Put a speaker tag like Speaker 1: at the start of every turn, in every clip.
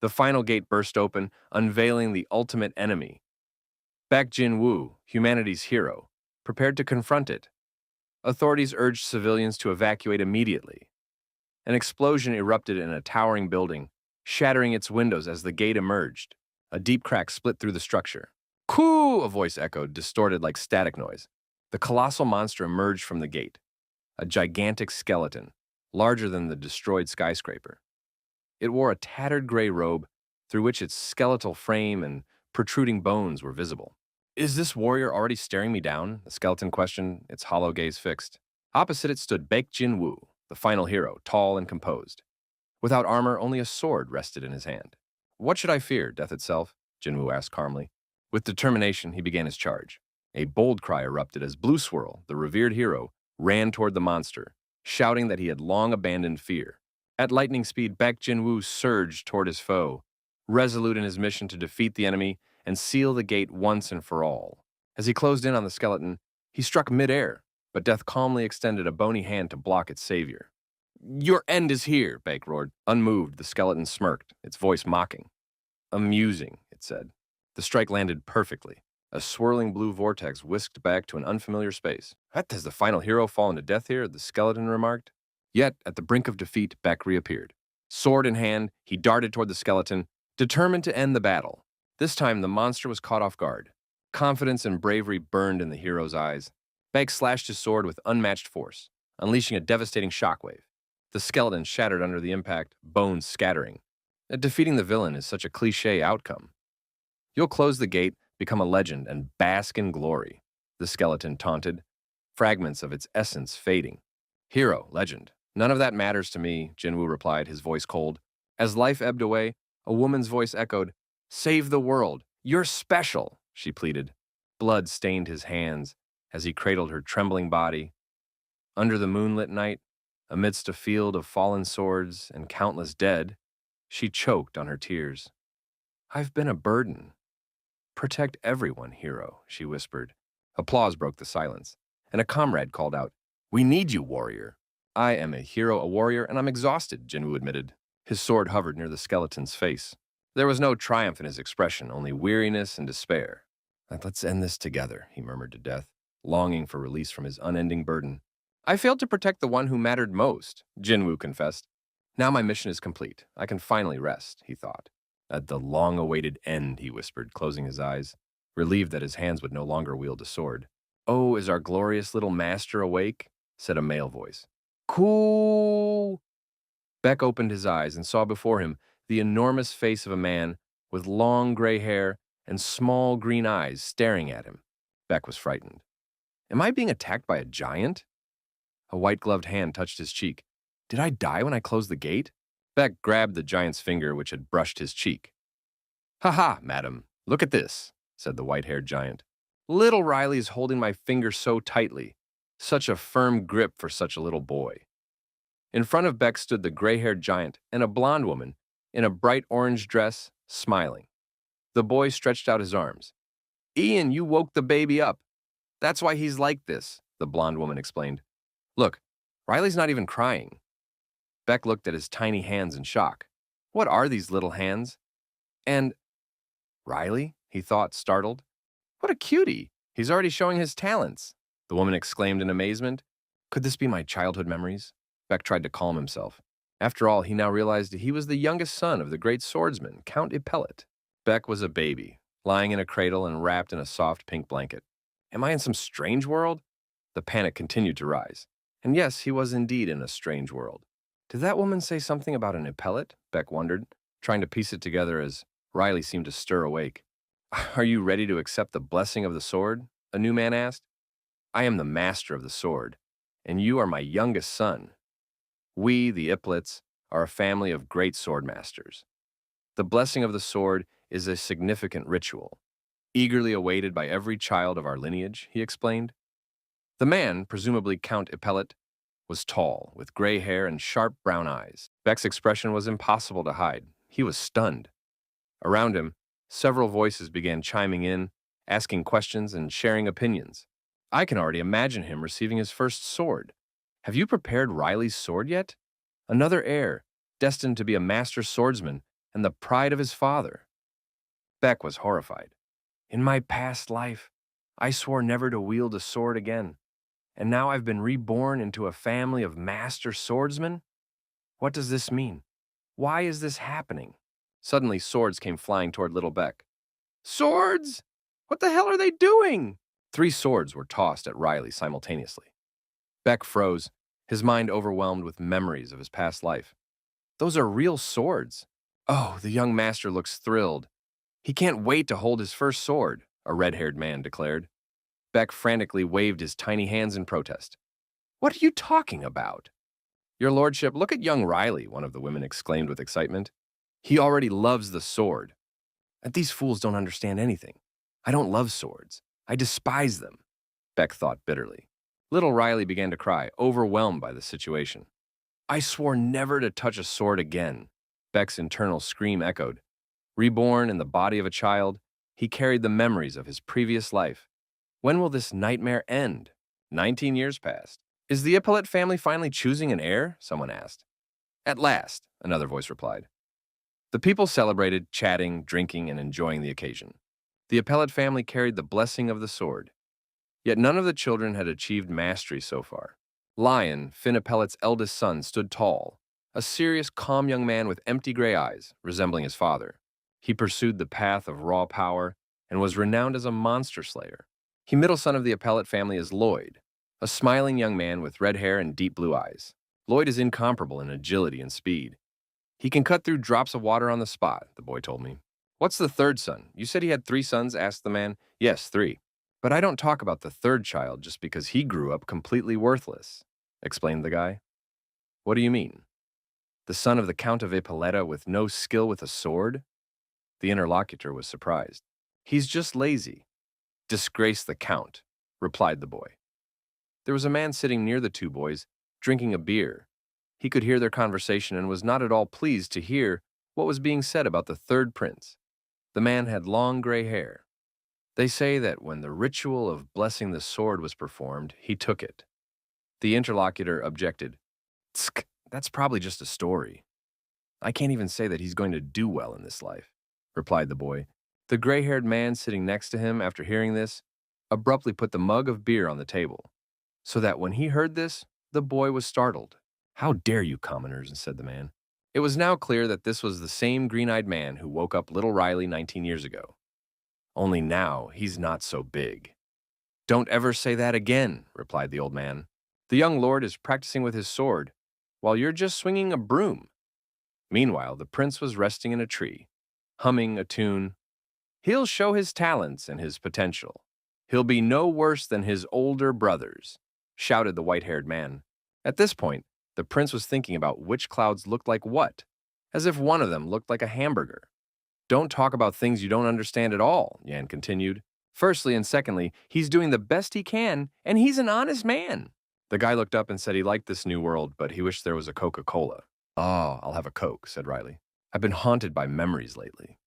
Speaker 1: The final gate burst open, unveiling the ultimate enemy. Baek Jin-woo, humanity's hero, prepared to confront it. Authorities urged civilians to evacuate immediately. An explosion erupted in a towering building, shattering its windows as the gate emerged. A deep crack split through the structure. "Coo!" a voice echoed, distorted like static noise. The colossal monster emerged from the gate, a gigantic skeleton, larger than the destroyed skyscraper. It wore a tattered gray robe, through which its skeletal frame and protruding bones were visible. "Is this warrior already staring me down?" the skeleton questioned, its hollow gaze fixed. Opposite it stood Baek Jin-woo, the final hero, tall and composed. Without armor, only a sword rested in his hand. "What should I fear, death itself?" Jin-woo asked calmly. With determination, he began his charge. A bold cry erupted as Blue Swirl, the revered hero, ran toward the monster, shouting that he had long abandoned fear. At lightning speed, Baek Jin-woo surged toward his foe, resolute in his mission to defeat the enemy and seal the gate once and for all. As he closed in on the skeleton, he struck mid-air, but death calmly extended a bony hand to block its savior. "Your end is here," Baek roared. Unmoved, the skeleton smirked, its voice mocking. "Amusing," it said. The strike landed perfectly. A swirling blue vortex whisked back to an unfamiliar space. "What, has the final hero fallen to death here?" the skeleton remarked. Yet, at the brink of defeat, Baek reappeared. Sword in hand, he darted toward the skeleton, determined to end the battle. This time, the monster was caught off guard. Confidence and bravery burned in the hero's eyes. Baek slashed his sword with unmatched force, unleashing a devastating shockwave. The skeleton shattered under the impact, bones scattering. Defeating the villain is such a cliché outcome. "You'll close the gate, become a legend, and bask in glory," the skeleton taunted, fragments of its essence fading. "Hero, legend, none of that matters to me," Jinwoo replied, his voice cold. As life ebbed away, a woman's voice echoed, "Save the world! You're special!" she pleaded. Blood stained his hands as he cradled her trembling body. Under the moonlit night, amidst a field of fallen swords and countless dead, she choked on her tears. "I've been a burden. Protect everyone, hero," she whispered. Applause broke the silence, and a comrade called out, "We need you, warrior." "I am a hero, a warrior, and I'm exhausted," Jinwoo admitted. His sword hovered near the skeleton's face. There was no triumph in his expression, only weariness and despair. "Let's end this together," he murmured to death, longing for release from his unending burden. "I failed to protect the one who mattered most," Jinwoo confessed. "Now my mission is complete. I can finally rest," he thought. "At the long-awaited end," he whispered, closing his eyes, relieved that his hands would no longer wield a sword. "Oh, is our glorious little master awake?" said a male voice. "Cool!" Baek opened his eyes and saw before him the enormous face of a man with long gray hair and small green eyes staring at him. Baek was frightened. "Am I being attacked by a giant?" A white-gloved hand touched his cheek. "Did I die when I closed the gate?" Baek grabbed the giant's finger, which had brushed his cheek. "Ha ha, madam, look at this," said the white-haired giant. "Little Riley is holding my finger so tightly. Such a firm grip for such a little boy." In front of Baek stood the gray-haired giant and a blonde woman in a bright orange dress, smiling. The boy stretched out his arms. "Ian, you woke the baby up. That's why he's like this," the blonde woman explained. "Look, Riley's not even crying." Baek looked at his tiny hands in shock. What are these little hands? And Riley, he thought, startled. What a cutie! He's already showing his talents, the woman exclaimed in amazement. Could this be my childhood memories? Baek tried to calm himself. After all, he now realized he was the youngest son of the great swordsman, Count Ippelet. Baek was a baby, lying in a cradle and wrapped in a soft pink blanket. Am I in some strange world? The panic continued to rise. And yes, he was indeed in a strange world. Did that woman say something about an Ippelet? Baek wondered, trying to piece it together as Riley seemed to stir awake. Are you ready to accept the blessing of the sword? A new man asked. I am the master of the sword, and you are my youngest son. We, the Ippelets, are a family of great sword masters. The blessing of the sword is a significant ritual, eagerly awaited by every child of our lineage, he explained. The man, presumably Count Ippelet, was tall, with gray hair and sharp brown eyes. Baek's expression was impossible to hide. He was stunned. Around him, several voices began chiming in, asking questions and sharing opinions. I can already imagine him receiving his first sword. Have you prepared Riley's sword yet? Another heir, destined to be a master swordsman, and the pride of his father. Beck was horrified. In my past life, I swore never to wield a sword again, and now I've been reborn into a family of master swordsmen? What does this mean? Why is this happening? Suddenly, swords came flying toward little Beck. Swords? What the hell are they doing? 3 swords were tossed at Riley simultaneously. Beck froze, his mind overwhelmed with memories of his past life. Those are real swords. Oh, the young master looks thrilled. He can't wait to hold his first sword, a red-haired man declared. Beck frantically waved his tiny hands in protest. What are you talking about? Your lordship, look at young Riley, one of the women exclaimed with excitement. He already loves the sword. And these fools don't understand anything. I don't love swords. I despise them, Beck thought bitterly. Little Riley began to cry, overwhelmed by the situation. I swore never to touch a sword again, Beck's internal scream echoed. Reborn in the body of a child, he carried the memories of his previous life. When will this nightmare end? 19 years passed. Is the Epaulet family finally choosing an heir? Someone asked. At last, another voice replied. The people celebrated, chatting, drinking, and enjoying the occasion. The Epaulet family carried the blessing of the sword. Yet none of the children had achieved mastery so far. Lion, Finn Epaulet's eldest son, stood tall, a serious, calm young man with empty gray eyes, resembling his father. He pursued the path of raw power and was renowned as a monster slayer. The middle son of the Epaulet family is Lloyd, a smiling young man with red hair and deep blue eyes. Lloyd is incomparable in agility and speed. He can cut through drops of water on the spot, the boy told me. What's the third son? You said he had 3 sons, asked the man. Yes, 3. But I don't talk about the third child just because he grew up completely worthless, explained the guy. What do you mean? The son of the Count of Ippolita with no skill with a sword? The interlocutor was surprised. He's just lazy. Disgrace the Count, replied the boy. There was a man sitting near the 2 boys, drinking a beer. He could hear their conversation and was not at all pleased to hear what was being said about the third prince. The man had long gray hair. They say that when the ritual of blessing the sword was performed, he took it. The interlocutor objected. Tsk, that's probably just a story. I can't even say that he's going to do well in this life, replied the boy. The gray-haired man sitting next to him after hearing this abruptly put the mug of beer on the table, so that when he heard this, the boy was startled. How dare you, commoners, said the man. It was now clear that this was the same green-eyed man who woke up little Riley 19 years ago. Only now he's not so big. Don't ever say that again, replied the old man. The young lord is practicing with his sword, while you're just swinging a broom. Meanwhile, the prince was resting in a tree, humming a tune. He'll show his talents and his potential. He'll be no worse than his older brothers, shouted the white-haired man. At this point, the prince was thinking about which clouds looked like what, as if one of them looked like a hamburger. Don't talk about things you don't understand at all, Yan continued. Firstly and secondly, he's doing the best he can, and he's an honest man. The guy looked up and said he liked this new world, but he wished there was a Coca-Cola. Oh, I'll have a Coke, said Riley. I've been haunted by memories lately.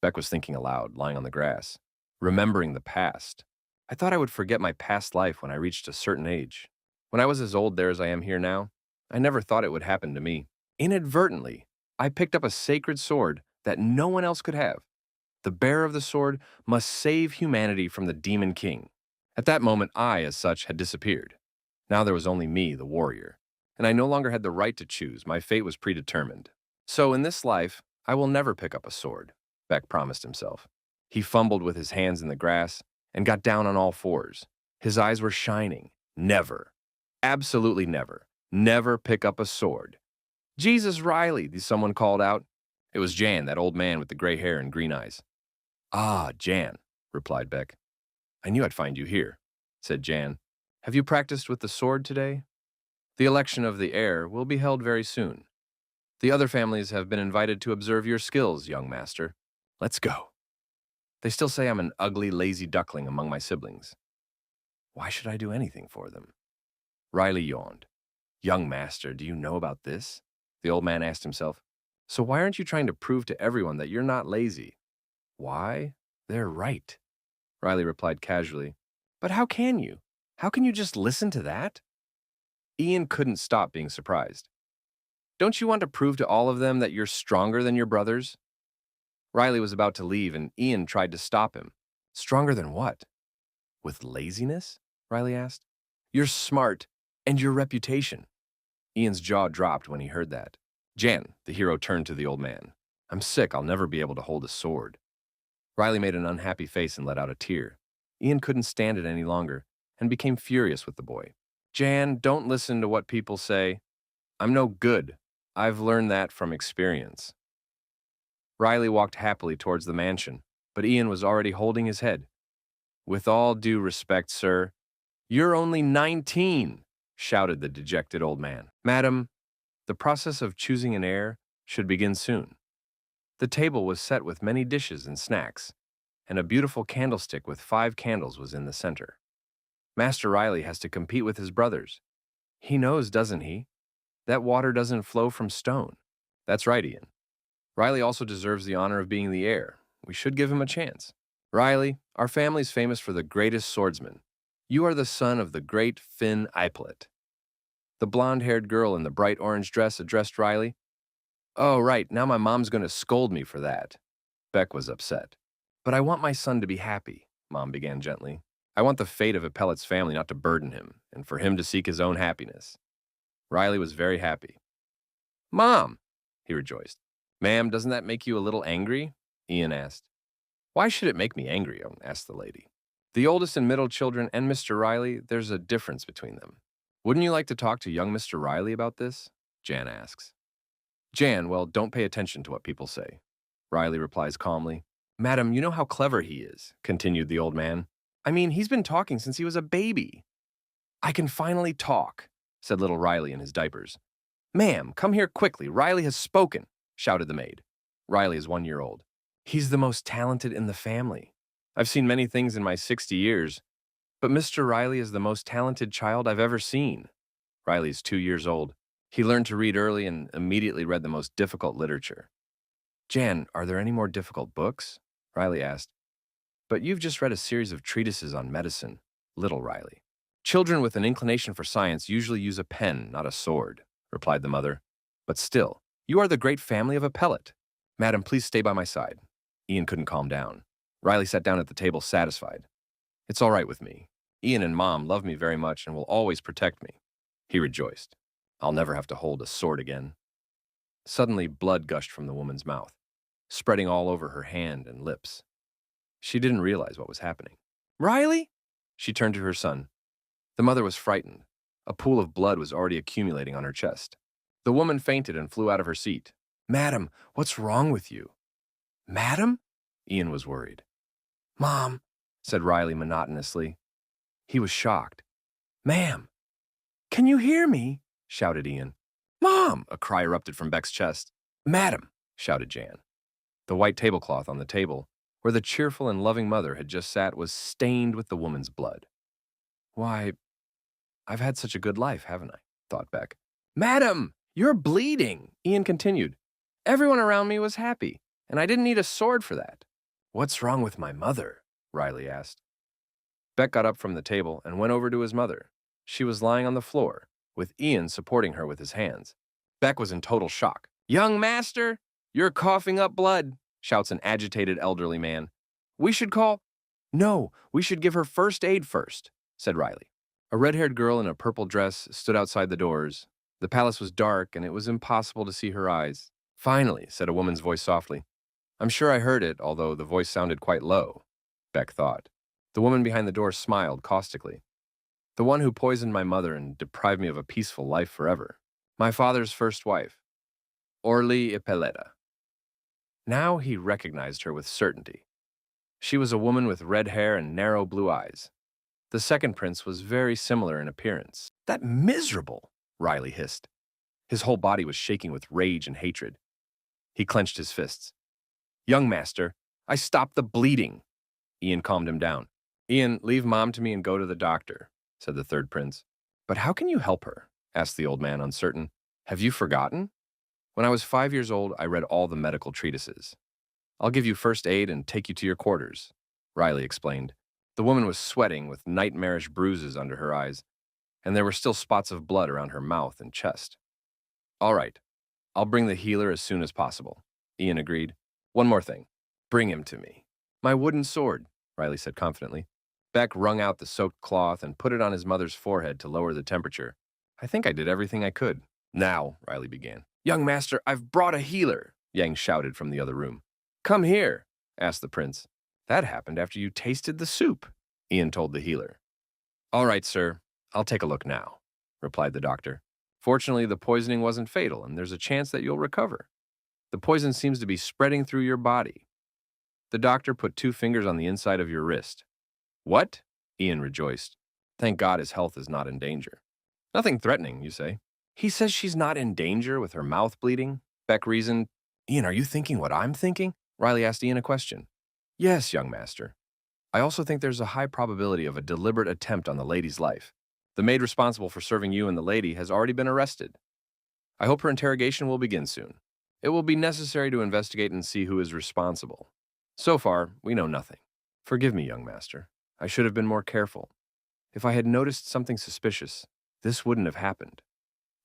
Speaker 1: Beck was thinking aloud, lying on the grass, remembering the past. I thought I would forget my past life when I reached a certain age. When I was as old there as I am here now, I never thought it would happen to me. Inadvertently, I picked up a sacred sword that no one else could have. The bearer of the sword must save humanity from the Demon King. At that moment, I, as such, had disappeared. Now there was only me, the warrior, and I no longer had the right to choose. My fate was predetermined. So in this life, I will never pick up a sword, Beck promised himself. He fumbled with his hands in the grass and got down on all fours. His eyes were shining. Never, absolutely never, never pick up a sword. Jesus, Riley, someone called out. It was Jan, that old man with the gray hair and green eyes. Ah, Jan, replied Beck. I knew I'd find you here, said Jan. Have you practiced with the sword today? The election of the heir will be held very soon. The other families have been invited to observe your skills, young master. Let's go. They still say I'm an ugly, lazy duckling among my siblings. Why should I do anything for them? Riley yawned. Young master, do you know about this? The old man asked himself. So why aren't you trying to prove to everyone that you're not lazy? Why? They're right, Riley replied casually. But how can you? How can you just listen to that? Ian couldn't stop being surprised. Don't you want to prove to all of them that you're stronger than your brothers? Riley was about to leave, and Ian tried to stop him. Stronger than what? With laziness? Riley asked. You're smart, and your reputation. Ian's jaw dropped when he heard that. Jan, the hero turned to the old man. I'm sick, I'll never be able to hold a sword. Riley made an unhappy face and let out a tear. Ian couldn't stand it any longer and became furious with the boy. Jan, don't listen to what people say. I'm no good. I've learned that from experience. Riley walked happily towards the mansion, but Ian was already holding his head. With all due respect, sir, you're only 19, shouted the dejected old man. Madam, the process of choosing an heir should begin soon. The table was set with many dishes and snacks, and a beautiful candlestick with 5 candles was in the center. Master Riley has to compete with his brothers. He knows, doesn't he? That water doesn't flow from stone. That's right, Ian. Riley also deserves the honor of being the heir. We should give him a chance. Riley, our family's famous for the greatest swordsman. You are the son of the great Finn Eiplet. The blonde-haired girl in the bright orange dress addressed Riley. Oh, right, now my mom's going to scold me for that. Beck was upset. But I want my son to be happy, Mom began gently. I want the fate of Ipelit's family not to burden him, and for him to seek his own happiness. Riley was very happy. Mom, he rejoiced. Ma'am, doesn't that make you a little angry? Ian asked. Why should it make me angry? Asked the lady. The oldest and middle children and Mr. Riley, there's a difference between them. Wouldn't you like to talk to young Mr. Riley about this? Jan asks. Jan, well, don't pay attention to what people say. Riley replies calmly. Madam, you know how clever he is, continued the old man. I mean, he's been talking since he was a baby. I can finally talk, said little Riley in his diapers. Ma'am, come here quickly. Riley has spoken, shouted the maid. Riley is 1 year old. He's the most talented in the family. I've seen many things in my 60 years, but Mr. Riley is the most talented child I've ever seen. Riley is 2 years old. He learned to read early and immediately read the most difficult literature. Jan, are there any more difficult books? Riley asked. But you've just read a series of treatises on medicine, little Riley. Children with an inclination for science usually use a pen, not a sword, replied the mother. But still, you are the great family of Ipellit. Madam, please stay by my side. Ian couldn't calm down. Riley sat down at the table satisfied. It's all right with me. Ian and Mom love me very much and will always protect me. He rejoiced. I'll never have to hold a sword again. Suddenly, blood gushed from the woman's mouth, spreading all over her hand and lips. She didn't realize what was happening. Riley? She turned to her son. The mother was frightened. A pool of blood was already accumulating on her chest. The woman fainted and flew out of her seat. Madam, what's wrong with you? Madam? Ian was worried. Mom, said Riley monotonously. He was shocked. Ma'am, can you hear me? Shouted Ian. Mom! A cry erupted from Beck's chest. Madam! Shouted Jan. The white tablecloth on the table, where the cheerful and loving mother had just sat, was stained with the woman's blood. Why, I've had such a good life, haven't I? Thought Beck. Madam! You're bleeding! Ian continued. Everyone around me was happy, and I didn't need a sword for that. What's wrong with my mother? Riley asked. Beck got up from the table and went over to his mother. She was lying on the floor, with Ian supporting her with his hands. Beck was in total shock. Young master, you're coughing up blood, shouts an agitated elderly man. We should call... No, we should give her first aid first, said Riley. A red-haired girl in a purple dress stood outside the doors. The palace was dark, and it was impossible to see her eyes. Finally, said a woman's voice softly. I'm sure I heard it, although the voice sounded quite low, Beck thought. The woman behind the door smiled caustically. The one who poisoned my mother and deprived me of a peaceful life forever. My father's first wife, Orly Ipeleta. Now he recognized her with certainty. She was a woman with red hair and narrow blue eyes. The second prince was very similar in appearance. That miserable, Riley hissed. His whole body was shaking with rage and hatred. He clenched his fists. Young master, I stopped the bleeding. Ian calmed him down. Ian, leave Mom to me and go to the doctor, said the third prince. But how can you help her? Asked the old man, uncertain. Have you forgotten? When I was 5 years old, I read all the medical treatises. I'll give you first aid and take you to your quarters, Riley explained. The woman was sweating with nightmarish bruises under her eyes, and there were still spots of blood around her mouth and chest. All right, I'll bring the healer as soon as possible. Ian agreed. One more thing. Bring him to me. My wooden sword, Riley said confidently. Beck wrung out the soaked cloth and put it on his mother's forehead to lower the temperature. I think I did everything I could. Now, Riley began. Young master, I've brought a healer, Yang shouted from the other room. Come here, asked the prince. That happened after you tasted the soup, Ian told the healer. All right, sir. I'll take a look now, replied the doctor. Fortunately, the poisoning wasn't fatal, and there's a chance that you'll recover. The poison seems to be spreading through your body. The doctor put 2 fingers on the inside of your wrist. What? Ian rejoiced. Thank God his health is not in danger. Nothing threatening, you say. He says she's not in danger with her mouth bleeding? Beck reasoned. Ian, are you thinking what I'm thinking? Riley asked Ian a question. Yes, young master. I also think there's a high probability of a deliberate attempt on the lady's life. The maid responsible for serving you and the lady has already been arrested. I hope her interrogation will begin soon. It will be necessary to investigate and see who is responsible. So far, we know nothing. Forgive me, young master. I should have been more careful. If I had noticed something suspicious, this wouldn't have happened.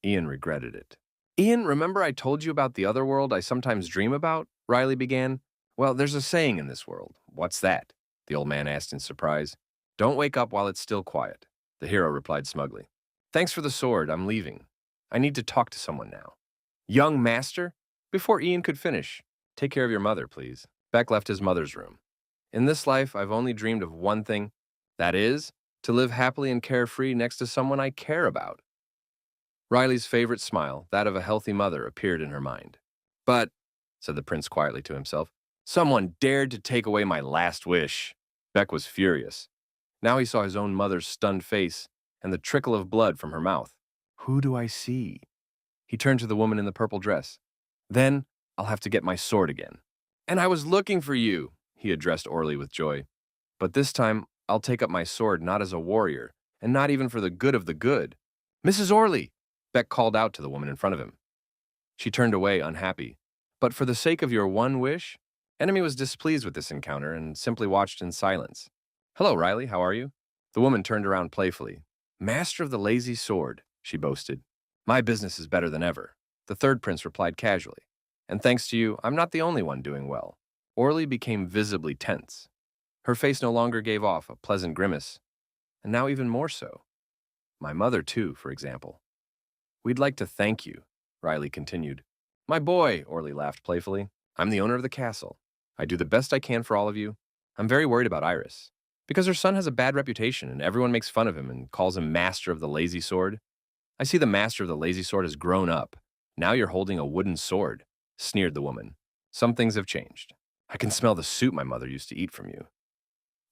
Speaker 1: Ian regretted it. Ian, remember I told you about the other world I sometimes dream about? Riley began. Well, there's a saying in this world. What's that? The old man asked in surprise. Don't wake up while it's still quiet, the hero replied smugly. Thanks for the sword, I'm leaving. I need to talk to someone now. Young master? Before Ian could finish, take care of your mother, please. Beck left his mother's room. In this life, I've only dreamed of one thing. That is, to live happily and carefree next to someone I care about. Riley's favorite smile, that of a healthy mother, appeared in her mind. But, said the prince quietly to himself, someone dared to take away my last wish. Beck was furious. Now he saw his own mother's stunned face and the trickle of blood from her mouth. Who do I see? He turned to the woman in the purple dress. Then, I'll have to get my sword again. And I was looking for you, he addressed Orly with joy. But this time, I'll take up my sword not as a warrior, and not even for the good of the good. Mrs. Orly! Beck called out to the woman in front of him. She turned away, unhappy. But for the sake of your one wish? Enemy was displeased with this encounter and simply watched in silence. Hello, Riley, how are you? The woman turned around playfully. Master of the lazy sword, she boasted. My business is better than ever, the third prince replied casually. And thanks to you, I'm not the only one doing well. Orly became visibly tense. Her face no longer gave off a pleasant grimace, and now even more so. My mother, too, for example. We'd like to thank you, Riley continued. My boy, Orly laughed playfully. I'm the owner of the castle. I do the best I can for all of you. I'm very worried about Iris, because her son has a bad reputation and everyone makes fun of him and calls him Master of the Lazy Sword. I see the Master of the Lazy Sword has grown up. Now you're holding a wooden sword, sneered the woman. Some things have changed. I can smell the soup my mother used to eat from you.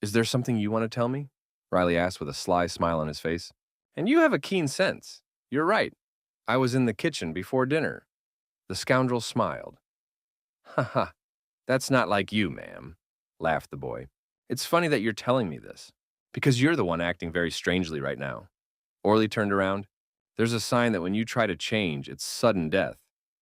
Speaker 1: Is there something you want to tell me? Riley asked with a sly smile on his face. And you have a keen sense. You're right. I was in the kitchen before dinner. The scoundrel smiled. Ha ha, that's not like you, ma'am, laughed the boy. It's funny that you're telling me this, because you're the one acting very strangely right now. Orly turned around. There's a sign that when you try to change, it's sudden death.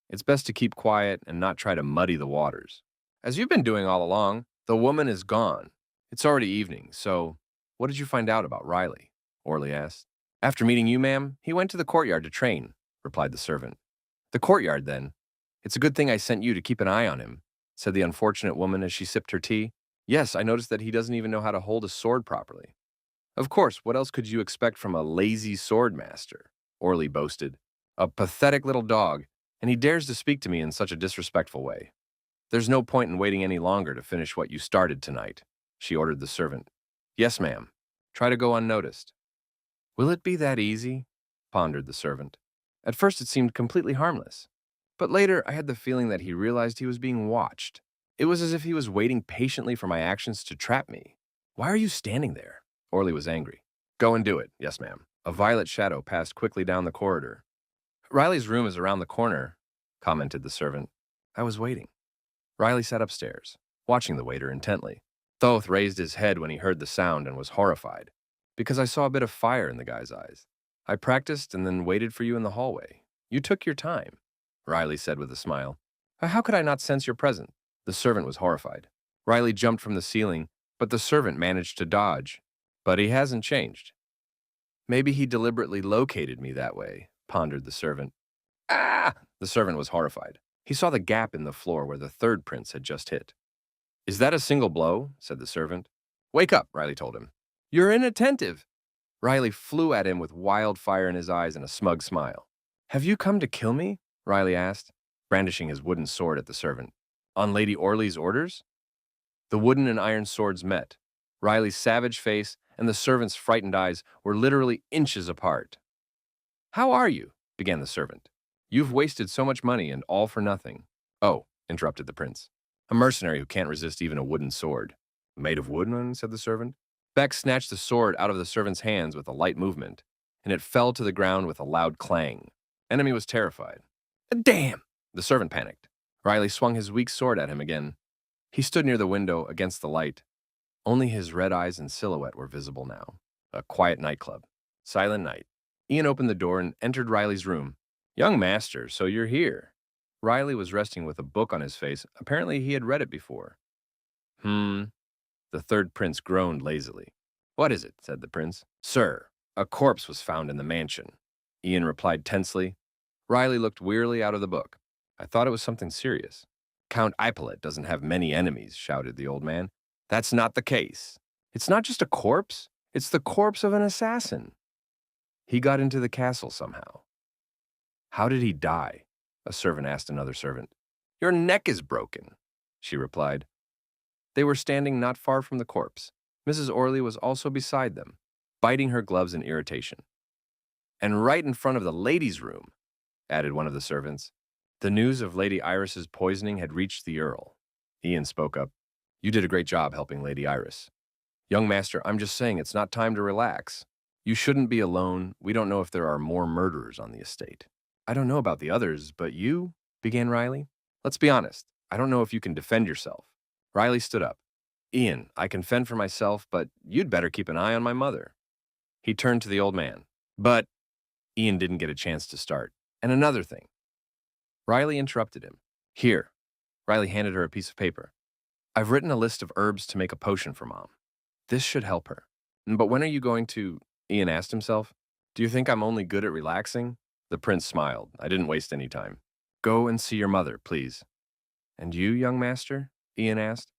Speaker 1: It's best to keep quiet and not try to muddy the waters. As you've been doing all along, the woman is gone. It's already evening, so what did you find out about Riley? Orly asked. After meeting you, ma'am, he went to the courtyard to train, replied the servant. The courtyard, then? It's a good thing I sent you to keep an eye on him, said the unfortunate woman as she sipped her tea. Yes, I noticed that he doesn't even know how to hold a sword properly. Of course, what else could you expect from a lazy sword master? Orly boasted. A pathetic little dog, and he dares to speak to me in such a disrespectful way. There's no point in waiting any longer to finish what you started tonight, she ordered the servant. Yes, ma'am. Try to go unnoticed. Will it be that easy? Pondered the servant. At first it seemed completely harmless, but later I had the feeling that he realized he was being watched. It was as if he was waiting patiently for my actions to trap me. Why are you standing there? Orly was angry. Go and do it. Yes, ma'am. A violet shadow passed quickly down the corridor. Riley's room is around the corner, commented the servant. I was waiting. Riley sat upstairs, watching the waiter intently. Thoth raised his head when he heard the sound and was horrified, because I saw a bit of fire in the guy's eyes. I practiced and then waited for you in the hallway. You took your time, Riley said with a smile. How could I not sense your presence? The servant was horrified. Riley jumped from the ceiling, but the servant managed to dodge. But he hasn't changed. Maybe he deliberately located me that way, pondered the servant. Ah! The servant was horrified. He saw the gap in the floor where the third prince had just hit. Is that a single blow? Said the servant. Wake up, Riley told him. You're inattentive. Riley flew at him with wildfire in his eyes and a smug smile. Have you come to kill me? Riley asked, brandishing his wooden sword at the servant. On Lady Orley's orders? The wooden and iron swords met. Riley's savage face and the servant's frightened eyes were literally inches apart. How are you? Began the servant. You've wasted so much money and all for nothing. Oh, interrupted the prince. A mercenary who can't resist even a wooden sword. Made of wood, said the servant. Beck snatched the sword out of the servant's hands with a light movement, and it fell to the ground with a loud clang. Enemy was terrified. Damn! The servant panicked. Riley swung his weak sword at him again. He stood near the window against the light. Only his red eyes and silhouette were visible now. A quiet nightclub. Silent night. Ian opened the door and entered Riley's room. Young master, so you're here. Riley was resting with a book on his face. Apparently he had read it before. The third prince groaned lazily. What is it? Said the prince. Sir, a corpse was found in the mansion. Ian replied tensely. Riley looked wearily out of the book. I thought it was something serious. Count Ippolit doesn't have many enemies, shouted the old man. That's not the case. It's not just a corpse. It's the corpse of an assassin. He got into the castle somehow. How did he die? A servant asked another servant. Your neck is broken, she replied. They were standing not far from the corpse. Mrs. Orley was also beside them, biting her gloves in irritation. And right in front of the ladies' room, added one of the servants. The news of Lady Iris's poisoning had reached the Earl. Ian spoke up. You did a great job helping Lady Iris. Young master, I'm just saying it's not time to relax. You shouldn't be alone. We don't know if there are more murderers on the estate. I don't know about the others, but you, began Riley. Let's be honest. I don't know if you can defend yourself. Riley stood up. Ian, I can fend for myself, but you'd better keep an eye on my mother. He turned to the old man. But Ian didn't get a chance to start. And another thing. Riley interrupted him. Here. Riley handed her a piece of paper. I've written a list of herbs to make a potion for Mom. This should help her. But when are you going to... Ian asked himself. Do you think I'm only good at relaxing? The prince smiled. I didn't waste any time. Go and see your mother, please. And you, young master? Ian asked.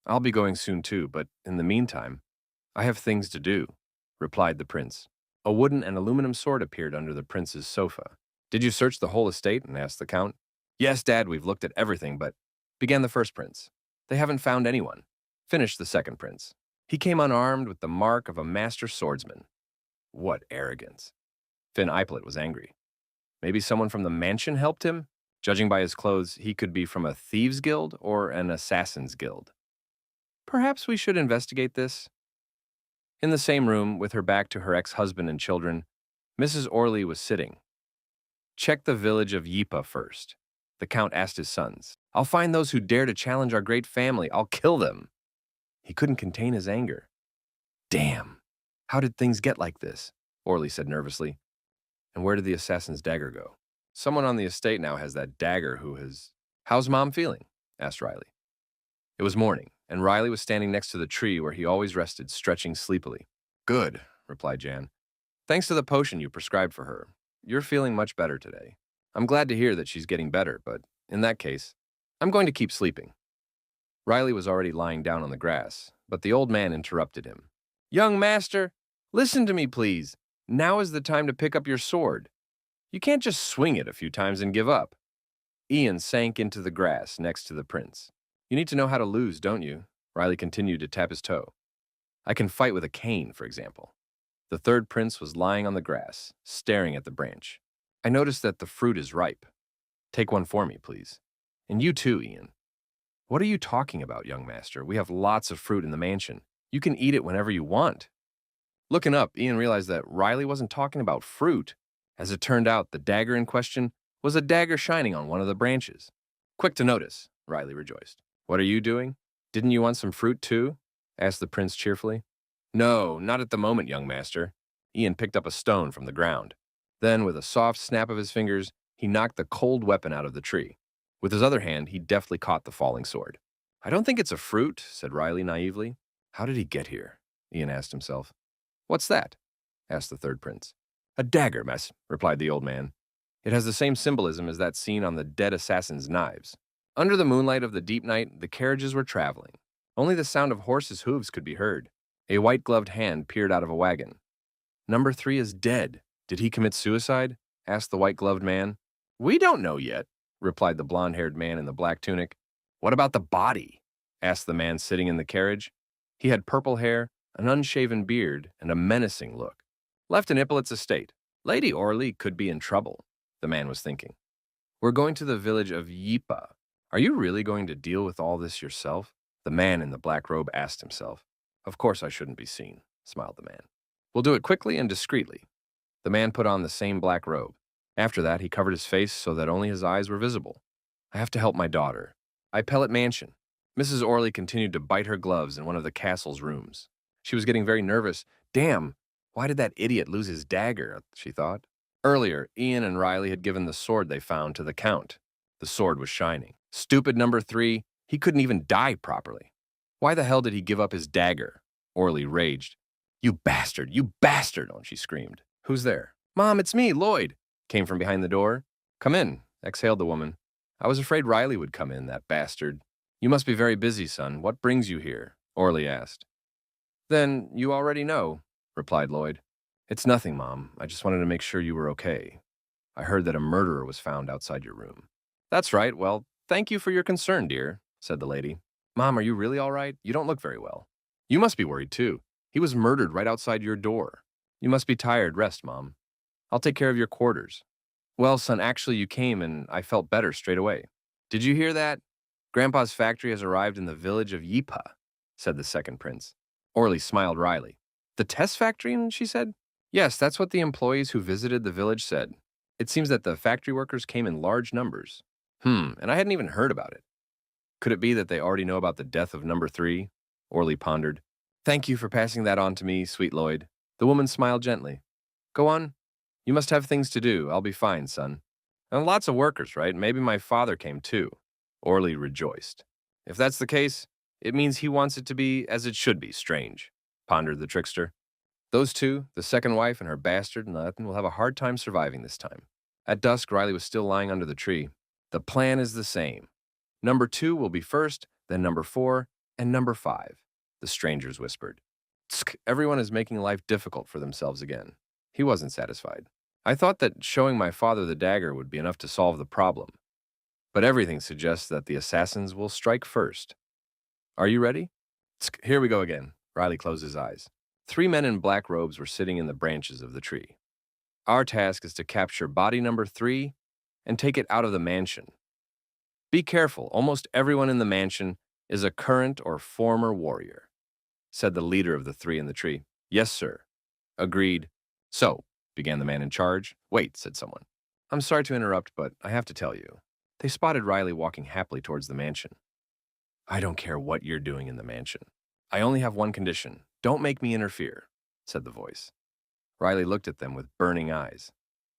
Speaker 1: I'll be going soon too, but in the meantime, I have things to do, replied the prince. A wooden and aluminum sword appeared under the prince's sofa. Did you search the whole estate? Asked the count. Yes, Dad, we've looked at everything, but... Began the first prince. They haven't found anyone. Finished the second prince. He came unarmed with the mark of a master swordsman. What arrogance. Finn Ippolit was angry. Maybe someone from the mansion helped him? Judging by his clothes, he could be from a thieves' guild or an assassin's guild. Perhaps we should investigate this. In the same room, with her back to her ex-husband and children, Mrs. Orley was sitting. Check the village of Yipa first. The count asked his sons. I'll find those who dare to challenge our great family. I'll kill them. He couldn't contain his anger. Damn. How did things get like this? Orley said nervously. And where did the assassin's dagger go? Someone on the estate now has that dagger who has... How's Mom feeling? Asked Riley. It was morning, and Riley was standing next to the tree where he always rested, stretching sleepily. Good, replied Jan. Thanks to the potion you prescribed for her. You're feeling much better today. I'm glad to hear that she's getting better, but in that case, I'm going to keep sleeping. Riley was already lying down on the grass, but the old man interrupted him. Young master, listen to me, please. Now is the time to pick up your sword. You can't just swing it a few times and give up. Ian sank into the grass next to the prince. You need to know how to lose, don't you? Riley continued to tap his toe. I can fight with a cane, for example. The third prince was lying on the grass, staring at the branch. I noticed that the fruit is ripe. Take one for me, please. And you too, Ian. What are you talking about, young master? We have lots of fruit in the mansion. You can eat it whenever you want. Looking up, Ian realized that Riley wasn't talking about fruit. As it turned out, the dagger in question was a dagger shining on one of the branches. Quick to notice, Riley rejoiced. What are you doing? Didn't you want some fruit too? Asked the prince cheerfully. No, not at the moment, young master. Ian picked up a stone from the ground. Then, with a soft snap of his fingers, he knocked the cold weapon out of the tree. With his other hand, he deftly caught the falling sword. I don't think it's a fruit, said Riley naively. How did he get here? Ian asked himself. What's that? Asked the third prince. A dagger, mess, replied the old man. It has the same symbolism as that seen on the dead assassin's knives. Under the moonlight of the deep night, the carriages were traveling. Only the sound of horses' hooves could be heard. A white-gloved hand peered out of a wagon. "Number 3 is dead. Did he commit suicide?" asked the white-gloved man. "We don't know yet," replied the blond-haired man in the black tunic. "What about the body?" asked the man sitting in the carriage. He had purple hair, an unshaven beard, and a menacing look. "Left in Ippolit's estate. Lady Orly could be in trouble," the man was thinking. "We're going to the village of Yipa. Are you really going to deal with all this yourself?" The man in the black robe asked himself. "Of course I shouldn't be seen," smiled the man. "We'll do it quickly and discreetly." The man put on the same black robe. After that, he covered his face so that only his eyes were visible. "I have to help my daughter. Pellet Mansion." Mrs. Orley continued to bite her gloves in one of the castle's rooms. She was getting very nervous. Damn, why did that idiot lose his dagger, she thought. Earlier, Ian and Riley had given the sword they found to the Count. The sword was shining. Stupid number 3, he couldn't even die properly. Why the hell did he give up his dagger? Orley raged. You bastard, she screamed. "Who's there?" "Mom, it's me, Lloyd," came from behind the door. "Come in," exhaled the woman. "I was afraid Riley would come in, that bastard." "You must be very busy, son. What brings you here?" Orley asked. "Then you already know," replied Lloyd. "It's nothing, Mom. I just wanted to make sure you were okay. I heard that a murderer was found outside your room." "That's right. Well, thank you for your concern, dear," said the lady. "Mom, are you really all right? You don't look very well." "You must be worried, too. He was murdered right outside your door. You must be tired. Rest, Mom. I'll take care of your quarters." "Well, son, actually you came and I felt better straight away." "Did you hear that? Grandpa's factory has arrived in the village of Yipa," said the second prince. Orley smiled wryly. "The test factory?" she said. "Yes, that's what the employees who visited the village said. It seems that the factory workers came in large numbers." And I hadn't even heard about it. Could it be that they already know about the death of number 3? Orley pondered. "Thank you for passing that on to me, sweet Lloyd." The woman smiled gently. "Go on. You must have things to do. I'll be fine, son." "And lots of workers, right? Maybe my father came too." Orley rejoiced. "If that's the case, it means he wants it to be as it should be strange," pondered the trickster. "Those two, the second wife and her bastard, will have a hard time surviving this time." At dusk, Riley was still lying under the tree. "The plan is the same. Number 2 will be first, then number 4, and number 5, the strangers whispered. Tsk, everyone is making life difficult for themselves again. He wasn't satisfied. "I thought that showing my father the dagger would be enough to solve the problem. But everything suggests that the assassins will strike first. Are you ready?" Tsk, here we go again. Riley closed his eyes. 3 men in black robes were sitting in the branches of the tree. "Our task is to capture body number 3 and take it out of the mansion. Be careful, almost everyone in the mansion is a current or former warrior," said the leader of the 3 in the tree. "Yes, sir." Agreed. "So," began the man in charge. "Wait," said someone. "I'm sorry to interrupt, but I have to tell you." They spotted Riley walking happily towards the mansion. "I don't care what you're doing in the mansion. I only have one condition. Don't make me interfere," said the voice. Riley looked at them with burning eyes.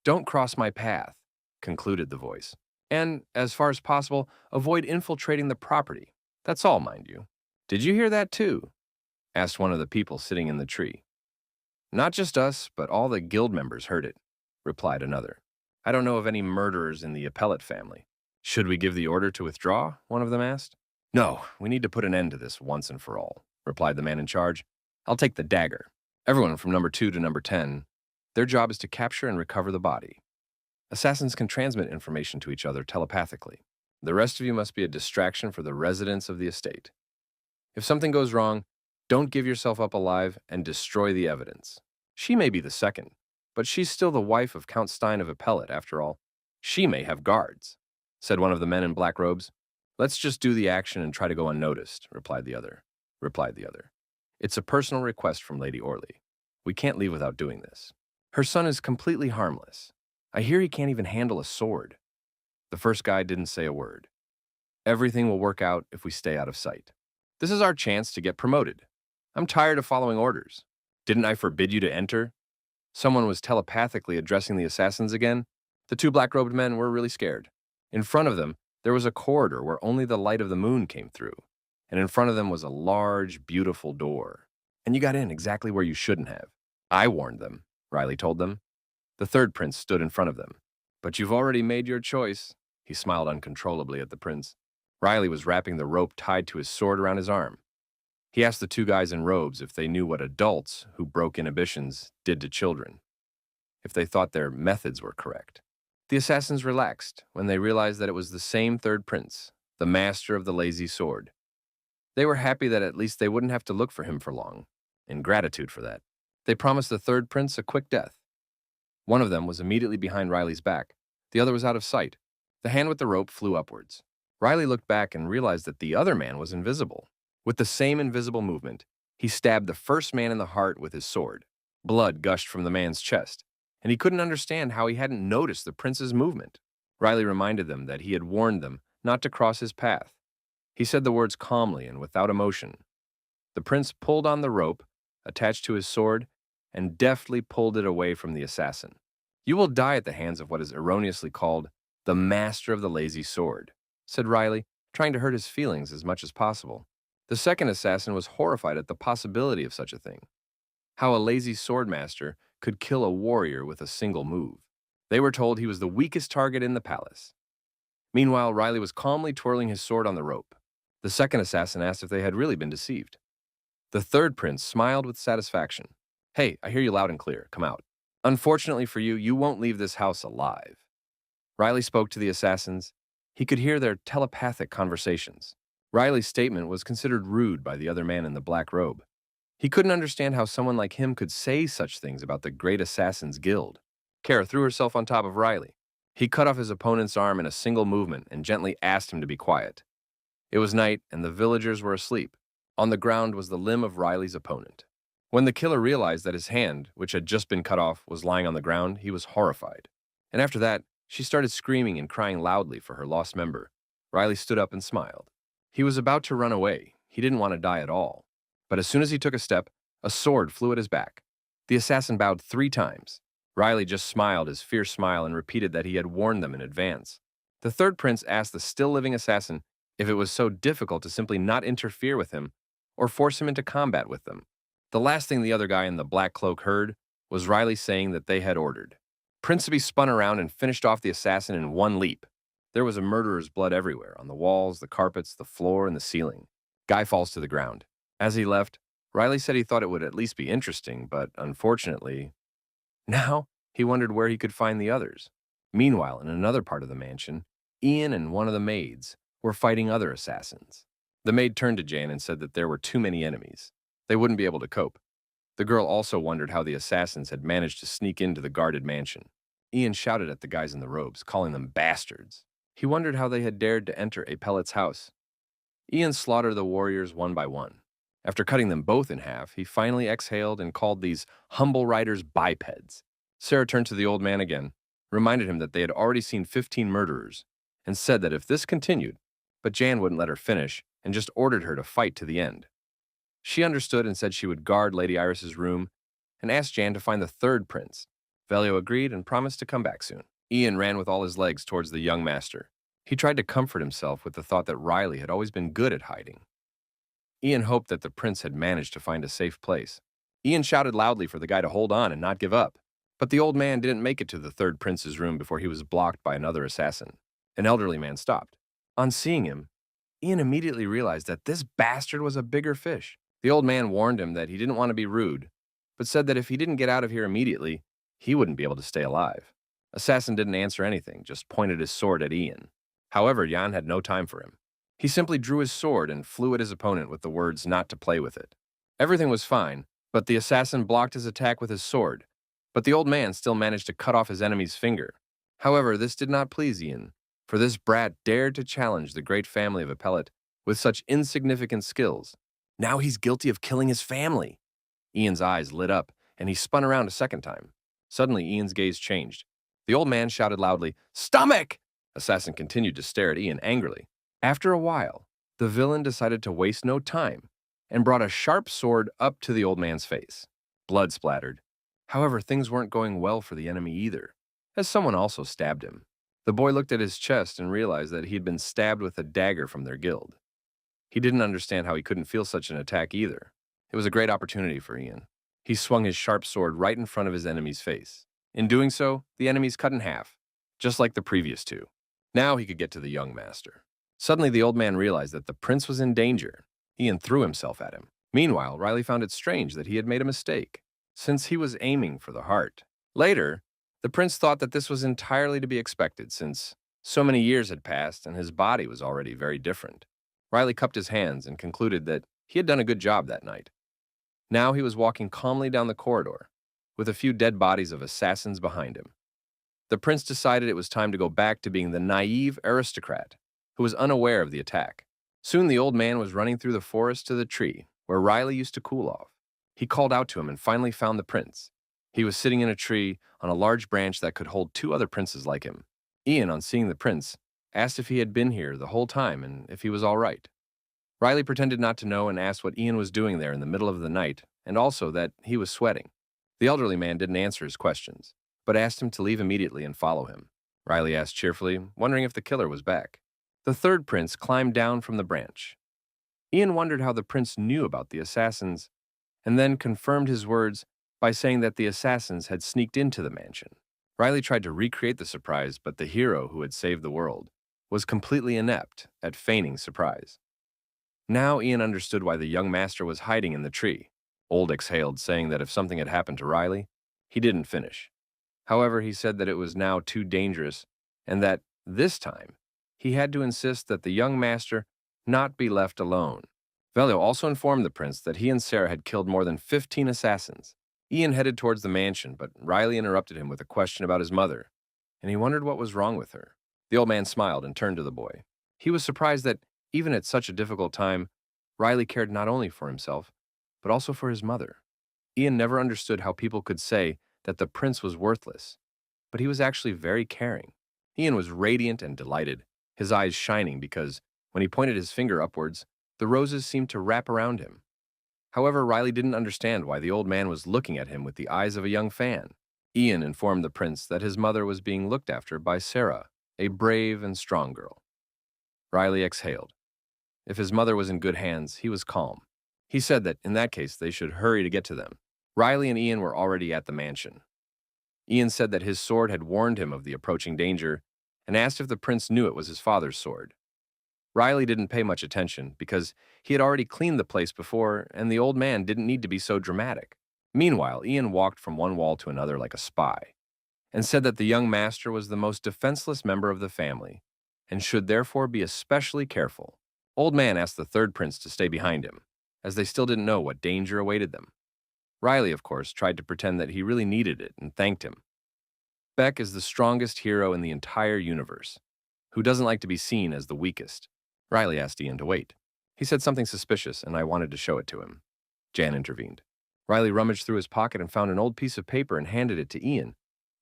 Speaker 1: "Don't cross my path," concluded the voice. "And, as far as possible, avoid infiltrating the property. That's all, mind you." "Did you hear that too?" asked one of the people sitting in the tree. "Not just us, but all the guild members heard it," replied another. "I don't know of any murderers in the Appellate family." "Should we give the order to withdraw?" one of them asked. "No, we need to put an end to this once and for all," replied the man in charge. "I'll take the dagger. Everyone from number 2 to number 10, their job is to capture and recover the body. Assassins can transmit information to each other telepathically. The rest of you must be a distraction for the residents of the estate. If something goes wrong, don't give yourself up alive and destroy the evidence. She may be the second, but she's still the wife of Count Stein of Appellate, after all. She may have guards," said one of the men in black robes. "Let's just do the action and try to go unnoticed," replied the other. "It's a personal request from Lady Orley. We can't leave without doing this. Her son is completely harmless. I hear he can't even handle a sword." The first guy didn't say a word. "Everything will work out if we stay out of sight. This is our chance to get promoted. I'm tired of following orders. Didn't I forbid you to enter?" Someone was telepathically addressing the assassins again. The 2 black-robed men were really scared. In front of them, there was a corridor where only the light of the moon came through, and in front of them was a large, beautiful door. And you got in exactly where you shouldn't have. "I warned them," Riley told them. The third prince stood in front of them. But you've already made your choice. He smiled uncontrollably at the prince. Riley was wrapping the rope tied to his sword around his arm. He asked the two guys in robes if they knew what adults who broke inhibitions did to children, if they thought their methods were correct. The assassins relaxed when they realized that it was the same third prince, the master of the lazy sword. They were happy that at least they wouldn't have to look for him for long. In gratitude for that, they promised the third prince a quick death. One of them was immediately behind Riley's back. The other was out of sight. The hand with the rope flew upwards. Riley looked back and realized that the other man was invisible. With the same invisible movement, he stabbed the first man in the heart with his sword. Blood gushed from the man's chest, and he couldn't understand how he hadn't noticed the prince's movement. Riley reminded them that he had warned them not to cross his path. He said the words calmly and without emotion. The prince pulled on the rope attached to his sword and deftly pulled it away from the assassin. "You will die at the hands of what is erroneously called the master of the lazy sword," said Riley, trying to hurt his feelings as much as possible. The second assassin was horrified at the possibility of such a thing. How a lazy swordmaster could kill a warrior with a single move. They were told he was the weakest target in the palace. Meanwhile, Riley was calmly twirling his sword on the rope. The second assassin asked if they had really been deceived. The third prince smiled with satisfaction. "Hey, I hear you loud and clear. Come out. Unfortunately for you, you won't leave this house alive." Riley spoke to the assassins. He could hear their telepathic conversations. Riley's statement was considered rude by the other man in the black robe. He couldn't understand how someone like him could say such things about the Great Assassins Guild. Kara threw herself on top of Riley. He cut off his opponent's arm in a single movement and gently asked him to be quiet. It was night, and the villagers were asleep. On the ground was the limb of Riley's opponent. When the killer realized that his hand, which had just been cut off, was lying on the ground, he was horrified. And after that, she started screaming and crying loudly for her lost member. Riley stood up and smiled. He was about to run away. He didn't want to die at all. But as soon as he took a step, a sword flew at his back. The assassin bowed 3 times. Riley just smiled his fierce smile and repeated that he had warned them in advance. The third prince asked the still-living assassin if it was so difficult to simply not interfere with him or force him into combat with them. The last thing the other guy in the black cloak heard was Riley saying that they had ordered. Principe spun around and finished off the assassin in one leap. There was a murderer's blood everywhere, on the walls, the carpets, the floor, and the ceiling. Guy falls to the ground. As he left, Riley said he thought it would at least be interesting, but unfortunately, now he wondered where he could find the others. Meanwhile, in another part of the mansion, Ian and one of the maids were fighting other assassins. The maid turned to Jan and said that there were too many enemies. They wouldn't be able to cope. The girl also wondered how the assassins had managed to sneak into the guarded mansion. Ian shouted at the guys in the robes, calling them bastards. He wondered how they had dared to enter a pellet's house. Ian slaughtered the warriors one by one. After cutting them both in half, he finally exhaled and called these humble riders bipeds. Sarah turned to the old man again, reminded him that they had already seen 15 murderers, and said that if this continued, but Jan wouldn't let her finish and just ordered her to fight to the end. She understood and said she would guard Lady Iris's room and asked Jan to find the third prince. Velio agreed and promised to come back soon. Ian ran with all his legs towards the young master. He tried to comfort himself with the thought that Riley had always been good at hiding. Ian hoped that the prince had managed to find a safe place. Ian shouted loudly for the guy to hold on and not give up. But the old man didn't make it to the third prince's room before he was blocked by another assassin. An elderly man stopped. On seeing him, Ian immediately realized that this bastard was a bigger fish. The old man warned him that he didn't want to be rude, but said that if he didn't get out of here immediately, he wouldn't be able to stay alive. Assassin didn't answer anything, just pointed his sword at Ian. However, Jan had no time for him. He simply drew his sword and flew at his opponent with the words not to play with it. Everything was fine, but the assassin blocked his attack with his sword. But the old man still managed to cut off his enemy's finger. However, this did not please Ian, for this brat dared to challenge the great family of Appellate with such insignificant skills. Now he's guilty of killing his family. Ian's eyes lit up, and he spun around a second time. Suddenly, Ian's gaze changed. The old man shouted loudly, "Stomach!" Assassin continued to stare at Ian angrily. After a while, the villain decided to waste no time and brought a sharp sword up to the old man's face. Blood splattered. However, things weren't going well for the enemy either, as someone also stabbed him. The boy looked at his chest and realized that he had been stabbed with a dagger from their guild. He didn't understand how he couldn't feel such an attack either. It was a great opportunity for Ian. He swung his sharp sword right in front of his enemy's face. In doing so, the enemies cut in half. just like the previous two. Now he could get to the young master. Suddenly, the old man realized that the prince was in danger. Ian threw himself at him. Meanwhile, Riley found it strange that he had made a mistake, since he was aiming for the heart. Later, the prince thought that this was entirely to be expected, since so many years had passed and his body was already very different. Riley cupped his hands and concluded that he had done a good job that night. Now he was walking calmly down the corridor, with a few dead bodies of assassins behind him. The prince decided it was time to go back to being the naive aristocrat who was unaware of the attack. Soon the old man was running through the forest to the tree where Riley used to cool off. He called out to him and finally found the prince. He was sitting in a tree on a large branch that could hold two other princes like him. Ian, on seeing the prince, asked if he had been here the whole time and if he was all right. Riley pretended not to know and asked what Ian was doing there in the middle of the night, and also that he was sweating. The elderly man didn't answer his questions, but asked him to leave immediately and follow him. Riley asked cheerfully, wondering if the killer was back. The third prince climbed down from the branch. Ian wondered how the prince knew about the assassins, and then confirmed his words by saying that the assassins had sneaked into the mansion. Riley tried to recreate the surprise, but the hero who had saved the world was completely inept at feigning surprise. Now Ian understood why the young master was hiding in the tree. Old exhaled, saying that if something had happened to Riley, he didn't finish. However, he said that it was now too dangerous, and that, this time, he had to insist that the young master not be left alone. Velio also informed the prince that he and Sarah had killed more than 15 assassins. Ian headed towards the mansion, but Riley interrupted him with a question about his mother, and he wondered what was wrong with her. The old man smiled and turned to the boy. He was surprised that, even at such a difficult time, Riley cared not only for himself, but also for his mother. Ian never understood how people could say that the prince was worthless, but he was actually very caring. Ian was radiant and delighted, his eyes shining because, when he pointed his finger upwards, the roses seemed to wrap around him. However, Riley didn't understand why the old man was looking at him with the eyes of a young fan. Ian informed the prince that his mother was being looked after by Sarah, a brave and strong girl. Riley exhaled. If his mother was in good hands, he was calm. He said that, in that case, they should hurry to get to them. Riley and Ian were already at the mansion. Ian said that his sword had warned him of the approaching danger and asked if the prince knew it was his father's sword. Riley didn't pay much attention because he had already cleaned the place before and the old man didn't need to be so dramatic. Meanwhile, Ian walked from one wall to another like a spy and said that the young master was the most defenseless member of the family and should therefore be especially careful. Old man asked the third prince to stay behind him, as they still didn't know what danger awaited them. Riley, of course, tried to pretend that he really needed it and thanked him. Beck is the strongest hero in the entire universe, who doesn't like to be seen as the weakest. Riley asked Ian to wait. He said something suspicious, and I wanted to show it to him. Jan intervened. Riley rummaged through his pocket and found an old piece of paper and handed it to Ian,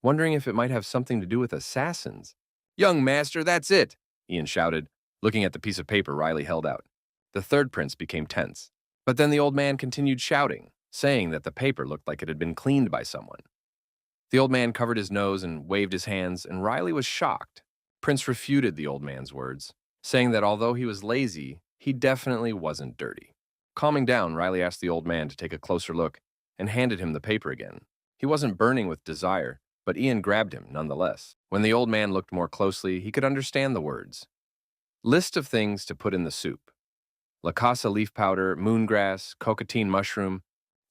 Speaker 1: wondering if it might have something to do with assassins. "Young master, that's it!" Ian shouted, looking at the piece of paper Riley held out. The third prince became tense. But then the old man continued shouting, saying that the paper looked like it had been cleaned by someone. The old man covered his nose and waved his hands, and Riley was shocked. Prince refuted the old man's words, saying that although he was lazy, he definitely wasn't dirty. Calming down, Riley asked the old man to take a closer look and handed him the paper again. He wasn't burning with desire, but Ian grabbed him nonetheless. When the old man looked more closely, he could understand the words. List of things to put in the soup. Lacasa leaf powder, moongrass, cockatine mushroom.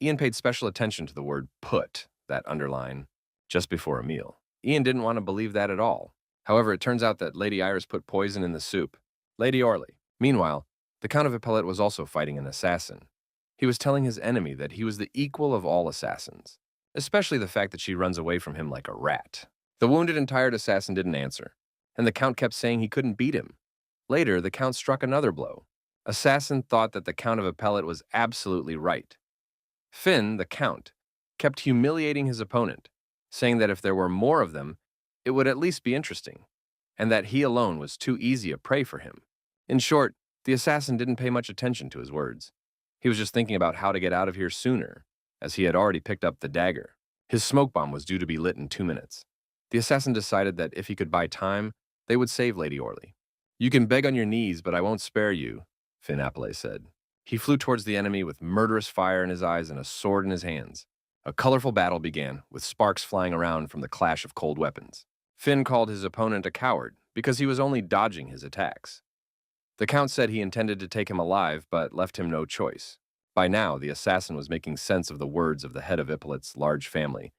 Speaker 1: Ian paid special attention to the word put, that underline, just before a meal. Ian didn't want to believe that at all. However, it turns out that Lady Iris put poison in the soup. Lady Orley. Meanwhile, the Count of Epaulet was also fighting an assassin. He was telling his enemy that he was the equal of all assassins, especially the fact that she runs away from him like a rat. The wounded and tired assassin didn't answer, and the Count kept saying he couldn't beat him. Later, the Count struck another blow. Assassin thought that the Count of Epaulet was absolutely right. Finn, the Count, kept humiliating his opponent, saying that if there were more of them, it would at least be interesting, and that he alone was too easy a prey for him. In short, the assassin didn't pay much attention to his words. He was just thinking about how to get out of here sooner, as he had already picked up the dagger. His smoke bomb was due to be lit in 2 minutes. The assassin decided that if he could buy time, they would save Lady Orley. "You can beg on your knees, but I won't spare you," Finn Epaulet said. He flew towards the enemy with murderous fire in his eyes and a sword in his hands. A colorful battle began, with sparks flying around from the clash of cold weapons. Finn called his opponent a coward because he was only dodging his attacks. The Count said he intended to take him alive, but left him no choice. By now, the assassin was making sense of the words of the head of Ippolit's large family,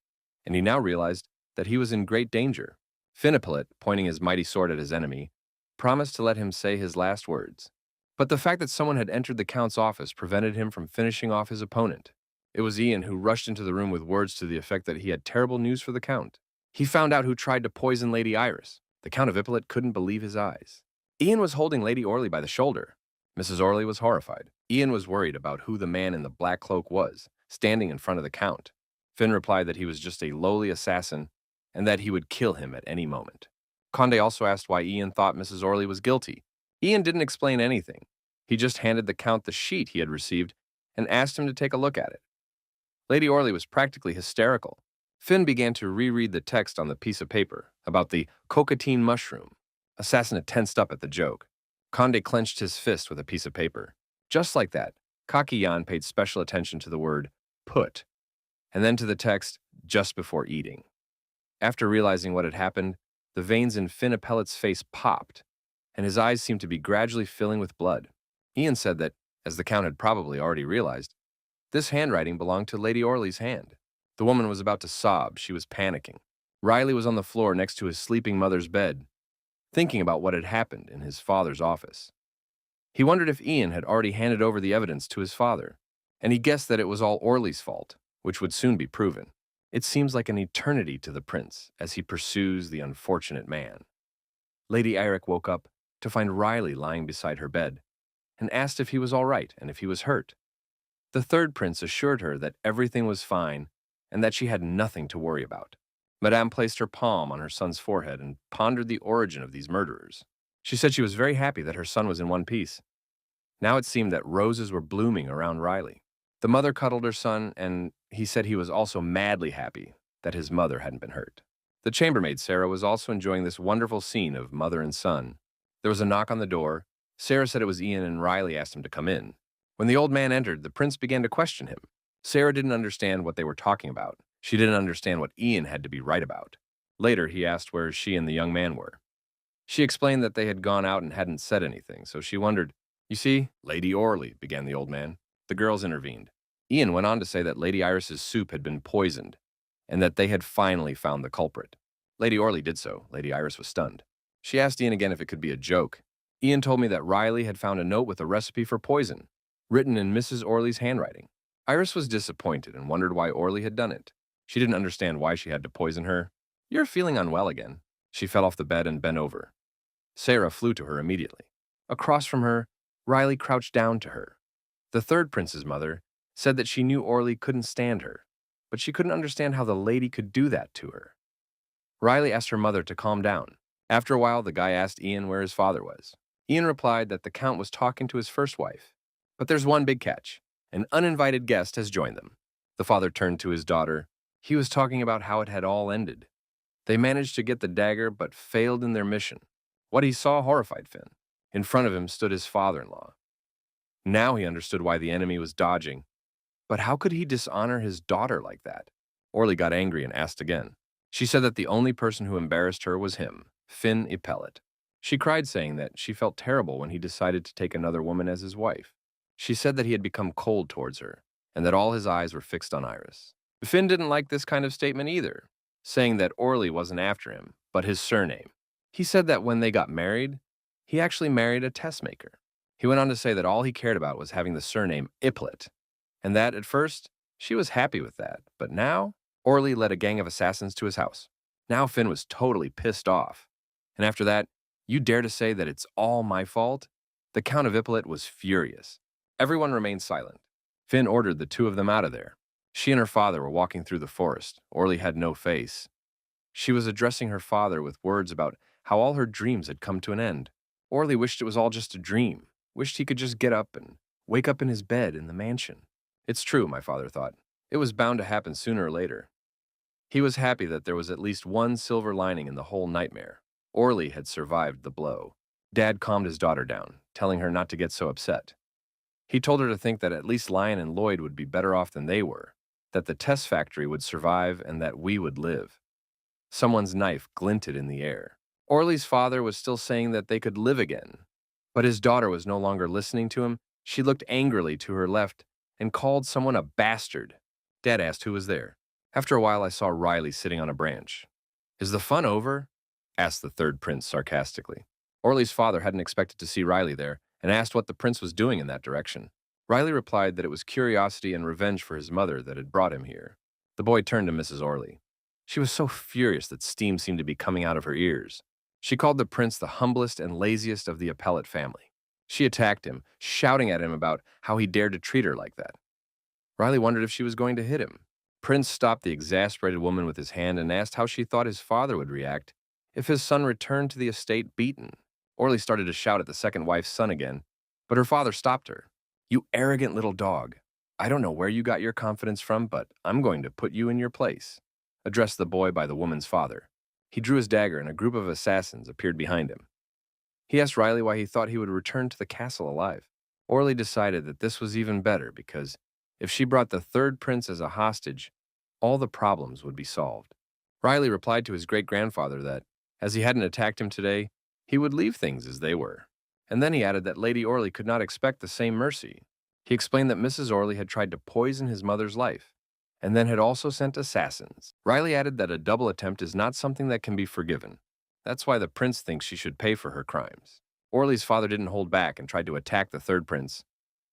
Speaker 1: and he now realized that he was in great danger. Finn Ippolit, pointing his mighty sword at his enemy, promised to let him say his last words. But the fact that someone had entered the Count's office prevented him from finishing off his opponent. It was Ian who rushed into the room with words to the effect that he had terrible news for the Count. He found out who tried to poison Lady Iris. The Count of Ippolit couldn't believe his eyes. Ian was holding Lady Orly by the shoulder. Mrs. Orly was horrified. Ian was worried about who the man in the black cloak was, standing in front of the Count. Finn replied that he was just a lowly assassin and that he would kill him at any moment. Conde also asked why Ian thought Mrs. Orly was guilty. Ian didn't explain anything. He just handed the Count the sheet he had received and asked him to take a look at it. Lady Orly was practically hysterical. Finn began to reread the text on the piece of paper about the cocaine mushroom. Assassin tensed up at the joke. Conde clenched his fist with a piece of paper. Just like that, Kakiyan paid special attention to the word put, and then to the text just before eating. After realizing what had happened, the veins in Finn Ippolit's face popped, and his eyes seemed to be gradually filling with blood. Ian said that, as the Count had probably already realized, this handwriting belonged to Lady Orly's hand. The woman was about to sob. She was panicking. Riley was on the floor next to his sleeping mother's bed, thinking about what had happened in his father's office. He wondered if Ian had already handed over the evidence to his father, and he guessed that it was all Orly's fault, which would soon be proven. It seems like an eternity to the prince as he pursues the unfortunate man. Lady Eric woke up to find Riley lying beside her bed and asked if he was all right and if he was hurt. The third prince assured her that everything was fine and that she had nothing to worry about. Madame placed her palm on her son's forehead and pondered the origin of these murderers. She said she was very happy that her son was in one piece. Now it seemed that roses were blooming around Riley. The mother cuddled her son, and he said he was also madly happy that his mother hadn't been hurt. The chambermaid, Sarah, was also enjoying this wonderful scene of mother and son. There was a knock on the door. Sarah said it was Ian, and Riley asked him to come in. When the old man entered, the prince began to question him. Sarah didn't understand what they were talking about. She didn't understand what Ian had to be right about. Later, he asked where she and the young man were. She explained that they had gone out and hadn't said anything, so she wondered. You see, Lady Orly, began the old man. The girls intervened. Ian went on to say that Lady Iris's soup had been poisoned, and that they had finally found the culprit. Lady Orly did so. Lady Iris was stunned. She asked Ian again if it could be a joke. Ian told me that Riley had found a note with a recipe for poison, written in Mrs. Orly's handwriting. Iris was disappointed and wondered why Orly had done it. She didn't understand why she had to poison her. You're feeling unwell again. She fell off the bed and bent over. Sarah flew to her immediately. Across from her, Riley crouched down to her. The third prince's mother said that she knew Orly couldn't stand her, but she couldn't understand how the lady could do that to her. Riley asked her mother to calm down. After a while, the guy asked Ian where his father was. Ian replied that the Count was talking to his first wife. But there's one big catch. An uninvited guest has joined them. The father turned to his daughter. He was talking about how it had all ended. They managed to get the dagger, but failed in their mission. What he saw horrified Finn. In front of him stood his father-in-law. Now he understood why the enemy was dodging. But how could he dishonor his daughter like that? Orly got angry and asked again. She said that the only person who embarrassed her was him, Finn Ippolit. She cried, saying that she felt terrible when he decided to take another woman as his wife. She said that he had become cold towards her, and that all his eyes were fixed on Iris. Finn didn't like this kind of statement either, saying that Orly wasn't after him, but his surname. He said that when they got married, he actually married a tessmaker. He went on to say that all he cared about was having the surname Ippolit, and that, at first, she was happy with that, but now, Orly led a gang of assassins to his house. Now Finn was totally pissed off. And after that, you dare to say that it's all my fault? The Count of Ippolit was furious. Everyone remained silent. Finn ordered the two of them out of there. She and her father were walking through the forest. Orly had no face. She was addressing her father with words about how all her dreams had come to an end. Orly wished it was all just a dream, wished he could just get up and wake up in his bed in the mansion. It's true, my father thought. It was bound to happen sooner or later. He was happy that there was at least one silver lining in the whole nightmare. Orly had survived the blow. Dad calmed his daughter down, telling her not to get so upset. He told her to think that at least Lion and Lloyd would be better off than they were, that the test factory would survive and that we would live. Someone's knife glinted in the air. Orly's father was still saying that they could live again, but his daughter was no longer listening to him. She looked angrily to her left and called someone a bastard. Dad asked who was there. After a while, I saw Riley sitting on a branch. Is the fun over? Asked the third prince sarcastically. Orly's father hadn't expected to see Riley there and asked what the prince was doing in that direction. Riley replied that it was curiosity and revenge for his mother that had brought him here. The boy turned to Mrs. Orly. She was so furious that steam seemed to be coming out of her ears. She called the prince the humblest and laziest of the appellate family. She attacked him, shouting at him about how he dared to treat her like that. Riley wondered if she was going to hit him. Prince stopped the exasperated woman with his hand and asked how she thought his father would react if his son returned to the estate beaten. Orly started to shout at the second wife's son again, but her father stopped her. You arrogant little dog. I don't know where you got your confidence from, but I'm going to put you in your place. Addressed the boy by the woman's father. He drew his dagger and a group of assassins appeared behind him. He asked Riley why he thought he would return to the castle alive. Orly decided that this was even better because if she brought the third prince as a hostage, all the problems would be solved. Riley replied to his great-grandfather that, as he hadn't attacked him today, he would leave things as they were. And then he added that Lady Orly could not expect the same mercy. He explained that Mrs. Orly had tried to poison his mother's life, and then had also sent assassins. Riley added that a double attempt is not something that can be forgiven. That's why the prince thinks she should pay for her crimes. Orly's father didn't hold back and tried to attack the third prince,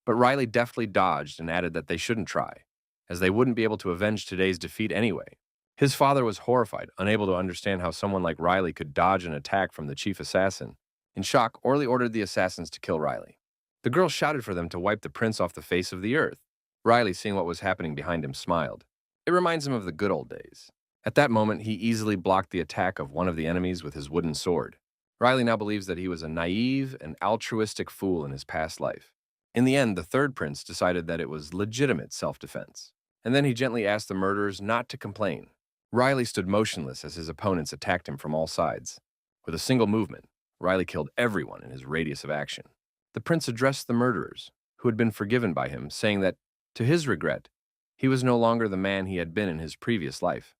Speaker 1: but Riley deftly dodged and added that they shouldn't try, as they wouldn't be able to avenge today's defeat anyway. His father was horrified, unable to understand how someone like Riley could dodge an attack from the chief assassin. In shock, Orly ordered the assassins to kill Riley. The girl shouted for them to wipe the prince off the face of the earth. Riley, seeing what was happening behind him, smiled. It reminds him of the good old days. At that moment, he easily blocked the attack of one of the enemies with his wooden sword. Riley now believes that he was a naive and altruistic fool in his past life. In the end, the third prince decided that it was legitimate self-defense. And then he gently asked the murderers not to complain. Riley stood motionless as his opponents attacked him from all sides. With a single movement, Riley killed everyone in his radius of action. The prince addressed the murderers, who had been forgiven by him, saying that, to his regret, he was no longer the man he had been in his previous life.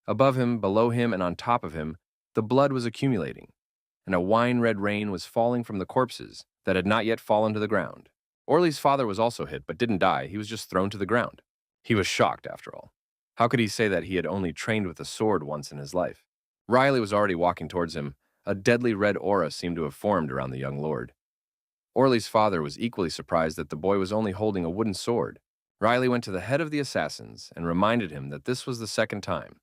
Speaker 1: Above him, below him, and on top of him, the blood was accumulating, and a wine-red rain was falling from the corpses that had not yet fallen to the ground. Orly's father was also hit, but didn't die. He was just thrown to the ground. He was shocked, after all. How could he say that he had only trained with a sword once in his life? Riley was already walking towards him. A deadly red aura seemed to have formed around the young lord. Orly's father was equally surprised that the boy was only holding a wooden sword. Riley went to the head of the assassins and reminded him that this was the second time.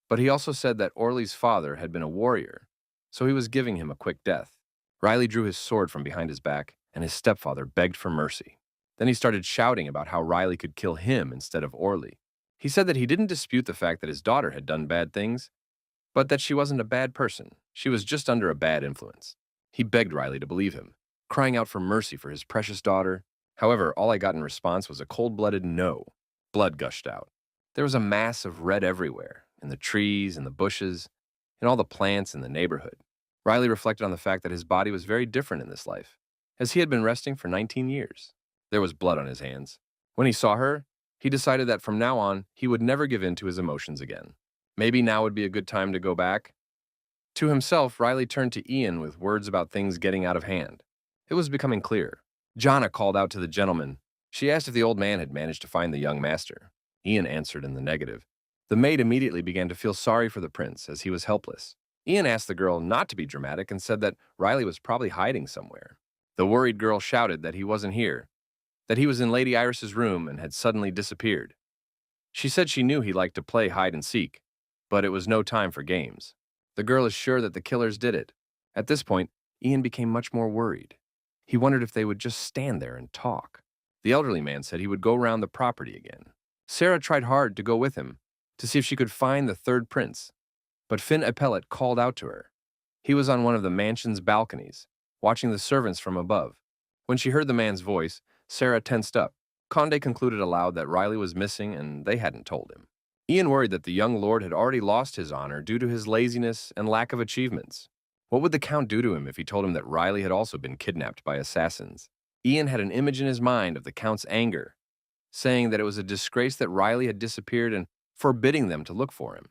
Speaker 1: But he also said that Orly's father had been a warrior, so he was giving him a quick death. Riley drew his sword from behind his back, and his stepfather begged for mercy. Then he started shouting about how Riley could kill him instead of Orly. He said that he didn't dispute the fact that his daughter had done bad things, but that she wasn't a bad person. She was just under a bad influence. He begged Riley to believe him, crying out for mercy for his precious daughter. However, all I got in response was a cold-blooded no. Blood gushed out. There was a mass of red everywhere, in the trees, in the bushes, in all the plants in the neighborhood. Riley reflected on the fact that his body was very different in this life, as he had been resting for 19 years. There was blood on his hands. When he saw her, he decided that from now on, he would never give in to his emotions again. Maybe now would be a good time to go back. To himself, Riley turned to Ian with words about things getting out of hand. It was becoming clear. Jonna called out to the gentleman. She asked if the old man had managed to find the young master. Ian answered in the negative. The maid immediately began to feel sorry for the prince, as he was helpless. Ian asked the girl not to be dramatic and said that Riley was probably hiding somewhere. The worried girl shouted that he wasn't here, that he was in Lady Iris's room and had suddenly disappeared. She said she knew he liked to play hide and seek, but it was no time for games. The girl is sure that the killers did it. At this point, Ian became much more worried. He wondered if they would just stand there and talk. The elderly man said he would go round the property again. Sarah tried hard to go with him, to see if she could find the third prince, but Finn Appellate called out to her. He was on one of the mansion's balconies, watching the servants from above. When she heard the man's voice, Sarah tensed up. Condé concluded aloud that Riley was missing and they hadn't told him. Ian worried that the young lord had already lost his honor due to his laziness and lack of achievements. What would the Count do to him if he told him that Riley had also been kidnapped by assassins? Ian had an image in his mind of the Count's anger, saying that it was a disgrace that Riley had disappeared and forbidding them to look for him.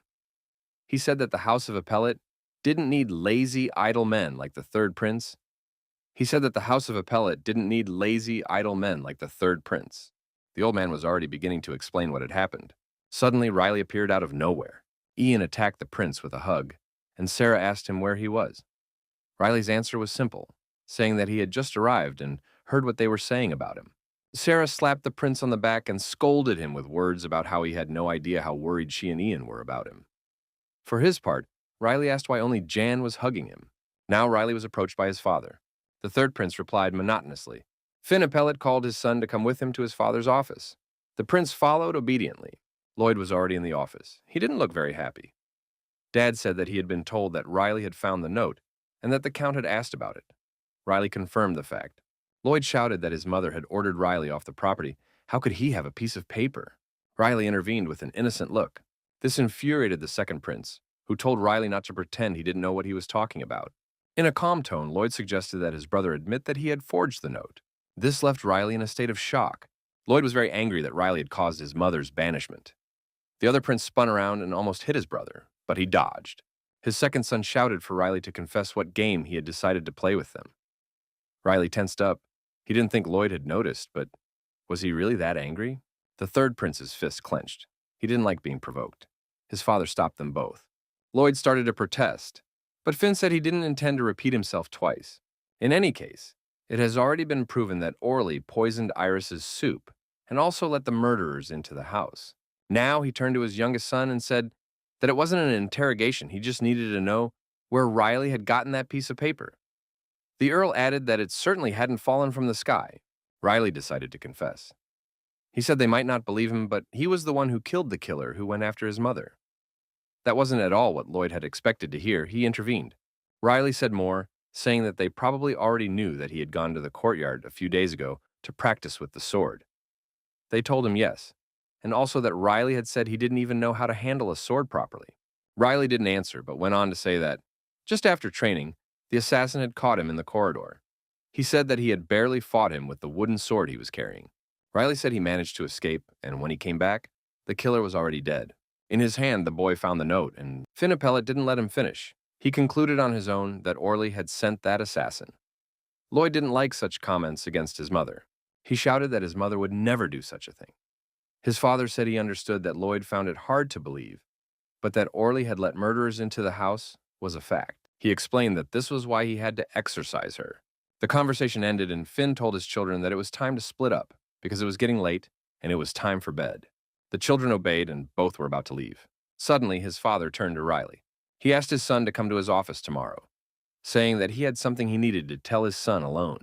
Speaker 1: He said that the House of Appellate didn't need lazy, idle men like the third prince. He said that the House of Appellate didn't need lazy, idle men like the third prince. The old man was already beginning to explain what had happened. Suddenly, Riley appeared out of nowhere. Ian attacked the prince with a hug, and Sarah asked him where he was. Riley's answer was simple, saying that he had just arrived and heard what they were saying about him. Sarah slapped the prince on the back and scolded him with words about how he had no idea how worried she and Ian were about him. For his part, Riley asked why only Jan was hugging him. Now Riley was approached by his father. The third prince replied monotonously. Finn Appellate called his son to come with him to his father's office. The prince followed obediently. Lloyd was already in the office. He didn't look very happy. Dad said that he had been told that Riley had found the note and that the Count had asked about it. Riley confirmed the fact. Lloyd shouted that his mother had ordered Riley off the property. How could he have a piece of paper? Riley intervened with an innocent look. This infuriated the second prince, who told Riley not to pretend he didn't know what he was talking about. In a calm tone, Lloyd suggested that his brother admit that he had forged the note. This left Riley in a state of shock. Lloyd was very angry that Riley had caused his mother's banishment. The other prince spun around and almost hit his brother, but he dodged. His second son shouted for Riley to confess what game he had decided to play with them. Riley tensed up. He didn't think Lloyd had noticed, but was he really that angry? The third prince's fist clenched. He didn't like being provoked. His father stopped them both. Lloyd started to protest, but Finn said he didn't intend to repeat himself twice. In any case, it has already been proven that Orly poisoned Iris's soup and also let the murderers into the house. Now he turned to his youngest son and said that it wasn't an interrogation, he just needed to know where Riley had gotten that piece of paper. The Earl added that it certainly hadn't fallen from the sky. Riley decided to confess. He said they might not believe him, but he was the one who killed the killer who went after his mother. That wasn't at all what Lloyd had expected to hear. He intervened. Riley said more, saying that they probably already knew that he had gone to the courtyard a few days ago to practice with the sword. They told him yes, and also that Riley had said he didn't even know how to handle a sword properly. Riley didn't answer, but went on to say that, just after training, the assassin had caught him in the corridor. He said that he had barely fought him with the wooden sword he was carrying. Riley said he managed to escape, and when he came back, the killer was already dead. In his hand, the boy found the note, and Finn Appellate didn't let him finish. He concluded on his own that Orly had sent that assassin. Lloyd didn't like such comments against his mother. He shouted that his mother would never do such a thing. His father said he understood that Lloyd found it hard to believe, but that Orly had let murderers into the house was a fact. He explained that this was why he had to exorcise her. The conversation ended, and Finn told his children that it was time to split up because it was getting late and it was time for bed. The children obeyed, and both were about to leave. Suddenly, his father turned to Riley. He asked his son to come to his office tomorrow, saying that he had something he needed to tell his son alone.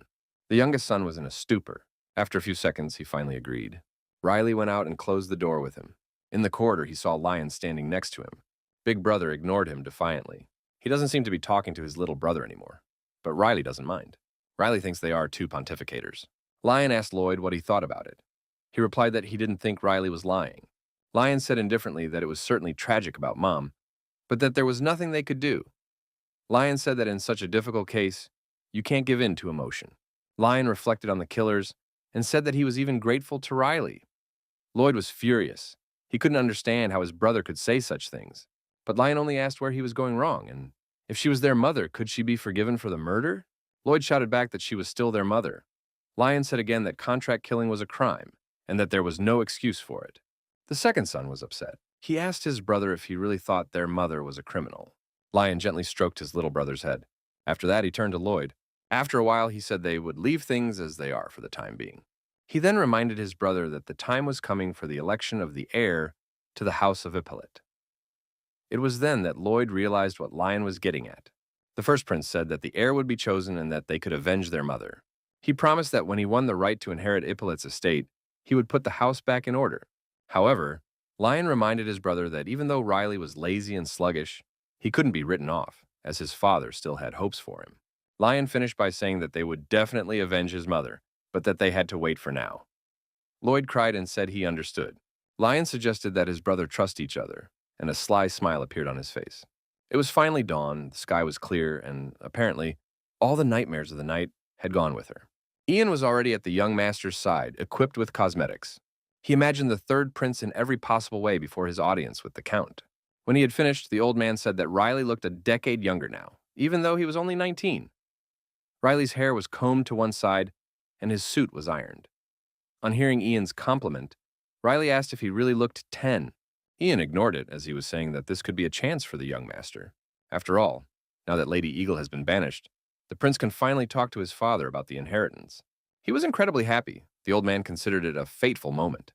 Speaker 1: The youngest son was in a stupor. After a few seconds, he finally agreed. Riley went out and closed the door with him. In the corridor, he saw Lion standing next to him. Big Brother ignored him defiantly. He doesn't seem to be talking to his little brother anymore, but Riley doesn't mind. Riley thinks they are two pontificators. Lion asked Lloyd what he thought about it. He replied that he didn't think Riley was lying. Lion said indifferently that it was certainly tragic about Mom, but that there was nothing they could do. Lion said that in such a difficult case, you can't give in to emotion. Lion reflected on the killers and said that he was even grateful to Riley. Lloyd was furious. He couldn't understand how his brother could say such things. But Lion only asked where he was going wrong, and if she was their mother, could she be forgiven for the murder? Lloyd shouted back that she was still their mother. Lion said again that contract killing was a crime, and that there was no excuse for it. The second son was upset. He asked his brother if he really thought their mother was a criminal. Lion gently stroked his little brother's head. After that, he turned to Lloyd. After a while, he said they would leave things as they are for the time being. He then reminded his brother that the time was coming for the election of the heir to the House of Appellate. It was then that Lloyd realized what Lion was getting at. The first prince said that the heir would be chosen and that they could avenge their mother. He promised that when he won the right to inherit Ippolit's estate, he would put the house back in order. However, Lion reminded his brother that even though Riley was lazy and sluggish, he couldn't be written off, as his father still had hopes for him. Lion finished by saying that they would definitely avenge his mother, but that they had to wait for now. Lloyd cried and said he understood. Lion suggested that his brother trust each other, and a sly smile appeared on his face. It was finally dawn, the sky was clear, and apparently, all the nightmares of the night had gone with her. Ian was already at the young master's side, equipped with cosmetics. He imagined the third prince in every possible way before his audience with the Count. When he had finished, the old man said that Riley looked a decade younger now, even though he was only 19. Riley's hair was combed to one side, and his suit was ironed. On hearing Ian's compliment, Riley asked if he really looked 10. Ian ignored it, as he was saying that this could be a chance for the young master. After all, now that Lady Eagle has been banished, the prince can finally talk to his father about the inheritance. He was incredibly happy. The old man considered it a fateful moment.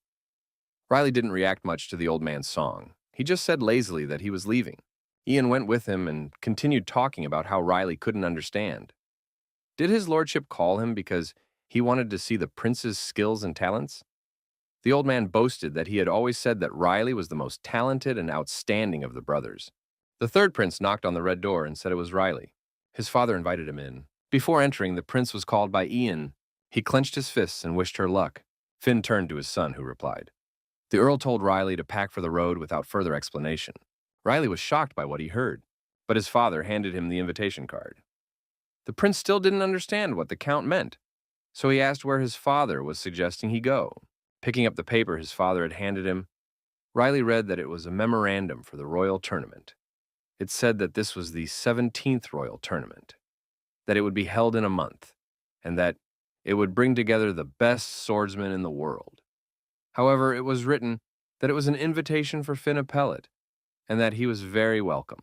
Speaker 1: Riley didn't react much to the old man's song. He just said lazily that he was leaving. Ian went with him and continued talking about how Riley couldn't understand. Did his lordship call him because he wanted to see the prince's skills and talents? The old man boasted that he had always said that Riley was the most talented and outstanding of the brothers. The third prince knocked on the red door and said it was Riley. His father invited him in. Before entering, the prince was called by Ian. He clenched his fists and wished her luck. Finn turned to his son, who replied. The earl told Riley to pack for the road without further explanation. Riley was shocked by what he heard, but his father handed him the invitation card. The prince still didn't understand what the count meant, so he asked where his father was suggesting he go. Picking up the paper his father had handed him, Riley read that it was a memorandum for the royal tournament. It said that this was the 17th royal tournament, that it would be held in a month, and that it would bring together the best swordsmen in the world. However, it was written that it was an invitation for Finn Appellate, and that he was very welcome.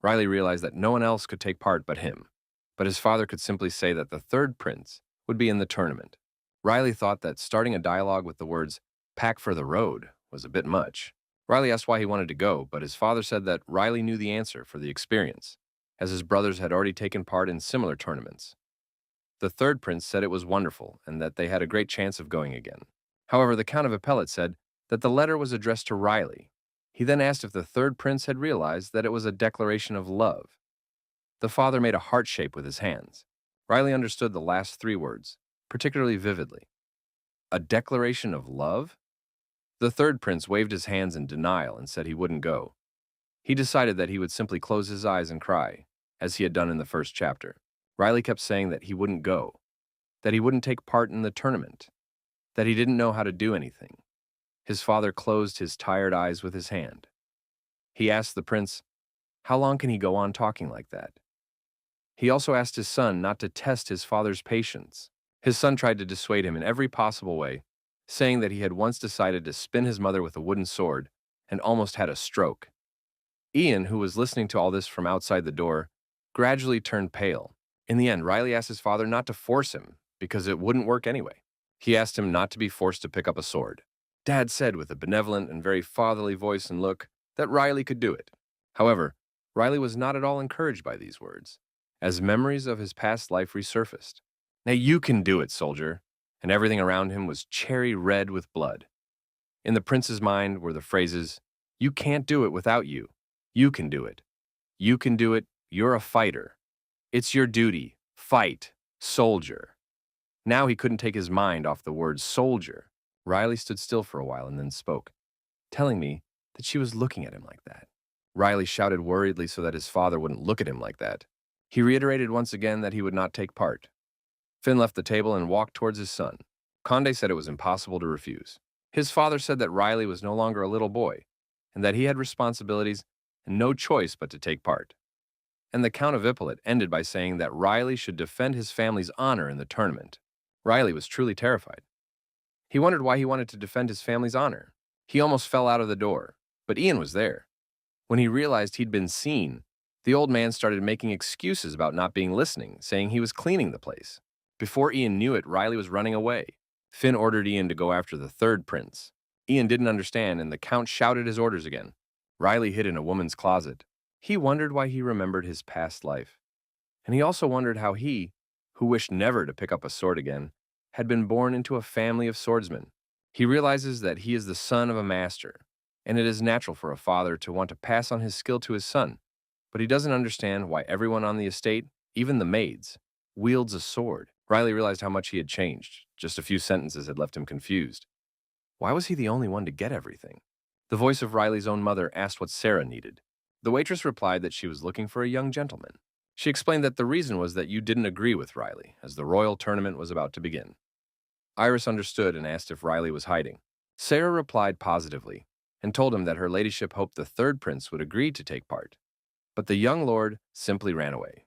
Speaker 1: Riley realized that no one else could take part but him, but his father could simply say that the third prince would be in the tournament. Riley thought that starting a dialogue with the words, "pack for the road," was a bit much. Riley asked why he wanted to go, but his father said that Riley knew the answer for the experience, as his brothers had already taken part in similar tournaments. The third prince said it was wonderful and that they had a great chance of going again. However, the Count of Appellate said that the letter was addressed to Riley. He then asked if the third prince had realized that it was a declaration of love. The father made a heart shape with his hands. Riley understood the last 3 words, particularly vividly. A declaration of love? The third prince waved his hands in denial and said he wouldn't go. He decided that he would simply close his eyes and cry, as he had done in the first chapter. Riley kept saying that he wouldn't go, that he wouldn't take part in the tournament, that he didn't know how to do anything. His father closed his tired eyes with his hand. He asked the prince, how long can he go on talking like that? He also asked his son not to test his father's patience. His son tried to dissuade him in every possible way, saying that he had once decided to spin his mother with a wooden sword and almost had a stroke. Ian, who was listening to all this from outside the door, gradually turned pale. In the end, Riley asked his father not to force him, because it wouldn't work anyway. He asked him not to be forced to pick up a sword. Dad said with a benevolent and very fatherly voice and look that Riley could do it. However, Riley was not at all encouraged by these words, as memories of his past life resurfaced. Now you can do it, soldier. And everything around him was cherry red with blood. In the prince's mind were the phrases, you can't do it without you. You can do it. You can do it. You're a fighter. It's your duty. Fight. Soldier. Now he couldn't take his mind off the word soldier. Riley stood still for a while and then spoke, telling me that she was looking at him like that. Riley shouted worriedly so that his father wouldn't look at him like that. He reiterated once again that he would not take part. Finn left the table and walked towards his son. Conde said it was impossible to refuse. His father said that Riley was no longer a little boy, and that he had responsibilities and no choice but to take part. And the Count of Ippolit ended by saying that Riley should defend his family's honor in the tournament. Riley was truly terrified. He wondered why he wanted to defend his family's honor. He almost fell out of the door, but Ian was there. When he realized he'd been seen, the old man started making excuses about not being listening, saying he was cleaning the place. Before Ian knew it, Riley was running away. Finn ordered Ian to go after the third prince. Ian didn't understand, and the Count shouted his orders again. Riley hid in a woman's closet. He wondered why he remembered his past life. And he also wondered how he, who wished never to pick up a sword again, had been born into a family of swordsmen. He realizes that he is the son of a master, and it is natural for a father to want to pass on his skill to his son. But he doesn't understand why everyone on the estate, even the maids, wields a sword. Riley realized how much he had changed. Just a few sentences had left him confused. Why was he the only one to get everything? The voice of Riley's own mother asked what Sarah needed. The waitress replied that she was looking for a young gentleman. She explained that the reason was that you didn't agree with Riley, as the royal tournament was about to begin. Iris understood and asked if Riley was hiding. Sarah replied positively. and told him that her ladyship hoped the third prince would agree to take part. But the young lord simply ran away.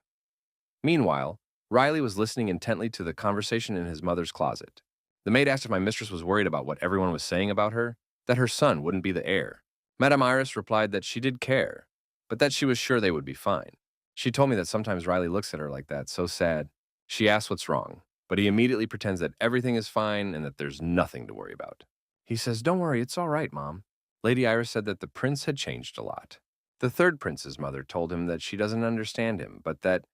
Speaker 1: Meanwhile, Riley was listening intently to the conversation in his mother's closet. The maid asked if my mistress was worried about what everyone was saying about her, that her son wouldn't be the heir. Madame Iris replied that she did care, but that she was sure they would be fine. She told me that sometimes Riley looks at her like that, so sad. She asks what's wrong, but he immediately pretends that everything is fine and that there's nothing to worry about. He says, "Don't worry, it's all right, Mom." Lady Iris said that the prince had changed a lot. The third prince's mother told him that she doesn't understand him, but that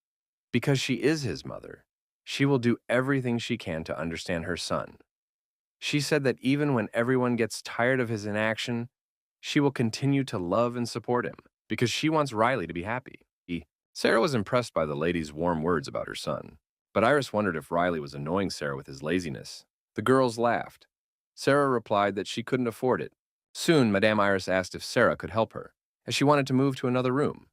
Speaker 1: because she is his mother, she will do everything she can to understand her son. She said that even when everyone gets tired of his inaction, she will continue to love and support him because she wants Riley to be happy. Sarah was impressed by the lady's warm words about her son, but Iris wondered if Riley was annoying Sarah with his laziness. The girls laughed. Sarah replied that she couldn't afford it. Soon, Madame Iris asked if Sarah could help her, as she wanted to move to another room.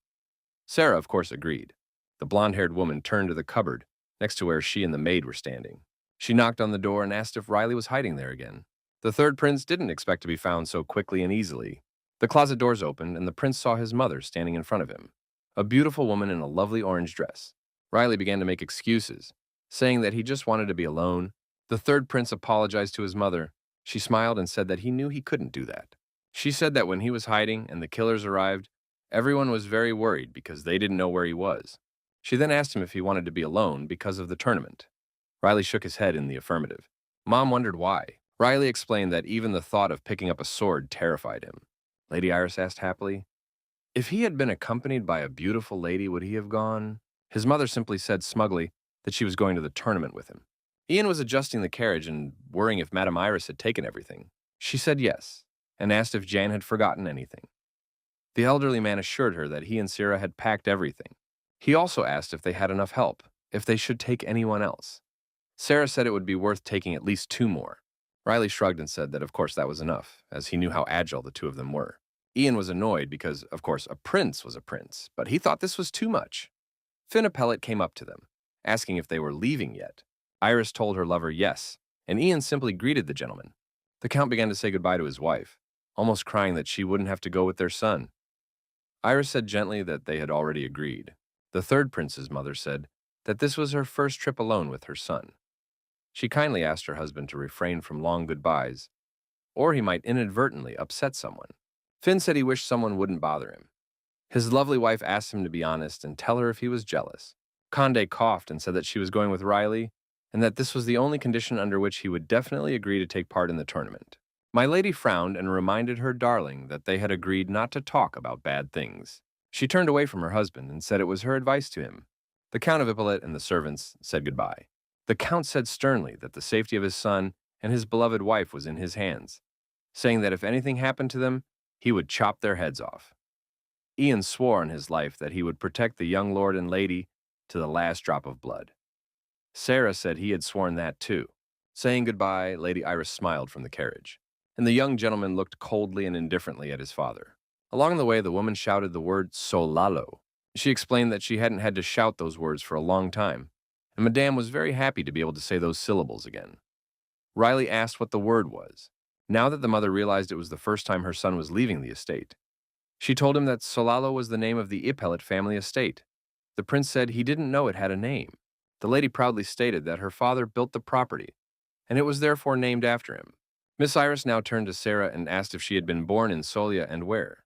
Speaker 1: Sarah, of course, agreed. The blonde-haired woman turned to the cupboard next to where she and the maid were standing. She knocked on the door and asked if Riley was hiding there again. The third prince didn't expect to be found so quickly and easily. The closet doors opened, and the prince saw his mother standing in front of him, a beautiful woman in a lovely orange dress. Riley began to make excuses, saying that he just wanted to be alone. The third prince apologized to his mother. She smiled and said that he knew he couldn't do that. She said that when he was hiding and the killers arrived, everyone was very worried because they didn't know where he was. She then asked him if he wanted to be alone because of the tournament. Riley shook his head in the affirmative. Mom wondered why. Riley explained that even the thought of picking up a sword terrified him. Lady Iris asked happily, if he had been accompanied by a beautiful lady, would he have gone? His mother simply said smugly that she was going to the tournament with him. Ian was adjusting the carriage and worrying if Madame Iris had taken everything. She said yes, and asked if Jan had forgotten anything. The elderly man assured her that he and Sarah had packed everything. He also asked if they had enough help, if they should take anyone else. Sarah said it would be worth taking at least 2 more. Riley shrugged and said that of course that was enough, as he knew how agile the 2 of them were. Ian was annoyed because, of course, a prince was a prince, but he thought this was too much. Finn Appellate came up to them, asking if they were leaving yet. Iris told her lover yes, and Ian simply greeted the gentleman. The count began to say goodbye to his wife, almost crying that she wouldn't have to go with their son. Iris said gently that they had already agreed. The third prince's mother said that this was her first trip alone with her son. She kindly asked her husband to refrain from long goodbyes, or he might inadvertently upset someone. Finn said he wished someone wouldn't bother him. His lovely wife asked him to be honest and tell her if he was jealous. Conde coughed and said that she was going with Riley, and that this was the only condition under which he would definitely agree to take part in the tournament. My lady frowned and reminded her darling that they had agreed not to talk about bad things. She turned away from her husband and said it was her advice to him. The Count of Ippolit and the servants said goodbye. The Count said sternly that the safety of his son and his beloved wife was in his hands, saying that if anything happened to them, he would chop their heads off. Ian swore on his life that he would protect the young lord and lady to the last drop of blood. Sarah said he had sworn that too. Saying goodbye, Lady Iris smiled from the carriage, and the young gentleman looked coldly and indifferently at his father. Along the way, the woman shouted the word solalo. She explained that she hadn't had to shout those words for a long time, and Madame was very happy to be able to say those syllables again. Riley asked what the word was, now that the mother realized it was the first time her son was leaving the estate. She told him that Solalo was the name of the Ippolit family estate. The prince said he didn't know it had a name. The lady proudly stated that her father built the property, and it was therefore named after him. Miss Iris now turned to Sarah and asked if she had been born in Solia and where.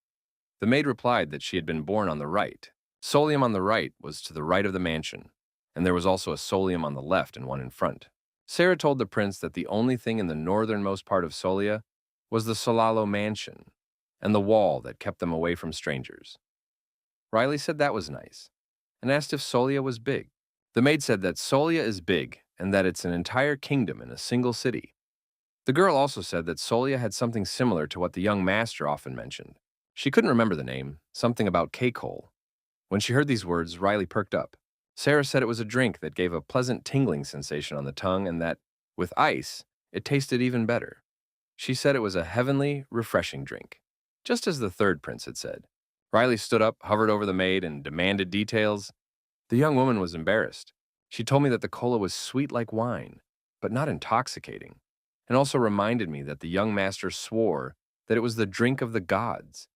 Speaker 1: The maid replied that she had been born on the right. Solium on the right was to the right of the mansion, and there was also a solium on the left and one in front. Sarah told the prince that the only thing in the northernmost part of Solia was the Solalo mansion and the wall that kept them away from strangers. Riley said that was nice, and asked if Solia was big. The maid said that Solia is big and that it's an entire kingdom in a single city. The girl also said that Solia had something similar to what the young master often mentioned. She couldn't remember the name, something about K-Cole. When she heard these words, Riley perked up. Sarah said it was a drink that gave a pleasant tingling sensation on the tongue and that, with ice, it tasted even better. She said it was a heavenly, refreshing drink, just as the third prince had said. Riley stood up, hovered over the maid, and demanded details. The young woman was embarrassed. She told me that the cola was sweet like wine, but not intoxicating, and also reminded me that the young master swore that it was the drink of the gods.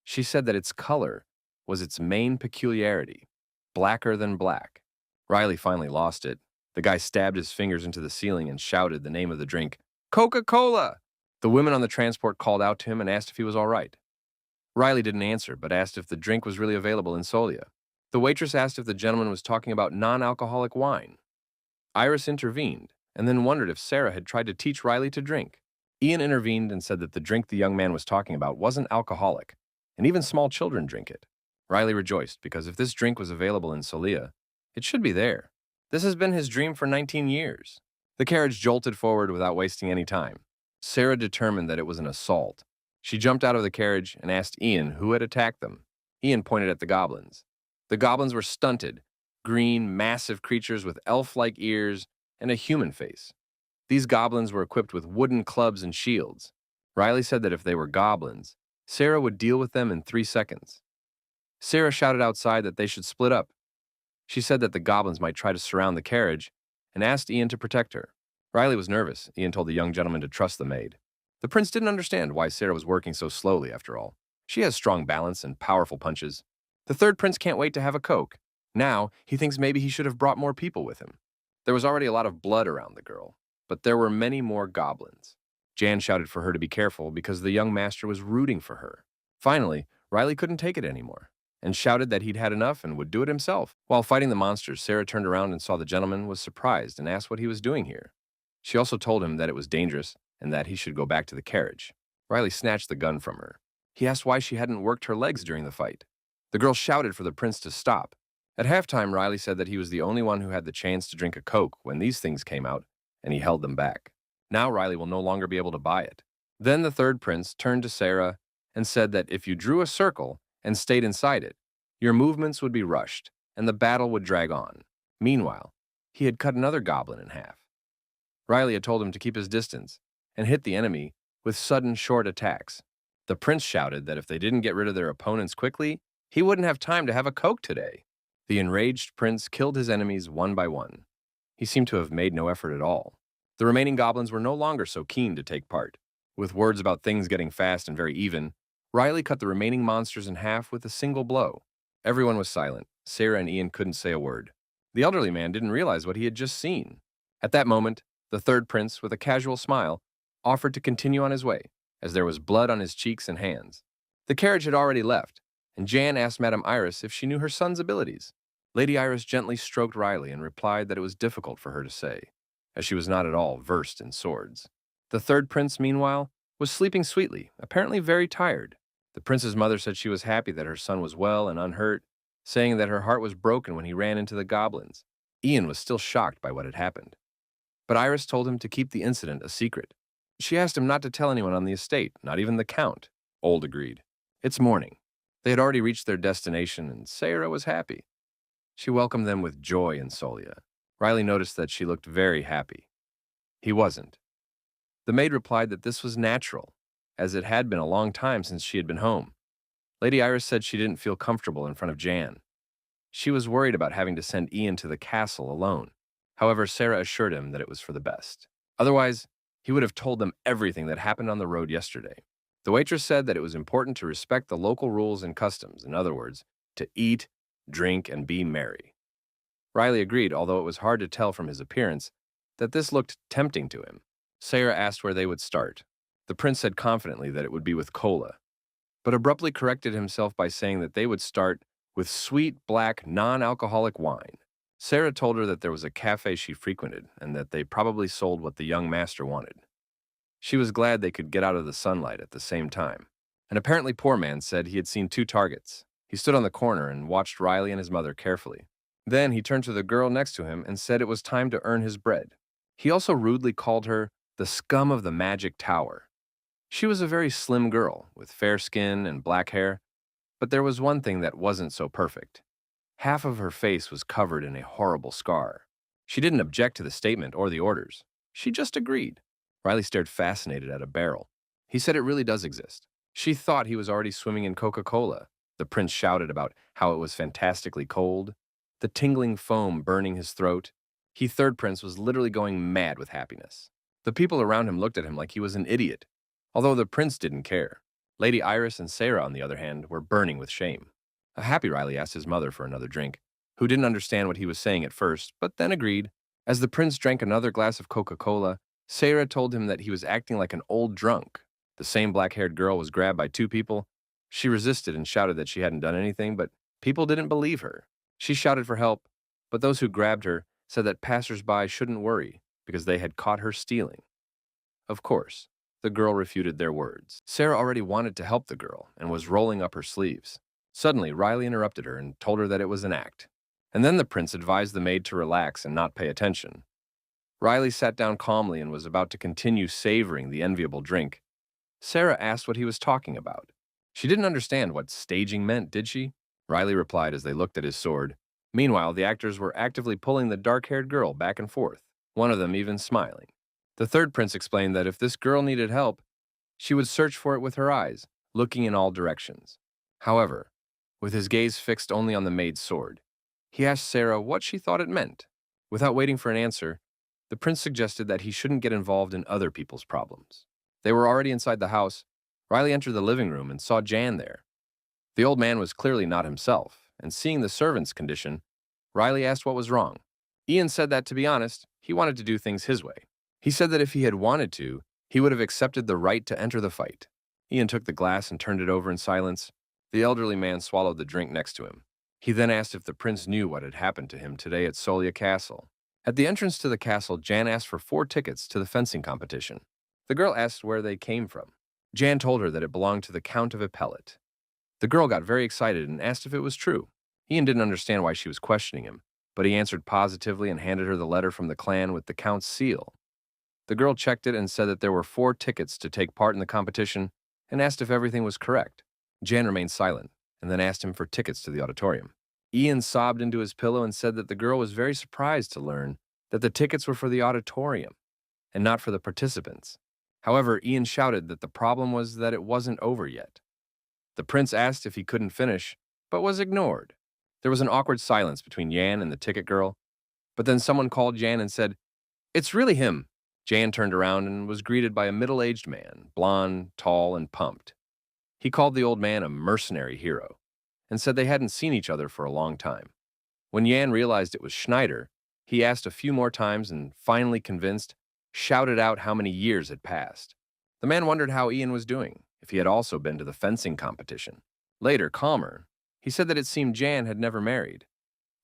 Speaker 1: She said that its color was its main peculiarity, blacker than black. Riley finally lost it. The guy stabbed his fingers into the ceiling and shouted the name of the drink, Coca-Cola! The women on the transport called out to him and asked if he was all right. Riley didn't answer, but asked if the drink was really available in Solia. The waitress asked if the gentleman was talking about non-alcoholic wine. Iris intervened, and then wondered if Sarah had tried to teach Riley to drink. Ian intervened and said that the drink the young man was talking about wasn't alcoholic, and even small children drink it. Riley rejoiced, because if this drink was available in Solia, it should be there. This has been his dream for 19 years. The carriage jolted forward without wasting any time. Sarah determined that it was an assault. She jumped out of the carriage and asked Ian who had attacked them. Ian pointed at the goblins. The goblins were stunted, green, massive creatures with elf-like ears and a human face. These goblins were equipped with wooden clubs and shields. Riley said that if they were goblins, Sarah would deal with them in 3 seconds. Sarah shouted outside that they should split up. She said that the goblins might try to surround the carriage and asked Ian to protect her. Riley was nervous. Ian told the young gentleman to trust the maid. The prince didn't understand why Sarah was working so slowly after all. She has strong balance and powerful punches. The third prince can't wait to have a Coke. Now, he thinks maybe he should have brought more people with him. There was already a lot of blood around the girl, but there were many more goblins. Jan shouted for her to be careful because the young master was rooting for her. Finally, Riley couldn't take it anymore and shouted that he'd had enough and would do it himself. While fighting the monsters, Sarah turned around and saw the gentleman was surprised and asked what he was doing here. She also told him that it was dangerous and that he should go back to the carriage. Riley snatched the gun from her. He asked why she hadn't worked her legs during the fight. The girl shouted for the prince to stop. At halftime, Riley said that he was the only one who had the chance to drink a Coke when these things came out, and he held them back. Now Riley will no longer be able to buy it. Then the third prince turned to Sarah and said that if you drew a circle and stayed inside it, your movements would be rushed, and the battle would drag on. Meanwhile, he had cut another goblin in half. Riley had told him to keep his distance and hit the enemy with sudden short attacks. The prince shouted that if they didn't get rid of their opponents quickly, he wouldn't have time to have a Coke today. The enraged prince killed his enemies one by one. He seemed to have made no effort at all. The remaining goblins were no longer so keen to take part. With words about things getting fast and very even, Riley cut the remaining monsters in half with a single blow. Everyone was silent. Sarah and Ian couldn't say a word. The elderly man didn't realize what he had just seen. At that moment, the third prince, with a casual smile, offered to continue on his way, as there was blood on his cheeks and hands. The carriage had already left, and Jan asked Madame Iris if she knew her son's abilities. Lady Iris gently stroked Riley and replied that it was difficult for her to say, as she was not at all versed in swords. The third prince, meanwhile, was sleeping sweetly, apparently very tired. The prince's mother said she was happy that her son was well and unhurt, saying that her heart was broken when he ran into the goblins. Ian was still shocked by what had happened. But Iris told him to keep the incident a secret. She asked him not to tell anyone on the estate, not even the count. Old agreed. It's morning. They had already reached their destination, and Sarah was happy. She welcomed them with joy in Solia. Riley noticed that she looked very happy. He wasn't. The maid replied that this was natural, as it had been a long time since she had been home. Lady Iris said she didn't feel comfortable in front of Jan. She was worried about having to send Ian to the castle alone. However, Sarah assured him that it was for the best. Otherwise, he would have told them everything that happened on the road yesterday. The waitress said that it was important to respect the local rules and customs, in other words, to eat, drink, and be merry. Riley agreed, although it was hard to tell from his appearance that this looked tempting to him. Sarah asked where they would start. The prince said confidently that it would be with cola, but abruptly corrected himself by saying that they would start with sweet, black, non-alcoholic wine. Sarah told her that there was a cafe she frequented and that they probably sold what the young master wanted. She was glad they could get out of the sunlight at the same time. An apparently poor man said he had seen 2 targets. He stood on the corner and watched Riley and his mother carefully. Then he turned to the girl next to him and said it was time to earn his bread. He also rudely called her the scum of the magic tower. She was a very slim girl with fair skin and black hair, but there was one thing that wasn't so perfect. Half of her face was covered in a horrible scar. She didn't object to the statement or the orders. She just agreed. Riley stared fascinated at a barrel. He said it really does exist. She thought he was already swimming in Coca-Cola. The prince shouted about how it was fantastically cold, the tingling foam burning his throat. He, third prince, was literally going mad with happiness. The people around him looked at him like he was an idiot. Although the prince didn't care. Lady Iris and Sarah, on the other hand, were burning with shame. A happy Riley asked his mother for another drink, who didn't understand what he was saying at first, but then agreed. As the prince drank another glass of Coca-Cola, Sarah told him that he was acting like an old drunk. The same black-haired girl was grabbed by two people. She resisted and shouted that she hadn't done anything, but people didn't believe her. She shouted for help, but those who grabbed her said that passers-by shouldn't worry because they had caught her stealing. Of course, the girl refuted their words. Sarah already wanted to help the girl and was rolling up her sleeves. Suddenly, Riley interrupted her and told her that it was an act. And then the prince advised the maid to relax and not pay attention. Riley sat down calmly and was about to continue savoring the enviable drink. Sarah asked what he was talking about. She didn't understand what staging meant, did she? Riley replied as they looked at his sword. Meanwhile, the actors were actively pulling the dark-haired girl back and forth, one of them even smiling. The third prince explained that if this girl needed help, she would search for it with her eyes, looking in all directions. However, with his gaze fixed only on the maid's sword, he asked Sarah what she thought it meant. Without waiting for an answer, the prince suggested that he shouldn't get involved in other people's problems. They were already inside the house. Riley entered the living room and saw Jan there. The old man was clearly not himself, and seeing the servant's condition, Riley asked what was wrong. Ian said that, to be honest, he wanted to do things his way. He said that if he had wanted to, he would have accepted the right to enter the fight. Ian took the glass and turned it over in silence. The elderly man swallowed the drink next to him. He then asked if the prince knew what had happened to him today at Solia Castle. At the entrance to the castle, Jan asked for 4 tickets to the fencing competition. The girl asked where they came from. Jan told her that it belonged to the Count of Appellate. The girl got very excited and asked if it was true. Ian didn't understand why she was questioning him, but he answered positively and handed her the letter from the clan with the Count's seal. The girl checked it and said that there were 4 tickets to take part in the competition and asked if everything was correct. Jan remained silent and then asked him for tickets to the auditorium. Ian sobbed into his pillow and said that the girl was very surprised to learn that the tickets were for the auditorium and not for the participants. However, Ian shouted that the problem was that it wasn't over yet. The prince asked if he couldn't finish, but was ignored. There was an awkward silence between Jan and the ticket girl, but then someone called Jan and said, "It's really him." Jan turned around and was greeted by a middle-aged man, blond, tall, and pumped. He called the old man a mercenary hero and said they hadn't seen each other for a long time. When Jan realized it was Schneider, he asked a few more times and, finally convinced, shouted out how many years had passed. The man wondered how Ian was doing, if he had also been to the fencing competition. Later, calmer, he said that it seemed Jan had never married,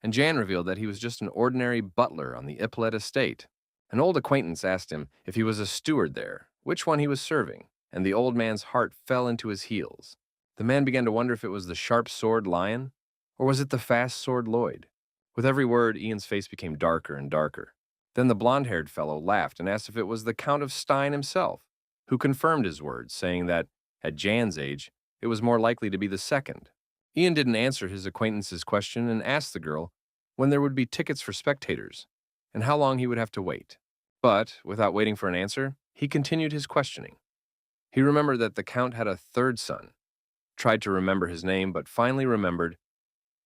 Speaker 1: and Jan revealed that he was just an ordinary butler on the Ippolet estate. An old acquaintance asked him if he was a steward there, which one he was serving, and the old man's heart fell into his heels. The man began to wonder if it was the sharp sword Lion, or was it the fast sword Lloyd? With every word, Ian's face became darker and darker. Then the blond-haired fellow laughed and asked if it was the Count of Stein himself, who confirmed his words, saying that, at Jan's age, it was more likely to be the second. Ian didn't answer his acquaintance's question and asked the girl when there would be tickets for spectators, and how long he would have to wait. But, without waiting for an answer, he continued his questioning. He remembered that the Count had a third son, tried to remember his name, but finally remembered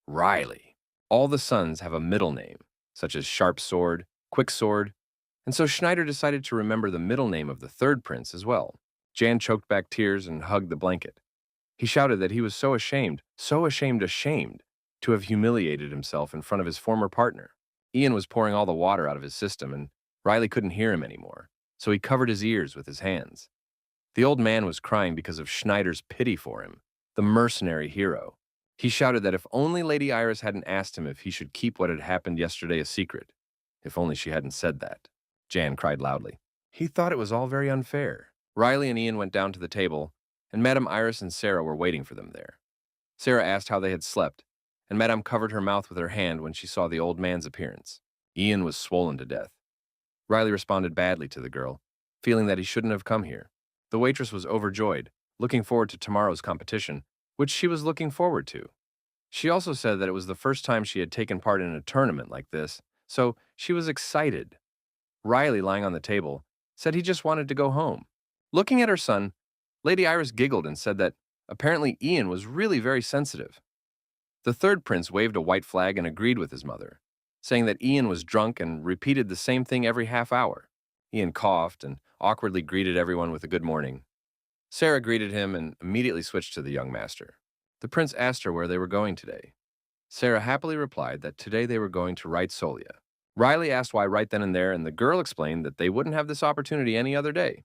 Speaker 1: Riley. All the sons have a middle name, such as Sharp Sword, Quick Sword, and so Schneider decided to remember the middle name of the third prince as well. Jan choked back tears and hugged the blanket. He shouted that he was so ashamed to have humiliated himself in front of his former partner. Ian was pouring all the water out of his system, and Riley couldn't hear him anymore, so he covered his ears with his hands. The old man was crying because of Schneider's pity for him, the mercenary hero. He shouted that if only Lady Iris hadn't asked him if he should keep what had happened yesterday a secret. If only she hadn't said that. Jan cried loudly. He thought it was all very unfair. Riley and Ian went down to the table, and Madame Iris and Sarah were waiting for them there. Sarah asked how they had slept, and Madame covered her mouth with her hand when she saw the old man's appearance. Ian was swollen to death. Riley responded badly to the girl, feeling that he shouldn't have come here. The waitress was overjoyed, looking forward to tomorrow's competition, which she was looking forward to. She also said that it was the first time she had taken part in a tournament like this, so she was excited. Riley, lying on the table, said he just wanted to go home. Looking at her son, Lady Iris giggled and said that apparently Ian was really very sensitive. The third prince waved a white flag and agreed with his mother, saying that Ian was drunk and repeated the same thing every half hour. Ian coughed and awkwardly greeted everyone with a good morning. Sarah greeted him and immediately switched to the young master. The prince asked her where they were going today. Sarah happily replied that today they were going to right Solia. Riley asked why right then and there, and the girl explained that they wouldn't have this opportunity any other day.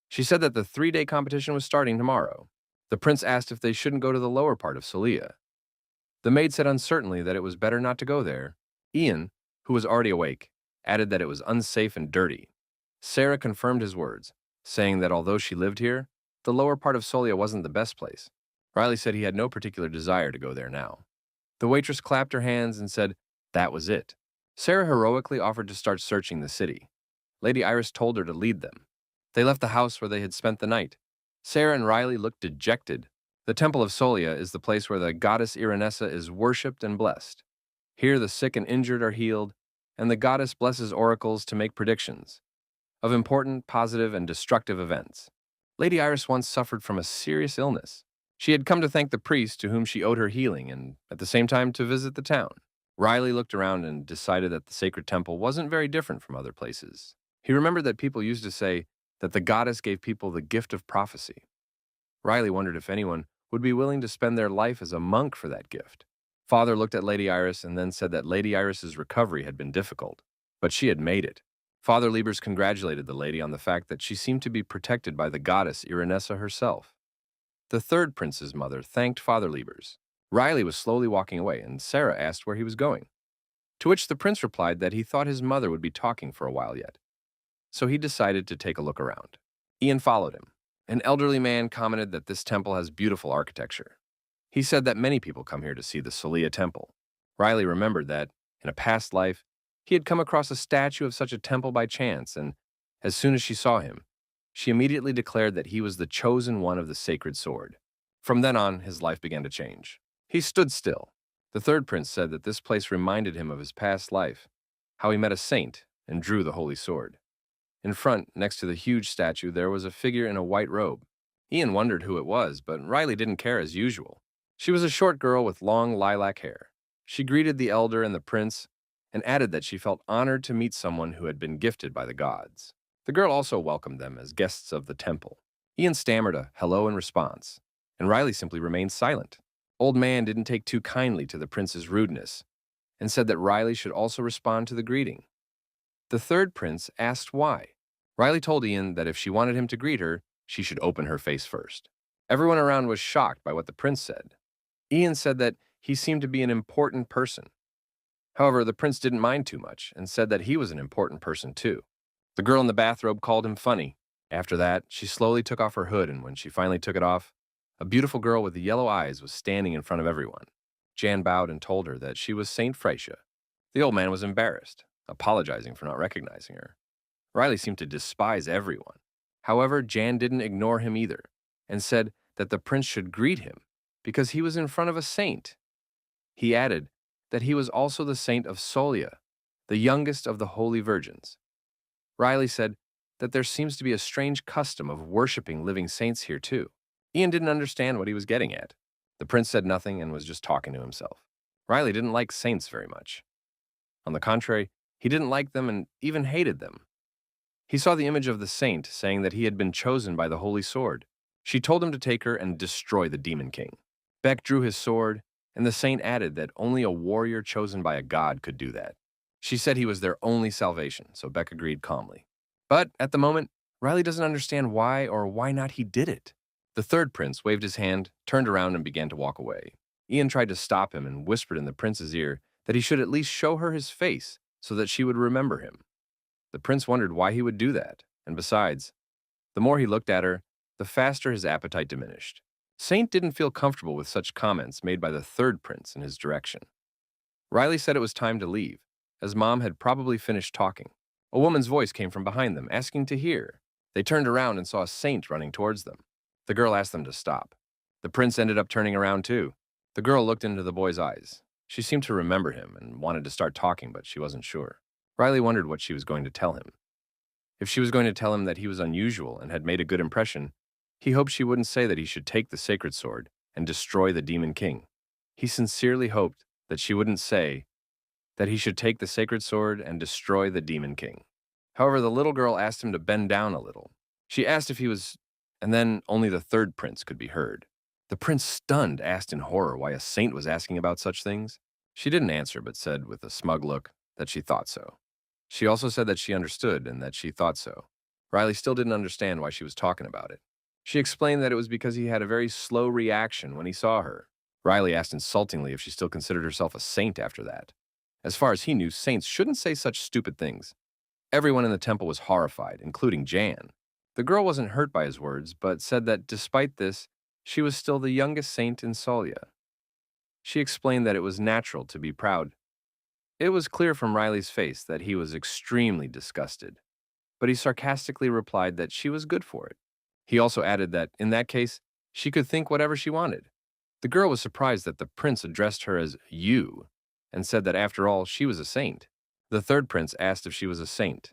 Speaker 1: She said that the 3-day competition was starting tomorrow. The prince asked if they shouldn't go to the lower part of Solia. The maid said uncertainly that it was better not to go there. Ian, who was already awake, added that it was unsafe and dirty. Sarah confirmed his words, saying that although she lived here, the lower part of Solia wasn't the best place. Riley said he had no particular desire to go there now. The waitress clapped her hands and said that was it. Sarah heroically offered to start searching the city. Lady Iris told her to lead them. They left the house where they had spent the night. Sarah and Riley looked dejected. The Temple of Solia is the place where the goddess Irenessa is worshipped and blessed. Here the sick and injured are healed, and the goddess blesses oracles to make predictions of important, positive, and destructive events. Lady Iris once suffered from a serious illness. She had come to thank the priest to whom she owed her healing and, at the same time, to visit the town. Riley looked around and decided that the sacred temple wasn't very different from other places. He remembered that people used to say that the goddess gave people the gift of prophecy. Riley wondered if anyone would be willing to spend their life as a monk for that gift. Father looked at Lady Iris and then said that Lady Iris's recovery had been difficult, but she had made it. Father Liebers congratulated the lady on the fact that she seemed to be protected by the goddess Irenessa herself. The third prince's mother thanked Father Liebers. Riley was slowly walking away, and Sarah asked where he was going, to which the prince replied that he thought his mother would be talking for a while yet. So he decided to take a look around. Ian followed him. An elderly man commented that this temple has beautiful architecture. He said that many people come here to see the Solia temple. Riley remembered that, in a past life, he had come across a statue of such a temple by chance, and as soon as she saw him, she immediately declared that he was the chosen one of the sacred sword. From then on, his life began to change. He stood still. The third prince said that this place reminded him of his past life, how he met a saint and drew the holy sword. In front, next to the huge statue, there was a figure in a white robe. Ian wondered who it was, but Riley didn't care as usual. She was a short girl with long lilac hair. She greeted the elder and the prince and added that she felt honored to meet someone who had been gifted by the gods. The girl also welcomed them as guests of the temple. Ian stammered a hello in response, and Riley simply remained silent. Old man didn't take too kindly to the prince's rudeness and said that Riley should also respond to the greeting. The third prince asked why. Riley told Ian that if she wanted him to greet her, she should open her face first. Everyone around was shocked by what the prince said. Ian said that he seemed to be an important person. However, the prince didn't mind too much and said that he was an important person too. The girl in the bathrobe called him funny. After that, she slowly took off her hood, and when she finally took it off, a beautiful girl with yellow eyes was standing in front of everyone. Jan bowed and told her that she was Saint Freysia. The old man was embarrassed, apologizing for not recognizing her. Riley seemed to despise everyone. However, Jan didn't ignore him either, and said that the prince should greet him because he was in front of a saint. He added that he was also the saint of Solia, the youngest of the holy virgins. Riley said that there seems to be a strange custom of worshiping living saints here too. Ian didn't understand what he was getting at. The prince said nothing and was just talking to himself. Riley didn't like saints very much. On the contrary, he didn't like them and even hated them. He saw the image of the saint, saying that he had been chosen by the holy sword. She told him to take her and destroy the demon king. Beck drew his sword, and the saint added that only a warrior chosen by a god could do that. She said he was their only salvation, so Beck agreed calmly. But at the moment, Riley doesn't understand why or why not he did it. The third prince waved his hand, turned around, and began to walk away. Ian tried to stop him and whispered in the prince's ear that he should at least show her his face so that she would remember him. The prince wondered why he would do that, and besides, the more he looked at her, the faster his appetite diminished. Saint didn't feel comfortable with such comments made by the third prince in his direction. Riley said it was time to leave, as Mom had probably finished talking. A woman's voice came from behind them, asking to hear. They turned around and saw a saint running towards them. The girl asked them to stop. The prince ended up turning around too. The girl looked into the boy's eyes. She seemed to remember him and wanted to start talking, but she wasn't sure. Riley wondered what she was going to tell him. If she was going to tell him that he was unusual and had made a good impression, he hoped she wouldn't say that he should take the sacred sword and destroy the demon king. He sincerely hoped that she wouldn't say that he should take the sacred sword and destroy the demon king. However, the little girl asked him to bend down a little. She asked if he was and then only the third prince could be heard. The prince, stunned, asked in horror why a saint was asking about such things. She didn't answer, but said with a smug look that she thought so. She also said that she understood and that she thought so. Riley still didn't understand why she was talking about it. She explained that it was because he had a very slow reaction when he saw her. Riley asked insultingly if she still considered herself a saint after that. As far as he knew, saints shouldn't say such stupid things. Everyone in the temple was horrified, including Jan. The girl wasn't hurt by his words, but said that despite this, she was still the youngest saint in Solia. She explained that it was natural to be proud. It was clear from Riley's face that he was extremely disgusted, but he sarcastically replied that she was good for it. He also added that, in that case, she could think whatever she wanted. The girl was surprised that the prince addressed her as you, and said that after all, she was a saint. The third prince asked if she was a saint.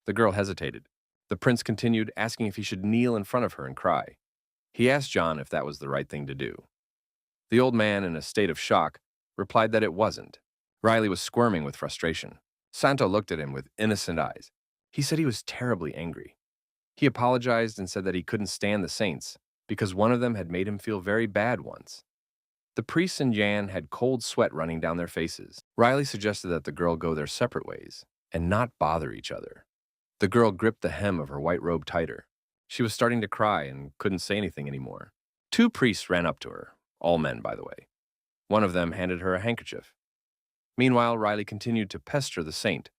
Speaker 1: The girl hesitated. The prince continued, asking if he should kneel in front of her and cry. He asked John if that was the right thing to do. The old man, in a state of shock, replied that it wasn't. Riley was squirming with frustration. Santo looked at him with innocent eyes. He said he was terribly angry. He apologized and said that he couldn't stand the saints because one of them had made him feel very bad once. The priests and Jan had cold sweat running down their faces. Riley suggested that the girl go their separate ways and not bother each other. The girl gripped the hem of her white robe tighter. She was starting to cry and couldn't say anything anymore. Two priests ran up to her, all men, by the way. One of them handed her a handkerchief. Meanwhile, Riley continued to pester the saint,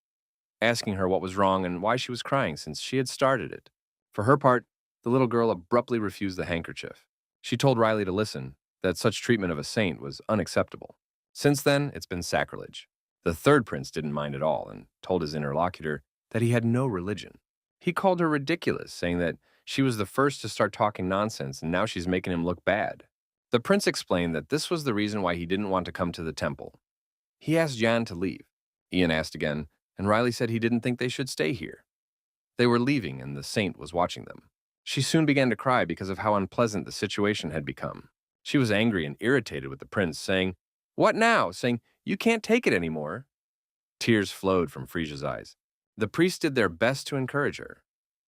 Speaker 1: asking her what was wrong and why she was crying since she had started it. For her part, the little girl abruptly refused the handkerchief. She told Riley to listen, that such treatment of a saint was unacceptable. Since then, it's been sacrilege. The third prince didn't mind at all and told his interlocutor that he had no religion. He called her ridiculous, saying that she was the first to start talking nonsense and now she's making him look bad. The prince explained that this was the reason why he didn't want to come to the temple. He asked Jan to leave. Ian asked again, and Riley said he didn't think they should stay here. They were leaving, and the saint was watching them. She soon began to cry because of how unpleasant the situation had become. She was angry and irritated with the prince, saying, "What now?" saying, "You can't take it anymore." Tears flowed from Frisia's eyes. The priests did their best to encourage her,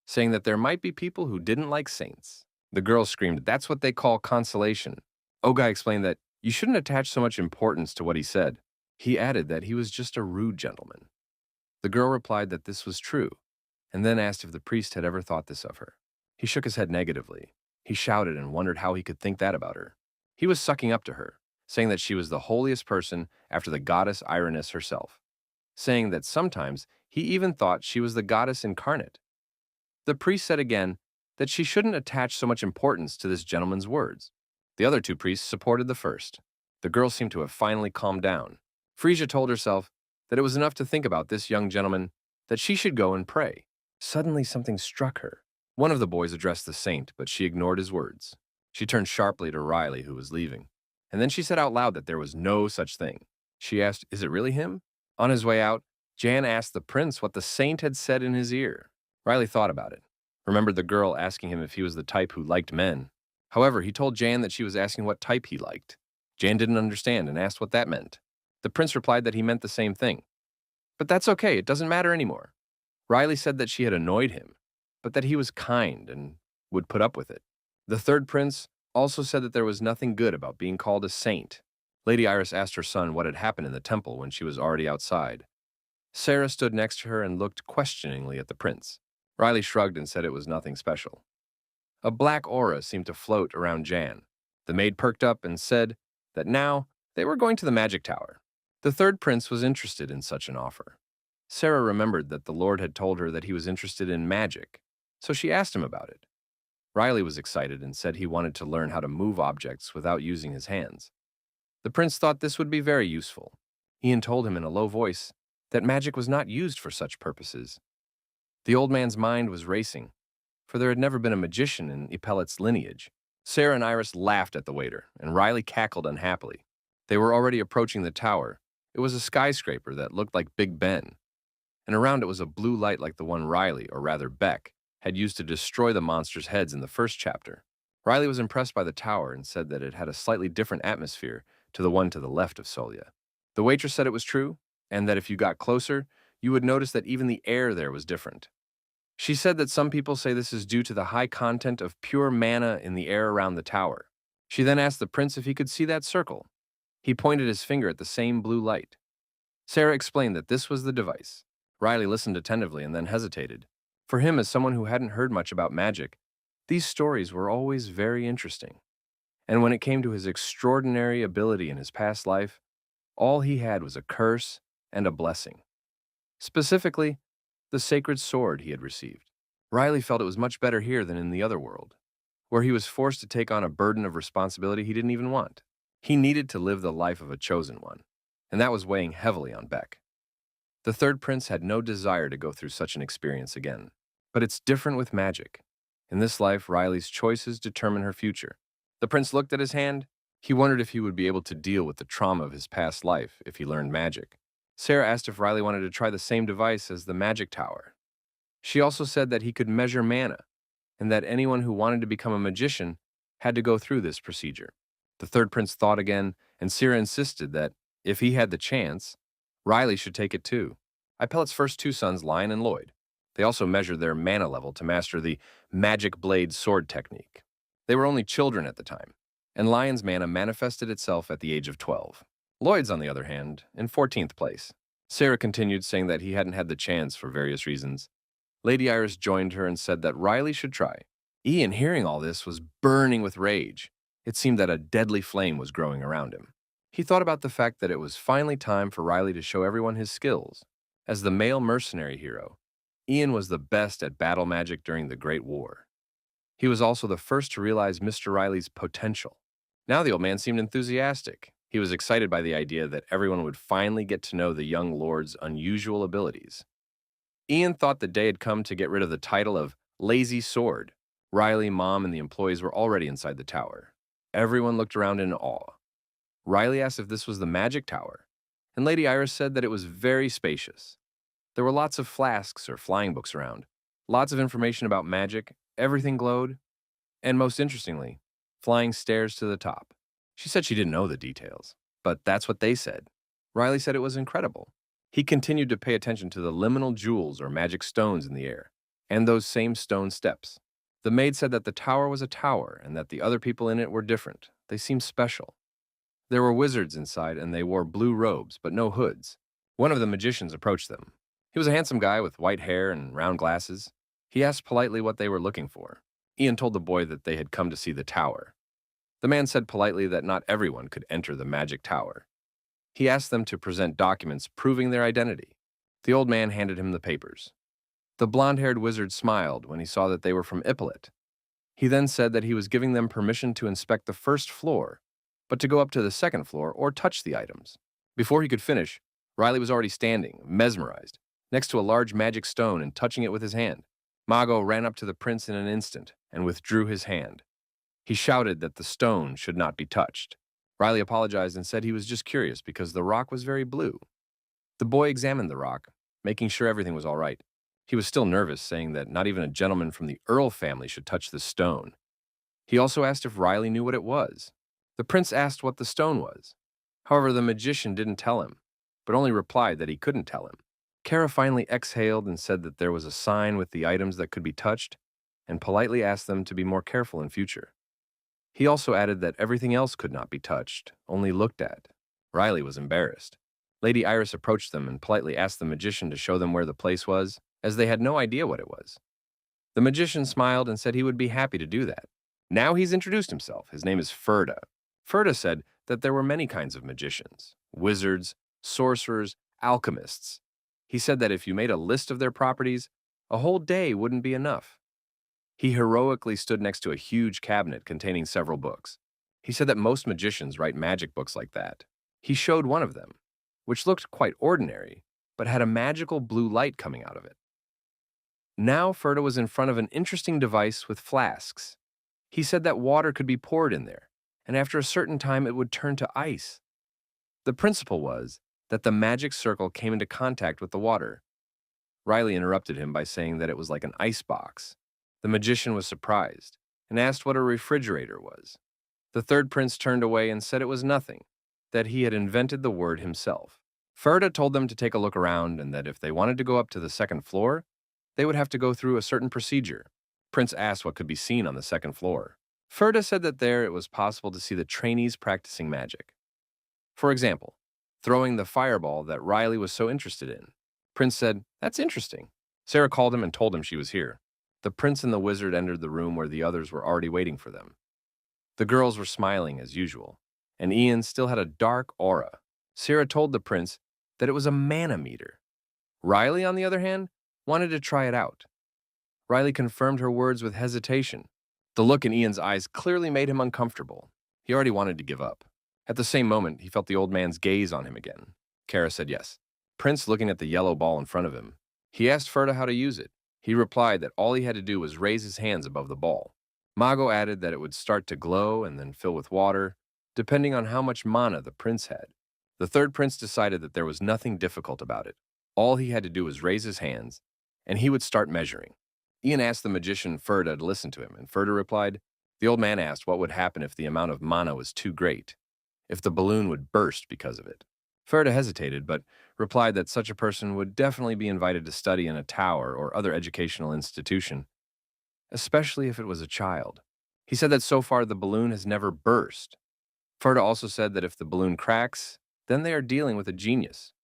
Speaker 1: saying that there might be people who didn't like saints. The girl screamed, "That's what they call consolation." Ogai explained that you shouldn't attach so much importance to what he said. He added that he was just a rude gentleman. The girl replied that this was true, and then asked if the priest had ever thought this of her. He shook his head negatively. He shouted and wondered how he could think that about her. He was sucking up to her, saying that she was the holiest person after the goddess Irenis herself, saying that sometimes he even thought she was the goddess incarnate. The priest said again that she shouldn't attach so much importance to this gentleman's words. The other two priests supported the first. The girl seemed to have finally calmed down. Frisia told herself that it was enough to think about this young gentleman, that she should go and pray. Suddenly something struck her. One of the boys addressed the saint, but she ignored his words. She turned sharply to Riley, who was leaving, and then she said out loud that there was no such thing. She asked, "Is it really him?" On his way out, Jan asked the prince what the saint had said in his ear. Riley thought about it, remembered the girl asking him if he was the type who liked men. However, he told Jan that she was asking what type he liked. Jan didn't understand and asked what that meant. The prince replied that he meant the same thing. But that's okay, it doesn't matter anymore. Riley said that she had annoyed him, but that he was kind and would put up with it. The third prince also said that there was nothing good about being called a saint. Lady Iris asked her son what had happened in the temple when she was already outside. Sarah stood next to her and looked questioningly at the prince. Riley shrugged and said it was nothing special. A black aura seemed to float around Jan. The maid perked up and said that now they were going to the magic tower. The third prince was interested in such an offer. Sarah remembered that the Lord had told her that he was interested in magic, so she asked him about it. Riley was excited and said he wanted to learn how to move objects without using his hands. The prince thought this would be very useful. Ian told him in a low voice that magic was not used for such purposes. The old man's mind was racing, for there had never been a magician in Ipelit's lineage. Sarah and Iris laughed at the waiter, and Riley cackled unhappily. They were already approaching the tower. It was a skyscraper that looked like Big Ben, and around it was a blue light like the one Riley, or rather Beck, had used to destroy the monsters' heads in the first chapter. Riley was impressed by the tower and said that it had a slightly different atmosphere to the one to the left of Solia. The waitress said it was true, and that if you got closer, you would notice that even the air there was different. She said that some people say this is due to the high content of pure mana in the air around the tower. She then asked the prince if he could see that circle. He pointed his finger at the same blue light. Sarah explained that this was the device. Riley listened attentively and then hesitated. For him, as someone who hadn't heard much about magic, these stories were always very interesting. And when it came to his extraordinary ability in his past life, all he had was a curse and a blessing. Specifically, the sacred sword he had received. Riley felt it was much better here than in the other world, where he was forced to take on a burden of responsibility he didn't even want. He needed to live the life of a chosen one, and that was weighing heavily on Beck. The third prince had no desire to go through such an experience again. But it's different with magic. In this life, Riley's choices determine her future. The prince looked at his hand. He wondered if he would be able to deal with the trauma of his past life if he learned magic. Sarah asked if Riley wanted to try the same device as the magic tower. She also said that he could measure mana, and that anyone who wanted to become a magician had to go through this procedure. The third prince thought again, and Sarah insisted that, if he had the chance, Riley should take it too. Ipellet's first two sons, Lion and Lloyd. They also measured their mana level to master the magic blade sword technique. They were only children at the time, and Lion's mana manifested itself at the age of 12. Lloyd's, on the other hand, in 14th place. Sarah continued, saying that he hadn't had the chance for various reasons. Lady Iris joined her and said that Riley should try. Ian, hearing all this, was burning with rage. It seemed that a deadly flame was growing around him. He thought about the fact that it was finally time for Riley to show everyone his skills. As the male mercenary hero, Ian was the best at battle magic during the Great War. He was also the first to realize Mr. Riley's potential. Now the old man seemed enthusiastic. He was excited by the idea that everyone would finally get to know the young lord's unusual abilities. Ian thought the day had come to get rid of the title of Lazy Sword. Riley, Mom, and the employees were already inside the tower. Everyone looked around in awe. Riley asked if this was the magic tower, and Lady Iris said that it was very spacious. There were lots of flasks or flying books around, lots of information about magic, everything glowed, and most interestingly, flying stairs to the top. She said she didn't know the details, but that's what they said. Riley said it was incredible. He continued to pay attention to the liminal jewels or magic stones in the air, and those same stone steps. The maid said that the tower was a tower and that the other people in it were different. They seemed special. There were wizards inside, and they wore blue robes, but no hoods. One of the magicians approached them. He was a handsome guy with white hair and round glasses. He asked politely what they were looking for. Ian told the boy that they had come to see the tower. The man said politely that not everyone could enter the magic tower. He asked them to present documents proving their identity. The old man handed him the papers. The blonde-haired wizard smiled when he saw that they were from Ippolit. He then said that he was giving them permission to inspect the first floor, but to go up to the second floor or touch the items. Before he could finish, Riley was already standing, mesmerized, next to a large magic stone and touching it with his hand. Mago ran up to the prince in an instant and withdrew his hand. He shouted that the stone should not be touched. Riley apologized and said he was just curious because the rock was very blue. The boy examined the rock, making sure everything was all right. He was still nervous, saying that not even a gentleman from the Earl family should touch the stone. He also asked if Riley knew what it was. The prince asked what the stone was. However, the magician didn't tell him, but only replied that he couldn't tell him. Kara finally exhaled and said that there was a sign with the items that could be touched, and politely asked them to be more careful in future. He also added that everything else could not be touched, only looked at. Riley was embarrassed. Lady Iris approached them and politely asked the magician to show them where the place was, as they had no idea what it was. The magician smiled and said he would be happy to do that. Now he's introduced himself. His name is Ferda. Ferda said that there were many kinds of magicians: wizards, sorcerers, alchemists. He said that if you made a list of their properties, a whole day wouldn't be enough. He heroically stood next to a huge cabinet containing several books. He said that most magicians write magic books like that. He showed one of them, which looked quite ordinary, but had a magical blue light coming out of it. Now Ferda was in front of an interesting device with flasks. He said that water could be poured in there, and after a certain time it would turn to ice. The principle was that the magic circle came into contact with the water. Riley interrupted him by saying that it was like an ice box. The magician was surprised and asked what a refrigerator was. The third prince turned away and said it was nothing, that he had invented the word himself. Ferda told them to take a look around and that if they wanted to go up to the second floor, they would have to go through a certain procedure. Prince asked what could be seen on the second floor. Ferda said that there it was possible to see the trainees practicing magic. For example, throwing the fireball that Riley was so interested in. Prince said, "That's interesting." Sarah called him and told him she was here. The prince and the wizard entered the room where the others were already waiting for them. The girls were smiling as usual, and Ian still had a dark aura. Sarah told the prince that it was a mana meter. Riley, on the other hand, wanted to try it out. Riley confirmed her words with hesitation. The look in Ian's eyes clearly made him uncomfortable. He already wanted to give up. At the same moment, he felt the old man's gaze on him again. Kara said yes. Prince looking at the yellow ball in front of him. He asked Ferda how to use it. He replied that all he had to do was raise his hands above the ball. Mago added that it would start to glow and then fill with water, depending on how much mana the prince had. The third prince decided that there was nothing difficult about it. All he had to do was raise his hands, and he would start measuring. Ian asked the magician Ferda to listen to him, and Ferda replied. The old man asked what would happen if the amount of mana was too great, if the balloon would burst because of it. Ferda hesitated, but replied that such a person would definitely be invited to study in a tower or other educational institution, especially if it was a child. He said that so far the balloon has never burst. Ferda also said that if the balloon cracks, then they are dealing with a genius,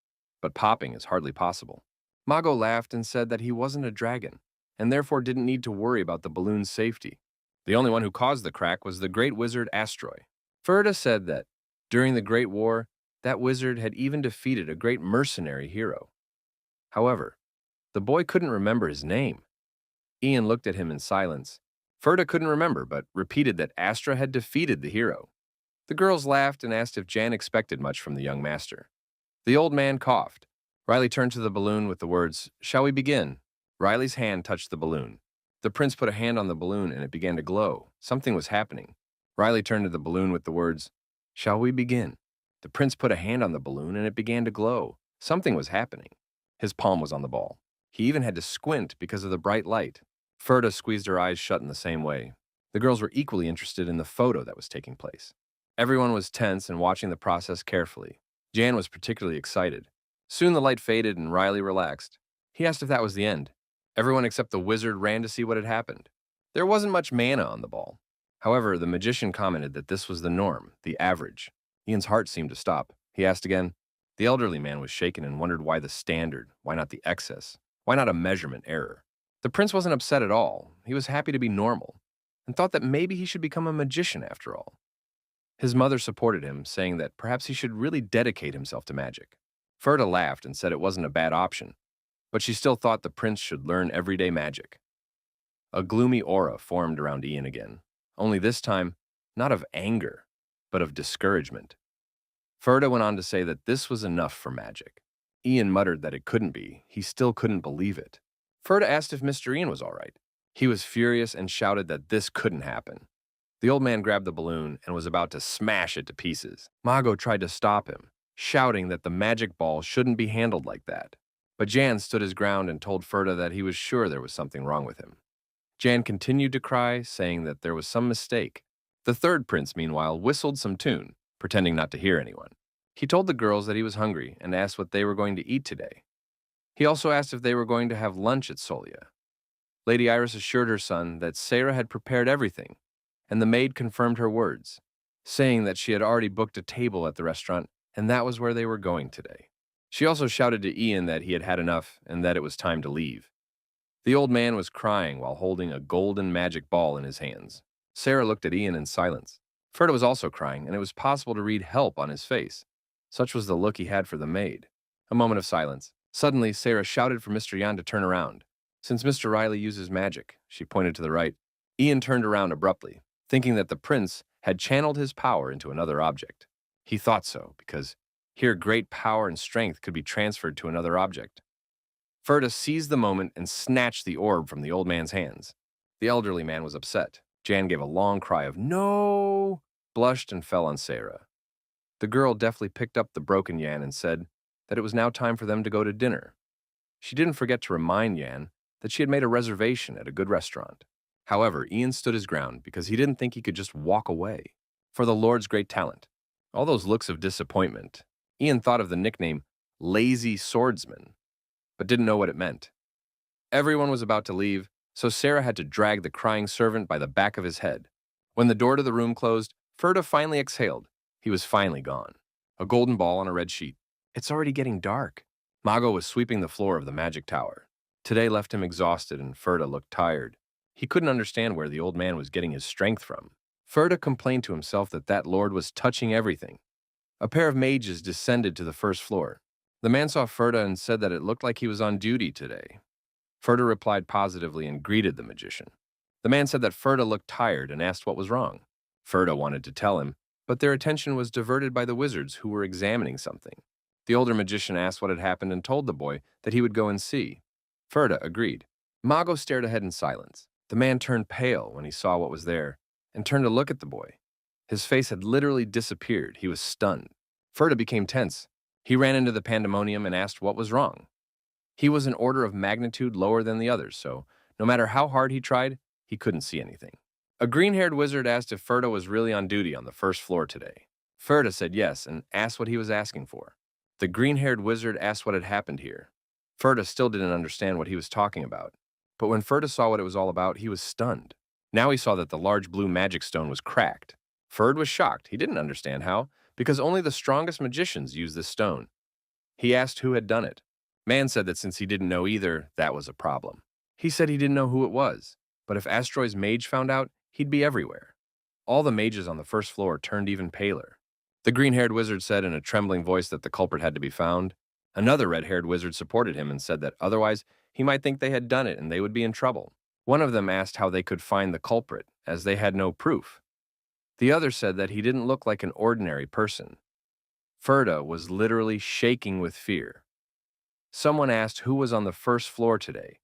Speaker 1: but popping is hardly possible. Mago laughed and said that he wasn't a dragon, and therefore didn't need to worry about the balloon's safety. The only one who caused the crack was the great wizard Astroy. Ferda said that, during the Great War, that wizard had even defeated a great mercenary hero. However, the boy couldn't remember his name. Ian looked at him in silence. Ferda couldn't remember, but repeated that Astra had defeated the hero. The girls laughed and asked if Jan expected much from the young master. The old man coughed. Riley turned to the balloon with the words, "Shall we begin?" Riley's hand touched the balloon. The prince put a hand on the balloon and it began to glow. Something was happening. Riley turned to the balloon with the words, "Shall we begin?" The prince put a hand on the balloon and it began to glow. Something was happening. His palm was on the ball. He even had to squint because of the bright light. Ferda squeezed her eyes shut in the same way. The girls were equally interested in the photo that was taking place. Everyone was tense and watching the process carefully. Jan was particularly excited. Soon the light faded and Riley relaxed. He asked if that was the end. Everyone except the wizard ran to see what had happened. There wasn't much mana on the ball. However, the magician commented that this was the norm, the average. Ian's heart seemed to stop. He asked again. The elderly man was shaken and wondered why the standard, why not the excess, why not a measurement error. The prince wasn't upset at all. He was happy to be normal, and thought that maybe he should become a magician after all. His mother supported him, saying that perhaps he should really dedicate himself to magic. Ferda laughed and said it wasn't a bad option, but she still thought the prince should learn everyday magic. A gloomy aura formed around Ian again, only this time, not of anger, but of discouragement. Ferda went on to say that this was enough for magic. Ian muttered that it couldn't be. He still couldn't believe it. Ferda asked if Mr. Ian was all right. He was furious and shouted that this couldn't happen. The old man grabbed the balloon and was about to smash it to pieces. Mago tried to stop him, shouting that the magic ball shouldn't be handled like that. But Jan stood his ground and told Ferda that he was sure there was something wrong with him. Jan continued to cry, saying that there was some mistake. The third prince, meanwhile, whistled some tune, pretending not to hear anyone. He told the girls that he was hungry and asked what they were going to eat today. He also asked if they were going to have lunch at Solia. Lady Iris assured her son that Sarah had prepared everything, and the maid confirmed her words, saying that she had already booked a table at the restaurant and that was where they were going today. She also shouted to Ian that he had had enough and that it was time to leave. The old man was crying while holding a golden magic ball in his hands. Sarah looked at Ian in silence. Ferda was also crying, and it was possible to read help on his face. Such was the look he had for the maid. A moment of silence. Suddenly, Sarah shouted for Mr. Yan to turn around. Since Mr. Riley uses magic, she pointed to the right. Ian turned around abruptly, thinking that the prince had channeled his power into another object. He thought so, because here great power and strength could be transferred to another object. Ferda seized the moment and snatched the orb from the old man's hands. The elderly man was upset. Jan gave a long cry of "No!" blushed and fell on Sarah. The girl deftly picked up the broken Yan and said that it was now time for them to go to dinner. She didn't forget to remind Yan that she had made a reservation at a good restaurant. However, Ian stood his ground because he didn't think he could just walk away. For the Lord's great talent. All those looks of disappointment. Ian thought of the nickname Lazy Swordsman, but didn't know what it meant. Everyone was about to leave, so Sarah had to drag the crying servant by the back of his head. When the door to the room closed, Ferda finally exhaled. He was finally gone. A golden ball on a red sheet. It's already getting dark. Mago was sweeping the floor of the magic tower. Today left him exhausted and Ferda looked tired. He couldn't understand where the old man was getting his strength from. Ferda complained to himself that that lord was touching everything. A pair of mages descended to the first floor. The man saw Ferda and said that it looked like he was on duty today. Ferda replied positively and greeted the magician. The man said that Ferda looked tired and asked what was wrong. Ferda wanted to tell him, but their attention was diverted by the wizards who were examining something. The older magician asked what had happened and told the boy that he would go and see. Ferda agreed. Mago stared ahead in silence. The man turned pale when he saw what was there and turned to look at the boy. His face had literally disappeared. He was stunned. Ferda became tense. He ran into the pandemonium and asked what was wrong. He was an order of magnitude lower than the others, so no matter how hard he tried, he couldn't see anything. A green-haired wizard asked if Ferda was really on duty on the first floor today. Ferda said yes and asked what he was asking for. The green-haired wizard asked what had happened here. Ferda still didn't understand what he was talking about, but when Ferda saw what it was all about, he was stunned. Now he saw that the large blue magic stone was cracked. Ferda was shocked. He didn't understand how, because only the strongest magicians use this stone. He asked who had done it. Man said that since he didn't know either, that was a problem. He said he didn't know who it was, but if Astroy's mage found out, he'd be everywhere. All the mages on the first floor turned even paler. The green-haired wizard said in a trembling voice that the culprit had to be found. Another red-haired wizard supported him and said that otherwise he might think they had done it and they would be in trouble. One of them asked how they could find the culprit, as they had no proof. The other said that he didn't look like an ordinary person. Ferda was literally shaking with fear. Someone asked who was on the first floor today,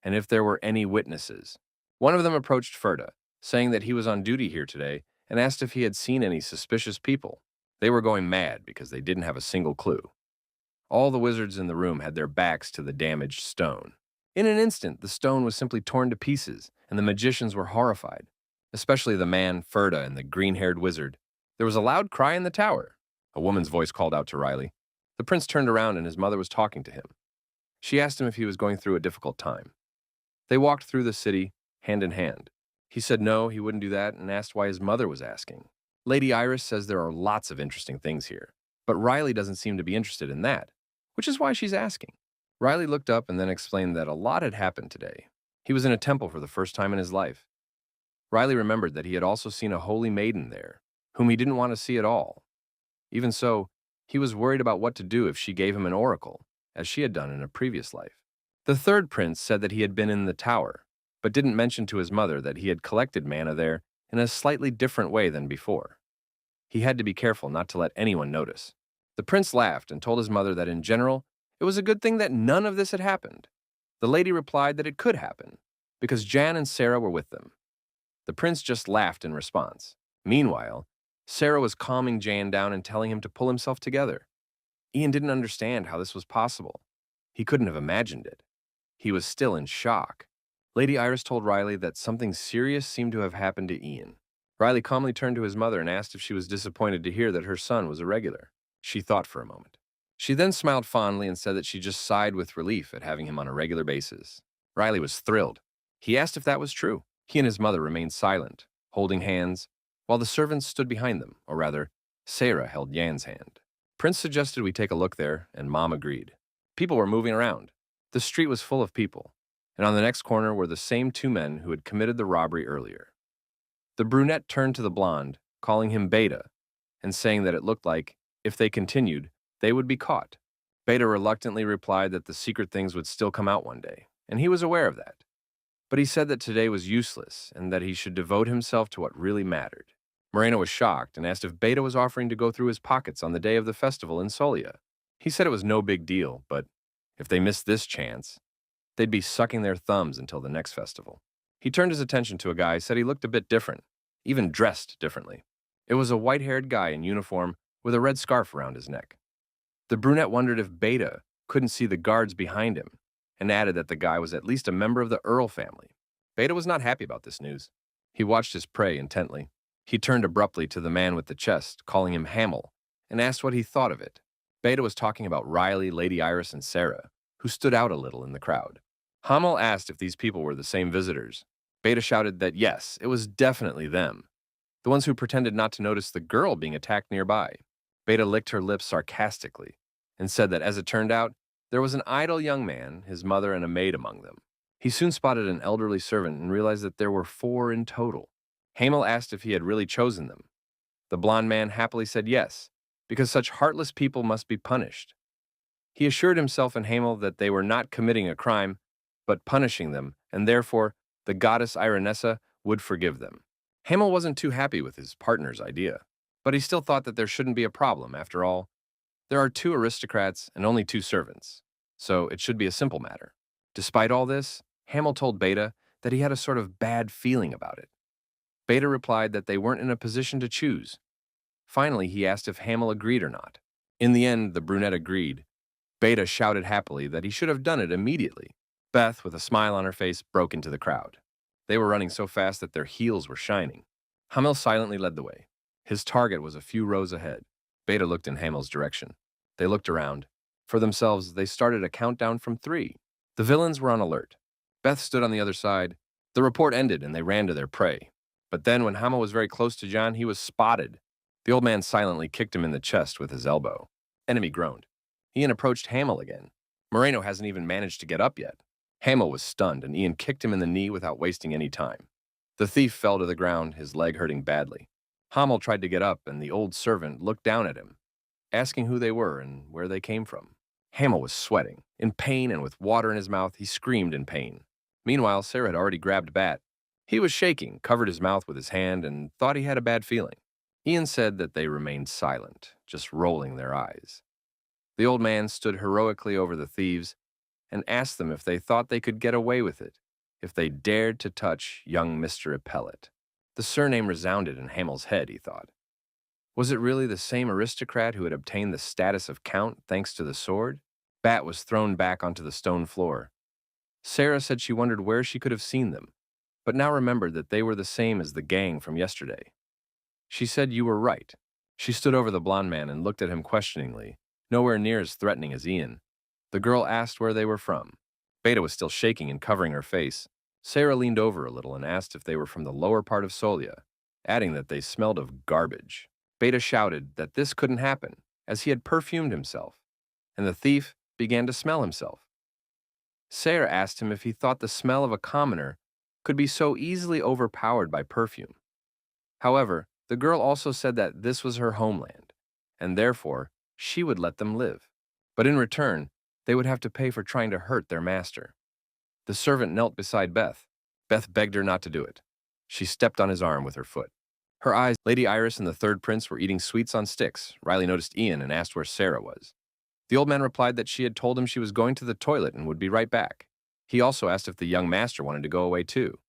Speaker 1: and if there were any witnesses. One of them approached Ferda, saying that he was on duty here today, and asked if he had seen any suspicious people. They were going mad because they didn't have a single clue. All the wizards in the room had their backs to the damaged stone. In an instant, the stone was simply torn to pieces, and the magicians were horrified, especially the man, Ferda, and the green-haired wizard. There was a loud cry in the tower. A woman's voice called out to Riley. The prince turned around and his mother was talking to him. She asked him if he was going through a difficult time. They walked through the city, hand in hand. He said no, he wouldn't do that, and asked why his mother was asking. Lady Iris says there are lots of interesting things here, but Riley doesn't seem to be interested in that, which is why she's asking. Riley looked up and then explained that a lot had happened today. He was in a temple for the first time in his life. Riley remembered that he had also seen a holy maiden there, whom he didn't want to see at all. Even so, he was worried about what to do if she gave him an oracle, as she had done in a previous life. The third prince said that he had been in the tower, but didn't mention to his mother that he had collected mana there in a slightly different way than before. He had to be careful not to let anyone notice. The prince laughed and told his mother that in general, it was a good thing that none of this had happened. The lady replied that it could happen, because Jan and Sarah were with them. The prince just laughed in response. Meanwhile, Sarah was calming Jan down and telling him to pull himself together. Ian didn't understand how this was possible. He couldn't have imagined it. He was still in shock. Lady Iris told Riley that something serious seemed to have happened to Ian. Riley calmly turned to his mother and asked if she was disappointed to hear that her son was a regular. She thought for a moment. She then smiled fondly and said that she just sighed with relief at having him on a regular basis. Riley was thrilled. He asked if that was true. He and his mother remained silent, holding hands, while the servants stood behind them, or rather, Sarah held Jan's hand. Prince suggested we take a look there, and Mom agreed. People were moving around. The street was full of people, and on the next corner were the same two men who had committed the robbery earlier. The brunette turned to the blonde, calling him Beta, and saying that it looked like, if they continued, they would be caught. Beta reluctantly replied that the secret things would still come out one day, and he was aware of that. But he said that today was useless, and that he should devote himself to what really mattered. Moreno was shocked and asked if Beta was offering to go through his pockets on the day of the festival in Solia. He said it was no big deal, but if they missed this chance, they'd be sucking their thumbs until the next festival. He turned his attention to a guy, said he looked a bit different, even dressed differently. It was a white-haired guy in uniform with a red scarf around his neck. The brunette wondered if Beta couldn't see the guards behind him, and added that the guy was at least a member of the Earl family. Beta was not happy about this news. He watched his prey intently. He turned abruptly to the man with the chest, calling him Hamel, and asked what he thought of it. Beta was talking about Riley, Lady Iris, and Sarah, who stood out a little in the crowd. Hamel asked if these people were the same visitors. Beta shouted that yes, it was definitely them, the ones who pretended not to notice the girl being attacked nearby. Beta licked her lips sarcastically and said that as it turned out, there was an idle young man, his mother, and a maid among them. He soon spotted an elderly servant and realized that there were 4 in total. Hamel asked if he had really chosen them. The blond man happily said yes, because such heartless people must be punished. He assured himself and Hamel that they were not committing a crime, but punishing them, and therefore the goddess Ironessa would forgive them. Hamel wasn't too happy with his partner's idea, but he still thought that there shouldn't be a problem. After all, there are 2 aristocrats and only 2 servants, so it should be a simple matter. Despite all this, Hamel told Beta that he had a sort of bad feeling about it. Beta replied that they weren't in a position to choose. Finally, he asked if Hamel agreed or not. In the end, the brunette agreed. Beta shouted happily that he should have done it immediately. Beth, with a smile on her face, broke into the crowd. They were running so fast that their heels were shining. Hamel silently led the way. His target was a few rows ahead. Beta looked in Hamel's direction. They looked around. For themselves, they started a countdown from 3. The villains were on alert. Beth stood on the other side. The report ended and they ran to their prey. But then when Hamel was very close to John, he was spotted. The old man silently kicked him in the chest with his elbow. Enemy groaned. Ian approached Hamel again. Moreno hasn't even managed to get up yet. Hamel was stunned, and Ian kicked him in the knee without wasting any time. The thief fell to the ground, his leg hurting badly. Hamel tried to get up, and the old servant looked down at him, asking who they were and where they came from. Hamel was sweating. In pain and with water in his mouth, he screamed in pain. Meanwhile, Sarah had already grabbed Bat. He was shaking, covered his mouth with his hand, and thought he had a bad feeling. Ian said that they remained silent, just rolling their eyes. The old man stood heroically over the thieves and asked them if they thought they could get away with it, if they dared to touch young Mr. Appellate. The surname resounded in Hamel's head, he thought. Was it really the same aristocrat who had obtained the status of count thanks to the sword? Bat was thrown back onto the stone floor. Sarah said she wondered where she could have seen them, but now remembered that they were the same as the gang from yesterday. She said you were right. She stood over the blond man and looked at him questioningly, nowhere near as threatening as Ian. The girl asked where they were from. Beta was still shaking and covering her face. Sarah leaned over a little and asked if they were from the lower part of Solia, adding that they smelled of garbage. Beta shouted that this couldn't happen, as he had perfumed himself, and the thief began to smell himself. Sarah asked him if he thought the smell of a commoner could be so easily overpowered by perfume. However, the girl also said that this was her homeland, and therefore she would let them live. But in return, they would have to pay for trying to hurt their master. The servant knelt beside Beth. Beth begged her not to do it. She stepped on his arm with her foot. Her eyes, Lady Iris and the third prince were eating sweets on sticks. Riley noticed Ian and asked where Sarah was. The old man replied that she had told him she was going to the toilet and would be right back. He also asked if the young master wanted to go away too.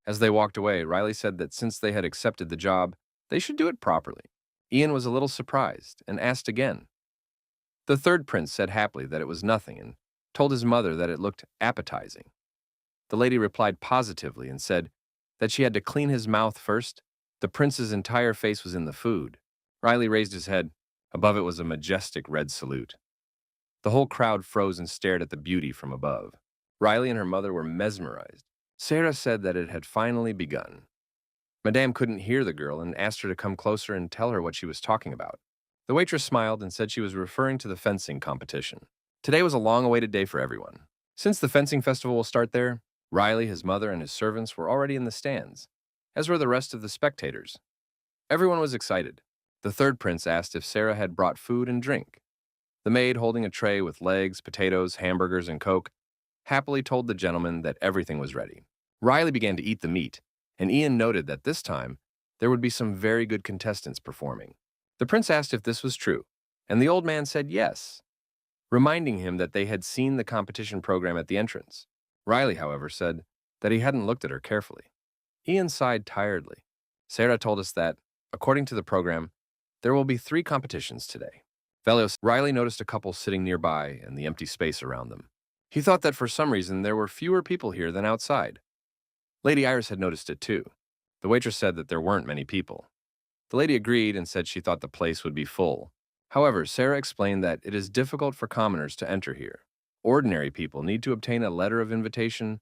Speaker 1: As they walked away, Riley said that since they had accepted the job, they should do it properly. Ian was a little surprised and asked again. The third prince said happily that it was nothing and told his mother that it looked appetizing. The lady replied positively and said that she had to clean his mouth first. The prince's entire face was in the food. Riley raised his head. Above it was a majestic red salute. The whole crowd froze and stared at the beauty from above. Riley and her mother were mesmerized. Sarah said that it had finally begun. Madame couldn't hear the girl and asked her to come closer and tell her what she was talking about. The waitress smiled and said she was referring to the fencing competition. Today was a long-awaited day for everyone. Since the fencing festival will start there, Riley, his mother, and his servants were already in the stands, as were the rest of the spectators. Everyone was excited. The third prince asked if Sarah had brought food and drink. The maid, holding a tray with legs, potatoes, hamburgers, and Coke, happily told the gentleman that everything was ready. Riley began to eat the meat, and Ian noted that this time there would be some very good contestants performing. The prince asked if this was true, and the old man said yes, reminding him that they had seen the competition program at the entrance. Riley, however, said that he hadn't looked at her carefully. Ian sighed tiredly. Sarah told us that, according to the program, there will be 3 competitions today. Riley noticed a couple sitting nearby and the empty space around them. He thought that for some reason there were fewer people here than outside. Lady Iris had noticed it too. The waitress said that there weren't many people. The lady agreed and said she thought the place would be full. However, Sarah explained that it is difficult for commoners to enter here. ordinary people need to obtain a letter of invitation,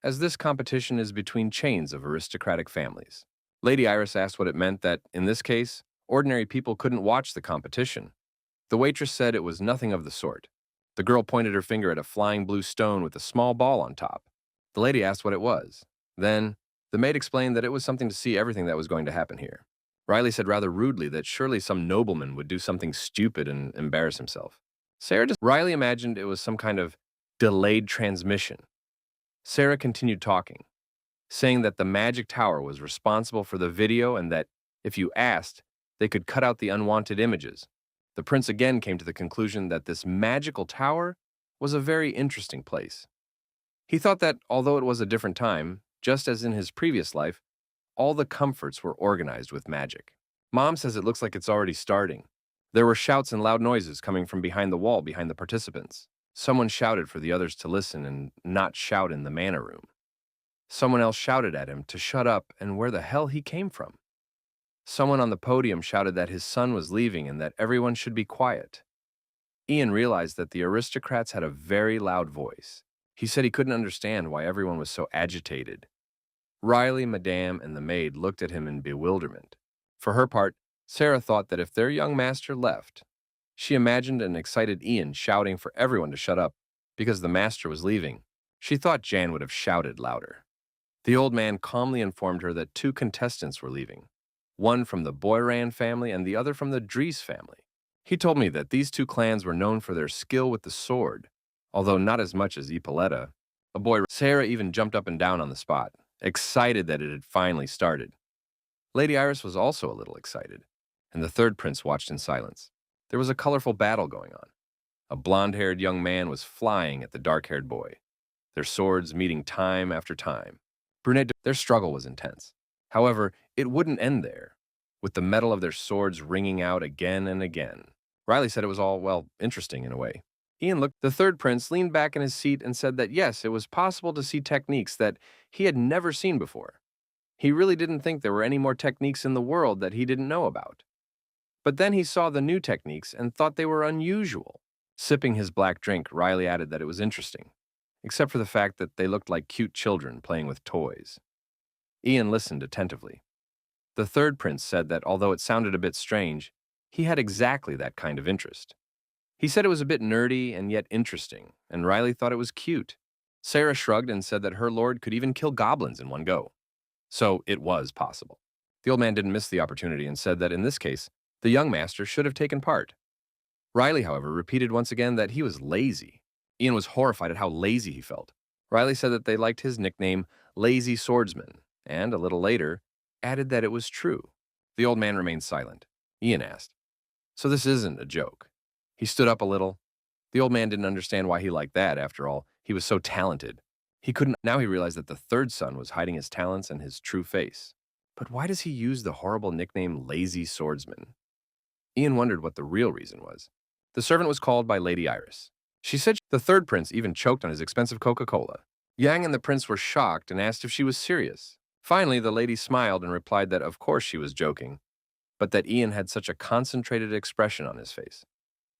Speaker 1: as this competition is between chains of aristocratic families. Lady Iris asked what it meant that, in this case, ordinary people couldn't watch the competition. The waitress said it was nothing of the sort. The girl pointed her finger at a flying blue stone with a small ball on top. The lady asked what it was. Then, the maid explained that it was something to see everything that was going to happen here. Riley said rather rudely that surely some nobleman would do something stupid and embarrass himself. Riley imagined it was some kind of delayed transmission. Sarah continued talking, saying that the magic tower was responsible for the video and that, if you asked, they could cut out the unwanted images. The prince again came to the conclusion that this magical tower was a very interesting place. He thought that, although it was a different time, just as in his previous life, all the comforts were organized with magic. Mom says it looks like it's already starting. There were shouts and loud noises coming from behind the wall behind the participants. Someone shouted for the others to listen and not shout in the manor room. Someone else shouted at him to shut up and where the hell he came from. Someone on the podium shouted that his son was leaving and that everyone should be quiet. Ian realized that the aristocrats had a very loud voice. He said he couldn't understand why everyone was so agitated. Riley, Madame, and the maid looked at him in bewilderment. For her part, Sarah thought that if their young master left, she imagined an excited Ian shouting for everyone to shut up because the master was leaving. She thought Jan would have shouted louder. The old man calmly informed her that 2 contestants were leaving, one from the Boyran family and the other from the Dries family. He told me that these 2 clans were known for their skill with the sword, although not as much as Ippolita. Sarah even jumped up and down on the spot, excited that it had finally started. Lady Iris was also a little excited, and the third prince watched in silence. There was a colorful battle going on. A blonde-haired young man was flying at the dark-haired boy, their swords meeting time after time. Their struggle was intense. However, it wouldn't end there, with the metal of their swords ringing out again and again. Riley said it was all, well, interesting in a way. Ian looked. The third prince leaned back in his seat and said that yes, it was possible to see techniques that he had never seen before. He really didn't think there were any more techniques in the world that he didn't know about. But then he saw the new techniques and thought they were unusual. Sipping his black drink, Riley added that it was interesting, except for the fact that they looked like cute children playing with toys. Ian listened attentively. The third prince said that although it sounded a bit strange, he had exactly that kind of interest. He said it was a bit nerdy and yet interesting, and Riley thought it was cute. Sarah shrugged and said that her lord could even kill goblins in one go. So it was possible. The old man didn't miss the opportunity and said that in this case, the young master should have taken part. Riley, however, repeated once again that he was lazy. Ian was horrified at how lazy he felt. Riley said that they liked his nickname, Lazy Swordsman, and, a little later, added that it was true. The old man remained silent. Ian asked, "So this isn't a joke?" He stood up a little. The old man didn't understand why he liked that, after all. He was so talented. Now he realized that the third son was hiding his talents and his true face. But why does he use the horrible nickname Lazy Swordsman? Ian wondered what the real reason was. The servant was called by Lady Iris. She said the third prince even choked on his expensive Coca-Cola. Yang and the prince were shocked and asked if she was serious. Finally, the lady smiled and replied that of course she was joking, but that Ian had such a concentrated expression on his face.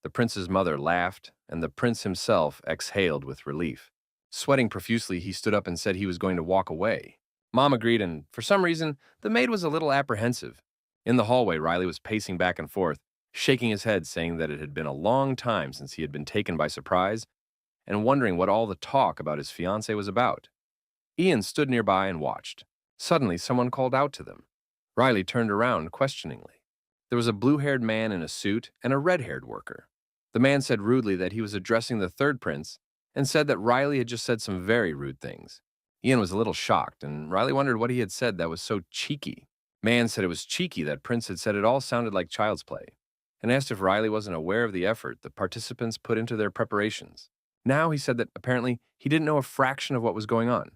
Speaker 1: The prince's mother laughed, and the prince himself exhaled with relief. Sweating profusely, he stood up and said he was going to walk away. Mom agreed, and for some reason, the maid was a little apprehensive. In the hallway, Riley was pacing back and forth, shaking his head, saying that it had been a long time since he had been taken by surprise, and wondering what all the talk about his fiancée was about. Ian stood nearby and watched. Suddenly, someone called out to them. Riley turned around questioningly. There was a blue-haired man in a suit and a red-haired worker. The man said rudely that he was addressing the third prince and said that Riley had just said some very rude things. Ian was a little shocked, and Riley wondered what he had said that was so cheeky. Man said it was cheeky that Prince had said it all sounded like child's play, and asked if Riley wasn't aware of the effort the participants put into their preparations. Now he said that apparently he didn't know a fraction of what was going on,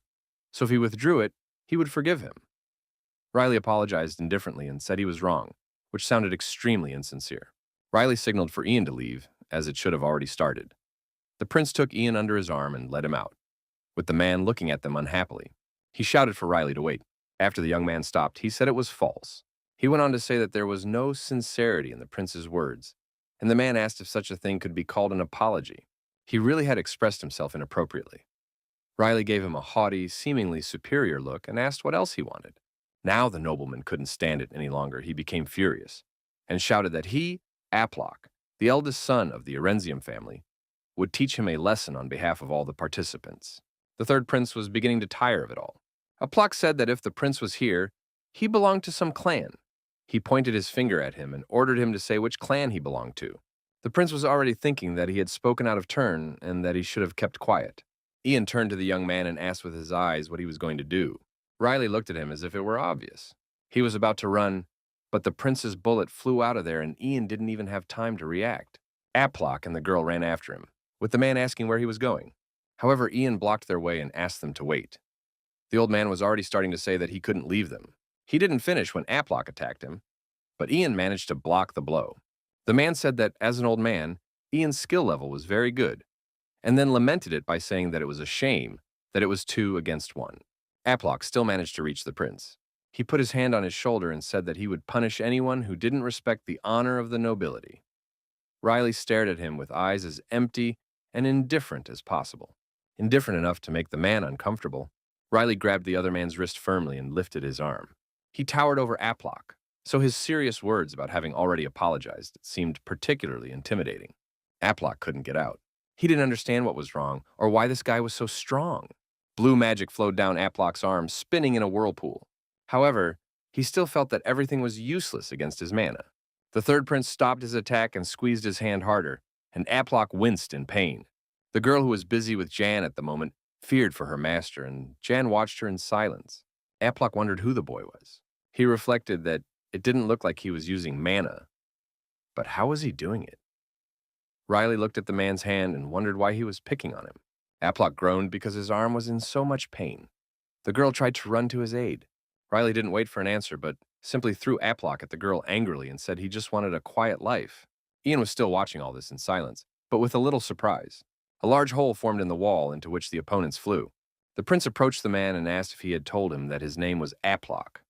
Speaker 1: so if he withdrew it, he would forgive him. Riley apologized indifferently and said he was wrong, which sounded extremely insincere. Riley signaled for Ian to leave, as it should have already started. The prince took Ian under his arm and led him out, with the man looking at them unhappily. He shouted for Riley to wait. After the young man stopped, he said it was false. He went on to say that there was no sincerity in the prince's words, and the man asked if such a thing could be called an apology. He really had expressed himself inappropriately. Riley gave him a haughty, seemingly superior look and asked what else he wanted. Now the nobleman couldn't stand it any longer. He became furious and shouted that he, Aplock, the eldest son of the Erenzium family, would teach him a lesson on behalf of all the participants. The third prince was beginning to tire of it all. Aplock said that if the prince was here, he belonged to some clan. He pointed his finger at him and ordered him to say which clan he belonged to. The prince was already thinking that he had spoken out of turn and that he should have kept quiet. Ian turned to the young man and asked with his eyes what he was going to do. Riley looked at him as if it were obvious. He was about to run, but the prince's bullet flew out of there and Ian didn't even have time to react. Aplock and the girl ran after him, with the man asking where he was going. However, Ian blocked their way and asked them to wait. The old man was already starting to say that he couldn't leave them. He didn't finish when Aplock attacked him, but Ian managed to block the blow. The man said that, as an old man, Ian's skill level was very good, and then lamented it by saying that it was a shame that it was 2 against 1. Aplock still managed to reach the prince. He put his hand on his shoulder and said that he would punish anyone who didn't respect the honor of the nobility. Riley stared at him with eyes as empty and indifferent as possible. Indifferent enough to make the man uncomfortable. Riley grabbed the other man's wrist firmly and lifted his arm. He towered over Aplock, so his serious words about having already apologized seemed particularly intimidating. Aplock couldn't get out. He didn't understand what was wrong or why this guy was so strong. Blue magic flowed down Aplock's arm, spinning in a whirlpool. However, he still felt that everything was useless against his mana. The third prince stopped his attack and squeezed his hand harder, and Aplock winced in pain. The girl who was busy with Jan at the moment feared for her master, and Jan watched her in silence. Aplock wondered who the boy was. He reflected that it didn't look like he was using mana. But how was he doing it? Riley looked at the man's hand and wondered why he was picking on him. Aplock groaned because his arm was in so much pain. The girl tried to run to his aid. Riley didn't wait for an answer, but simply threw Aplock at the girl angrily and said he just wanted a quiet life. Ian was still watching all this in silence, but with a little surprise. A large hole formed in the wall into which the opponents flew. The prince approached the man and asked if he had told him that his name was Aplock.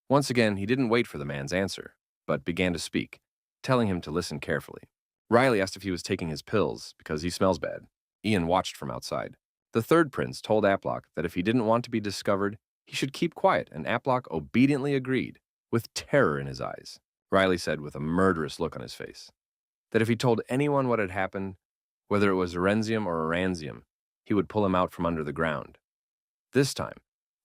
Speaker 1: Once again, he didn't wait for the man's answer, but began to speak, telling him to listen carefully. Riley asked if he was taking his pills, because he smells bad. Ian watched from outside. The third prince told Aplock that if he didn't want to be discovered, he should keep quiet, and Aplock obediently agreed, with terror in his eyes. Riley said with a murderous look on his face, that if he told anyone what had happened, whether it was Erenzium or Eranzium, he would pull him out from under the ground. This time,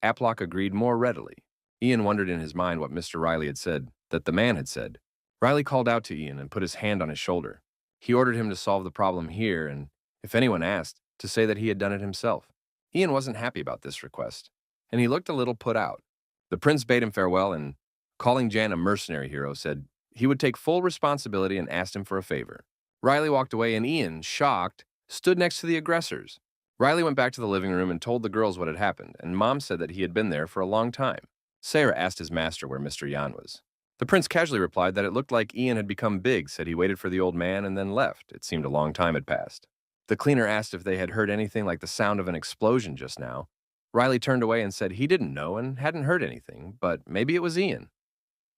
Speaker 1: Aplock agreed more readily. Ian wondered in his mind what Mr. Riley had said, that the man had said. Riley called out to Ian and put his hand on his shoulder. He ordered him to solve the problem here, and if anyone asked, to say that he had done it himself. Ian wasn't happy about this request, and he looked a little put out. The prince bade him farewell and, calling Jan a mercenary hero, said he would take full responsibility and asked him for a favor. Riley walked away, and Ian, shocked, stood next to the aggressors. Riley went back to the living room and told the girls what had happened, and Mom said that he had been there for a long time. Sarah asked his master where Mr. Jan was. The prince casually replied that it looked like Ian had become big, said he waited for the old man and then left. It seemed a long time had passed. The cleaner asked if they had heard anything like the sound of an explosion just now. Riley turned away and said he didn't know and hadn't heard anything, but maybe it was Ian.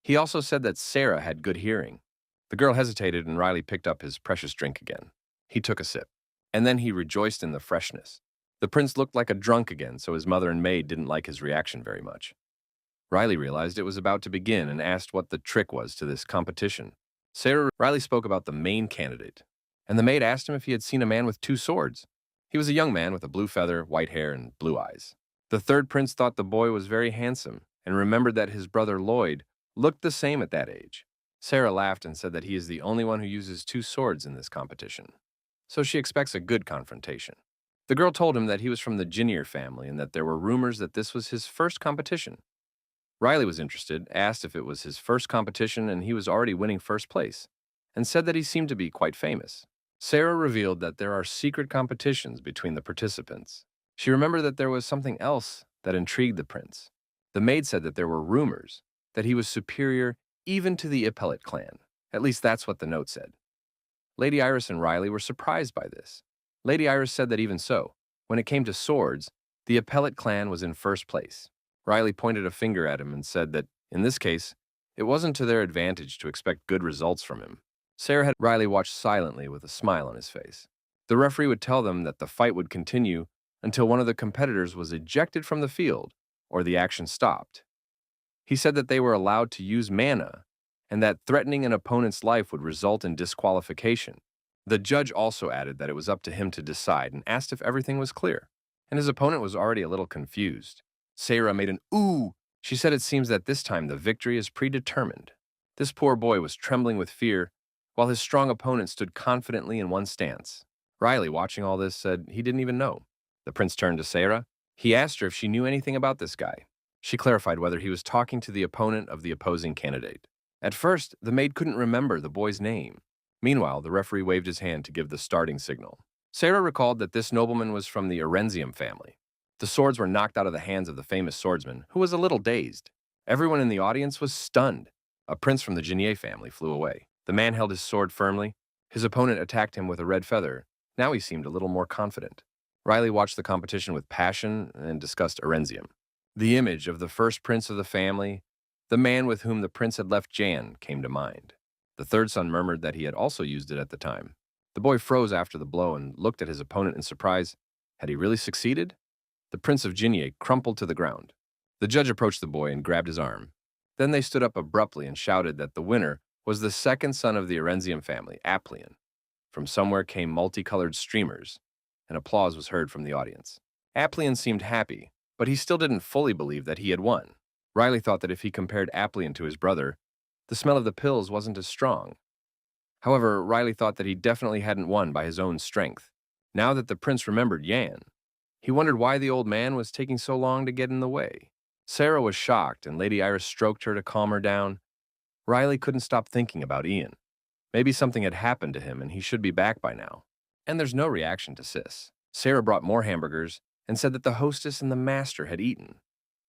Speaker 1: He also said that Sarah had good hearing. The girl hesitated and Riley picked up his precious drink again. He took a sip, and then he rejoiced in the freshness. The prince looked like a drunk again, so his mother and maid didn't like his reaction very much. Riley realized it was about to begin and asked what the trick was to this competition. Riley spoke about the main candidate, and the maid asked him if he had seen a man with 2 swords. He was a young man with a blue feather, white hair, and blue eyes. The third prince thought the boy was very handsome and remembered that his brother Lloyd looked the same at that age. Sarah laughed and said that he is the only one who uses 2 swords in this competition, so she expects a good confrontation. The girl told him that he was from the Jinneer family and that there were rumors that this was his first competition. Riley was interested, asked if it was his first competition and he was already winning first place, and said that he seemed to be quite famous. Sarah revealed that there are secret competitions between the participants. She remembered that there was something else that intrigued the prince. The maid said that there were rumors that he was superior even to the Appellate clan. At least that's what the note said. Lady Iris and Riley were surprised by this. Lady Iris said that even so, when it came to swords, the Appellate clan was in first place. Riley pointed a finger at him and said that, in this case, it wasn't to their advantage to expect good results from him. Sarah had Riley watch silently with a smile on his face. The referee would tell them that the fight would continue until one of the competitors was ejected from the field or the action stopped. He said that they were allowed to use mana and that threatening an opponent's life would result in disqualification. The judge also added that it was up to him to decide and asked if everything was clear, and his opponent was already a little confused. Sarah made an ooh. She said it seems that this time the victory is predetermined. This poor boy was trembling with fear, while his strong opponent stood confidently in one stance. Riley, watching all this, said he didn't even know. The prince turned to Sarah. He asked her if she knew anything about this guy. She clarified whether he was talking to the opponent of the opposing candidate. At first, the maid couldn't remember the boy's name. Meanwhile, the referee waved his hand to give the starting signal. Sarah recalled that this nobleman was from the Erenzium family. The swords were knocked out of the hands of the famous swordsman, who was a little dazed. Everyone in the audience was stunned. A prince from the Genier family flew away. The man held his sword firmly. His opponent attacked him with a red feather. Now he seemed a little more confident. Riley watched the competition with passion and discussed Erenzium. The image of the first prince of the family, the man with whom the prince had left Jan, came to mind. The third son murmured that he had also used it at the time. The boy froze after the blow and looked at his opponent in surprise. Had he really succeeded? The prince of Genier crumpled to the ground. The judge approached the boy and grabbed his arm. Then they stood up abruptly and shouted that the winner was the second son of the Erenzium family, Aplian. From somewhere came multicolored streamers, and applause was heard from the audience. Aplian seemed happy, but he still didn't fully believe that he had won. Riley thought that if he compared Aplian to his brother, the smell of the pills wasn't as strong. However, Riley thought that he definitely hadn't won by his own strength. Now that the prince remembered Yan, he wondered why the old man was taking so long to get in the way. Sarah was shocked, and Lady Iris stroked her to calm her down. Riley couldn't stop thinking about Ian. Maybe something had happened to him and he should be back by now. And there's no reaction to Sis. Sarah brought more hamburgers and said that the hostess and the master had eaten.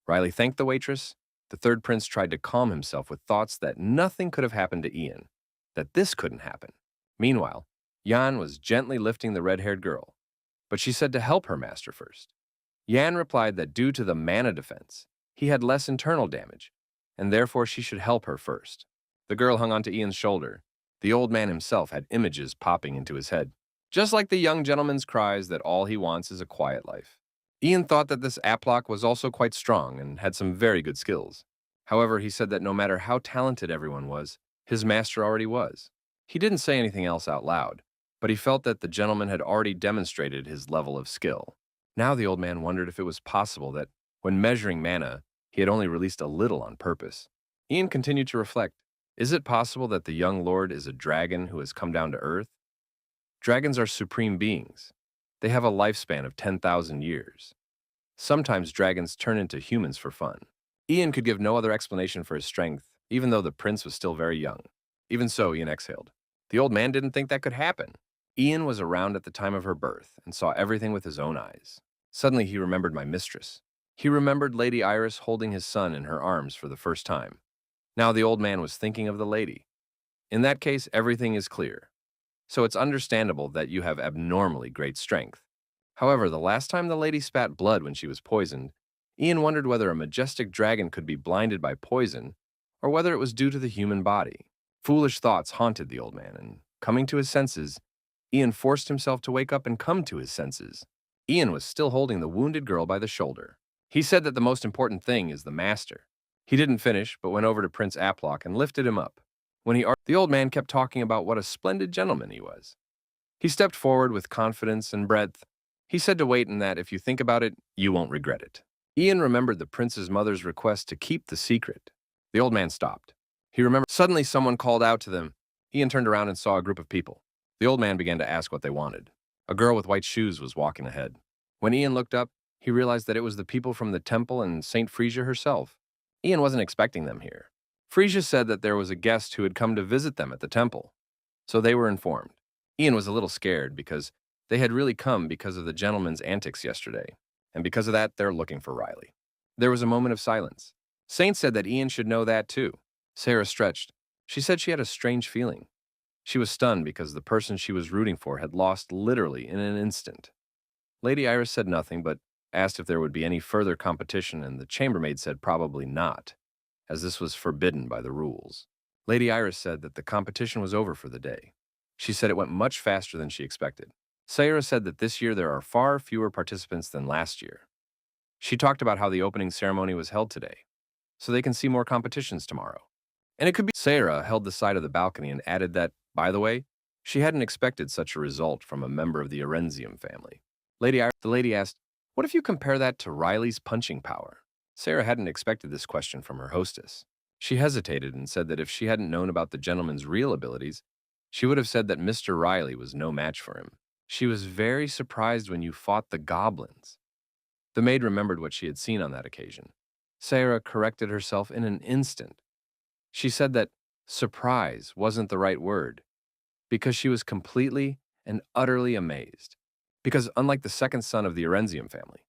Speaker 1: Riley thanked the waitress. The third prince tried to calm himself with thoughts that nothing could have happened to Ian, that this couldn't happen. Meanwhile, Jan was gently lifting the red-haired girl, but she said to help her master first. Jan replied that due to the mana defense, he had less internal damage, and therefore she should help her first. The girl hung onto Ian's shoulder. The old man himself had images popping into his head, just like the young gentleman's cries that all he wants is a quiet life. Ian thought that this Aplock was also quite strong and had some very good skills. However, he said that no matter how talented everyone was, his master already was. He didn't say anything else out loud, but he felt that the gentleman had already demonstrated his level of skill. Now the old man wondered if it was possible that, when measuring mana, he had only released a little on purpose. Ian continued to reflect. Is it possible that the young lord is a dragon who has come down to Earth? Dragons are supreme beings. They have a lifespan of 10,000 years. Sometimes dragons turn into humans for fun. Ian could give no other explanation for his strength, even though the prince was still very young. Even so, Ian exhaled. The old man didn't think that could happen. Ian was around at the time of her birth and saw everything with his own eyes. Suddenly he remembered my mistress. He remembered Lady Iris holding his son in her arms for the first time. Now the old man was thinking of the lady. In that case, everything is clear. So it's understandable that you have abnormally great strength. However, the last time the lady spat blood when she was poisoned, Ian wondered whether a majestic dragon could be blinded by poison, or whether it was due to the human body. Foolish thoughts haunted the old man, and coming to his senses, Ian forced himself to wake up and come to his senses. Ian was still holding the wounded girl by the shoulder. He said that the most important thing is the master. He didn't finish, but went over to Prince Aplock and lifted him up. The old man kept talking about what a splendid gentleman he was. He stepped forward with confidence and breadth. He said to wait and that if you think about it, you won't regret it. Ian remembered the prince's mother's request to keep the secret. The old man stopped. He remembered suddenly someone called out to them. Ian turned around and saw a group of people. The old man began to ask what they wanted. A girl with white shoes was walking ahead. When Ian looked up, he realized that it was the people from the temple and Saint Frisia herself. Ian wasn't expecting them here. Frisia said that there was a guest who had come to visit them at the temple, so they were informed. Ian was a little scared because they had really come because of the gentleman's antics yesterday, and because of that, they're looking for Riley. There was a moment of silence. Saint said that Ian should know that too. Sarah stretched. She said she had a strange feeling. She was stunned because the person she was rooting for had lost literally in an instant. Lady Iris said nothing, but asked if there would be any further competition, and the chambermaid said probably not, as this was forbidden by the rules. Lady Iris said that the competition was over for the day. She said it went much faster than she expected. Sayra said that this year there are far fewer participants than last year. She talked about how the opening ceremony was held today, so they can see more competitions tomorrow. And it could be. Sayra held the side of the balcony and added that, by the way, she hadn't expected such a result from a member of the Erenzium family. The lady asked, "What if you compare that to Riley's punching power?" Sarah hadn't expected this question from her hostess. She hesitated and said that if she hadn't known about the gentleman's real abilities, she would have said that Mr. Riley was no match for him. She was very surprised when you fought the goblins. The maid remembered what she had seen on that occasion. Sarah corrected herself in an instant. She said that surprise wasn't the right word, because she was completely and utterly amazed. Because unlike the second son of the Erenzium family,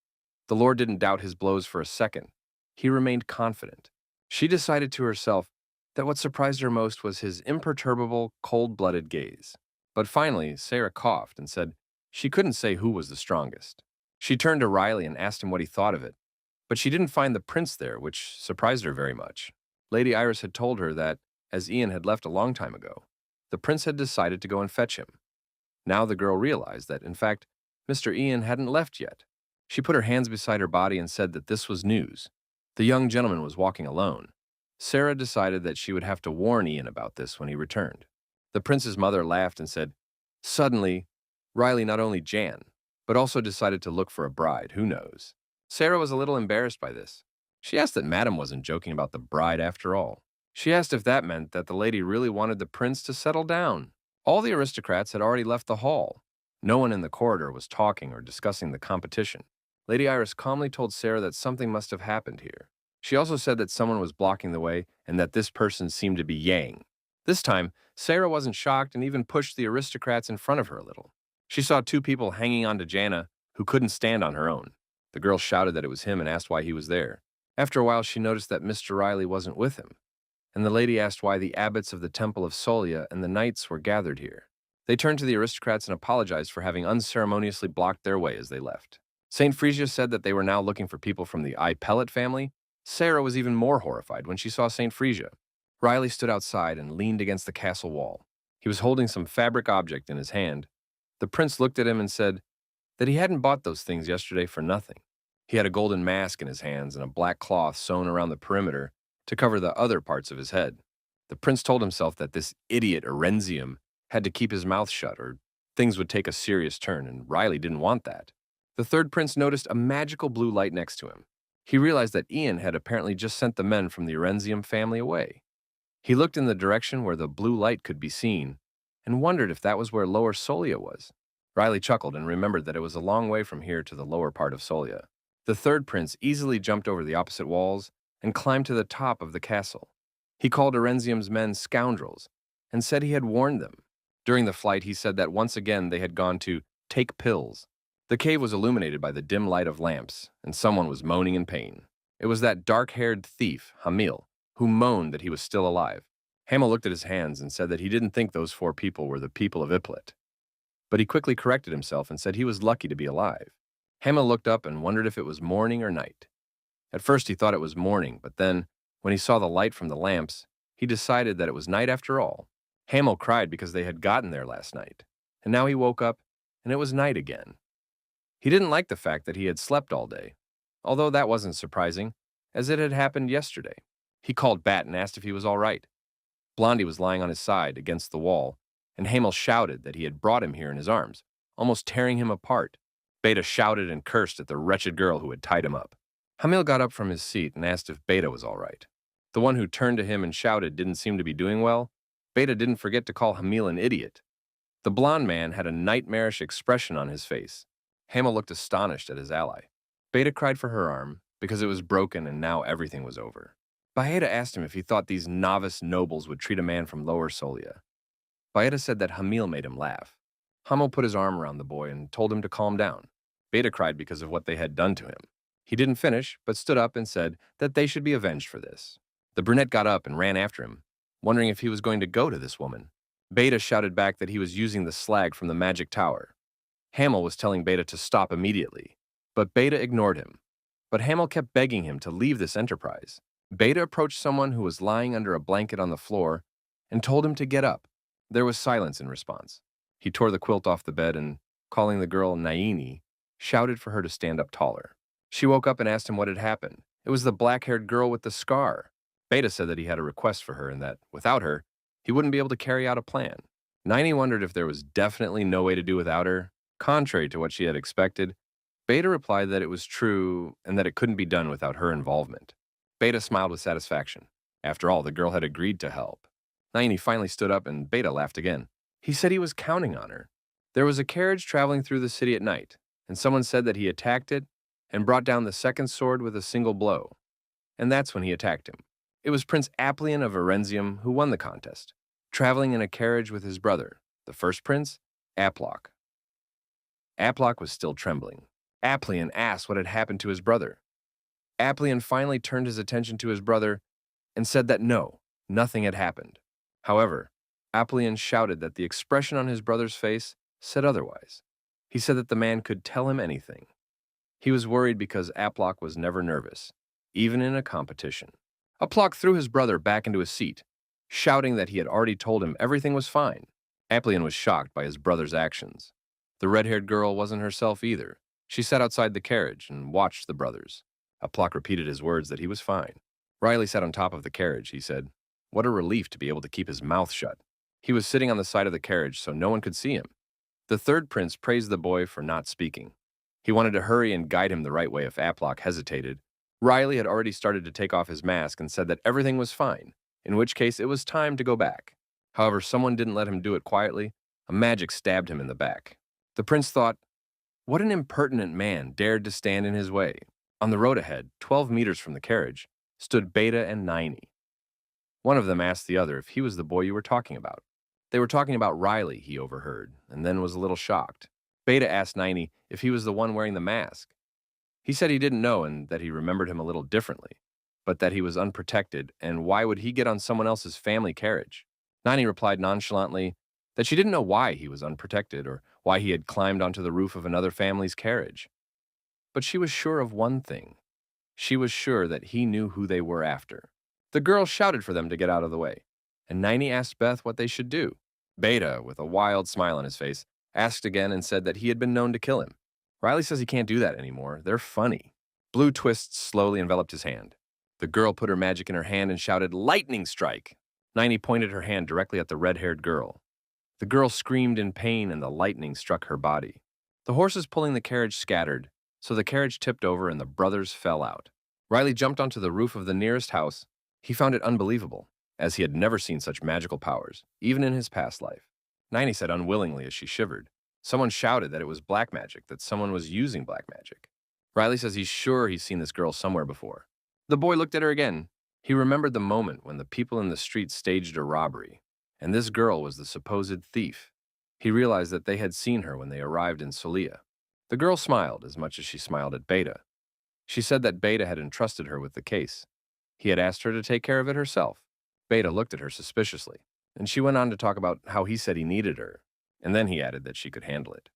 Speaker 1: the Lord didn't doubt his blows for a second. He remained confident. She decided to herself that what surprised her most was his imperturbable, cold-blooded gaze. But finally, Sarah coughed and said she couldn't say who was the strongest. She turned to Riley and asked him what he thought of it, but she didn't find the prince there, which surprised her very much. Lady Iris had told her that, as Ian had left a long time ago, the prince had decided to go and fetch him. Now the girl realized that, in fact, Mr. Ian hadn't left yet. She put her hands beside her body and said that this was news. The young gentleman was walking alone. Sarah decided that she would have to warn Ian about this when he returned. The prince's mother laughed and said, "Suddenly, Riley not only Jan, but also decided to look for a bride, who knows?" Sarah was a little embarrassed by this. She asked that Madame wasn't joking about the bride after all. She asked if that meant that the lady really wanted the prince to settle down. All the aristocrats had already left the hall. No one in the corridor was talking or discussing the competition. Lady Iris calmly told Sarah that something must have happened here. She also said that someone was blocking the way and that this person seemed to be Yang. This time, Sarah wasn't shocked and even pushed the aristocrats in front of her a little. She saw two people hanging on to Jana who couldn't stand on her own. The girl shouted that it was him and asked why he was there. After a while, she noticed that Mr. Riley wasn't with him, and the lady asked why the abbots of the Temple of Solia and the knights were gathered here. They turned to the aristocrats and apologized for having unceremoniously blocked their way as they left. St. Frisia said that they were now looking for people from the Pellet family. Sarah was even more horrified when she saw St. Frisia. Riley stood outside and leaned against the castle wall. He was holding some fabric object in his hand. The prince looked at him and said that he hadn't bought those things yesterday for nothing. He had a golden mask in his hands and a black cloth sewn around the perimeter to cover the other parts of his head. The prince told himself that this idiot Erenzium had to keep his mouth shut or things would take a serious turn, and Riley didn't want that. The third prince noticed a magical blue light next to him. He realized that Ian had apparently just sent the men from the Erenzium family away. He looked in the direction where the blue light could be seen and wondered if that was where Lower Solia was. Riley chuckled and remembered that it was a long way from here to the lower part of Solia. The third prince easily jumped over the opposite walls and climbed to the top of the castle. He called Erenzium's men scoundrels and said he had warned them. During the flight, he said that once again they had gone to take pills. The cave was illuminated by the dim light of lamps, and someone was moaning in pain. It was that dark-haired thief, Hamil, who moaned that he was still alive. Hamil looked at his hands and said that he didn't think those four people were the people of Iplet. But he quickly corrected himself and said he was lucky to be alive. Hamil looked up and wondered if it was morning or night. At first he thought it was morning, but then, when he saw the light from the lamps, he decided that it was night after all. Hamil cried because they had gotten there last night, and now he woke up, and it was night again. He didn't like the fact that he had slept all day, although that wasn't surprising, as it had happened yesterday. He called Bat and asked if he was all right. Blondie was lying on his side, against the wall, and Hamil shouted that he had brought him here in his arms, almost tearing him apart. Beta shouted and cursed at the wretched girl who had tied him up. Hamil got up from his seat and asked if Beta was all right. The one who turned to him and shouted didn't seem to be doing well. Beta didn't forget to call Hamil an idiot. The blond man had a nightmarish expression on his face. Hamil looked astonished at his ally. Beta cried for her arm, because it was broken and now everything was over. Baeta asked him if he thought these novice nobles would treat a man from Lower Solia. Baeta said that Hamil made him laugh. Hamil put his arm around the boy and told him to calm down. Beta cried because of what they had done to him. He didn't finish, but stood up and said that they should be avenged for this. The brunette got up and ran after him, wondering if he was going to go to this woman. Beta shouted back that he was using the slag from the magic tower. Hamil was telling Beta to stop immediately, but Beta ignored him. But Hamil kept begging him to leave this enterprise. Beta approached someone who was lying under a blanket on the floor and told him to get up. There was silence in response. He tore the quilt off the bed and calling the girl Naini, shouted for her to stand up taller. She woke up and asked him what had happened. It was the black-haired girl with the scar. Beta said that he had a request for her and that, without her, he wouldn't be able to carry out a plan. Naini wondered if there was definitely no way to do without her. Contrary to what she had expected, Beta replied that it was true and that it couldn't be done without her involvement. Beta smiled with satisfaction. After all, the girl had agreed to help. Naini finally stood up and Beta laughed again. He said he was counting on her. There was a carriage traveling through the city at night, and someone said that he attacked it and brought down the second sword with a single blow. And that's when he attacked him. It was Prince Aplian of Erenzium who won the contest, traveling in a carriage with his brother, the first prince, Aplock. Aplock was still trembling. Aplian asked what had happened to his brother. Aplian finally turned his attention to his brother and said that no, nothing had happened. However, Aplian shouted that the expression on his brother's face said otherwise. He said that the man could tell him anything. He was worried because Aplock was never nervous, even in a competition. Aplock threw his brother back into his seat, shouting that he had already told him everything was fine. Aplian was shocked by his brother's actions. The red-haired girl wasn't herself either. She sat outside the carriage and watched the brothers. Aplock repeated his words that he was fine. Riley sat on top of the carriage, he said. What a relief to be able to keep his mouth shut. He was sitting on the side of the carriage so no one could see him. The third prince praised the boy for not speaking. He wanted to hurry and guide him the right way if Aplock hesitated. Riley had already started to take off his mask and said that everything was fine, in which case it was time to go back. However, someone didn't let him do it quietly. A magic stabbed him in the back. The prince thought, what an impertinent man dared to stand in his way. On the road ahead, 12 meters from the carriage, stood Beta and Naini. One of them asked the other if he was the boy you were talking about. They were talking about Riley, he overheard, and then was a little shocked. Beta asked Naini if he was the one wearing the mask. He said he didn't know and that he remembered him a little differently, but that he was unprotected, and why would he get on someone else's family carriage? Naini replied nonchalantly that she didn't know why he was unprotected or why he had climbed onto the roof of another family's carriage. But she was sure of one thing. She was sure that he knew who they were after. The girl shouted for them to get out of the way, and Naini asked Beth what they should do. Beta, with a wild smile on his face, asked again and said that he had been known to kill him. Riley says he can't do that anymore. They're funny. Blue twists slowly enveloped his hand. The girl put her magic in her hand and shouted, "Lightning strike!" Naini pointed her hand directly at the red-haired girl. The girl screamed in pain and the lightning struck her body. The horses pulling the carriage scattered, so the carriage tipped over and the brothers fell out. Riley jumped onto the roof of the nearest house. He found it unbelievable, as he had never seen such magical powers, even in his past life. Naini said unwillingly as she shivered. Someone shouted that it was black magic, that someone was using black magic. Riley says he's sure he's seen this girl somewhere before. The boy looked at her again. He remembered the moment when the people in the street staged a robbery, and this girl was the supposed thief. He realized that they had seen her when they arrived in Solia. The girl smiled as much as she smiled at Beta. She said that Beta had entrusted her with the case. He had asked her to take care of it herself. Beta looked at her suspiciously, and she went on to talk about how he said he needed her, and then he added that she could handle it.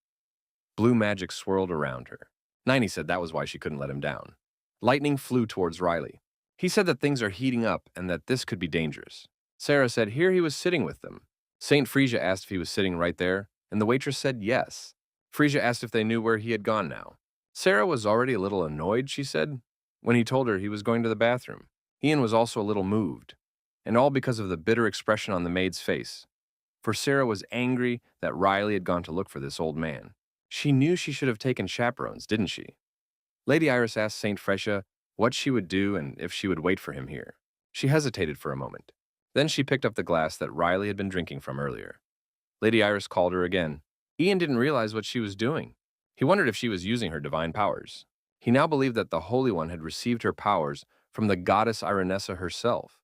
Speaker 1: Blue magic swirled around her. Naini said that was why she couldn't let him down. Lightning flew towards Riley. He said that things are heating up and that this could be dangerous. Sarah said here he was sitting with them. Saint Frisia asked if he was sitting right there, and the waitress said yes. Frisia asked if they knew where he had gone now. Sarah was already a little annoyed, she said, when he told her he was going to the bathroom. Ian was also a little moved, and all because of the bitter expression on the maid's face. For Sarah was angry that Riley had gone to look for this old man. She knew she should have taken chaperones, didn't she? Lady Iris asked Saint Frisia what she would do and if she would wait for him here. She hesitated for a moment. Then she picked up the glass that Riley had been drinking from earlier. Lady Iris called her again. Ian didn't realize what she was doing. He wondered if she was using her divine powers. He now believed that the Holy One had received her powers from the goddess Irenessa herself,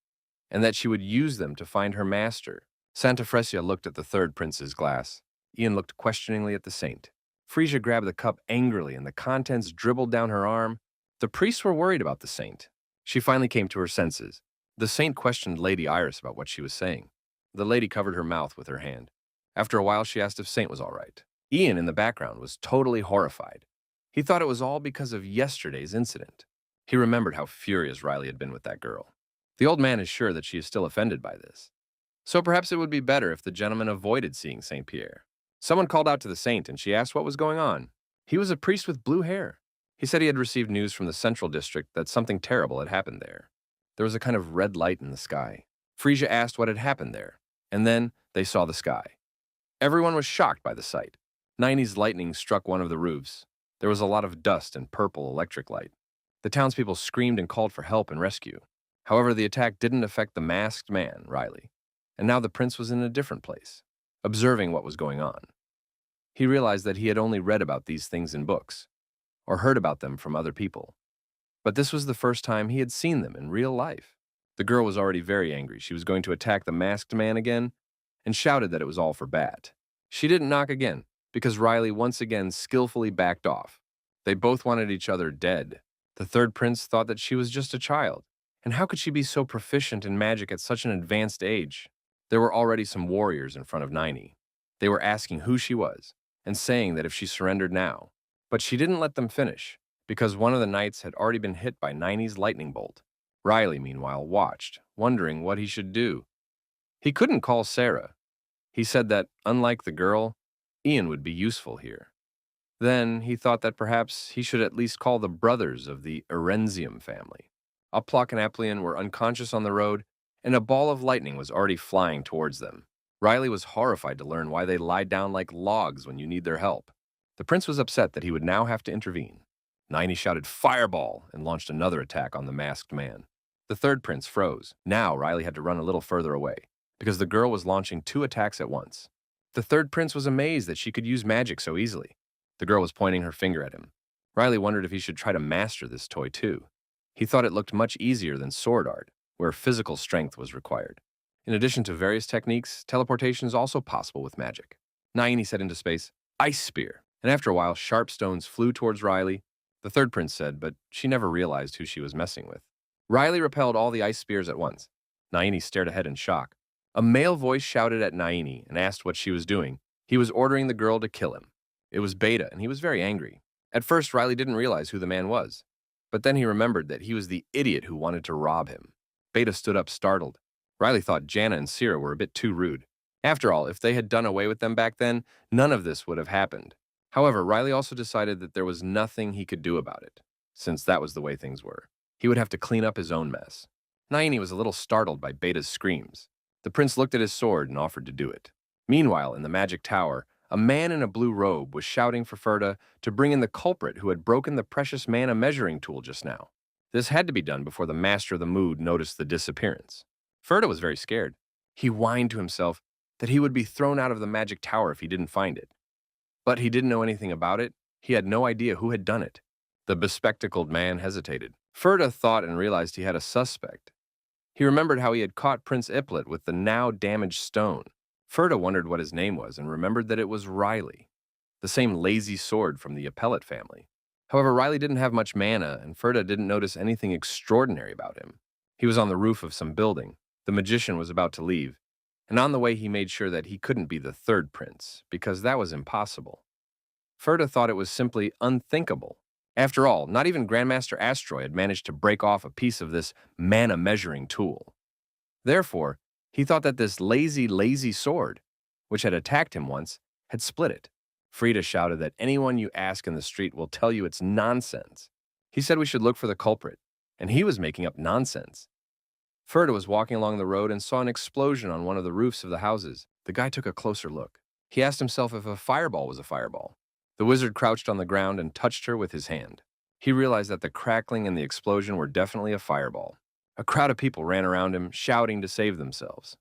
Speaker 1: and that she would use them to find her master. Santa Fresia looked at the third prince's glass. Ian looked questioningly at the saint. Frisia grabbed the cup angrily, and the contents dribbled down her arm. The priests were worried about the saint. She finally came to her senses. The saint questioned Lady Iris about what she was saying. The lady covered her mouth with her hand. After a while, she asked if Saint was all right. Ian, in the background, was totally horrified. He thought it was all because of yesterday's incident. He remembered how furious Riley had been with that girl. The old man is sure that she is still offended by this. So perhaps it would be better if the gentleman avoided seeing Saint Pierre. Someone called out to the saint and she asked what was going on. He was a priest with blue hair. He said he had received news from the central district that something terrible had happened there. There was a kind of red light in the sky. Frisia asked what had happened there, and then they saw the sky. Everyone was shocked by the sight. Ninety's lightning struck one of the roofs. There was a lot of dust and purple electric light. The townspeople screamed and called for help and rescue. However, the attack didn't affect the masked man, Riley, and now the prince was in a different place, observing what was going on. He realized that he had only read about these things in books, or heard about them from other people. But this was the first time he had seen them in real life. The girl was already very angry. She was going to attack the masked man again, and shouted that it was all for bat. She didn't knock again, because Riley once again skillfully backed off. They both wanted each other dead. The third prince thought that she was just a child, and how could she be so proficient in magic at such an advanced age? There were already some warriors in front of 90. They were asking who she was, and saying that if she surrendered now. But she didn't let them finish, because one of the knights had already been hit by 90's lightning bolt. Riley, meanwhile, watched, wondering what he should do. He couldn't call Sarah. He said that, unlike the girl, Ian would be useful here. Then he thought that perhaps he should at least call the brothers of the Erenzium family. Uplock and Aplian were unconscious on the road, and a ball of lightning was already flying towards them. Riley was horrified to learn why they lie down like logs when you need their help. The prince was upset that he would now have to intervene. 90 shouted "Fireball!" and launched another attack on the masked man. The third prince froze. Now Riley had to run a little further away, because the girl was launching 2 attacks at once. The third prince was amazed that she could use magic so easily. The girl was pointing her finger at him. Riley wondered if he should try to master this toy too. He thought it looked much easier than sword art, where physical strength was required. In addition to various techniques, teleportation is also possible with magic. 90 set into space, Ice Spear, and after a while, sharp stones flew towards Riley. The third prince said, but she never realized who she was messing with. Riley repelled all the ice spears at once. Naini stared ahead in shock. A male voice shouted at Naini and asked what she was doing. He was ordering the girl to kill him. It was Beta, and he was very angry. At first, Riley didn't realize who the man was. But then he remembered that he was the idiot who wanted to rob him. Beta stood up startled. Riley thought Jana and Sierra were a bit too rude. After all, if they had done away with them back then, none of this would have happened. However, Riley also decided that there was nothing he could do about it, since that was the way things were. He would have to clean up his own mess. Naini was a little startled by Beta's screams. The prince looked at his sword and offered to do it. Meanwhile, in the magic tower, a man in a blue robe was shouting for Ferda to bring in the culprit who had broken the precious mana measuring tool just now. This had to be done before the master of the mood noticed the disappearance. Ferda was very scared. He whined to himself that he would be thrown out of the magic tower if he didn't find it. But he didn't know anything about it. He had no idea who had done it. The bespectacled man hesitated. Ferda thought and realized he had a suspect. He remembered how he had caught Prince Iplet with the now damaged stone. Ferda wondered what his name was and remembered that it was Riley, the same lazy sword from the Appellate family. However, Riley didn't have much mana, and Ferda didn't notice anything extraordinary about him. He was on the roof of some building. The magician was about to leave, and on the way he made sure that he couldn't be the third prince, because that was impossible. Ferda thought it was simply unthinkable. After all, not even Grandmaster Astroy had managed to break off a piece of this mana measuring tool. Therefore, he thought that this lazy sword, which had attacked him once, had split it. Frida shouted that anyone you ask in the street will tell you it's nonsense. He said we should look for the culprit, and he was making up nonsense. Ferda was walking along the road and saw an explosion on one of the roofs of the houses. The guy took a closer look. He asked himself if a fireball was a fireball. The wizard crouched on the ground and touched her with his hand. He realized that the crackling and the explosion were definitely a fireball. A crowd of people ran around him, shouting to save themselves.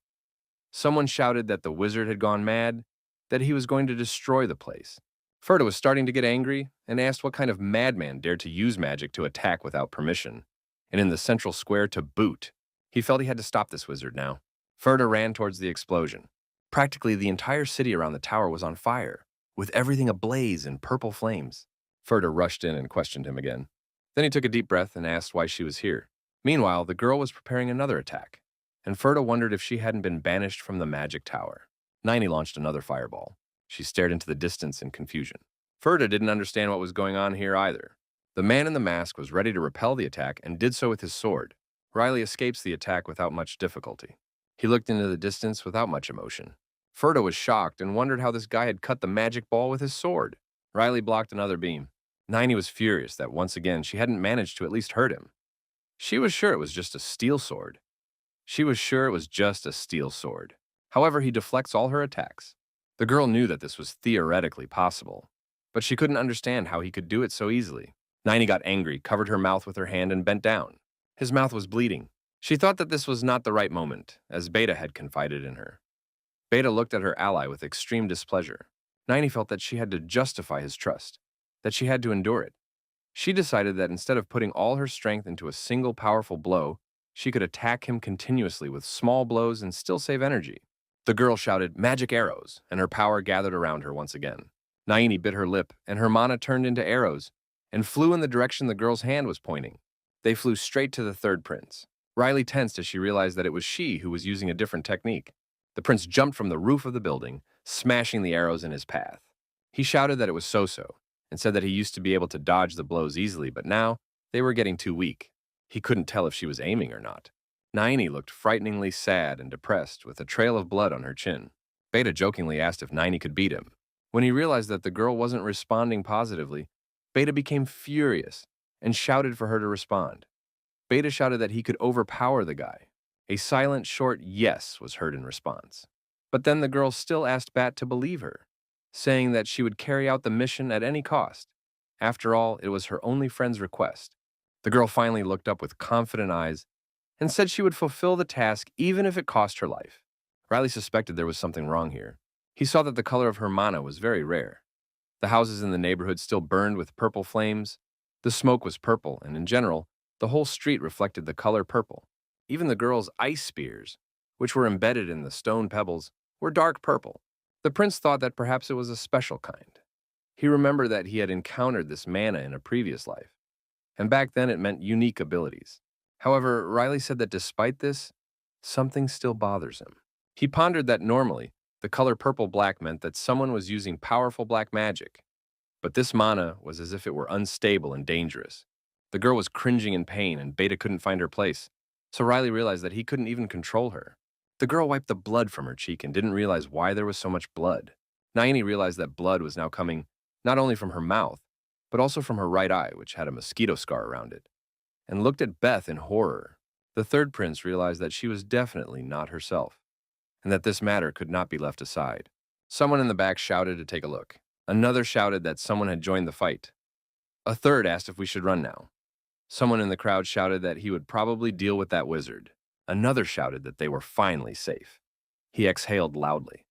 Speaker 1: Someone shouted that the wizard had gone mad, that he was going to destroy the place. Ferda was starting to get angry and asked what kind of madman dared to use magic to attack without permission, and in the central square to boot. He felt he had to stop this wizard now. Ferda ran towards the explosion. Practically the entire city around the tower was on fire, with everything ablaze in purple flames. Ferda rushed in and questioned him again. Then he took a deep breath and asked why she was here. Meanwhile, the girl was preparing another attack, and Ferda wondered if she hadn't been banished from the magic tower. Niney launched another fireball. She stared into the distance in confusion. Ferda didn't understand what was going on here either. The man in the mask was ready to repel the attack and did so with his sword. Riley escapes the attack without much difficulty. He looked into the distance without much emotion. Furta was shocked and wondered how this guy had cut the magic ball with his sword. Riley blocked another beam. Ninety was furious that once again she hadn't managed to at least hurt him. She was sure it was just a steel sword. She was sure it was just a steel sword. However, he deflects all her attacks. The girl knew that this was theoretically possible, but she couldn't understand how he could do it so easily. Ninety got angry, covered her mouth with her hand, and bent down. His mouth was bleeding. She thought that this was not the right moment, as Beta had confided in her. Beta looked at her ally with extreme displeasure. Ninety felt that she had to justify his trust, that she had to endure it. She decided that instead of putting all her strength into a single powerful blow, she could attack him continuously with small blows and still save energy. The girl shouted, "Magic arrows," and her power gathered around her once again. Naini bit her lip, and her mana turned into arrows and flew in the direction the girl's hand was pointing. They flew straight to the third prince. Riley tensed as she realized that it was she who was using a different technique. The prince jumped from the roof of the building, smashing the arrows in his path. He shouted that it was so-so, and said that he used to be able to dodge the blows easily, but now they were getting too weak. He couldn't tell if she was aiming or not. Naini looked frighteningly sad and depressed, with a trail of blood on her chin. Beta jokingly asked if Naini could beat him. When he realized that the girl wasn't responding positively, Beta became furious and shouted for her to respond. Beta shouted that he could overpower the guy. A silent, short yes was heard in response. But then the girl still asked Bat to believe her, saying that she would carry out the mission at any cost. After all, it was her only friend's request. The girl finally looked up with confident eyes and said she would fulfill the task even if it cost her life. Riley suspected there was something wrong here. He saw that the color of her mana was very rare. The houses in the neighborhood still burned with purple flames. The smoke was purple, and in general, the whole street reflected the color purple. Even the girl's ice spears, which were embedded in the stone pebbles, were dark purple. The prince thought that perhaps it was a special kind. He remembered that he had encountered this mana in a previous life, and back then it meant unique abilities. However, Riley said that despite this, something still bothers him. He pondered that normally, the color purple-black meant that someone was using powerful black magic, but this mana was as if it were unstable and dangerous. The girl was cringing in pain, and Beta couldn't find her place, so Riley realized that he couldn't even control her. The girl wiped the blood from her cheek and didn't realize why there was so much blood. Naini realized that blood was now coming not only from her mouth, but also from her right eye, which had a mosquito scar around it, and looked at Beth in horror. The third prince realized that she was definitely not herself, and that this matter could not be left aside. Someone in the back shouted to take a look. Another shouted that someone had joined the fight. A third asked if we should run now. Someone in the crowd shouted that he would probably deal with that wizard. Another shouted that they were finally safe. He exhaled loudly.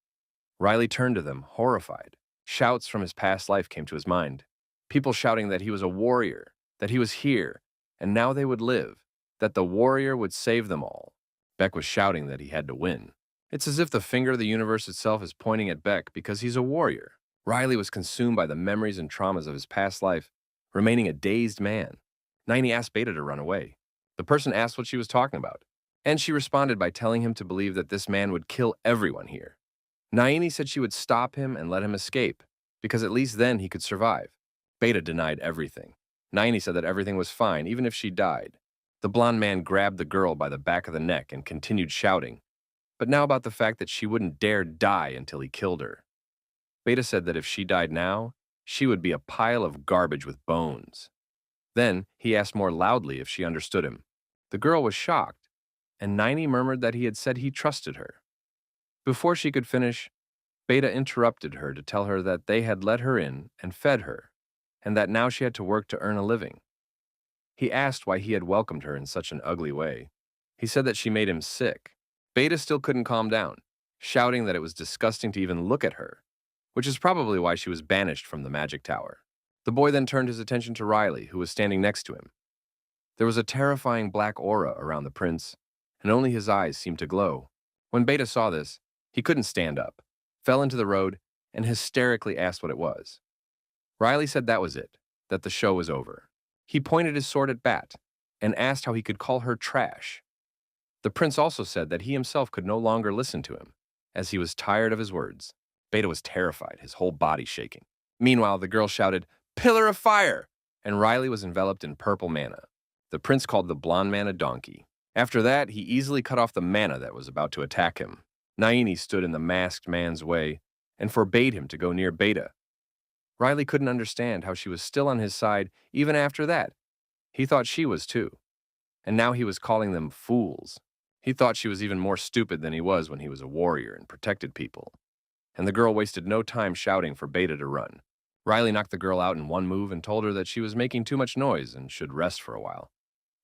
Speaker 1: Riley turned to them, horrified. Shouts from his past life came to his mind. People shouting that he was a warrior, that he was here, and now they would live, that the warrior would save them all. Beck was shouting that he had to win. It's as if the finger of the universe itself is pointing at Beck because he's a warrior. Riley was consumed by the memories and traumas of his past life, remaining a dazed man. Naini asked Beta to run away. The person asked what she was talking about, and she responded by telling him to believe that this man would kill everyone here. Naini said she would stop him and let him escape, because at least then he could survive. Beta denied everything. Naini said that everything was fine, even if she died. The blonde man grabbed the girl by the back of the neck and continued shouting, but now about the fact that she wouldn't dare die until he killed her. Beta said that if she died now, she would be a pile of garbage with bones. Then he asked more loudly if she understood him. The girl was shocked, and Naini murmured that he had said he trusted her. Before she could finish, Beta interrupted her to tell her that they had let her in and fed her, and that now she had to work to earn a living. He asked why he had welcomed her in such an ugly way. He said that she made him sick. Beta still couldn't calm down, shouting that it was disgusting to even look at her, which is probably why she was banished from the magic tower. The boy then turned his attention to Riley, who was standing next to him. There was a terrifying black aura around the prince, and only his eyes seemed to glow. When Beta saw this, he couldn't stand up, fell into the road, and hysterically asked what it was. Riley said that was it, that the show was over. He pointed his sword at Bat and asked how he could call her trash. The prince also said that he himself could no longer listen to him, as he was tired of his words. Beta was terrified, his whole body shaking. Meanwhile, the girl shouted, "Pillar of fire!" and Riley was enveloped in purple mana. The prince called the blonde man a donkey. After that, he easily cut off the mana that was about to attack him. Naini stood in the masked man's way and forbade him to go near Beta. Riley couldn't understand how she was still on his side even after that. He thought she was too. And now he was calling them fools. He thought she was even more stupid than he was when he was a warrior and protected people. And the girl wasted no time shouting for Beta to run. Riley knocked the girl out in one move and told her that she was making too much noise and should rest for a while,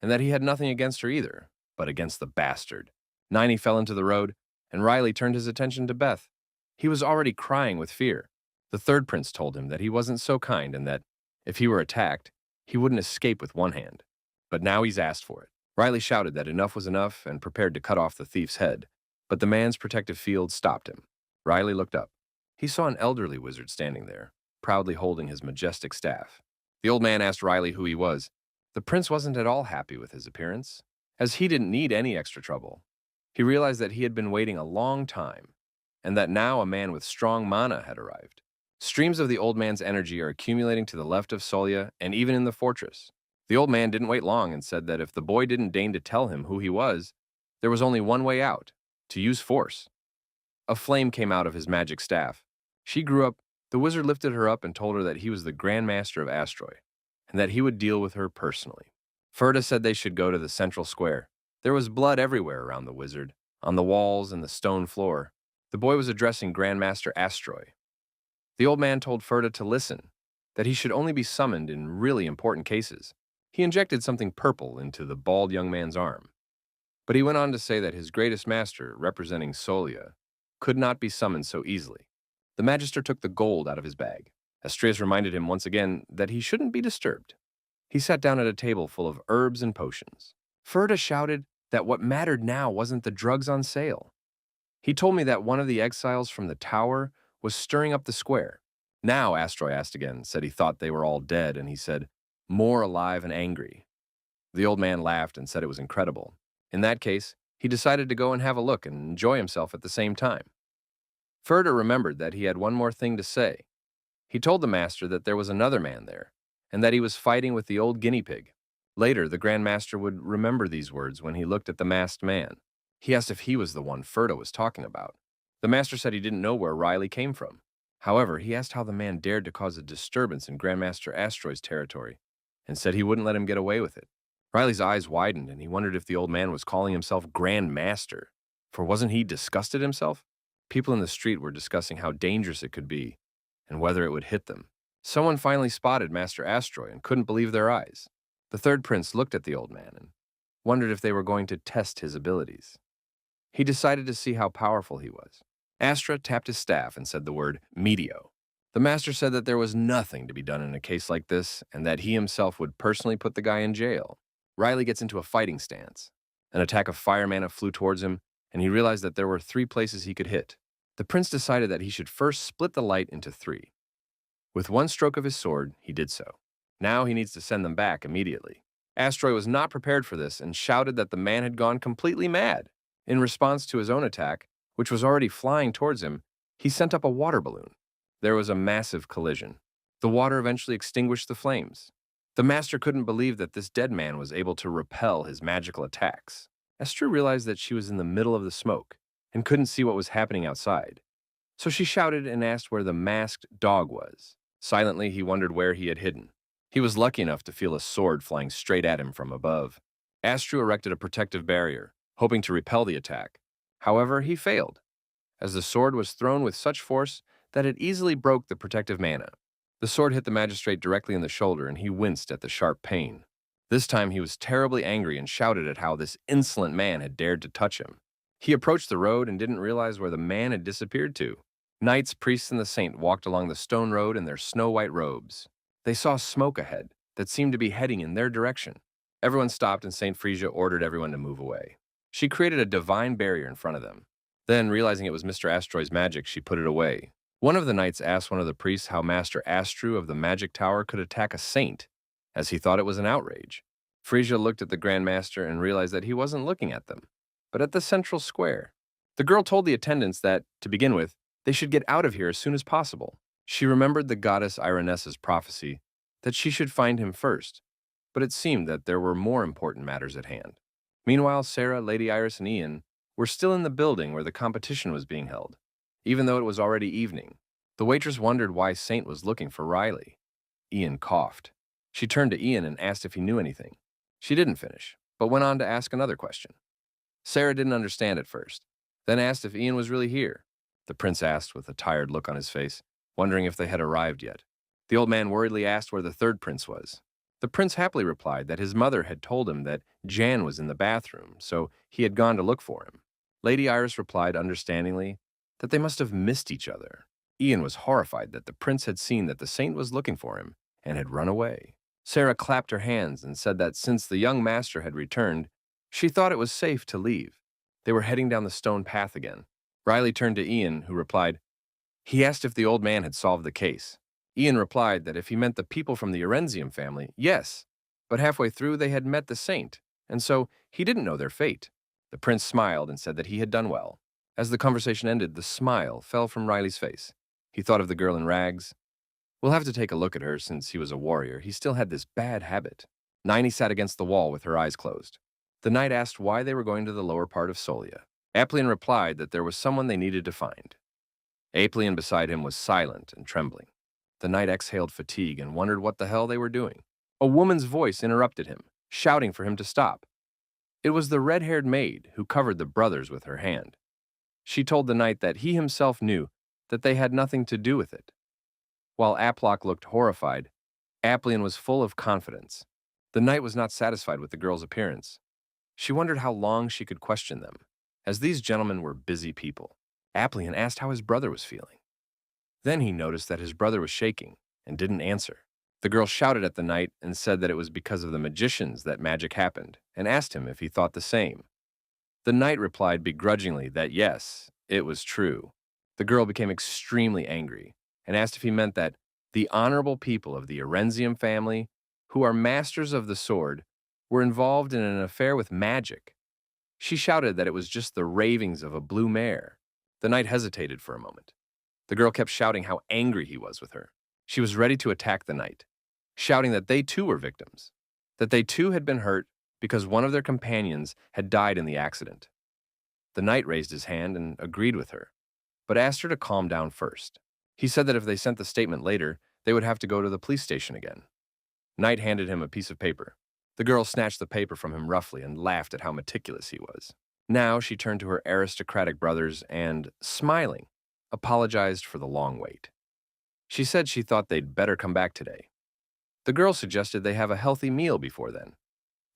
Speaker 1: and that he had nothing against her either, but against the bastard. Niney fell into the road, and Riley turned his attention to Beth. He was already crying with fear. The third prince told him that he wasn't so kind and that, if he were attacked, he wouldn't escape with one hand. But now he's asked for it. Riley shouted that enough was enough and prepared to cut off the thief's head, but the man's protective field stopped him. Riley looked up. He saw an elderly wizard standing there, proudly holding his majestic staff. The old man asked Riley who he was. The prince wasn't at all happy with his appearance, as he didn't need any extra trouble. He realized that he had been waiting a long time, and that now a man with strong mana had arrived. Streams of the old man's energy are accumulating to the left of Solia and even in the fortress. The old man didn't wait long and said that if the boy didn't deign to tell him who he was, there was only one way out, to use force. A flame came out of his magic staff. She grew up. The wizard lifted her up and told her that he was the Grand Master of Astroi, and that he would deal with her personally. Ferda said they should go to the central square. There was blood everywhere around the wizard, on the walls and the stone floor. The boy was addressing Grand Master Astroi. The old man told Ferda to listen, that he should only be summoned in really important cases. He injected something purple into the bald young man's arm. But he went on to say that his greatest master, representing Solia, could not be summoned so easily. The magister took the gold out of his bag. Astrius reminded him once again that he shouldn't be disturbed. He sat down at a table full of herbs and potions. Ferda shouted that what mattered now wasn't the drugs on sale. He told me that one of the exiles from the tower was stirring up the square. Now, Astroi asked again, said he thought they were all dead, and he said, more alive and angry. The old man laughed and said it was incredible. In that case, he decided to go and have a look and enjoy himself at the same time. Ferda remembered that he had one more thing to say. He told the master that there was another man there, and that he was fighting with the old guinea pig. Later, the Grand Master would remember these words when he looked at the masked man. He asked if he was the one Ferda was talking about. The master said he didn't know where Riley came from. However, he asked how the man dared to cause a disturbance in Grandmaster Astroi's territory, and said he wouldn't let him get away with it. Riley's eyes widened, and he wondered if the old man was calling himself Grand Master, for wasn't he disgusted himself? People in the street were discussing how dangerous it could be, and whether it would hit them. Someone finally spotted Master Astroi and couldn't believe their eyes. The third prince looked at the old man and wondered if they were going to test his abilities. He decided to see how powerful he was. Astra tapped his staff and said the word Meteo. The master said that there was nothing to be done in a case like this, and that he himself would personally put the guy in jail. Riley gets into a fighting stance. An attack of fire mana flew towards him, and he realized that there were 3 places he could hit. The prince decided that he should first split the light into 3. With one stroke of his sword, he did so. Now he needs to send them back immediately. Astroi was not prepared for this and shouted that the man had gone completely mad. In response to his own attack, which was already flying towards him, he sent up a water balloon. There was a massive collision. The water eventually extinguished the flames. The master couldn't believe that this dead man was able to repel his magical attacks. Esther realized that she was in the middle of the smoke and couldn't see what was happening outside. So she shouted and asked where the masked dog was. Silently, he wondered where he had hidden. He was lucky enough to feel a sword flying straight at him from above. Astru erected a protective barrier, hoping to repel the attack. However, he failed, as the sword was thrown with such force that it easily broke the protective mana. The sword hit the magistrate directly in the shoulder, and he winced at the sharp pain. This time he was terribly angry and shouted at how this insolent man had dared to touch him. He approached the road and didn't realize where the man had disappeared to. Knights, priests, and the saint walked along the stone road in their snow-white robes. They saw smoke ahead that seemed to be heading in their direction. Everyone stopped, and Saint Frisia ordered everyone to move away. She created a divine barrier in front of them. Then, realizing it was Mr. Astroi's magic, she put it away. One of the knights asked one of the priests how Master Astru of the Magic Tower could attack a saint, as he thought it was an outrage. Frisia looked at the Grand Master and realized that he wasn't looking at them, but at the central square. The girl told the attendants that, to begin with, they should get out of here as soon as possible. She remembered the goddess Irenessa's prophecy that she should find him first, but it seemed that there were more important matters at hand. Meanwhile, Sarah, Lady Iris, and Ian were still in the building where the competition was being held, even though it was already evening. The waitress wondered why Saint was looking for Riley. Ian coughed. She turned to Ian and asked if he knew anything. She didn't finish, but went on to ask another question. Sarah didn't understand at first, then asked if Ian was really here. The prince asked with a tired look on his face, wondering if they had arrived yet. The old man worriedly asked where the third prince was. The prince happily replied that his mother had told him that Jan was in the bathroom, so he had gone to look for him. Lady Iris replied understandingly that they must have missed each other. Ian was horrified that the prince had seen that the saint was looking for him and had run away. Sarah clapped her hands and said that since the young master had returned, she thought it was safe to leave. They were heading down the stone path again. Riley turned to Ian, who replied, he asked if the old man had solved the case. Ian replied that if he meant the people from the Erenzium family, yes, but halfway through they had met the saint, and so he didn't know their fate. The prince smiled and said that he had done well. As the conversation ended, the smile fell from Riley's face. He thought of the girl in rags. We'll have to take a look at her since he was a warrior. He still had this bad habit. Niney sat against the wall with her eyes closed. The knight asked why they were going to the lower part of Solia. Aplian replied that there was someone they needed to find. Aplian beside him was silent and trembling. The knight exhaled fatigue and wondered what the hell they were doing. A woman's voice interrupted him, shouting for him to stop. It was the red-haired maid who covered the brothers with her hand. She told the knight that he himself knew that they had nothing to do with it. While Aplock looked horrified, Aplian was full of confidence. The knight was not satisfied with the girl's appearance. She wondered how long she could question them, as these gentlemen were busy people. Aplian asked how his brother was feeling. Then he noticed that his brother was shaking and didn't answer. The girl shouted at the knight and said that it was because of the magicians that magic happened, and asked him if he thought the same. The knight replied begrudgingly that yes, it was true. The girl became extremely angry and asked if he meant that the honorable people of the Erenzium family, who are masters of the sword, were involved in an affair with magic. She shouted that it was just the ravings of a blue mare. The knight hesitated for a moment. The girl kept shouting how angry he was with her. She was ready to attack the knight, shouting that they too were victims, that they too had been hurt because one of their companions had died in the accident. The knight raised his hand and agreed with her, but asked her to calm down first. He said that if they sent the statement later, they would have to go to the police station again. Knight handed him a piece of paper. The girl snatched the paper from him roughly and laughed at how meticulous he was. Now she turned to her aristocratic brothers and, smiling, apologized for the long wait. She said she thought they'd better come back today. The girl suggested they have a healthy meal before then.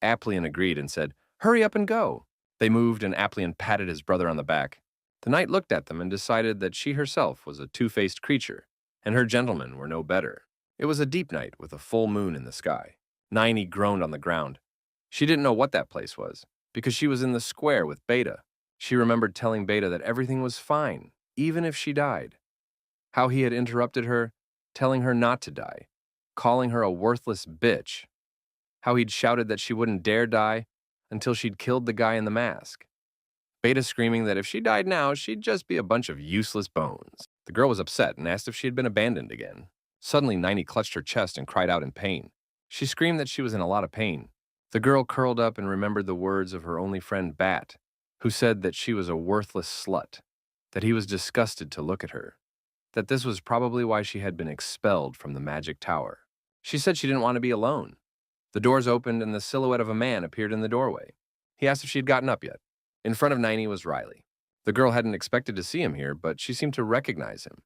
Speaker 1: Aplian agreed and said, "Hurry up and go." They moved and Aplian patted his brother on the back. The knight looked at them and decided that she herself was a two-faced creature, and her gentlemen were no better. It was a deep night with a full moon in the sky. Niney groaned on the ground. She didn't know what that place was, because she was in the square with Beta. She remembered telling Beta that everything was fine, even if she died. How he had interrupted her, telling her not to die, calling her a worthless bitch. How he'd shouted that she wouldn't dare die until she'd killed the guy in the mask. Beta screaming that if she died now, she'd just be a bunch of useless bones. The girl was upset and asked if she had been abandoned again. Suddenly, Niney clutched her chest and cried out in pain. She screamed that she was in a lot of pain. The girl curled up and remembered the words of her only friend Bat, who said that she was a worthless slut, that he was disgusted to look at her, that this was probably why she had been expelled from the magic tower. She said she didn't want to be alone. The doors opened and the silhouette of a man appeared in the doorway. He asked if she had gotten up yet. In front of Niney was Riley. The girl hadn't expected to see him here, but she seemed to recognize him.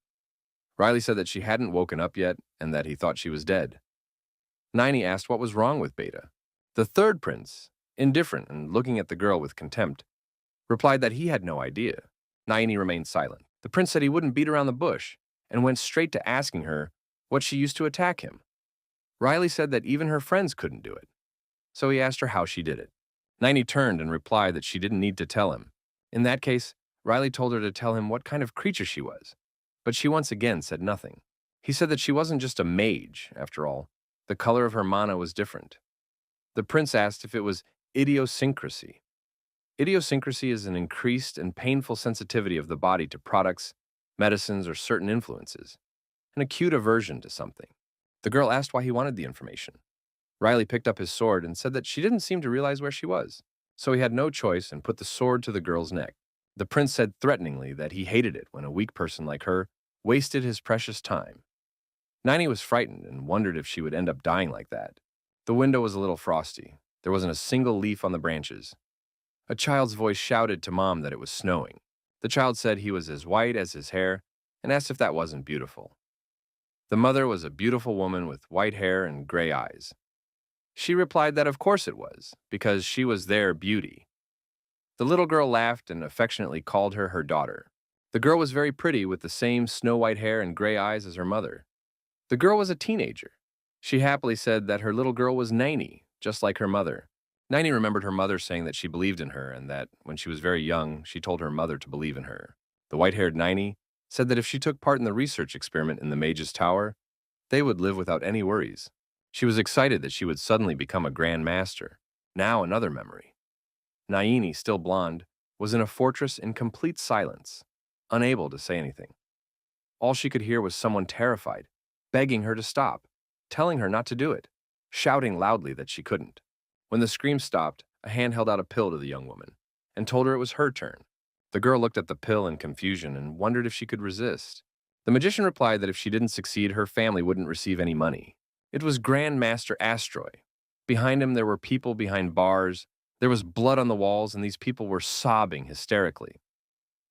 Speaker 1: Riley said that she hadn't woken up yet and that he thought she was dead. Niney asked what was wrong with Beta. The third prince, indifferent and looking at the girl with contempt, replied that he had no idea. Niney remained silent. The prince said he wouldn't beat around the bush and went straight to asking her what she used to attack him. Riley said that even her friends couldn't do it, so he asked her how she did it. Niney turned and replied that she didn't need to tell him. In that case, Riley told her to tell him what kind of creature she was, but she once again said nothing. He said that she wasn't just a mage, after all. The color of her mana was different. The prince asked if it was idiosyncrasy. Idiosyncrasy is an increased and painful sensitivity of the body to products, medicines, or certain influences, an acute aversion to something. The girl asked why he wanted the information. Riley picked up his sword and said that she didn't seem to realize where she was, so he had no choice and put the sword to the girl's neck. The prince said threateningly that he hated it when a weak person like her wasted his precious time. Ninety was frightened and wondered if she would end up dying like that. The window was a little frosty. There wasn't a single leaf on the branches. A child's voice shouted to Mom that it was snowing. The child said he was as white as his hair and asked if that wasn't beautiful. The mother was a beautiful woman with white hair and gray eyes. She replied that of course it was, because she was their beauty. The little girl laughed and affectionately called her her daughter. The girl was very pretty with the same snow-white hair and gray eyes as her mother. The girl was a teenager. She happily said that her little girl was Naini, just like her mother. Naini remembered her mother saying that she believed in her and that, when she was very young, she told her mother to believe in her. The white-haired Naini said that if she took part in the research experiment in the mage's tower, they would live without any worries. She was excited that she would suddenly become a grand master. Now another memory. Naini, still blonde, was in a fortress in complete silence, unable to say anything. All she could hear was someone terrified, begging her to stop, telling her not to do it, shouting loudly that she couldn't. When the scream stopped, a hand held out a pill to the young woman and told her it was her turn. The girl looked at the pill in confusion and wondered if she could resist. The magician replied that if she didn't succeed, her family wouldn't receive any money. It was Grand Master Astroy. Behind him, there were people behind bars. There was blood on the walls, and these people were sobbing hysterically.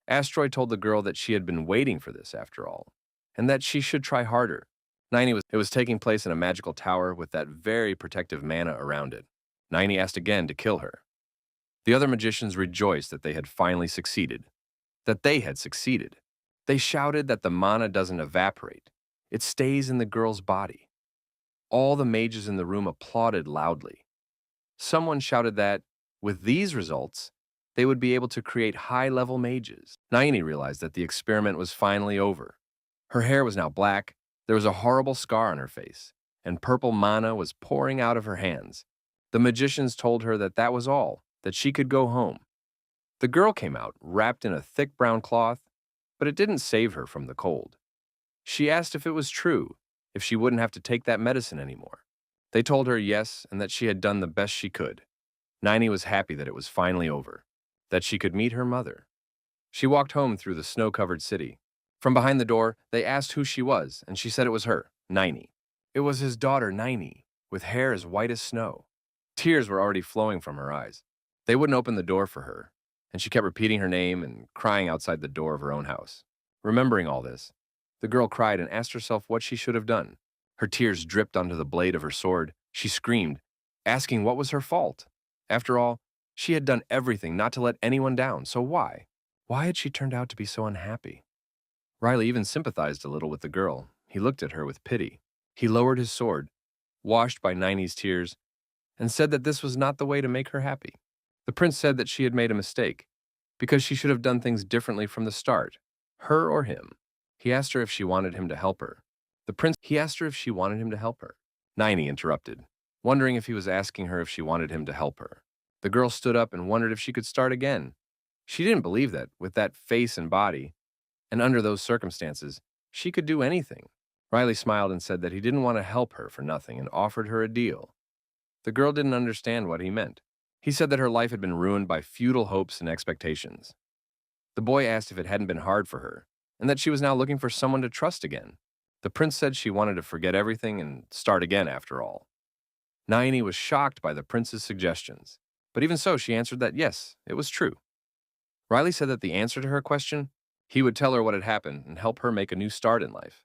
Speaker 1: Astroy told the girl that she had been waiting for this after all, and that she should try harder. It was taking place in a magical tower with that very protective mana around it. Naini asked again to kill her. The other magicians rejoiced that they had finally succeeded. They shouted that the mana doesn't evaporate. It stays in the girl's body. All the mages in the room applauded loudly. Someone shouted that, with these results, they would be able to create high-level mages. Naini realized that the experiment was finally over. Her hair was now black, there was a horrible scar on her face, and purple mana was pouring out of her hands. The magicians told her that that was all, that she could go home. The girl came out, wrapped in a thick brown cloth, but it didn't save her from the cold. She asked if it was true, if she wouldn't have to take that medicine anymore. They told her yes, and that she had done the best she could. Naini was happy that it was finally over, that she could meet her mother. She walked home through the snow-covered city. From behind the door, they asked who she was, and she said it was her, Naini. It was his daughter, Naini, with hair as white as snow. Tears were already flowing from her eyes. They wouldn't open the door for her, and she kept repeating her name and crying outside the door of her own house. Remembering all this, the girl cried and asked herself what she should have done. Her tears dripped onto the blade of her sword. She screamed, asking what was her fault. After all, she had done everything not to let anyone down, so why? Why had she turned out to be so unhappy? Riley even sympathized a little with the girl. He looked at her with pity. He lowered his sword, washed by Naini's tears, and said that this was not the way to make her happy. The prince said that she had made a mistake, because she should have done things differently from the start, her or him. He asked her if she wanted him to help her. He asked her if she wanted him to help her. Naini interrupted, wondering if he was asking her if she wanted him to help her. The girl stood up and wondered if she could start again. She didn't believe that, with that face and body, and under those circumstances, she could do anything. Riley smiled and said that he didn't want to help her for nothing and offered her a deal. The girl didn't understand what he meant. He said that her life had been ruined by futile hopes and expectations. The boy asked if it hadn't been hard for her, and that she was now looking for someone to trust again. The prince said she wanted to forget everything and start again after all. Naini was shocked by the prince's suggestions, but even so, she answered that yes, it was true. Riley said that the answer to her question, he would tell her what had happened and help her make a new start in life.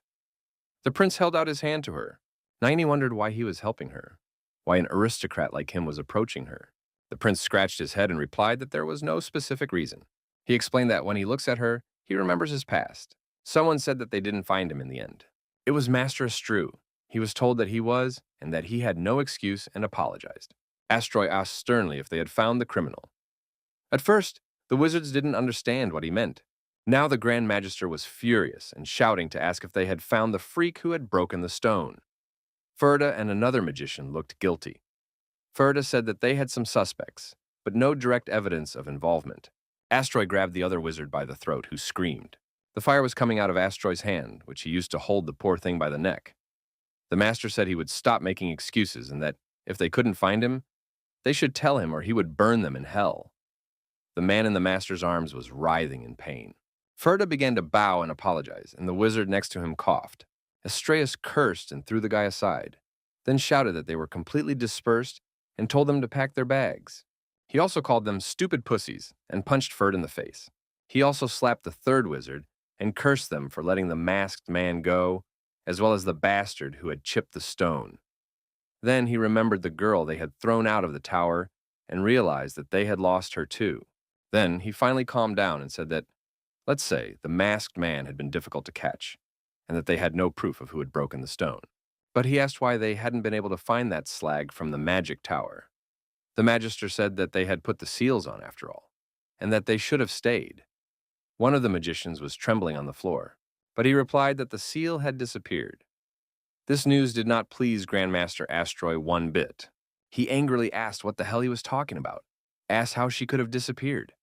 Speaker 1: The prince held out his hand to her. Naini wondered why he was helping her, why an aristocrat like him was approaching her. The prince scratched his head and replied that there was no specific reason. He explained that when he looks at her, he remembers his past. Someone said that they didn't find him in the end. It was Master Astru. He was told that he was, and that he had no excuse, and apologized. Astroy asked sternly if they had found the criminal. At first, the wizards didn't understand what he meant. Now the Grand Magister was furious and shouting to ask if they had found the freak who had broken the stone. Ferda and another magician looked guilty. Ferda said that they had some suspects, but no direct evidence of involvement. Astroy grabbed the other wizard by the throat, who screamed. The fire was coming out of Astroy's hand, which he used to hold the poor thing by the neck. The master said he would stop making excuses and that, if they couldn't find him, they should tell him or he would burn them in hell. The man in the master's arms was writhing in pain. Ferda began to bow and apologize, and the wizard next to him coughed. Estraeus cursed and threw the guy aside, then shouted that they were completely dispersed and told them to pack their bags. He also called them stupid pussies and punched Ferd in the face. He also slapped the third wizard and cursed them for letting the masked man go, as well as the bastard who had chipped the stone. Then he remembered the girl they had thrown out of the tower and realized that they had lost her too. Then he finally calmed down and said that, let's say, the masked man had been difficult to catch, and that they had no proof of who had broken the stone. But he asked why they hadn't been able to find that slag from the magic tower. The magister said that they had put the seals on after all, and that they should have stayed. One of the magicians was trembling on the floor, but he replied that the seal had disappeared. This news did not please Grandmaster Astroy one bit. He angrily asked what the hell he was talking about, asked how she could have disappeared.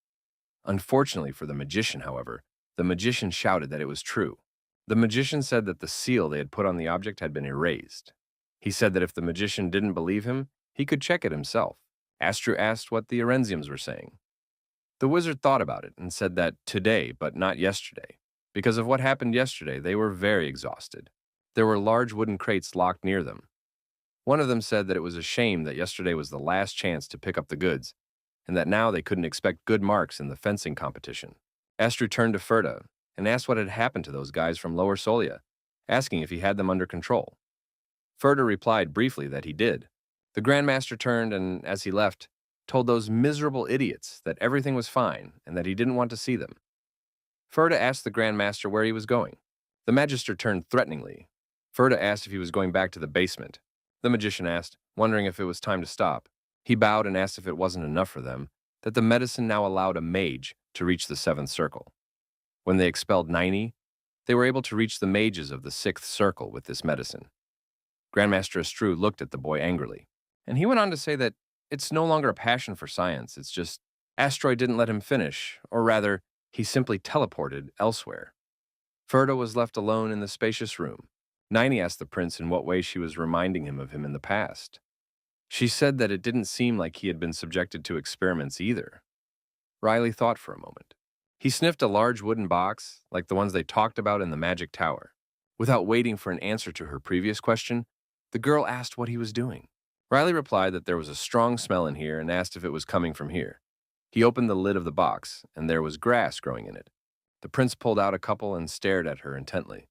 Speaker 1: Unfortunately for the magician, however, the magician shouted that it was true. The magician said that the seal they had put on the object had been erased. He said that if the magician didn't believe him, he could check it himself. Astru asked what the Erenziums were saying. The wizard thought about it and said that today, but not yesterday. Because of what happened yesterday, they were very exhausted. There were large wooden crates locked near them. One of them said that it was a shame that yesterday was the last chance to pick up the goods, and that now they couldn't expect good marks in the fencing competition. Astru turned to Ferda and asked what had happened to those guys from Lower Solia, asking if he had them under control. Ferda replied briefly that he did. The Grandmaster turned and, as he left, told those miserable idiots that everything was fine and that he didn't want to see them. Ferda asked the Grandmaster where he was going. The Magister turned threateningly. Ferda asked if he was going back to the basement. The magician asked, wondering if it was time to stop. He bowed and asked if it wasn't enough for them, that the medicine now allowed a mage to reach the 7th circle. When they expelled 90, they were able to reach the mages of the 6th circle with this medicine. Grandmaster Astru looked at the boy angrily, and he went on to say that it's no longer a passion for science, it's just Astroy didn't let him finish, or rather, he simply teleported elsewhere. Ferda was left alone in the spacious room. Niney asked the prince in what way she was reminding him of him in the past. She said that it didn't seem like he had been subjected to experiments either. Riley thought for a moment. He sniffed a large wooden box, like the ones they talked about in the magic tower. Without waiting for an answer to her previous question, the girl asked what he was doing. Riley replied that there was a strong smell in here and asked if it was coming from here. He opened the lid of the box, and there was grass growing in it. The prince pulled out a couple and stared at her intently.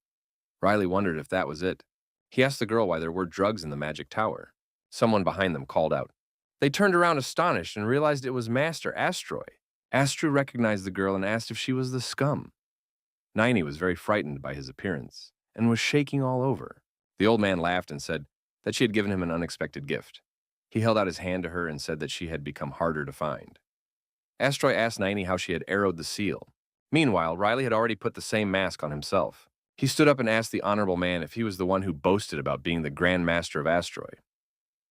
Speaker 1: Riley wondered if that was it. He asked the girl why there were drugs in the magic tower. Someone behind them called out. They turned around astonished and realized it was Master Astroy. Astru recognized the girl and asked if she was the scum. Niney was very frightened by his appearance and was shaking all over. The old man laughed and said that she had given him an unexpected gift. He held out his hand to her and said that she had become harder to find. Astroy asked Niney how she had arrowed the seal. Meanwhile, Riley had already put the same mask on himself. He stood up and asked the honorable man if he was the one who boasted about being the Grand Master of Astroy.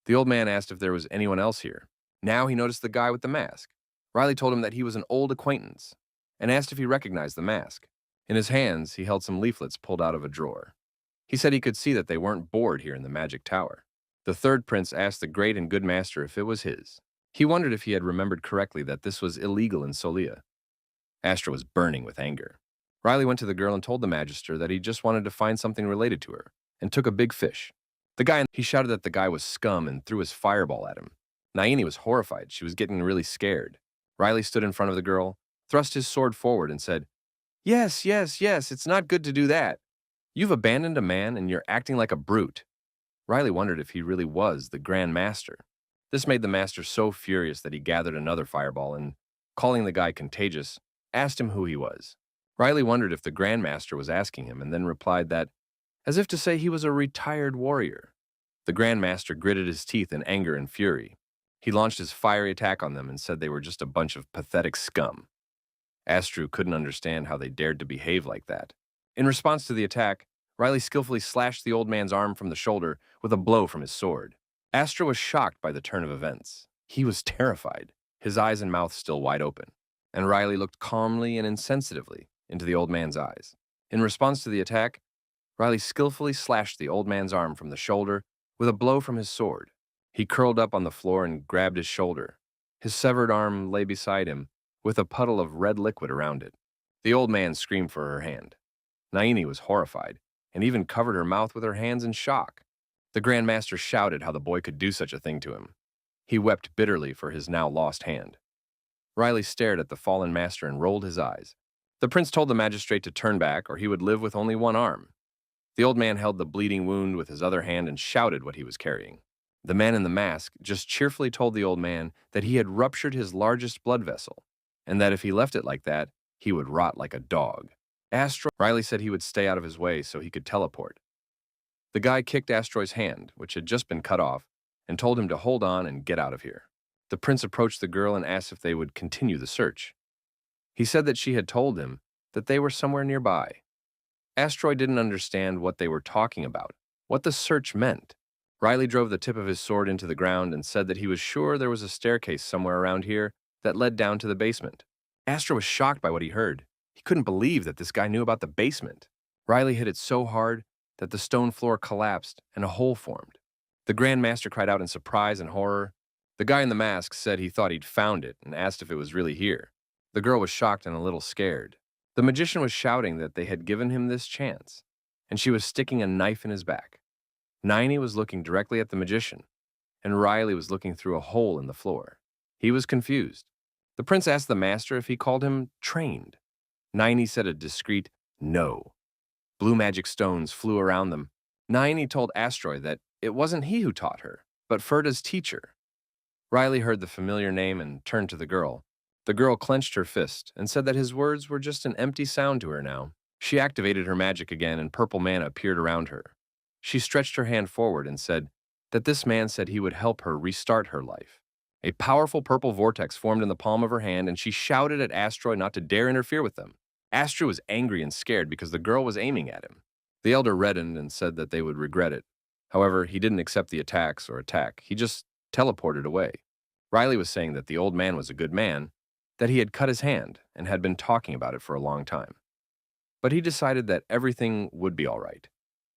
Speaker 1: The old man asked if there was anyone else here. Now he noticed the guy with the mask. Riley told him that he was an old acquaintance and asked if he recognized the mask. In his hands, he held some leaflets pulled out of a drawer. He said he could see that they weren't bored here in the magic tower. The third prince asked the great and good master if it was his. He wondered if he had remembered correctly that this was illegal in Solia. Astra was burning with anger. Riley went to the girl and told the magister that he just wanted to find something related to her, and took a big fish. He shouted that the guy was scum and threw his fireball at him. Naini was horrified. She was getting really scared. Riley stood in front of the girl, thrust his sword forward, and said, Yes, it's not good to do that. You've abandoned a man and you're acting like a brute. Riley wondered if he really was the Grand Master. This made the master so furious that he gathered another fireball and, calling the guy contagious, asked him who he was. Riley wondered if the Grand Master was asking him and then replied that, as if to say he was a retired warrior. The Grand Master gritted his teeth in anger and fury. He launched his fiery attack on them and said they were just a bunch of pathetic scum. Astru couldn't understand how they dared to behave like that. In response to the attack, Riley skillfully slashed the old man's arm from the shoulder with a blow from his sword. Astru was shocked by the turn of events. He was terrified, his eyes and mouth still wide open, and Riley looked calmly and insensitively into the old man's eyes. In response to the attack, Riley skillfully slashed the old man's arm from the shoulder with a blow from his sword. He curled up on the floor and grabbed his shoulder. His severed arm lay beside him, with a puddle of red liquid around it. The old man screamed for her hand. Naini was horrified, and even covered her mouth with her hands in shock. The Grand Master shouted how the boy could do such a thing to him. He wept bitterly for his now lost hand. Riley stared at the fallen master and rolled his eyes. The prince told the magistrate to turn back, or he would live with only one arm. The old man held the bleeding wound with his other hand and shouted what he was carrying. The man in the mask just cheerfully told the old man that he had ruptured his largest blood vessel, and that if he left it like that, he would rot like a dog. Riley said he would stay out of his way so he could teleport. The guy kicked Astroy's hand, which had just been cut off, and told him to hold on and get out of here. The prince approached the girl and asked if they would continue the search. He said that she had told him that they were somewhere nearby. Astroy didn't understand what they were talking about, what the search meant. Riley drove the tip of his sword into the ground and said that he was sure there was a staircase somewhere around here that led down to the basement. Astro was shocked by what he heard. He couldn't believe that this guy knew about the basement. Riley hit it so hard that the stone floor collapsed and a hole formed. The Grand Master cried out in surprise and horror. The guy in the mask said he thought he'd found it and asked if it was really here. The girl was shocked and a little scared. The magician was shouting that they had given him this chance, and she was sticking a knife in his back. Naini was looking directly at the magician, and Riley was looking through a hole in the floor. He was confused. The prince asked the master if he called him trained. Naini said a discreet no. Blue magic stones flew around them. Naini told Astroy that it wasn't he who taught her, but Ferda's teacher. Riley heard the familiar name and turned to the girl. The girl clenched her fist and said that his words were just an empty sound to her now. She activated her magic again and purple mana appeared around her. She stretched her hand forward and said that this man said he would help her restart her life. A powerful purple vortex formed in the palm of her hand and she shouted at Astroy not to dare interfere with them. Astroy was angry and scared because the girl was aiming at him. The elder reddened and said that they would regret it. However, he didn't accept the attacks or attack. He just teleported away. Riley was saying that the old man was a good man, that he had cut his hand and had been talking about it for a long time. But he decided that everything would be all right.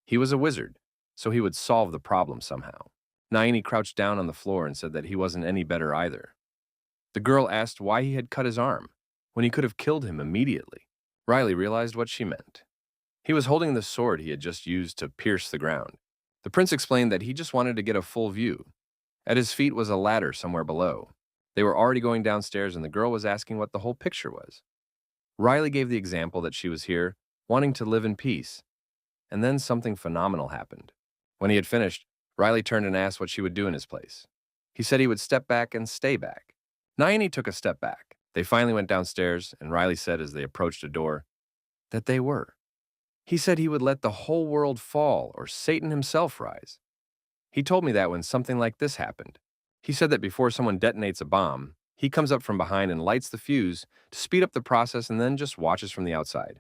Speaker 1: He was a wizard, so he would solve the problem somehow. Naini crouched down on the floor and said that he wasn't any better either. The girl asked why he had cut his arm, when he could have killed him immediately. Riley realized what she meant. He was holding the sword he had just used to pierce the ground. The prince explained that he just wanted to get a full view. At his feet was a ladder somewhere below. They were already going downstairs and the girl was asking what the whole picture was. Riley gave the example that she was here, wanting to live in peace. And then something phenomenal happened. When he had finished, Riley turned and asked what she would do in his place. He said he would step back and stay back. Naini took a step back. They finally went downstairs, and Riley said as they approached a door that they were. He said he would let the whole world fall or Satan himself rise. He told me that when something like this happened. He said that before someone detonates a bomb, he comes up from behind and lights the fuse to speed up the process and then just watches from the outside.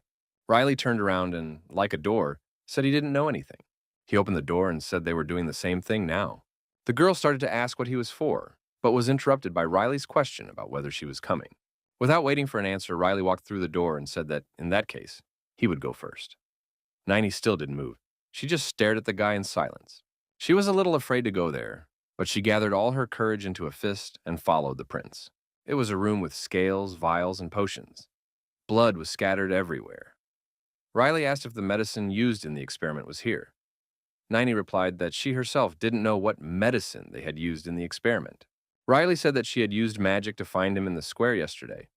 Speaker 1: Riley turned around and, like a door, said he didn't know anything. He opened the door and said they were doing the same thing now. The girl started to ask what he was for, but was interrupted by Riley's question about whether she was coming. Without waiting for an answer, Riley walked through the door and said that, in that case, he would go first. Naini still didn't move. She just stared at the guy in silence. She was a little afraid to go there, but she gathered all her courage into a fist and followed the prince. It was a room with scales, vials, and potions. Blood was scattered everywhere. Riley asked if the medicine used in the experiment was here. Naini replied that she herself didn't know what medicine they had used in the experiment. Riley said that she had used magic to find him in the square yesterday.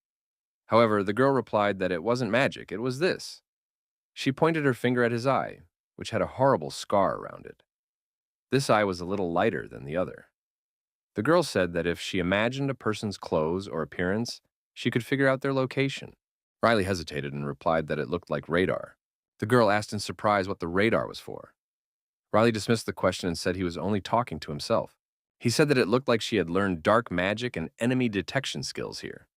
Speaker 1: However, the girl replied that it wasn't magic, it was this. She pointed her finger at his eye, which had a horrible scar around it. This eye was a little lighter than the other. The girl said that if she imagined a person's clothes or appearance, she could figure out their location. Riley hesitated and replied that it looked like radar. The girl asked in surprise what the radar was for. Riley dismissed the question and said he was only talking to himself. He said that it looked like she had learned dark magic and enemy detection skills here.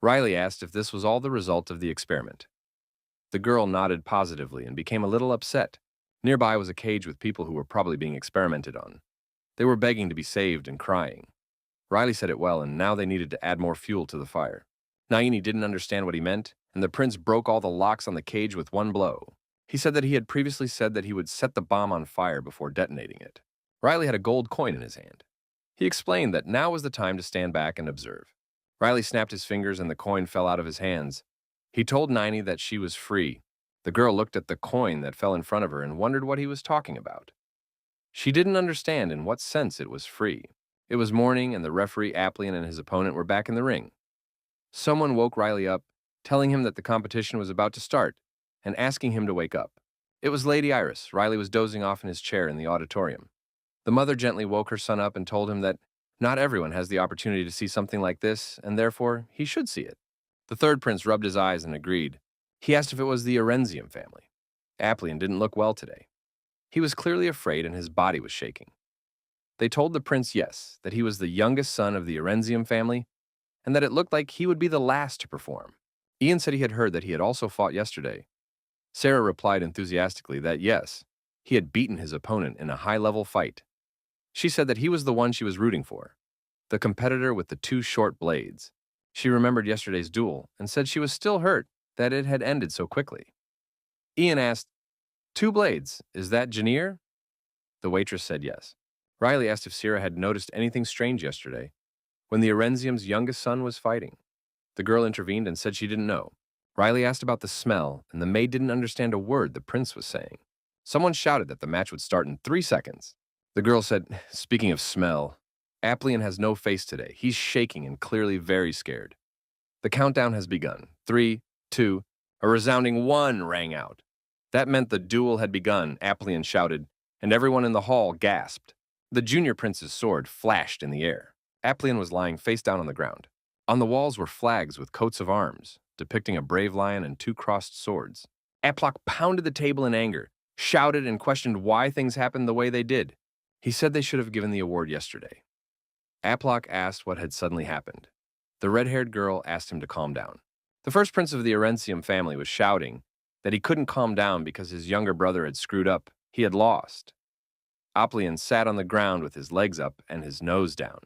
Speaker 1: Riley asked if this was all the result of the experiment. The girl nodded positively and became a little upset. Nearby was a cage with people who were probably being experimented on. They were begging to be saved and crying. Riley said it well, and now they needed to add more fuel to the fire. Naini didn't understand what he meant, and the prince broke all the locks on the cage with one blow. He said that he had previously said that he would set the bomb on fire before detonating it. Riley had a gold coin in his hand. He explained that now was the time to stand back and observe. Riley snapped his fingers and the coin fell out of his hands. He told Niney that she was free. The girl looked at the coin that fell in front of her and wondered what he was talking about. She didn't understand in what sense it was free. It was morning and the referee Applian and his opponent were back in the ring. Someone woke Riley up, telling him that the competition was about to start and asking him to wake up. It was Lady Iris. Riley was dozing off in his chair in the auditorium. The mother gently woke her son up and told him that not everyone has the opportunity to see something like this, and therefore he should see it. The third prince rubbed his eyes and agreed. He asked if it was the Erenzium family. Applian didn't look well today. He was clearly afraid and his body was shaking. They told the prince yes, that he was the youngest son of the Erenzium family, and that it looked like he would be the last to perform. Ian said he had heard that he had also fought yesterday. Sarah replied enthusiastically that yes, he had beaten his opponent in a high-level fight. She said that he was the one she was rooting for, the competitor with the two short blades. She remembered yesterday's duel and said she was still hurt that it had ended so quickly. Ian asked, "Two blades, is that Janir?" The waitress said yes. Riley asked if Sarah had noticed anything strange yesterday, when the Erenzium's youngest son was fighting. The girl intervened and said she didn't know. Riley asked about the smell, and the maid didn't understand a word the prince was saying. Someone shouted that the match would start in 3 seconds. The girl said, "Speaking of smell, Applian has no face today. He's shaking and clearly very scared." The countdown has begun. 3, 2, a resounding 1 rang out. That meant the duel had begun, Applian shouted, and everyone in the hall gasped. The junior prince's sword flashed in the air. Applian was lying face down on the ground. On the walls were flags with coats of arms, depicting a brave lion and 2 crossed swords. Aplock pounded the table in anger, shouted and questioned why things happened the way they did. He said they should have given the award yesterday. Aplock asked what had suddenly happened. The red-haired girl asked him to calm down. The first prince of the Erenzium family was shouting that he couldn't calm down because his younger brother had screwed up. He had lost. Applian sat on the ground with his legs up and his nose down.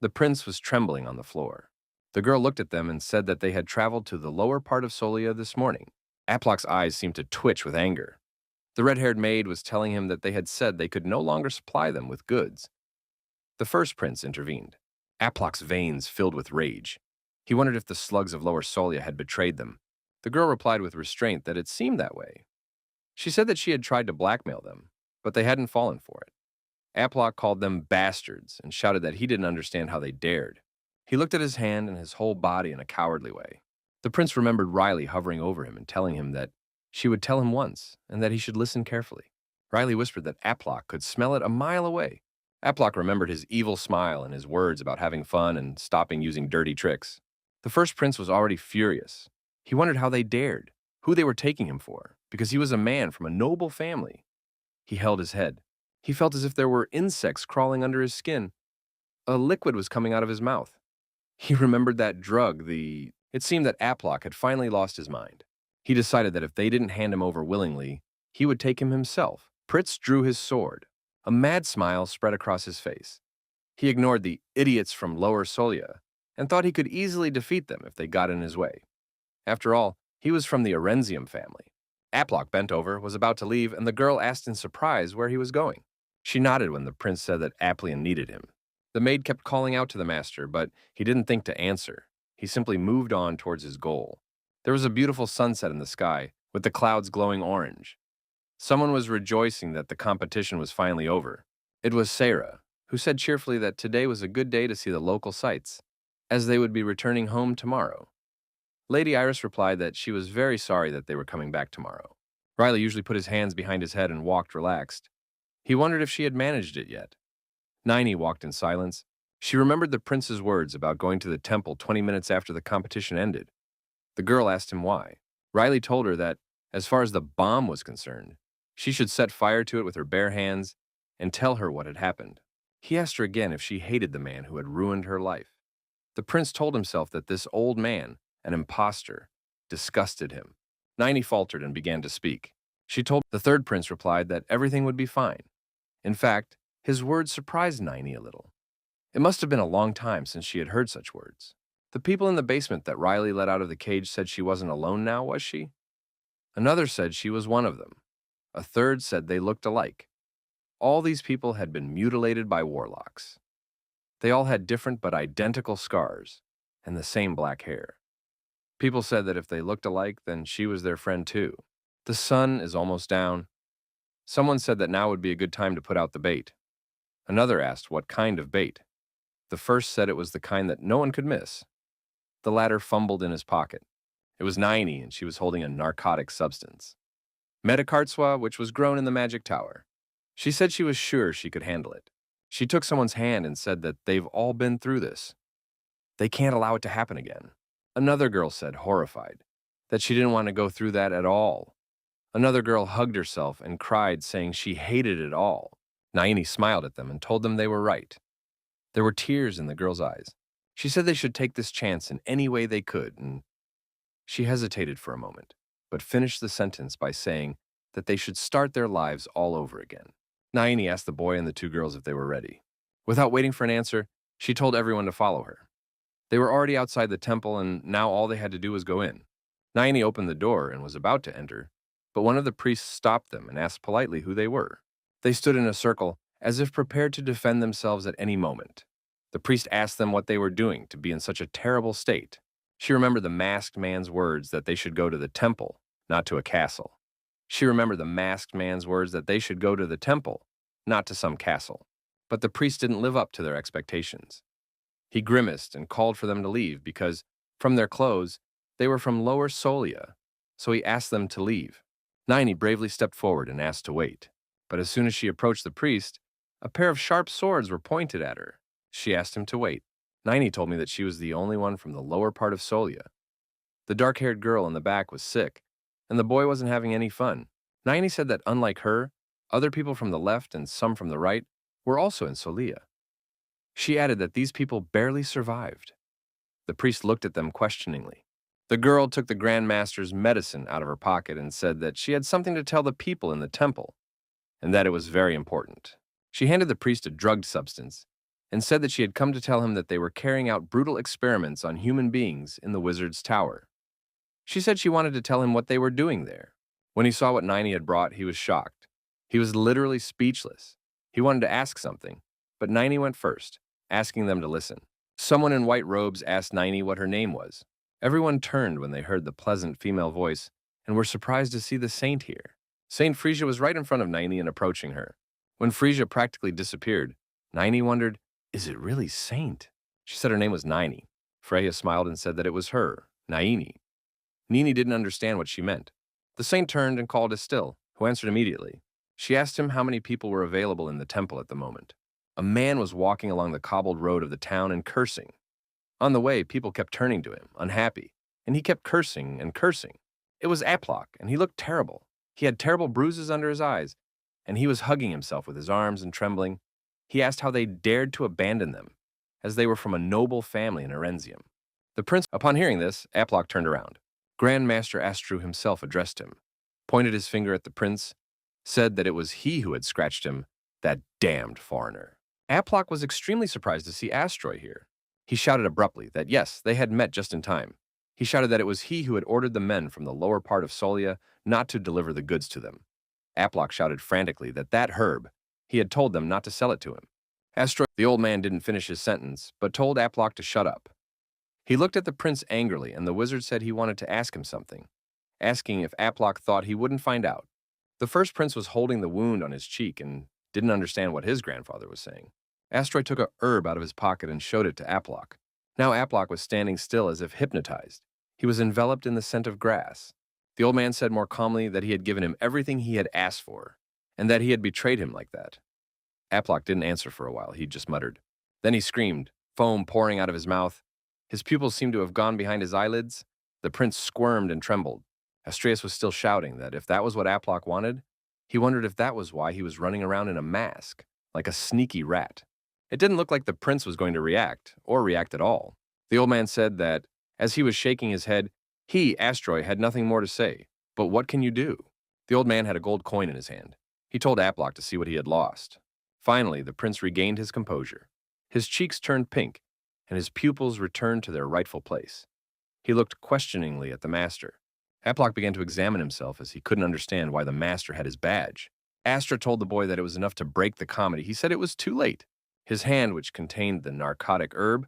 Speaker 1: The prince was trembling on the floor. The girl looked at them and said that they had traveled to the lower part of Solia this morning. Aplock's eyes seemed to twitch with anger. The red-haired maid was telling him that they had said they could no longer supply them with goods. The first prince intervened. Aplock's veins filled with rage. He wondered if the slugs of Lower Solia had betrayed them. The girl replied with restraint that it seemed that way. She said that she had tried to blackmail them, but they hadn't fallen for it. Aplock called them bastards and shouted that he didn't understand how they dared. He looked at his hand and his whole body in a cowardly way. The prince remembered Riley hovering over him and telling him that she would tell him once and that he should listen carefully. Riley whispered that Aplock could smell it a mile away. Aplock remembered his evil smile and his words about having fun and stopping using dirty tricks. The first prince was already furious. He wondered how they dared, who they were taking him for, because he was a man from a noble family. He held his head. He felt as if there were insects crawling under his skin. A liquid was coming out of his mouth. He remembered that drug, It seemed that Aplock had finally lost his mind. He decided that if they didn't hand him over willingly, he would take him himself. Pritz drew his sword. A mad smile spread across his face. He ignored the idiots from Lower Solia and thought he could easily defeat them if they got in his way. After all, he was from the Erenzium family. Aplock bent over, was about to leave, and the girl asked in surprise where he was going. She nodded when the prince said that Applian needed him. The maid kept calling out to the master, but he didn't think to answer. He simply moved on towards his goal. There was a beautiful sunset in the sky, with the clouds glowing orange. Someone was rejoicing that the competition was finally over. It was Sarah, who said cheerfully that today was a good day to see the local sights, as they would be returning home tomorrow. Lady Iris replied that she was very sorry that they were coming back tomorrow. Riley usually put his hands behind his head and walked relaxed. He wondered if she had managed it yet. Niney walked in silence. She remembered the prince's words about going to the temple 20 minutes after the competition ended. The girl asked him why. Riley told her that, as far as the bomb was concerned, she should set fire to it with her bare hands and tell her what had happened. He asked her again if she hated the man who had ruined her life. The prince told himself that this old man, an impostor, disgusted him. Niney faltered and began to speak. She told the third prince replied that everything would be fine. In fact, his words surprised Niney a little. It must have been a long time since she had heard such words. The people in the basement that Riley let out of the cage said she wasn't alone now, was she? Another said she was one of them. A third said they looked alike. All these people had been mutilated by warlocks. They all had different but identical scars, and the same black hair. People said that if they looked alike, then she was their friend too. The sun is almost down. Someone said that now would be a good time to put out the bait. Another asked what kind of bait. The first said it was the kind that no one could miss. The latter fumbled in his pocket. It was Naini, and she was holding a narcotic substance. Metacartswa, which was grown in the magic tower. She said she was sure she could handle it. She took someone's hand and said that they've all been through this. They can't allow it to happen again. Another girl said, horrified, that she didn't want to go through that at all. Another girl hugged herself and cried, saying she hated it all. Naini smiled at them and told them they were right. There were tears in the girl's eyes. She said they should take this chance in any way they could, and she hesitated for a moment, but finished the sentence by saying that they should start their lives all over again. Naini asked the boy and the two girls if they were ready. Without waiting for an answer, she told everyone to follow her. They were already outside the temple, and now all they had to do was go in. Naini opened the door and was about to enter, but one of the priests stopped them and asked politely who they were. They stood in a circle, as if prepared to defend themselves at any moment. The priest asked them what they were doing to be in such a terrible state. She remembered the masked man's words that they should go to the temple, not to a castle. She remembered the masked man's words that they should go to the temple, not to some castle. But the priest didn't live up to their expectations. He grimaced and called for them to leave because, from their clothes, they were from Lower Solia, so he asked them to leave. Naini bravely stepped forward and asked to wait. But as soon as she approached the priest, a pair of sharp swords were pointed at her. She asked him to wait. Naini told me that she was the only one from the lower part of Solia. The dark-haired girl in the back was sick, and the boy wasn't having any fun. Naini said that unlike her, other people from the left and some from the right were also in Solia. She added that these people barely survived. The priest looked at them questioningly. The girl took the Grand Master's medicine out of her pocket and said that she had something to tell the people in the temple, and that it was very important. She handed the priest a drugged substance and said that she had come to tell him that they were carrying out brutal experiments on human beings in the wizard's tower. She said she wanted to tell him what they were doing there. When he saw what Naini had brought, he was shocked. He was literally speechless. He wanted to ask something, but Naini went first, asking them to listen. Someone in white robes asked Naini what her name was. Everyone turned when they heard the pleasant female voice and were surprised to see the saint here. Saint Frisia was right in front of Naini and approaching her. When Frisia practically disappeared, Naini wondered, is it really Saint? She said her name was Naini. Freya smiled and said that it was her, Naini. Nini didn't understand what she meant. The saint turned and called Estil, who answered immediately. She asked him how many people were available in the temple at the moment. A man was walking along the cobbled road of the town and cursing. On the way, people kept turning to him, unhappy, and he kept cursing and cursing. It was Aplock, and he looked terrible. He had terrible bruises under his eyes, and he was hugging himself with his arms and trembling. He asked how they dared to abandon them, as they were from a noble family in Erenzium. The prince, upon hearing this, Aplock turned around. Grand Master Astru himself addressed him, pointed his finger at the prince, said that it was he who had scratched him, that damned foreigner. Aplock was extremely surprised to see Astroy here. He shouted abruptly that yes, they had met just in time. He shouted that it was he who had ordered the men from the lower part of Solia not to deliver the goods to them. Aplock shouted frantically that herb, he had told them not to sell it to him. Astroy, the old man didn't finish his sentence, but told Aplock to shut up. He looked at the prince angrily, and the wizard said he wanted to ask him something, asking if Aplock thought he wouldn't find out. The first prince was holding the wound on his cheek and didn't understand what his grandfather was saying. Astroy took a herb out of his pocket and showed it to Aplock. Now Aplock was standing still as if hypnotized. He was enveloped in the scent of grass. The old man said more calmly that he had given him everything he had asked for, and that he had betrayed him like that. Aplock didn't answer for a while. He just muttered. Then he screamed, foam pouring out of his mouth. His pupils seemed to have gone behind his eyelids. The prince squirmed and trembled. Astreus was still shouting that if that was what Aplock wanted, he wondered if that was why he was running around in a mask, like a sneaky rat. It didn't look like the prince was going to react, or react at all. The old man said that, as he was shaking his head, he, Astroy, had nothing more to say. But what can you do? The old man had a gold coin in his hand. He told Aplock to see what he had lost. Finally, the prince regained his composure. His cheeks turned pink, and his pupils returned to their rightful place. He looked questioningly at the master. Aplock began to examine himself as he couldn't understand why the master had his badge. Astra told the boy that it was enough to break the comedy. He said it was too late. His hand, which contained the narcotic herb,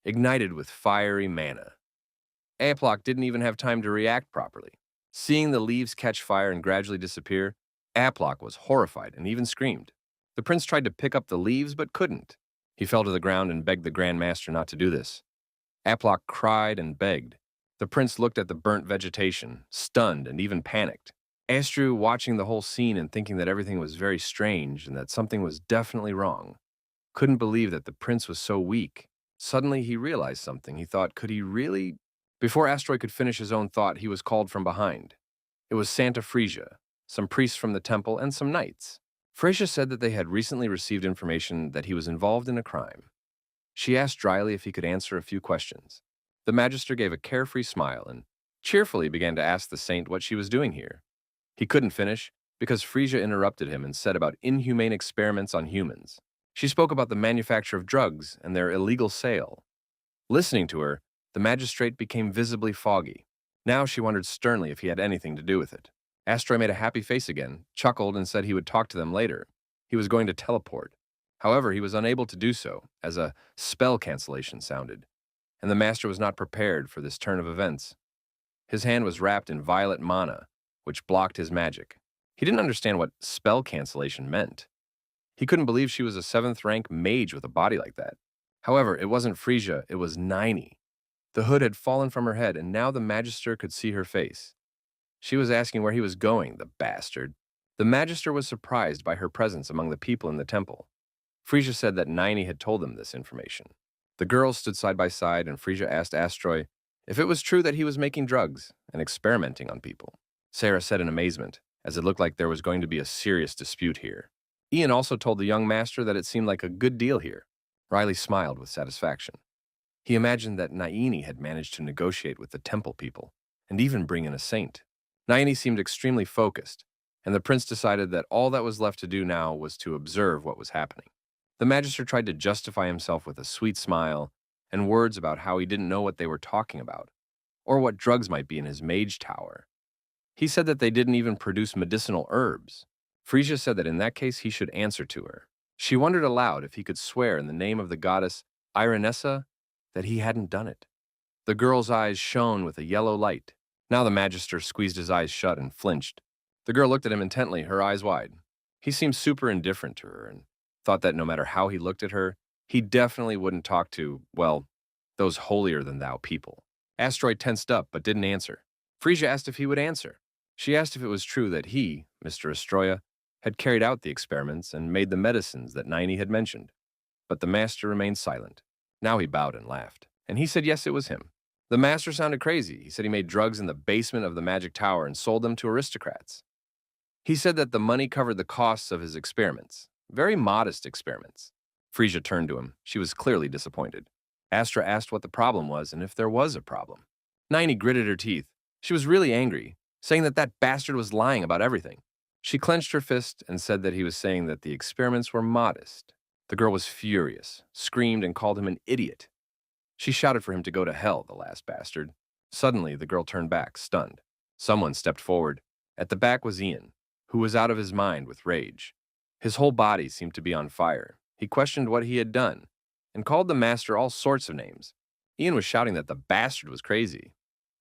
Speaker 1: ignited with fiery mana. Aplok didn't even have time to react properly. Seeing the leaves catch fire and gradually disappear, Aplok was horrified and even screamed. The prince tried to pick up the leaves but couldn't. He fell to the ground and begged the Grand Master not to do this. Aplok cried and begged. The prince looked at the burnt vegetation, stunned and even panicked. Astru, watching the whole scene and thinking that everything was very strange and that something was definitely wrong, couldn't believe that the prince was so weak. Suddenly he realized something. He thought, could he really? Before Astroy could finish his own thought, he was called from behind. It was Santa Frisia, some priests from the temple, and some knights. Frisia said that they had recently received information that he was involved in a crime. She asked dryly if he could answer a few questions. The magister gave a carefree smile and cheerfully began to ask the saint what she was doing here. He couldn't finish because Frisia interrupted him and said about inhumane experiments on humans. She spoke about the manufacture of drugs and their illegal sale. Listening to her, the magistrate became visibly foggy. Now she wondered sternly if he had anything to do with it. Astroy made a happy face again, chuckled, and said he would talk to them later. He was going to teleport. However, he was unable to do so, as a spell cancellation sounded, and the master was not prepared for this turn of events. His hand was wrapped in violet mana, which blocked his magic. He didn't understand what spell cancellation meant. He couldn't believe she was a 7th-rank mage with a body like that. However, it wasn't Frisia, it was Nini. The hood had fallen from her head, and now the magister could see her face. She was asking where he was going, the bastard. The magister was surprised by her presence among the people in the temple. Frisia said that Nini had told them this information. The girls stood side by side, and Frisia asked Astroy if it was true that he was making drugs and experimenting on people. Sarah said in amazement, as it looked like there was going to be a serious dispute here. Ian also told the young master that it seemed like a good deal here. Riley smiled with satisfaction. He imagined that Naini had managed to negotiate with the temple people and even bring in a saint. Naini seemed extremely focused, and the prince decided that all that was left to do now was to observe what was happening. The magister tried to justify himself with a sweet smile and words about how he didn't know what they were talking about, or what drugs might be in his mage tower. He said that they didn't even produce medicinal herbs. Frisia said that in that case he should answer to her. She wondered aloud if he could swear in the name of the goddess Irenessa that he hadn't done it. The girl's eyes shone with a yellow light. Now the magister squeezed his eyes shut and flinched. The girl looked at him intently, her eyes wide. He seemed super indifferent to her and thought that no matter how he looked at her, he definitely wouldn't talk to, well, those holier-than-thou people. Asteroid tensed up but didn't answer. Frisia asked if he would answer. She asked if it was true that he, Mr. Astroya, had carried out the experiments and made the medicines that Nini had mentioned. But the master remained silent. Now he bowed and laughed, and he said yes, it was him. The master sounded crazy. He said he made drugs in the basement of the magic tower and sold them to aristocrats. He said that the money covered the costs of his experiments. Very modest experiments. Frisia turned to him. She was clearly disappointed. Astra asked what the problem was and if there was a problem. Nini gritted her teeth. She was really angry, saying that that bastard was lying about everything. She clenched her fist and said that he was saying that the experiments were modest. The girl was furious, screamed and called him an idiot. She shouted for him to go to hell, the last bastard. Suddenly, the girl turned back, stunned. Someone stepped forward. At the back was Ian, who was out of his mind with rage. His whole body seemed to be on fire. He questioned what he had done and called the master all sorts of names. Ian was shouting that the bastard was crazy.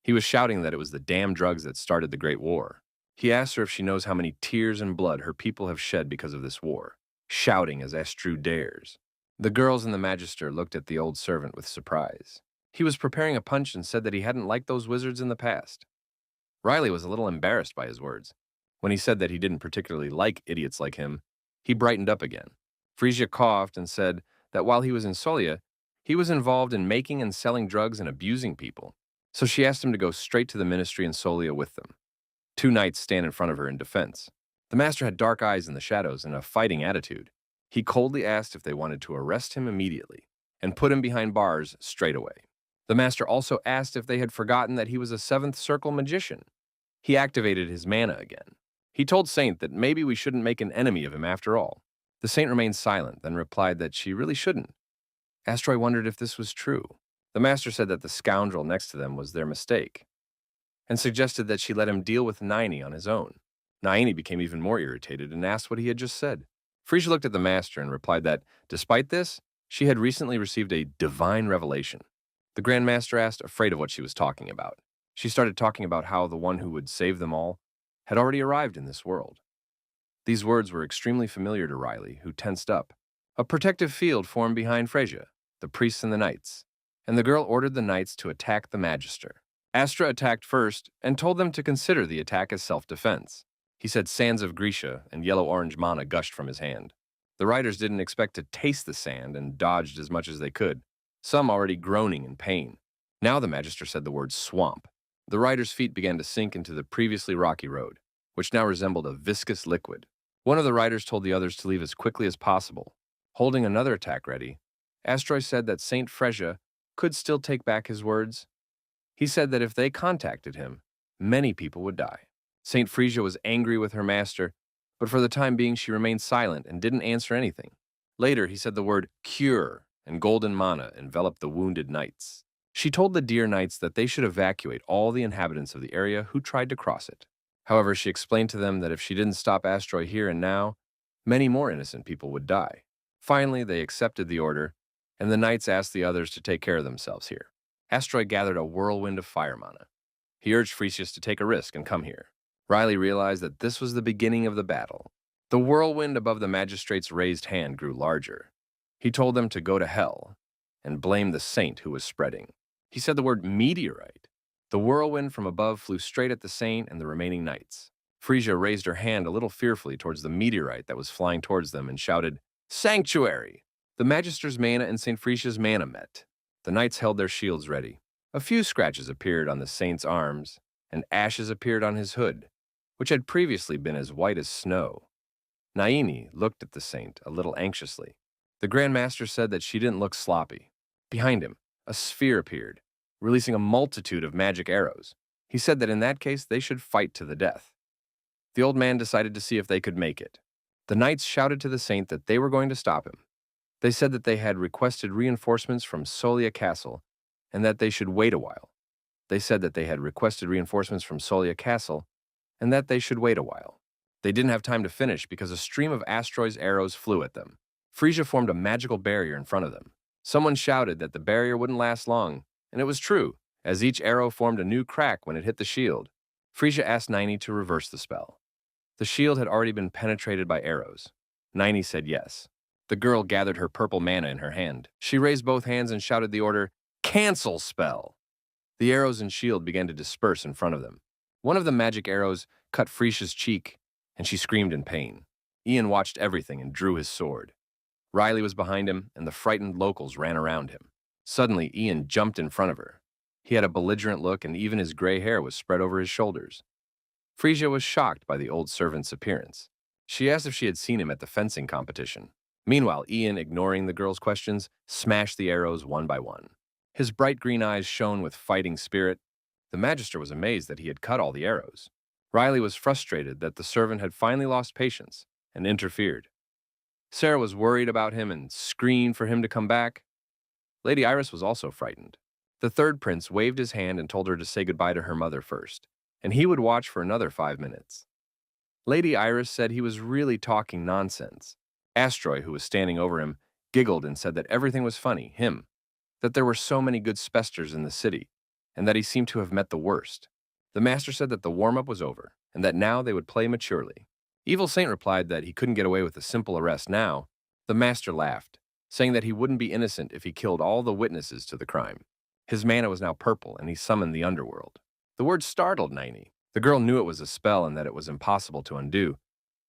Speaker 1: He was shouting that it was the damn drugs that started the Great War. He asked her if she knows how many tears and blood her people have shed because of this war, shouting as Estru dares. The girls and the magister looked at the old servant with surprise. He was preparing a punch and said that he hadn't liked those wizards in the past. Riley was a little embarrassed by his words. When he said that he didn't particularly like idiots like him, he brightened up again. Frisia coughed and said that while he was in Solia, he was involved in making and selling drugs and abusing people. So she asked him to go straight to the ministry in Solia with them. 2 knights stand in front of her in defense. The master had dark eyes in the shadows and a fighting attitude. He coldly asked if they wanted to arrest him immediately and put him behind bars straight away. The master also asked if they had forgotten that he was a 7th circle magician. He activated his mana again. He told Saint that maybe we shouldn't make an enemy of him after all. The saint remained silent, then replied that she really shouldn't. Astroy wondered if this was true. The master said that the scoundrel next to them was their mistake, and suggested that she let him deal with Nini on his own. Nini became even more irritated and asked what he had just said. Frisia looked at the master and replied that, despite this, she had recently received a divine revelation. The Grand Master asked, afraid of what she was talking about. She started talking about how the one who would save them all had already arrived in this world. These words were extremely familiar to Riley, who tensed up. A protective field formed behind Freyja, the priests and the knights, and the girl ordered the knights to attack the Magister. Astra attacked first and told them to consider the attack as self-defense. He said sands of Grisha and yellow-orange mana gushed from his hand. The riders didn't expect to taste the sand and dodged as much as they could, some already groaning in pain. Now the Magister said the word swamp. The riders' feet began to sink into the previously rocky road, which now resembled a viscous liquid. One of the riders told the others to leave as quickly as possible. Holding another attack ready, Astroy said that Saint Freyja could still take back his words. He said that if they contacted him, many people would die. Saint Freyja was angry with her master, but for the time being she remained silent and didn't answer anything. Later, he said the word cure, and golden mana enveloped the wounded knights. She told the deer knights that they should evacuate all the inhabitants of the area who tried to cross it. However, she explained to them that if she didn't stop Astroy here and now, many more innocent people would die. Finally, they accepted the order, and the knights asked the others to take care of themselves here. Astroy gathered a whirlwind of fire mana. He urged Freysius to take a risk and come here. Riley realized that this was the beginning of the battle. The whirlwind above the magistrate's raised hand grew larger. He told them to go to hell and blame the saint who was spreading. He said the word meteorite. The whirlwind from above flew straight at the saint and the remaining knights. Freyja raised her hand a little fearfully towards the meteorite that was flying towards them and shouted, "Sanctuary!" The Magister's mana and St. Freysia's mana met. The knights held their shields ready. A few scratches appeared on the saint's arms, and ashes appeared on his hood, which had previously been as white as snow. Naini looked at the saint a little anxiously. The Grand Master said that she didn't look sloppy. Behind him, a sphere appeared, releasing a multitude of magic arrows. He said that in that case they should fight to the death. The old man decided to see if they could make it. The knights shouted to the saint that they were going to stop him. They said that they had requested reinforcements from Solia Castle and that they should wait a while. They said that they had requested reinforcements from Solia Castle and that they should wait a while. They didn't have time to finish because a stream of Astroy's arrows flew at them. Freyja formed a magical barrier in front of them. Someone shouted that the barrier wouldn't last long, and it was true, as each arrow formed a new crack when it hit the shield. Freyja asked Naini to reverse the spell. The shield had already been penetrated by arrows. Naini said yes. The girl gathered her purple mana in her hand. She raised both hands and shouted the order, "Cancel spell!" The arrows and shield began to disperse in front of them. One of the magic arrows cut Freyja's cheek, and she screamed in pain. Ian watched everything and drew his sword. Riley was behind him, and the frightened locals ran around him. Suddenly, Ian jumped in front of her. He had a belligerent look, and even his gray hair was spread over his shoulders. Freyja was shocked by the old servant's appearance. She asked if she had seen him at the fencing competition. Meanwhile, Ian, ignoring the girl's questions, smashed the arrows one by one. His bright green eyes shone with fighting spirit. The Magister was amazed that he had cut all the arrows. Riley was frustrated that the servant had finally lost patience and interfered. Sarah was worried about him and screamed for him to come back. Lady Iris was also frightened. The third prince waved his hand and told her to say goodbye to her mother first, and he would watch for another 5 minutes. Lady Iris said he was really talking nonsense. Astroy, who was standing over him, giggled and said that everything was funny, him, that there were so many good spesters in the city, and that he seemed to have met the worst. The master said that the warm-up was over, and that now they would play maturely. Evil Saint replied that he couldn't get away with a simple arrest now. The master laughed, saying that he wouldn't be innocent if he killed all the witnesses to the crime. His mana was now purple, and he summoned the underworld. The word startled Naini. The girl knew it was a spell and that it was impossible to undo,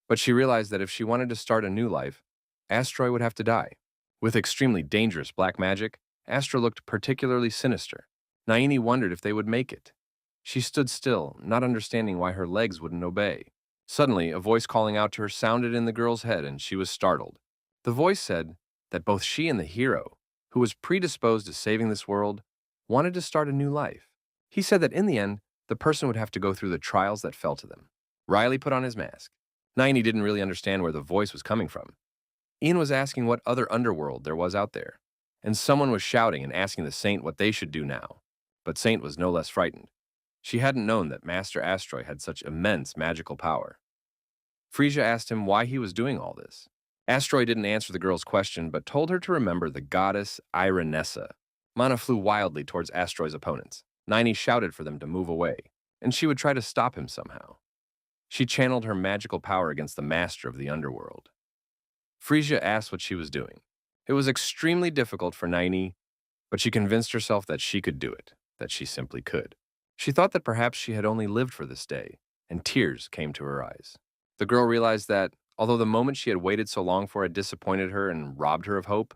Speaker 1: but she realized that if she wanted to start a new life, Astroy would have to die. With extremely dangerous black magic, Astra looked particularly sinister. Naini wondered if they would make it. She stood still, not understanding why her legs wouldn't obey. Suddenly, a voice calling out to her sounded in the girl's head, and she was startled. The voice said that both she and the hero, who was predisposed to saving this world, wanted to start a new life. He said that in the end, the person would have to go through the trials that fell to them. Riley put on his mask. Naini didn't really understand where the voice was coming from. Ian was asking what other underworld there was out there, and someone was shouting and asking the Saint what they should do now. But Saint was no less frightened. She hadn't known that Master Astroy had such immense magical power. Freyja asked him why he was doing all this. Astroy didn't answer the girl's question, but told her to remember the goddess Irenessa. Mana flew wildly towards Astroy's opponents. Nini shouted for them to move away, and she would try to stop him somehow. She channeled her magical power against the master of the underworld. Frisia asked what she was doing. It was extremely difficult for Nini, but she convinced herself that she could do it, that she simply could. She thought that perhaps she had only lived for this day, and tears came to her eyes. The girl realized that, although the moment she had waited so long for had disappointed her and robbed her of hope,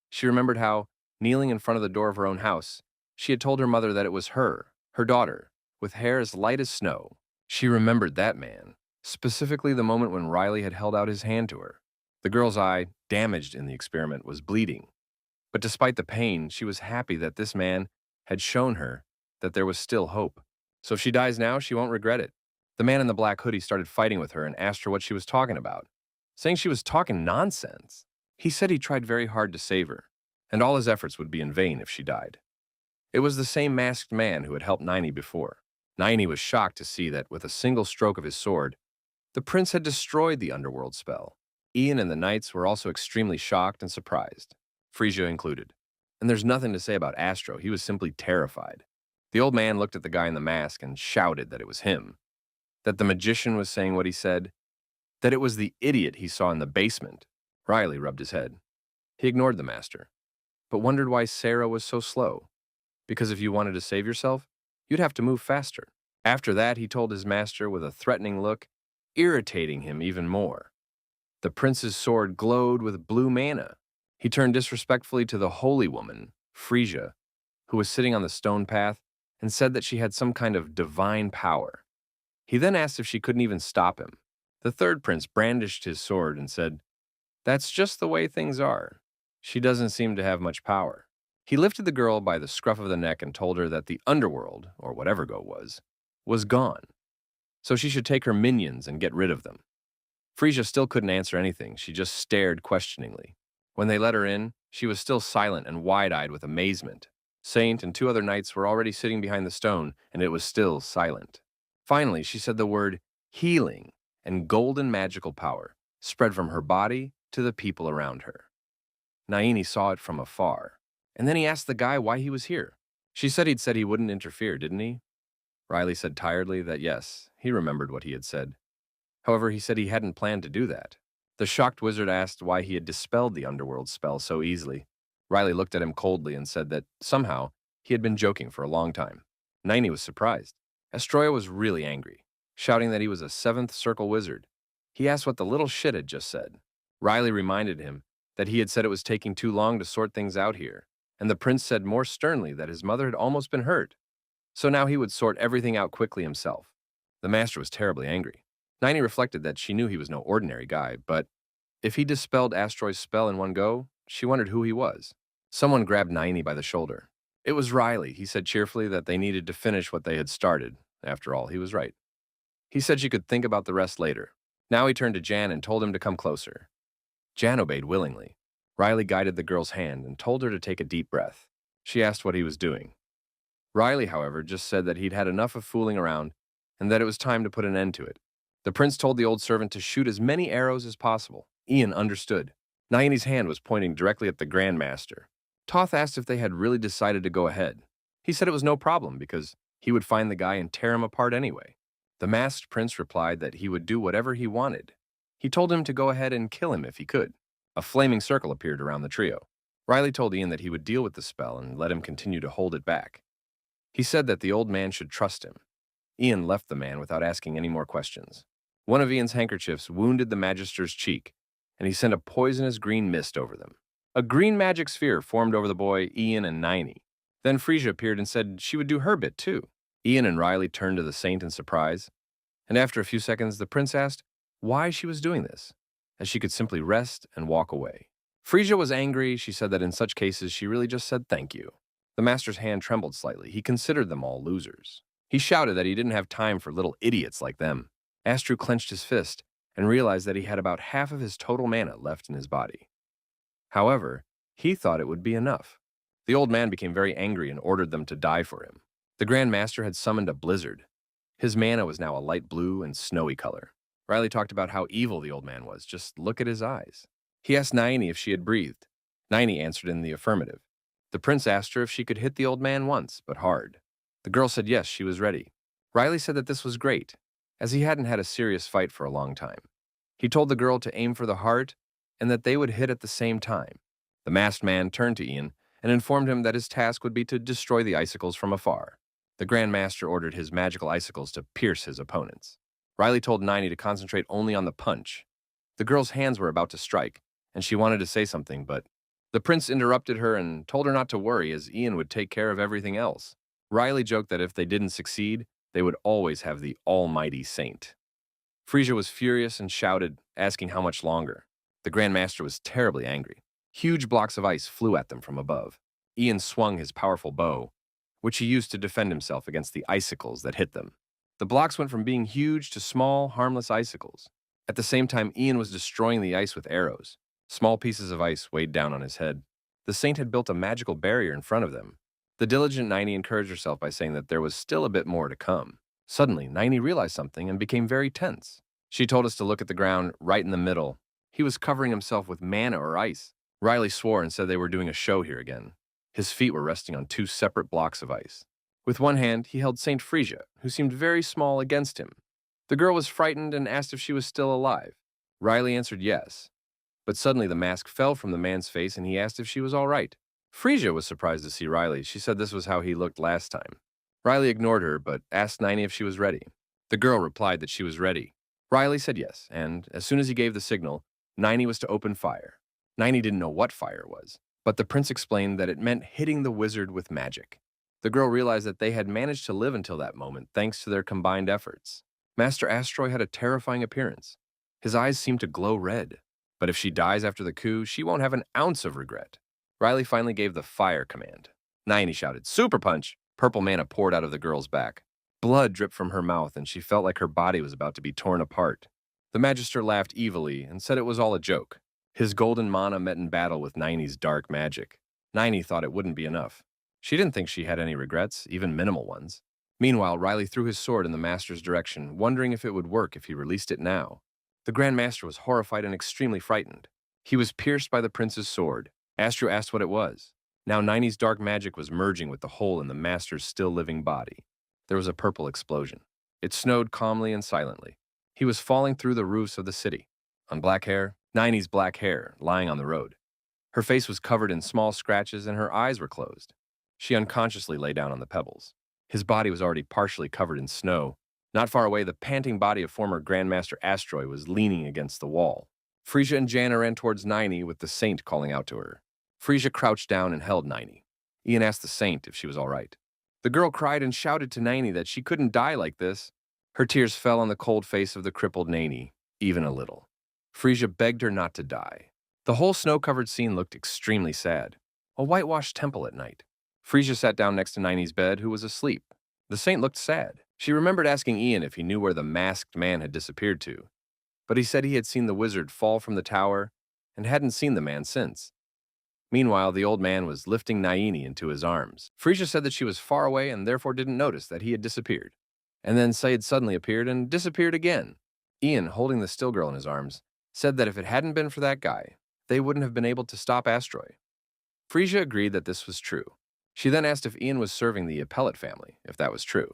Speaker 1: she remembered how, kneeling in front of the door of her own house, she had told her mother that it was her daughter, with hair as light as snow. She remembered that man, specifically the moment when Riley had held out his hand to her. The girl's eye, damaged in the experiment, was bleeding. But despite the pain, she was happy that this man had shown her that there was still hope. So if she dies now, she won't regret it. The man in the black hoodie started fighting with her and asked her what she was talking about, saying she was talking nonsense. He said he tried very hard to save her, and all his efforts would be in vain if she died. It was the same masked man who had helped Nini before. Nini was shocked to see that with a single stroke of his sword, the prince had destroyed the underworld spell. Ian and the knights were also extremely shocked and surprised, Frisia included. And there's nothing to say about Astro, he was simply terrified. The old man looked at the guy in the mask and shouted that it was him, that the magician was saying what he said, that it was the idiot he saw in the basement. Riley rubbed his head. He ignored the master, but wondered why Sarah was so slow. Because if you wanted to save yourself, you'd have to move faster. After that, he told his master with a threatening look, irritating him even more. The prince's sword glowed with blue mana. He turned disrespectfully to the holy woman, Frisia, who was sitting on the stone path, and said that she had some kind of divine power. He then asked if she couldn't even stop him. The third prince brandished his sword and said, "That's just the way things are. She doesn't seem to have much power." He lifted the girl by the scruff of the neck and told her that the underworld, or whatever go was gone. So she should take her minions and get rid of them. Frisia still couldn't answer anything. She just stared questioningly. When they let her in, she was still silent and wide-eyed with amazement. Saint and 2 other knights were already sitting behind the stone, and it was still silent. Finally, she said the word healing, and golden magical power spread from her body to the people around her. Naini saw it from afar, and then he asked the guy why he was here. She said he'd said he wouldn't interfere, didn't he? Riley said tiredly that yes, he remembered what he had said. However, he said he hadn't planned to do that. The shocked wizard asked why he had dispelled the underworld spell so easily. Riley looked at him coldly and said that, somehow, he had been joking for a long time. Naini was surprised. Astroya was really angry, shouting that he was a 7th circle wizard. He asked what the little shit had just said. Riley reminded him that he had said it was taking too long to sort things out here, and the prince said more sternly that his mother had almost been hurt. So now he would sort everything out quickly himself. The master was terribly angry. Naini reflected that she knew he was no ordinary guy, but if he dispelled Astroy's spell in one go, she wondered who he was. Someone grabbed Naini by the shoulder. It was Riley. He said cheerfully that they needed to finish what they had started. After all, he was right. He said she could think about the rest later. Now he turned to Jan and told him to come closer. Jan obeyed willingly. Riley guided the girl's hand and told her to take a deep breath. She asked what he was doing. Riley, however, just said that he'd had enough of fooling around and that it was time to put an end to it. The prince told the old servant to shoot as many arrows as possible. Ian understood. Naini's hand was pointing directly at the Grand Master. Toth asked if they had really decided to go ahead. He said it was no problem because he would find the guy and tear him apart anyway. The masked prince replied that he would do whatever he wanted. He told him to go ahead and kill him if he could. A flaming circle appeared around the trio. Riley told Ian that he would deal with the spell and let him continue to hold it back. He said that the old man should trust him. Ian left the man without asking any more questions. One of Ian's handkerchiefs wounded the magister's cheek, and he sent a poisonous green mist over them. A green magic sphere formed over the boy, Ian, and Naini. Then Frisia appeared and said she would do her bit too. Ian and Riley turned to the saint in surprise, and after a few seconds, the prince asked why she was doing this, as she could simply rest and walk away. Frisia was angry. She said that in such cases, she really just said thank you. The master's hand trembled slightly. He considered them all losers. He shouted that he didn't have time for little idiots like them. Astru clenched his fist and realized that he had about half of his total mana left in his body. However, he thought it would be enough. The old man became very angry and ordered them to die for him. The Grand Master had summoned a blizzard. His mana was now a light blue and snowy color. Riley talked about how evil the old man was. Just look at his eyes. He asked Naini if she had breathed. Naini answered in the affirmative. The prince asked her if she could hit the old man once, but hard. The girl said yes, she was ready. Riley said that this was great, as he hadn't had a serious fight for a long time. He told the girl to aim for the heart and that they would hit at the same time. The masked man turned to Ian and informed him that his task would be to destroy the icicles from afar. The Grand Master ordered his magical icicles to pierce his opponents. Riley told Niney to concentrate only on the punch. The girl's hands were about to strike, and she wanted to say something, but the prince interrupted her and told her not to worry, as Ian would take care of everything else. Riley joked that if they didn't succeed, they would always have the almighty saint. Frisia was furious and shouted, asking how much longer. The Grand Master was terribly angry. Huge blocks of ice flew at them from above. Ian swung his powerful bow, which he used to defend himself against the icicles that hit them. The blocks went from being huge to small, harmless icicles. At the same time, Ian was destroying the ice with arrows. Small pieces of ice weighed down on his head. The saint had built a magical barrier in front of them. The diligent Niney encouraged herself by saying that there was still a bit more to come. Suddenly, Niney realized something and became very tense. She told us to look at the ground right in the middle. He was covering himself with mana or ice. Riley swore and said they were doing a show here again. His feet were resting on two separate blocks of ice. With one hand, he held Saint Frisia, who seemed very small, against him. The girl was frightened and asked if she was still alive. Riley answered yes. But suddenly the mask fell from the man's face and he asked if she was all right. Frisia was surprised to see Riley. She said this was how he looked last time. Riley ignored her, but asked Niney if she was ready. The girl replied that she was ready. Riley said yes, and as soon as he gave the signal, Niney was to open fire. Niney didn't know what fire was, but the prince explained that it meant hitting the wizard with magic. The girl realized that they had managed to live until that moment thanks to their combined efforts. Master Asteroid had a terrifying appearance. His eyes seemed to glow red. But if she dies after the coup, she won't have an ounce of regret. Riley finally gave the fire command. Niney shouted, "Super punch!" Purple mana poured out of the girl's back. Blood dripped from her mouth, and she felt like her body was about to be torn apart. The Magister laughed evilly and said it was all a joke. His golden mana met in battle with Niney's dark magic. Niney thought it wouldn't be enough. She didn't think she had any regrets, even minimal ones. Meanwhile, Riley threw his sword in the Master's direction, wondering if it would work if he released it now. The Grand Master was horrified and extremely frightened. He was pierced by the prince's sword. Astro asked what it was. Now Niney's dark magic was merging with the hole in the Master's still living body. There was a purple explosion. It snowed calmly and silently. He was falling through the roofs of the city. On black hair, Niney's black hair, lying on the road. Her face was covered in small scratches and her eyes were closed. She unconsciously lay down on the pebbles. His body was already partially covered in snow. Not far away, the panting body of former Grandmaster Asteroid was leaning against the wall. Frisia and Jana ran towards Niney with the saint calling out to her. Frisia crouched down and held Niney. Ian asked the saint if she was all right. The girl cried and shouted to Niney that she couldn't die like this. Her tears fell on the cold face of the crippled Niney, even a little. Frisia begged her not to die. The whole snow-covered scene looked extremely sad. A whitewashed temple at night. Frisia sat down next to Niney's bed, who was asleep. The saint looked sad. She remembered asking Ian if he knew where the masked man had disappeared to, but he said he had seen the wizard fall from the tower and hadn't seen the man since. Meanwhile, the old man was lifting Niney into his arms. Frisia said that she was far away and therefore didn't notice that he had disappeared. And then Said suddenly appeared and disappeared again. Ian, holding the still girl in his arms, said that if it hadn't been for that guy, they wouldn't have been able to stop Asteroid. Frisia agreed that this was true. She then asked if Ian was serving the Appellate family, if that was true.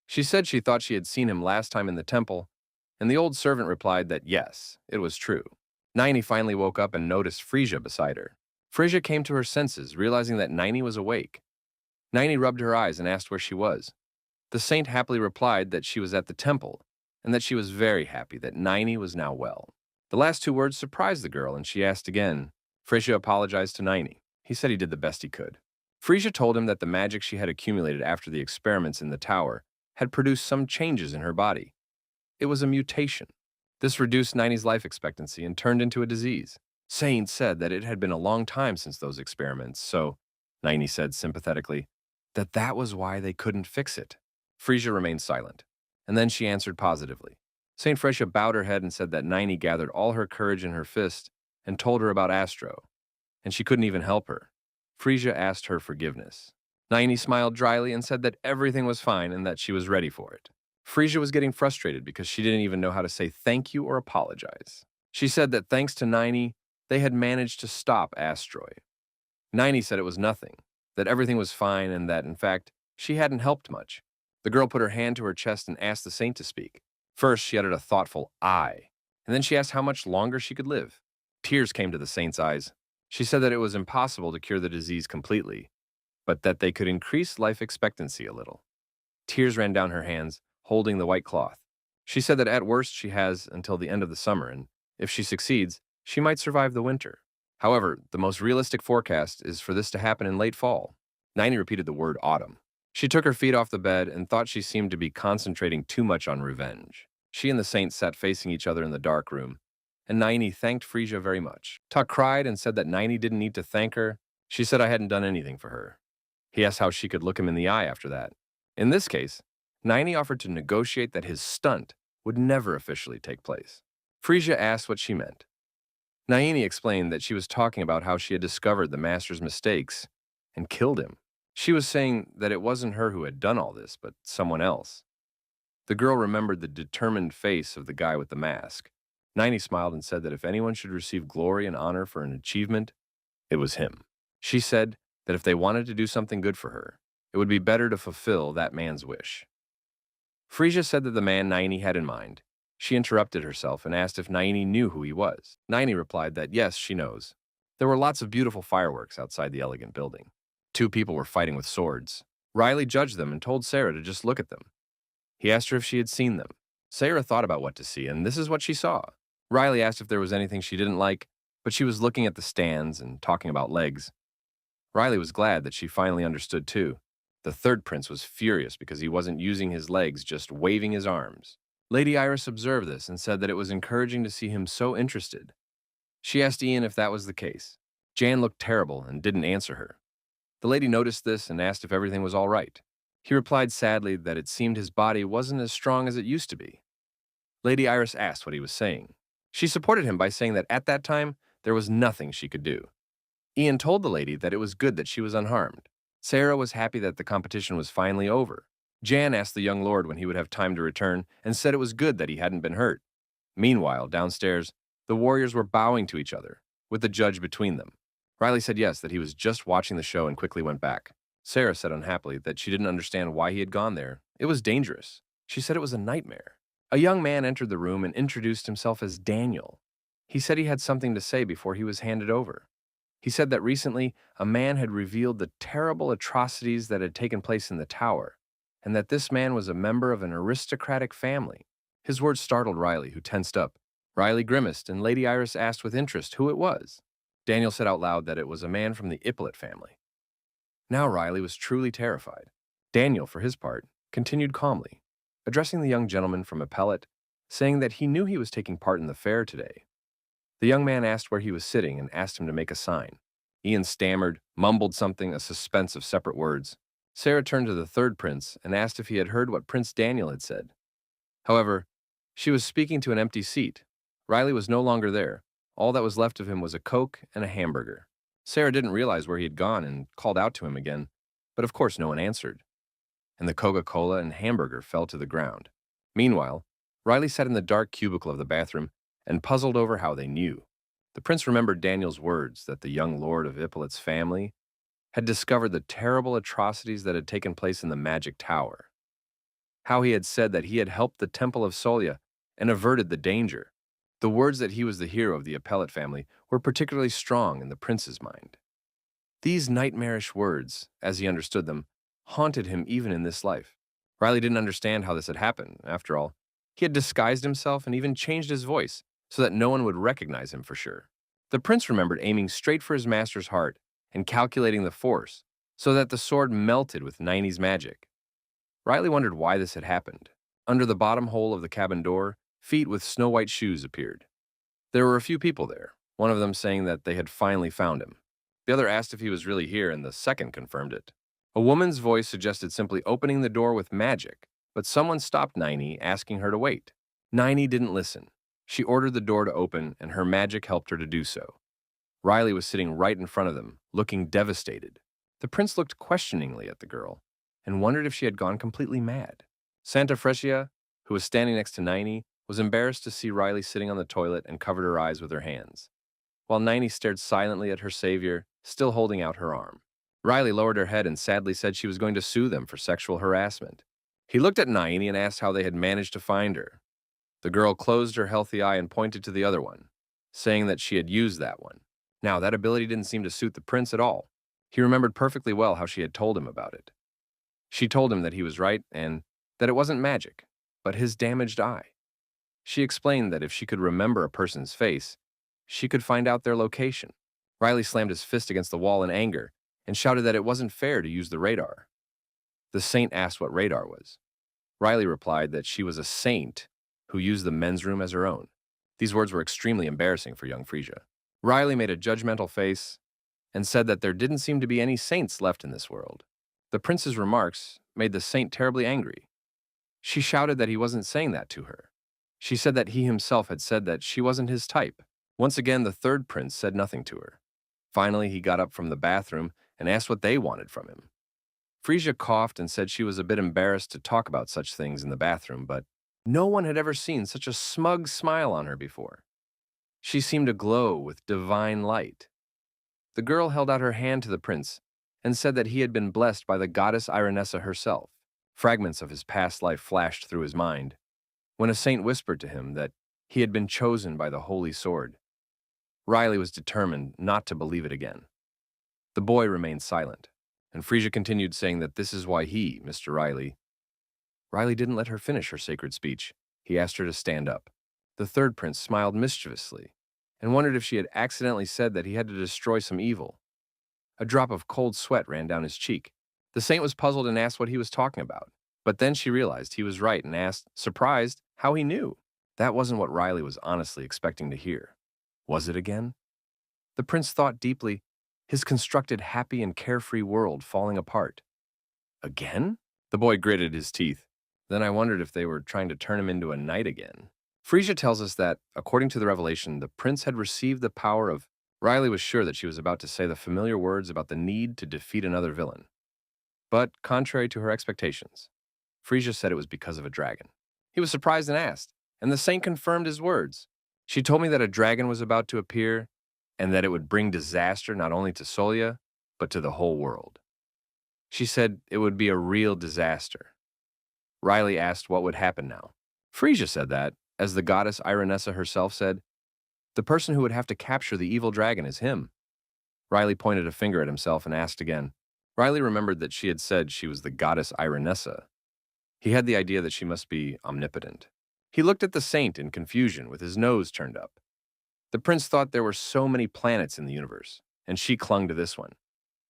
Speaker 1: She said she thought she had seen him last time in the temple, and the old servant replied that yes, it was true. Niney finally woke up and noticed Frisia beside her. Frisia came to her senses, realizing that Niney was awake. Niney rubbed her eyes and asked where she was. The saint happily replied that she was at the temple, and that she was very happy that Niney was now well. The last two words surprised the girl, and she asked again. Frisia apologized to Niney. He said he did the best he could. Frisia told him that the magic she had accumulated after the experiments in the tower had produced some changes in her body. It was a mutation. This reduced Niney's life expectancy and turned into a disease. Saint said that it had been a long time since those experiments, so, Niney said sympathetically, that was why they couldn't fix it. Frisia remained silent, and then she answered positively. Saint Frisia bowed her head and said that Niney gathered all her courage in her fist and told her about Astro, and she couldn't even help her. Frisia asked her forgiveness. Niney smiled dryly and said that everything was fine and that she was ready for it. Frisia was getting frustrated because she didn't even know how to say thank you or apologize. She said that thanks to Niney, they had managed to stop Asteroid. Ninety said it was nothing, that everything was fine, and that, in fact, she hadn't helped much. The girl put her hand to her chest and asked the saint to speak. First, she uttered a thoughtful "I," and then she asked how much longer she could live. Tears came to the saint's eyes. She said that it was impossible to cure the disease completely, but that they could increase life expectancy a little. Tears ran down her hands, holding the white cloth. She said that at worst she has until the end of the summer, and if she succeeds, she might survive the winter. However, the most realistic forecast is for this to happen in late fall. Ninety repeated the word autumn. She took her feet off the bed and thought she seemed to be concentrating too much on revenge. She and the saint sat facing each other in the dark room, and Ninety thanked Frisia very much. Tuck cried and said that Ninety didn't need to thank her. She said I hadn't done anything for her. He asked how she could look him in the eye after that. In this case, Ninety offered to negotiate that his stunt would never officially take place. Frisia asked what she meant. Naini explained that she was talking about how she had discovered the master's mistakes and killed him. She was saying that it wasn't her who had done all this, but someone else. The girl remembered the determined face of the guy with the mask. Ninety smiled and said that if anyone should receive glory and honor for an achievement, it was him. She said that if they wanted to do something good for her, it would be better to fulfill that man's wish. Frisia said that the man Naini had in mind. She interrupted herself and asked if Naini knew who he was. Naini replied that yes, she knows. There were lots of beautiful fireworks outside the elegant building. Two people were fighting with swords. Riley judged them and told Sarah to just look at them. He asked her if she had seen them. Sarah thought about what to see, and this is what she saw. Riley asked if there was anything she didn't like, but she was looking at the stands and talking about legs. Riley was glad that she finally understood too. The third prince was furious because he wasn't using his legs, just waving his arms. Lady Iris observed this and said that it was encouraging to see him so interested. She asked Ian if that was the case. Jan looked terrible and didn't answer her. The lady noticed this and asked if everything was all right. He replied sadly that it seemed his body wasn't as strong as it used to be. Lady Iris asked what he was saying. She supported him by saying that at that time, there was nothing she could do. Ian told the lady that it was good that she was unharmed. Sarah was happy that the competition was finally over. Jan asked the young lord when he would have time to return and said it was good that he hadn't been hurt. Meanwhile, downstairs, the warriors were bowing to each other, with the judge between them. Riley said yes, that he was just watching the show and quickly went back. Sarah said unhappily that she didn't understand why he had gone there. It was dangerous. She said it was a nightmare. A young man entered the room and introduced himself as Daniel. He said he had something to say before he was handed over. He said that recently a man had revealed the terrible atrocities that had taken place in the tower, and that this man was a member of an aristocratic family. His words startled Riley, who tensed up. Riley grimaced, and Lady Iris asked with interest who it was. Daniel said out loud that it was a man from the Ippolit family. Now Riley was truly terrified. Daniel, for his part, continued calmly, addressing the young gentleman from Ippolit, saying that he knew he was taking part in the fair today. The young man asked where he was sitting and asked him to make a sign. Ian stammered, mumbled something, a suspense of separate words. Sarah turned to the third prince and asked if he had heard what Prince Daniel had said. However, she was speaking to an empty seat. Riley was no longer there. All that was left of him was a Coke and a hamburger. Sarah didn't realize where he had gone and called out to him again, but of course no one answered. And the Coca-Cola and hamburger fell to the ground. Meanwhile, Riley sat in the dark cubicle of the bathroom and puzzled over how they knew. The prince remembered Daniel's words that the young lord of Ippolit's family had discovered the terrible atrocities that had taken place in the magic tower. How he had said that he had helped the temple of Solia and averted the danger. The words that he was the hero of the Ippolit family were particularly strong in the prince's mind. These nightmarish words, as he understood them, haunted him even in this life. Riley didn't understand how this had happened. After all, he had disguised himself and even changed his voice so that no one would recognize him for sure. The prince remembered aiming straight for his master's heart and calculating the force so that the sword melted with Ninety's magic. Riley wondered why this had happened. Under the bottom hole of the cabin door, feet with snow-white shoes appeared. There were a few people there, one of them saying that they had finally found him. The other asked if he was really here, and the second confirmed it. A woman's voice suggested simply opening the door with magic, but someone stopped Ninety, asking her to wait. Ninety didn't listen. She ordered the door to open, and her magic helped her to do so. Riley was sitting right in front of them, looking devastated. The prince looked questioningly at the girl and wondered if she had gone completely mad. Santa Fresia, who was standing next to Ninety, was embarrassed to see Riley sitting on the toilet and covered her eyes with her hands. While Ninety stared silently at her savior, still holding out her arm. Riley lowered her head and sadly said she was going to sue them for sexual harassment. He looked at Naini and asked how they had managed to find her. The girl closed her healthy eye and pointed to the other one, saying that she had used that one. Now, that ability didn't seem to suit the prince at all. He remembered perfectly well how she had told him about it. She told him that he was right and that it wasn't magic, but his damaged eye. She explained that if she could remember a person's face, she could find out their location. Riley slammed his fist against the wall in anger and shouted that it wasn't fair to use the radar. The saint asked what radar was. Riley replied that she was a saint who used the men's room as her own. These words were extremely embarrassing for young Frisia. Riley made a judgmental face and said that there didn't seem to be any saints left in this world. The prince's remarks made the saint terribly angry. She shouted that he wasn't saying that to her. She said that he himself had said that she wasn't his type. Once again, the third prince said nothing to her. Finally, he got up from the bathroom and asked what they wanted from him. Frisia coughed and said she was a bit embarrassed to talk about such things in the bathroom, but no one had ever seen such a smug smile on her before. She seemed to glow with divine light. The girl held out her hand to the prince and said that he had been blessed by the goddess Irenessa herself. Fragments of his past life flashed through his mind when a saint whispered to him that he had been chosen by the holy sword. Riley was determined not to believe it again. The boy remained silent, and Frisia continued saying that this is why he, Mr. Riley. Riley didn't let her finish her sacred speech. He asked her to stand up. The third prince smiled mischievously and wondered if she had accidentally said that he had to destroy some evil. A drop of cold sweat ran down his cheek. The saint was puzzled and asked what he was talking about. But then she realized he was right and asked, surprised, how he knew. That wasn't what Riley was honestly expecting to hear. Was it again? The prince thought deeply, his constructed happy and carefree world falling apart. Again? The boy gritted his teeth. Then I wondered if they were trying to turn him into a knight again. Frisia tells us that, according to the revelation, the prince had received the power of... Riley was sure that she was about to say the familiar words about the need to defeat another villain. But, contrary to her expectations, Frisia said it was because of a dragon. He was surprised and asked, and the saint confirmed his words. She told me that a dragon was about to appear and that it would bring disaster not only to Solia, but to the whole world. She said it would be a real disaster. Riley asked what would happen now. Frisia said that, as the goddess Irenessa herself said, the person who would have to capture the evil dragon is him. Riley pointed a finger at himself and asked again. Riley remembered that she had said she was the goddess Irenessa. He had the idea that she must be omnipotent. He looked at the saint in confusion with his nose turned up. The prince thought there were so many planets in the universe, and she clung to this one.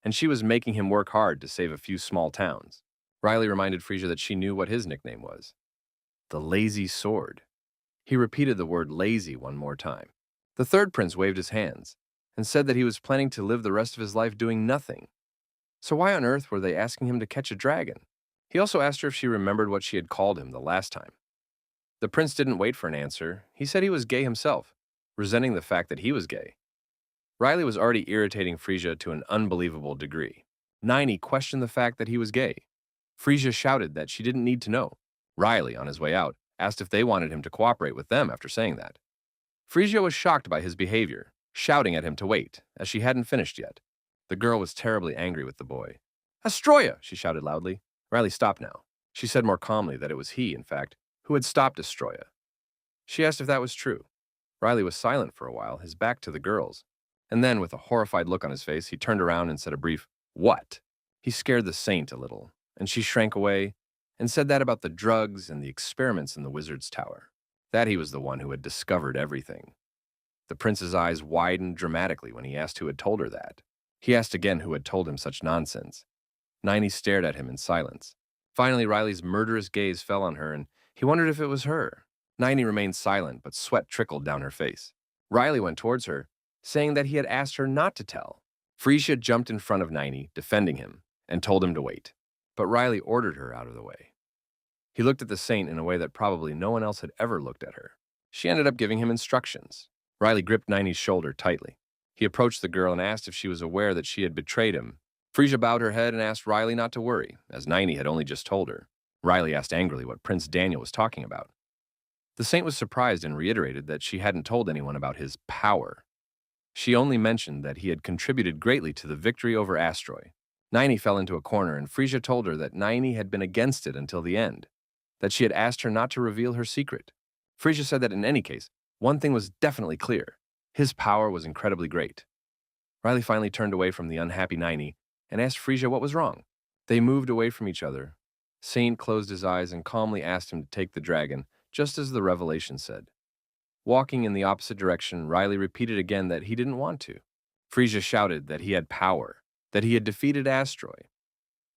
Speaker 1: And she was making him work hard to save a few small towns. Riley reminded Frisia that she knew what his nickname was. The Lazy Sword. He repeated the word lazy one more time. The third prince waved his hands and said that he was planning to live the rest of his life doing nothing. So why on earth were they asking him to catch a dragon? He also asked her if she remembered what she had called him the last time. The prince didn't wait for an answer. He said he was gay himself, resenting the fact that he was gay. Riley was already irritating Frisia to an unbelievable degree. Naini questioned the fact that he was gay. Frisia shouted that she didn't need to know. Riley, on his way out, asked if they wanted him to cooperate with them after saying that. Frisia was shocked by his behavior, shouting at him to wait, as she hadn't finished yet. The girl was terribly angry with the boy. "Astroya!" she shouted loudly. Riley stopped now. She said more calmly that it was he, in fact, who had stopped Astroya. She asked if that was true. Riley was silent for a while, his back to the girls. And then, with a horrified look on his face, he turned around and said a brief, "What?" He scared the saint a little, and she shrank away and said that about the drugs and the experiments in the wizard's tower. That he was the one who had discovered everything. The prince's eyes widened dramatically when he asked who had told her that. He asked again who had told him such nonsense. Naini stared at him in silence. Finally, Riley's murderous gaze fell on her, and he wondered if it was her. Naini remained silent, but sweat trickled down her face. Riley went towards her, saying that he had asked her not to tell. Frisia jumped in front of Naini, defending him, and told him to wait. But Riley ordered her out of the way. He looked at the saint in a way that probably no one else had ever looked at her. She ended up giving him instructions. Riley gripped Naini's shoulder tightly. He approached the girl and asked if she was aware that she had betrayed him. Frisia bowed her head and asked Riley not to worry, as Naini had only just told her. Riley asked angrily what Prince Daniel was talking about. The saint was surprised and reiterated that she hadn't told anyone about his power. She only mentioned that he had contributed greatly to the victory over Astroy. Naini fell into a corner, and Frisia told her that Naini had been against it until the end, that she had asked her not to reveal her secret. Frisia said that in any case, one thing was definitely clear. His power was incredibly great. Riley finally turned away from the unhappy Naini and asked Frisia what was wrong. They moved away from each other. Saint closed his eyes and calmly asked him to take the dragon, just as the revelation said. Walking in the opposite direction, Riley repeated again that he didn't want to. Frisia shouted that he had power, that he had defeated Astroy.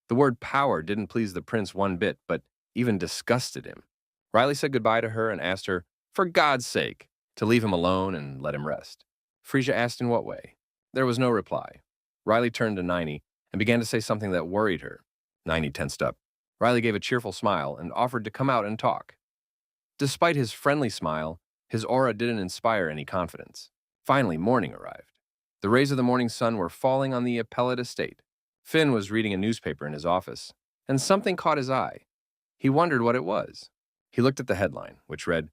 Speaker 1: The word power didn't please the prince one bit, but even disgusted him. Riley said goodbye to her and asked her, for God's sake, to leave him alone and let him rest. Frisia asked in what way. There was no reply. Riley turned to Naini and began to say something that worried her. Naini tensed up. Riley gave a cheerful smile and offered to come out and talk. Despite his friendly smile, his aura didn't inspire any confidence. Finally, morning arrived. The rays of the morning sun were falling on the Appellate estate. Finn was reading a newspaper in his office, and something caught his eye. He wondered what it was. He looked at the headline, which read,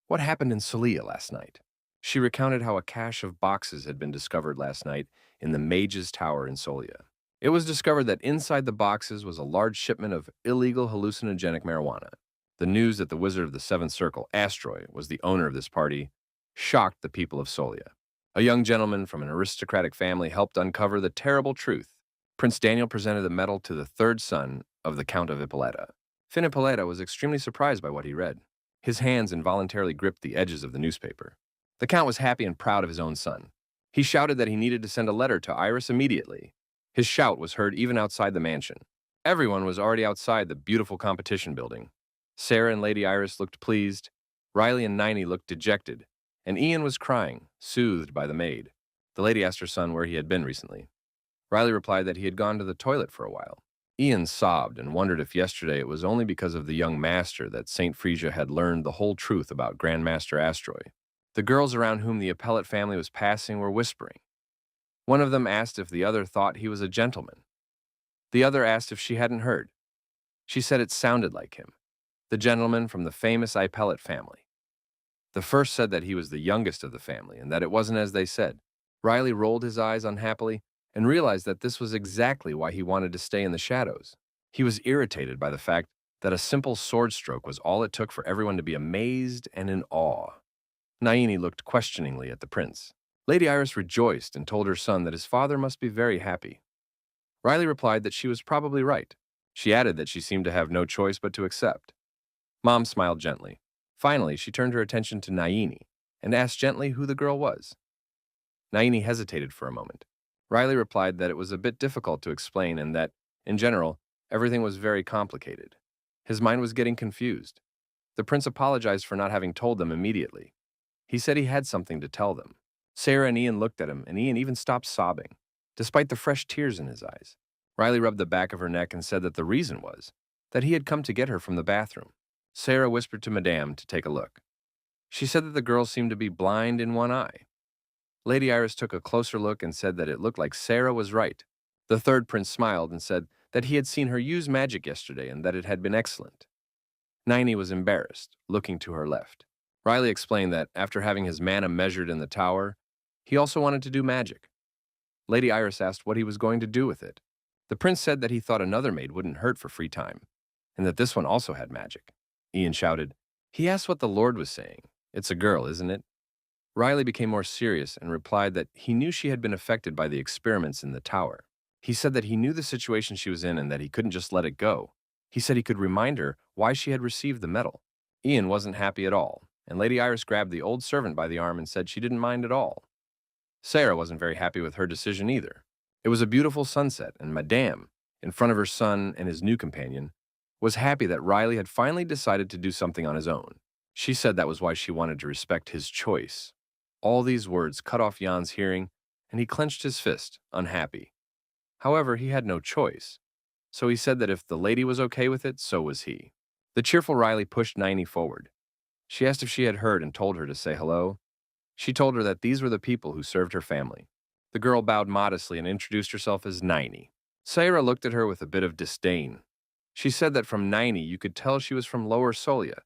Speaker 1: "What happened in Solia last night?" She recounted how a cache of boxes had been discovered last night in the Mage's Tower in Solia. It was discovered that inside the boxes was a large shipment of illegal hallucinogenic marijuana. The news that the Wizard of the Seventh Circle, Astroy, was the owner of this party shocked the people of Solia. A young gentleman from an aristocratic family helped uncover the terrible truth. Prince Daniel presented the medal to the third son of the Count of Ippolita. Finn Ippolita was extremely surprised by what he read. His hands involuntarily gripped the edges of the newspaper. The Count was happy and proud of his own son. He shouted that he needed to send a letter to Iris immediately. His shout was heard even outside the mansion. Everyone was already outside the beautiful competition building. Sarah and Lady Iris looked pleased, Riley and Naini looked dejected, and Ian was crying, soothed by the maid. The lady asked her son where he had been recently. Riley replied that he had gone to the toilet for a while. Ian sobbed and wondered if yesterday it was only because of the young master that St. Frisia had learned the whole truth about Grandmaster Astroy. The girls around whom the Appellate family was passing were whispering. One of them asked if the other thought he was a gentleman. The other asked if she hadn't heard. She said it sounded like him, the gentleman from the famous Appellate family. The first said that he was the youngest of the family and that it wasn't as they said. Riley rolled his eyes unhappily and realized that this was exactly why he wanted to stay in the shadows. He was irritated by the fact that a simple sword stroke was all it took for everyone to be amazed and in awe. Naini looked questioningly at the prince. Lady Iris rejoiced and told her son that his father must be very happy. Riley replied that she was probably right. She added that she seemed to have no choice but to accept. Mom smiled gently. Finally, she turned her attention to Naini and asked gently who the girl was. Naini hesitated for a moment. Riley replied that it was a bit difficult to explain and that, in general, everything was very complicated. His mind was getting confused. The prince apologized for not having told them immediately. He said he had something to tell them. Sarah and Ian looked at him, and Ian even stopped sobbing, despite the fresh tears in his eyes. Riley rubbed the back of her neck and said that the reason was that he had come to get her from the bathroom. Sarah whispered to Madame to take a look. She said that the girl seemed to be blind in one eye. Lady Iris took a closer look and said that it looked like Sarah was right. The third prince smiled and said that he had seen her use magic yesterday and that it had been excellent. Naini was embarrassed, looking to her left. Riley explained that after having his mana measured in the tower, he also wanted to do magic. Lady Iris asked what he was going to do with it. The prince said that he thought another maid wouldn't hurt for free time, and that this one also had magic. Ian shouted, "He asked what the Lord was saying. It's a girl, isn't it?" Riley became more serious and replied that he knew she had been affected by the experiments in the tower. He said that he knew the situation she was in and that he couldn't just let it go. He said he could remind her why she had received the medal. Ian wasn't happy at all, and Lady Iris grabbed the old servant by the arm and said she didn't mind at all. Sarah wasn't very happy with her decision either. It was a beautiful sunset, and Madame, in front of her son and his new companion, was happy that Riley had finally decided to do something on his own. She said that was why she wanted to respect his choice. All these words cut off Jan's hearing, and he clenched his fist, unhappy. However, he had no choice, so he said that if the lady was okay with it, so was he. The cheerful Riley pushed Naini forward. She asked if she had heard and told her to say hello. She told her that these were the people who served her family. The girl bowed modestly and introduced herself as Naini. Sarah looked at her with a bit of disdain. She said that from Naini you could tell she was from Lower Solia,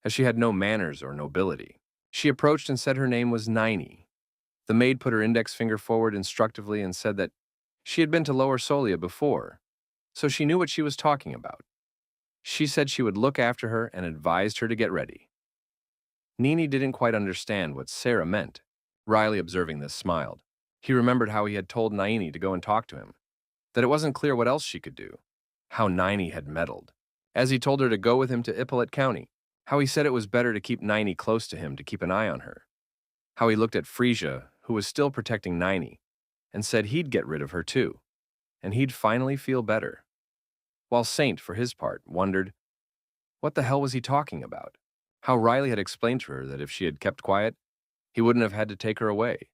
Speaker 1: as she had no manners or nobility. She approached and said her name was Naini. The maid put her index finger forward instructively and said that she had been to Lower Solia before, so she knew what she was talking about. She said she would look after her and advised her to get ready. Nini didn't quite understand what Sarah meant. Riley, observing this, smiled. He remembered how he had told Naini to go and talk to him, that it wasn't clear what else she could do, how Naini had meddled. As he told her to go with him to Ippolit County, how he said it was better to keep Naini close to him to keep an eye on her, how he looked at Frisia, who was still protecting Naini, and said he'd get rid of her too, and he'd finally feel better. While Saint, for his part, wondered, what the hell was he talking about? How Riley had explained to her that if she had kept quiet, he wouldn't have had to take her away.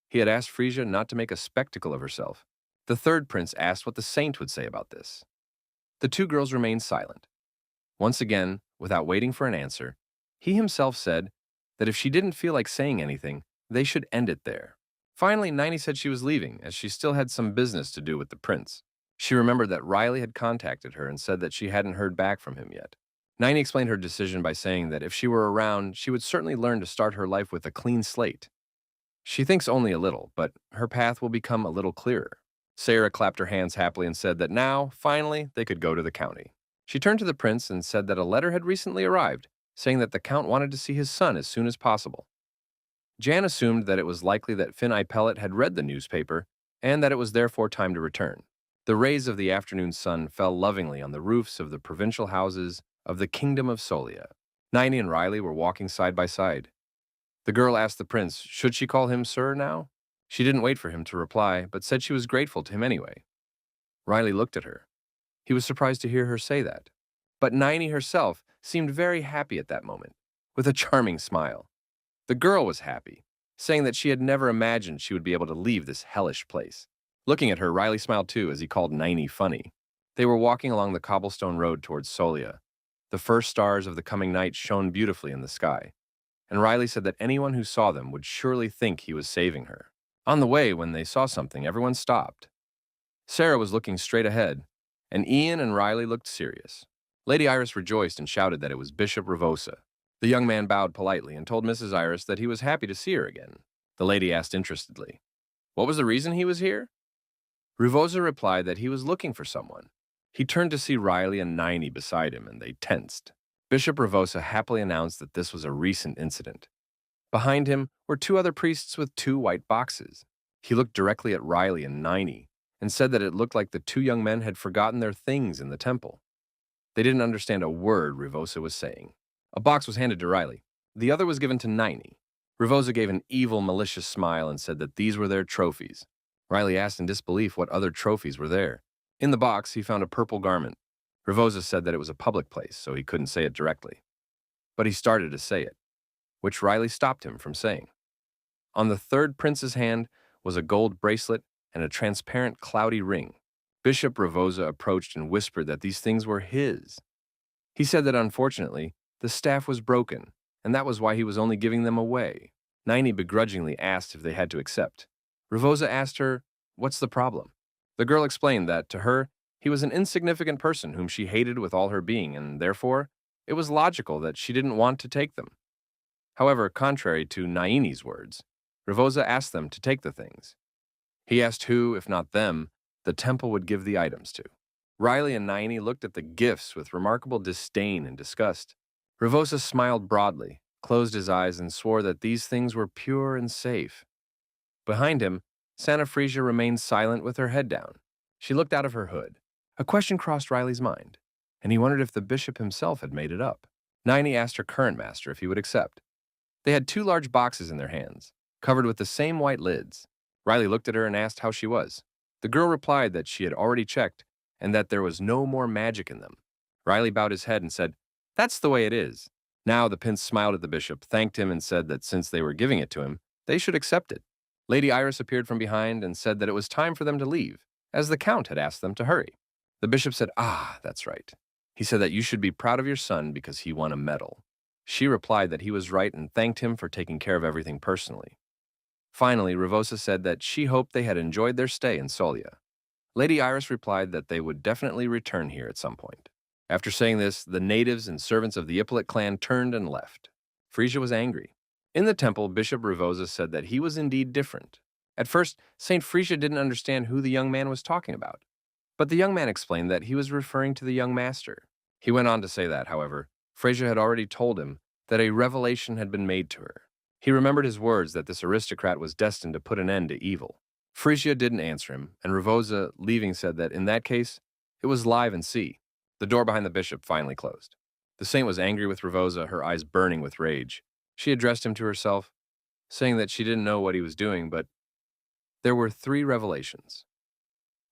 Speaker 1: He had asked Frisia not to make a spectacle of herself. The third prince asked what the Saint would say about this. The two girls remained silent. Once again, without waiting for an answer, he himself said that if she didn't feel like saying anything, they should end it there. Finally, Naini said she was leaving, as she still had some business to do with the prince. She remembered that Riley had contacted her and said that she hadn't heard back from him yet. Naini explained her decision by saying that if she were around, she would certainly learn to start her life with a clean slate. She thinks only a little, but her path will become a little clearer. Sarah clapped her hands happily and said that now, finally, they could go to the county. She turned to the prince and said that a letter had recently arrived, saying that the count wanted to see his son as soon as possible. Jan assumed that it was likely that Finn Pellet had read the newspaper and that it was therefore time to return. The rays of the afternoon sun fell lovingly on the roofs of the provincial houses of the Kingdom of Solia. Naini and Riley were walking side by side. The girl asked the prince, should she call him sir now? She didn't wait for him to reply, but said she was grateful to him anyway. Riley looked at her. He was surprised to hear her say that. But Naini herself seemed very happy at that moment, with a charming smile. The girl was happy, saying that she had never imagined she would be able to leave this hellish place. Looking at her, Riley smiled too as he called Naini funny. They were walking along the cobblestone road towards Solia. The first stars of the coming night shone beautifully in the sky, and Riley said that anyone who saw them would surely think he was saving her. On the way, when they saw something, everyone stopped. Sarah was looking straight ahead, and Ian and Riley looked serious. Lady Iris rejoiced and shouted that it was Bishop Revosa. The young man bowed politely and told Mrs. Iris that he was happy to see her again. The lady asked interestedly, what was the reason he was here? Revosa replied that he was looking for someone. He turned to see Riley and Naini beside him, and they tensed. Bishop Revosa happily announced that this was a recent incident. Behind him were two other priests with two white boxes. He looked directly at Riley and Naini and said that it looked like the two young men had forgotten their things in the temple. They didn't understand a word Revosa was saying. A box was handed to Riley. The other was given to Naini. Revosa gave an evil, malicious smile and said that these were their trophies. Riley asked in disbelief what other trophies were there. In the box, he found a purple garment. Revosa said that it was a public place, so he couldn't say it directly. But he started to say it, which Riley stopped him from saying. On the third prince's hand was a gold bracelet and a transparent, cloudy ring. Bishop Revosa approached and whispered that these things were his. He said that unfortunately, the staff was broken, and that was why he was only giving them away. Naini begrudgingly asked if they had to accept. Revosa asked her, what's the problem? The girl explained that, to her, he was an insignificant person whom she hated with all her being, and therefore, it was logical that she didn't want to take them. However, contrary to Naini's words, Revosa asked them to take the things. He asked who, if not them, the temple would give the items to. Riley and Naini looked at the gifts with remarkable disdain and disgust. Revosa smiled broadly, closed his eyes, and swore that these things were pure and safe. Behind him, Santa Frisia remained silent with her head down. She looked out of her hood. A question crossed Riley's mind, and he wondered if the bishop himself had made it up. Naini asked her current master if he would accept. They had two large boxes in their hands, covered with the same white lids. Riley looked at her and asked how she was. The girl replied that she had already checked and that there was no more magic in them. Riley bowed his head and said, that's the way it is. Now the prince smiled at the bishop, thanked him, and said that since they were giving it to him, they should accept it. Lady Iris appeared from behind and said that it was time for them to leave, as the count had asked them to hurry. The bishop said, that's right. He said that you should be proud of your son because he won a medal. She replied that he was right and thanked him for taking care of everything personally. Finally, Revosa said that she hoped they had enjoyed their stay in Solia. Lady Iris replied that they would definitely return here at some point. After saying this, the natives and servants of the Ippolit clan turned and left. Frisia was angry. In the temple, Bishop Revosa said that he was indeed different. At first, St. Frisia didn't understand who the young man was talking about, but the young man explained that he was referring to the young master. He went on to say that, however, Frisia had already told him that a revelation had been made to her. He remembered his words that this aristocrat was destined to put an end to evil. Frisia didn't answer him, and Revosa, leaving, said that in that case, it was live and see. The door behind the bishop finally closed. The saint was angry with Revosa, her eyes burning with rage. She addressed him to herself, saying that she didn't know what he was doing, but there were 3 revelations.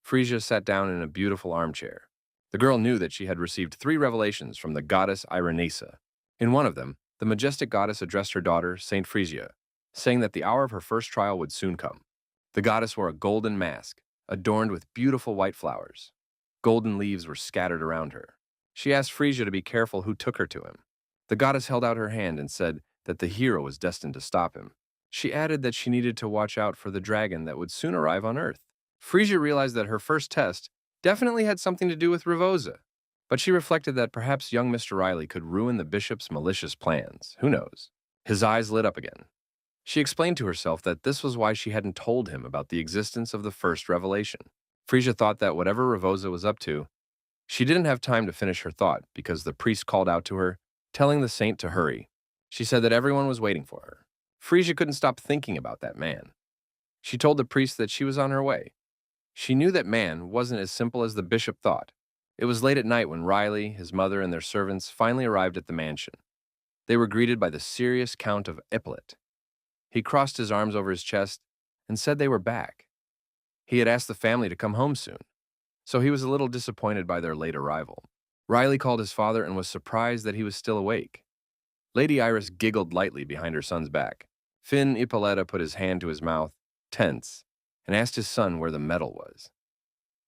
Speaker 1: Frisia sat down in a beautiful armchair. The girl knew that she had received 3 revelations from the goddess Irenesa. In one of them, the majestic goddess addressed her daughter, Saint Frisia, saying that the hour of her first trial would soon come. The goddess wore a golden mask, adorned with beautiful white flowers. Golden leaves were scattered around her. She asked Frisia to be careful who took her to him. The goddess held out her hand and said that the hero was destined to stop him. She added that she needed to watch out for the dragon that would soon arrive on Earth. Frisia realized that her first test definitely had something to do with Revosa, but she reflected that perhaps young Mr. Riley could ruin the bishop's malicious plans. Who knows? His eyes lit up again. She explained to herself that this was why she hadn't told him about the existence of the first revelation. Frisia thought that whatever Revosa was up to, she didn't have time to finish her thought because the priest called out to her, telling the saint to hurry. She said that everyone was waiting for her. Frisia couldn't stop thinking about that man. She told the priest that she was on her way. She knew that man wasn't as simple as the bishop thought. It was late at night when Riley, his mother, and their servants finally arrived at the mansion. They were greeted by the serious Count of Ippolit. He crossed his arms over his chest and said they were back. He had asked the family to come home soon, so he was a little disappointed by their late arrival. Riley called his father and was surprised that he was still awake. Lady Iris giggled lightly behind her son's back. Finn Ippolita put his hand to his mouth, tense, and asked his son where the medal was.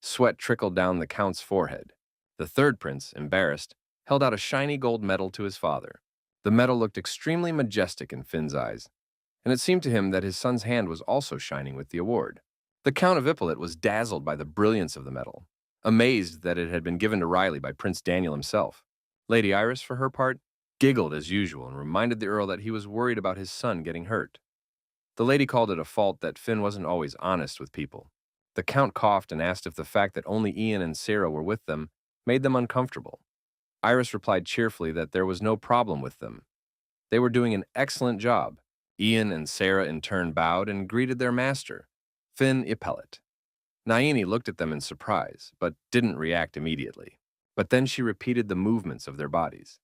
Speaker 1: Sweat trickled down the count's forehead. The third prince, embarrassed, held out a shiny gold medal to his father. The medal looked extremely majestic in Finn's eyes, and it seemed to him that his son's hand was also shining with the award. The Count of Ippolit was dazzled by the brilliance of the medal, amazed that it had been given to Riley by Prince Daniel himself. Lady Iris, for her part, giggled as usual and reminded the Earl that he was worried about his son getting hurt. The lady called it a fault that Finn wasn't always honest with people. The Count coughed and asked if the fact that only Ian and Sarah were with them made them uncomfortable. Iris replied cheerfully that there was no problem with them. They were doing an excellent job. Ian and Sarah in turn bowed and greeted their master, Finn Ippolit. Naini looked at them in surprise, but didn't react immediately. But then she repeated the movements of their bodies.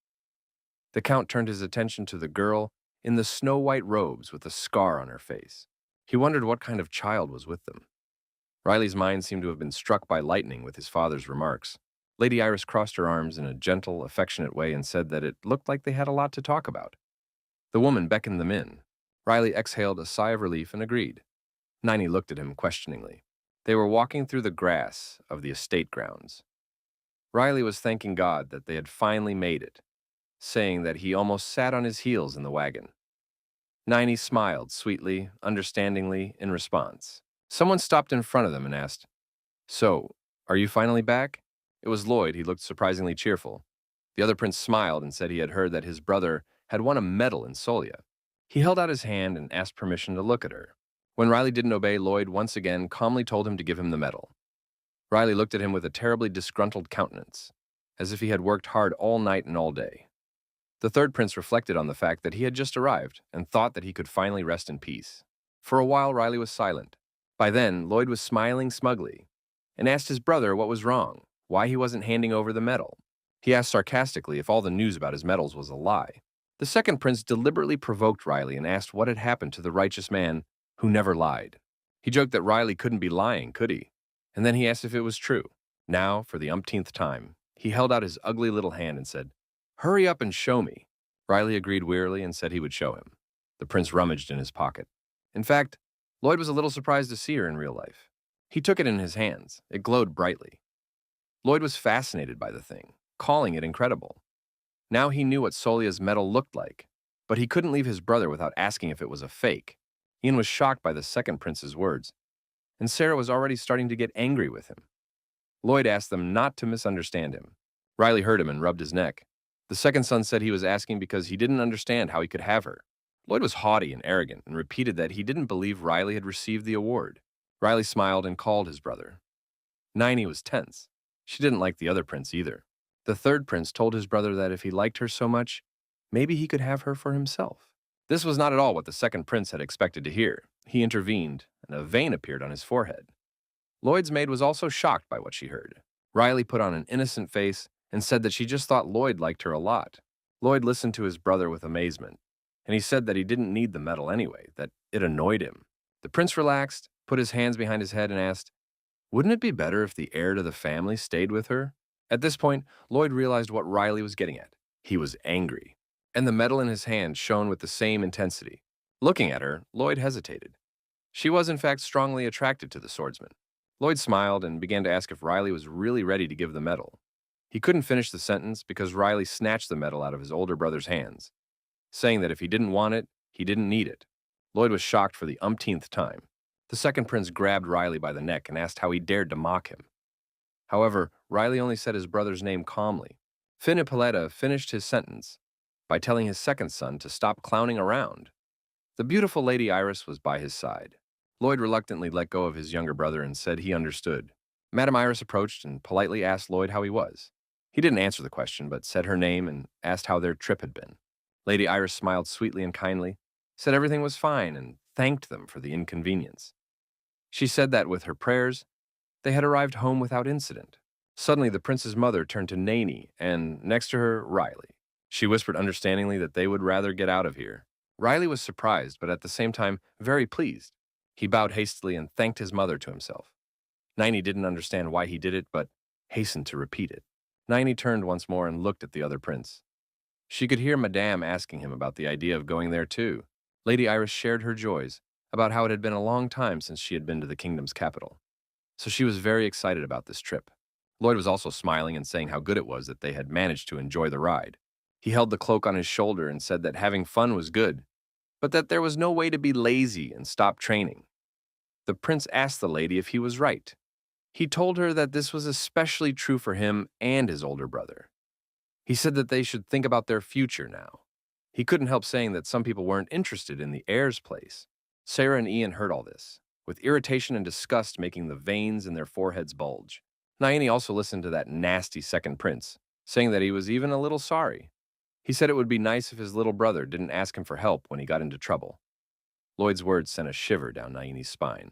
Speaker 1: The Count turned his attention to the girl in the snow-white robes with a scar on her face. He wondered what kind of child was with them. Riley's mind seemed to have been struck by lightning with his father's remarks. Lady Iris crossed her arms in a gentle, affectionate way and said that it looked like they had a lot to talk about. The woman beckoned them in. Riley exhaled a sigh of relief and agreed. Naini looked at him questioningly. They were walking through the grass of the estate grounds. Riley was thanking God that they had finally made it, saying that he almost sat on his heels in the wagon. Naini smiled sweetly, understandingly, in response. Someone stopped in front of them and asked, "So, are you finally back?" It was Lloyd. He looked surprisingly cheerful. The other prince smiled and said he had heard that his brother had won a medal in Solia. He held out his hand and asked permission to look at her. When Riley didn't obey, Lloyd once again calmly told him to give him the medal. Riley looked at him with a terribly disgruntled countenance, as if he had worked hard all night and all day. The third prince reflected on the fact that he had just arrived and thought that he could finally rest in peace. For a while, Riley was silent. By then, Lloyd was smiling smugly and asked his brother what was wrong, why he wasn't handing over the medal. He asked sarcastically if all the news about his medals was a lie. The second prince deliberately provoked Riley and asked what had happened to the righteous man who never lied. He joked that Riley couldn't be lying, could he? And then he asked if it was true. Now, for the umpteenth time, he held out his ugly little hand and said, "Hurry up and show me." Riley agreed wearily and said he would show him. The prince rummaged in his pocket. In fact, Lloyd was a little surprised to see her in real life. He took it in his hands. It glowed brightly. Lloyd was fascinated by the thing, calling it incredible. Now he knew what Solia's medal looked like, but he couldn't leave his brother without asking if it was a fake. Ian was shocked by the second prince's words, and Sarah was already starting to get angry with him. Lloyd asked them not to misunderstand him. Riley heard him and rubbed his neck. The second son said he was asking because he didn't understand how he could have her. Lloyd was haughty and arrogant and repeated that he didn't believe Riley had received the award. Riley smiled and called his brother. Niney was tense. She didn't like the other prince either. The third prince told his brother that if he liked her so much, maybe he could have her for himself. This was not at all what the second prince had expected to hear. He intervened, and a vein appeared on his forehead. Lloyd's maid was also shocked by what she heard. Riley put on an innocent face and said that she just thought Lloyd liked her a lot. Lloyd listened to his brother with amazement, and he said that he didn't need the medal anyway, that it annoyed him. The prince relaxed, put his hands behind his head, and asked, "Wouldn't it be better if the heir to the family stayed with her?" At this point, Lloyd realized what Riley was getting at. He was angry, and the medal in his hand shone with the same intensity. Looking at her, Lloyd hesitated. She was in fact strongly attracted to the swordsman. Lloyd smiled and began to ask if Riley was really ready to give the medal. He couldn't finish the sentence because Riley snatched the medal out of his older brother's hands, saying that if he didn't want it, he didn't need it. Lloyd was shocked for the umpteenth time. The second prince grabbed Riley by the neck and asked how he dared to mock him. However, Riley only said his brother's name calmly. Finn Ippolita finished his sentence by telling his second son to stop clowning around. The beautiful Lady Iris was by his side. Lloyd reluctantly let go of his younger brother and said he understood. Madame Iris approached and politely asked Lloyd how he was. He didn't answer the question, but said her name and asked how their trip had been. Lady Iris smiled sweetly and kindly, said everything was fine, and thanked them for the inconvenience. She said that with her prayers, they had arrived home without incident. Suddenly, the prince's mother turned to Naney, and next to her, Riley. She whispered understandingly that they would rather get out of here. Riley was surprised, but at the same time, very pleased. He bowed hastily and thanked his mother to himself. Niney didn't understand why he did it, but hastened to repeat it. Niney turned once more and looked at the other prince. She could hear Madame asking him about the idea of going there too. Lady Iris shared her joys about how it had been a long time since she had been to the kingdom's capital. So she was very excited about this trip. Lloyd was also smiling and saying how good it was that they had managed to enjoy the ride. He held the cloak on his shoulder and said that having fun was good, but that there was no way to be lazy and stop training. The prince asked the lady if he was right. He told her that this was especially true for him and his older brother. He said that they should think about their future now. He couldn't help saying that some people weren't interested in the heir's place. Sarah and Ian heard all this, with irritation and disgust making the veins in their foreheads bulge. Naini also listened to that nasty second prince, saying that he was even a little sorry. He said it would be nice if his little brother didn't ask him for help when he got into trouble. Lloyd's words sent a shiver down Naini's spine.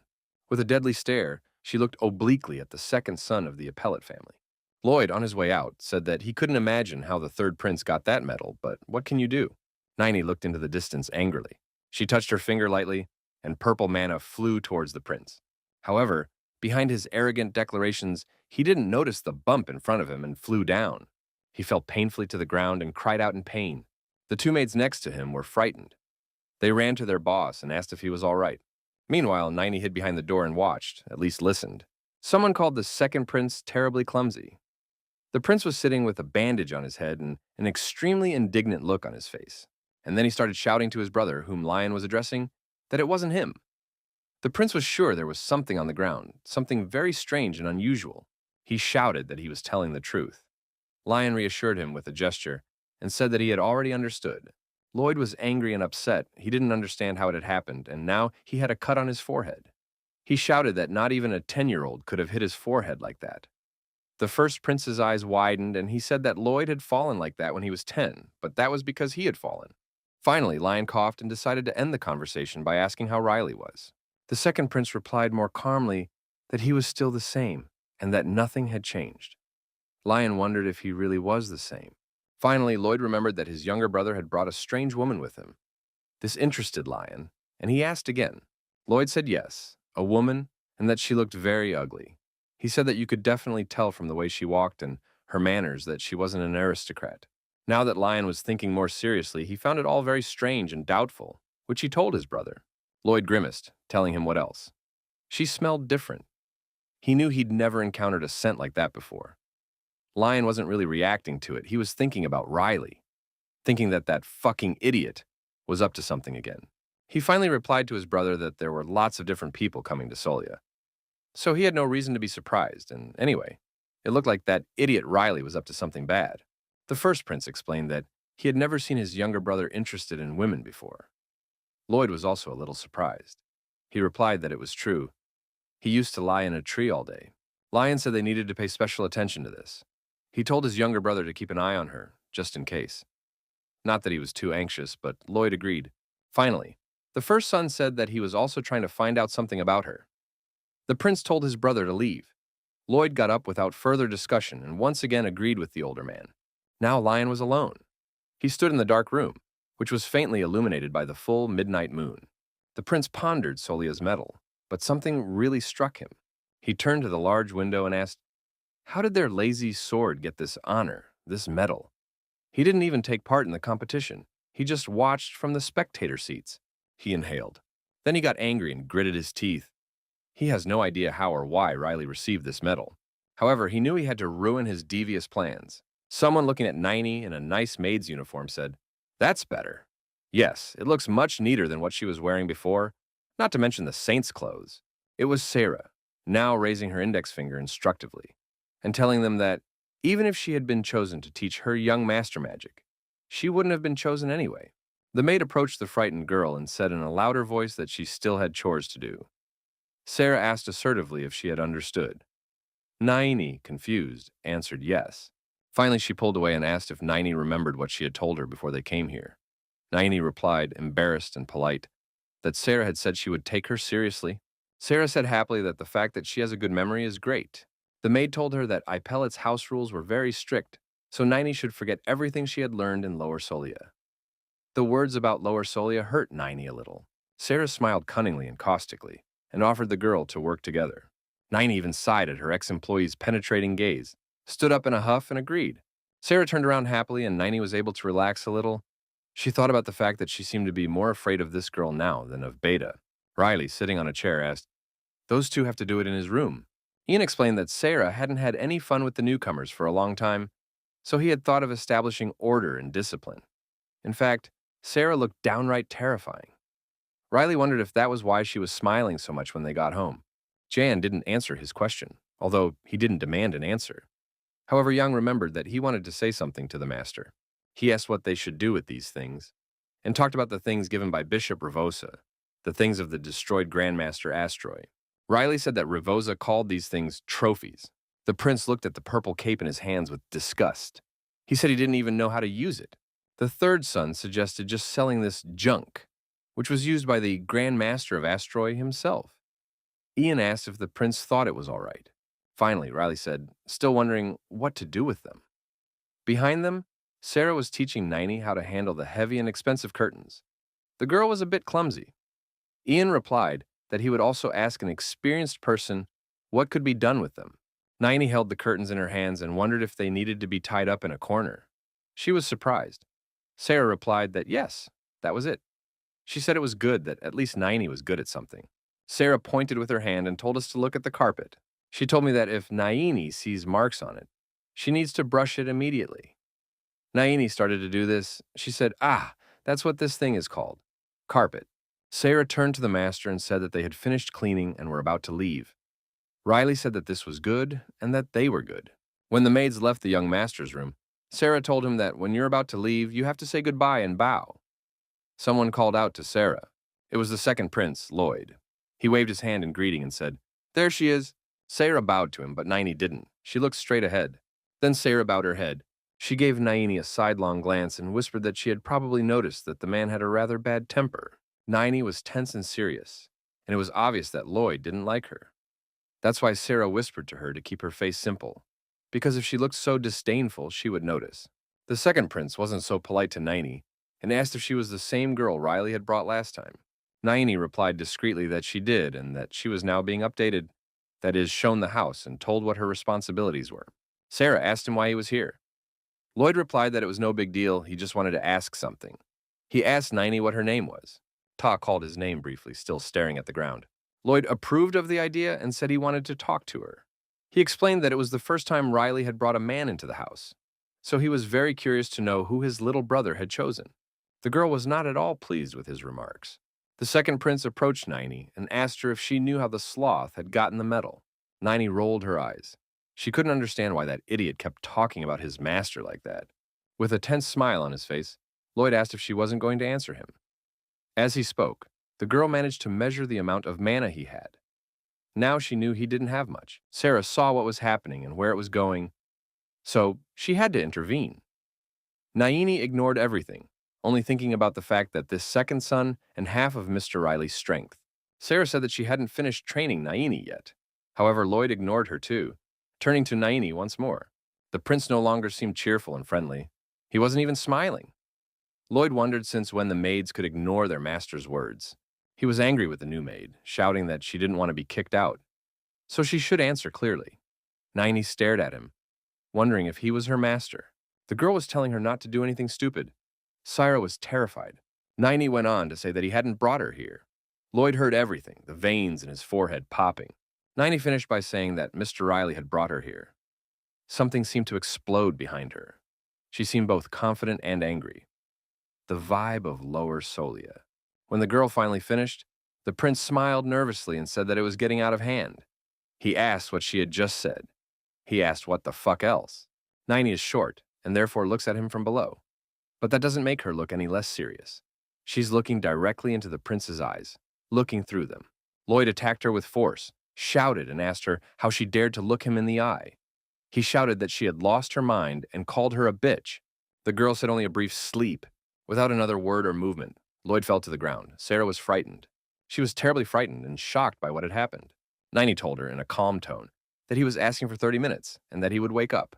Speaker 1: With a deadly stare, she looked obliquely at the second son of the Appellate family. Lloyd, on his way out, said that he couldn't imagine how the third prince got that medal, but what can you do? Naini looked into the distance angrily. She touched her finger lightly, and purple mana flew towards the prince. However, behind his arrogant declarations, he didn't notice the bump in front of him and flew down. He fell painfully to the ground and cried out in pain. The two maids next to him were frightened. They ran to their boss and asked if he was all right. Meanwhile, Naini hid behind the door and watched, at least listened. Someone called the second prince terribly clumsy. The prince was sitting with a bandage on his head and an extremely indignant look on his face. And then he started shouting to his brother, whom Lion was addressing, that it wasn't him. The prince was sure there was something on the ground, something very strange and unusual. He shouted that he was telling the truth. Lion reassured him with a gesture and said that he had already understood. Lloyd was angry and upset. He didn't understand how it had happened, and now he had a cut on his forehead. He shouted that not even a 10-year-old could have hit his forehead like that. The first prince's eyes widened, and he said that Lloyd had fallen like that when he was 10, but that was because he had fallen. Finally, Lion coughed and decided to end the conversation by asking how Riley was. The second prince replied more calmly that he was still the same, and that nothing had changed. Lion wondered if he really was the same. Finally, Lloyd remembered that his younger brother had brought a strange woman with him. This interested Lion, and he asked again. Lloyd said yes, a woman, and that she looked very ugly. He said that you could definitely tell from the way she walked and her manners that she wasn't an aristocrat. Now that Lion was thinking more seriously, he found it all very strange and doubtful, which he told his brother. Lloyd grimaced, telling him what else. She smelled different. He knew he'd never encountered a scent like that before. Lion wasn't really reacting to it. He was thinking about Riley, thinking that that fucking idiot was up to something again. He finally replied to his brother that there were lots of different people coming to Solia. So he had no reason to be surprised, and anyway, it looked like that idiot Riley was up to something bad. The first prince explained that he had never seen his younger brother interested in women before. Lloyd was also a little surprised. He replied that it was true. He used to lie in a tree all day. Lion said they needed to pay special attention to this. He told his younger brother to keep an eye on her, just in case. Not that he was too anxious, but Lloyd agreed. Finally, the first son said that he was also trying to find out something about her. The prince told his brother to leave. Lloyd got up without further discussion and once again agreed with the older man. Now Lion was alone. He stood in the dark room, which was faintly illuminated by the full midnight moon. The prince pondered Solia's medal, but something really struck him. He turned to the large window and asked, "How did their lazy sword get this honor, this medal?" He didn't even take part in the competition. He just watched from the spectator seats. He inhaled. Then he got angry and gritted his teeth. He has no idea how or why Riley received this medal. However, he knew he had to ruin his devious plans. Someone looking at Niney in a nice maid's uniform said, "That's better." Yes, it looks much neater than what she was wearing before, not to mention the saint's clothes. It was Sarah, now raising her index finger instructively, and telling them that even if she had been chosen to teach her young master magic, she wouldn't have been chosen anyway. The maid approached the frightened girl and said in a louder voice that she still had chores to do. Sarah asked assertively if she had understood. Naini, confused, answered yes. Finally, she pulled away and asked if Naini remembered what she had told her before they came here. Naini replied, embarrassed and polite, that Sarah had said she would take her seriously. Sarah said happily that the fact that she has a good memory is great. The maid told her that Ipellet's house rules were very strict, so Naini should forget everything she had learned in Lower Solia. The words about Lower Solia hurt Naini a little. Sarah smiled cunningly and caustically, and offered the girl to work together. Naini even sighed at her ex-employee's penetrating gaze, stood up in a huff, and agreed. Sarah turned around happily, and Naini was able to relax a little. She thought about the fact that she seemed to be more afraid of this girl now than of Beta. Riley, sitting on a chair, asked, "Those two have to do it in his room." Ian explained that Sarah hadn't had any fun with the newcomers for a long time, so he had thought of establishing order and discipline. In fact, Sarah looked downright terrifying. Riley wondered if that was why she was smiling so much when they got home. Jan didn't answer his question, although he didn't demand an answer. However, Young remembered that he wanted to say something to the master. He asked what they should do with these things, and talked about the things given by Bishop Ravosa, the things of the destroyed Grandmaster Astroy. Riley said that Ravosa called these things trophies. The prince looked at the purple cape in his hands with disgust. He said he didn't even know how to use it. The third son suggested just selling this junk, which was used by the Grand Master of Astroy himself. Ian asked if the prince thought it was all right. Finally, Riley said, still wondering what to do with them. Behind them, Sarah was teaching Niney how to handle the heavy and expensive curtains. The girl was a bit clumsy. Ian replied that he would also ask an experienced person what could be done with them. Niney held the curtains in her hands and wondered if they needed to be tied up in a corner. She was surprised. Sarah replied that yes, that was it. She said it was good that at least Niney was good at something. Sarah pointed with her hand and told us to look at the carpet. She told me that if Naini sees marks on it, she needs to brush it immediately. Naini started to do this. She said, that's what this thing is called. Carpet. Sarah turned to the master and said that they had finished cleaning and were about to leave. Riley said that this was good and that they were good. When the maids left the young master's room, Sarah told him that when you're about to leave, you have to say goodbye and bow. Someone called out to Sarah. It was the second prince, Lloyd. He waved his hand in greeting and said, "There she is." Sarah bowed to him, but Naini didn't. She looked straight ahead. Then Sarah bowed her head. She gave Naini a sidelong glance and whispered that she had probably noticed that the man had a rather bad temper. Naini was tense and serious, and it was obvious that Lloyd didn't like her. That's why Sarah whispered to her to keep her face simple, because if she looked so disdainful, she would notice. The second prince wasn't so polite to Naini and asked if she was the same girl Riley had brought last time. Naini replied discreetly that she did and that she was now being updated, that is, shown the house and told what her responsibilities were. Sarah asked him why he was here. Lloyd replied that it was no big deal, he just wanted to ask something. He asked Naini what her name was. Ta called his name briefly, still staring at the ground. Lloyd approved of the idea and said he wanted to talk to her. He explained that it was the first time Riley had brought a man into the house, so he was very curious to know who his little brother had chosen. The girl was not at all pleased with his remarks. The second prince approached Naini and asked her if she knew how the sloth had gotten the medal. Naini rolled her eyes. She couldn't understand why that idiot kept talking about his master like that. With a tense smile on his face, Lloyd asked if she wasn't going to answer him. As he spoke, the girl managed to measure the amount of mana he had. Now she knew he didn't have much. Sarah saw what was happening and where it was going, so she had to intervene. Naini ignored everything, only thinking about the fact that this second son and half of Mr. Riley's strength. Sarah said that she hadn't finished training Naini yet. However, Lloyd ignored her too, turning to Naini once more. The prince no longer seemed cheerful and friendly. He wasn't even smiling. Lloyd wondered since when the maids could ignore their master's words. He was angry with the new maid, shouting that she didn't want to be kicked out, so she should answer clearly. Naini stared at him, wondering if he was her master. The girl was telling her not to do anything stupid. Syra was terrified. Naini went on to say that he hadn't brought her here. Lloyd heard everything, the veins in his forehead popping. Naini finished by saying that Mr. Riley had brought her here. Something seemed to explode behind her. She seemed both confident and angry. The vibe of Lower Solia. When the girl finally finished, the prince smiled nervously and said that it was getting out of hand. He asked what she had just said. He asked what the fuck else. Naini is short, and therefore looks at him from below. But that doesn't make her look any less serious. She's looking directly into the prince's eyes, looking through them. Lloyd attacked her with force, shouted and asked her how she dared to look him in the eye. He shouted that she had lost her mind and called her a bitch. The girl said only a brief sleep. Without another word or movement, Lloyd fell to the ground. Sarah was frightened. She was terribly frightened and shocked by what had happened. Naini told her in a calm tone that he was asking for 30 minutes and that he would wake up.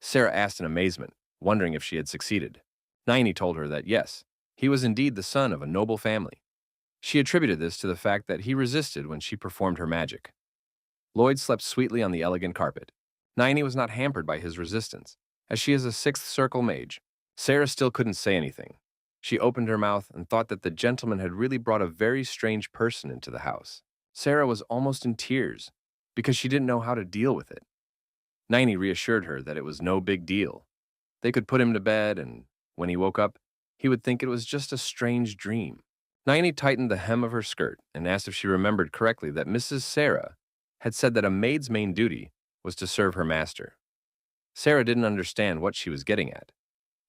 Speaker 1: Sarah asked in amazement, wondering if she had succeeded. Naini told her that yes, he was indeed the son of a noble family. She attributed this to the fact that he resisted when she performed her magic. Lloyd slept sweetly on the elegant carpet. Naini was not hampered by his resistance, as she is a sixth circle mage. Sarah still couldn't say anything. She opened her mouth and thought that the gentleman had really brought a very strange person into the house. Sarah was almost in tears because she didn't know how to deal with it. Naini reassured her that it was no big deal. They could put him to bed, and when he woke up, he would think it was just a strange dream. Naini tightened the hem of her skirt and asked if she remembered correctly that Mrs. Sarah had said that a maid's main duty was to serve her master. Sarah didn't understand what she was getting at,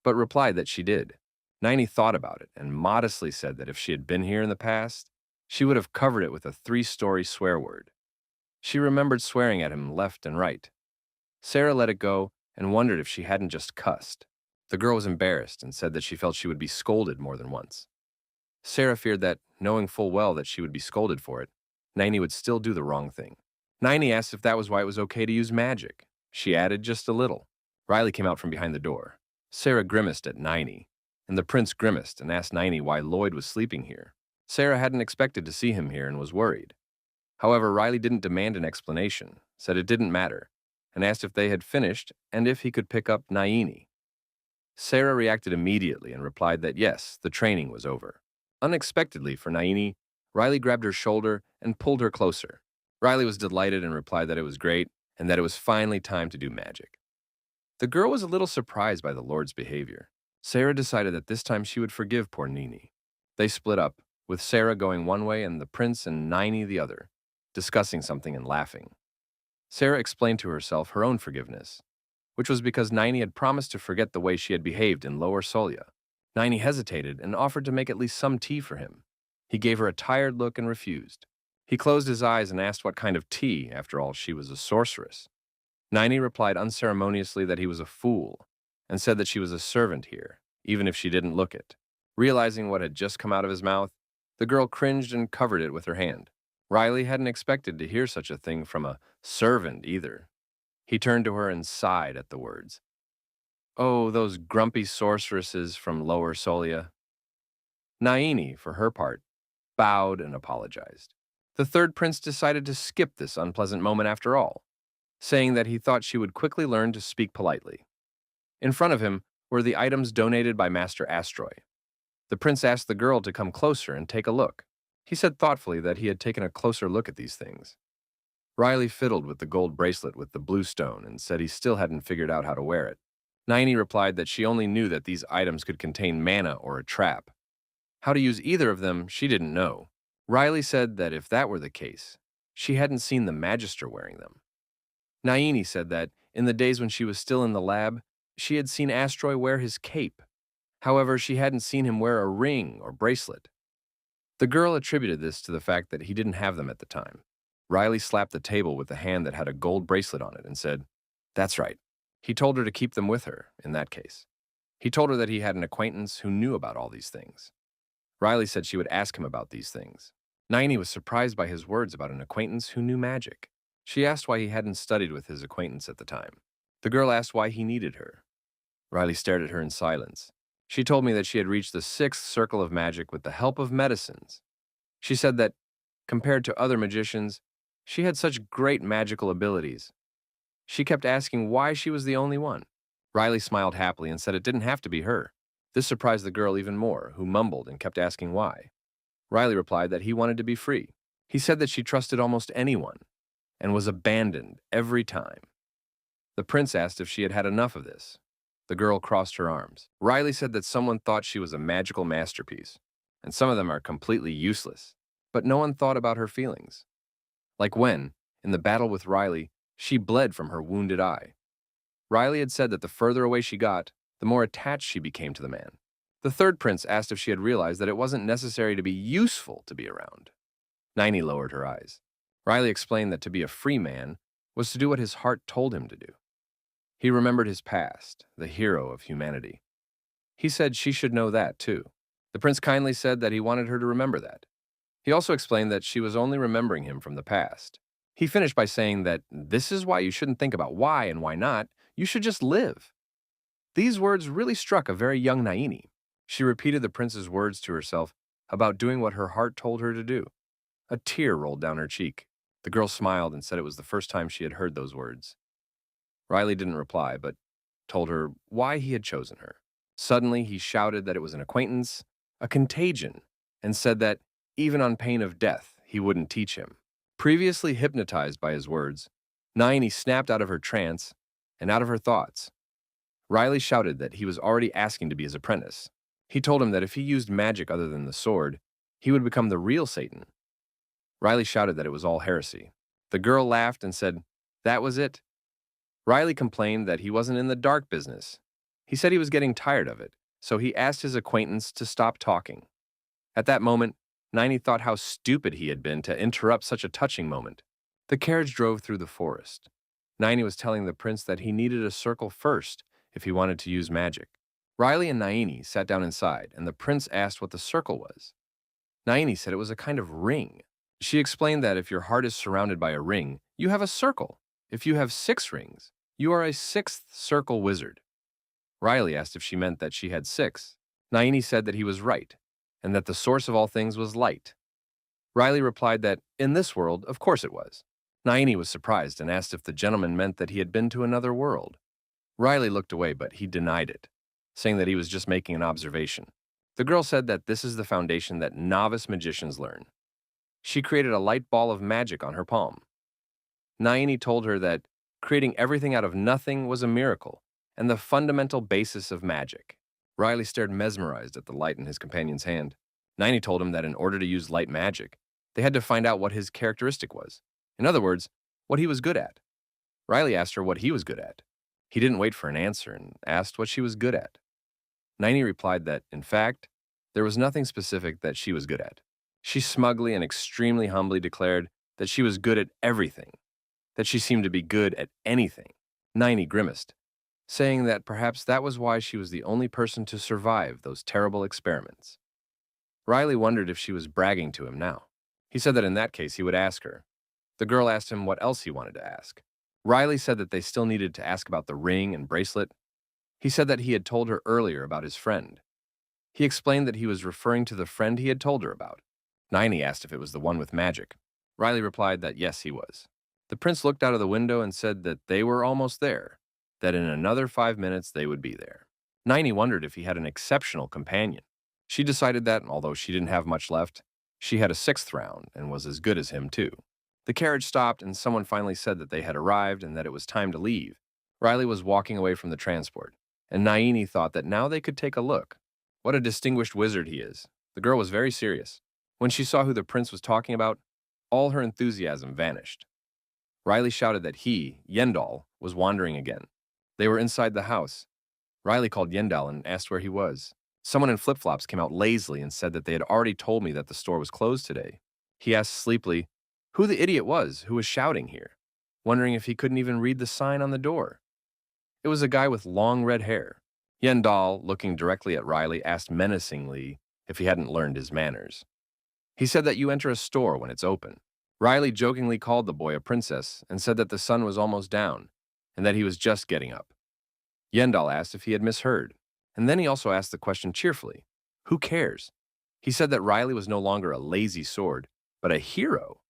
Speaker 1: but replied that she did. Naini thought about it and modestly said that if she had been here in the past, she would have covered it with a 3-story swear word. She remembered swearing at him left and right. Sarah let it go and wondered if she hadn't just cussed. The girl was embarrassed and said that she felt she would be scolded more than once. Sarah feared that, knowing full well that she would be scolded for it, Naini would still do the wrong thing. Naini asked if that was why it was okay to use magic. She added just a little. Riley came out from behind the door. Sarah grimaced at Naini, and the prince grimaced and asked Naini why Lloyd was sleeping here. Sarah hadn't expected to see him here and was worried. However, Riley didn't demand an explanation, said it didn't matter, and asked if they had finished and if he could pick up Naini. Sarah reacted immediately and replied that yes, the training was over. Unexpectedly for Naini, Riley grabbed her shoulder and pulled her closer. Riley was delighted and replied that it was great and that it was finally time to do magic. The girl was a little surprised by the Lord's behavior. Sarah decided that this time she would forgive poor Nini. They split up, with Sarah going one way and the prince and Naini the other, discussing something and laughing. Sarah explained to herself her own forgiveness, which was because Naini had promised to forget the way she had behaved in Lower Solia. Naini hesitated and offered to make at least some tea for him. He gave her a tired look and refused. He closed his eyes and asked what kind of tea, after all, she was a sorceress. Naini replied unceremoniously that he was a fool, and said that she was a servant here, even if she didn't look it. Realizing what had just come out of his mouth, the girl cringed and covered it with her hand. Riley hadn't expected to hear such a thing from a servant either. He turned to her and sighed at the words. Oh, those grumpy sorceresses from Lower Solia. Naini, for her part, bowed and apologized. The third prince decided to skip this unpleasant moment after all, saying that he thought she would quickly learn to speak politely. In front of him were the items donated by Master Astroy. The prince asked the girl to come closer and take a look. He said thoughtfully that he had taken a closer look at these things. Riley fiddled with the gold bracelet with the blue stone and said he still hadn't figured out how to wear it. Naini replied that she only knew that these items could contain mana or a trap. How to use either of them, she didn't know. Riley said that if that were the case, she hadn't seen the Magister wearing them. Naini said that, in the days when she was still in the lab, she had seen Astroy wear his cape. However, she hadn't seen him wear a ring or bracelet. The girl attributed this to the fact that he didn't have them at the time. Riley slapped the table with the hand that had a gold bracelet on it and said, "That's right." He told her to keep them with her, in that case. He told her that he had an acquaintance who knew about all these things. Riley said she would ask him about these things. Naini was surprised by his words about an acquaintance who knew magic. She asked why he hadn't studied with his acquaintance at the time. The girl asked why he needed her. Riley stared at her in silence. She told me that she had reached the 6th circle of magic with the help of medicines. She said that, compared to other magicians, she had such great magical abilities. She kept asking why she was the only one. Riley smiled happily and said it didn't have to be her. This surprised the girl even more, who mumbled and kept asking why. Riley replied that he wanted to be free. He said that she trusted almost anyone and was abandoned every time. The prince asked if she had had enough of this. The girl crossed her arms. Riley said that someone thought she was a magical masterpiece, and some of them are completely useless. But no one thought about her feelings. Like when, in the battle with Riley, she bled from her wounded eye. Riley had said that the further away she got, the more attached she became to the man. The third prince asked if she had realized that it wasn't necessary to be useful to be around. Naini lowered her eyes. Riley explained that to be a free man was to do what his heart told him to do. He remembered his past, the hero of humanity. He said she should know that, too. The prince kindly said that he wanted her to remember that. He also explained that she was only remembering him from the past. He finished by saying that this is why you shouldn't think about why and why not, you should just live. These words really struck a very young Naini. She repeated the prince's words to herself about doing what her heart told her to do. A tear rolled down her cheek. The girl smiled and said it was the first time she had heard those words. Riley didn't reply, but told her why he had chosen her. Suddenly, he shouted that it was an acquaintance, a contagion, and said that, even on pain of death, he wouldn't teach him. Previously hypnotized by his words, Naini snapped out of her trance and out of her thoughts. Riley shouted that he was already asking to be his apprentice. He told him that if he used magic other than the sword, he would become the real Satan. Riley shouted that it was all heresy. The girl laughed and said, that was it. Riley complained that he wasn't in the dark business. He said he was getting tired of it, so he asked his acquaintance to stop talking. At that moment, Naini thought how stupid he had been to interrupt such a touching moment. The carriage drove through the forest. Naini was telling the prince that he needed a circle first if he wanted to use magic. Riley and Naini sat down inside, and the prince asked what the circle was. Naini said it was a kind of ring. She explained that if your heart is surrounded by a ring, you have a circle. If you have 6 rings, you are a 6th circle wizard. Riley asked if she meant that she had 6. Naini said that he was right, and that the source of all things was light. Riley replied that, in this world, of course it was. Naini was surprised and asked if the gentleman meant that he had been to another world. Riley looked away, but he denied it, saying that he was just making an observation. The girl said that this is the foundation that novice magicians learn. She created a light ball of magic on her palm. Naini told her that creating everything out of nothing was a miracle and the fundamental basis of magic. Riley stared mesmerized at the light in his companion's hand. Naini told him that in order to use light magic, they had to find out what his characteristic was. In other words, what he was good at. Riley asked her what he was good at. He didn't wait for an answer and asked what she was good at. Naini replied that, in fact, there was nothing specific that she was good at. She smugly and extremely humbly declared that she was good at everything, that she seemed to be good at anything. Naini grimaced, saying that perhaps that was why she was the only person to survive those terrible experiments. Riley wondered if she was bragging to him now. He said that in that case he would ask her. The girl asked him what else he wanted to ask. Riley said that they still needed to ask about the ring and bracelet. He said that he had told her earlier about his friend. He explained that he was referring to the friend he had told her about. Naini asked if it was the one with magic. Riley replied that yes, he was. The prince looked out of the window and said that they were almost there, that in another 5 minutes they would be there. Naini wondered if he had an exceptional companion. She decided that, although she didn't have much left, she had a 6th round and was as good as him too. The carriage stopped and someone finally said that they had arrived and that it was time to leave. Riley was walking away from the transport, and Naini thought that now they could take a look. What a distinguished wizard he is. The girl was very serious. When she saw who the prince was talking about, all her enthusiasm vanished. Riley shouted that he, Yendal, was wandering again. They were inside the house. Riley called Yendal and asked where he was. Someone in flip-flops came out lazily and said that they had already told me that the store was closed today. He asked sleepily who the idiot was who was shouting here, wondering if he couldn't even read the sign on the door. It was a guy with long red hair. Yendal, looking directly at Riley, asked menacingly if he hadn't learned his manners. He said that you enter a store when it's open. Riley jokingly called the boy a princess and said that the sun was almost down and that he was just getting up. Yendal asked if he had misheard, and then he also asked the question cheerfully. Who cares? He said that Riley was no longer a lazy sword, but a hero.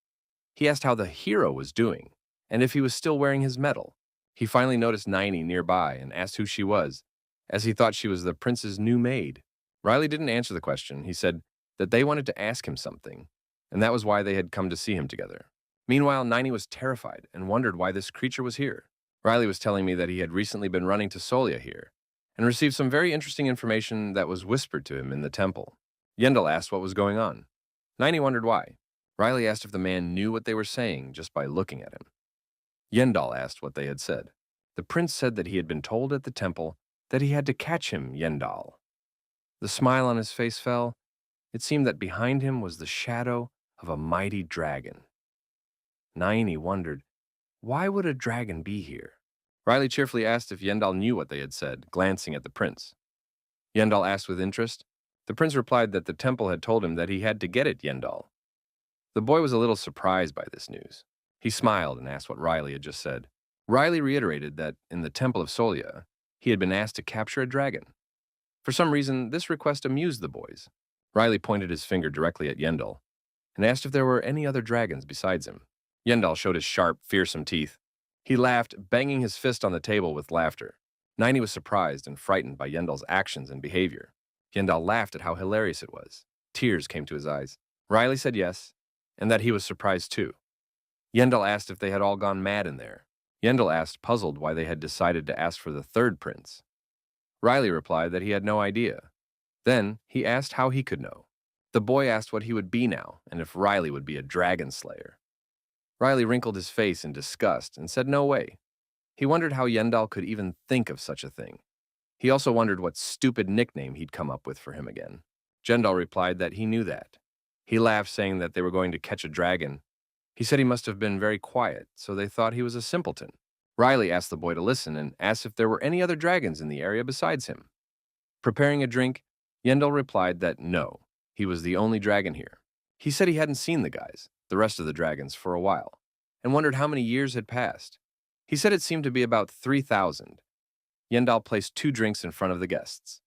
Speaker 1: He asked how the hero was doing, and if he was still wearing his medal. He finally noticed Niney nearby and asked who she was, as he thought she was the prince's new maid. Riley didn't answer the question. He said that they wanted to ask him something, and that was why they had come to see him together. Meanwhile, Niney was terrified and wondered why this creature was here. Riley was telling me that he had recently been running to Solia here, and received some very interesting information that was whispered to him in the temple. Yendal asked what was going on. Niney wondered why. Riley asked if the man knew what they were saying just by looking at him. Yendal asked what they had said. The prince said that he had been told at the temple that he had to catch him, Yendal. The smile on his face fell. It seemed that behind him was the shadow of a mighty dragon. Niney wondered, why would a dragon be here? Riley cheerfully asked if Yendal knew what they had said, glancing at the prince. Yendal asked with interest. The prince replied that the temple had told him that he had to get it, Yendal. The boy was a little surprised by this news. He smiled and asked what Riley had just said. Riley reiterated that in the Temple of Solia, he had been asked to capture a dragon. For some reason, this request amused the boys. Riley pointed his finger directly at Yendal and asked if there were any other dragons besides him. Yendal showed his sharp, fearsome teeth. He laughed, banging his fist on the table with laughter. Niney was surprised and frightened by Yendal's actions and behavior. Yendal laughed at how hilarious it was. Tears came to his eyes. Riley said yes, and that he was surprised too. Yendal asked if they had all gone mad in there. Yendal asked, puzzled, why they had decided to ask for the third prince. Riley replied that he had no idea. Then he asked how he could know. The boy asked what he would be now, and if Riley would be a dragon slayer. Riley wrinkled his face in disgust and said no way. He wondered how Yendal could even think of such a thing. He also wondered what stupid nickname he'd come up with for him again. Yendal replied that he knew that. He laughed, saying that they were going to catch a dragon. He said he must have been very quiet, so they thought he was a simpleton. Riley asked the boy to listen and asked if there were any other dragons in the area besides him. Preparing a drink, Yendal replied that no, he was the only dragon here. He said he hadn't seen the guys, the rest of the dragons, for a while, and wondered how many years had passed. He said it seemed to be about 3,000. Yendal placed 2 drinks in front of the guests,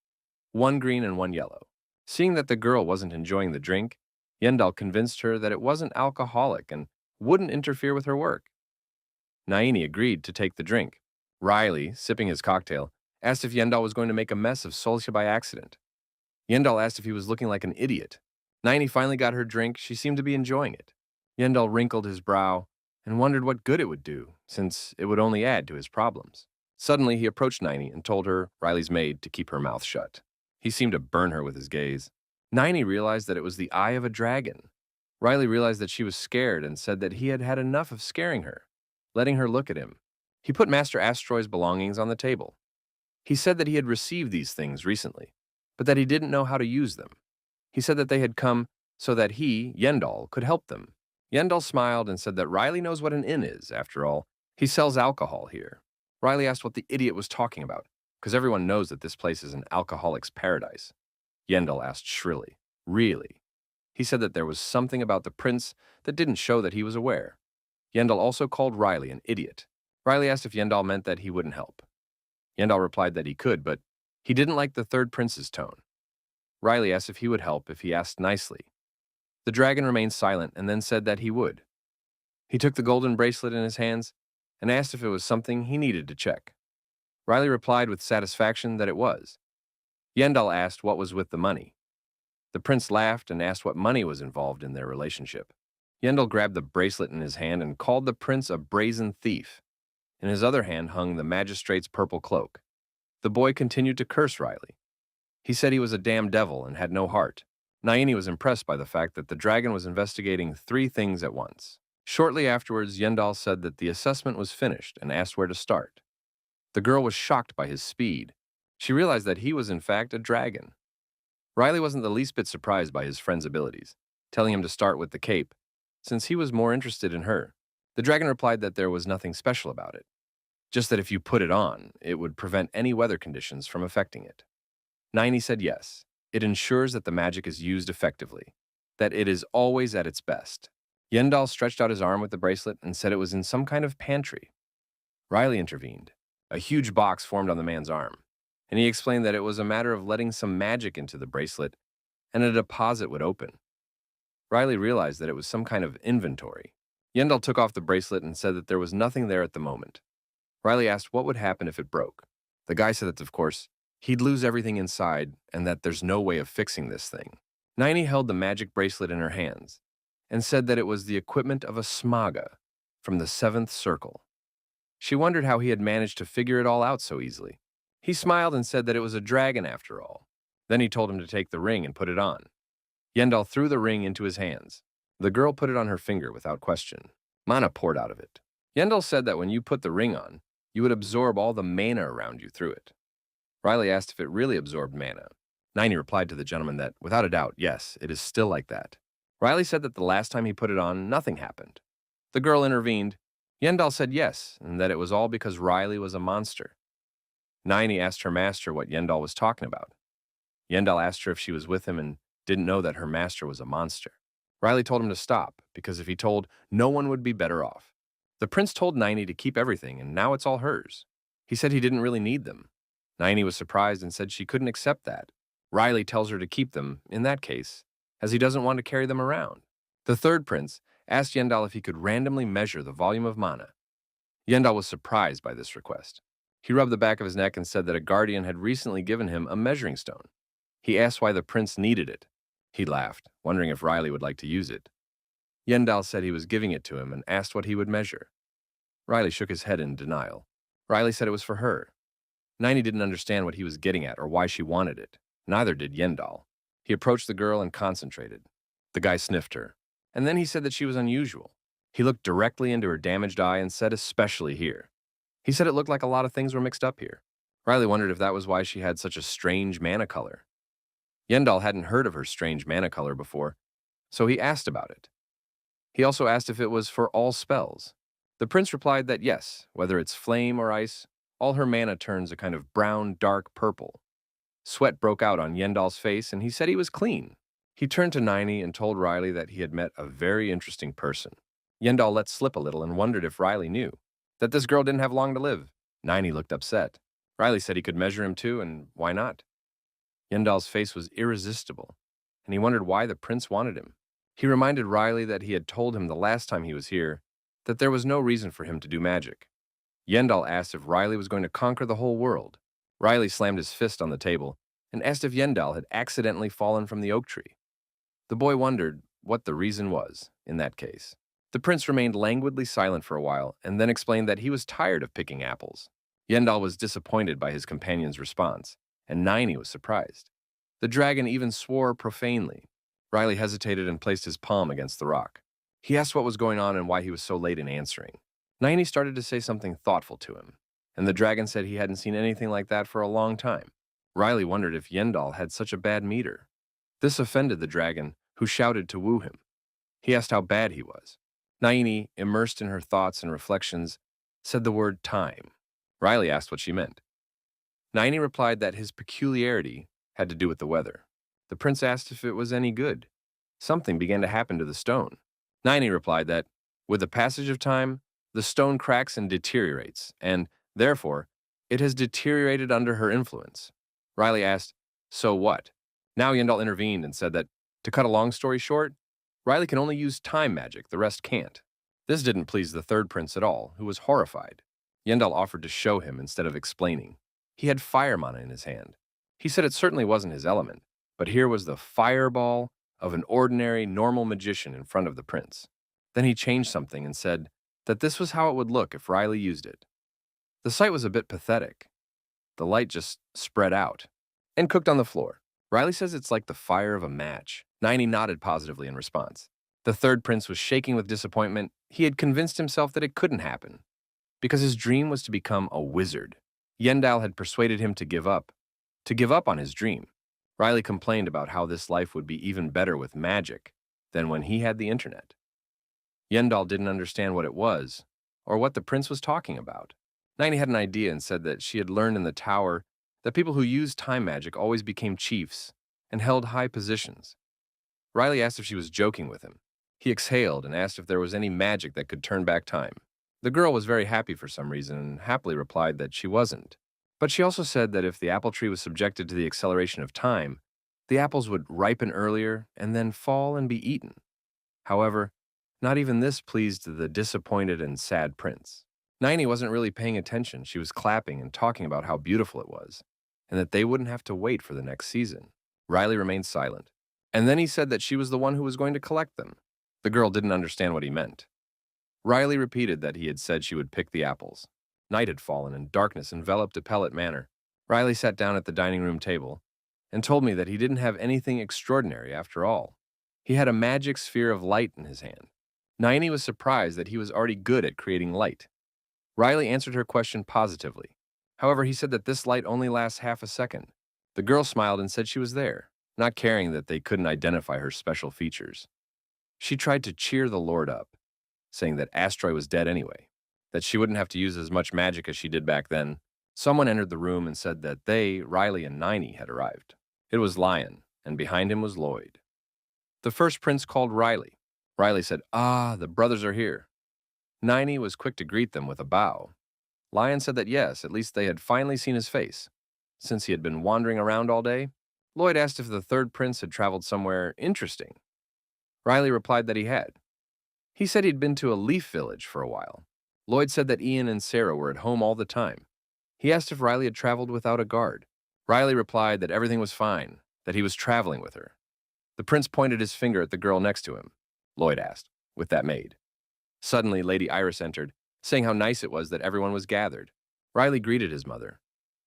Speaker 1: 1 green and 1 yellow. Seeing that the girl wasn't enjoying the drink, Yendal convinced her that it wasn't alcoholic and wouldn't interfere with her work. Naini agreed to take the drink. Riley, sipping his cocktail, asked if Yendal was going to make a mess of Solia by accident. Yendal asked if he was looking like an idiot. Naini finally got her drink. She seemed to be enjoying it. Yendal wrinkled his brow and wondered what good it would do, since it would only add to his problems. Suddenly, he approached Naini and told her, Riley's maid, to keep her mouth shut. He seemed to burn her with his gaze. Naini realized that it was the eye of a dragon. Riley realized that she was scared and said that he had had enough of scaring her, letting her look at him. He put Master Astroy's belongings on the table. He said that he had received these things recently, but that he didn't know how to use them. He said that they had come so that he, Yendal, could help them. Yendal smiled and said that Riley knows what an inn is, after all. He sells alcohol here. Riley asked what the idiot was talking about, because everyone knows that this place is an alcoholic's paradise. Yendal asked shrilly, really? He said that there was something about the prince that didn't show that he was aware. Yendal also called Riley an idiot. Riley asked if Yendal meant that he wouldn't help. Yendal replied that he could, but he didn't like the third prince's tone. Riley asked if he would help if he asked nicely. The dragon remained silent and then said that he would. He took the golden bracelet in his hands and asked if it was something he needed to check. Riley replied with satisfaction that it was. Yendal asked what was with the money. The prince laughed and asked what money was involved in their relationship. Yendal grabbed the bracelet in his hand and called the prince a brazen thief. In his other hand hung the magistrate's purple cloak. The boy continued to curse Riley. He said he was a damn devil and had no heart. Naini was impressed by the fact that the dragon was investigating 3 things at once. Shortly afterwards, Yendal said that the assessment was finished and asked where to start. The girl was shocked by his speed. She realized that he was in fact a dragon. Riley wasn't the least bit surprised by his friend's abilities, telling him to start with the cape, since he was more interested in her. The dragon replied that there was nothing special about it, just that if you put it on, it would prevent any weather conditions from affecting it. Ninety said yes. It ensures that the magic is used effectively, that it is always at its best. Yendal stretched out his arm with the bracelet and said it was in some kind of pantry. Riley intervened. A huge box formed on the man's arm, and he explained that it was a matter of letting some magic into the bracelet and a deposit would open. Riley realized that it was some kind of inventory. Yendal took off the bracelet and said that there was nothing there at the moment. Riley asked what would happen if it broke. The guy said that, of course, he'd lose everything inside and that there's no way of fixing this thing. Ninety held the magic bracelet in her hands and said that it was the equipment of a smaga from the seventh circle. She wondered how he had managed to figure it all out so easily. He smiled and said that it was a dragon after all. Then he told him to take the ring and put it on. Yendal threw the ring into his hands. The girl put it on her finger without question. Mana poured out of it. Yendal said that when you put the ring on, you would absorb all the mana around you through it. Riley asked if it really absorbed mana. Ninety replied to the gentleman that, without a doubt, yes, it is still like that. Riley said that the last time he put it on, nothing happened. The girl intervened. Yendal said yes, and that it was all because Riley was a monster. Ninety asked her master what Yendal was talking about. Yendal asked her if she was with him and didn't know that her master was a monster. Riley told him to stop, because if he told, no one would be better off. The prince told Ninety to keep everything, and now it's all hers. He said he didn't really need them. Ninety was surprised and said she couldn't accept that. Riley tells her to keep them, in that case, as he doesn't want to carry them around. The third prince asked Yendal if he could randomly measure the volume of mana. Yendal was surprised by this request. He rubbed the back of his neck and said that a guardian had recently given him a measuring stone. He asked why the prince needed it. He laughed, wondering if Riley would like to use it. Yendal said he was giving it to him and asked what he would measure. Riley shook his head in denial. Riley said it was for her. Ninety didn't understand what he was getting at or why she wanted it. Neither did Yendal. He approached the girl and concentrated. The guy sniffed her, and then he said that she was unusual. He looked directly into her damaged eye and said especially here. He said it looked like a lot of things were mixed up here. Riley wondered if that was why she had such a strange mana color. Yendal hadn't heard of her strange mana color before, so he asked about it. He also asked if it was for all spells. The prince replied that yes, whether it's flame or ice, all her mana turns a kind of brown, dark purple. Sweat broke out on Yendal's face, and he said he was clean. He turned to Ninety and told Riley that he had met a very interesting person. Yendal let slip a little and wondered if Riley knew that this girl didn't have long to live. Ninety looked upset. Riley said he could measure him too, and why not? Yendal's face was irresistible, and he wondered why the prince wanted him. He reminded Riley that he had told him the last time he was here that there was no reason for him to do magic. Yendal asked if Riley was going to conquer the whole world. Riley slammed his fist on the table and asked if Yendal had accidentally fallen from the oak tree. The boy wondered what the reason was, in that case. The prince remained languidly silent for a while and then explained that he was tired of picking apples. Yendal was disappointed by his companion's response, and Ninety was surprised. The dragon even swore profanely. Riley hesitated and placed his palm against the rock. He asked what was going on and why he was so late in answering. Ninety started to say something thoughtful to him, and the dragon said he hadn't seen anything like that for a long time. Riley wondered if Yendal had such a bad meter. This offended the dragon, who shouted to woo him. He asked how bad he was. Ninety, immersed in her thoughts and reflections, said the word time. Riley asked what she meant. Ninety replied that his peculiarity had to do with the weather. The prince asked if it was any good. Something began to happen to the stone. Ninety replied that, with the passage of time, the stone cracks and deteriorates, and, therefore, it has deteriorated under her influence. Riley asked, so what? Now Yendal intervened and said that, to cut a long story short, Riley can only use time magic, the rest can't. This didn't please the third prince at all, who was horrified. Yendal offered to show him instead of explaining. He had fire mana in his hand. He said it certainly wasn't his element, but here was the fireball of an ordinary, normal magician in front of the prince. Then he changed something and said that this was how it would look if Riley used it. The sight was a bit pathetic. The light just spread out and cooked on the floor. Riley says it's like the fire of a match. Ninety nodded positively in response. The third prince was shaking with disappointment. He had convinced himself that it couldn't happen, because his dream was to become a wizard. Yendal had persuaded him to give up on his dream. Riley complained about how this life would be even better with magic than when he had the internet. Yendal didn't understand what it was, or what the prince was talking about. Ninety had an idea and said that she had learned in the tower that people who used time magic always became chiefs and held high positions. Riley asked if she was joking with him. He exhaled and asked if there was any magic that could turn back time. The girl was very happy for some reason and happily replied that she wasn't. But she also said that if the apple tree was subjected to the acceleration of time, the apples would ripen earlier and then fall and be eaten. However, not even this pleased the disappointed and sad prince. Ninety wasn't really paying attention. She was clapping and talking about how beautiful it was, and that they wouldn't have to wait for the next season. Riley remained silent, and then he said that she was the one who was going to collect them. The girl didn't understand what he meant. Riley repeated that he had said she would pick the apples. Night had fallen, and darkness enveloped Appellate Manor. Riley sat down at the dining room table and told me that he didn't have anything extraordinary after all. He had a magic sphere of light in his hand. Ninety was surprised that he was already good at creating light. Riley answered her question positively. However, he said that this light only lasts half a second. The girl smiled and said she was there, not caring that they couldn't identify her special features. She tried to cheer the Lord up, saying that Astroy was dead anyway, that she wouldn't have to use as much magic as she did back then. Someone entered the room and said that they, Riley and Ninety, had arrived. It was Lion, and behind him was Lloyd. The first prince called Riley. Riley said, "Ah, the brothers are here." Ninety was quick to greet them with a bow. Lion said that yes, at least they had finally seen his face, since he had been wandering around all day. Lloyd asked if the third prince had traveled somewhere interesting. Riley replied that he had. He said he'd been to a leaf village for a while. Lloyd said that Ian and Sarah were at home all the time. He asked if Riley had traveled without a guard. Riley replied that everything was fine, that he was traveling with her. The prince pointed his finger at the girl next to him. Lloyd asked, "With that maid?" Suddenly, Lady Iris entered, saying how nice it was that everyone was gathered. Riley greeted his mother.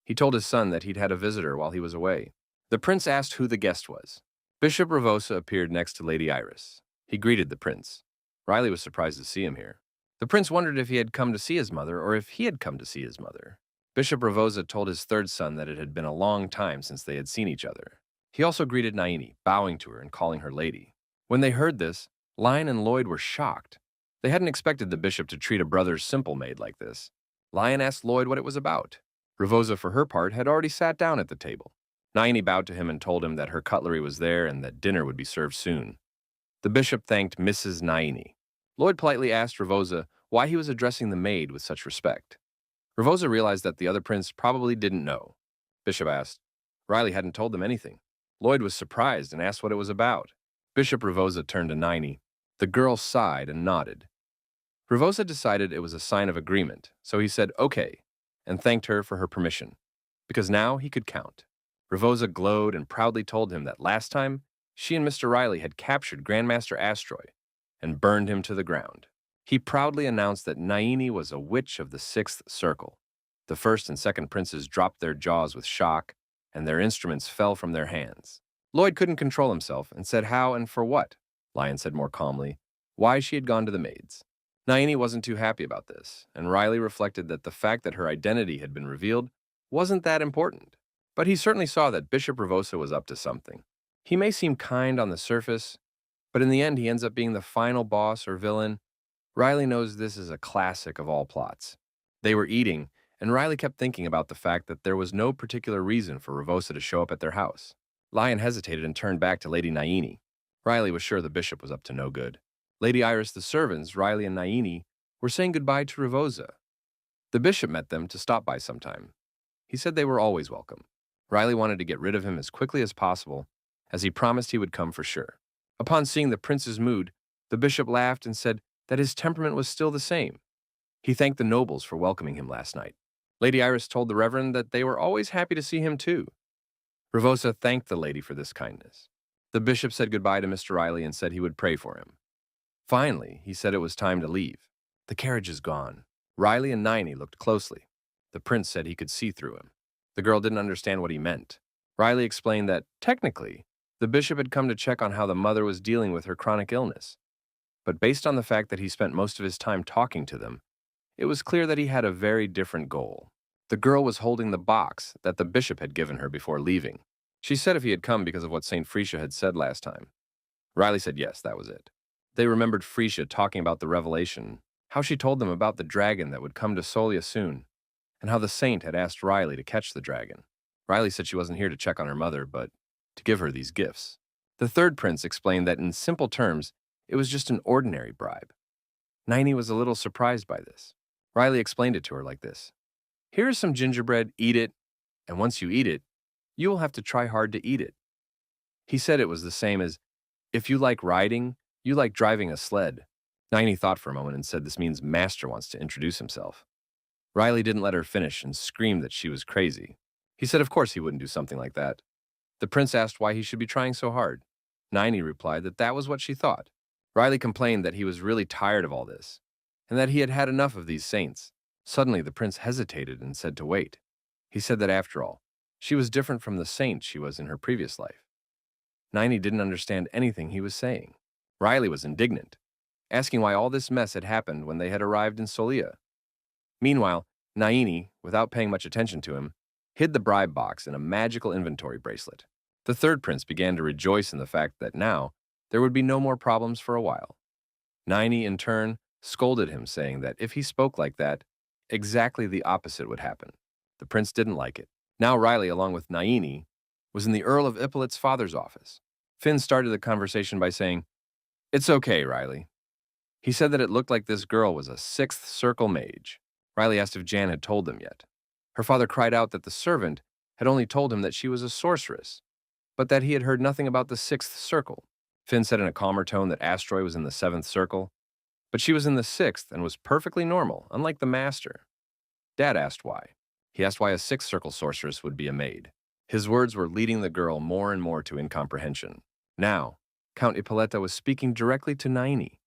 Speaker 1: He told his son that he'd had a visitor while he was away. The prince asked who the guest was. Bishop Ravosa appeared next to Lady Iris. He greeted the prince. Riley was surprised to see him here. The prince wondered if he had come to see his mother or if he had come to see his mother. Bishop Ravosa told his third son that it had been a long time since they had seen each other. He also greeted Naini, bowing to her and calling her lady. When they heard this, Lion and Lloyd were shocked. They hadn't expected the bishop to treat a brother's simple maid like this. Lion asked Lloyd what it was about. Ravosa, for her part, had already sat down at the table. Naini bowed to him and told him that her cutlery was there and that dinner would be served soon. The bishop thanked Mrs. Naini. Lloyd politely asked Ravosa why he was addressing the maid with such respect. Ravosa realized that the other prince probably didn't know. Bishop asked. Riley hadn't told them anything. Lloyd was surprised and asked what it was about. Bishop Ravosa turned to Naini. The girl sighed and nodded. Ravosa decided it was a sign of agreement, so he said okay, and thanked her for her permission, because now he could count. Ravosa glowed and proudly told him that last time, she and Mr. Riley had captured Grandmaster Astroy and burned him to the ground. He proudly announced that Naini was a witch of the sixth circle. The first and second princes dropped their jaws with shock, and their instruments fell from their hands. Lloyd couldn't control himself and said how and for what. Lion said more calmly, why she had gone to the maids. Naini wasn't too happy about this, and Riley reflected that the fact that her identity had been revealed wasn't that important. But he certainly saw that Bishop Ravosa was up to something. He may seem kind on the surface, but in the end he ends up being the final boss or villain. Riley knows this is a classic of all plots. They were eating, and Riley kept thinking about the fact that there was no particular reason for Ravosa to show up at their house. Lion hesitated and turned back to Lady Naini. Riley was sure the bishop was up to no good. Lady Iris, the servants, Riley and Naini, were saying goodbye to Ravosa. The bishop met them to stop by sometime. He said they were always welcome. Riley wanted to get rid of him as quickly as possible, as he promised he would come for sure. Upon seeing the prince's mood, the bishop laughed and said that his temperament was still the same. He thanked the nobles for welcoming him last night. Lady Iris told the reverend that they were always happy to see him too. Ravosa thanked the lady for this kindness. The bishop said goodbye to Mr. Riley and said he would pray for him. Finally, he said it was time to leave. The carriage is gone. Riley and Naini looked closely. The prince said he could see through him. The girl didn't understand what he meant. Riley explained that, technically, the bishop had come to check on how the mother was dealing with her chronic illness. But based on the fact that he spent most of his time talking to them, it was clear that he had a very different goal. The girl was holding the box that the bishop had given her before leaving. She said if he had come because of what St. Frisia had said last time. Riley said yes, that was it. They remembered Frisia talking about the revelation, how she told them about the dragon that would come to Solia soon, and how the saint had asked Riley to catch the dragon. Riley said she wasn't here to check on her mother, but to give her these gifts. The third prince explained that in simple terms, it was just an ordinary bribe. Ninety was a little surprised by this. Riley explained it to her like this. Here is some gingerbread, eat it, and once you eat it, you will have to try hard to eat it. He said it was the same as, if you like riding, you like driving a sled. Ninety thought for a moment and said this means Master wants to introduce himself. Riley didn't let her finish and screamed that she was crazy. He said of course he wouldn't do something like that. The prince asked why he should be trying so hard. Ninety replied that that was what she thought. Riley complained that he was really tired of all this, and that he had had enough of these saints. Suddenly the prince hesitated and said to wait. He said that after all, she was different from the saint she was in her previous life. Ninety didn't understand anything he was saying. Riley was indignant, asking why all this mess had happened when they had arrived in Solia. Meanwhile, Naini, without paying much attention to him, hid the bribe box in a magical inventory bracelet. The third prince began to rejoice in the fact that now there would be no more problems for a while. Ninety, in turn, scolded him, saying that if he spoke like that, exactly the opposite would happen. The prince didn't like it. Now Riley, along with Naini, was in the Earl of Ippolit's father's office. Finn started the conversation by saying, "It's okay, Riley." He said that it looked like this girl was a sixth circle mage. Riley asked if Jan had told them yet. Her father cried out that the servant had only told him that she was a sorceress, but that he had heard nothing about the sixth circle. Finn said in a calmer tone that Astroy was in the seventh circle, but she was in the sixth and was perfectly normal, unlike the master. Dad asked why. He asked why a sixth circle sorceress would be a maid. His words were leading the girl more and more to incomprehension. Now, Count Ippolita was speaking directly to Naini,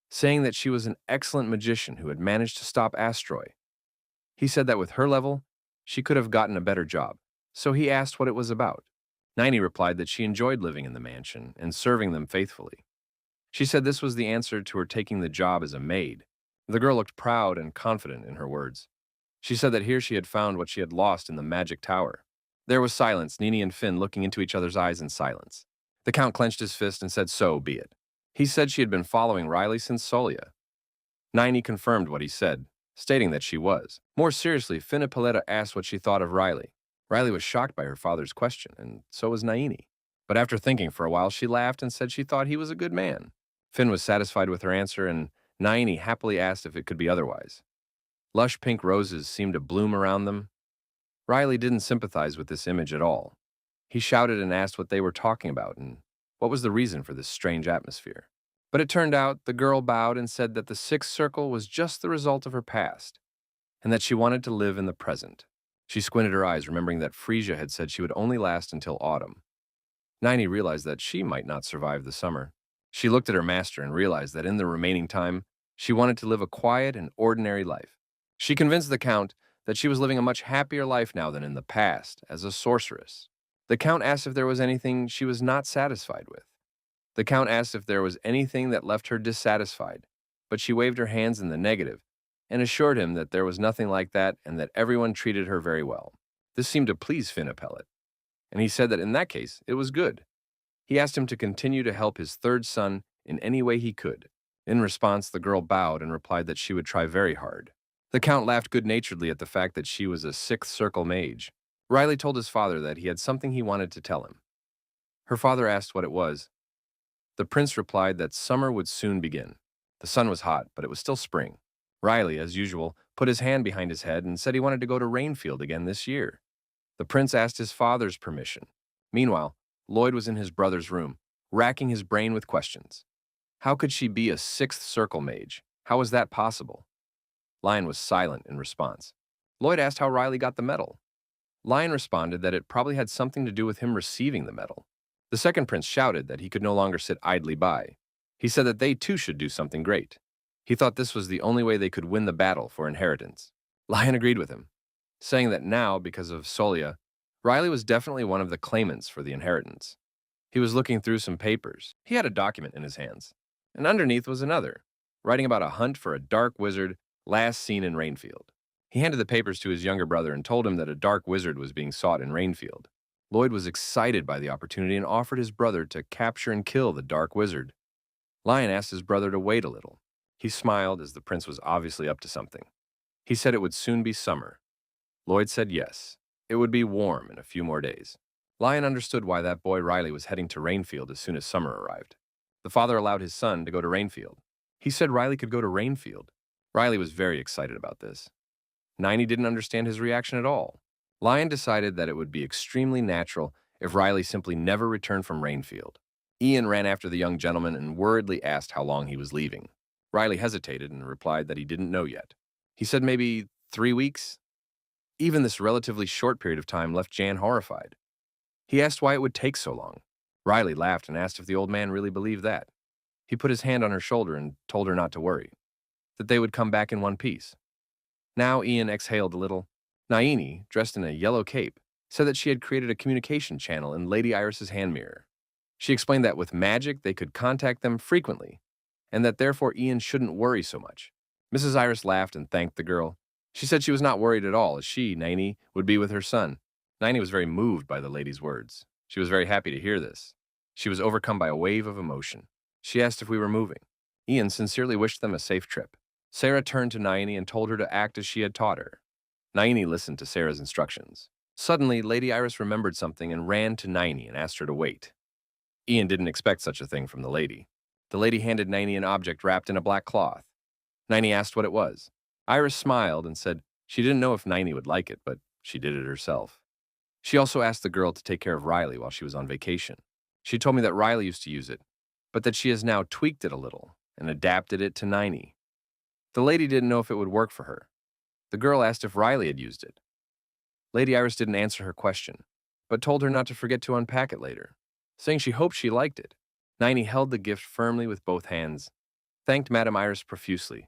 Speaker 1: saying that she was an excellent magician who had managed to stop Astroy. He said that with her level, she could have gotten a better job, so he asked what it was about. Naini replied that she enjoyed living in the mansion and serving them faithfully. She said this was the answer to her taking the job as a maid. The girl looked proud and confident in her words. She said that here she had found what she had lost in the magic tower. There was silence, Nini and Finn looking into each other's eyes in silence. The Count clenched his fist and said so be it. He said she had been following Riley since Solia. Naini confirmed what he said, stating that she was. More seriously, Finn Ippolita asked what she thought of Riley. Riley was shocked by her father's question, and so was Naini. But after thinking for a while, she laughed and said she thought he was a good man. Finn was satisfied with her answer, and Naini happily asked if it could be otherwise. Lush pink roses seemed to bloom around them. Riley didn't sympathize with this image at all. He shouted and asked what they were talking about and what was the reason for this strange atmosphere. But it turned out the girl bowed and said that the sixth circle was just the result of her past, and that she wanted to live in the present. She squinted her eyes, remembering that Frisia had said she would only last until autumn. Naini realized that she might not survive the summer. She looked at her master and realized that in the remaining time, she wanted to live a quiet and ordinary life. She convinced the Count that she was living a much happier life now than in the past as a sorceress. The Count asked if there was anything she was not satisfied with. The Count asked if there was anything that left her dissatisfied, but she waved her hands in the negative and assured him that there was nothing like that and that everyone treated her very well. This seemed to please Finn Ippolita, and he said that in that case, it was good. He asked him to continue to help his third son in any way he could. In response, the girl bowed and replied that she would try very hard. The Count laughed good-naturedly at the fact that she was a sixth circle mage. Riley told his father that he had something he wanted to tell him. Her father asked what it was. The prince replied that summer would soon begin. The sun was hot, but it was still spring. Riley, as usual, put his hand behind his head and said he wanted to go to Rainfield again this year. The prince asked his father's permission. Meanwhile, Lloyd was in his brother's room, racking his brain with questions. How could she be a sixth circle mage? How was that possible? Lion was silent in response. Lloyd asked how Riley got the medal. Lion responded that it probably had something to do with him receiving the medal. The second prince shouted that he could no longer sit idly by. He said that they too should do something great. He thought this was the only way they could win the battle for inheritance. Lion agreed with him, saying that now, because of Solia, Riley was definitely one of the claimants for the inheritance. He was looking through some papers. He had a document in his hands, and underneath was another, writing about a hunt for a dark wizard last seen in Rainfield. He handed the papers to his younger brother and told him that a dark wizard was being sought in Rainfield. Lloyd was excited by the opportunity and offered his brother to capture and kill the dark wizard. Lion asked his brother to wait a little. He smiled as the prince was obviously up to something. He said it would soon be summer. Lloyd said yes. It would be warm in a few more days. Lion understood why that boy Riley was heading to Rainfield as soon as summer arrived. The father allowed his son to go to Rainfield. He said Riley could go to Rainfield. Riley was very excited about this. Niney didn't understand his reaction at all. Lion decided that it would be extremely natural if Riley simply never returned from Rainfield. Ian ran after the young gentleman and worriedly asked how long he was leaving. Riley hesitated and replied that he didn't know yet. He said maybe 3 weeks? Even this relatively short period of time left Jan horrified. He asked why it would take so long. Riley laughed and asked if the old man really believed that. He put his hand on her shoulder and told her not to worry, that they would come back in one piece. Now Ian exhaled a little. Naini, dressed in a yellow cape, said that she had created a communication channel in Lady Iris's hand mirror. She explained that with magic they could contact them frequently, and that therefore Ian shouldn't worry so much. Mrs. Iris laughed and thanked the girl. She said she was not worried at all, as she, Naini, would be with her son. Naini was very moved by the lady's words. She was very happy to hear this. She was overcome by a wave of emotion. She asked if we were moving. Ian sincerely wished them a safe trip. Sarah turned to Naini and told her to act as she had taught her. Naini listened to Sarah's instructions. Suddenly, Lady Iris remembered something and ran to Naini and asked her to wait. Ian didn't expect such a thing from the lady. The lady handed Naini an object wrapped in a black cloth. Naini asked what it was. Iris smiled and said she didn't know if Naini would like it, but she did it herself. She also asked the girl to take care of Riley while she was on vacation. She told me that Riley used to use it, but that she has now tweaked it a little and adapted it to Naini. The lady didn't know if it would work for her. The girl asked if Riley had used it. Lady Iris didn't answer her question, but told her not to forget to unpack it later, saying she hoped she liked it. Naini held the gift firmly with both hands, thanked Madame Iris profusely,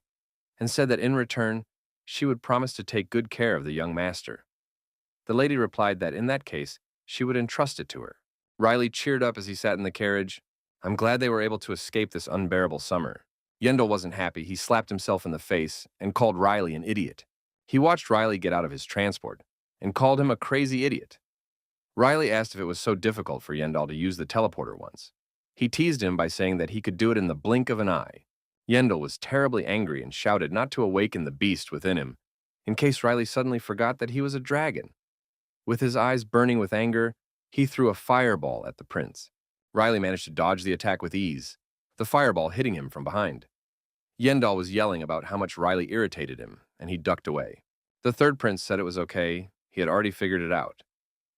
Speaker 1: and said that in return, she would promise to take good care of the young master. The lady replied that in that case, she would entrust it to her. Riley cheered up as he sat in the carriage. I'm glad they were able to escape this unbearable summer. Yendel wasn't happy. He slapped himself in the face and called Riley an idiot. He watched Riley get out of his transport and called him a crazy idiot. Riley asked if it was so difficult for Yendal to use the teleporter once. He teased him by saying that he could do it in the blink of an eye. Yendel was terribly angry and shouted not to awaken the beast within him, in case Riley suddenly forgot that he was a dragon. With his eyes burning with anger, he threw a fireball at the prince. Riley managed to dodge the attack with ease, the fireball hitting him from behind. Yendal was yelling about how much Riley irritated him, and he ducked away. The third prince said it was okay. He had already figured it out.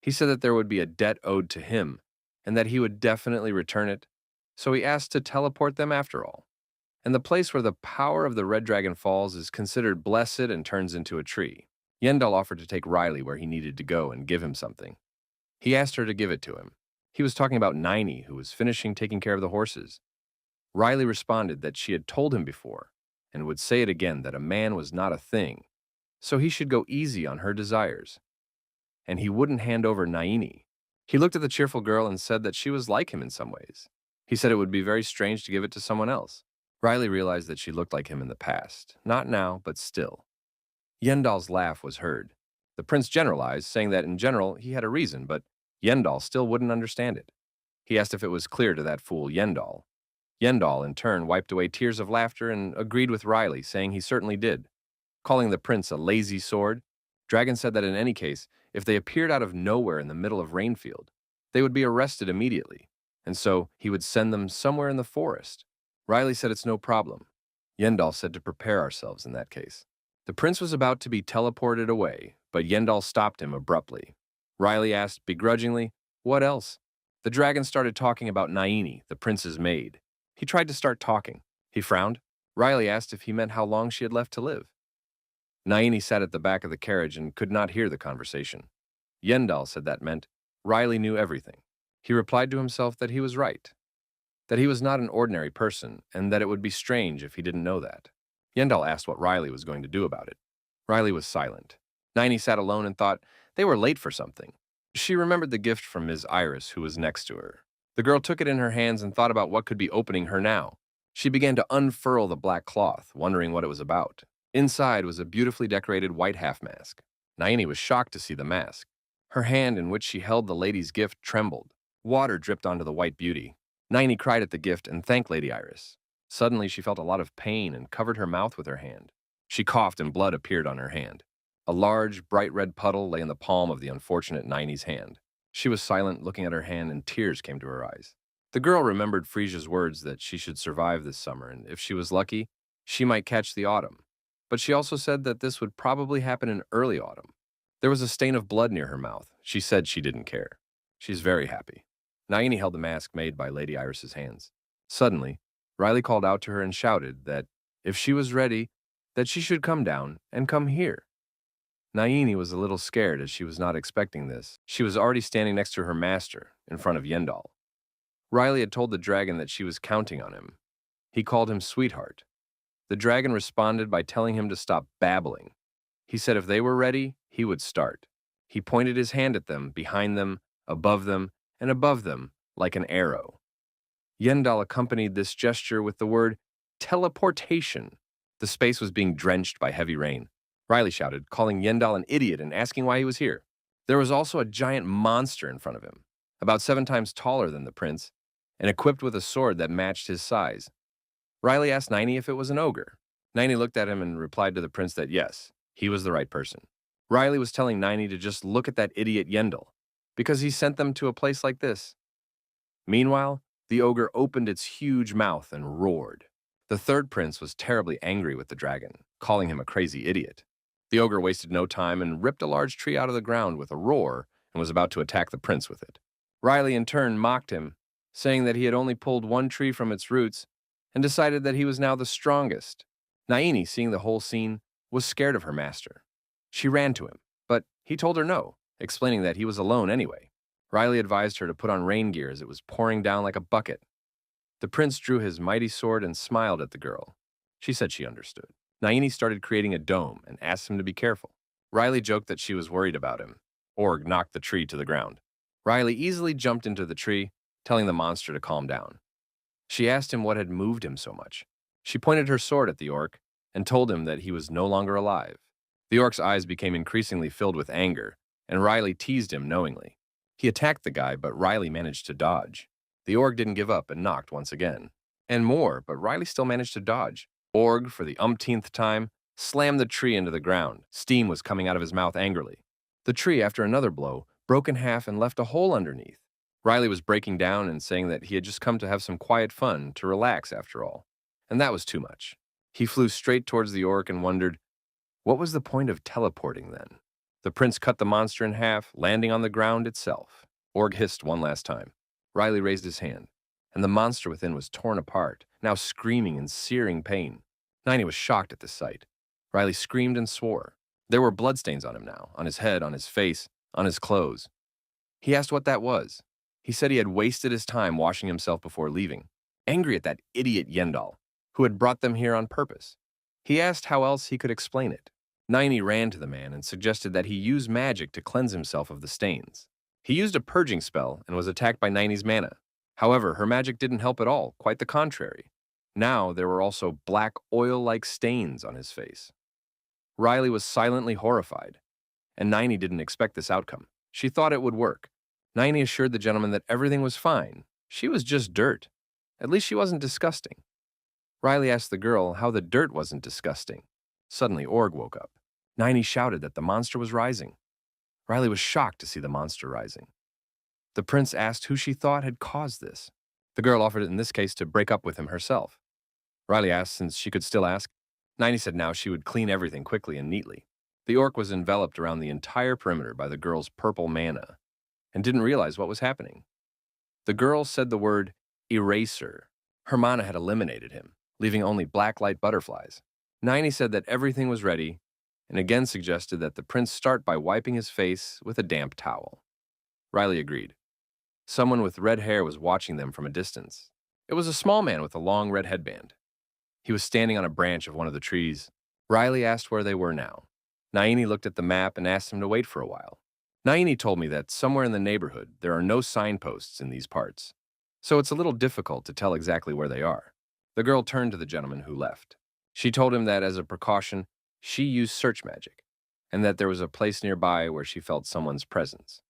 Speaker 1: He said that there would be a debt owed to him, and that he would definitely return it, so he asked to teleport them after all. And the place where the power of the red dragon falls is considered blessed and turns into a tree. Yendal offered to take Riley where he needed to go and give him something. He asked her to give it to him. He was talking about Naini, who was finishing taking care of the horses. Riley responded that she had told him before, and would say it again, that a man was not a thing, so he should go easy on her desires. And he wouldn't hand over Naini. He looked at the cheerful girl and said that she was like him in some ways. He said it would be very strange to give it to someone else. Riley realized that she looked like him in the past. Not now, but still. Yendal's laugh was heard. The prince generalized, saying that in general he had a reason, but Yendal still wouldn't understand it. He asked if it was clear to that fool Yendal. Yendal, in turn, wiped away tears of laughter and agreed with Riley, saying he certainly did. Calling the prince a lazy sword, Dragon said that in any case, if they appeared out of nowhere in the middle of Rainfield, they would be arrested immediately, and so he would send them somewhere in the forest. Riley said it's no problem. Yendal said to prepare ourselves in that case. The prince was about to be teleported away, but Yendal stopped him abruptly. Riley asked begrudgingly, what else? The dragon started talking about Naini, the prince's maid. He tried to start talking. He frowned. Riley asked if he meant how long she had left to live. Naini sat at the back of the carriage and could not hear the conversation. Yendal said that meant Riley knew everything. He replied to himself that he was right, that he was not an ordinary person, and that it would be strange if he didn't know that. Yendal asked what Riley was going to do about it. Riley was silent. Naini sat alone and thought they were late for something. She remembered the gift from Ms. Iris, who was next to her. The girl took it in her hands and thought about what could be opening her now. She began to unfurl the black cloth, wondering what it was about. Inside was a beautifully decorated white half-mask. Naini was shocked to see the mask. Her hand in which she held the lady's gift trembled. Water dripped onto the white beauty. Naini cried at the gift and thanked Lady Iris. Suddenly, she felt a lot of pain and covered her mouth with her hand. She coughed and blood appeared on her hand. A large, bright red puddle lay in the palm of the unfortunate Naini's hand. She was silent, looking at her hand, and tears came to her eyes. The girl remembered Frisia's words that she should survive this summer, and if she was lucky, she might catch the autumn. But she also said that this would probably happen in early autumn. There was a stain of blood near her mouth. She said she didn't care. She's very happy. Naini held the mask made by Lady Iris's hands. Suddenly, Riley called out to her and shouted that if she was ready, that she should come down and come here. Naini was a little scared as she was not expecting this. She was already standing next to her master, in front of Yendal. Riley had told the dragon that she was counting on him. He called him sweetheart. The dragon responded by telling him to stop babbling. He said if they were ready, he would start. He pointed his hand at them, behind them, above them, and above them, like an arrow. Yendal accompanied this gesture with the word teleportation. The space was being drenched by heavy rain. Riley shouted, calling Yendal an idiot and asking why he was here. There was also a giant monster in front of him, about 7 times taller than the prince, and equipped with a sword that matched his size. Riley asked Naini if it was an ogre. Naini looked at him and replied to the prince that yes, he was the right person. Riley was telling Naini to just look at that idiot Yendal, because he sent them to a place like this. Meanwhile, the ogre opened its huge mouth and roared. The third prince was terribly angry with the dragon, calling him a crazy idiot. The ogre wasted no time and ripped a large tree out of the ground with a roar and was about to attack the prince with it. Riley in turn mocked him, saying that he had only pulled one tree from its roots and decided that he was now the strongest. Naini, seeing the whole scene, was scared of her master. She ran to him, but he told her no, explaining that he was alone anyway. Riley advised her to put on rain gear as it was pouring down like a bucket. The prince drew his mighty sword and smiled at the girl. She said she understood. Naini started creating a dome and asked him to be careful. Riley joked that she was worried about him. Org knocked the tree to the ground. Riley easily jumped into the tree, telling the monster to calm down. She asked him what had moved him so much. She pointed her sword at the orc and told him that he was no longer alive. The orc's eyes became increasingly filled with anger, and Riley teased him knowingly. He attacked the guy, but Riley managed to dodge. The orc didn't give up and knocked once again. And more, but Riley still managed to dodge. Org, for the umpteenth time, slammed the tree into the ground. Steam was coming out of his mouth angrily. The tree, after another blow, broke in half and left a hole underneath. Riley was breaking down and saying that he had just come to have some quiet fun, to relax after all. And that was too much. He flew straight towards the orc and wondered, what was the point of teleporting then? The prince cut the monster in half, landing on the ground itself. Org hissed one last time. Riley raised his hand, and the monster within was torn apart, now screaming in searing pain. Naini was shocked at this sight. Riley screamed and swore. There were bloodstains on him now, on his head, on his face, on his clothes. He asked what that was. He said he had wasted his time washing himself before leaving, angry at that idiot Yendal, who had brought them here on purpose. He asked how else he could explain it. Naini ran to the man and suggested that he use magic to cleanse himself of the stains. He used a purging spell and was attacked by Naini's mana. However, her magic didn't help at all, quite the contrary. Now there were also black oil-like stains on his face. Riley was silently horrified, and Naini didn't expect this outcome. She thought it would work. Naini assured the gentleman that everything was fine. She was just dirt. At least she wasn't disgusting. Riley asked the girl how the dirt wasn't disgusting. Suddenly, Org woke up. Naini shouted that the monster was rising. Riley was shocked to see the monster rising. The prince asked who she thought had caused this. The girl offered in this case to break up with him herself. Riley asked since she could still ask. Naini said now she would clean everything quickly and neatly. The orc was enveloped around the entire perimeter by the girl's purple mana and didn't realize what was happening. The girl said the word eraser. Her mana had eliminated him, leaving only black light butterflies. Naini said that everything was ready and again suggested that the prince start by wiping his face with a damp towel. Riley agreed. Someone with red hair was watching them from a distance. It was a small man with a long red headband. He was standing on a branch of one of the trees. Riley asked where they were now. Naini looked at the map and asked him to wait for a while. Naini told me that somewhere in the neighborhood there are no signposts in these parts, so it's a little difficult to tell exactly where they are. The girl turned to the gentleman who left. She told him that as a precaution, she used search magic, and that there was a place nearby where she felt someone's presence.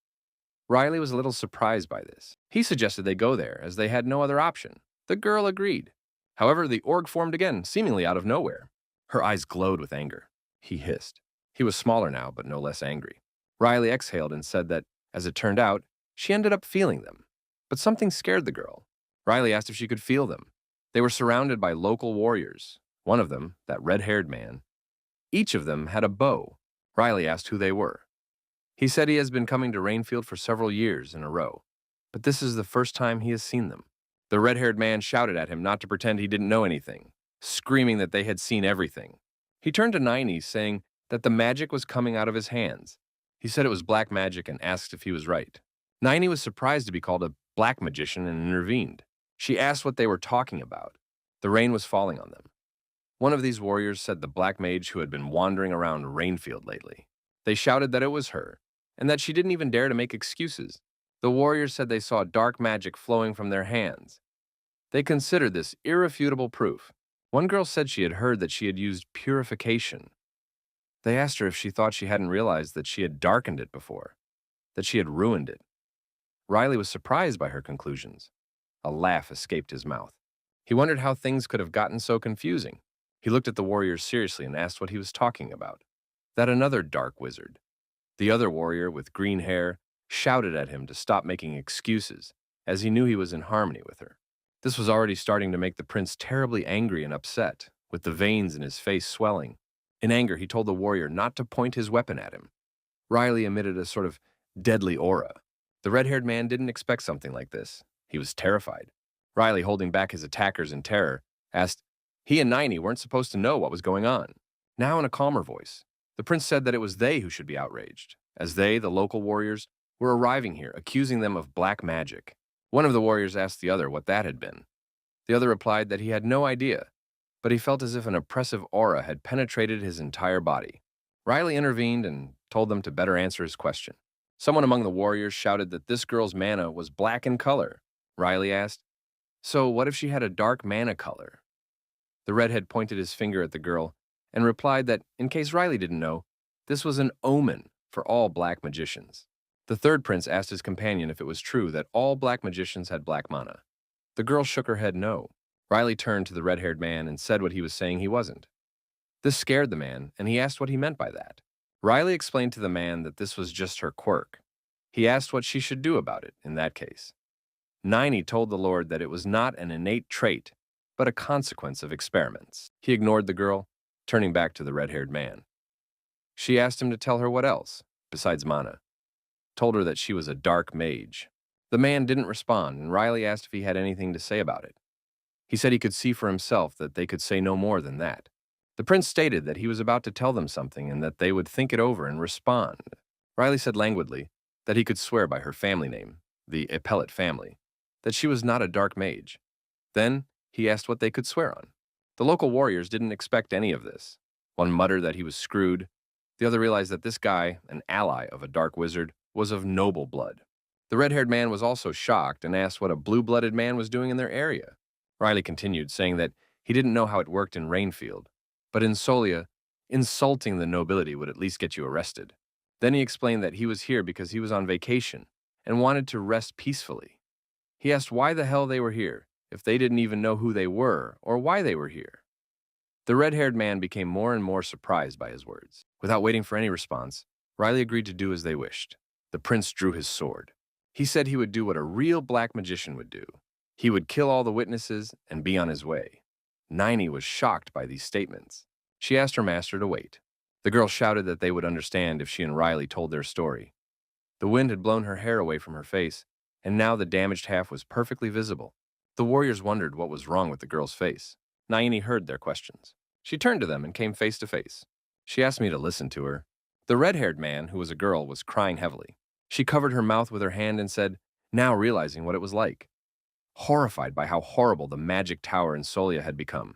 Speaker 1: Riley was a little surprised by this. He suggested they go there, as they had no other option. The girl agreed. However, the org formed again, seemingly out of nowhere. Her eyes glowed with anger. He hissed. He was smaller now, but no less angry. Riley exhaled and said that, as it turned out, she ended up feeling them. But something scared the girl. Riley asked if she could feel them. They were surrounded by local warriors. One of them, that red-haired man. Each of them had a bow. Riley asked who they were. He said he has been coming to Rainfield for several years in a row, but this is the first time he has seen them. The red-haired man shouted at him not to pretend he didn't know anything, screaming that they had seen everything. He turned to Niney, saying that the magic was coming out of his hands. He said it was black magic and asked if he was right. Niney was surprised to be called a black magician and intervened. She asked what they were talking about. The rain was falling on them. One of these warriors said the black mage who had been wandering around Rainfield lately. They shouted that it was her, and that she didn't even dare to make excuses. The warriors said they saw dark magic flowing from their hands. They considered this irrefutable proof. One girl said she had heard that she had used purification. They asked her if she thought she hadn't realized that she had darkened it before, that she had ruined it. Riley was surprised by her conclusions. A laugh escaped his mouth. He wondered how things could have gotten so confusing. He looked at the warriors seriously and asked what he was talking about. That another dark wizard, the other warrior with green hair, shouted at him to stop making excuses, as he knew he was in harmony with her. This was already starting to make the prince terribly angry and upset, with the veins in his face swelling. In anger, he told the warrior not to point his weapon at him. Riley emitted a sort of deadly aura. The red-haired man didn't expect something like this. He was terrified. Riley, holding back his attackers in terror, asked, he and Niney weren't supposed to know what was going on. Now in a calmer voice, the prince said that it was they who should be outraged, as they, the local warriors, were arriving here, accusing them of black magic. One of the warriors asked the other what that had been. The other replied that he had no idea, but he felt as if an oppressive aura had penetrated his entire body. Riley intervened and told them to better answer his question. Someone among the warriors shouted that this girl's mana was black in color. Riley asked, so what if she had a dark mana color? The redhead pointed his finger at the girl and replied that, in case Riley didn't know, this was an omen for all black magicians. The third prince asked his companion if it was true that all black magicians had black mana. The girl shook her head no. Riley turned to the red-haired man and said what he was saying he wasn't. This scared the man, and he asked what he meant by that. Riley explained to the man that this was just her quirk. He asked what she should do about it in that case. Niney told the Lord that it was not an innate trait, but a consequence of experiments. He ignored the girl, turning back to the red-haired man. She asked him to tell her what else, besides mana. Told her that she was a dark mage. The man didn't respond, and Riley asked if he had anything to say about it. He said he could see for himself that they could say no more than that. The prince stated that he was about to tell them something and that they would think it over and respond. Riley said languidly that he could swear by her family name, the Appellate family, that she was not a dark mage. Then he asked what they could swear on. The local warriors didn't expect any of this. One muttered that he was screwed. The other realized that this guy, an ally of a dark wizard, was of noble blood. The red-haired man was also shocked and asked what a blue-blooded man was doing in their area. Riley continued, saying that he didn't know how it worked in Rainfield, but in Solia, insulting the nobility would at least get you arrested. Then he explained that he was here because he was on vacation and wanted to rest peacefully. He asked why the hell they were here, if they didn't even know who they were or why they were here. The red-haired man became more and more surprised by his words. Without waiting for any response, Riley agreed to do as they wished. The prince drew his sword. He said he would do what a real black magician would do. He would kill all the witnesses and be on his way. Niney was shocked by these statements. She asked her master to wait. The girl shouted that they would understand if she and Riley told their story. The wind had blown her hair away from her face, and now the damaged half was perfectly visible. The warriors wondered what was wrong with the girl's face. Niney heard their questions. She turned to them and came face to face. She asked me to listen to her. The red-haired man, who was a girl, was crying heavily. She covered her mouth with her hand and said, now realizing what it was like, horrified by how horrible the magic tower in Solia had become.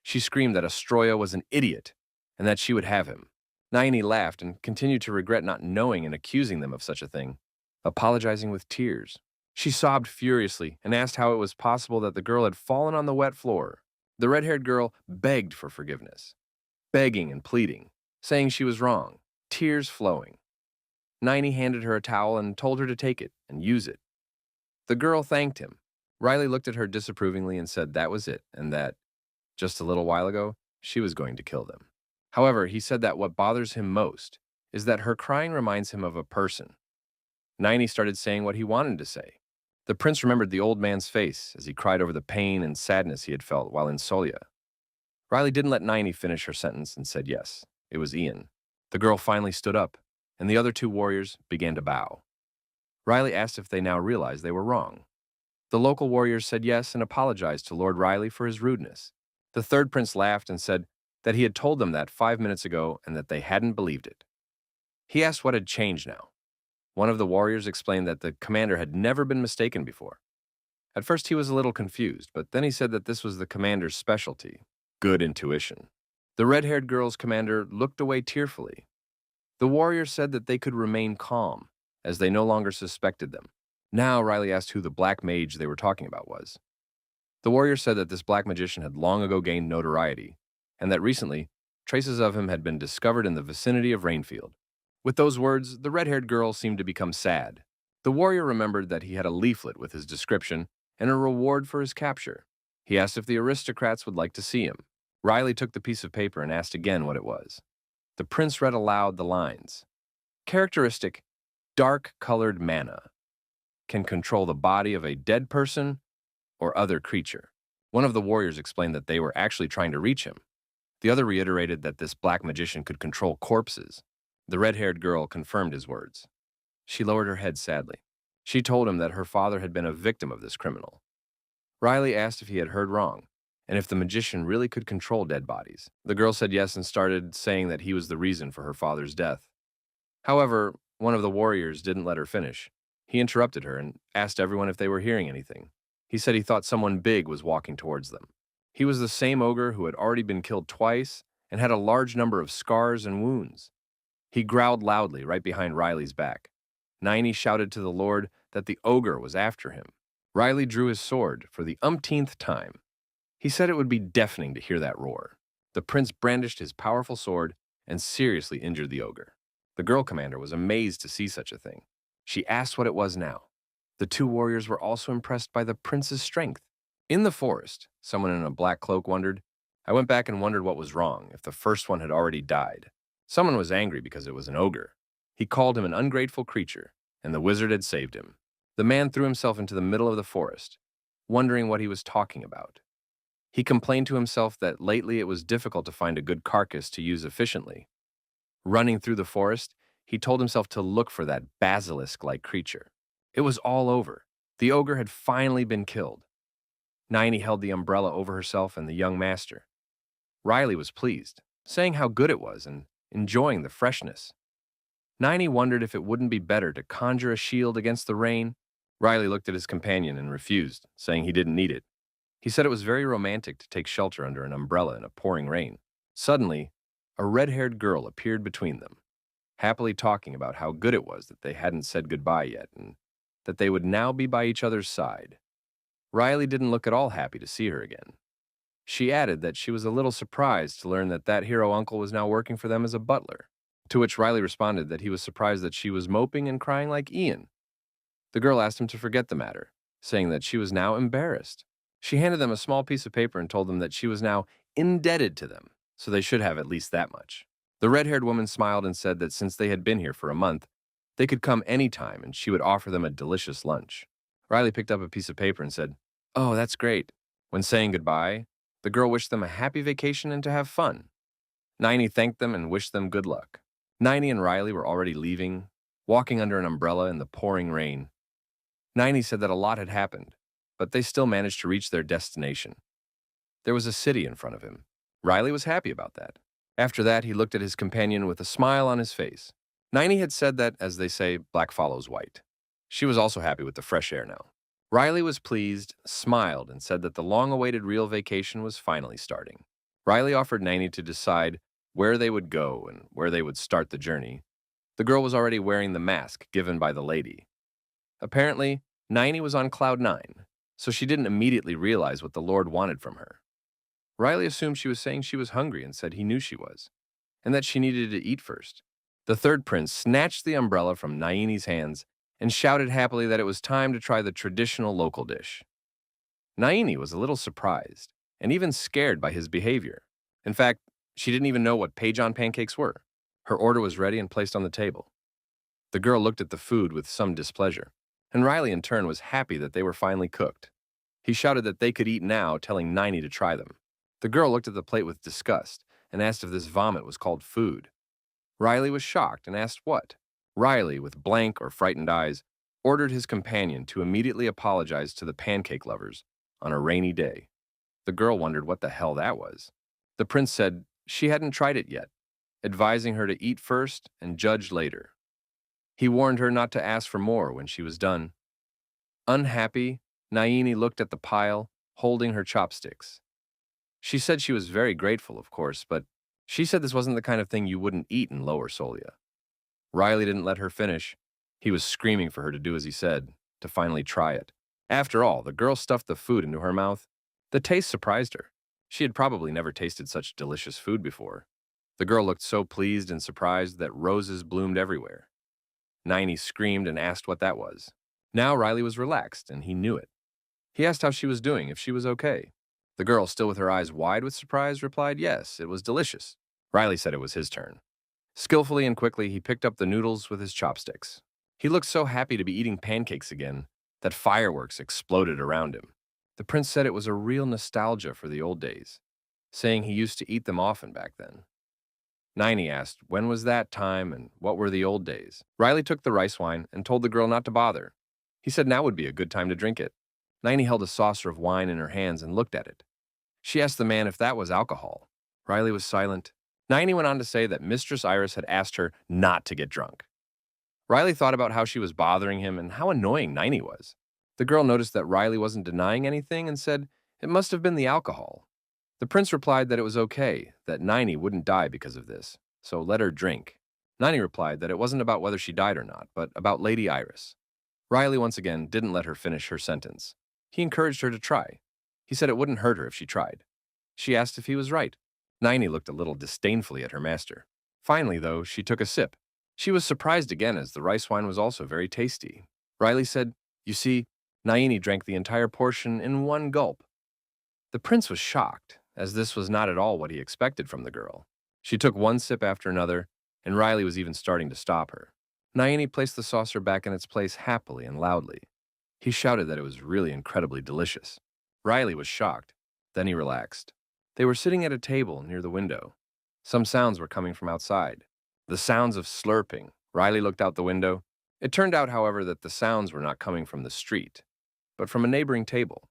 Speaker 1: She screamed that Astroya was an idiot and that she would have him. Niney laughed and continued to regret not knowing and accusing them of such a thing, apologizing with tears. She sobbed furiously and asked how it was possible that the girl had fallen on the wet floor. The red-haired girl begged for forgiveness, begging and pleading, saying she was wrong. tears flowing. Ninety handed her a towel and told her to take it and use it. The girl thanked him. Riley looked at her disapprovingly and said that was it, and that, just a little while ago, she was going to kill them. However, he said that what bothers him most is that her crying reminds him of a person. Ninety started saying what he wanted to say. The prince remembered the old man's face as he cried over the pain and sadness he had felt while in Solia. Riley didn't let Ninety finish her sentence and said yes, it was Ian. The girl finally stood up, and the other two warriors began to bow. Riley asked if they now realized they were wrong. The local warriors said yes and apologized to Lord Riley for his rudeness. The third prince laughed and said that he had told them that 5 minutes ago and that they hadn't believed it. He asked what had changed now. One of the warriors explained that the commander had never been mistaken before. At first he was a little confused, but then he said that this was the commander's specialty, good intuition. The red-haired girl's commander looked away tearfully. The warrior said that they could remain calm, as they no longer suspected them. Now Riley asked who the black mage they were talking about was. The warrior said that this black magician had long ago gained notoriety, and that recently, traces of him had been discovered in the vicinity of Rainfield. With those words, the red-haired girl seemed to become sad. The warrior remembered that he had a leaflet with his description and a reward for his capture. He asked if the aristocrats would like to see him. Riley took the piece of paper and asked again what it was. The prince read aloud the lines. Characteristic, dark-colored mana. Can control the body of a dead person or other creature. One of the warriors explained that they were actually trying to reach him. The other reiterated that this black magician could control corpses. The red-haired girl confirmed his words. She lowered her head sadly. She told him that her father had been a victim of this criminal. Riley asked if he had heard wrong, and if the magician really could control dead bodies. The girl said yes and started saying that he was the reason for her father's death. However, one of the warriors didn't let her finish. He interrupted her and asked everyone if they were hearing anything. He said he thought someone big was walking towards them. He was the same ogre who had already been killed twice and had a large number of scars and wounds. He growled loudly right behind Riley's back. Ninety shouted to the Lord that the ogre was after him. Riley drew his sword for the umpteenth time. He said it would be deafening to hear that roar. The prince brandished his powerful sword and seriously injured the ogre. The girl commander was amazed to see such a thing. She asked what it was now. The two warriors were also impressed by the prince's strength. In the forest, someone in a black cloak wondered. I went back and wondered what was wrong, if the first one had already died. Someone was angry because it was an ogre. He called him an ungrateful creature, and the wizard had saved him. The man threw himself into the middle of the forest, wondering what he was talking about. He complained to himself that lately it was difficult to find a good carcass to use efficiently. Running through the forest, he told himself to look for that basilisk-like creature. It was all over. The ogre had finally been killed. Ninety held the umbrella over herself and the young master. Riley was pleased, saying how good it was and enjoying the freshness. Ninety wondered if it wouldn't be better to conjure a shield against the rain. Riley looked at his companion and refused, saying he didn't need it. He said it was very romantic to take shelter under an umbrella in a pouring rain. Suddenly, a red-haired girl appeared between them, happily talking about how good it was that they hadn't said goodbye yet and that they would now be by each other's side. Riley didn't look at all happy to see her again. She added that she was a little surprised to learn that hero uncle was now working for them as a butler, to which Riley responded that he was surprised that she was moping and crying like Ian. The girl asked him to forget the matter, saying that she was now embarrassed. She handed them a small piece of paper and told them that she was now indebted to them, so they should have at least that much. The red-haired woman smiled and said that since they had been here for a month, they could come any time and she would offer them a delicious lunch. Riley picked up a piece of paper and said, "Oh, that's great." When saying goodbye, the girl wished them a happy vacation and to have fun. Ninety thanked them and wished them good luck. Ninety and Riley were already leaving, walking under an umbrella in the pouring rain. Ninety said that a lot had happened, but they still managed to reach their destination. There was a city in front of him. Riley was happy about that. After that, he looked at his companion with a smile on his face. Ninety had said that, as they say, black follows white. She was also happy with the fresh air now. Riley was pleased, smiled, and said that the long-awaited real vacation was finally starting. Riley offered Ninety to decide where they would go and where they would start the journey. The girl was already wearing the mask given by the lady. Apparently, Ninety was on cloud 9, so she didn't immediately realize what the Lord wanted from her. Riley assumed she was saying she was hungry and said he knew she was, and that she needed to eat first. The third prince snatched the umbrella from Naini's hands and shouted happily that it was time to try the traditional local dish. Naini was a little surprised and even scared by his behavior. In fact, she didn't even know what Page on pancakes were. Her order was ready and placed on the table. The girl looked at the food with some displeasure, and Riley in turn was happy that they were finally cooked. He shouted that they could eat now, telling Naini to try them. The girl looked at the plate with disgust and asked if this vomit was called food. Riley was shocked and asked what. Riley, with blank or frightened eyes, ordered his companion to immediately apologize to the pancake lovers on a rainy day. The girl wondered what the hell that was. The prince said she hadn't tried it yet, advising her to eat first and judge later. He warned her not to ask for more when she was done. Unhappy, Naini looked at the pile, holding her chopsticks. She said she was very grateful, of course, but she said this wasn't the kind of thing you wouldn't eat in Lower Solia. Riley didn't let her finish. He was screaming for her to do as he said, to finally try it. After all, the girl stuffed the food into her mouth. The taste surprised her. She had probably never tasted such delicious food before. The girl looked so pleased and surprised that roses bloomed everywhere. Naini screamed and asked what that was. Now Riley was relaxed, and he knew it. He asked how she was doing, if she was okay. The girl, still with her eyes wide with surprise, replied yes, it was delicious. Riley said it was his turn. Skillfully and quickly, he picked up the noodles with his chopsticks. He looked so happy to be eating pancakes again that fireworks exploded around him. The prince said it was a real nostalgia for the old days, saying he used to eat them often back then. Naini asked when was that time and what were the old days. Riley took the rice wine and told the girl not to bother. He said now would be a good time to drink it. Naini held a saucer of wine in her hands and looked at it. She asked the man if that was alcohol. Riley was silent. Naini went on to say that Mistress Iris had asked her not to get drunk. Riley thought about how she was bothering him and how annoying Naini was. The girl noticed that Riley wasn't denying anything and said it must have been the alcohol. The prince replied that it was okay, that Naini wouldn't die because of this, so let her drink. Naini replied that it wasn't about whether she died or not, but about Lady Iris. Riley once again didn't let her finish her sentence. He encouraged her to try. He said it wouldn't hurt her if she tried. She asked if he was right. Naini looked a little disdainfully at her master. Finally, though, she took a sip. She was surprised again as the rice wine was also very tasty. Riley said, "You see, Naini drank the entire portion in one gulp." The prince was shocked, as this was not at all what he expected from the girl. She took one sip after another, and Riley was even starting to stop her. Naini placed the saucer back in its place happily and loudly. He shouted that it was really incredibly delicious. Riley was shocked. Then he relaxed. They were sitting at a table near the window. Some sounds were coming from outside. The sounds of slurping. Riley looked out the window. It turned out, however, that the sounds were not coming from the street, but from a neighboring table.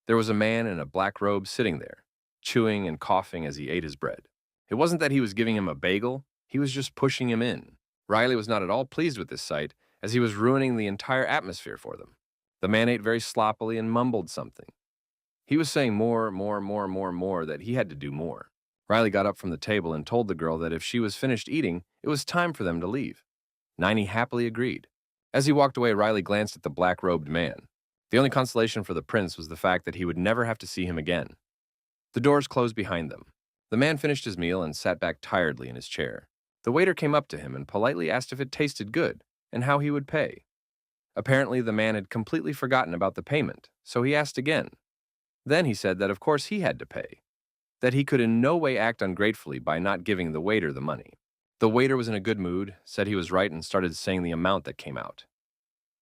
Speaker 1: There was a man in a black robe sitting there, chewing and coughing as he ate his bread. It wasn't that he was giving him a bagel, he was just pushing him in. Riley was not at all pleased with this sight, as he was ruining the entire atmosphere for them. The man ate very sloppily and mumbled something. He was saying more that he had to do more. Riley got up from the table and told the girl that if she was finished eating, it was time for them to leave. Naini happily agreed. As he walked away, Riley glanced at the black-robed man. The only consolation for the prince was the fact that he would never have to see him again. The doors closed behind them. The man finished his meal and sat back tiredly in his chair. The waiter came up to him and politely asked if it tasted good and how he would pay. Apparently, the man had completely forgotten about the payment, so he asked again. Then he said that of course he had to pay, that he could in no way act ungratefully by not giving the waiter the money. The waiter was in a good mood, said he was right, and started saying the amount that came out.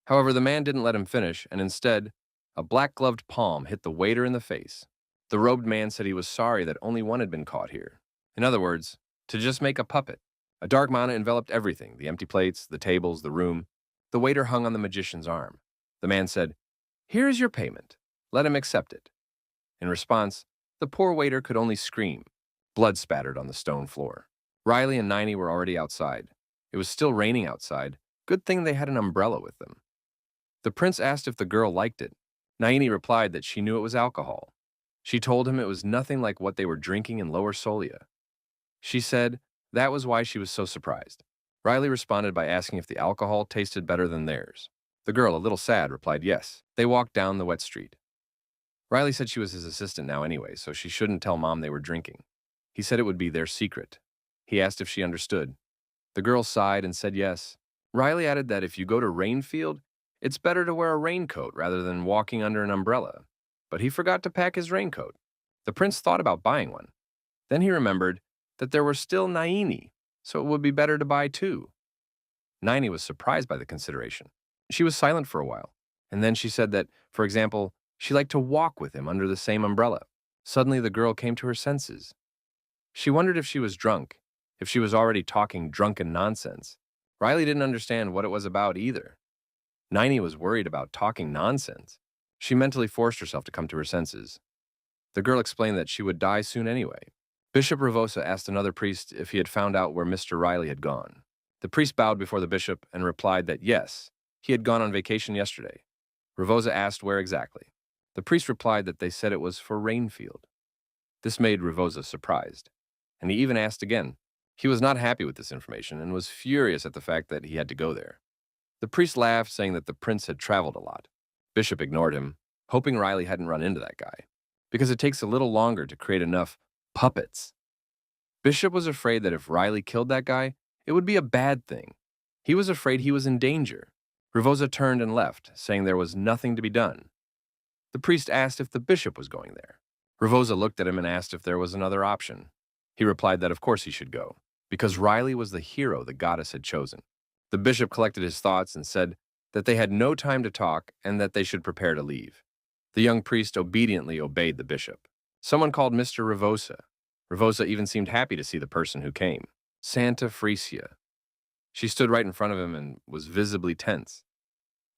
Speaker 1: However, the man didn't let him finish, and instead, a black-gloved palm hit the waiter in the face. The robed man said he was sorry that only one had been caught here. In other words, to just make a puppet. A dark mana enveloped everything, the empty plates, the tables, the room. The waiter hung on the magician's arm. The man said, "Here is your payment. Let him accept it." In response, the poor waiter could only scream. Blood spattered on the stone floor. Riley and Naini were already outside. It was still raining outside. Good thing they had an umbrella with them. The prince asked if the girl liked it. Naini replied that she knew it was alcohol. She told him it was nothing like what they were drinking in Lower Solia. She said that was why she was so surprised. Riley responded by asking if the alcohol tasted better than theirs. The girl, a little sad, replied yes. They walked down the wet street. Riley said she was his assistant now anyway, so she shouldn't tell Mom they were drinking. He said it would be their secret. He asked if she understood. The girl sighed and said yes. Riley added that if you go to Rainfield, it's better to wear a raincoat rather than walking under an umbrella. But he forgot to pack his raincoat. The prince thought about buying one. Then he remembered that there were still Naini, so it would be better to buy two. Naini was surprised by the consideration. She was silent for a while, and then she said that, for example, she liked to walk with him under the same umbrella. Suddenly the girl came to her senses. She wondered if she was drunk, if she was already talking drunken nonsense. Riley didn't understand what it was about either. Naini was worried about talking nonsense. She mentally forced herself to come to her senses. The girl explained that she would die soon anyway. Bishop Ravosa asked another priest if he had found out where Mr. Riley had gone. The priest bowed before the bishop and replied that yes, he had gone on vacation yesterday. Ravosa asked where exactly. The priest replied that they said it was for Rainfield. This made Ravosa surprised, and he even asked again. He was not happy with this information and was furious at the fact that he had to go there. The priest laughed, saying that the prince had traveled a lot. Bishop ignored him, hoping Riley hadn't run into that guy, because it takes a little longer to create enough puppets. Bishop was afraid that if Riley killed that guy, it would be a bad thing. He was afraid he was in danger. Ravosa turned and left, saying there was nothing to be done. The priest asked if the bishop was going there. Ravosa looked at him and asked if there was another option. He replied that of course he should go, because Riley was the hero the goddess had chosen. The bishop collected his thoughts and said that they had no time to talk and that they should prepare to leave. The young priest obediently obeyed the bishop. Someone called Mr. Ravosa. Ravosa even seemed happy to see the person who came. Santa Frisia. She stood right in front of him and was visibly tense.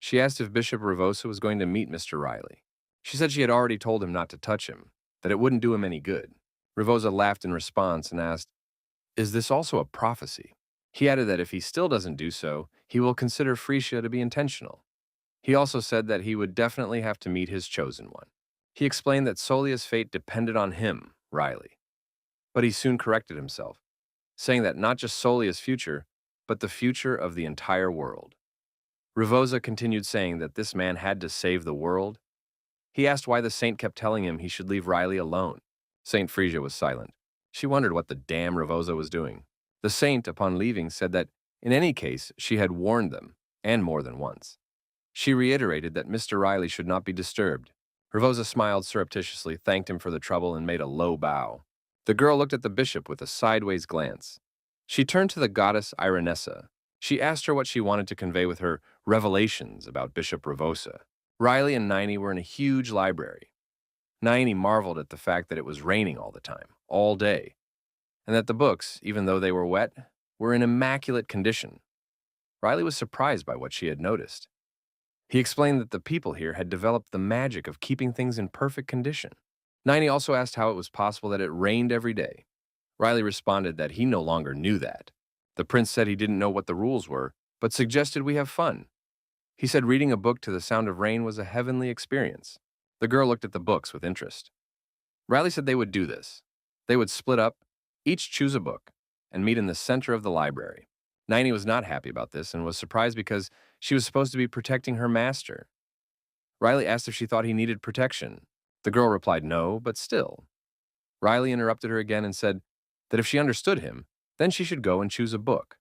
Speaker 1: She asked if Bishop Ravosa was going to meet Mr. Riley. She said she had already told him not to touch him, that it wouldn't do him any good. Ravosa laughed in response and asked, "Is this also a prophecy?" He added that if he still doesn't do so, he will consider Frisia to be intentional. He also said that he would definitely have to meet his chosen one. He explained that Solia's fate depended on him, Riley. But he soon corrected himself, saying that not just Solia's future, but the future of the entire world. Ravosa continued saying that this man had to save the world. He asked why the saint kept telling him he should leave Riley alone. Saint Frisia was silent. She wondered what the damn Ravosa was doing. The saint, upon leaving, said that in any case she had warned them, and more than once. She reiterated that Mr. Riley should not be disturbed. Ravosa smiled surreptitiously, thanked him for the trouble, and made a low bow. The girl looked at the bishop with a sideways glance. She turned to the goddess Irenessa. She asked her what she wanted to convey with her revelations about Bishop Ravosa. Riley and Naini were in a huge library. Naini marveled at the fact that it was raining all the time, all day, and that the books, even though they were wet, were in immaculate condition. Riley was surprised by what she had noticed. He explained that the people here had developed the magic of keeping things in perfect condition. Naini also asked how it was possible that it rained every day. Riley responded that he no longer knew that. The prince said he didn't know what the rules were, but suggested we have fun. He said reading a book to the sound of rain was a heavenly experience. The girl looked at the books with interest. Riley said they would do this. They would split up, each choose a book, and meet in the center of the library. Naini was not happy about this and was surprised because she was supposed to be protecting her master. Riley asked if she thought he needed protection. The girl replied no, but still. Riley interrupted her again and said that if she understood him, then she should go and choose a book.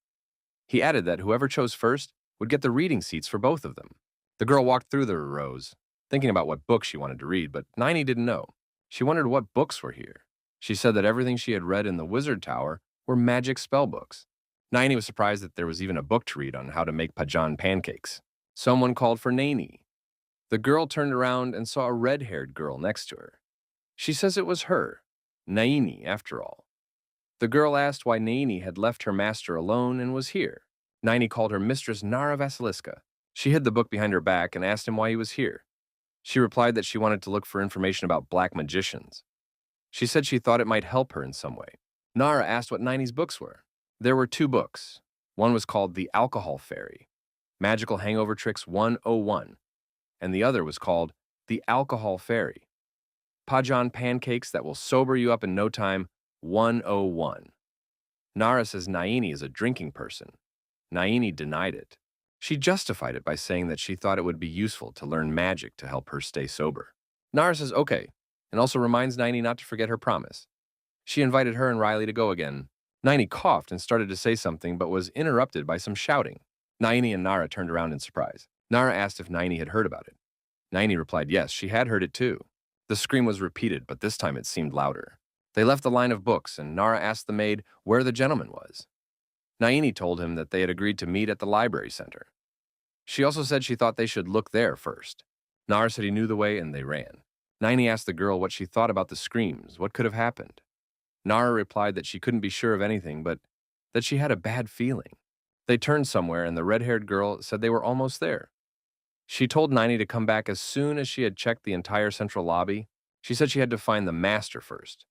Speaker 1: He added that whoever chose first would get the reading seats for both of them. The girl walked through the rows, thinking about what book she wanted to read, but Naini didn't know. She wondered what books were here. She said that everything she had read in the Wizard Tower were magic spell books. Naini was surprised that there was even a book to read on how to make Pajan pancakes. Someone called for Naini. The girl turned around and saw a red-haired girl next to her. She says it was her, Naini, after all. The girl asked why Naini had left her master alone and was here. Naini called her mistress Nara Vasiliska. She hid the book behind her back and asked him why he was here. She replied that she wanted to look for information about black magicians. She said she thought it might help her in some way. Nara asked what Naini's books were. There were 2 books. One was called The Alcohol Fairy, Magical Hangover Tricks 101, and the other was called The Alcohol Fairy, Pajan Pancakes That Will Sober You Up in No Time 101. Nara says Naini is a drinking person. Naini denied it. She justified it by saying that she thought it would be useful to learn magic to help her stay sober. Nara says okay, and also reminds Naini not to forget her promise. She invited her and Riley to go again, Naini coughed and started to say something but was interrupted by some shouting. Naini and Nara turned around in surprise. Nara asked if Naini had heard about it. Naini replied yes, she had heard it too. The scream was repeated, but this time it seemed louder. They left the line of books, and Nara asked the maid where the gentleman was. Naini told him that they had agreed to meet at the library center. She also said she thought they should look there first. Nara said he knew the way, and they ran. Naini asked the girl what she thought about the screams, what could have happened. Nara replied that she couldn't be sure of anything, but that she had a bad feeling. They turned somewhere, and the red-haired girl said they were almost there. She told Naini to come back as soon as she had checked the entire central lobby. She said she had to find the master first.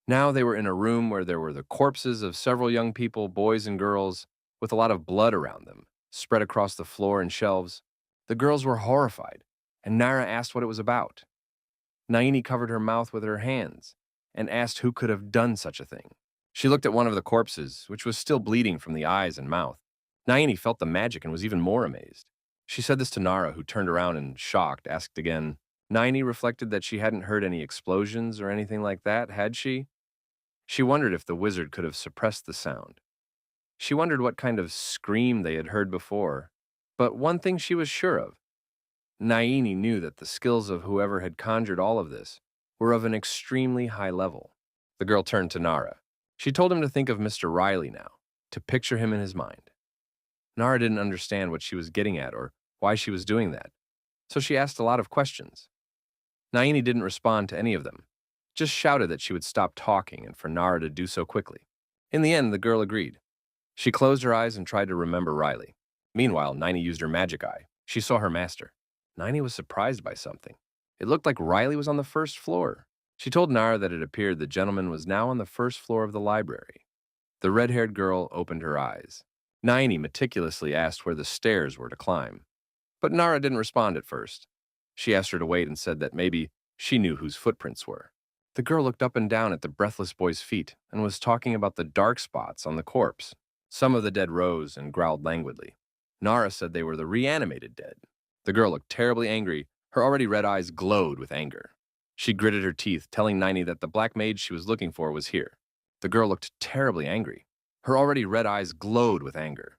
Speaker 1: Now they were in a room where there were the corpses of several young people, boys and girls, with a lot of blood around them, spread across the floor and shelves. The girls were horrified, and Nara asked what it was about. Naini covered her mouth with her hands and asked who could have done such a thing. She looked at one of the corpses, which was still bleeding from the eyes and mouth. Naini felt the magic and was even more amazed. She said this to Nara, who turned around and, shocked, asked again. Naini reflected that she hadn't heard any explosions or anything like that, had she? She wondered if the wizard could have suppressed the sound. She wondered what kind of scream they had heard before. But one thing she was sure of. Naini knew that the skills of whoever had conjured all of this were of an extremely high level. The girl turned to Nara. She told him to think of Mr. Riley now, to picture him in his mind. Nara didn't understand what she was getting at or why she was doing that, so she asked a lot of questions. Naini didn't respond to any of them, just shouted that she would stop talking and for Nara to do so quickly. In the end, the girl agreed. She closed her eyes and tried to remember Riley. Meanwhile, Naini used her magic eye. She saw her master. Naini was surprised by something. It looked like Riley was on the first floor. She told Nara that it appeared the gentleman was now on the first floor of the library. The red-haired girl opened her eyes. Naini meticulously asked where the stairs were to climb. But Nara didn't respond at first. She asked her to wait and said that maybe she knew whose footprints were. The girl looked up and down at the breathless boy's feet and was talking about the dark spots on the corpse. Some of the dead rose and growled languidly. Nara said they were the reanimated dead. The girl looked terribly angry. Her already red eyes glowed with anger. She gritted her teeth, telling Naini that the black mage she was looking for was here. The girl looked terribly angry. Her already red eyes glowed with anger.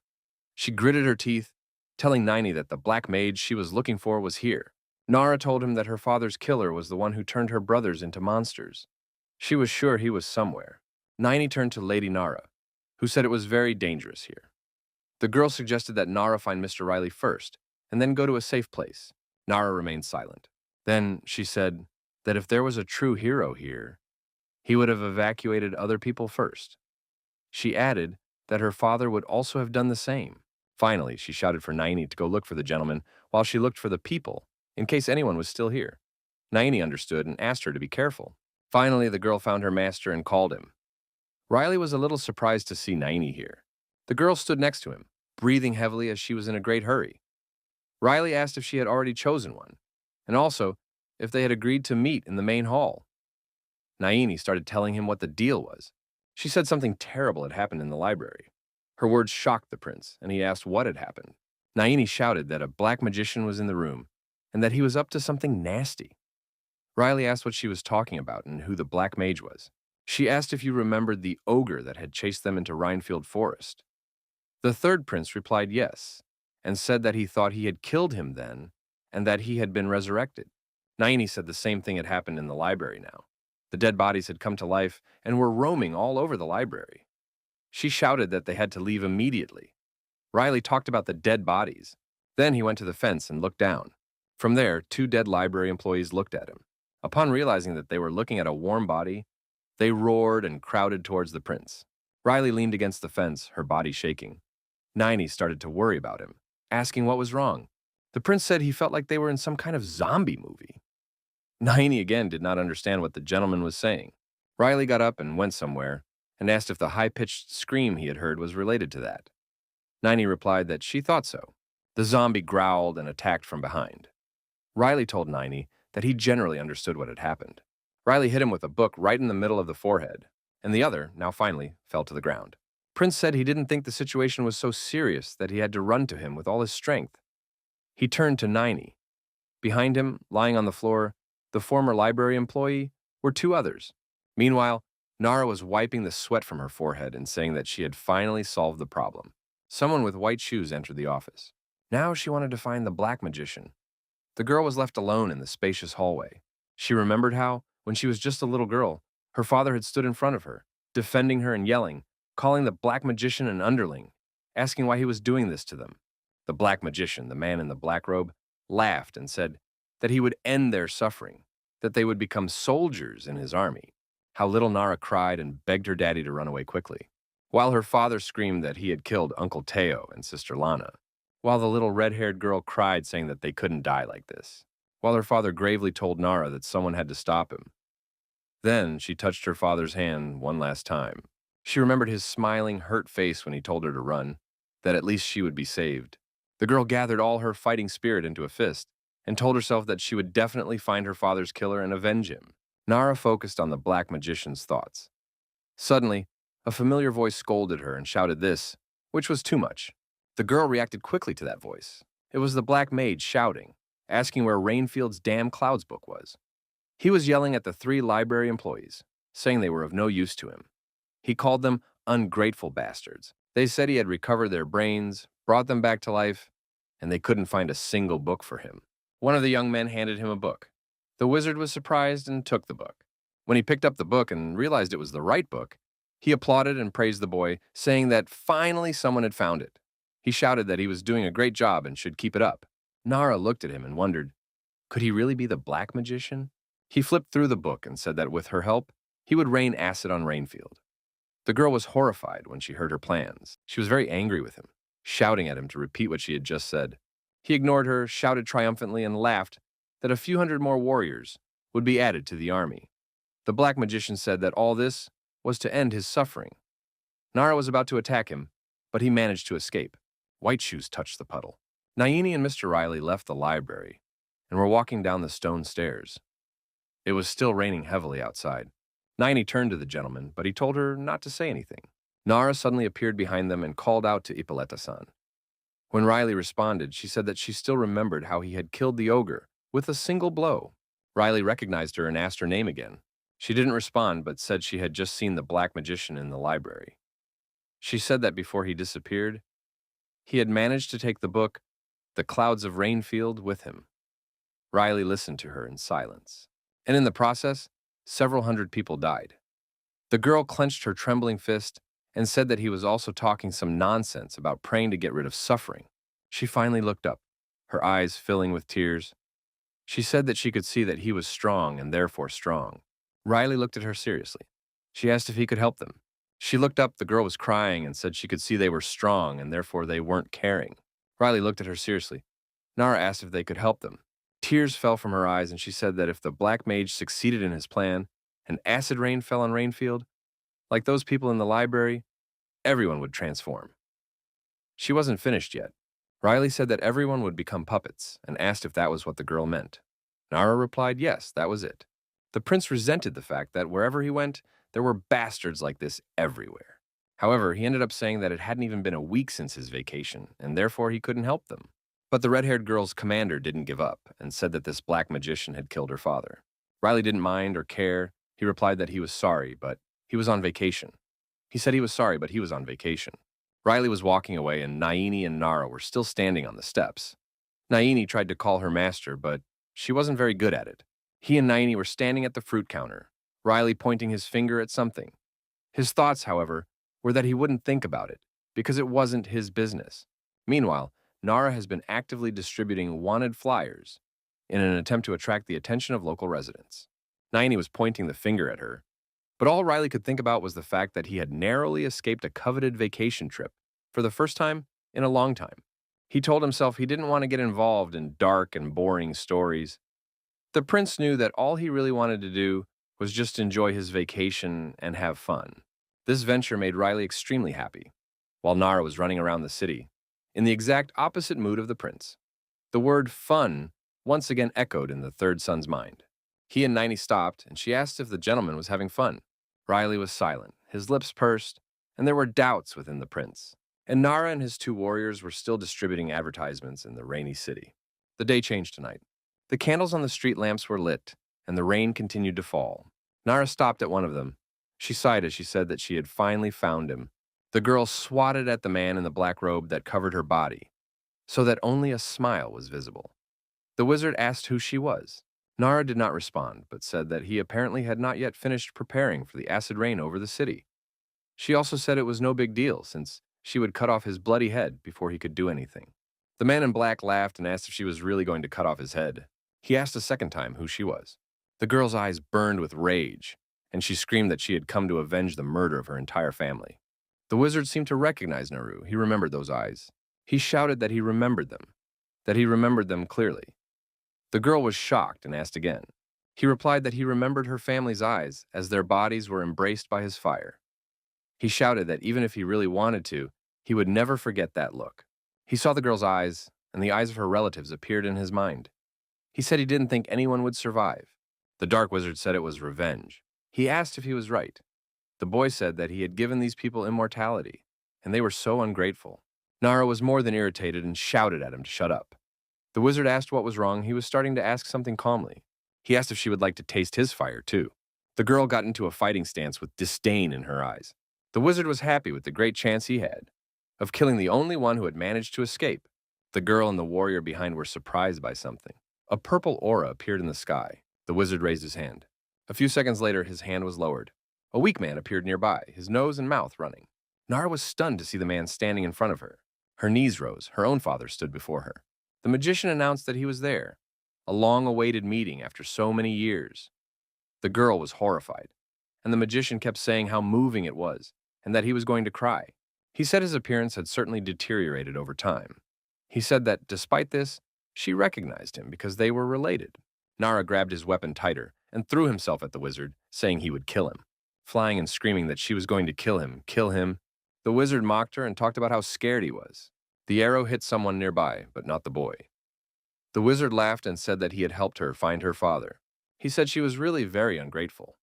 Speaker 1: She gritted her teeth, telling Naini that the black mage she was looking for was here. Nara told him that her father's killer was the one who turned her brothers into monsters. She was sure he was somewhere. Naini turned to Lady Nara, who said it was very dangerous here. The girl suggested that Nara find Mr. Riley first, and then go to a safe place. Nara remained silent. Then she said that if there was a true hero here, he would have evacuated other people first. She added that her father would also have done the same. Finally, she shouted for Naini to go look for the gentleman while she looked for the people, in case anyone was still here. Naini understood and asked her to be careful. Finally, the girl found her master and called him. Riley was a little surprised to see Naini here. The girl stood next to him, breathing heavily as she was in a great hurry. Riley asked if she had already chosen one, and also if they had agreed to meet in the main hall. Naini started telling him what the deal was. She said something terrible had happened in the library. Her words shocked the prince, and he asked what had happened. Naini shouted that a black magician was in the room, and that he was up to something nasty. Riley asked what she was talking about and who the black mage was. She asked if you remembered the ogre that had chased them into Rhinefield Forest. The third prince replied yes, and said that he thought he had killed him then, and that he had been resurrected. Naini said the same thing had happened in the library now. The dead bodies had come to life and were roaming all over the library. She shouted that they had to leave immediately. Riley talked about the dead bodies. Then he went to the fence and looked down. From there, 2 dead library employees looked at him. Upon realizing that they were looking at a warm body, they roared and crowded towards the prince. Riley leaned against the fence, her body shaking. Naini started to worry about him, asking what was wrong. The prince said he felt like they were in some kind of zombie movie. Naini again did not understand what the gentleman was saying. Riley got up and went somewhere, and asked if the high-pitched scream he had heard was related to that. Naini replied that she thought so. The zombie growled and attacked from behind. Riley told Naini that he generally understood what had happened. Riley hit him with a book right in the middle of the forehead, and the other, now finally, fell to the ground. Prince said he didn't think the situation was so serious that he had to run to him with all his strength. He turned to Naini. Behind him, lying on the floor, the former library employee, were 2 others. Meanwhile, Nara was wiping the sweat from her forehead and saying that she had finally solved the problem. Someone with white shoes entered the office. Now she wanted to find the black magician. The girl was left alone in the spacious hallway. She remembered how, when she was just a little girl, her father had stood in front of her, defending her and yelling, calling the black magician an underling, asking why he was doing this to them. The black magician, the man in the black robe, laughed and said that he would end their suffering, that they would become soldiers in his army. How little Nara cried and begged her daddy to run away quickly, while her father screamed that he had killed Uncle Teo and Sister Lana, while the little red-haired girl cried saying that they couldn't die like this, while her father gravely told Nara that someone had to stop him. Then she touched her father's hand one last time. She remembered his smiling, hurt face when he told her to run, that at least she would be saved. The girl gathered all her fighting spirit into a fist and told herself that she would definitely find her father's killer and avenge him. Nara focused on the black magician's thoughts. Suddenly, a familiar voice scolded her and shouted this, which was too much. The girl reacted quickly to that voice. It was the black mage shouting, asking where Rainfield's damn clouds book was. He was yelling at the 3 library employees, saying they were of no use to him. He called them ungrateful bastards. They said he had recovered their brains, brought them back to life, and they couldn't find a single book for him. One of the young men handed him a book. The wizard was surprised and took the book. When he picked up the book and realized it was the right book, he applauded and praised the boy, saying that finally someone had found it. He shouted that he was doing a great job and should keep it up. Nara looked at him and wondered, could he really be the black magician? He flipped through the book and said that with her help, he would rain acid on Rainfield. The girl was horrified when she heard her plans. She was very angry with him, shouting at him to repeat what she had just said. He ignored her, shouted triumphantly, and laughed that a few hundred more warriors would be added to the army. The black magician said that all this was to end his suffering. Nara was about to attack him, but he managed to escape. White shoes touched the puddle. Naini and Mr. Riley left the library and were walking down the stone stairs. It was still raining heavily outside. Naini turned to the gentleman, but he told her not to say anything. Nara suddenly appeared behind them and called out to Ippolita-san. When Riley responded, she said that she still remembered how he had killed the ogre with a single blow. Riley recognized her and asked her name again. She didn't respond, but said she had just seen the black magician in the library. She said that before he disappeared, he had managed to take the book, The Clouds of Rainfield, with him. Riley listened to her in silence, and in the process, several hundred people died. The girl clenched her trembling fist and said that he was also talking some nonsense about praying to get rid of suffering. She finally looked up, her eyes filling with tears. She said that she could see that he was strong and therefore strong. Riley looked at her seriously. She asked if he could help them. She looked up, the girl was crying, and said she could see they were strong and therefore they weren't caring. Riley looked at her seriously. Nara asked if they could help them. Tears fell from her eyes, and she said that if the black mage succeeded in his plan and acid rain fell on Rainfield, like those people in the library, everyone would transform. She wasn't finished yet. Riley said that everyone would become puppets and asked if that was what the girl meant. Nara replied yes, that was it. The prince resented the fact that wherever he went, there were bastards like this everywhere. However, he ended up saying that it hadn't even been a week since his vacation, and therefore he couldn't help them. But the red-haired girl's commander didn't give up and said that this black magician had killed her father. Riley didn't mind or care. He replied that he was sorry, but he was on vacation. He said he was sorry, but he was on vacation. Riley was walking away, and Naini and Nara were still standing on the steps. Naini tried to call her master, but she wasn't very good at it. He and Naini were standing at the fruit counter, Riley pointing his finger at something. His thoughts, however, were that he wouldn't think about it, because it wasn't his business. Meanwhile, Nara has been actively distributing wanted flyers in an attempt to attract the attention of local residents. Naini was pointing the finger at her, but all Riley could think about was the fact that he had narrowly escaped a coveted vacation trip for the first time in a long time. He told himself he didn't want to get involved in dark and boring stories. The prince knew that all he really wanted to do was just enjoy his vacation and have fun. This venture made Riley extremely happy, while Nara was running around the city, in the exact opposite mood of the prince. The word fun once again echoed in the third son's mind. He and Naini stopped, and she asked if the gentleman was having fun. Riley was silent, his lips pursed, and there were doubts within the prince. And Nara and his 2 warriors were still distributing advertisements in the rainy city. The day changed tonight. The candles on the street lamps were lit, and the rain continued to fall. Nara stopped at one of them. She sighed as she said that she had finally found him. The girl swatted at the man in the black robe that covered her body, so that only a smile was visible. The wizard asked who she was. Nara did not respond, but said that he apparently had not yet finished preparing for the acid rain over the city. She also said it was no big deal, since she would cut off his bloody head before he could do anything. The man in black laughed and asked if she was really going to cut off his head. He asked a second time who she was. The girl's eyes burned with rage, and she screamed that she had come to avenge the murder of her entire family. The wizard seemed to recognize Naru. He remembered those eyes. He shouted that he remembered them clearly. The girl was shocked and asked again. He replied that he remembered her family's eyes as their bodies were embraced by his fire. He shouted that even if he really wanted to, he would never forget that look. He saw the girl's eyes, and the eyes of her relatives appeared in his mind. He said he didn't think anyone would survive. The dark wizard said it was revenge. He asked if he was right. The boy said that he had given these people immortality, and they were so ungrateful. Nara was more than irritated and shouted at him to shut up. The wizard asked what was wrong. He was starting to ask something calmly. He asked if she would like to taste his fire, too. The girl got into a fighting stance with disdain in her eyes. The wizard was happy with the great chance he had of killing the only one who had managed to escape. The girl and the warrior behind were surprised by something. A purple aura appeared in the sky. The wizard raised his hand. A few seconds later, his hand was lowered. A weak man appeared nearby, his nose and mouth running. Nara was stunned to see the man standing in front of her. Her knees rose. Her own father stood before her. The magician announced that he was there, a long-awaited meeting after so many years. The girl was horrified, and the magician kept saying how moving it was, and that he was going to cry. He said his appearance had certainly deteriorated over time. He said that, despite this, she recognized him because they were related. Nara grabbed his weapon tighter and threw himself at the wizard, saying he would kill him. Flying and screaming that she was going to kill him. The wizard mocked her and talked about how scared he was. The arrow hit someone nearby, but not the boy. The wizard laughed and said that he had helped her find her father. He said she was really very ungrateful.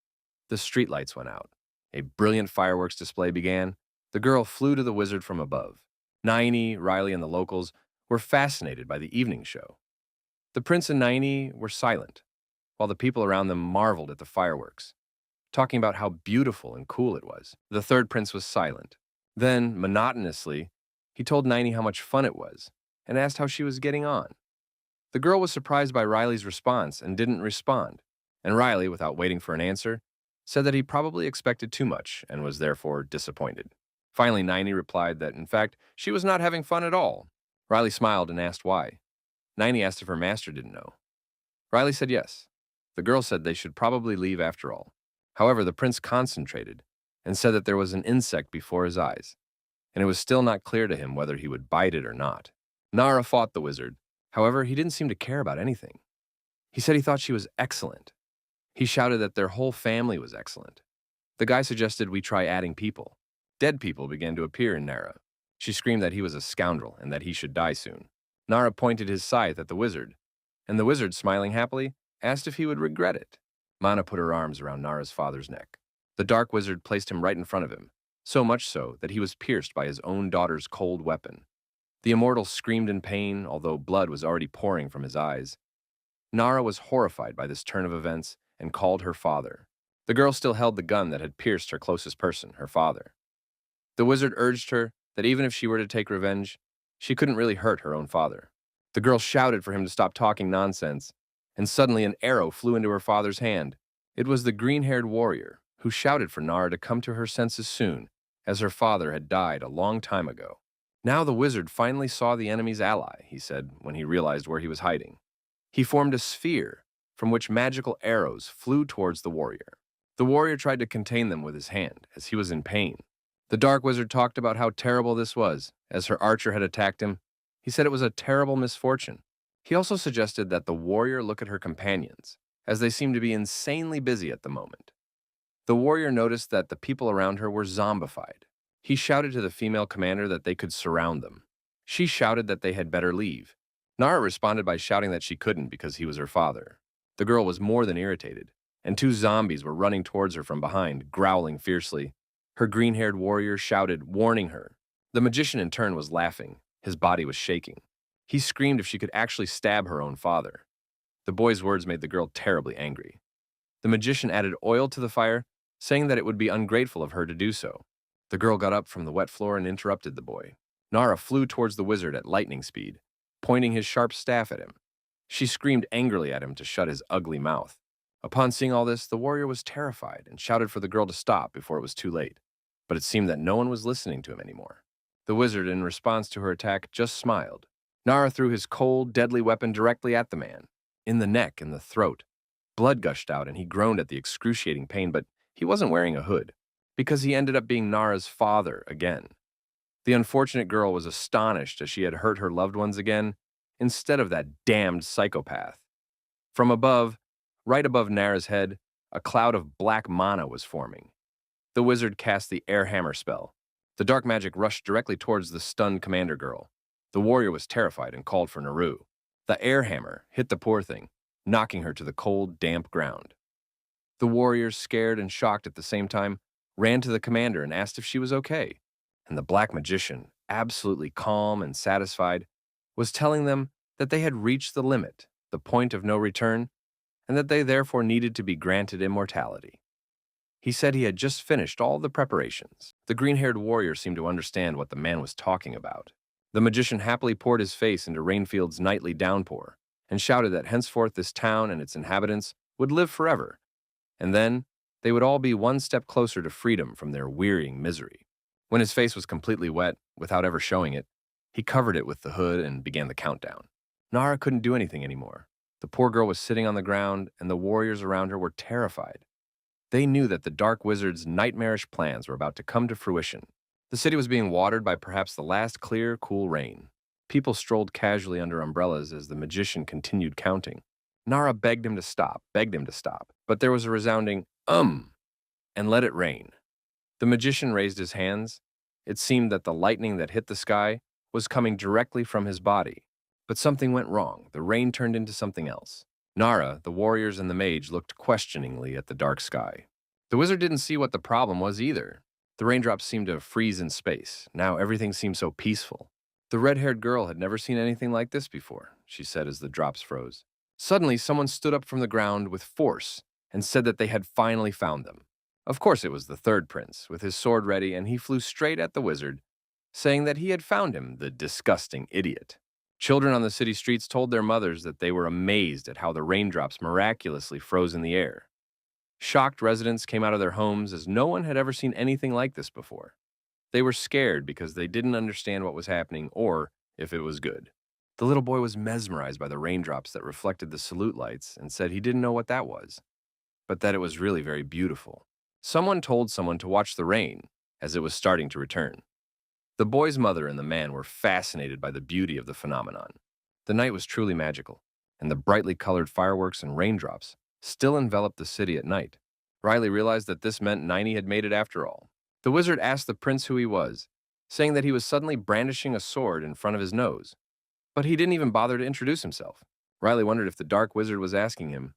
Speaker 1: The streetlights went out. A brilliant fireworks display began. The girl flew to the wizard from above. Naini, Riley, and the locals were fascinated by the evening show. The prince and Naini were silent, while the people around them marveled at the fireworks, talking about how beautiful and cool it was. The third prince was silent. Then, monotonously, he told Naini how much fun it was and asked how she was getting on. The girl was surprised by Riley's response and didn't respond, and Riley, without waiting for an answer, said that he probably expected too much and was therefore disappointed. Finally, Naini replied that, in fact, she was not having fun at all. Riley smiled and asked why. Naini asked if her master didn't know. Riley said yes. The girl said they should probably leave after all. However, the prince concentrated and said that there was an insect before his eyes, and it was still not clear to him whether he would bite it or not. Nara fought the wizard. However, he didn't seem to care about anything. He said he thought she was excellent. He shouted that their whole family was excellent. The guy suggested we try adding people. Dead people began to appear in Nara. She screamed that he was a scoundrel and that he should die soon. Nara pointed his scythe at the wizard, and the wizard, smiling happily, asked if he would regret it. Mana put her arms around Nara's father's neck. The dark wizard placed him right in front of him, so much so that he was pierced by his own daughter's cold weapon. The immortal screamed in pain, although blood was already pouring from his eyes. Nara was horrified by this turn of events and called her father. The girl still held the gun that had pierced her closest person, her father. The wizard urged her that even if she were to take revenge, she couldn't really hurt her own father. The girl shouted for him to stop talking nonsense, and suddenly an arrow flew into her father's hand. It was the green-haired warrior, who shouted for Nara to come to her senses soon, as her father had died a long time ago. Now the wizard finally saw the enemy's ally, he said, when he realized where he was hiding. He formed a sphere from which magical arrows flew towards the warrior. The warrior tried to contain them with his hand, as he was in pain. The dark wizard talked about how terrible this was, as her archer had attacked him. He said it was a terrible misfortune. He also suggested that the warrior look at her companions, as they seemed to be insanely busy at the moment. The warrior noticed that the people around her were zombified. He shouted to the female commander that they could surround them. She shouted that they had better leave. Nara responded by shouting that she couldn't because he was her father. The girl was more than irritated, and two zombies were running towards her from behind, growling fiercely. Her green-haired warrior shouted, warning her. The magician in turn was laughing. His body was shaking. He screamed if she could actually stab her own father. The boy's words made the girl terribly angry. The magician added oil to the fire saying that it would be ungrateful of her to do so. The girl got up from the wet floor and interrupted the boy. Nara flew towards the wizard at lightning speed, pointing his sharp staff at him. She screamed angrily at him to shut his ugly mouth. Upon seeing all this, the warrior was terrified and shouted for the girl to stop before it was too late. But it seemed that no one was listening to him anymore. The wizard, in response to her attack, just smiled. Nara threw his cold, deadly weapon directly at the man, in the neck and the throat. Blood gushed out and he groaned at the excruciating pain, but he wasn't wearing a hood, because he ended up being Nara's father again. The unfortunate girl was astonished as she had hurt her loved ones again, instead of that damned psychopath. From above, right above Nara's head, a cloud of black mana was forming. The wizard cast the air hammer spell. The dark magic rushed directly towards the stunned commander girl. The warrior was terrified and called for Naru. The air hammer hit the poor thing, knocking her to the cold, damp ground. The warriors, scared and shocked at the same time, ran to the commander and asked if she was okay. And the black magician, absolutely calm and satisfied, was telling them that they had reached the limit, the point of no return, and that they therefore needed to be granted immortality. He said he had just finished all the preparations. The green-haired warrior seemed to understand what the man was talking about. The magician happily poured his face into Rainfield's nightly downpour and shouted that henceforth this town and its inhabitants would live forever, and then they would all be one step closer to freedom from their wearying misery. When his face was completely wet, without ever showing it, he covered it with the hood and began the countdown. Nara couldn't do anything anymore. The poor girl was sitting on the ground, and the warriors around her were terrified. They knew that the dark wizard's nightmarish plans were about to come to fruition. The city was being watered by perhaps the last clear, cool rain. People strolled casually under umbrellas as the magician continued counting. Nara begged him to stop, but there was a resounding, and let it rain. The magician raised his hands. It seemed that the lightning that hit the sky was coming directly from his body. But something went wrong. The rain turned into something else. Nara, the warriors, and the mage looked questioningly at the dark sky. The wizard didn't see what the problem was either. The raindrops seemed to freeze in space. Now everything seemed so peaceful. The red-haired girl had never seen anything like this before, she said as the drops froze. Suddenly, someone stood up from the ground with force and said that they had finally found them. Of course it was the third prince, with his sword ready, and he flew straight at the wizard, saying that he had found him, the disgusting idiot. Children on the city streets told their mothers that they were amazed at how the raindrops miraculously froze in the air. Shocked residents came out of their homes as no one had ever seen anything like this before. They were scared because they didn't understand what was happening or if it was good. The little boy was mesmerized by the raindrops that reflected the salute lights and said he didn't know what that was, but that it was really very beautiful. Someone told someone to watch the rain as it was starting to return. The boy's mother and the man were fascinated by the beauty of the phenomenon. The night was truly magical, and the brightly colored fireworks and raindrops still enveloped the city at night. Riley realized that this meant Niney had made it after all. The wizard asked the prince who he was, saying that he was suddenly brandishing a sword in front of his nose. But he didn't even bother to introduce himself. Riley wondered if the dark wizard was asking him.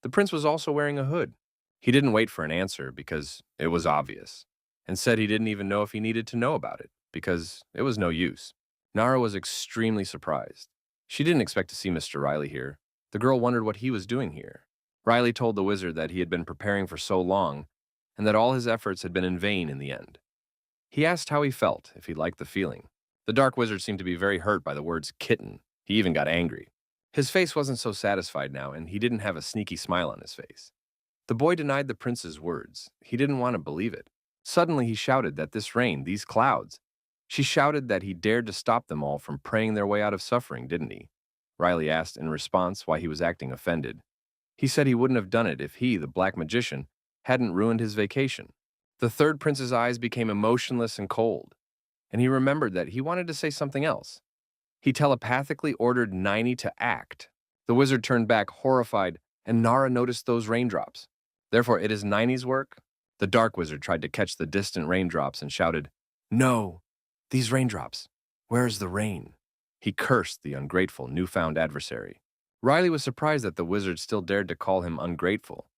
Speaker 1: The prince was also wearing a hood. He didn't wait for an answer because it was obvious, and said he didn't even know if he needed to know about it, because it was no use. Nara was extremely surprised. She didn't expect to see Mr. Riley here. The girl wondered what he was doing here. Riley told the wizard that he had been preparing for so long, and that all his efforts had been in vain in the end. He asked how he felt, if he liked the feeling. The dark wizard seemed to be very hurt by the words kitten. He even got angry. His face wasn't so satisfied now, and he didn't have a sneaky smile on his face. The boy denied the prince's words. He didn't want to believe it. Suddenly he shouted that this rain, these clouds. She shouted that he dared to stop them all from praying their way out of suffering, didn't he? Riley asked in response why he was acting offended. He said he wouldn't have done it if he, the black magician, hadn't ruined his vacation. The third prince's eyes became emotionless and cold, and he remembered that he wanted to say something else. He telepathically ordered Niney to act. The wizard turned back, horrified, and Nara noticed those raindrops. Therefore, it is Niney's work? The dark wizard tried to catch the distant raindrops and shouted, "No, these raindrops. Where is the rain?" He cursed the ungrateful, newfound adversary. Riley was surprised that the wizard still dared to call him ungrateful,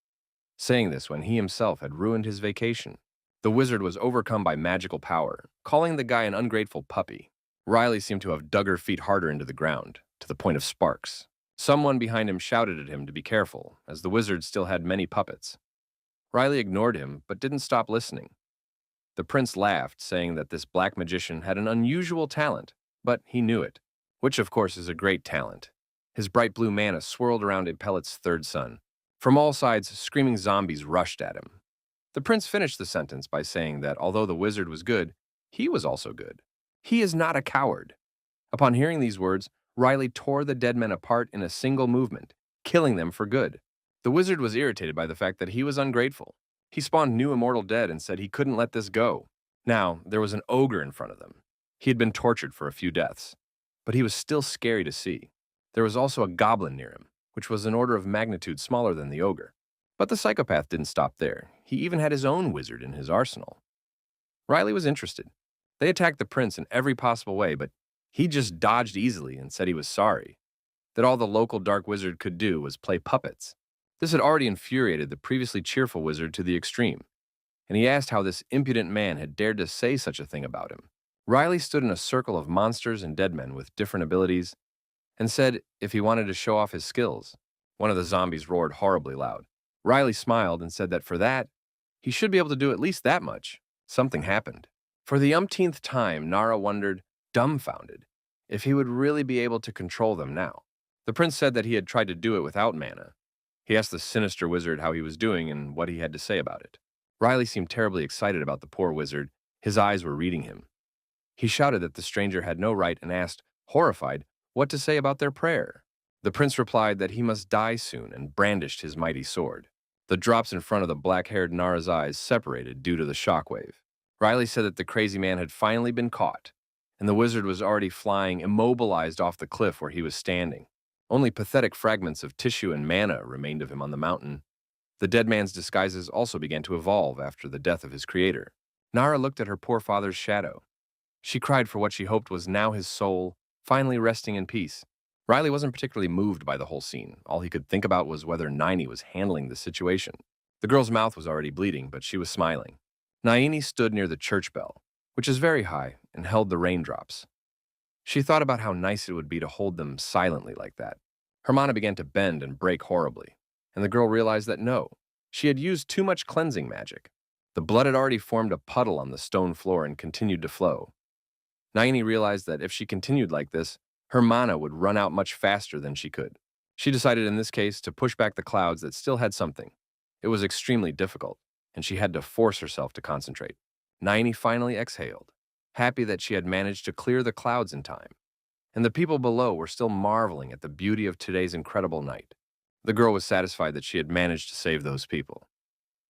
Speaker 1: saying this when he himself had ruined his vacation. The wizard was overcome by magical power, calling the guy an ungrateful puppy. Riley seemed to have dug her feet harder into the ground, to the point of sparks. Someone behind him shouted at him to be careful, as the wizard still had many puppets. Riley ignored him, but didn't stop listening. The prince laughed, saying that this black magician had an unusual talent, but he knew it, which of course is a great talent. His bright blue mana swirled around Apelit's third son. From all sides, screaming zombies rushed at him. The prince finished the sentence by saying that although the wizard was good, he was also good. He is not a coward. Upon hearing these words, Riley tore the dead men apart in a single movement, killing them for good. The wizard was irritated by the fact that he was ungrateful. He spawned new immortal dead and said he couldn't let this go. Now, there was an ogre in front of them. He had been tortured for a few deaths, but he was still scary to see. There was also a goblin near him, which was an order of magnitude smaller than the ogre. But the psychopath didn't stop there. He even had his own wizard in his arsenal. Riley was interested. They attacked the prince in every possible way, but he just dodged easily and said he was sorry, that all the local dark wizard could do was play puppets. This had already infuriated the previously cheerful wizard to the extreme, and he asked how this impudent man had dared to say such a thing about him. Riley stood in a circle of monsters and dead men with different abilities and said if he wanted to show off his skills. One of the zombies roared horribly loud. Riley smiled and said that for that, he should be able to do at least that much. Something happened. For the umpteenth time, Nara wondered, dumbfounded, if he would really be able to control them now. The prince said that he had tried to do it without mana. He asked the sinister wizard how he was doing and what he had to say about it. Riley seemed terribly excited about the poor wizard. His eyes were reading him. He shouted that the stranger had no right and asked, horrified, what to say about their prayer. The prince replied that he must die soon and brandished his mighty sword. The drops in front of the black-haired Nara's eyes separated due to the shockwave. Riley said that the crazy man had finally been caught, and the wizard was already flying immobilized off the cliff where he was standing. Only pathetic fragments of tissue and mana remained of him on the mountain. The dead man's disguises also began to evolve after the death of his creator. Nara looked at her poor father's shadow. She cried for what she hoped was now his soul, finally resting in peace. Riley wasn't particularly moved by the whole scene. All he could think about was whether Naini was handling the situation. The girl's mouth was already bleeding, but she was smiling. Naini stood near the church bell, which is very high, and held the raindrops. She thought about how nice it would be to hold them silently like that. Her mana began to bend and break horribly, and the girl realized that no, she had used too much cleansing magic. The blood had already formed a puddle on the stone floor and continued to flow. Naini realized that if she continued like this, her mana would run out much faster than she could. She decided in this case to push back the clouds that still had something. It was extremely difficult, and she had to force herself to concentrate. Naini finally exhaled, happy that she had managed to clear the clouds in time, and the people below were still marveling at the beauty of today's incredible night. The girl was satisfied that she had managed to save those people.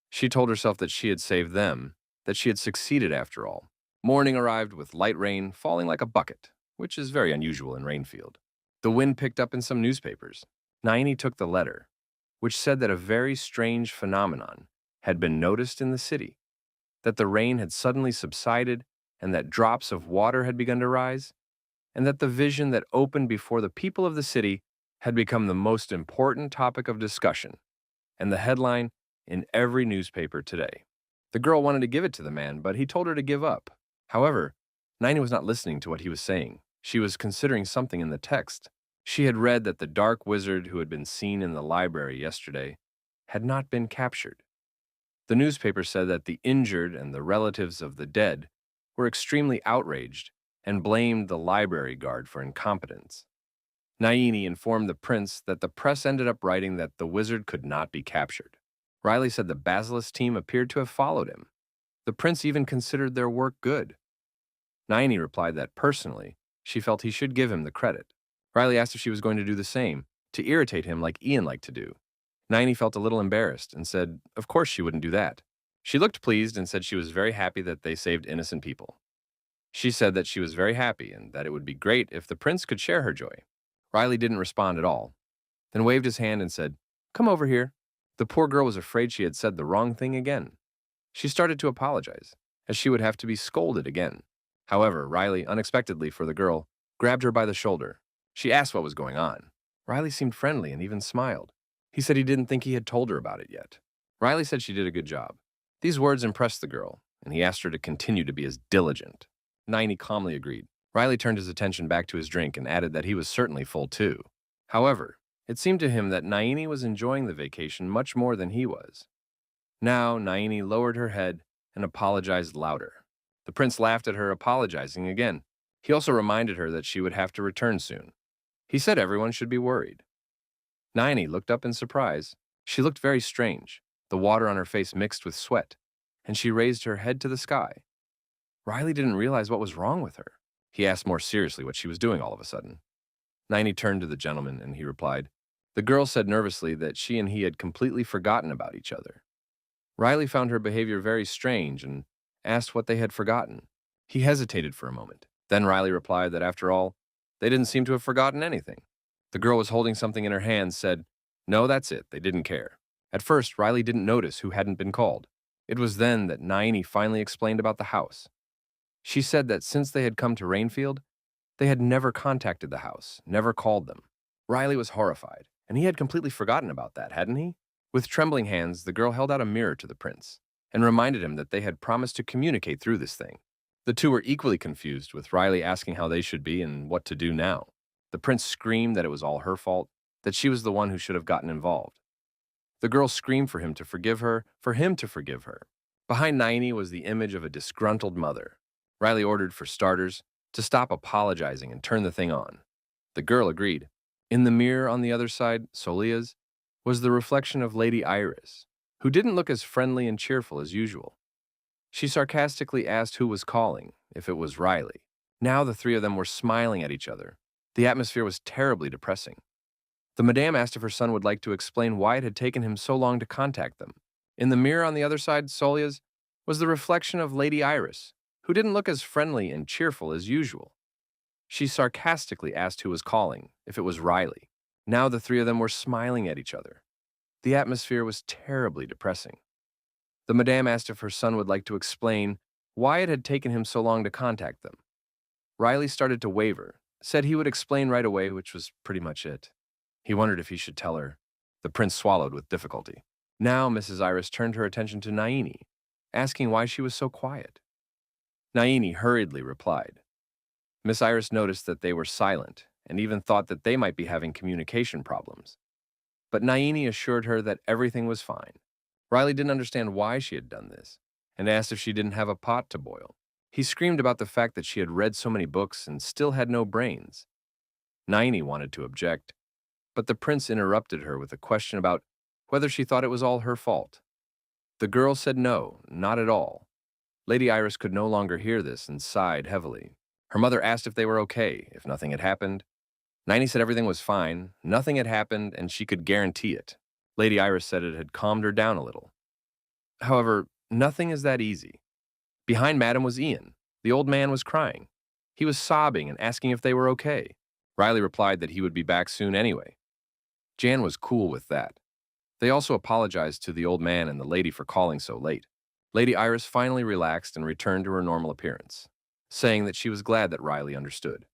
Speaker 1: She told herself that she had saved them, that she had succeeded after all. Morning arrived with light rain falling like a bucket, which is very unusual in Rainfield. The wind picked up in some newspapers. Naini took the letter, which said that a very strange phenomenon had been noticed in the city, that the rain had suddenly subsided and that drops of water had begun to rise, and that the vision that opened before the people of the city had become the most important topic of discussion, and the headline in every newspaper today. The girl wanted to give it to the man, but he told her to give up. However, Naini was not listening to what he was saying. She was considering something in the text. She had read that the dark wizard who had been seen in the library yesterday had not been captured. The newspaper said that the injured and the relatives of the dead were extremely outraged and blamed the library guard for incompetence. Naini informed the prince that the press ended up writing that the wizard could not be captured. Riley said the Basilisk team appeared to have followed him. The prince even considered their work good. Naini replied that personally, she felt he should give him the credit. Riley asked if she was going to do the same, to irritate him like Ian liked to do. Naini felt a little embarrassed and said, of course she wouldn't do that. She looked pleased and said she was very happy that they saved innocent people. She said that she was very happy and that it would be great if the prince could share her joy. Riley didn't respond at all, then waved his hand and said, come over here. The poor girl was afraid she had said the wrong thing again. She started to apologize, as she would have to be scolded again. However, Riley, unexpectedly for the girl, grabbed her by the shoulder. She asked what was going on. Riley seemed friendly and even smiled. He said he didn't think he had told her about it yet. Riley said she did a good job. These words impressed the girl, and he asked her to continue to be as diligent. Naini calmly agreed. Riley turned his attention back to his drink and added that he was certainly full too. However, it seemed to him that Naini was enjoying the vacation much more than he was. Now, Naini lowered her head and apologized louder. The prince laughed at her, apologizing again. He also reminded her that she would have to return soon. He said everyone should be worried. Naini looked up in surprise. She looked very strange, the water on her face mixed with sweat, and she raised her head to the sky. Riley didn't realize what was wrong with her. He asked more seriously what she was doing all of a sudden. Naini turned to the gentleman and he replied. The girl said nervously that she and he had completely forgotten about each other. Riley found her behavior very strange and asked what they had forgotten. He hesitated for a moment. Then Riley replied that after all, they didn't seem to have forgotten anything. The girl was holding something in her hand, said, "No, that's it, they didn't care." At first, Riley didn't notice who hadn't been called. It was then that Naini finally explained about the house. She said that since they had come to Rainfield, they had never contacted the house, never called them. Riley was horrified, and he had completely forgotten about that, hadn't he? With trembling hands, the girl held out a mirror to the prince and reminded him that they had promised to communicate through this thing. The two were equally confused, with Riley asking how they should be and what to do now. The prince screamed that it was all her fault, that she was the one who should have gotten involved. The girl screamed for him to forgive her, for him to forgive her. Behind Naini was the image of a disgruntled mother. Riley ordered, for starters, to stop apologizing and turn the thing on. The girl agreed. In the mirror on the other side, Solia's, was the reflection of Lady Iris, who didn't look as friendly and cheerful as usual. She sarcastically asked who was calling, if it was Riley. Now the three of them were smiling at each other. The atmosphere was terribly depressing. The madame asked if her son would like to explain why it had taken him so long to contact them. In the mirror on the other side, Solia's, was the reflection of Lady Iris, who didn't look as friendly and cheerful as usual. She sarcastically asked who was calling, if it was Riley. Now the three of them were smiling at each other. The atmosphere was terribly depressing. The madame asked if her son would like to explain why it had taken him so long to contact them. Riley started to waver, said he would explain right away, which was pretty much it. He wondered if he should tell her. The prince swallowed with difficulty. Now Mrs. Iris turned her attention to Naini, asking why she was so quiet. Naini hurriedly replied. Miss Iris noticed that they were silent and even thought that they might be having communication problems. But Naini assured her that everything was fine. Riley didn't understand why she had done this and asked if she didn't have a pot to boil. He screamed about the fact that she had read so many books and still had no brains. Naini wanted to object, but the prince interrupted her with a question about whether she thought it was all her fault. The girl said no, not at all. Lady Iris could no longer hear this and sighed heavily. Her mother asked if they were okay, if nothing had happened. Naini said everything was fine, nothing had happened, and she could guarantee it. Lady Iris said it had calmed her down a little. However, nothing is that easy. Behind Madam was Ian. The old man was crying. He was sobbing and asking if they were okay. Riley replied that he would be back soon anyway. Jan was cool with that. They also apologized to the old man and the lady for calling so late. Lady Iris finally relaxed and returned to her normal appearance, saying that she was glad that Riley understood.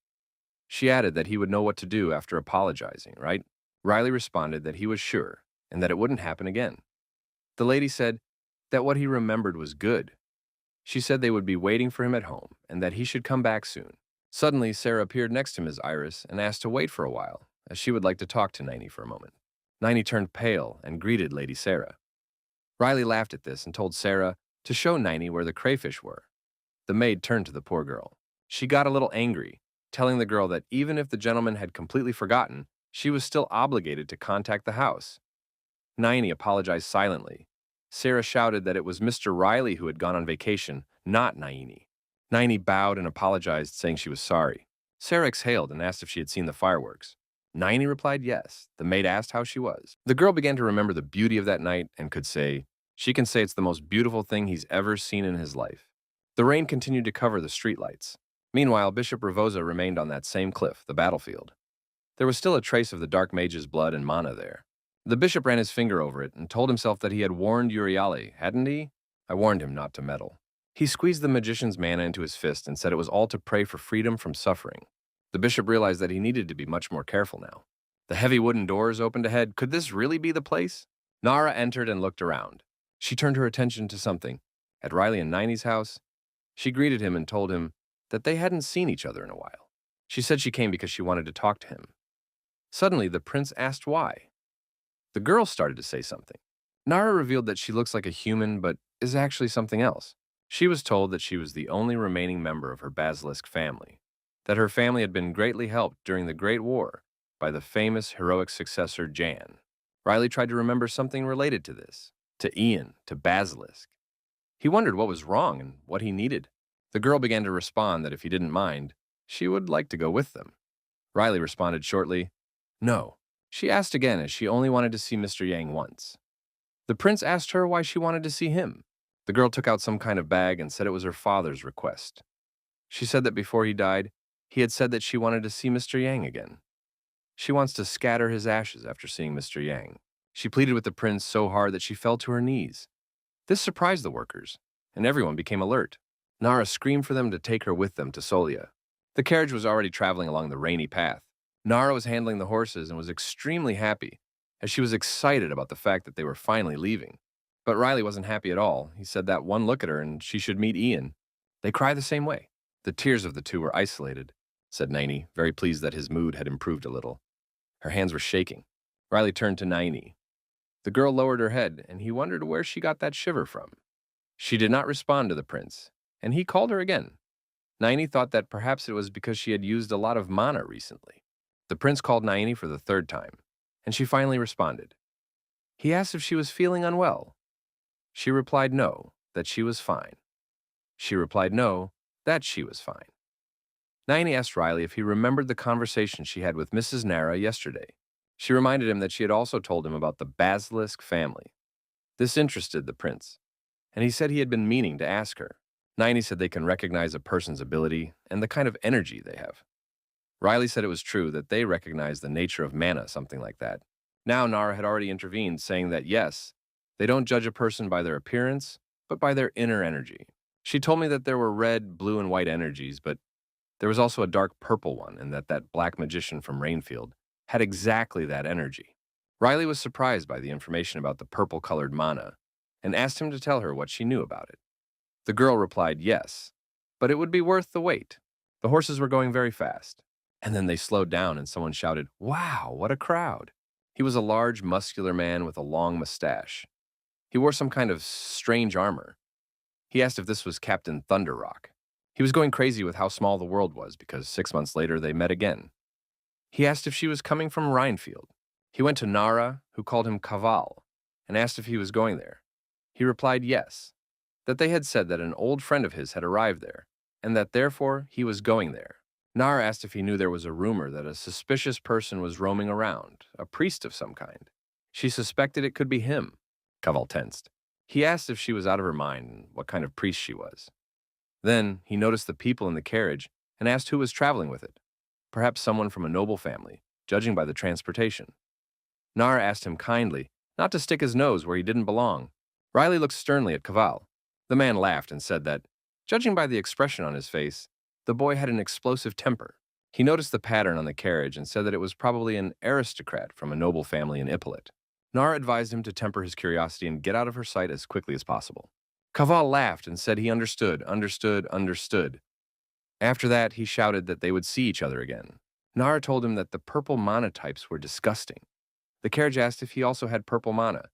Speaker 1: She added that he would know what to do after apologizing, right? Riley responded that he was sure and that it wouldn't happen again. The lady said that what he remembered was good. She said they would be waiting for him at home and that he should come back soon. Suddenly, Sarah appeared next to Ms. Iris and asked to wait for a while, as she would like to talk to Naini for a moment. Naini turned pale and greeted Lady Sarah. Riley laughed at this and told Sarah to show Naini where the crayfish were. The maid turned to the poor girl. She got a little angry, telling the girl that even if the gentleman had completely forgotten, she was still obligated to contact the house. Naini apologized silently. Sarah shouted that it was Mr. Riley who had gone on vacation, not Naini. Naini bowed and apologized, saying she was sorry. Sarah exhaled and asked if she had seen the fireworks. Naini replied yes. The maid asked how she was. The girl began to remember the beauty of that night and could say, she can say it's the most beautiful thing he's ever seen in his life. The rain continued to cover the streetlights. Meanwhile, Bishop Ravosa remained on that same cliff, the battlefield. There was still a trace of the dark mage's blood and mana there. The bishop ran his finger over it and told himself that he had warned Uriale, hadn't he? I warned him not to meddle. He squeezed the magician's mana into his fist and said it was all to pray for freedom from suffering. The bishop realized that he needed to be much more careful now. The heavy wooden doors opened ahead. Could this really be the place? Nara entered and looked around. She turned her attention to something. At Riley and Naini's house, she greeted him and told him that they hadn't seen each other in a while. She said she came because she wanted to talk to him. Suddenly, the prince asked why. The girl started to say something. Nara revealed that she looks like a human but is actually something else. She was told that she was the only remaining member of her basilisk family, that her family had been greatly helped during the Great War by the famous heroic successor Jan. Riley tried to remember something related to this, to Ian, to Basilisk. He wondered what was wrong and what he needed. The girl began to respond that if he didn't mind, she would like to go with them. Riley responded shortly, no. She asked again as she only wanted to see Mr. Yang once. The prince asked her why she wanted to see him. The girl took out some kind of bag and said it was her father's request. She said that before he died, he had said that she wanted to see Mr. Yang again. She wants to scatter his ashes after seeing Mr. Yang. She pleaded with the prince so hard that she fell to her knees. This surprised the workers, and everyone became alert. Nara screamed for them to take her with them to Solia. The carriage was already traveling along the rainy path. Nara was handling the horses and was extremely happy, as she was excited about the fact that they were finally leaving. But Riley wasn't happy at all. He said that one look at her and she should meet Ian. They cry the same way. The tears of the two were isolated, said Naini, very pleased that his mood had improved a little. Her hands were shaking. Riley turned to Naini. The girl lowered her head, and he wondered where she got that shiver from. She did not respond to the prince, and he called her again. Naini thought that perhaps it was because she had used a lot of mana recently. The prince called Naini for the third time, and she finally responded. He asked if she was feeling unwell. She replied no, that she was fine. She replied no, that she was fine. Naini asked Riley if he remembered the conversation she had with Mrs. Nara yesterday. She reminded him that she had also told him about the Basilisk family. This interested the prince, and he said he had been meaning to ask her. Naini said they can recognize a person's ability and the kind of energy they have. Riley said it was true that they recognized the nature of mana, something like that. Now Nara had already intervened, saying that yes, they don't judge a person by their appearance, but by their inner energy. She told me that there were red, blue, and white energies, but there was also a dark purple one, and that black magician from Rainfield had exactly that energy. Riley was surprised by the information about the purple-colored mana and asked him to tell her what she knew about it. The girl replied yes, but it would be worth the wait. The horses were going very fast, and then they slowed down and someone shouted, "Wow, what a crowd!" He was a large, muscular man with a long mustache. He wore some kind of strange armor. He asked if this was Captain Thunderrock. He was going crazy with how small the world was because 6 months later they met again. He asked if she was coming from Rhinefield. He went to Nara, who called him Kaval, and asked if he was going there. He replied yes, that they had said that an old friend of his had arrived there, and that therefore he was going there. Nara asked if he knew there was a rumor that a suspicious person was roaming around, a priest of some kind. She suspected it could be him. Kaval tensed. He asked if she was out of her mind and what kind of priest she was. Then he noticed the people in the carriage and asked who was traveling with it. Perhaps someone from a noble family, judging by the transportation. Nara asked him kindly not to stick his nose where he didn't belong. Riley looked sternly at Kaval. The man laughed and said that, judging by the expression on his face, the boy had an explosive temper. He noticed the pattern on the carriage and said that it was probably an aristocrat from a noble family in Ippolit. Nara advised him to temper his curiosity and get out of her sight as quickly as possible. Kaval laughed and said he understood. After that, he shouted that they would see each other again. Nara told him that the purple mana types were disgusting. The carriage asked if he also had purple mana,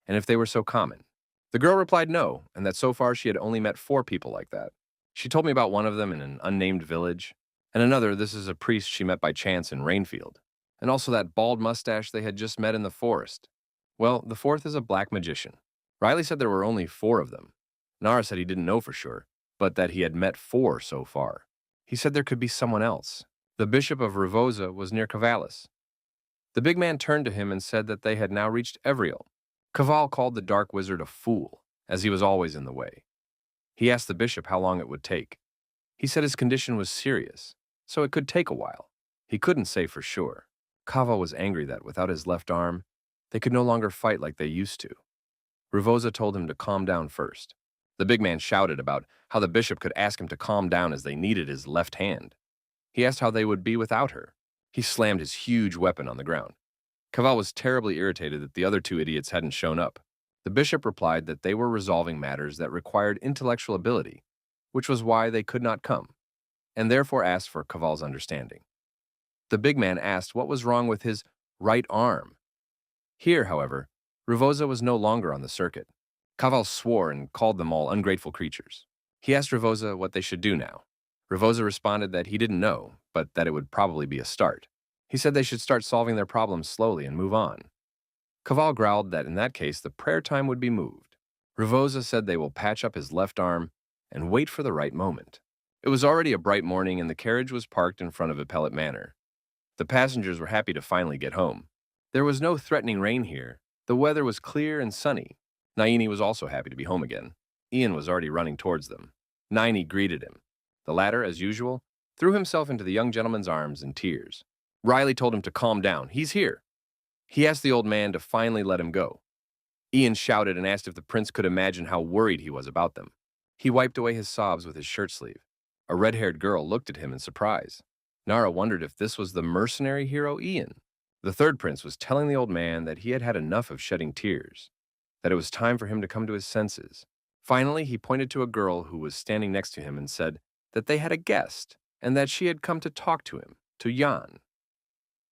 Speaker 1: and if they were so common. The girl replied no, and that so far she had only met 4 people like that. She told me about one of them in an unnamed village, and another, this is a priest she met by chance in Rainfield, and also that bald mustache they had just met in the forest. Well, the 4th is a black magician. Riley said there were only 4 of them. Nara said he didn't know for sure, but that he had met 4 so far. He said there could be someone else. The bishop of Rivosa was near Cavalis. The big man turned to him and said that they had now reached Evriel. Kaval called the dark wizard a fool, as he was always in the way. He asked the bishop how long it would take. He said his condition was serious, so it could take a while. He couldn't say for sure. Kaval was angry that without his left arm, they could no longer fight like they used to. Rivosa told him to calm down first. The big man shouted about how the bishop could ask him to calm down as they needed his left hand. He asked how they would be without her. He slammed his huge weapon on the ground. Kaval was terribly irritated that the other 2 idiots hadn't shown up. The bishop replied that they were resolving matters that required intellectual ability, which was why they could not come, and therefore asked for Kaval's understanding. The big man asked what was wrong with his right arm. Here, however, Ravoza was no longer on the circuit. Kaval swore and called them all ungrateful creatures. He asked Ravoza what they should do now. Ravoza responded that he didn't know, but that it would probably be a start. He said they should start solving their problems slowly and move on. Kaval growled that in that case the prayer time would be moved. Ravoza said they will patch up his left arm and wait for the right moment. It was already a bright morning and the carriage was parked in front of Appellate Manor. The passengers were happy to finally get home. There was no threatening rain here. The weather was clear and sunny. Naini was also happy to be home again. Ian was already running towards them. Naini greeted him. The latter, as usual, threw himself into the young gentleman's arms in tears. Riley told him to calm down. He's here. He asked the old man to finally let him go. Ian shouted and asked if the prince could imagine how worried he was about them. He wiped away his sobs with his shirt sleeve. A red-haired girl looked at him in surprise. Nara wondered if this was the mercenary hero Ian. The third prince was telling the old man that he had had enough of shedding tears, that it was time for him to come to his senses. Finally, he pointed to a girl who was standing next to him and said that they had a guest and that she had come to talk to him, to Jan.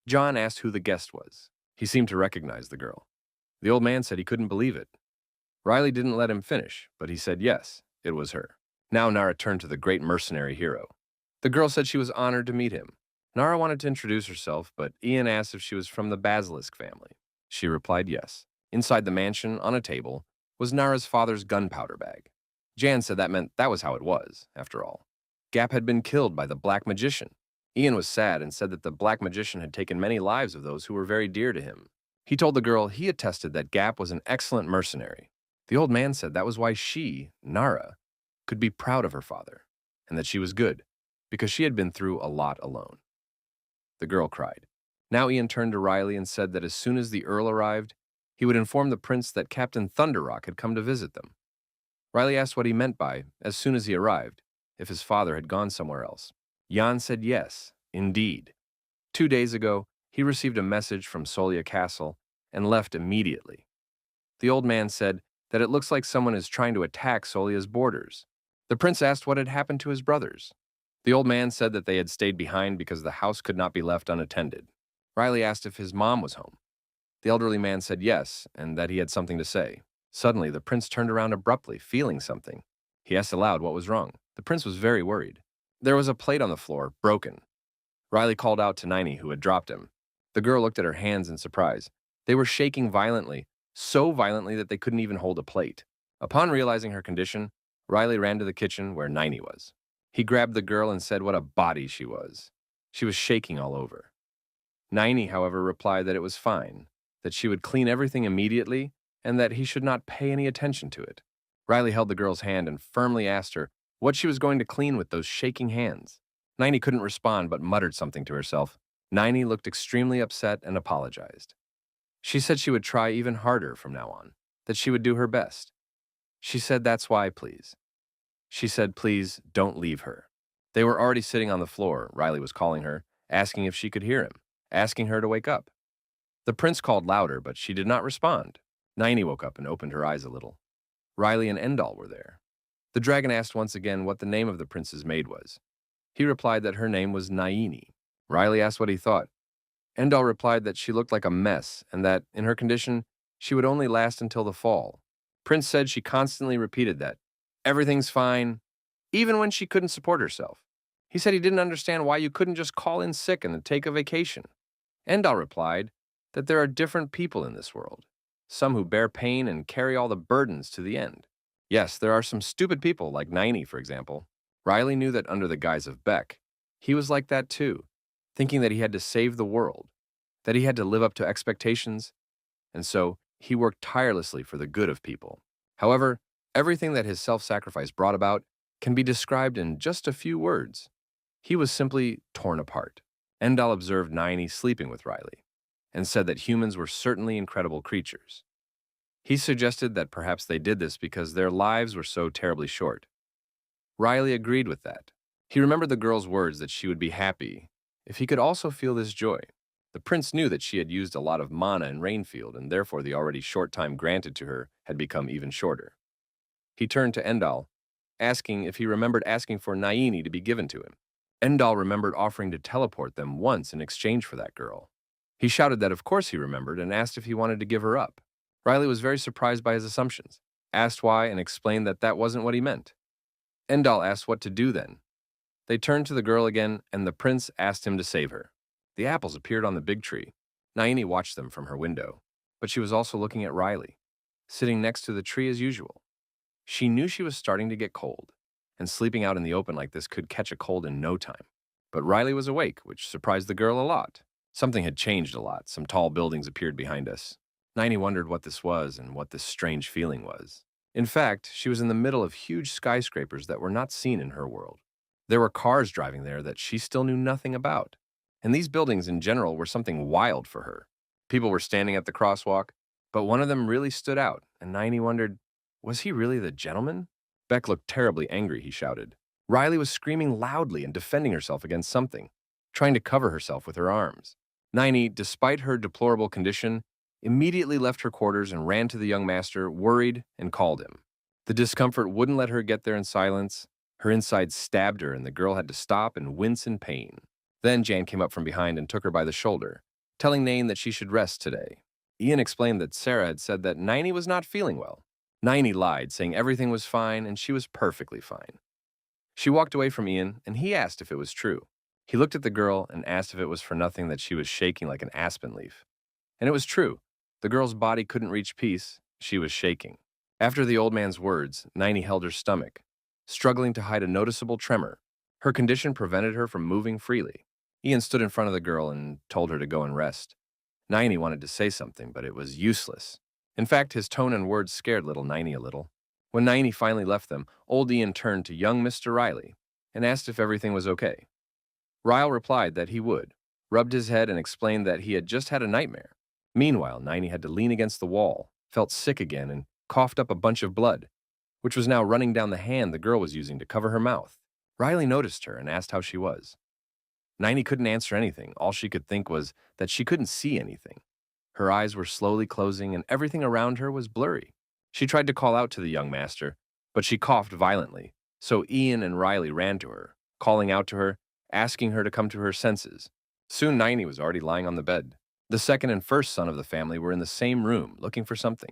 Speaker 1: John asked who the guest was. He seemed to recognize the girl. The old man said he couldn't believe it. Riley didn't let him finish, but he said yes, it was her. Now Nara turned to the great mercenary hero. The girl said she was honored to meet him. Nara wanted to introduce herself, but Ian asked if she was from the Basilisk family. She replied yes. Inside the mansion, on a table, was Nara's father's gunpowder bag. Jan said that meant that was how it was, after all. Gap had been killed by the Black Magician. Ian was sad and said that the Black Magician had taken many lives of those who were very dear to him. He told the girl he attested that Gap was an excellent mercenary. The old man said that was why she, Nara, could be proud of her father, and that she was good, because she had been through a lot alone. The girl cried. Now Ian turned to Riley and said that as soon as the Earl arrived, he would inform the prince that Captain Thunderrock had come to visit them. Riley asked what he meant by, as soon as he arrived, if his father had gone somewhere else. Jan said yes, indeed. 2 days ago, he received a message from Solia Castle and left immediately. The old man said that it looks like someone is trying to attack Solia's borders. The prince asked what had happened to his brothers. The old man said that they had stayed behind because the house could not be left unattended. Riley asked if his mom was home. The elderly man said yes, and that he had something to say. Suddenly, the prince turned around abruptly, feeling something. He asked aloud what was wrong. The prince was very worried. There was a plate on the floor, broken. Riley called out to Naini, who had dropped him. The girl looked at her hands in surprise. They were shaking violently, so violently that they couldn't even hold a plate. Upon realizing her condition, Riley ran to the kitchen where Naini was. He grabbed the girl and said what a body she was. She was shaking all over. Naini, however, replied that it was fine, that she would clean everything immediately, and that he should not pay any attention to it. Riley held the girl's hand and firmly asked her what she was going to clean with those shaking hands. Naini couldn't respond but muttered something to herself. Naini looked extremely upset and apologized. She said she would try even harder from now on, that she would do her best. She said that's why, please. She said, please, don't leave her. They were already sitting on the floor. Riley was calling her, asking if she could hear him, asking her to wake up. The prince called louder, but she did not respond. Naini woke up and opened her eyes a little. Riley and Endal were there. The dragon asked once again what the name of the prince's maid was. He replied that her name was Naini. Riley asked what he thought. Endal replied that she looked like a mess and that, in her condition, she would only last until the fall. Prince said she constantly repeated that everything's fine, even when she couldn't support herself. He said he didn't understand why you couldn't just call in sick and take a vacation. Endal replied that there are different people in this world, some who bear pain and carry all the burdens to the end. Yes, there are some stupid people, like Naini, for example. Riley knew that under the guise of Beck, he was like that too, thinking that he had to save the world, that he had to live up to expectations, and so he worked tirelessly for the good of people. However, everything that his self-sacrifice brought about can be described in just a few words. He was simply torn apart. Endal observed Naini sleeping with Riley, and said that humans were certainly incredible creatures. He suggested that perhaps they did this because their lives were so terribly short. Riley agreed with that. He remembered the girl's words that she would be happy if he could also feel this joy. The prince knew that she had used a lot of mana in Rainfield, and therefore the already short time granted to her had become even shorter. He turned to Endal, asking if he remembered asking for Naini to be given to him. Endal remembered offering to teleport them once in exchange for that girl. He shouted that of course he remembered and asked if he wanted to give her up. Riley was very surprised by his assumptions, asked why, and explained that that wasn't what he meant. Endal asked what to do then. They turned to the girl again, and the prince asked him to save her. The apples appeared on the big tree. Naini watched them from her window, but she was also looking at Riley, sitting next to the tree as usual. She knew she was starting to get cold, and sleeping out in the open like this could catch a cold in no time. But Riley was awake, which surprised the girl a lot. Something had changed a lot. Some tall buildings appeared behind us. Naini wondered what this was and what this strange feeling was. In fact, she was in the middle of huge skyscrapers that were not seen in her world. There were cars driving there that she still knew nothing about. And these buildings in general were something wild for her. People were standing at the crosswalk, but one of them really stood out, and Naini wondered, was he really the gentleman? Beck looked terribly angry, he shouted. Riley was screaming loudly and defending herself against something, trying to cover herself with her arms. Naini, despite her deplorable condition, immediately left her quarters and ran to the young master, worried, and called him. The discomfort wouldn't let her get there in silence. Her insides stabbed her, and the girl had to stop and wince in pain. Then Jan came up from behind and took her by the shoulder, telling Nain that she should rest today. Ian explained that Sarah had said that Naini was not feeling well. Naini lied, saying everything was fine and she was perfectly fine. She walked away from Ian, and he asked if it was true. He looked at the girl and asked if it was for nothing that she was shaking like an aspen leaf. And it was true. The girl's body couldn't reach peace. She was shaking. After the old man's words, Naini held her stomach, struggling to hide a noticeable tremor. Her condition prevented her from moving freely. Ian stood in front of the girl and told her to go and rest. Naini wanted to say something, but it was useless. In fact, his tone and words scared little Naini a little. When Naini finally left them, old Ian turned to young Mr. Riley and asked if everything was okay. Ryle replied that he would, rubbed his head and explained that he had just had a nightmare. Meanwhile, Naini had to lean against the wall, felt sick again, and coughed up a bunch of blood, which was now running down the hand the girl was using to cover her mouth. Riley noticed her and asked how she was. Naini couldn't answer anything. All she could think was that she couldn't see anything. Her eyes were slowly closing and everything around her was blurry. She tried to call out to the young master, but she coughed violently, so Ian and Riley ran to her, calling out to her, asking her to come to her senses. Soon Naini was already lying on the bed. The second and first son of the family were in the same room, looking for something.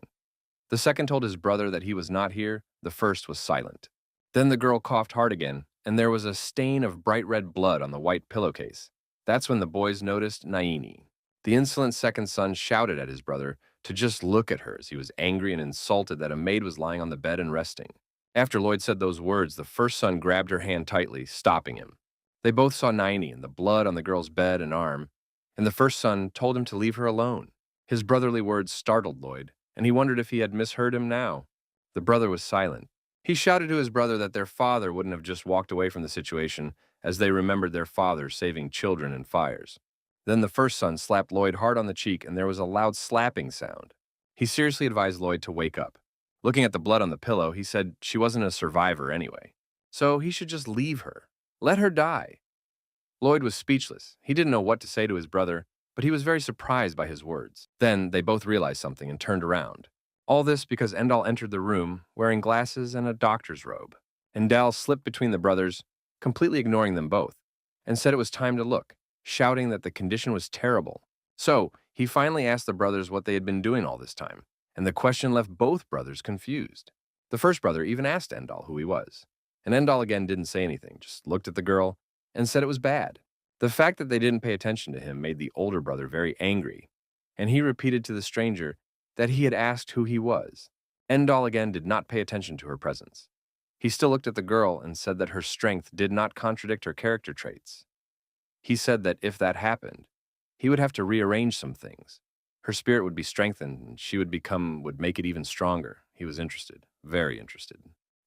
Speaker 1: The second told his brother that he was not here. The first was silent. Then the girl coughed hard again, and there was a stain of bright red blood on the white pillowcase. That's when the boys noticed Naini. The insolent second son shouted at his brother to just look at her as he was angry and insulted that a maid was lying on the bed and resting. After Lloyd said those words, the first son grabbed her hand tightly, stopping him. They both saw Naini and the blood on the girl's bed and arm, and the first son told him to leave her alone. His brotherly words startled Lloyd, and he wondered if he had misheard him now. The brother was silent. He shouted to his brother that their father wouldn't have just walked away from the situation as they remembered their father saving children in fires. Then the first son slapped Lloyd hard on the cheek, and there was a loud slapping sound. He seriously advised Lloyd to wake up. Looking at the blood on the pillow, he said she wasn't a survivor anyway, so he should just leave her. Let her die. Lloyd was speechless. He didn't know what to say to his brother, but he was very surprised by his words. Then they both realized something and turned around. All this because Endal entered the room wearing glasses and a doctor's robe. Endal slipped between the brothers, completely ignoring them both, and said it was time to look, shouting that the condition was terrible. So he finally asked the brothers what they had been doing all this time, and the question left both brothers confused. The first brother even asked Endal who he was, and Endal again didn't say anything, just looked at the girl and said it was bad. The fact that they didn't pay attention to him made the older brother very angry, and he repeated to the stranger that he had asked who he was. Endal again did not pay attention to her presence. He still looked at the girl and said that her strength did not contradict her character traits. He said that if that happened, he would have to rearrange some things. Her spirit would be strengthened, and she would make it even stronger. He was interested, very interested.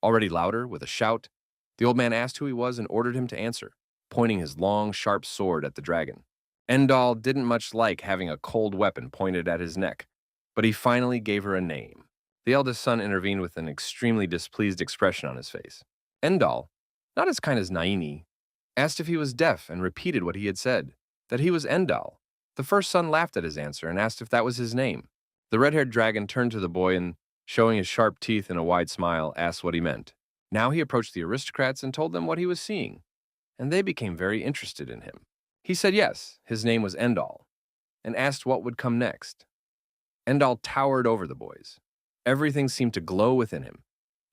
Speaker 1: Already louder, with a shout, the old man asked who he was and ordered him to answer, pointing his long, sharp sword at the dragon. Endal didn't much like having a cold weapon pointed at his neck, but he finally gave her a name. The eldest son intervened with an extremely displeased expression on his face. Endal, not as kind as Naini, asked if he was deaf and repeated what he had said, that he was Endal. The first son laughed at his answer and asked if that was his name. The red-haired dragon turned to the boy and, showing his sharp teeth in a wide smile, asked what he meant. Now he approached the aristocrats and told them what he was seeing, and they became very interested in him. He said yes, his name was Endal, and asked what would come next. Endal towered over the boys. Everything seemed to glow within him,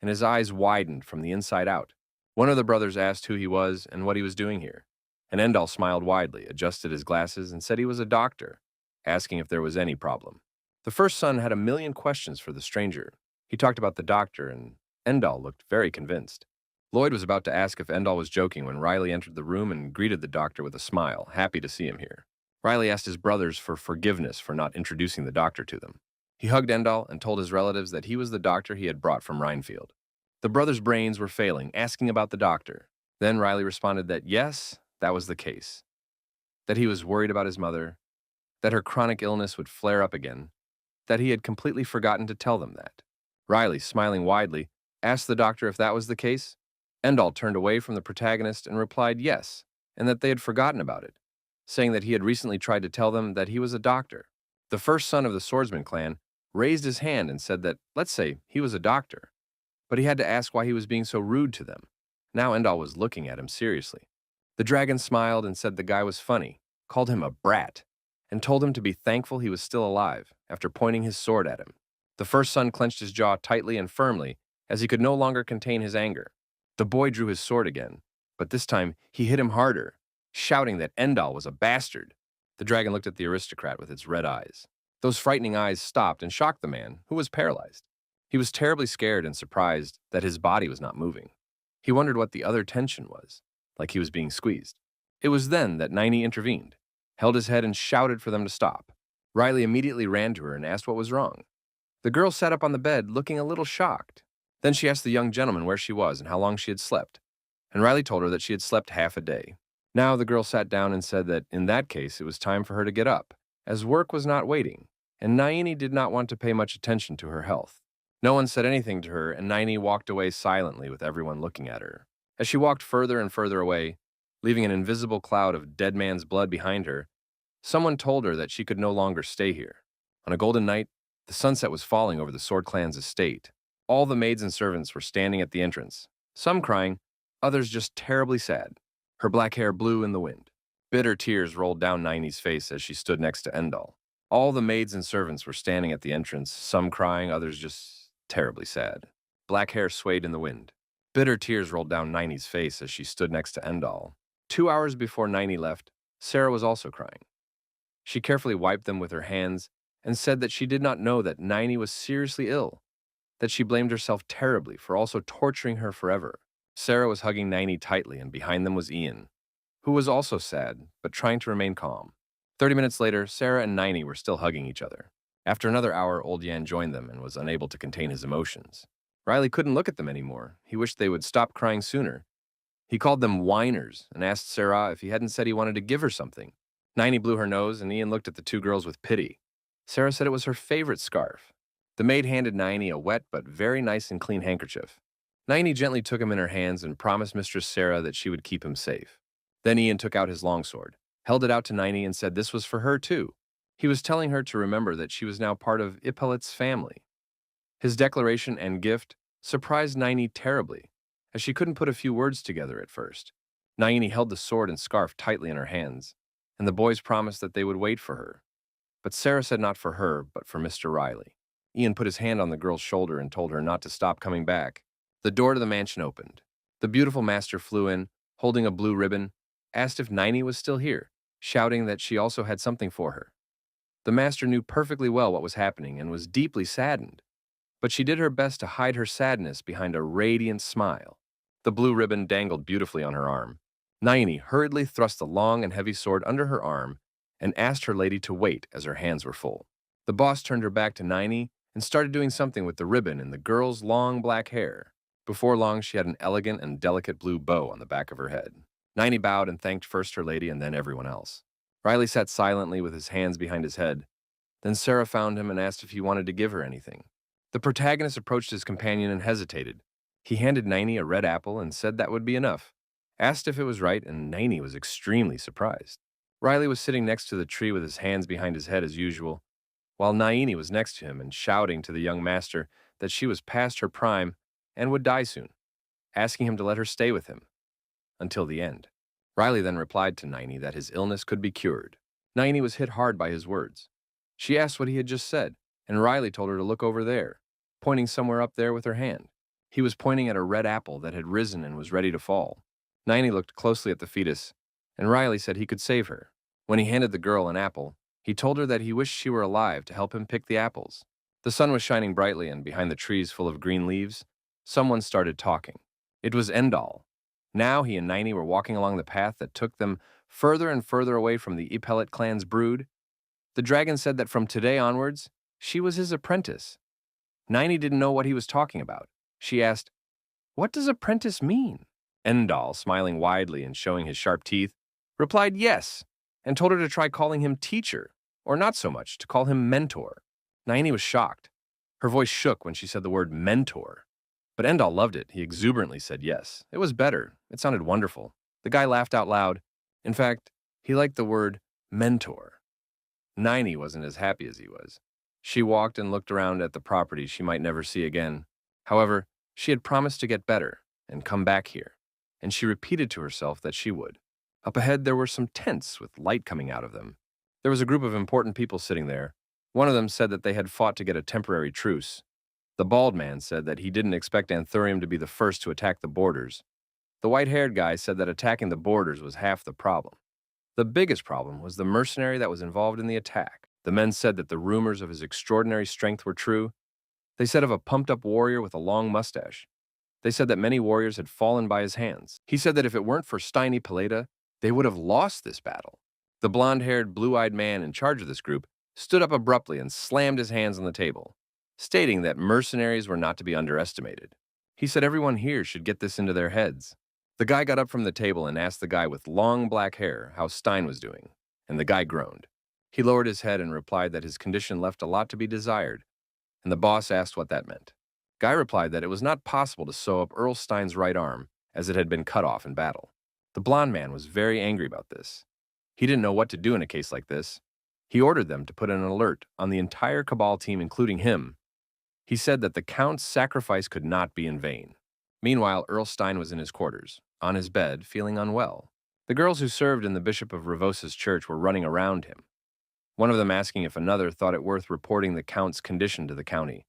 Speaker 1: and his eyes widened from the inside out. One of the brothers asked who he was and what he was doing here, and Endal smiled widely, adjusted his glasses, and said he was a doctor, asking if there was any problem. The first son had a million questions for the stranger. He talked about the doctor, and Endal looked very convinced. Lloyd was about to ask if Endal was joking when Riley entered the room and greeted the doctor with a smile, happy to see him here. Riley asked his brothers for forgiveness for not introducing the doctor to them. He hugged Endal and told his relatives that he was the doctor he had brought from Rhinefield. The brothers' brains were failing, asking about the doctor. Then Riley responded that yes, that was the case. That he was worried about his mother, that her chronic illness would flare up again, that he had completely forgotten to tell them that. Riley, smiling widely, asked the doctor if that was the case. Endal turned away from the protagonist and replied yes, and that they had forgotten about it, saying that he had recently tried to tell them that he was a doctor. The first son of the swordsman clan raised his hand and said that, let's say, he was a doctor, but he had to ask why he was being so rude to them. Now Endal was looking at him seriously. The dragon smiled and said the guy was funny, called him a brat, and told him to be thankful he was still alive after pointing his sword at him. The first son clenched his jaw tightly and firmly as he could no longer contain his anger. The boy drew his sword again, but this time he hit him harder, shouting that Endal was a bastard. The dragon looked at the aristocrat with its red eyes. Those frightening eyes stopped and shocked the man, who was paralyzed. He was terribly scared and surprised that his body was not moving. He wondered what the other tension was, like he was being squeezed. It was then that Niney intervened, held his head and shouted for them to stop. Riley immediately ran to her and asked what was wrong. The girl sat up on the bed, looking a little shocked. Then she asked the young gentleman where she was and how long she had slept, and Riley told her that she had slept half a day. Now the girl sat down and said that in that case it was time for her to get up, as work was not waiting, and Naini did not want to pay much attention to her health. No one said anything to her, and Naini walked away silently with everyone looking at her. As she walked further and further away, leaving an invisible cloud of dead man's blood behind her, someone told her that she could no longer stay here. On a golden night, the sunset was falling over the Sword Clan's estate. All the maids and servants were standing at the entrance, some crying, others just terribly sad. Her black hair blew in the wind. Bitter tears rolled down Naini's face as she stood next to Endal. All the maids and servants were standing at the entrance, some crying, others just terribly sad. Black hair swayed in the wind. Bitter tears rolled down Naini's face as she stood next to Endal. 2 hours before Naini left, Sarah was also crying. She carefully wiped them with her hands and said that she did not know that Naini was seriously ill, that she blamed herself terribly for also torturing her forever. Sarah was hugging Naini tightly, and behind them was Ian, who was also sad, but trying to remain calm. 30 minutes later, Sarah and Naini were still hugging each other. After another hour, Old Yan joined them and was unable to contain his emotions. Riley couldn't look at them anymore. He wished they would stop crying sooner. He called them whiners and asked Sarah if he hadn't said he wanted to give her something. Naini blew her nose, and Ian looked at the two girls with pity. Sarah said it was her favorite scarf. The maid handed Naini a wet but very nice and clean handkerchief. Naini gently took him in her hands and promised Mistress Sarah that she would keep him safe. Then Ian took out his longsword, held it out to Naini, and said this was for her too. He was telling her to remember that she was now part of Ippolit's family. His declaration and gift surprised Naini terribly, as she couldn't put a few words together at first. Naini held the sword and scarf tightly in her hands, and the boys promised that they would wait for her. But Sarah said not for her, but for Mr. Riley. Ian put his hand on the girl's shoulder and told her not to stop coming back. The door to the mansion opened. The beautiful master flew in, holding a blue ribbon, asked if Naini was still here, shouting that she also had something for her. The master knew perfectly well what was happening and was deeply saddened, but she did her best to hide her sadness behind a radiant smile. The blue ribbon dangled beautifully on her arm. Naini hurriedly thrust the long and heavy sword under her arm and asked her lady to wait as her hands were full. The boss turned her back to Naini and started doing something with the ribbon in the girl's long black hair. Before long, she had an elegant and delicate blue bow on the back of her head. Naini bowed and thanked first her lady and then everyone else. Riley sat silently with his hands behind his head. Then Sarah found him and asked if he wanted to give her anything. The protagonist approached his companion and hesitated. He handed Naini a red apple and said that would be enough, asked if it was right, and Naini was extremely surprised. Riley was sitting next to the tree with his hands behind his head as usual, while Naini was next to him and shouting to the young master that she was past her prime and would die soon, asking him to let her stay with him until the end. Riley then replied to Naini that his illness could be cured. Naini was hit hard by his words. She asked what he had just said and Riley told her to look over there, pointing somewhere up there with her hand. He was pointing at a red apple that had risen and was ready to fall. Ninety looked closely at the fetus, and Riley said he could save her. When he handed the girl an apple, he told her that he wished she were alive to help him pick the apples. The sun was shining brightly, and behind the trees full of green leaves, someone started talking. It was Endal. Now he and Ninety were walking along the path that took them further and further away from the Epellet clan's brood. The dragon said that from today onwards, she was his apprentice. Ninety didn't know what he was talking about. She asked, "What does apprentice mean?" Endal, smiling widely and showing his sharp teeth, replied yes, and told her to try calling him teacher, or not so much, to call him mentor. Ninety was shocked. Her voice shook when she said the word mentor. But Endal loved it. He exuberantly said yes. It was better. It sounded wonderful. The guy laughed out loud. In fact, he liked the word mentor. Ninety wasn't as happy as he was. She walked and looked around at the property she might never see again. However, she had promised to get better and come back here, and she repeated to herself that she would. Up ahead, there were some tents with light coming out of them. There was a group of important people sitting there. One of them said that they had fought to get a temporary truce. The bald man said that he didn't expect Anthurium to be the first to attack the borders. The white-haired guy said that attacking the borders was half the problem. The biggest problem was the mercenary that was involved in the attack. The men said that the rumors of his extraordinary strength were true. They said of a pumped-up warrior with a long mustache. They said that many warriors had fallen by his hands. He said that if it weren't for Steiny Peleda, they would have lost this battle. The blonde-haired, blue-eyed man in charge of this group stood up abruptly and slammed his hands on the table, stating that mercenaries were not to be underestimated. He said everyone here should get this into their heads. The guy got up from the table and asked the guy with long black hair how Stein was doing, and the guy groaned. He lowered his head and replied that his condition left a lot to be desired, and the boss asked what that meant. Guy replied that it was not possible to sew up Earl Stein's right arm, as it had been cut off in battle. The blond man was very angry about this. He didn't know what to do in a case like this. He ordered them to put an alert on the entire Cabal team, including him. He said that the Count's sacrifice could not be in vain. Meanwhile, Earl Stein was in his quarters, on his bed, feeling unwell. The girls who served in the Bishop of Revosa's church were running around him, one of them asking if another thought it worth reporting the Count's condition to the county,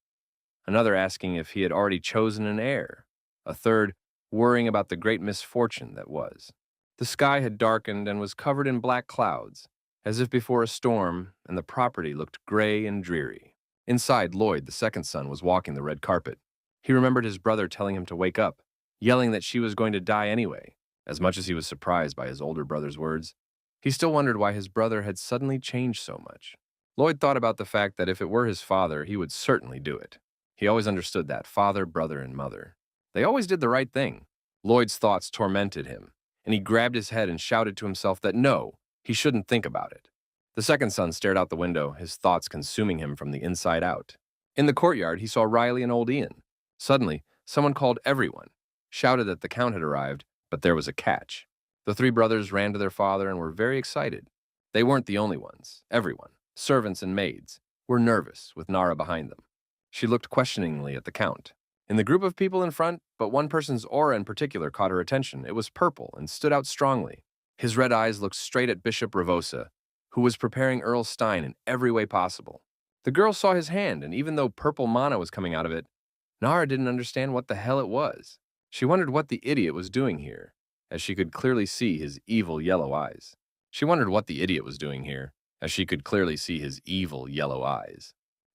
Speaker 1: another asking if he had already chosen an heir, a third worrying about the great misfortune that was. The sky had darkened and was covered in black clouds, as if before a storm, and the property looked gray and dreary. Inside, Lloyd, the second son, was walking the red carpet. He remembered his brother telling him to wake up, yelling that she was going to die anyway. As much as he was surprised by his older brother's words, he still wondered why his brother had suddenly changed so much. Lloyd thought about the fact that if it were his father, he would certainly do it. He always understood that, father, brother, and mother. They always did the right thing. Lloyd's thoughts tormented him, and he grabbed his head and shouted to himself that no, he shouldn't think about it. The second son stared out the window, his thoughts consuming him from the inside out. In the courtyard, he saw Riley and old Ian. Suddenly, someone called everyone, shouted that the Count had arrived, but there was a catch. The three brothers ran to their father and were very excited. They weren't the only ones. Everyone, servants and maids, were nervous, with Nara behind them. She looked questioningly at the Count. In the group of people in front, but one person's aura in particular caught her attention. It was purple and stood out strongly. His red eyes looked straight at Bishop Revosa, who was preparing Earl Stein in every way possible. The girl saw his hand, and even though purple mana was coming out of it, Nara didn't understand what the hell it was. She wondered what the idiot was doing here, as she could clearly see his evil yellow eyes.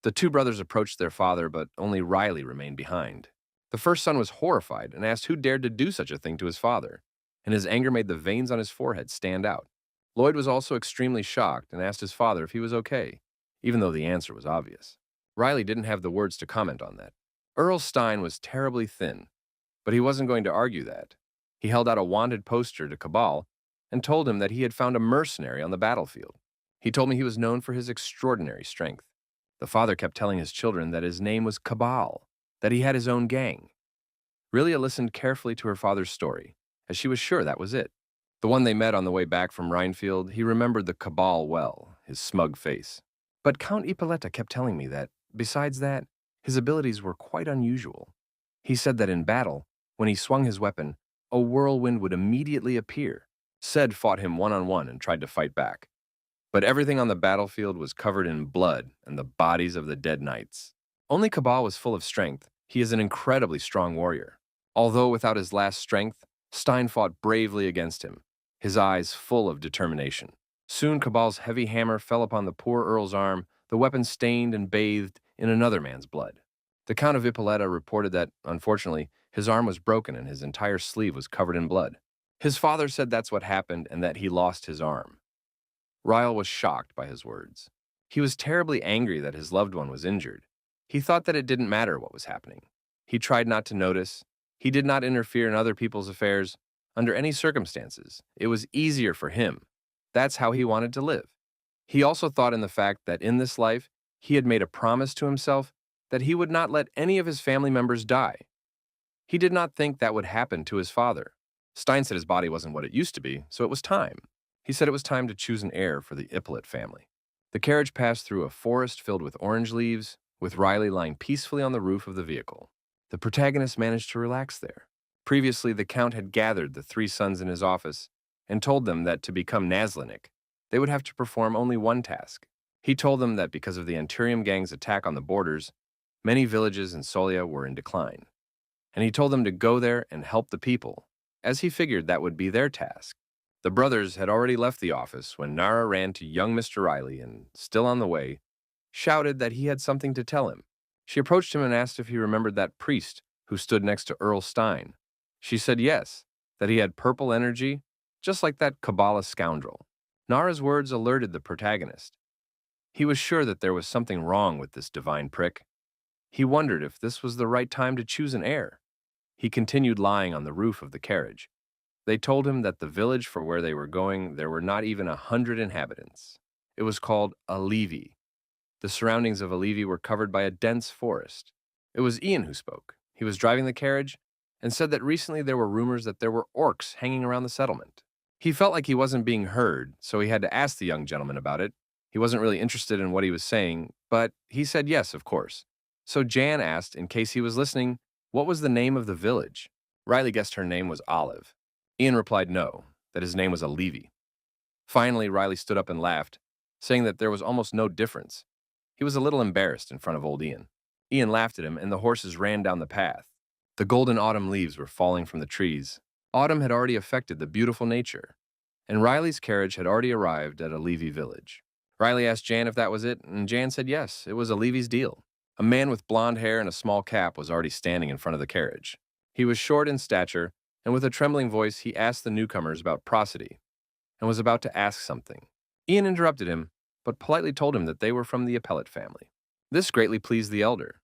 Speaker 1: The two brothers approached their father, but only Riley remained behind. The first son was horrified and asked who dared to do such a thing to his father, and his anger made the veins on his forehead stand out. Lloyd was also extremely shocked and asked his father if he was okay, even though the answer was obvious. Riley didn't have the words to comment on that. Earl Stein was terribly thin, but he wasn't going to argue that. He held out a wanted poster to Cabal and told him that he had found a mercenary on the battlefield. He told me he was known for his extraordinary strength. The father kept telling his children that his name was Cabal, that he had his own gang. Rilia listened carefully to her father's story, as she was sure that was it. The one they met on the way back from Rhinefield, he remembered the Cabal well, his smug face. But Count Ippolita kept telling me that, besides that, his abilities were quite unusual. He said that in battle, when he swung his weapon, a whirlwind would immediately appear. Ced fought him one-on-one and tried to fight back. But everything on the battlefield was covered in blood and the bodies of the dead knights. Only Cabal was full of strength. He is an incredibly strong warrior. Although without his last strength, Stein fought bravely against him, his eyes full of determination. Soon Cabal's heavy hammer fell upon the poor Earl's arm, the weapon stained and bathed in another man's blood. The Count of Ippolita reported that, unfortunately, his arm was broken and his entire sleeve was covered in blood. His father said that's what happened and that he lost his arm. Ryle was shocked by his words. He was terribly angry that his loved one was injured. He thought that it didn't matter what was happening. He tried not to notice. He did not interfere in other people's affairs under any circumstances. It was easier for him. That's how he wanted to live. He also thought in the fact that in this life, he had made a promise to himself that he would not let any of his family members die. He did not think that would happen to his father. Stein said his body wasn't what it used to be, so it was time. He said it was time to choose an heir for the Ippolit family. The carriage passed through a forest filled with orange leaves, with Riley lying peacefully on the roof of the vehicle. The protagonist managed to relax there. Previously, the Count had gathered the three sons in his office and told them that to become Naslanic, they would have to perform only one task. He told them that because of the Anturium gang's attack on the borders, many villages in Solia were in decline. And he told them to go there and help the people, as he figured that would be their task. The brothers had already left the office when Nara ran to young Mr. Riley and, still on the way, shouted that he had something to tell him. She approached him and asked if he remembered that priest who stood next to Earl Stein. She said yes, that he had purple energy, just like that Kabbalah scoundrel. Nara's words alerted the protagonist. He was sure that there was something wrong with this divine prick. He wondered if this was the right time to choose an heir. He continued lying on the roof of the carriage. They told him that the village for where they were going, there were not even 100 inhabitants. It was called Alevi. The surroundings of Alevi were covered by a dense forest. It was Ian who spoke. He was driving the carriage and said that recently there were rumors that there were orcs hanging around the settlement. He felt like he wasn't being heard, so he had to ask the young gentleman about it. He wasn't really interested in what he was saying, but he said yes, of course. So Jan asked, in case he was listening, what was the name of the village? Riley guessed her name was Olive. Ian replied no, that his name was Alevi. Finally, Riley stood up and laughed, saying that there was almost no difference. He was a little embarrassed in front of old Ian. Ian laughed at him, and the horses ran down the path. The golden autumn leaves were falling from the trees. Autumn had already affected the beautiful nature, and Riley's carriage had already arrived at Alevi village. Riley asked Jan if that was it, and Jan said yes, it was Alevi's deal. A man with blonde hair and a small cap was already standing in front of the carriage. He was short in stature, and with a trembling voice he asked the newcomers about prosody, and was about to ask something. Ian interrupted him, but politely told him that they were from the Appellate family. This greatly pleased the elder,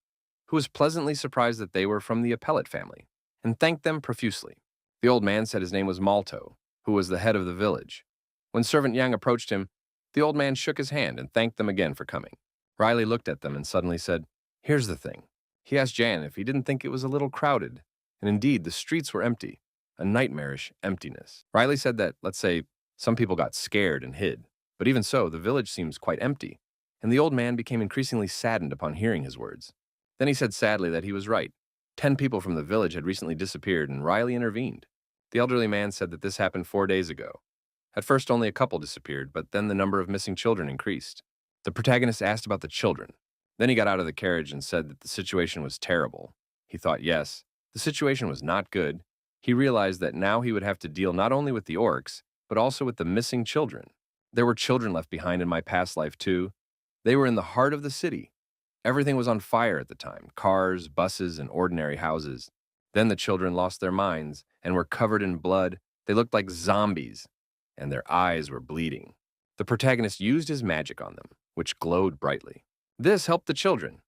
Speaker 1: who was pleasantly surprised that they were from the Appellate family, and thanked them profusely. The old man said his name was Malto, who was the head of the village. When Servant Yang approached him, the old man shook his hand and thanked them again for coming. Riley looked at them and suddenly said, "Here's the thing." He asked Jan if he didn't think it was a little crowded, and indeed the streets were empty, a nightmarish emptiness. Riley said that, let's say, some people got scared and hid, but even so, the village seems quite empty, and the old man became increasingly saddened upon hearing his words. Then he said sadly that he was right. 10 people from the village had recently disappeared, and Riley intervened. The elderly man said that this happened 4 days ago. At first, only a couple disappeared, but then the number of missing children increased. The protagonist asked about the children. Then he got out of the carriage and said that the situation was terrible. He thought, yes, the situation was not good. He realized that now he would have to deal not only with the orcs, but also with the missing children. There were children left behind in my past life, too. They were in the heart of the city. Everything was on fire at the time, cars, buses, and ordinary houses. Then the children lost their minds and were covered in blood. They looked like zombies, and their eyes were bleeding. The protagonist used his magic on them, which glowed brightly. This helped the children.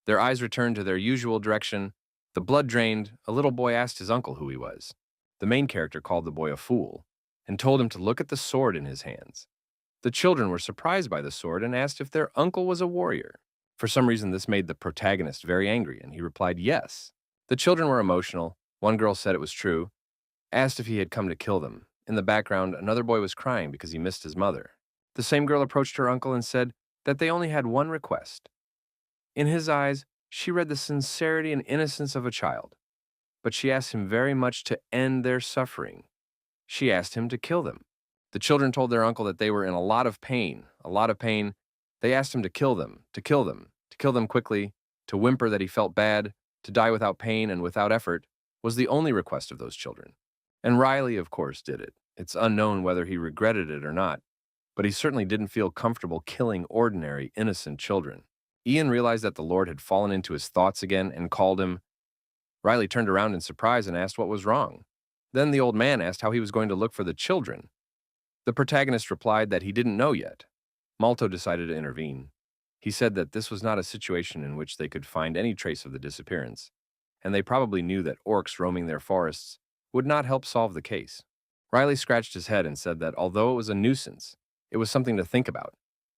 Speaker 1: Their eyes returned to their usual direction. The blood drained. A little boy asked his uncle who he was. The main character called the boy a fool and told him to look at the sword in his hands. The children were surprised by the sword and asked if their uncle was a warrior. For some reason, this made the protagonist very angry, and he replied yes. The children were emotional. One girl said it was true, asked if he had come to kill them. In the background, another boy was crying because he missed his mother. The same girl approached her uncle and said that they only had one request. In his eyes, she read the sincerity and innocence of a child, but she asked him very much to end their suffering. She asked him to kill them. The children told their uncle that they were in a lot of pain, a lot of pain. They asked him to kill them, to kill them, to kill them quickly, to whimper that he felt bad, to die without pain and without effort, was the only request of those children. And Riley, of course, did it. It's unknown whether he regretted it or not, but he certainly didn't feel comfortable killing ordinary, innocent children. Ian realized that the Lord had fallen into his thoughts again and called him. Riley turned around in surprise and asked what was wrong. Then the old man asked how he was going to look for the children. The protagonist replied that he didn't know yet. Malto decided to intervene. He said that this was not a situation in which they could find any trace of the disappearance, and they probably knew that orcs roaming their forests would not help solve the case. Riley scratched his head and said that although it was a nuisance, it was something to think about,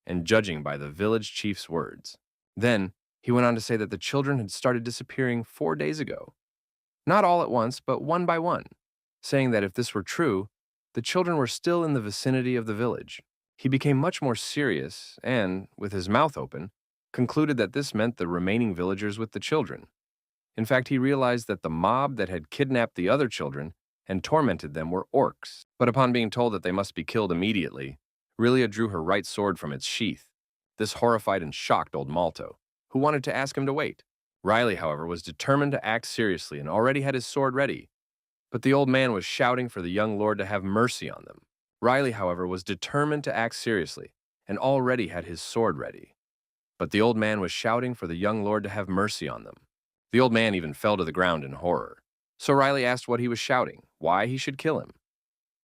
Speaker 1: and judging by the village chief's words. Then, he went on to say that the children had started disappearing 4 days ago. Not all at once, but one by one, saying that if this were true, the children were still in the vicinity of the village. He became much more serious and, with his mouth open, concluded that this meant the remaining villagers with the children. In fact, he realized that the mob that had kidnapped the other children and tormented them were orcs. But upon being told that they must be killed immediately, Rilia drew her right sword from its sheath. This horrified and shocked old Malto, who wanted to ask him to wait. Riley, however, was determined to act seriously and already had his sword ready. But the old man was shouting for the young lord to have mercy on them. Riley, however, was determined to act seriously and already had his sword ready. But the old man was shouting for the young lord to have mercy on them. The old man even fell to the ground in horror. So Riley asked what he was shouting, why he should kill him.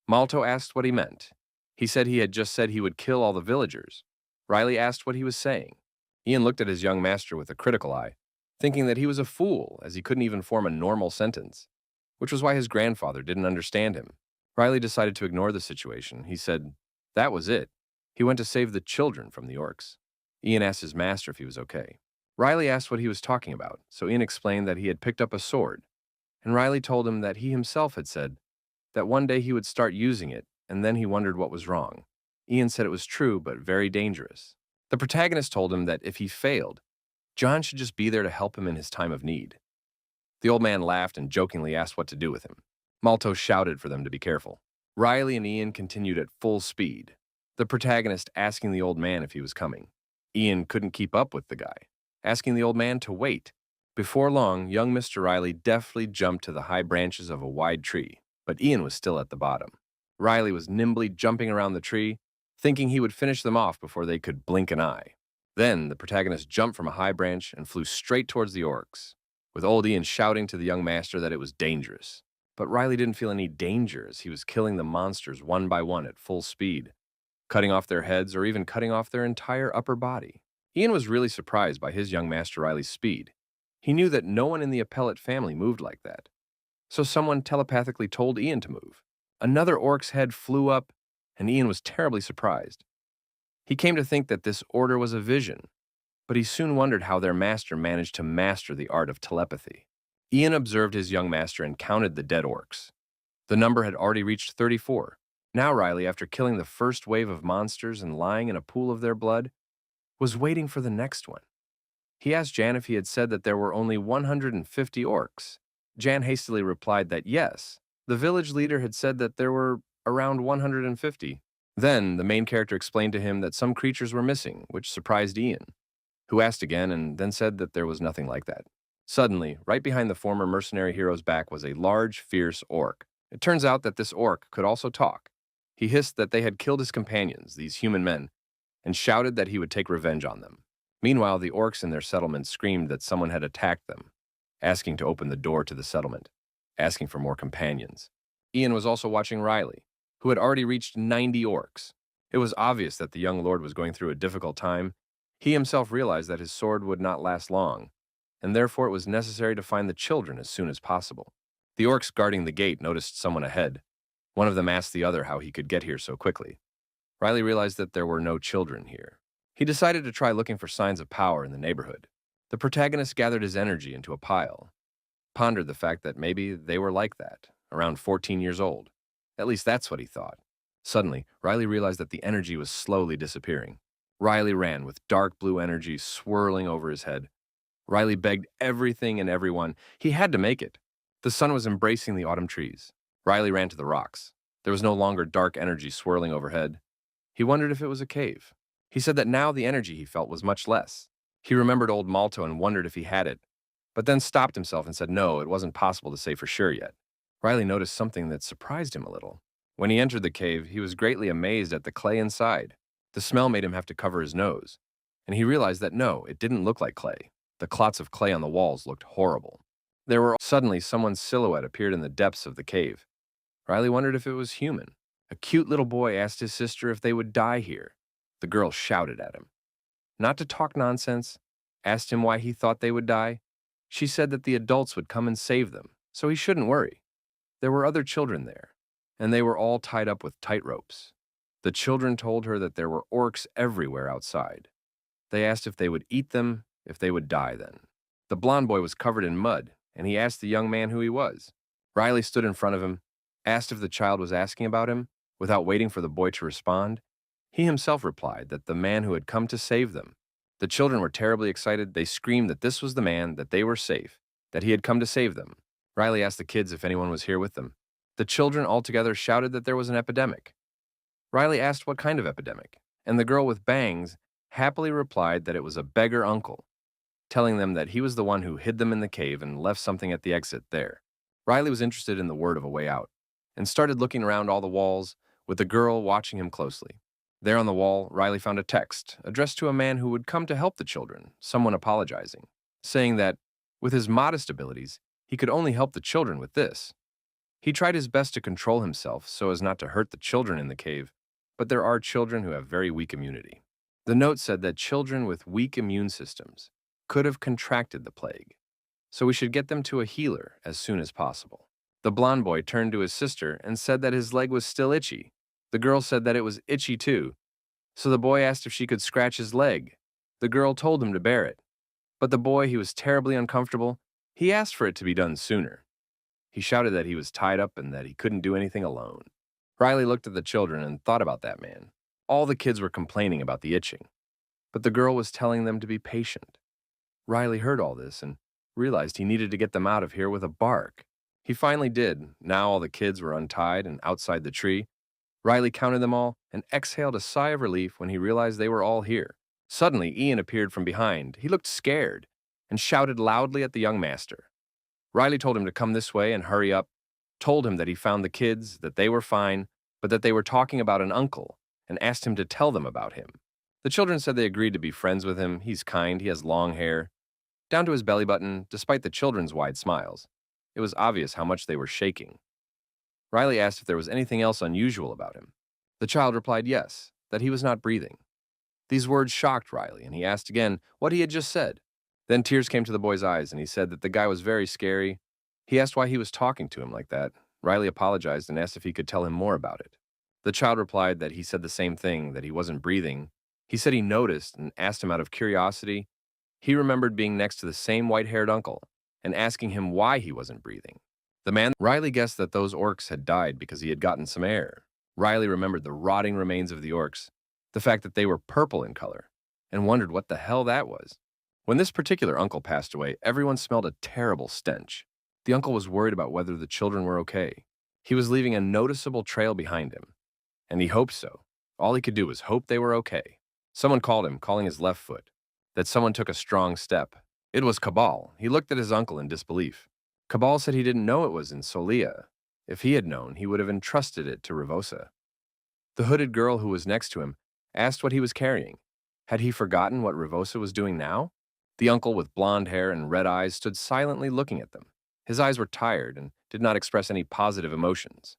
Speaker 1: Malto asked what he meant. He said he had just said he would kill all the villagers. Riley asked what he was saying. Ian looked at his young master with a critical eye, thinking that he was a fool as he couldn't even form a normal sentence, which was why his grandfather didn't understand him. Riley decided to ignore the situation. He said that was it. He went to save the children from the orcs. Ian asked his master if he was okay. Riley asked what he was talking about, so Ian explained that he had picked up a sword, and Riley told him that he himself had said that one day he would start using it, and then he wondered what was wrong. Ian said it was true, but very dangerous. The protagonist told him that if he failed, John should just be there to help him in his time of need. The old man laughed and jokingly asked what to do with him. Malto shouted for them to be careful. Riley and Ian continued at full speed, the protagonist asking the old man if he was coming. Ian couldn't keep up with the guy, asking the old man to wait. Before long, young Mr. Riley deftly jumped to the high branches of a wide tree, but Ian was still at the bottom. Riley was nimbly jumping around the tree, thinking he would finish them off before they could blink an eye. Then the protagonist jumped from a high branch and flew straight towards the orcs, with old Ian shouting to the young master that it was dangerous. But Riley didn't feel any danger as he was killing the monsters one by one at full speed, cutting off their heads or even cutting off their entire upper body. Ian was really surprised by his young master Riley's speed. He knew that no one in the Appellate family moved like that. So someone telepathically told Ian to move. Another orc's head flew up, and Ian was terribly surprised. He came to think that this order was a vision, but he soon wondered how their master managed to master the art of telepathy. Ian observed his young master and counted the dead orcs. The number had already reached 34. Now Riley, after killing the first wave of monsters and lying in a pool of their blood, was waiting for the next one. He asked Jan if he had said that there were only 150 orcs. Jan hastily replied that yes, the village leader had said that there were around 150. Then the main character explained to him that some creatures were missing, which surprised Ian, who asked again and then said that there was nothing like that. Suddenly, right behind the former mercenary hero's back was a large, fierce orc. It turns out that this orc could also talk. He hissed that they had killed his companions, these human men, and shouted that he would take revenge on them. Meanwhile, the orcs in their settlement screamed that someone had attacked them, asking to open the door to the settlement, asking for more companions. Ian was also watching Riley, who had already reached 90 orcs. It was obvious that the young lord was going through a difficult time. He himself realized that his sword would not last long, and therefore it was necessary to find the children as soon as possible. The orcs guarding the gate noticed someone ahead. One of them asked the other how he could get here so quickly. Riley realized that there were no children here. He decided to try looking for signs of power in the neighborhood. The protagonist gathered his energy into a pile, pondered the fact that maybe they were like that, around 14 years old. At least that's what he thought. Suddenly, Riley realized that the energy was slowly disappearing. Riley ran with dark blue energy swirling over his head. Riley begged everything and everyone. He had to make it. The sun was embracing the autumn trees. Riley ran to the rocks. There was no longer dark energy swirling overhead. He wondered if it was a cave. He said that now the energy he felt was much less. He remembered old Malto and wondered if he had it, but then stopped himself and said no, it wasn't possible to say for sure yet. Riley noticed something that surprised him a little. When he entered the cave, he was greatly amazed at the clay inside. The smell made him have to cover his nose, and he realized that no, it didn't look like clay. The clots of clay on the walls looked horrible. Suddenly someone's silhouette appeared in the depths of the cave. Riley wondered if it was human. A cute little boy asked his sister if they would die here. The girl shouted at him not to talk nonsense, asked him why he thought they would die. She said that the adults would come and save them, so he shouldn't worry. There were other children there, and they were all tied up with tight ropes. The children told her that there were orcs everywhere outside. They asked if they would eat them, if they would die then. The blond boy was covered in mud, and he asked the young man who he was. Riley stood in front of him, asked if the child was asking about him. Without waiting for the boy to respond, he himself replied that the man who had come to save them. The children were terribly excited. They screamed that this was the man, that they were safe, that he had come to save them. Riley asked the kids if anyone was here with them. The children altogether shouted that there was an epidemic. Riley asked what kind of epidemic, and the girl with bangs happily replied that it was a beggar uncle, telling them that he was the one who hid them in the cave and left something at the exit there. Riley was interested in the word of a way out, and started looking around all the walls, with the girl watching him closely. There on the wall, Riley found a text addressed to a man who would come to help the children, someone apologizing, saying that, with his modest abilities, he could only help the children with this. He tried his best to control himself so as not to hurt the children in the cave, but there are children who have very weak immunity. The note said that children with weak immune systems could have contracted the plague, so we should get them to a healer as soon as possible. The blond boy turned to his sister and said that his leg was still itchy. The girl said that it was itchy too, so the boy asked if she could scratch his leg. The girl told him to bear it, but the boy, he was terribly uncomfortable. He asked for it to be done sooner. He shouted that he was tied up and that he couldn't do anything alone. Riley looked at the children and thought about that man. All the kids were complaining about the itching, but the girl was telling them to be patient. Riley heard all this and realized he needed to get them out of here with a bark. He finally did. Now all the kids were untied and outside the tree. Riley counted them all and exhaled a sigh of relief when he realized they were all here. Suddenly, Ian appeared from behind. He looked scared and shouted loudly at the young master. Riley told him to come this way and hurry up, told him that he found the kids, that they were fine, but that they were talking about an uncle, and asked him to tell them about him. The children said they agreed to be friends with him. He's kind, he has long hair, down to his belly button, despite the children's wide smiles. It was obvious how much they were shaking. Riley asked if there was anything else unusual about him. The child replied yes, that he was not breathing. These words shocked Riley, and he asked again what he had just said. Then tears came to the boy's eyes, and he said that the guy was very scary. He asked why he was talking to him like that. Riley apologized and asked if he could tell him more about it. The child replied that he said the same thing, that he wasn't breathing. He said he noticed and asked him out of curiosity. He remembered being next to the same white-haired uncle and asking him why he wasn't breathing. Riley guessed that those orcs had died because he had gotten some air. Riley remembered the rotting remains of the orcs, the fact that they were purple in color, and wondered what the hell that was. When this particular uncle passed away, everyone smelled a terrible stench. The uncle was worried about whether the children were okay. He was leaving a noticeable trail behind him, and he hoped so. All he could do was hope they were okay. Someone called him, calling his left foot. That someone took a strong step. It was Cabal. He looked at his uncle in disbelief. Cabal said he didn't know it was in Solia. If he had known, he would have entrusted it to Revosa. The hooded girl who was next to him asked what he was carrying. Had he forgotten what Revosa was doing now? The uncle with blonde hair and red eyes stood silently looking at them. His eyes were tired and did not express any positive emotions.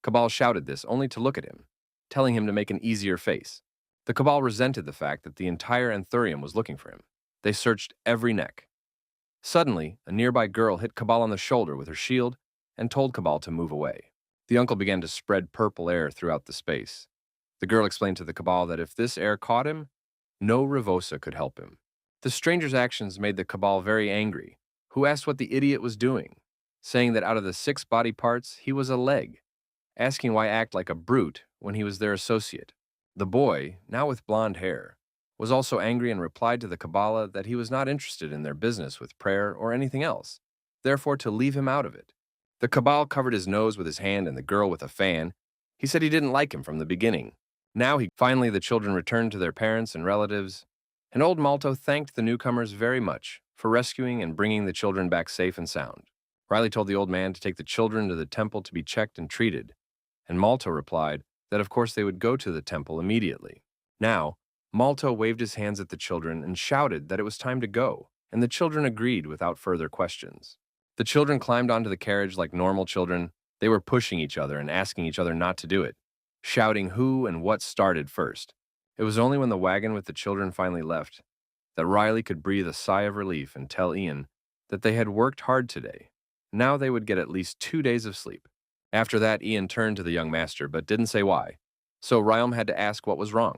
Speaker 1: Cabal shouted this only to look at him, telling him to make an easier face. The Cabal resented the fact that the entire Anthurium was looking for him. They searched every neck. Suddenly, a nearby girl hit Cabal on the shoulder with her shield and told Cabal to move away. The uncle began to spread purple air throughout the space. The girl explained to the Cabal that if this air caught him, no Revosa could help him. The stranger's actions made the Cabal very angry, who asked what the idiot was doing, saying that out of the 6 body parts, he was a leg, asking why act like a brute when he was their associate. The boy, now with blonde hair, was also angry and replied to the Kabbalah that he was not interested in their business with prayer or anything else, therefore to leave him out of it. The Cabal covered his nose with his hand and the girl with a fan. He said he didn't like him from the beginning. Finally, the children returned to their parents and relatives, and old Malto thanked the newcomers very much for rescuing and bringing the children back safe and sound. Riley told the old man to take the children to the temple to be checked and treated, and Malto replied that of course they would go to the temple immediately. Now, Malto waved his hands at the children and shouted that it was time to go, and the children agreed without further questions. The children climbed onto the carriage like normal children. They were pushing each other and asking each other not to do it, shouting who and what started first. It was only when the wagon with the children finally left that Riley could breathe a sigh of relief and tell Ian that they had worked hard today. Now they would get at least 2 days of sleep. After that, Ian turned to the young master, but didn't say why. So Ryom had to ask what was wrong.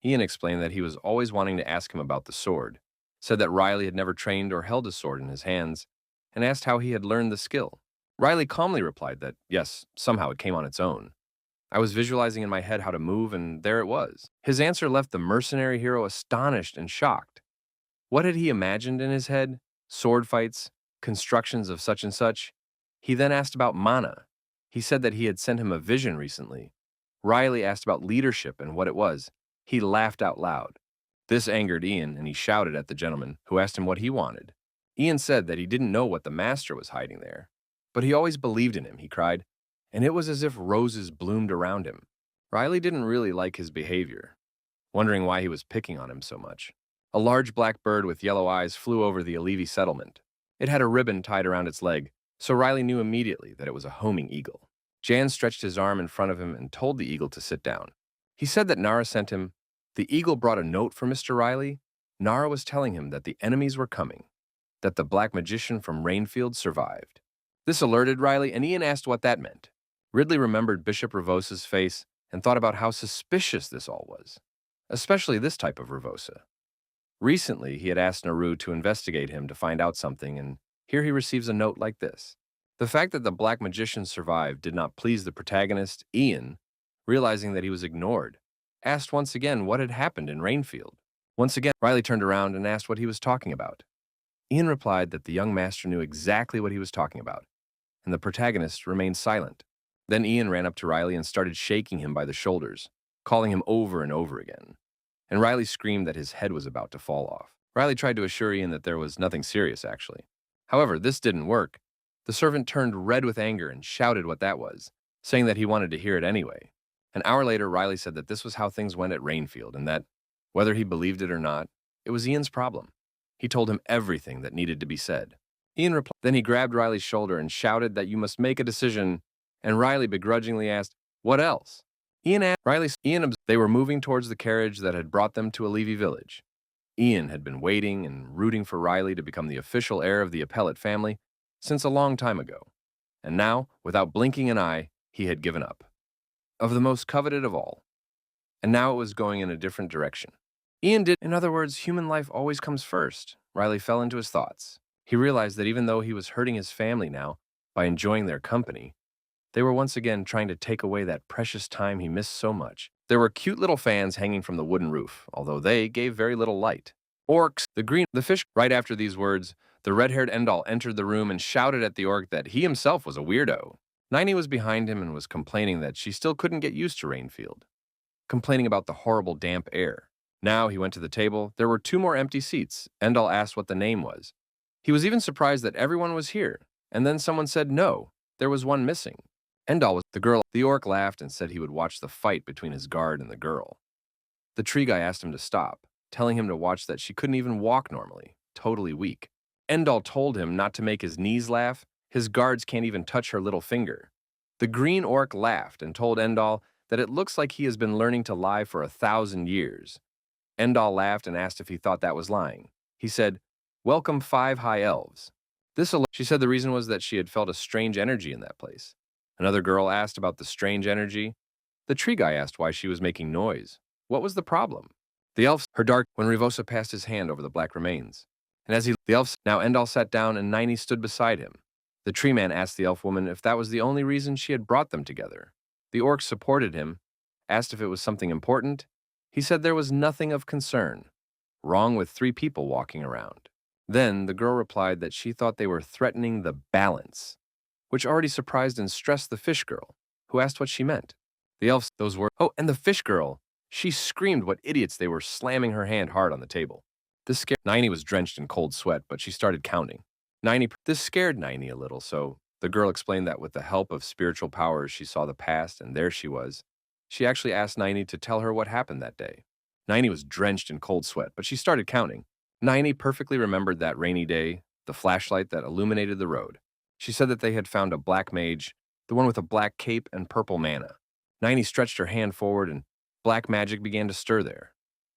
Speaker 1: Ian explained that he was always wanting to ask him about the sword, said that Riley had never trained or held a sword in his hands, and asked how he had learned the skill. Riley calmly replied that, yes, somehow it came on its own. I was visualizing in my head how to move, and there it was. His answer left the mercenary hero astonished and shocked. What had he imagined in his head? Sword fights, constructions of such and such? He then asked about mana. He said that he had sent him a vision recently. Riley asked about leadership and what it was. He laughed out loud. This angered Ian, and he shouted at the gentleman, who asked him what he wanted. Ian said that he didn't know what the master was hiding there, but he always believed in him, he cried, and it was as if roses bloomed around him. Riley didn't really like his behavior, wondering why he was picking on him so much. A large black bird with yellow eyes flew over the Alevi settlement. It had a ribbon tied around its leg, so Riley knew immediately that it was a homing eagle. Jan stretched his arm in front of him and told the eagle to sit down. He said that Nara sent him. The eagle brought a note for Mr. Riley. Nara was telling him that the enemies were coming, that the black magician from Rainfield survived. This alerted Riley, and Ian asked what that meant. Ridley remembered Bishop Revosa's face and thought about how suspicious this all was, especially this type of Revosa. Recently, he had asked Naru to investigate him to find out something, and here he receives a note like this. The fact that the black magician survived did not please the protagonist, Ian, realizing that he was ignored, asked once again what had happened in Rainfield. Once again, Riley turned around and asked what he was talking about. Ian replied that the young master knew exactly what he was talking about, and the protagonist remained silent. Then Ian ran up to Riley and started shaking him by the shoulders, calling him over and over again. And Riley screamed that his head was about to fall off. Riley tried to assure Ian that there was nothing serious, actually. However, this didn't work. The servant turned red with anger and shouted what that was, saying that he wanted to hear it anyway. An hour later, Riley said that this was how things went at Rainfield, and that, whether he believed it or not, it was Ian's problem. He told him everything that needed to be said. Ian replied. Then he grabbed Riley's shoulder and shouted that you must make a decision, and Riley begrudgingly asked, what else? They were moving towards the carriage that had brought them to Alevi village. Ian had been waiting and rooting for Riley to become the official heir of the Appellate family since a long time ago. And now, without blinking an eye, he had given up. Of the most coveted of all. And now it was going in a different direction. In other words, human life always comes first. Riley fell into his thoughts. He realized that even though he was hurting his family now by enjoying their company, they were once again trying to take away that precious time he missed so much. There were cute little fans hanging from the wooden roof, although they gave very little light. Orcs, the fish. Right after these words, the red-haired Endal entered the room and shouted at the orc that he himself was a weirdo. Niney was behind him and was complaining that she still couldn't get used to Rainfield, complaining about the horrible damp air. Now he went to the table. There were 2 more empty seats. Endal asked what the name was. He was even surprised that everyone was here, and then someone said no, there was one missing. Endal was the girl. The orc laughed and said he would watch the fight between his guard and the girl. The tree guy asked him to stop, telling him to watch that she couldn't even walk normally, totally weak. Endal told him not to make his knees laugh. His guards can't even touch her little finger. The green orc laughed and told Endal that it looks like he has been learning to lie for 1,000 years. Endal laughed and asked if he thought that was lying. He said, welcome 5 high elves. She said the reason was that she had felt a strange energy in that place. Another girl asked about the strange energy. The tree guy asked why she was making noise. What was the problem? The elf, when Revosa passed his hand over the black remains. And now Endal sat down and Niney stood beside him. The tree man asked the elf woman if that was the only reason she had brought them together. The orc supported him, asked if it was something important. He said there was nothing of concern, wrong with 3 people walking around. Then the girl replied that she thought they were threatening the balance, which already surprised and stressed the fish girl, who asked what she meant. The elf, those words, oh, and the fish girl, She screamed what idiots they were, slamming her hand hard on the table. This scared Ninety was drenched in cold sweat, but she started counting. This scared Ninety a little, so the girl explained that with the help of spiritual powers, she saw the past, and there she was. She actually asked Ninety to tell her what happened that day. Ninety was drenched in cold sweat, but she started counting. Ninety perfectly remembered that rainy day, the flashlight that illuminated the road. She said that they had found a black mage, the one with a black cape and purple mana. Ninety stretched her hand forward, and black magic began to stir there.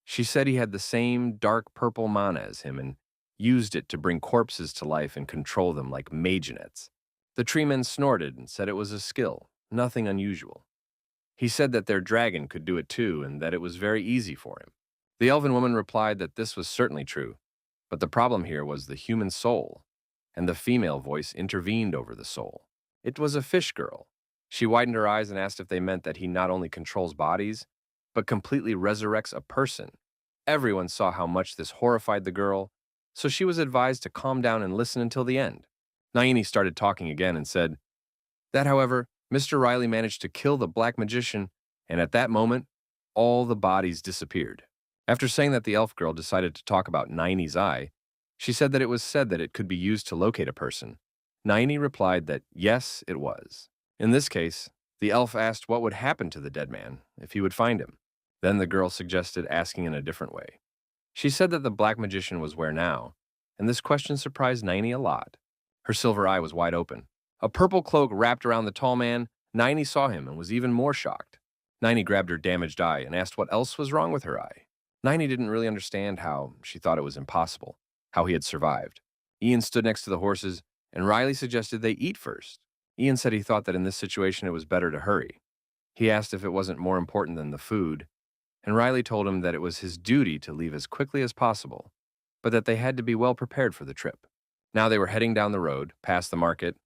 Speaker 1: She said he had the same dark purple mana as him and used it to bring corpses to life and control them like maginets. The treemen snorted and said it was a skill, nothing unusual. He said that their dragon could do it too and that it was very easy for him. The elven woman replied that this was certainly true, but the problem here was the human soul, and the female voice intervened over the soul. It was a fish girl. She widened her eyes and asked if they meant that he not only controls bodies, but completely resurrects a person. Everyone saw how much this horrified the girl, so she was advised to calm down and listen until the end. Naini started talking again and said that, however, Mr. Riley managed to kill the black magician, and at that moment, all the bodies disappeared. After saying that, the elf girl decided to talk about Naini's eye. She said that it was said that it could be used to locate a person. Naini replied that yes, it was. In this case, the elf asked what would happen to the dead man if he would find him. Then the girl suggested asking in a different way. She said that the black magician was where now, and this question surprised Naini a lot. Her silver eye was wide open. A purple cloak wrapped around the tall man. Naini saw him and was even more shocked. Naini grabbed her damaged eye and asked what else was wrong with her eye. Naini didn't really understand how she thought it was impossible, how he had survived. Ian stood next to the horses, and Riley suggested they eat first. Ian said he thought that in this situation it was better to hurry. He asked if it wasn't more important than the food, and Riley told him that it was his duty to leave as quickly as possible, but that they had to be well prepared for the trip. Now they were heading down the road, past the market,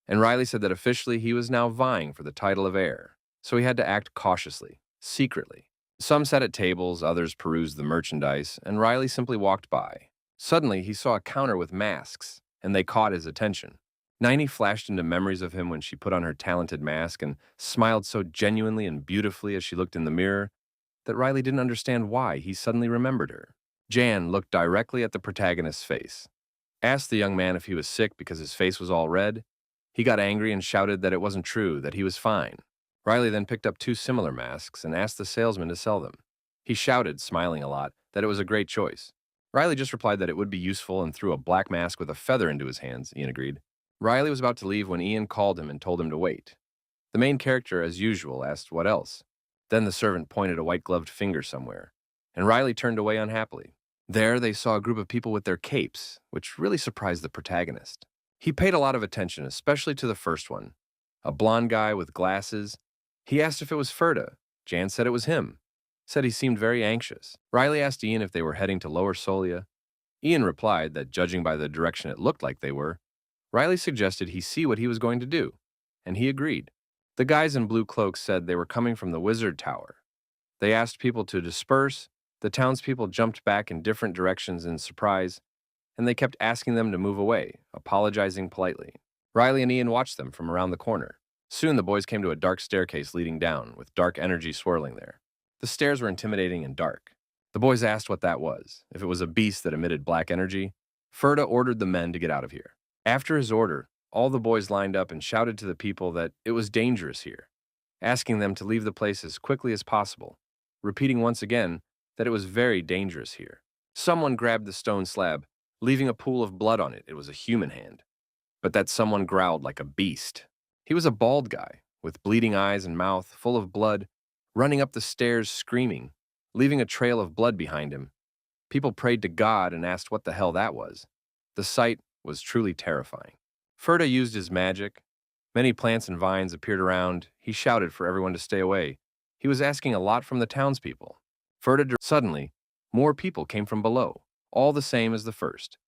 Speaker 1: and Riley said that officially he was now vying for the title of heir, so he had to act cautiously, secretly. Some sat at tables, others perused the merchandise, and Riley simply walked by. Suddenly, he saw a counter with masks, and they caught his attention. Naini flashed into memories of him when she put on her talented mask and smiled so genuinely and beautifully as she looked in the mirror that Riley didn't understand why he suddenly remembered her. Jan looked directly at the protagonist's face, asked the young man if he was sick because his face was all red. He got angry and shouted that it wasn't true, that he was fine. Riley then picked up two similar masks and asked the salesman to sell them. He shouted, smiling a lot, that it was a great choice. Riley just replied that it would be useful and threw a black mask with a feather into his hands. Ian agreed. Riley was about to leave when Ian called him and told him to wait. The main character, as usual, asked what else. Then the servant pointed a white-gloved finger somewhere, and Riley turned away unhappily. There they saw a group of people with their capes, which really surprised the protagonist. He paid a lot of attention, especially to the first one, a blonde guy with glasses. He asked if it was Ferda. Jan said it was him. Said he seemed very anxious. Riley asked Ian if they were heading to Lower Solia. Ian replied that, judging by the direction it looked like they were, Riley suggested he see what he was going to do, and he agreed. The guys in blue cloaks said they were coming from the Wizard Tower. They asked people to disperse. The townspeople jumped back in different directions in surprise, and they kept asking them to move away, apologizing politely. Riley and Ian watched them from around the corner. Soon the boys came to a dark staircase leading down, with dark energy swirling there. The stairs were intimidating and dark. The boys asked what that was, if it was a beast that emitted black energy. Ferda ordered the men to get out of here. After his order, all the boys lined up and shouted to the people that it was dangerous here, asking them to leave the place as quickly as possible, repeating once again that it was very dangerous here. Someone grabbed the stone slab, leaving a pool of blood on it. It was a human hand. But that someone growled like a beast. He was a bald guy, with bleeding eyes and mouth full of blood, running up the stairs screaming, leaving a trail of blood behind him. People prayed to God and asked what the hell that was. The sight was truly terrifying. Ferda used his magic. Many plants and vines appeared around. He shouted for everyone to stay away. He was asking a lot from the townspeople. Suddenly, more people came from below, all the same as the first.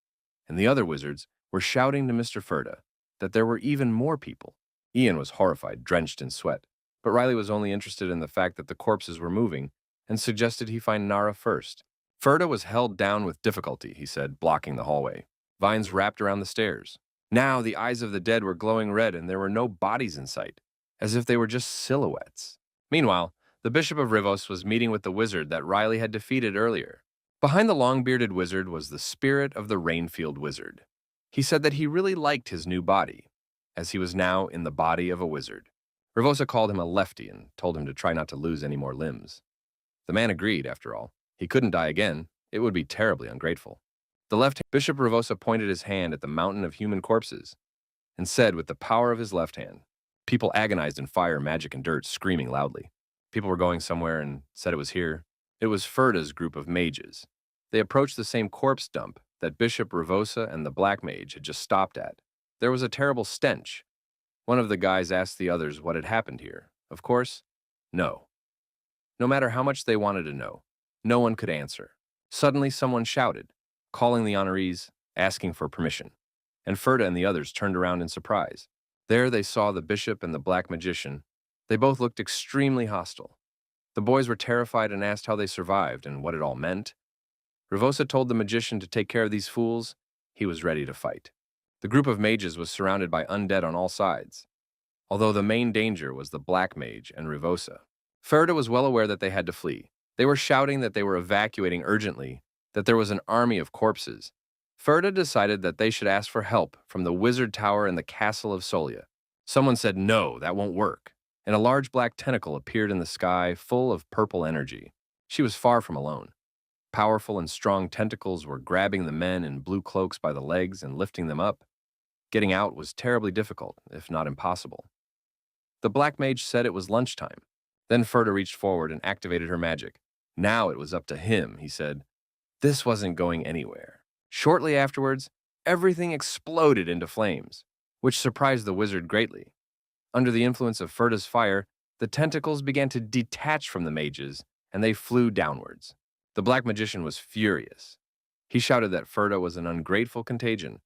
Speaker 1: And the other wizards were shouting to Mr. Ferda that there were even more people. Ian was horrified, drenched in sweat, but Riley was only interested in the fact that the corpses were moving and suggested he find Nara first. Ferda was held down with difficulty, he said, blocking the hallway. Vines wrapped around the stairs. Now the eyes of the dead were glowing red and there were no bodies in sight, as if they were just silhouettes. Meanwhile, The Bishop of Rivos was meeting with the wizard that Riley had defeated earlier. Behind the long-bearded wizard was the spirit of the Rainfield wizard. He said that he really liked his new body, as he was now in the body of a wizard. Rivosa called him a lefty and told him to try not to lose any more limbs. The man agreed, after all. He couldn't die again. It would be terribly ungrateful. The left Bishop Rivosa pointed his hand at the mountain of human corpses and said with the power of his left hand, people agonized in fire, magic, and dirt, screaming loudly. People were going somewhere and said it was here. It was Ferda's group of mages. They approached the same corpse dump that Bishop Rivosa and the Black Mage had just stopped at. There was a terrible stench. One of the guys asked the others what had happened here. Of course, no. No matter how much they wanted to know, no one could answer. Suddenly someone shouted, calling the honorees, asking for permission. And Ferda and the others turned around in surprise. There they saw the bishop and the black magician. They both looked extremely hostile. The boys were terrified and asked how they survived and what it all meant. Rivosa told the magician to take care of these fools. He was ready to fight. The group of mages was surrounded by undead on all sides, although the main danger was the black mage and Rivosa. Ferda was well aware that they had to flee. They were shouting that they were evacuating urgently, that there was an army of corpses. Ferda decided that they should ask for help from the wizard tower in the castle of Solia. Someone said, "No, that won't work," and a large black tentacle appeared in the sky, full of purple energy. She was far from alone. Powerful and strong tentacles were grabbing the men in blue cloaks by the legs and lifting them up. Getting out was terribly difficult, if not impossible. The black mage said it was lunchtime. Then Ferda reached forward and activated her magic. Now it was up to him, he said. This wasn't going anywhere. Shortly afterwards, everything exploded into flames, which surprised the wizard greatly. Under the influence of Ferda's fire, the tentacles began to detach from the mages, and they flew downwards. The black magician was furious. He shouted that Ferda was an ungrateful contagion.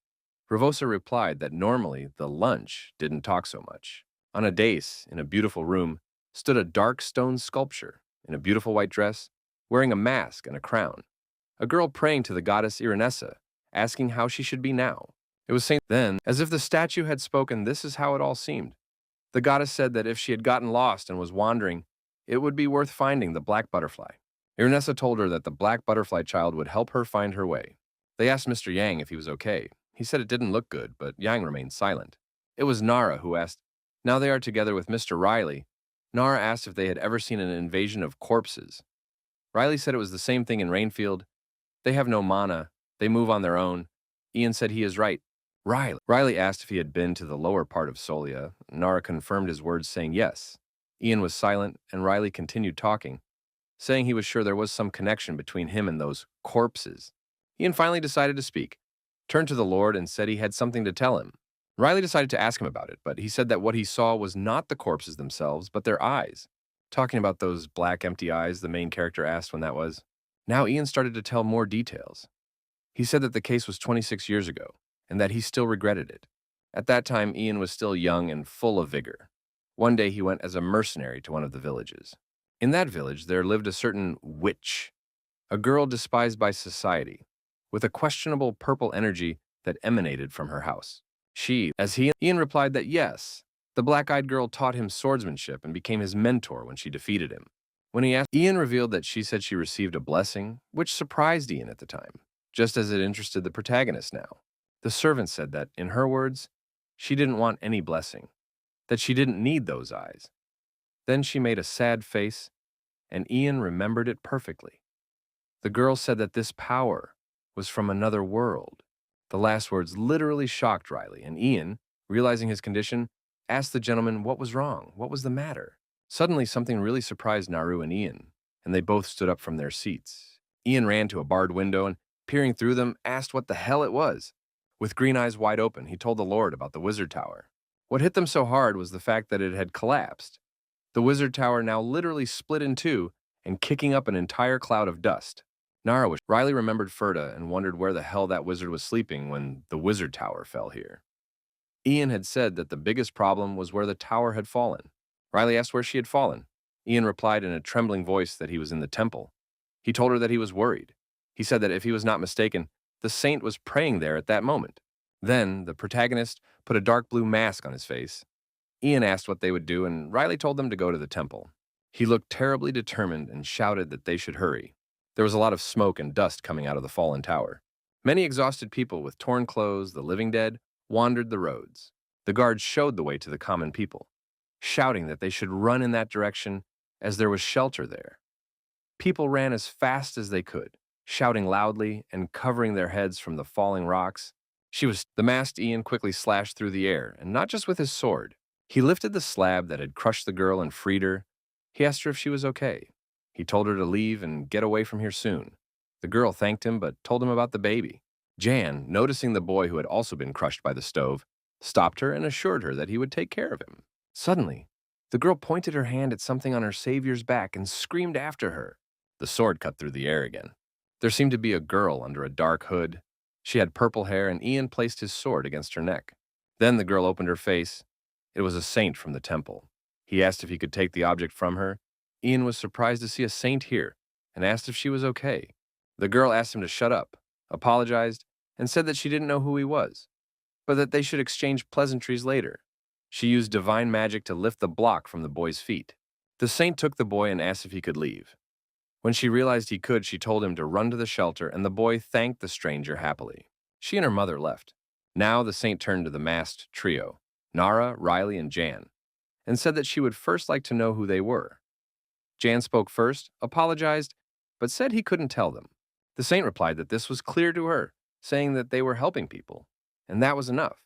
Speaker 1: Rivosa replied that normally the lunch didn't talk so much. On a dais, in a beautiful room, stood a dark stone sculpture, in a beautiful white dress, wearing a mask and a crown. A girl praying to the goddess Irenessa, asking how she should be now. It was saying then, as if the statue had spoken, this is how it all seemed. The goddess said that if she had gotten lost and was wandering, it would be worth finding the black butterfly. Irenessa told her that the black butterfly child would help her find her way. They asked Mr. Yang if he was okay. He said it didn't look good, but Yang remained silent. It was Nara who asked. Now they are together with Mr. Riley. Nara asked if they had ever seen an invasion of corpses. Riley said it was the same thing in Rainfield. They have no mana. They move on their own. Ian said he is right. Riley asked if he had been to the lower part of Solia. Nara confirmed his words, saying yes. Ian was silent, and Riley continued talking, saying he was sure there was some connection between him and those corpses. Ian finally decided to speak, turned to the Lord, and said he had something to tell him. Riley decided to ask him about it, but he said that what he saw was not the corpses themselves, but their eyes. Talking about those black, empty eyes, the main character asked when that was. Now Ian started to tell more details. He said that the case was 26 years ago, and that he still regretted it. At that time, Ian was still young and full of vigor. One day he went as a mercenary to one of the villages. In that village, there lived a certain witch, a girl despised by society, with a questionable purple energy that emanated from her house. Ian replied that yes, the black-eyed girl taught him swordsmanship and became his mentor when she defeated him. When he asked, Ian revealed that she said she received a blessing, which surprised Ian at the time, just as it interested the protagonist now. The servant said that, in her words, she didn't want any blessing, that she didn't need those eyes. Then she made a sad face, and Ian remembered it perfectly. The girl said that this power was from another world. The last words literally shocked Riley, and Ian, realizing his condition, asked the gentleman what was wrong, what was the matter. Suddenly, something really surprised Naru and Ian, and they both stood up from their seats. Ian ran to a barred window and, peering through them, asked what the hell it was. With green eyes wide open, he told the Lord about the wizard tower. What hit them so hard was the fact that it had collapsed. The wizard tower now literally split in two and kicking up an entire cloud of dust. Riley remembered Ferda and wondered where the hell that wizard was sleeping when the wizard tower fell here. Ian had said that the biggest problem was where the tower had fallen. Riley asked where she had fallen. Ian replied in a trembling voice that he was in the temple. He told her that he was worried. He said that if he was not mistaken, the saint was praying there at that moment. Then, the protagonist put a dark blue mask on his face. Ian asked what they would do, and Riley told them to go to the temple. He looked terribly determined and shouted that they should hurry. There was a lot of smoke and dust coming out of the fallen tower. Many exhausted people with torn clothes, the living dead, wandered the roads. The guards showed the way to the common people, shouting that they should run in that direction as there was shelter there. People ran as fast as they could, shouting loudly and covering their heads from the falling rocks. The masked Ian quickly slashed through the air, and not just with his sword. He lifted the slab that had crushed the girl and freed her. He asked her if she was okay. He told her to leave and get away from here soon. The girl thanked him but told him about the baby. Jan, noticing the boy who had also been crushed by the stove, stopped her and assured her that he would take care of him. Suddenly, the girl pointed her hand at something on her savior's back and screamed after her. The sword cut through the air again. There seemed to be a girl under a dark hood. She had purple hair, and Ian placed his sword against her neck. Then the girl opened her face. It was a saint from the temple. He asked if he could take the object from her. Ian was surprised to see a saint here and asked if she was okay. The girl asked him to shut up, apologized, and said that she didn't know who he was, but that they should exchange pleasantries later. She used divine magic to lift the block from the boy's feet. The saint took the boy and asked if he could leave. When she realized he could, she told him to run to the shelter, and the boy thanked the stranger happily. She and her mother left. Now the saint turned to the masked trio, Nara, Riley, and Jan, and said that she would first like to know who they were. Jan spoke first, apologized, but said he couldn't tell them. The saint replied that this was clear to her, saying that they were helping people, and that was enough.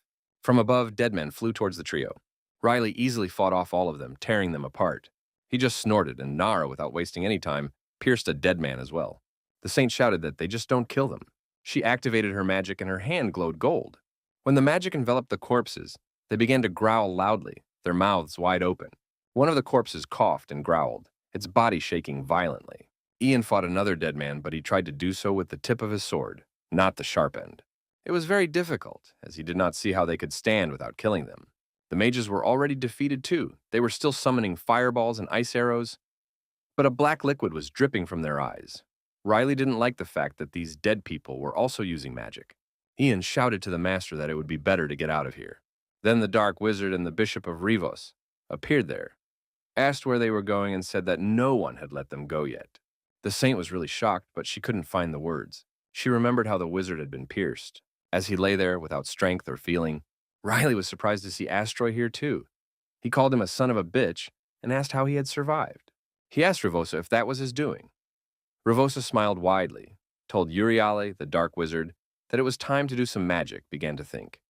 Speaker 1: From above, dead men flew towards the trio. Riley easily fought off all of them, tearing them apart. He just snorted, and Nara, without wasting any time, pierced a dead man as well. The saint shouted that they just don't kill them. She activated her magic and her hand glowed gold. When the magic enveloped the corpses, they began to growl loudly, their mouths wide open. One of the corpses coughed and growled, its body shaking violently. Ian fought another dead man, but he tried to do so with the tip of his sword, not the sharp end. It was very difficult, as he did not see how they could stand without killing them. The mages were already defeated too. They were still summoning fireballs and ice arrows, but a black liquid was dripping from their eyes. Riley didn't like the fact that these dead people were also using magic. Ian shouted to the master that it would be better to get out of here. Then the dark wizard and the bishop of Rivos appeared there, asked where they were going, and said that no one had let them go yet. The saint was really shocked, but she couldn't find the words. She remembered how the wizard had been pierced. As he lay there without strength or feeling, Riley was surprised to see Astroy here too. He called him a son of a bitch and asked how he had survived. He asked Ravosa if that was his doing. Ravosa smiled widely, told Uriale, the dark wizard, that it was time to do some magic, began to think.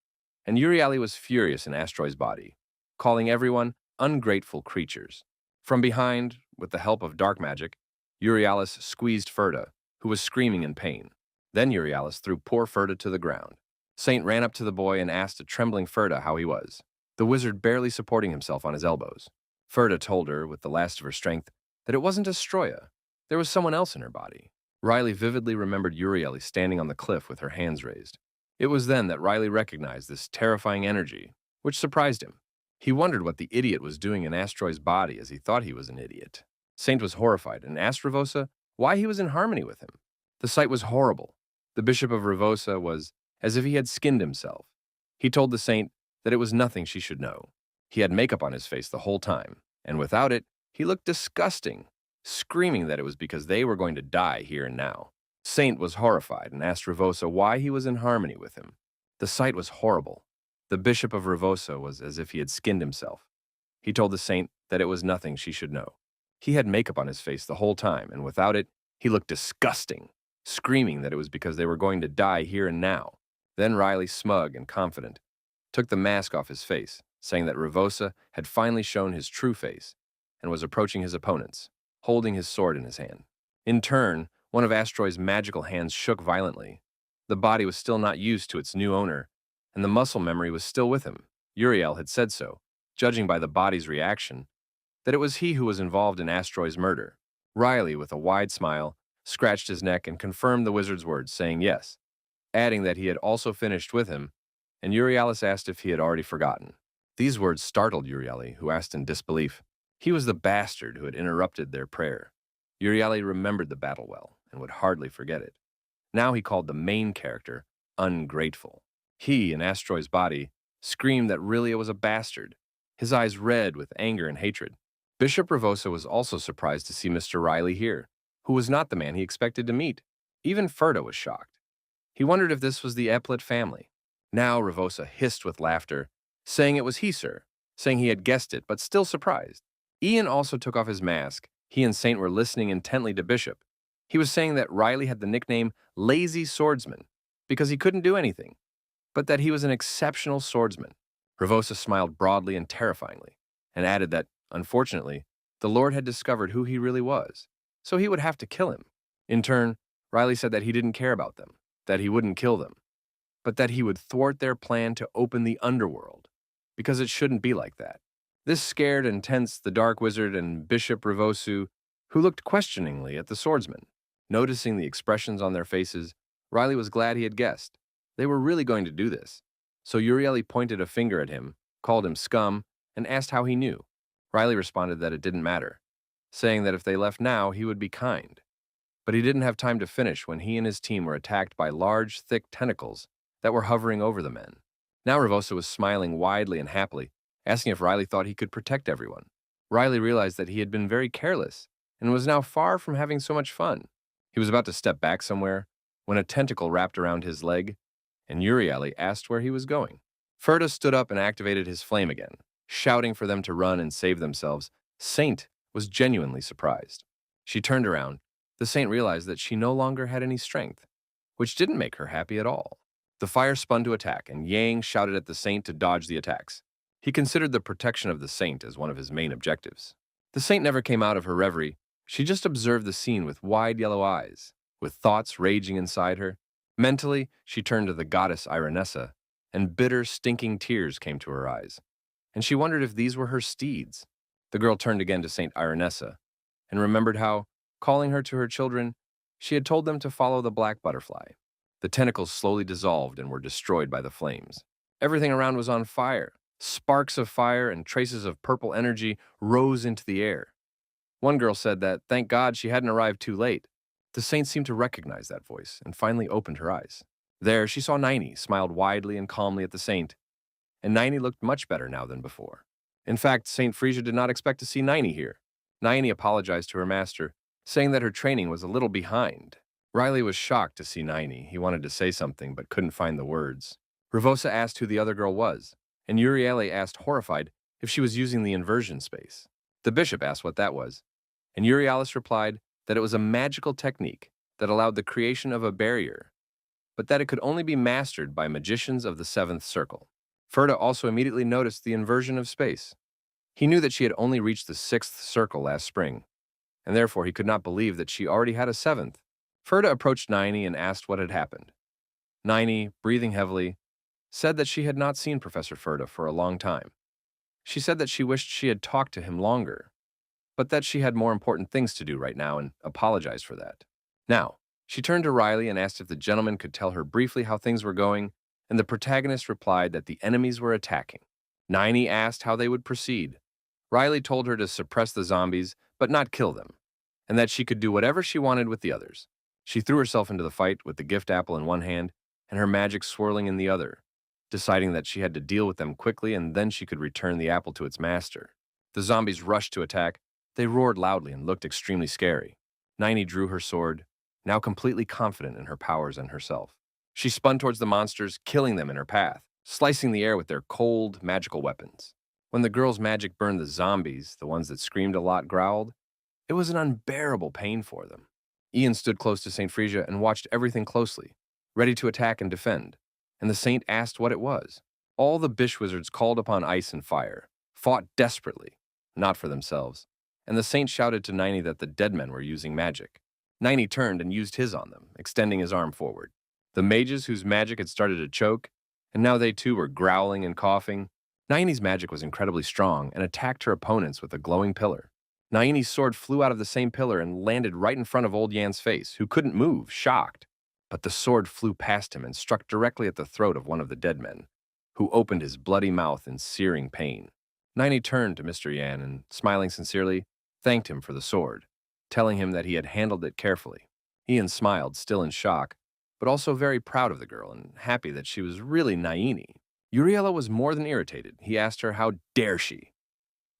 Speaker 1: And Uriale was furious in Astroy's body, calling everyone ungrateful creatures. From behind, with the help of dark magic, Urialis squeezed Ferda, who was screaming in pain. Then Urialis threw poor Ferda to the ground. Saint ran up to the boy and asked a trembling Ferda how he was, the wizard barely supporting himself on his elbows. Ferda told her, with the last of her strength, that it wasn't Astroya. There was someone else in her body. Riley vividly remembered Urieli standing on the cliff with her hands raised. It was then that Riley recognized this terrifying energy, which surprised him. He wondered what the idiot was doing in Astroy's body, as he thought he was an idiot. Saint was horrified and asked Ravosa why he was in harmony with him. The sight was horrible. The bishop of Ravosa was as if he had skinned himself. He told the saint that it was nothing she should know. He had makeup on his face the whole time, and without it, he looked disgusting, screaming that it was because they were going to die here and now. Saint was horrified and asked Ravosa why he was in harmony with him. The sight was horrible. The bishop of Ravosa was as if he had skinned himself. He told the saint that it was nothing she should know. He had makeup on his face the whole time, and without it, he looked disgusting, screaming that it was because they were going to die here and now. Then Riley, smug and confident, took the mask off his face, saying that Ravosa had finally shown his true face and was approaching his opponents, holding his sword in his hand. In turn, one of Astroy's magical hands shook violently. The body was still not used to its new owner, and the muscle memory was still with him. Uriel had said so, judging by the body's reaction, that it was he who was involved in Astroy's murder. Riley, with a wide smile, scratched his neck and confirmed the wizard's words, saying yes, adding that he had also finished with him, and Urialis asked if he had already forgotten. These words startled Urieli, who asked in disbelief. He was the bastard who had interrupted their prayer. Urieli remembered the battle well and would hardly forget it. Now he called the main character ungrateful. He, in Astroy's body, screamed that really it was a bastard, his eyes red with anger and hatred. Bishop Ravosa was also surprised to see Mr. Riley here, who was not the man he expected to meet. Even Ferda was shocked. He wondered if this was the Eplet family. Now Ravosa hissed with laughter, saying it was he, sir, saying he had guessed it, but still surprised. Ian also took off his mask. He and Saint were listening intently to Bishop. He was saying that Riley had the nickname Lazy Swordsman because he couldn't do anything, but that he was an exceptional swordsman. Ravosa smiled broadly and terrifyingly, and added that, unfortunately, the Lord had discovered who he really was, so he would have to kill him. In turn, Riley said that he didn't care about them, that he wouldn't kill them, but that he would thwart their plan to open the underworld, because it shouldn't be like that. This scared and tensed the Dark Wizard and Bishop Ravosu, who looked questioningly at the swordsman. Noticing the expressions on their faces, Riley was glad he had guessed. They were really going to do this. So Urieli pointed a finger at him, called him scum, and asked how he knew. Riley responded that it didn't matter, saying that if they left now, he would be kind. But he didn't have time to finish when he and his team were attacked by large, thick tentacles that were hovering over the men. Now Ravosa was smiling widely and happily, asking if Riley thought he could protect everyone. Riley realized that he had been very careless and was now far from having so much fun. He was about to step back somewhere when a tentacle wrapped around his leg, and Urieli asked where he was going. Ferda stood up and activated his flame again, shouting for them to run and save themselves. Saint was genuinely surprised. She turned around. The Saint realized that she no longer had any strength, which didn't make her happy at all. The fire spun to attack, and Yang shouted at the Saint to dodge the attacks. He considered the protection of the Saint as one of his main objectives. The Saint never came out of her reverie. She just observed the scene with wide yellow eyes, with thoughts raging inside her. Mentally, she turned to the goddess Irenessa, and bitter, stinking tears came to her eyes, and she wondered if these were her steeds. The girl turned again to Saint Irenessa, and remembered how, calling her to her children, she had told them to follow the black butterfly. The tentacles slowly dissolved and were destroyed by the flames. Everything around was on fire. Sparks of fire and traces of purple energy rose into the air. One girl said that, thank God she hadn't arrived too late. The Saint seemed to recognize that voice and finally opened her eyes. There, she saw Naini, smiled widely and calmly at the Saint, and Naini looked much better now than before. In fact, Saint Frisia did not expect to see Naini here. Naini apologized to her master, saying that her training was a little behind. Riley was shocked to see Naini. He wanted to say something but couldn't find the words. Ravosa asked who the other girl was, and Urieli asked, horrified, if she was using the inversion space. The bishop asked what that was, and Urialis replied that it was a magical technique that allowed the creation of a barrier, but that it could only be mastered by magicians of the seventh circle. Ferda also immediately noticed the inversion of space. He knew that she had only reached the sixth circle last spring, and therefore he could not believe that she already had a seventh. Ferda approached Naini and asked what had happened. Naini, breathing heavily, said that she had not seen Professor Ferda for a long time. She said that she wished she had talked to him longer, but that she had more important things to do right now and apologized for that. Now, she turned to Riley and asked if the gentleman could tell her briefly how things were going, and the protagonist replied that the enemies were attacking. Naini asked how they would proceed. Riley told her to suppress the zombies, but not kill them, and that she could do whatever she wanted with the others. She threw herself into the fight with the gift apple in one hand and her magic swirling in the other, deciding that she had to deal with them quickly and then she could return the apple to its master. The zombies rushed to attack. They roared loudly and looked extremely scary. Naini drew her sword, now completely confident in her powers and herself. She spun towards the monsters, killing them in her path, slicing the air with their cold, magical weapons. When the girl's magic burned the zombies, the ones that screamed a lot growled, it was an unbearable pain for them. Ian stood close to St. Frisia and watched everything closely, ready to attack and defend, and the Saint asked what it was. All the Bish wizards called upon ice and fire, fought desperately, not for themselves, and the Saint shouted to Naini that the dead men were using magic. Naini turned and used his on them, extending his arm forward. The mages whose magic had started to choke, and now they too were growling and coughing. Naini's magic was incredibly strong and attacked her opponents with a glowing pillar. Naini's sword flew out of the same pillar and landed right in front of Old Yan's face, who couldn't move, shocked. But the sword flew past him and struck directly at the throat of one of the dead men, who opened his bloody mouth in searing pain. Naini turned to Mr. Yan and, smiling sincerely, thanked him for the sword, telling him that he had handled it carefully. Ian smiled, still in shock, but also very proud of the girl and happy that she was really Naini. Uriela was more than irritated. He asked her how dare she.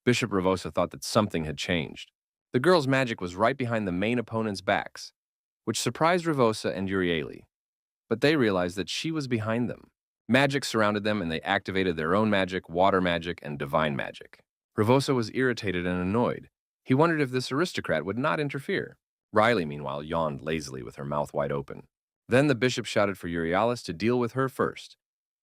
Speaker 1: Bishop Ravosa thought that something had changed. The girl's magic was right behind the main opponent's backs, which surprised Ravosa and Urieli. But they realized that she was behind them. Magic surrounded them and they activated their own magic, water magic, and divine magic. Ravosa was irritated and annoyed. He wondered if this aristocrat would not interfere. Riley, meanwhile, yawned lazily with her mouth wide open. Then the bishop shouted for Euryalus to deal with her first.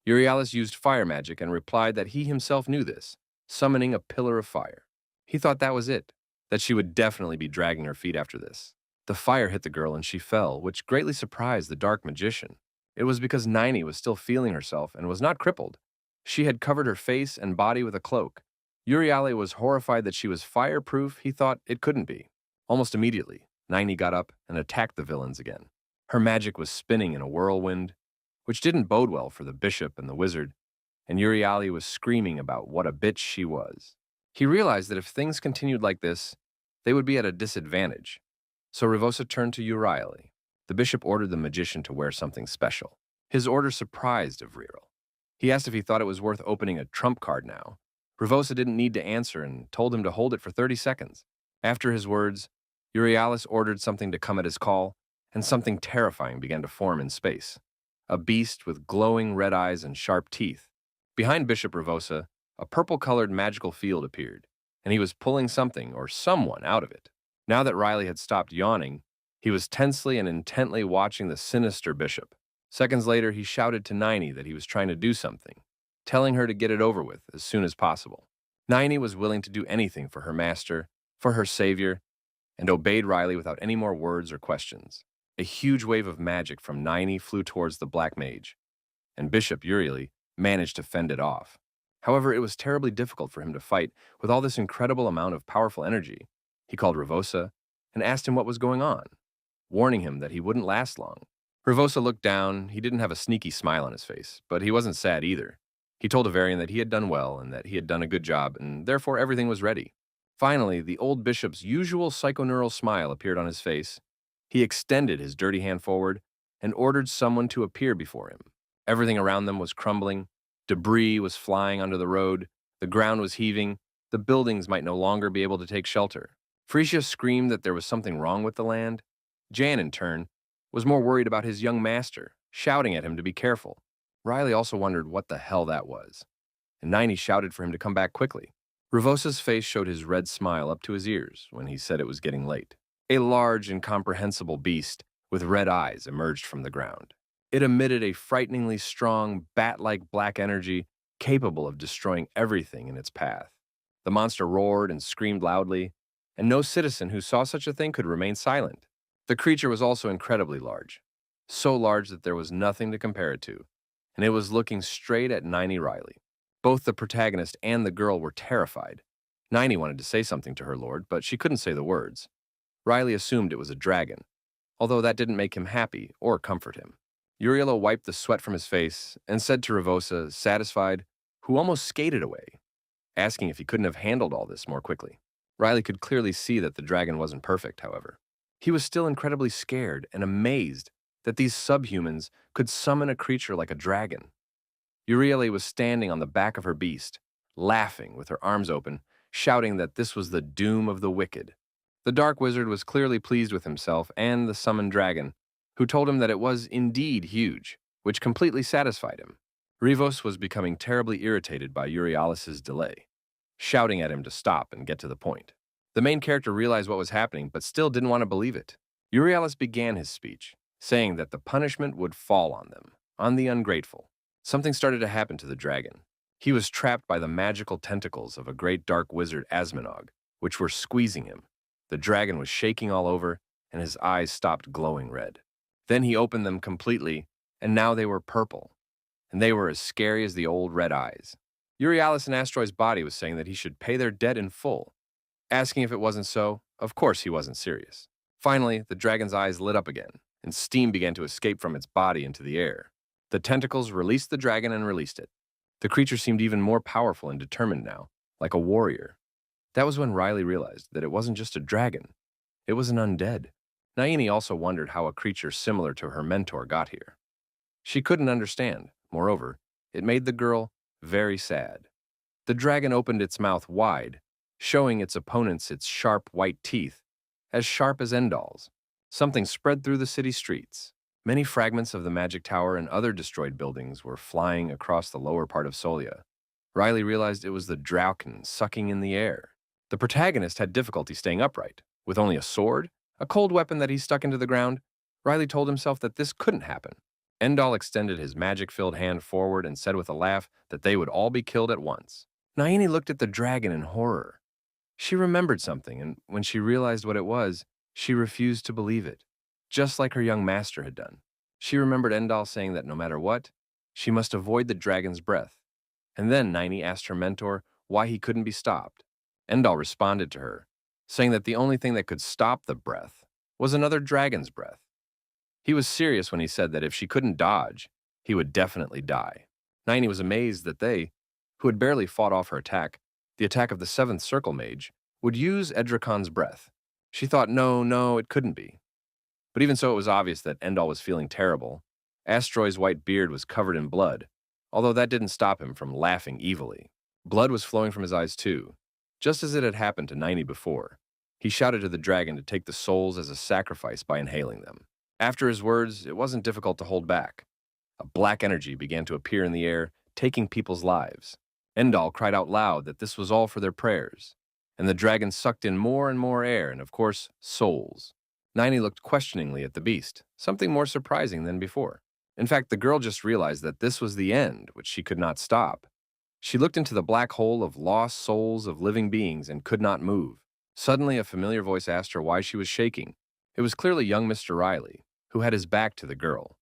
Speaker 1: Euryalus used fire magic and replied that he himself knew this, summoning a pillar of fire. He thought that was it, that she would definitely be dragging her feet after this. The fire hit the girl and she fell, which greatly surprised the dark magician. It was because Nini was still feeling herself and was not crippled. She had covered her face and body with a cloak. Euryale was horrified that she was fireproof. He thought it couldn't be. Almost immediately, Nini got up and attacked the villains again. Her magic was spinning in a whirlwind, which didn't bode well for the bishop and the wizard, and Euryale was screaming about what a bitch she was. He realized that if things continued like this, they would be at a disadvantage. So Ravosa turned to Euryale. The bishop ordered the magician to wear something special. His order surprised Avriel. He asked if he thought it was worth opening a trump card now. Ravosa didn't need to answer and told him to hold it for 30 seconds. After his words, Euryalus ordered something to come at his call, and something terrifying began to form in space. A beast with glowing red eyes and sharp teeth. Behind Bishop Ravosa, a purple-colored magical field appeared, and he was pulling something or someone out of it. Now that Riley had stopped yawning, he was tensely and intently watching the sinister bishop. Seconds later, he shouted to Nini that he was trying to do something, telling her to get it over with as soon as possible. Nini was willing to do anything for her master, for her savior, and obeyed Riley without any more words or questions. A huge wave of magic from Nini flew towards the black mage, and Bishop Urieli managed to fend it off. However, it was terribly difficult for him to fight with all this incredible amount of powerful energy. He called Ravosa and asked him what was going on, warning him that he wouldn't last long. Ravosa looked down. He didn't have a sneaky smile on his face, but he wasn't sad either. He told Avarian that he had done well and that he had done a good job, and therefore everything was ready. Finally, the old bishop's usual psychoneural smile appeared on his face. He extended his dirty hand forward and ordered someone to appear before him. Everything around them was crumbling. Debris was flying onto the road. The ground was heaving. The buildings might no longer be able to take shelter. Frisia screamed that there was something wrong with the land. Jan, in turn, was more worried about his young master, shouting at him to be careful. Riley also wondered what the hell that was, and Nini shouted for him to come back quickly. Ravosa's face showed his red smile up to his ears when he said it was getting late. A large, incomprehensible beast with red eyes emerged from the ground. It emitted a frighteningly strong, bat-like black energy capable of destroying everything in its path. The monster roared and screamed loudly, and no citizen who saw such a thing could remain silent. The creature was also incredibly large, so large that there was nothing to compare it to, and it was looking straight at Nini Riley. Both the protagonist and the girl were terrified. Nini wanted to say something to her lord, but she couldn't say the words. Riley assumed it was a dragon, although that didn't make him happy or comfort him. Urielo wiped the sweat from his face and said to Ravosa, satisfied, who almost skated away, asking if he couldn't have handled all this more quickly. Riley could clearly see that the dragon wasn't perfect, however. He was still incredibly scared and amazed that these subhumans could summon a creature like a dragon. Uriele was standing on the back of her beast, laughing with her arms open, shouting that this was the doom of the wicked. The dark wizard was clearly pleased with himself and the summoned dragon, who told him that it was indeed huge, which completely satisfied him. Rivos was becoming terribly irritated by Euryalus' delay, shouting at him to stop and get to the point. The main character realized what was happening, but still didn't want to believe it. Euryalus began his speech, saying that the punishment would fall on them, on the ungrateful. Something started to happen to the dragon. He was trapped by the magical tentacles of a great dark wizard Asmonog, which were squeezing him. The dragon was shaking all over, and his eyes stopped glowing red. Then he opened them completely, and now they were purple, and they were as scary as the old red eyes. Euryalus in Astroy's body was saying that he should pay their debt in full. Asking if it wasn't so, of course he wasn't serious. Finally, the dragon's eyes lit up again, and steam began to escape from its body into the air. The tentacles released the dragon and released it. The creature seemed even more powerful and determined now, like a warrior. That was when Riley realized that it wasn't just a dragon. It was an undead. Naini also wondered how a creature similar to her mentor got here. She couldn't understand. Moreover, it made the girl very sad. The dragon opened its mouth wide, showing its opponents its sharp white teeth, as sharp as Endal's. Something spread through the city streets. Many fragments of the magic tower and other destroyed buildings were flying across the lower part of Solia. Riley realized it was the Draken sucking in the air. The protagonist had difficulty staying upright. With only a sword, a cold weapon that he stuck into the ground, Riley told himself that this couldn't happen. Endal extended his magic-filled hand forward and said with a laugh that they would all be killed at once. Naini looked at the dragon in horror. She remembered something, and when she realized what it was, she refused to believe it, just like her young master had done. She remembered Endal saying that no matter what, she must avoid the dragon's breath. And then Naini asked her mentor why he couldn't be stopped. Endal responded to her, saying that the only thing that could stop the breath was another dragon's breath. He was serious when he said that if she couldn't dodge, he would definitely die. Naini was amazed that they, who had barely fought off her attack, the attack of the 7th Circle Mage, would use Edrakon's breath. She thought, no, it couldn't be. But even so, it was obvious that Endal was feeling terrible. Astroy's white beard was covered in blood, although that didn't stop him from laughing evilly. Blood was flowing from his eyes too, just as it had happened to Naini before. He shouted to the dragon to take the souls as a sacrifice by inhaling them. After his words, it wasn't difficult to hold back. A black energy began to appear in the air, taking people's lives. Endal cried out loud that this was all for their prayers, and the dragon sucked in more and more air and, of course, souls. Naini looked questioningly at the beast, something more surprising than before. In fact, the girl just realized that this was the end, which she could not stop. She looked into the black hole of lost souls of living beings and could not move. Suddenly, a familiar voice asked her why she was shaking. It was clearly young Mr. Riley, who had his back to the girl,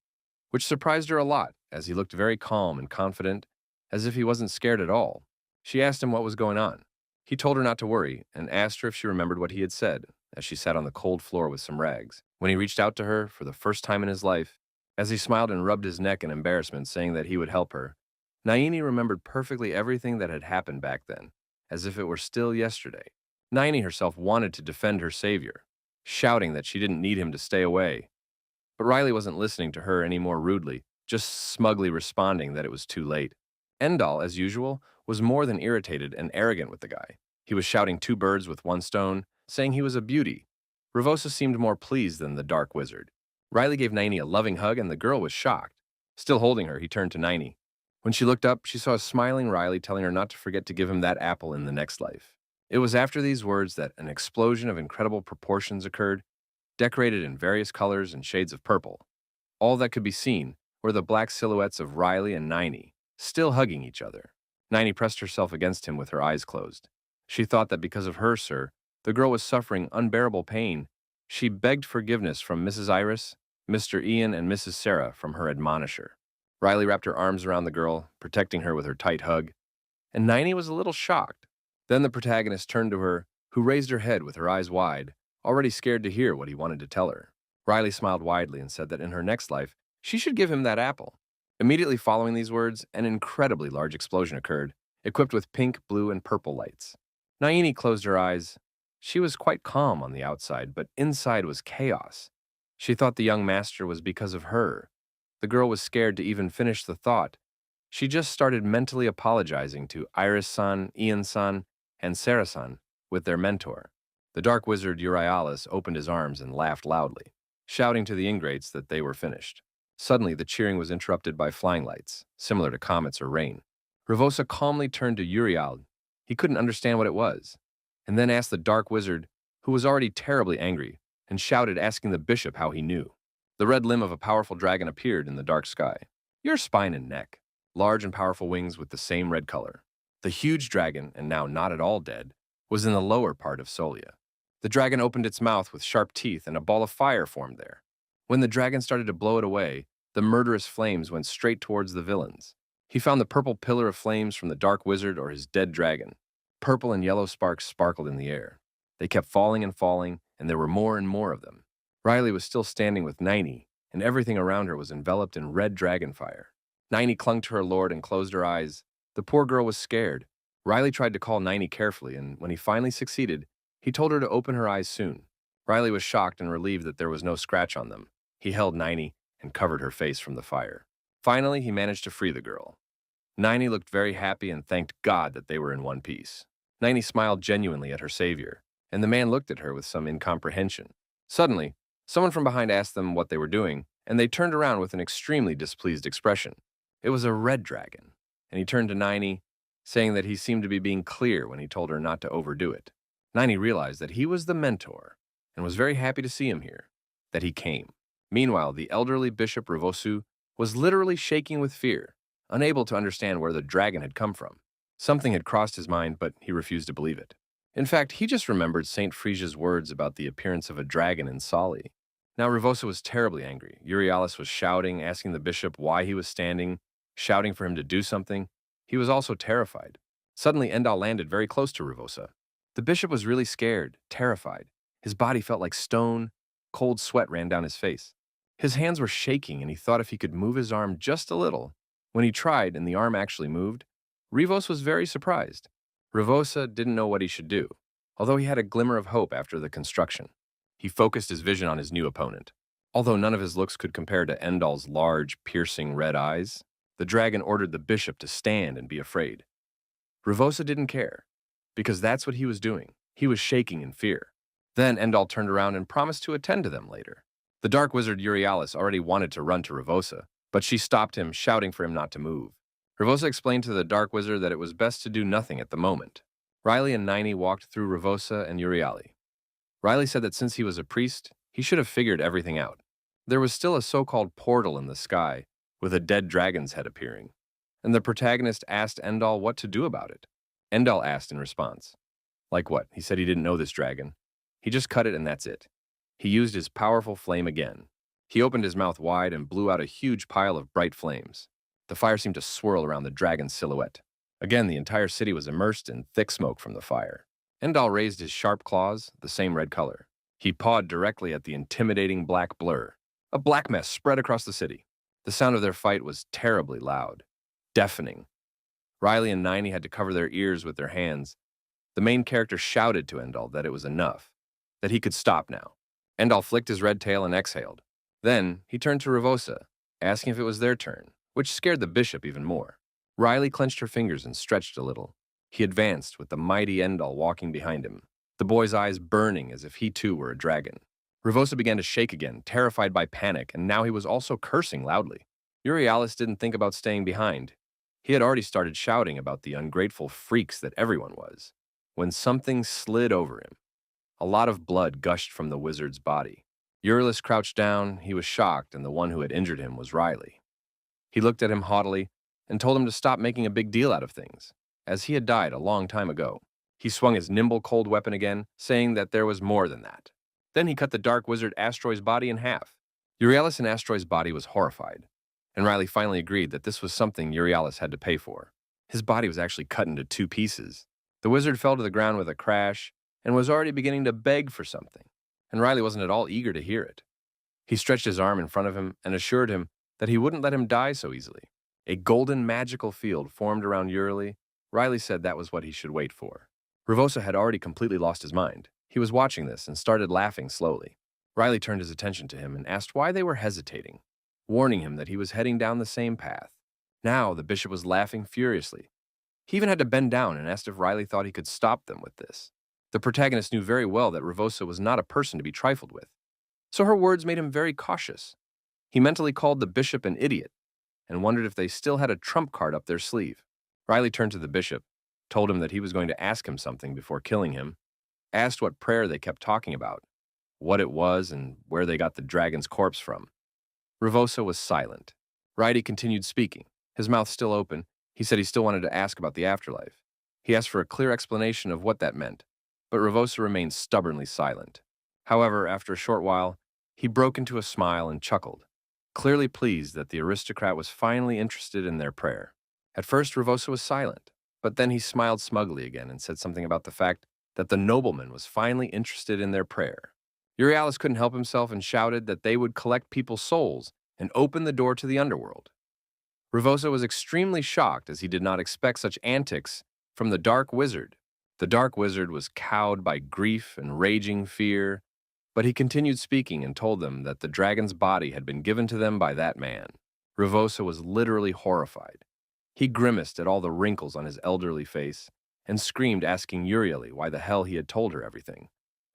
Speaker 1: which surprised her a lot, as he looked very calm and confident, as if he wasn't scared at all. She asked him what was going on. He told her not to worry, and asked her if she remembered what he had said, as she sat on the cold floor with some rags. When he reached out to her, for the first time in his life, as he smiled and rubbed his neck in embarrassment, saying that he would help her, Naini remembered perfectly everything that had happened back then, as if it were still yesterday. Naini herself wanted to defend her savior, shouting that she didn't need him to stay away. But Riley wasn't listening to her any more rudely, just smugly responding that it was too late. Endal, as usual, was more than irritated and arrogant with the guy. He was shouting 2 birds with 1 stone, saying he was a beauty. Ravosa seemed more pleased than the dark wizard. Riley gave Naini a loving hug, and the girl was shocked. Still holding her, he turned to Naini. When she looked up, she saw a smiling Riley telling her not to forget to give him that apple in the next life. It was after these words that an explosion of incredible proportions occurred, decorated in various colors and shades of purple. All that could be seen were the black silhouettes of Riley and Naini, still hugging each other. Naini pressed herself against him with her eyes closed. She thought that because of her, sir, the girl was suffering unbearable pain. She begged forgiveness from Mrs. Iris, Mr. Ian, and Mrs. Sarah from her admonisher. Riley wrapped her arms around the girl, protecting her with her tight hug, and Naini was a little shocked. Then the protagonist turned to her, who raised her head with her eyes wide, already scared to hear what he wanted to tell her. Riley smiled widely and said that in her next life, she should give him that apple. Immediately following these words, an incredibly large explosion occurred, equipped with pink, blue, and purple lights. Naini closed her eyes. She was quite calm on the outside, but inside was chaos. She thought the young master was because of her. The girl was scared to even finish the thought. She just started mentally apologizing to Iris-san, Ian-san, and Sarah-san with their mentor. The dark wizard Urialis opened his arms and laughed loudly, shouting to the ingrates that they were finished. Suddenly, the cheering was interrupted by flying lights, similar to comets or rain. Ravosa calmly turned to Urial. He couldn't understand what it was, and then asked the dark wizard, who was already terribly angry, and shouted, asking the bishop how he knew. The red limb of a powerful dragon appeared in the dark sky. Your spine and neck, large and powerful wings with the same red color. The huge dragon, and now not at all dead, was in the lower part of Solia. The dragon opened its mouth with sharp teeth, and a ball of fire formed there. When the dragon started to blow it away, the murderous flames went straight towards the villains. He found the purple pillar of flames from the dark wizard or his dead dragon. Purple and yellow sparks sparkled in the air. They kept falling, and there were more and more of them. Riley was still standing with Naini, and everything around her was enveloped in red dragon fire. Naini clung to her lord and closed her eyes. The poor girl was scared. Riley tried to call Naini carefully, and when he finally succeeded, he told her to open her eyes soon. Riley was shocked and relieved that there was no scratch on them. He held Naini and covered her face from the fire. Finally, he managed to free the girl. Naini looked very happy and thanked God that they were in one piece. Ninety smiled genuinely at her savior, and the man looked at her with some incomprehension. Suddenly, someone from behind asked them what they were doing, and they turned around with an extremely displeased expression. It was a red dragon, and he turned to Ninety, saying that he seemed to be being clear when he told her not to overdo it. Ninety realized that he was the mentor, and was very happy to see him here, that he came. Meanwhile, the elderly Bishop Rivosu was literally shaking with fear, unable to understand where the dragon had come from. Something had crossed his mind, but he refused to believe it. In fact, he just remembered Saint Frisia's words about the appearance of a dragon in Solia. Now Rivosa was terribly angry. Euryalus was shouting, asking the bishop why he was standing, shouting for him to do something. He was also terrified. Suddenly, Endal landed very close to Rivosa. The bishop was really scared, terrified. His body felt like stone. Cold sweat ran down his face. His hands were shaking, and he thought if he could move his arm just a little. When he tried and the arm actually moved, Rivos was very surprised. Rivosa didn't know what he should do, although he had a glimmer of hope after the construction. He focused his vision on his new opponent. Although none of his looks could compare to Endal's large, piercing red eyes, the dragon ordered the bishop to stand and be afraid. Rivosa didn't care, because that's what he was doing. He was shaking in fear. Then Endal turned around and promised to attend to them later. The dark wizard Euryalus already wanted to run to Rivosa, but she stopped him, shouting for him not to move. Rivosa explained to the dark wizard that it was best to do nothing at the moment. Riley and Ninety walked through Rivosa and Euryali. Riley said that since he was a priest, he should have figured everything out. There was still a so-called portal in the sky, with a dead dragon's head appearing, and the protagonist asked Endal what to do about it. Endal asked in response. Like what? He said he didn't know this dragon. He just cut it and that's it. He used his powerful flame again. He opened his mouth wide and blew out a huge pile of bright flames. The fire seemed to swirl around the dragon's silhouette. Again, the entire city was immersed in thick smoke from the fire. Endal raised his sharp claws, the same red color. He pawed directly at the intimidating black blur. A black mess spread across the city. The sound of their fight was terribly loud, deafening. Riley and Ninety had to cover their ears with their hands. The main character shouted to Endal that it was enough, that he could stop now. Endal flicked his red tail and exhaled. Then he turned to Rivosa, asking if it was their turn, which scared the bishop even more. Riley clenched her fingers and stretched a little. He advanced with the mighty Endal walking behind him, the boy's eyes burning as if he too were a dragon. Rivosa began to shake again, terrified by panic, and now he was also cursing loudly. Euryalus didn't think about staying behind. He had already started shouting about the ungrateful freaks that everyone was, when something slid over him. A lot of blood gushed from the wizard's body. Euryalus crouched down. He was shocked, and the one who had injured him was Riley. He looked at him haughtily and told him to stop making a big deal out of things, as he had died a long time ago. He swung his nimble cold weapon again, saying that there was more than that. Then he cut the dark wizard Astroy's body in half. Euryalus and Astroy's body was horrified, and Riley finally agreed that this was something Euryalus had to pay for. His body was actually cut into 2 pieces. The wizard fell to the ground with a crash and was already beginning to beg for something, and Riley wasn't at all eager to hear it. He stretched his arm in front of him and assured him that he wouldn't let him die so easily. A golden magical field formed around Euryali. Riley said that was what he should wait for. Rivosa had already completely lost his mind. He was watching this and started laughing slowly. Riley turned his attention to him and asked why they were hesitating, warning him that he was heading down the same path. Now the bishop was laughing furiously. He even had to bend down and asked if Riley thought he could stop them with this. The protagonist knew very well that Rivosa was not a person to be trifled with, so her words made him very cautious. He mentally called the bishop an idiot and wondered if they still had a trump card up their sleeve. Riley turned to the bishop, told him that he was going to ask him something before killing him, asked what prayer they kept talking about, what it was, and where they got the dragon's corpse from. Rivosa was silent. Riley continued speaking, his mouth still open. He said he still wanted to ask about the afterlife. He asked for a clear explanation of what that meant, but Rivosa remained stubbornly silent. However, after a short while, he broke into a smile and chuckled, clearly pleased that the aristocrat was finally interested in their prayer. At first, Rivosa was silent, but then he smiled smugly again and said something about the fact that the nobleman was finally interested in their prayer. Euryalus couldn't help himself and shouted that they would collect people's souls and open the door to the underworld. Rivosa was extremely shocked as he did not expect such antics from the dark wizard. The dark wizard was cowed by grief and raging fear, but he continued speaking and told them that the dragon's body had been given to them by that man. Rivosa was literally horrified. He grimaced at all the wrinkles on his elderly face and screamed, asking Uriel why the hell he had told her everything.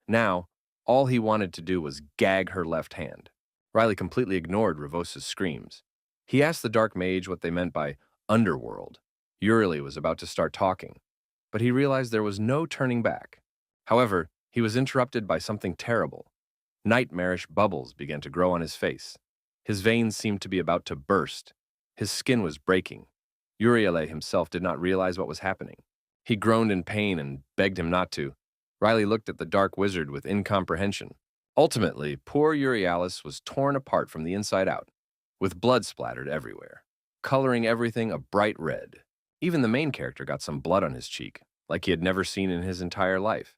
Speaker 1: Now, all he wanted to do was gag her left hand. Riley completely ignored Revosa's screams. He asked the dark mage what they meant by underworld. Uriel was about to start talking, but he realized there was no turning back. However, he was interrupted by something terrible. Nightmarish bubbles began to grow on his face. His veins seemed to be about to burst. His skin was breaking. Uriel himself did not realize what was happening. He groaned in pain and begged him not to. Riley looked at the dark wizard with incomprehension. Ultimately, poor Urialis was torn apart from the inside out, with blood splattered everywhere, coloring everything a bright red. Even the main character got some blood on his cheek, like he had never seen in his entire life.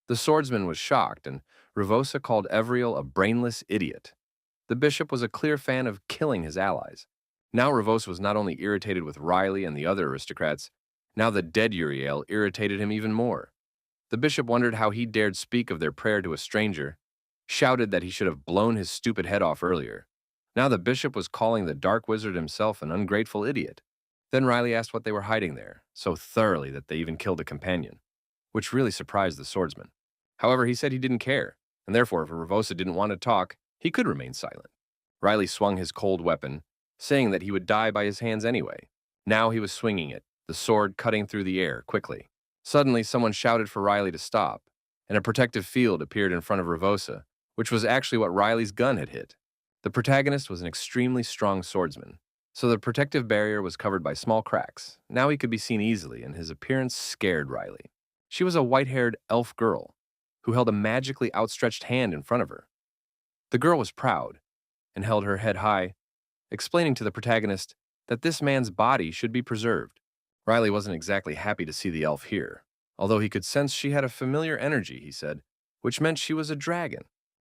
Speaker 1: The swordsman was shocked, and Revosa called Evriel a brainless idiot. The bishop was a clear fan of killing his allies. Now Revosa was not only irritated with Riley and the other aristocrats, now the dead Uriel irritated him even more. The bishop wondered how he dared speak of their prayer to a stranger, shouted that he should have blown his stupid head off earlier. Now the bishop was calling the dark wizard himself an ungrateful idiot. Then Riley asked what they were hiding there, so thoroughly that they even killed a companion, which really surprised the swordsman. However, he said he didn't care, and therefore if Revosa didn't want to talk, he could remain silent. Riley swung his cold weapon, saying that he would die by his hands anyway. Now he was swinging it, the sword cutting through the air quickly. Suddenly, someone shouted for Riley to stop, and a protective field appeared in front of Revosa, which was actually what Riley's gun had hit. The protagonist was an extremely strong swordsman, so the protective barrier was covered by small cracks. Now he could be seen easily, and his appearance scared Riley. She was a white-haired elf girl who held a magically outstretched hand in front of her. The girl was proud and held her head high, explaining to the protagonist that this man's body should be preserved. Riley wasn't exactly happy to see the elf here, although he could sense she had a familiar energy, he said, which meant she was a dragon.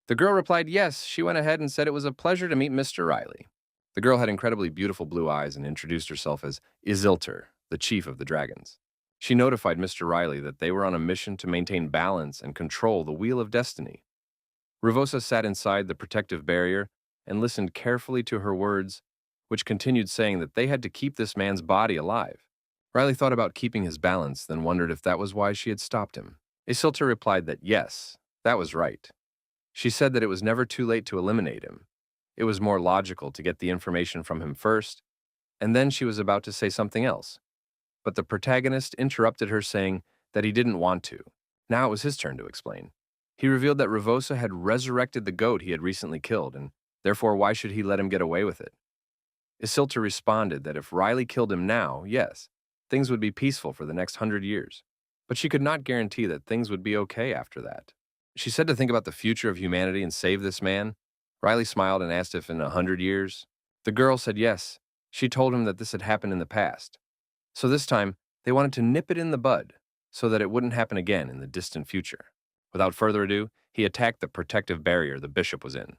Speaker 1: The girl replied yes. She went ahead and said it was a pleasure to meet Mr. Riley. The girl had incredibly beautiful blue eyes and introduced herself as Isiltur, the chief of the dragons. She notified Mr. Riley that they were on a mission to maintain balance and control the Wheel of Destiny. Revosa sat inside the protective barrier and listened carefully to her words, which continued saying that they had to keep this man's body alive. Riley thought about keeping his balance, then wondered if that was why she had stopped him. Isiltur replied that yes, that was right. She said that it was never too late to eliminate him. It was more logical to get the information from him first, and then she was about to say something else. But the protagonist interrupted her, saying that he didn't want to. Now it was his turn to explain. He revealed that Revosa had resurrected the goat he had recently killed, and therefore why should he let him get away with it? Isiltur responded that if Riley killed him now, yes, things would be peaceful for the next 100 years. But she could not guarantee that things would be okay after that. She said to think about the future of humanity and save this man. Riley smiled and asked if in 100 years. The girl said yes. She told him that this had happened in the past. So this time, they wanted to nip it in the bud so that it wouldn't happen again in the distant future. Without further ado, he attacked the protective barrier the bishop was in.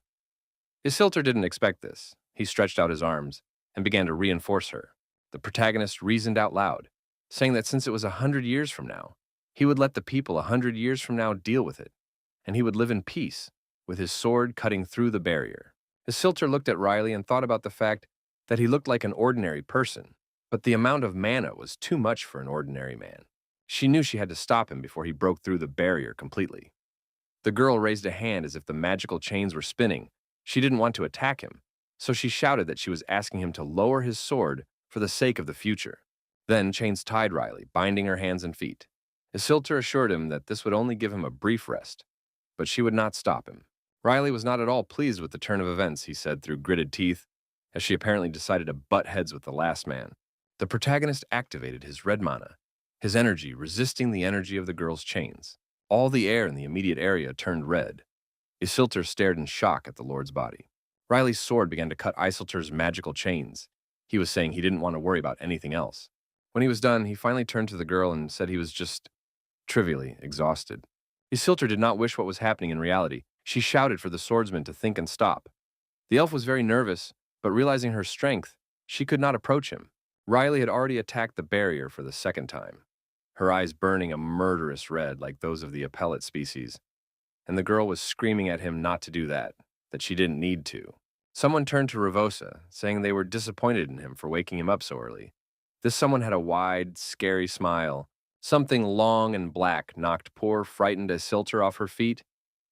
Speaker 1: Isiltur didn't expect this. He stretched out his arms and began to reinforce her. The protagonist reasoned out loud, saying that since it was 100 years from now, he would let the people 100 years from now deal with it, and he would live in peace, with his sword cutting through the barrier. Isiltur looked at Riley and thought about the fact that he looked like an ordinary person, but the amount of mana was too much for an ordinary man. She knew she had to stop him before he broke through the barrier completely. The girl raised a hand as if the magical chains were spinning. She didn't want to attack him, so she shouted that she was asking him to lower his sword for the sake of the future. Then chains tied Riley, binding her hands and feet. Isiltur assured him that this would only give him a brief rest, but she would not stop him. Riley was not at all pleased with the turn of events, he said through gritted teeth, as she apparently decided to butt heads with the last man. The protagonist activated his red mana, his energy resisting the energy of the girl's chains. All the air in the immediate area turned red. Isiltur stared in shock at the lord's body. Riley's sword began to cut Isiltur's magical chains. He was saying he didn't want to worry about anything else. When he was done, he finally turned to the girl and said he was just trivially exhausted. Isiltur did not wish what was happening in reality. She shouted for the swordsman to think and stop. The elf was very nervous, but realizing her strength, she could not approach him. Riley had already attacked the barrier for the second time, her eyes burning a murderous red like those of the appellate species, and the girl was screaming at him not to do that she didn't need to. Someone turned to Revosa, saying they were disappointed in him for waking him up so early. This someone had a wide, scary smile, Something long and black knocked poor, frightened Isiltur off her feet,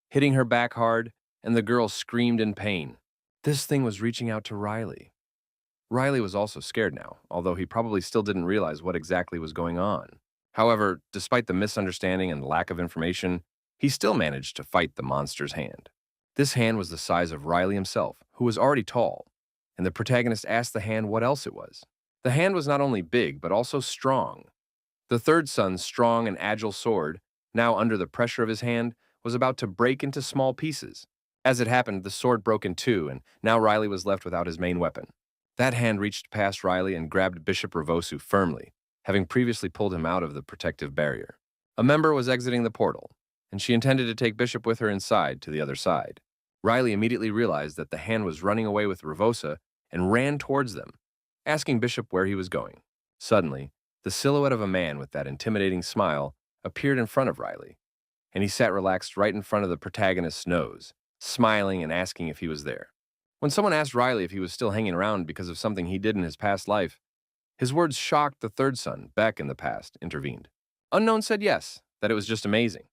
Speaker 1: hitting her back hard, and the girl screamed in pain. This thing was reaching out to Riley. Riley was also scared now, although he probably still didn't realize what exactly was going on. However, despite the misunderstanding and lack of information, he still managed to fight the monster's hand. This hand was the size of Riley himself, who was already tall, and the protagonist asked the hand what else it was. The hand was not only big, but also strong. The third son's strong and agile sword, now under the pressure of his hand, was about to break into small pieces. As it happened, the sword broke in two, and now Riley was left without his main weapon. That hand reached past Riley and grabbed Bishop Revosu firmly, having previously pulled him out of the protective barrier. A member was exiting the portal, and she intended to take Bishop with her inside to the other side. Riley immediately realized that the hand was running away with Revosa and ran towards them, asking Bishop where he was going. Suddenly, the silhouette of a man with that intimidating smile appeared in front of Riley, and he sat relaxed right in front of the protagonist's nose, smiling and asking if he was there. When someone asked Riley if he was still hanging around because of something he did in his past life, his words shocked the third son, Beck, in the past, intervened. Unknown said yes, that it was just amazing,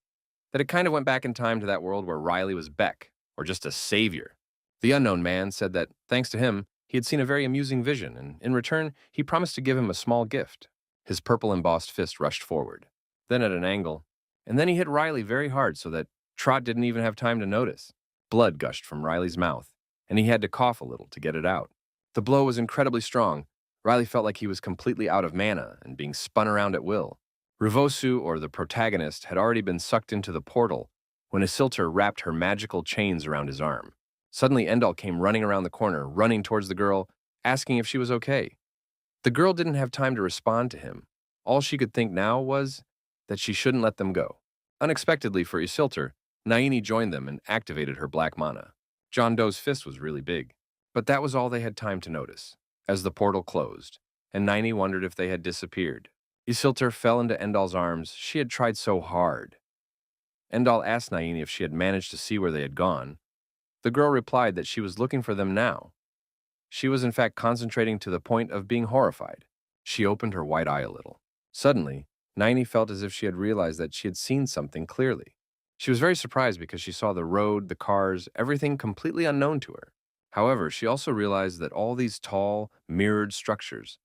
Speaker 1: that it kind of went back in time to that world where Riley was Beck, or just a savior. The unknown man said that, thanks to him, he had seen a very amusing vision, and in return, he promised to give him a small gift. His purple embossed fist rushed forward, then at an angle, and then he hit Riley very hard so that Trot didn't even have time to notice. Blood gushed from Riley's mouth, and he had to cough a little to get it out. The blow was incredibly strong. Riley felt like he was completely out of mana and being spun around at will. Revosu, or the protagonist, had already been sucked into the portal when Isiltur wrapped her magical chains around his arm. Suddenly, Endal came running around the corner, running towards the girl, asking if she was okay. The girl didn't have time to respond to him. All she could think now was that she shouldn't let them go. Unexpectedly for Isiltur, Naini joined them and activated her black mana. John Doe's fist was really big, but that was all they had time to notice, as the portal closed, and Naini wondered if they had disappeared. Isiltur fell into Endal's arms. She had tried so hard. Endal asked Naini if she had managed to see where they had gone. The girl replied that she was looking for them now. She was in fact concentrating to the point of being horrified. She opened her white eye a little. Suddenly, Naini felt as if she had realized that she had seen something clearly. She was very surprised because she saw the road, the cars, everything completely unknown to her. However, she also realized that all these tall, mirrored structures,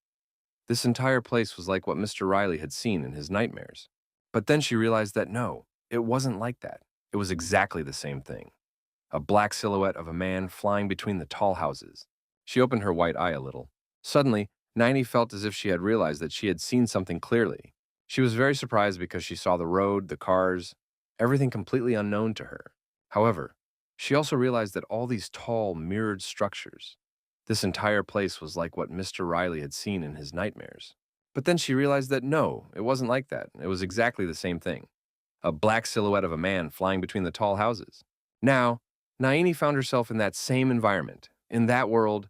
Speaker 1: this entire place was like what Mr. Riley had seen in his nightmares. But then she realized that no, it wasn't like that. It was exactly the same thing. A black silhouette of a man flying between the tall houses. She opened her white eye a little. Suddenly, Naini felt as if she had realized that she had seen something clearly. She was very surprised because she saw the road, the cars, everything completely unknown to her. However, she also realized that all these tall, mirrored structures, this entire place was like what Mr. Riley had seen in his nightmares. But then she realized that no, it wasn't like that. It was exactly the same thing. A black silhouette of a man flying between the tall houses. Now, Naini found herself in that same environment. In that world,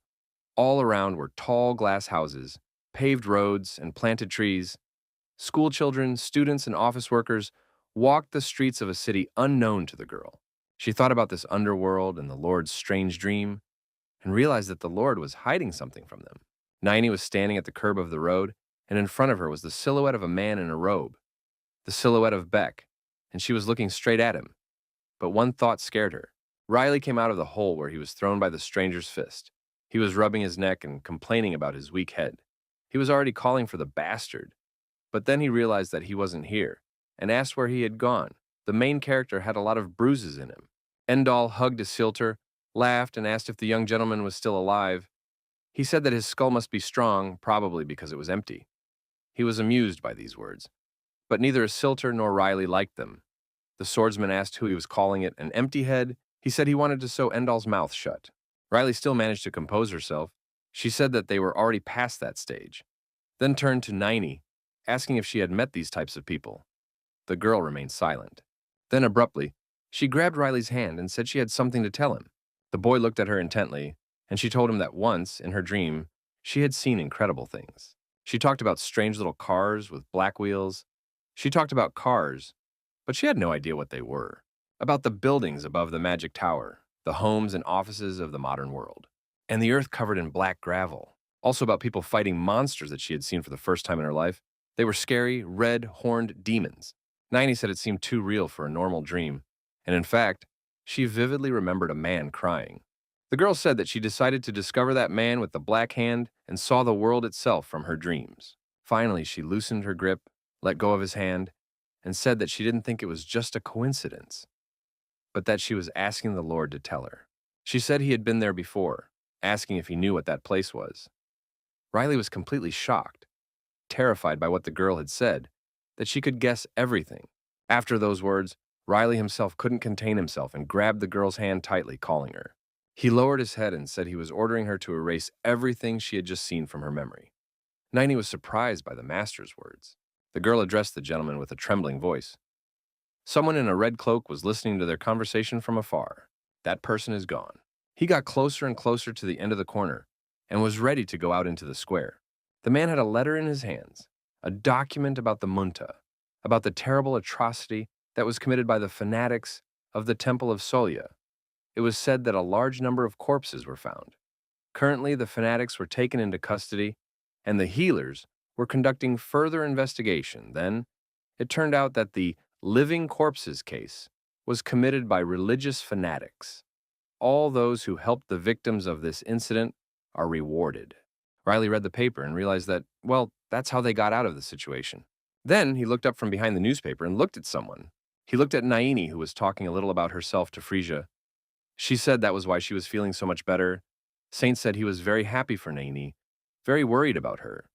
Speaker 1: all around were tall glass houses, paved roads, and planted trees. School children, students, and office workers walked the streets of a city unknown to the girl. She thought about this underworld and the Lord's strange dream, and realized that the Lord was hiding something from them. Naini was standing at the curb of the road, and in front of her was the silhouette of a man in a robe, the silhouette of Beck, and she was looking straight at him. But one thought scared her. Riley came out of the hole where he was thrown by the stranger's fist. He was rubbing his neck and complaining about his weak head. He was already calling for the bastard. But then he realized that he wasn't here, and asked where he had gone. The main character had a lot of bruises in him. Endal hugged Isiltur, laughed, and asked if the young gentleman was still alive. He said that his skull must be strong, probably because it was empty. He was amused by these words. But neither Isiltur nor Riley liked them. The swordsman asked who he was calling it an empty head. He said he wanted to sew Endal's mouth shut. Riley still managed to compose herself. She said that they were already past that stage, then turned to Naini, asking if she had met these types of people. The girl remained silent. Then abruptly, she grabbed Riley's hand and said she had something to tell him. The boy looked at her intently, and she told him that once, in her dream, she had seen incredible things. She talked about strange little cars with black wheels. She talked about cars, but she had no idea what they were. About the buildings above the magic tower, the homes and offices of the modern world, and the earth covered in black gravel. Also about people fighting monsters that she had seen for the first time in her life, They were scary, red, horned demons. Ninety said it seemed too real for a normal dream, and in fact, she vividly remembered a man crying. The girl said that she decided to discover that man with the black hand and saw the world itself from her dreams. Finally, she loosened her grip, let go of his hand, and said that she didn't think it was just a coincidence, but that she was asking the Lord to tell her. She said he had been there before, asking if he knew what that place was. Riley was completely shocked, terrified by what the girl had said, that she could guess everything. After those words, Riley himself couldn't contain himself and grabbed the girl's hand tightly, calling her. He lowered his head and said he was ordering her to erase everything she had just seen from her memory. Ninety was surprised by the master's words. The girl addressed the gentleman with a trembling voice. Someone in a red cloak was listening to their conversation from afar. That person is gone. He got closer and closer to the end of the corner and was ready to go out into the square. The man had a letter in his hands, a document about the Munta, about the terrible atrocity that was committed by the fanatics of the Temple of Solia. It was said that a large number of corpses were found. Currently, the fanatics were taken into custody, and the healers were conducting further investigation. Then, it turned out that the living corpses case was committed by religious fanatics. All those who helped the victims of this incident are rewarded. Riley read the paper and realized that, well, that's how they got out of the situation. Then he looked up from behind the newspaper and looked at someone. He looked at Naini, who was talking a little about herself to Frisia. She said that was why she was feeling so much better. Saint said he was very happy for Naini, very worried about her.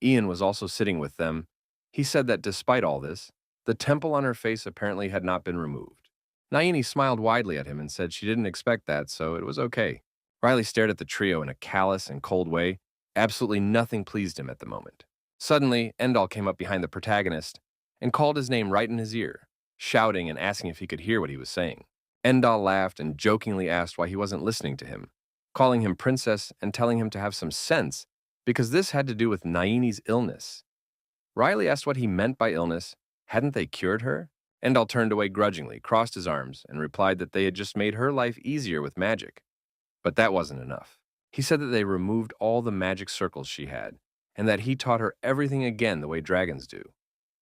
Speaker 1: Ian was also sitting with them. He said that despite all this, the temple on her face apparently had not been removed. Naini smiled widely at him and said she didn't expect that, so it was okay. Riley stared at the trio in a callous and cold way. Absolutely nothing pleased him at the moment. Suddenly, Endal came up behind the protagonist and called his name right in his ear, shouting and asking if he could hear what he was saying. Endal laughed and jokingly asked why he wasn't listening to him, calling him princess and telling him to have some sense because this had to do with Naini's illness. Riley asked what he meant by illness. Hadn't they cured her? Endal turned away grudgingly, crossed his arms, and replied that they had just made her life easier with magic. But that wasn't enough. He said that they removed all the magic circles she had, and that he taught her everything again the way dragons do.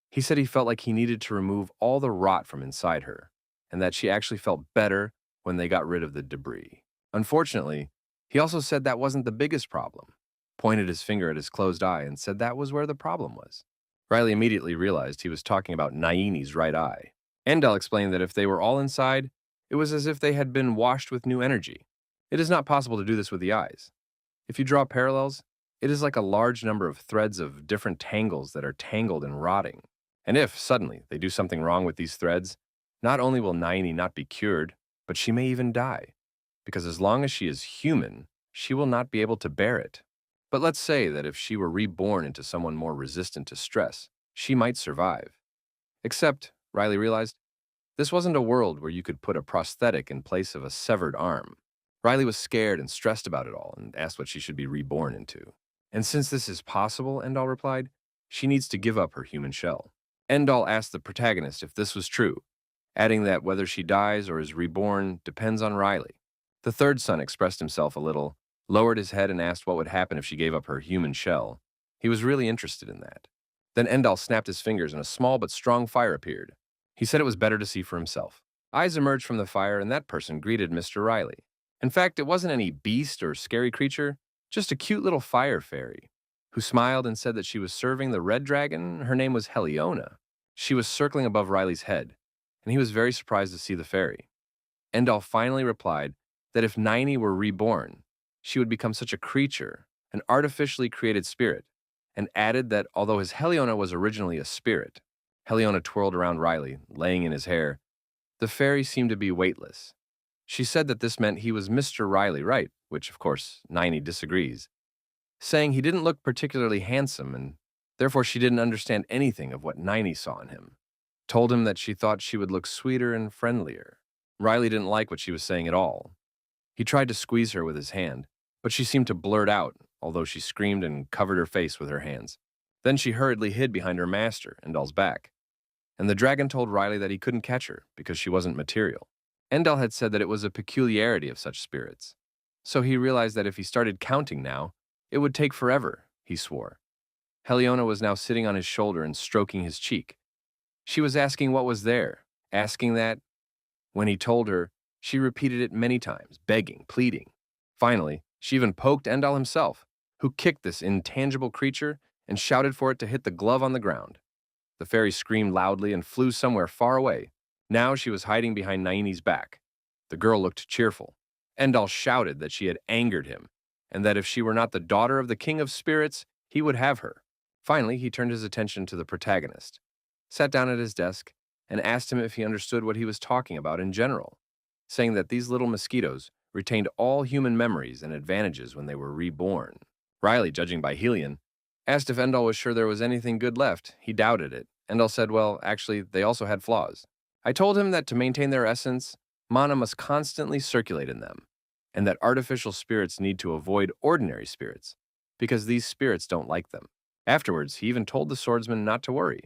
Speaker 1: He said he felt like he needed to remove all the rot from inside her, and that she actually felt better when they got rid of the debris. Unfortunately, he also said that wasn't the biggest problem, pointed his finger at his closed eye, and said that was where the problem was. Riley immediately realized he was talking about Naini's right eye. Endal explained that if they were all inside, it was as if they had been washed with new energy. It is not possible to do this with the eyes. If you draw parallels, it is like a large number of threads of different tangles that are tangled and rotting. And if, suddenly, they do something wrong with these threads, not only will Naini not be cured, but she may even die. Because as long as she is human, she will not be able to bear it. But let's say that if she were reborn into someone more resistant to stress, she might survive. Except, Riley realized, this wasn't a world where you could put a prosthetic in place of a severed arm. Riley was scared and stressed about it all and asked what she should be reborn into. And since this is possible, Endal replied, she needs to give up her human shell. Endal asked the protagonist if this was true, adding that whether she dies or is reborn depends on Riley. The third son expressed himself a little, lowered his head and asked what would happen if she gave up her human shell. He was really interested in that. Then Endal snapped his fingers and a small but strong fire appeared. He said it was better to see for himself. Eyes emerged from the fire and that person greeted Mr. Riley. In fact, it wasn't any beast or scary creature, just a cute little fire fairy, who smiled and said that she was serving the red dragon. Her name was Heliona. She was circling above Riley's head, and he was very surprised to see the fairy. Endal finally replied that if Naini were reborn, she would become such a creature, an artificially created spirit, and added that although his Heliona was originally a spirit, Heliona twirled around Riley, laying in his hair, the fairy seemed to be weightless. She said that this meant he was Mr. Riley, right, which, of course, Naini disagrees, saying he didn't look particularly handsome and therefore she didn't understand anything of what Naini saw in him. Told him that she thought she would look sweeter and friendlier. Riley didn't like what she was saying at all. He tried to squeeze her with his hand, but she seemed to blurt out, although she screamed and covered her face with her hands. Then she hurriedly hid behind her master, Endal's back. And the dragon told Riley that he couldn't catch her because she wasn't material. Endal had said that it was a peculiarity of such spirits. So he realized that if he started counting now, it would take forever, he swore. Heliona was now sitting on his shoulder and stroking his cheek. She was asking what was there, asking that. When he told her, she repeated it many times, begging, pleading. Finally, she even poked Endal himself, who kicked this intangible creature and shouted for it to hit the glove on the ground. The fairy screamed loudly and flew somewhere far away. Now she was hiding behind Naini's back. The girl looked cheerful. Endal shouted that she had angered him, and that if she were not the daughter of the king of spirits, he would have her. Finally, he turned his attention to the protagonist, sat down at his desk, and asked him if he understood what he was talking about in general, saying that these little mosquitoes retained all human memories and advantages when they were reborn. Riley, judging by Helion, asked if Endal was sure there was anything good left. He doubted it. Endal said, well, actually, they also had flaws. I told him that to maintain their essence, mana must constantly circulate in them, and that artificial spirits need to avoid ordinary spirits, because these spirits don't like them. Afterwards, he even told the swordsman not to worry,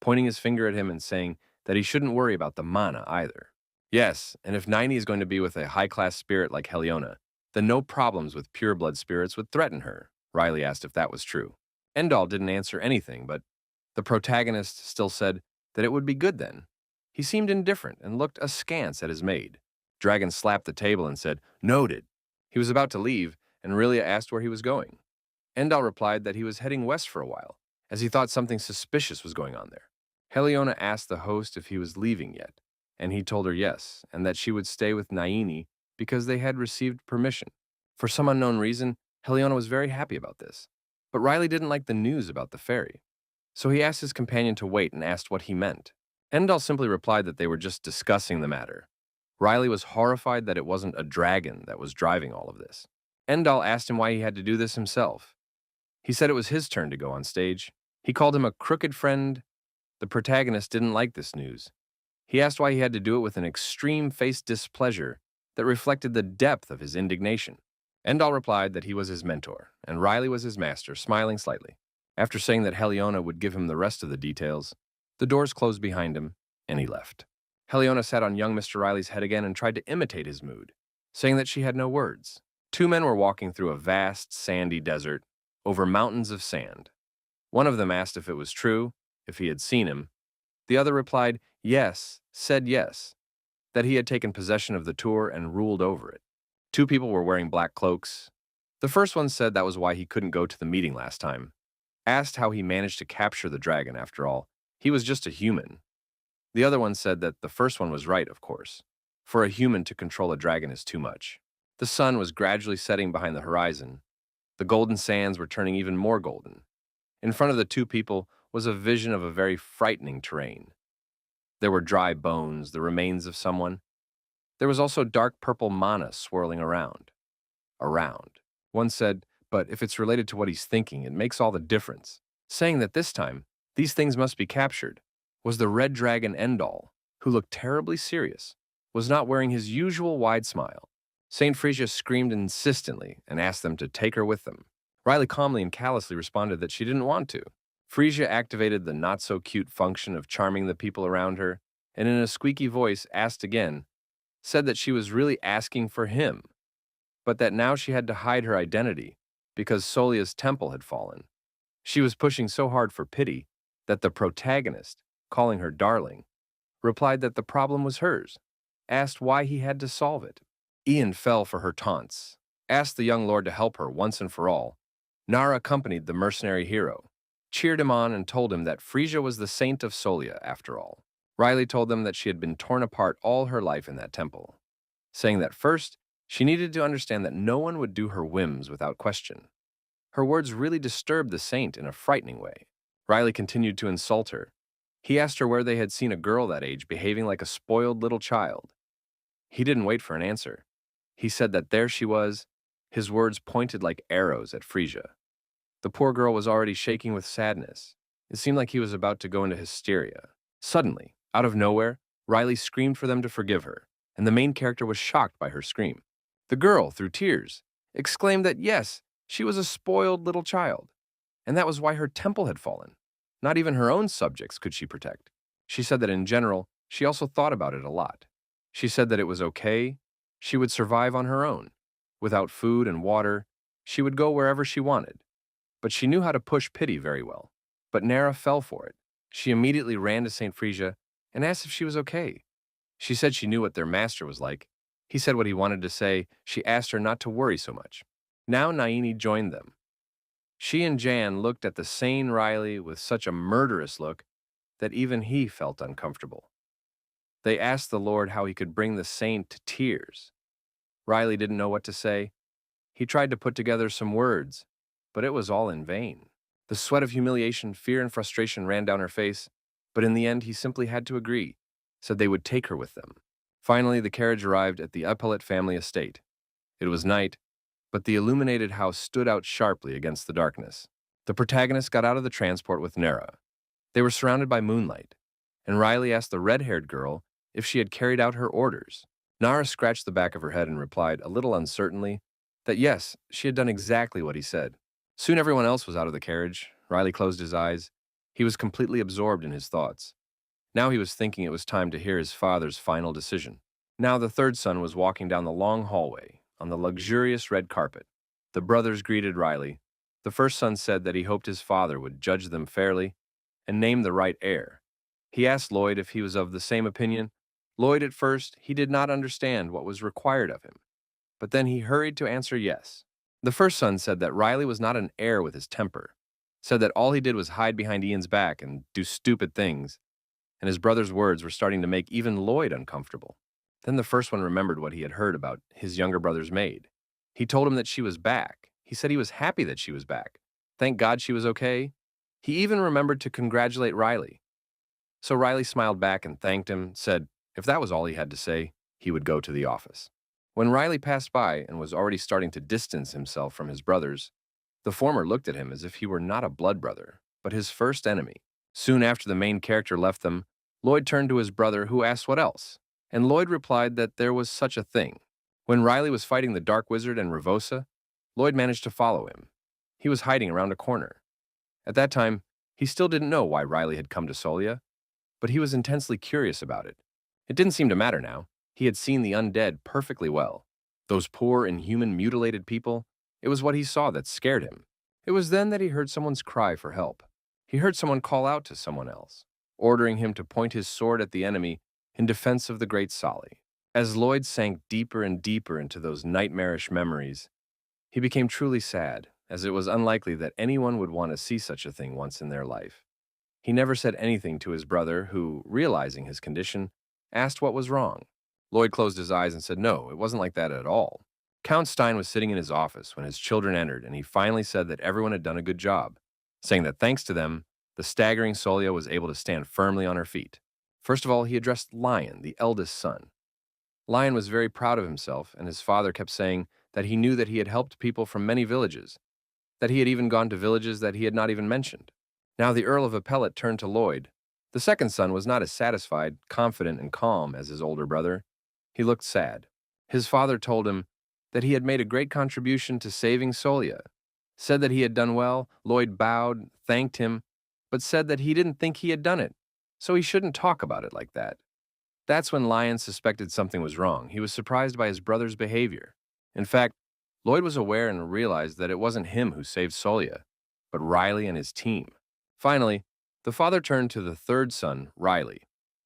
Speaker 1: pointing his finger at him and saying that he shouldn't worry about the mana either. Yes, and if Naini is going to be with a high-class spirit like Heliona, then no problems with pure-blood spirits would threaten her. Riley asked if that was true. Endal didn't answer anything, but the protagonist still said that it would be good then. He seemed indifferent and looked askance at his maid. Dragon slapped the table and said, noted. He was about to leave, and Rilia asked where he was going. Endal replied that he was heading west for a while, as he thought something suspicious was going on there. Heliona asked the host if he was leaving yet, and he told her yes, and that she would stay with Naini because they had received permission. For some unknown reason, Heliona was very happy about this, but Riley didn't like the news about the fairy. So he asked his companion to wait and asked what he meant. Endal simply replied that they were just discussing the matter. Riley was horrified that it wasn't a dragon that was driving all of this. Endal asked him why he had to do this himself. He said it was his turn to go on stage. He called him a crooked friend. The protagonist didn't like this news. He asked why he had to do it with an extreme-faced displeasure that reflected the depth of his indignation. Endal replied that he was his mentor, and Riley was his master, smiling slightly. After saying that Heliona would give him the rest of the details, the doors closed behind him, and he left. Heliona sat on young Mr. Riley's head again and tried to imitate his mood, saying that she had no words. Two men were walking through a vast, sandy desert over mountains of sand. One of them asked if it was true, if he had seen him. The other replied, yes, said yes, that he had taken possession of the tour and ruled over it. Two people were wearing black cloaks. The first one said that was why he couldn't go to the meeting last time. Asked how he managed to capture the dragon after all. He was just a human. The other one said that the first one was right, of course. For a human to control a dragon is too much. The sun was gradually setting behind the horizon. The golden sands were turning even more golden. In front of the two people was a vision of a very frightening terrain. There were dry bones, the remains of someone. There was also dark purple mana swirling around. One said, but if it's related to what he's thinking, it makes all the difference. Saying that this time, these things must be captured, was the red dragon Endal, who looked terribly serious, was not wearing his usual wide smile. St. Frisia screamed insistently and asked them to take her with them. Riley calmly and callously responded that she didn't want to. Frisia activated the not-so-cute function of charming the people around her, and in a squeaky voice asked again, said that she was really asking for him, but that now she had to hide her identity because Solia's temple had fallen. She was pushing so hard for pity that the protagonist, calling her darling, replied that the problem was hers, asked why he had to solve it. Ian fell for her taunts, asked the young lord to help her once and for all. Nara accompanied the mercenary hero, cheered him on and told him that Frisia was the saint of Solia after all. Riley told them that she had been torn apart all her life in that temple, saying that first, she needed to understand that no one would do her whims without question. Her words really disturbed the saint in a frightening way. Riley continued to insult her. He asked her where they had seen a girl that age behaving like a spoiled little child. He didn't wait for an answer. He said that there she was. His words pointed like arrows at Frisia. The poor girl was already shaking with sadness. It seemed like he was about to go into hysteria. Suddenly, out of nowhere, Riley screamed for them to forgive her, and the main character was shocked by her scream. The girl, through tears, exclaimed that yes, she was a spoiled little child, and that was why her temple had fallen. Not even her own subjects could she protect. She said that in general, she also thought about it a lot. She said that it was okay, she would survive on her own. Without food and water, she would go wherever she wanted. but she knew how to push pity very well. But Nara fell for it. She immediately ran to St. Frisia and asked if she was okay. She said she knew what their master was like. He said what he wanted to say. She asked her not to worry so much. Now Naini joined them. She and Jan looked at the sane Riley with such a murderous look that even he felt uncomfortable. They asked the Lord how he could bring the saint to tears. Riley didn't know what to say. He tried to put together some words, but it was all in vain. The sweat of humiliation, fear, and frustration ran down her face, but in the end he simply had to agree, said they would take her with them. Finally, the carriage arrived at the Epaulet family estate. It was night, but the illuminated house stood out sharply against the darkness. The protagonist got out of the transport with Nara. They were surrounded by moonlight, and Riley asked the red-haired girl if she had carried out her orders. Nara scratched the back of her head and replied, a little uncertainly, that yes, she had done exactly what he said. Soon everyone else was out of the carriage. Riley closed his eyes. He was completely absorbed in his thoughts. Now he was thinking it was time to hear his father's final decision. Now the third son was walking down the long hallway on the luxurious red carpet. The brothers greeted Riley. The first son said that he hoped his father would judge them fairly and name the right heir. He asked Lloyd if he was of the same opinion. Lloyd, at first, he did not understand what was required of him, but then he hurried to answer yes. The first son said that Riley was not an heir with his temper, said that all he did was hide behind Ian's back and do stupid things, and his brother's words were starting to make even Lloyd uncomfortable. Then the first one remembered what he had heard about his younger brother's maid. He told him that she was back. He said he was happy that she was back. Thank God she was okay. He even remembered to congratulate Riley. So Riley smiled back and thanked him, said if that was all he had to say, he would go to the office. When Riley passed by and was already starting to distance himself from his brothers, the former looked at him as if he were not a blood brother, but his first enemy. Soon after the main character left them, Lloyd turned to his brother, who asked what else, and Lloyd replied that there was such a thing. When Riley was fighting the Dark Wizard and Revosa, Lloyd managed to follow him. He was hiding around a corner. At that time, he still didn't know why Riley had come to Solia, but he was intensely curious about it. It didn't seem to matter now. He had seen the undead perfectly well. Those poor, inhuman, mutilated people, it was what he saw that scared him. It was then that he heard someone's cry for help. He heard someone call out to someone else, ordering him to point his sword at the enemy in defense of the great Soli. As Lloyd sank deeper and deeper into those nightmarish memories, he became truly sad, as it was unlikely that anyone would want to see such a thing once in their life. He never said anything to his brother, who, realizing his condition, asked what was wrong. Lloyd closed his eyes and said no, it wasn't like that at all. Count Stein was sitting in his office when his children entered, and he finally said that everyone had done a good job, saying that thanks to them, the staggering Solia was able to stand firmly on her feet. First of all, he addressed Lion, the eldest son. Lion was very proud of himself, and his father kept saying that he knew that he had helped people from many villages, that he had even gone to villages that he had not even mentioned. Now the Earl of Epaulet turned to Lloyd. The second son was not as satisfied, confident, and calm as his older brother. He looked sad. His father told him that he had made a great contribution to saving Solia, said that he had done well. Lloyd bowed, thanked him, but said that he didn't think he had done it, so he shouldn't talk about it like that. That's when Lion suspected something was wrong. He was surprised by his brother's behavior. In fact, Lloyd was aware and realized that it wasn't him who saved Solia, but Riley and his team. Finally, the father turned to the third son, Riley,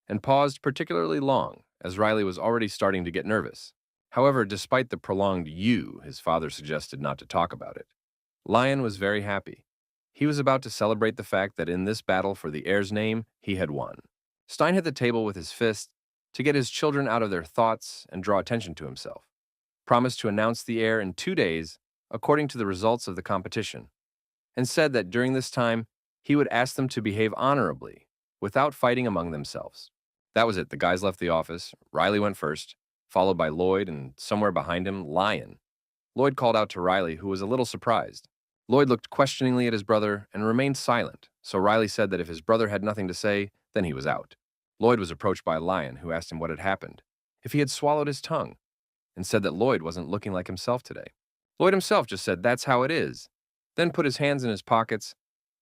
Speaker 1: and paused particularly long, as Riley was already starting to get nervous. However, despite the prolonged "you," his father suggested not to talk about it. Lion was very happy. He was about to celebrate the fact that in this battle for the heir's name, he had won. Stein hit the table with his fist to get his children out of their thoughts and draw attention to himself. Promised to announce the heir in 2 days, according to the results of the competition, and said that during this time, he would ask them to behave honorably, without fighting among themselves. That was it. The guys left the office. Riley went first, followed by Lloyd, and somewhere behind him, Lion. Lloyd called out to Riley, who was a little surprised. Lloyd looked questioningly at his brother and remained silent, so Riley said that if his brother had nothing to say, then he was out. Lloyd was approached by Lion, who asked him what had happened, if he had swallowed his tongue, and said that Lloyd wasn't looking like himself today. Lloyd himself just said, "That's how it is," then put his hands in his pockets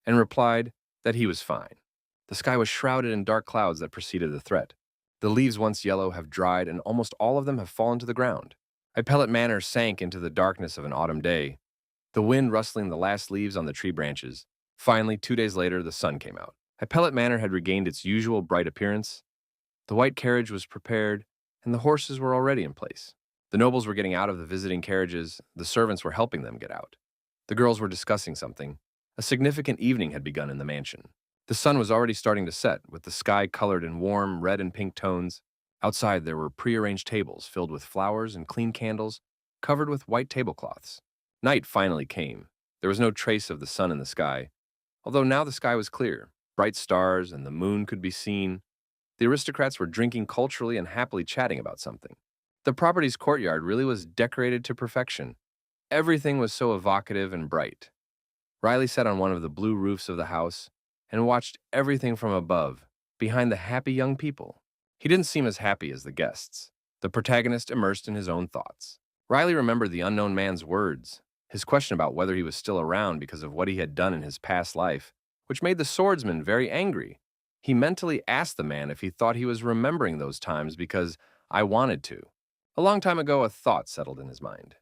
Speaker 1: and replied that he was fine. The sky was shrouded in dark clouds that preceded the threat. The leaves once yellow have dried, and almost all of them have fallen to the ground. Epaulet Manor sank into the darkness of an autumn day. the wind rustling the last leaves on the tree branches. Finally, 2 days later, the sun came out. Pellet Manor had regained its usual bright appearance. The white carriage was prepared, and the horses were already in place. The nobles were getting out of the visiting carriages, the servants were helping them get out. The girls were discussing something. A significant evening had begun in the mansion. The sun was already starting to set, with the sky colored in warm red and pink tones. Outside, there were prearranged tables filled with flowers and clean candles, covered with white tablecloths. Night finally came. There was no trace of the sun in the sky, although now the sky was clear. Bright stars and the moon could be seen. The aristocrats were drinking culturally and happily chatting about something. The property's courtyard really was decorated to perfection. Everything was so evocative and bright. Riley sat on one of the blue roofs of the house and watched everything from above, behind the happy young people. He didn't seem as happy as the guests. The protagonist immersed in his own thoughts. Riley remembered the unknown man's words, his question about whether he was still around because of what he had done in his past life, which made the swordsman very angry. He mentally asked the man if he thought he was remembering those times because I wanted to. A long time ago, a thought settled in his mind.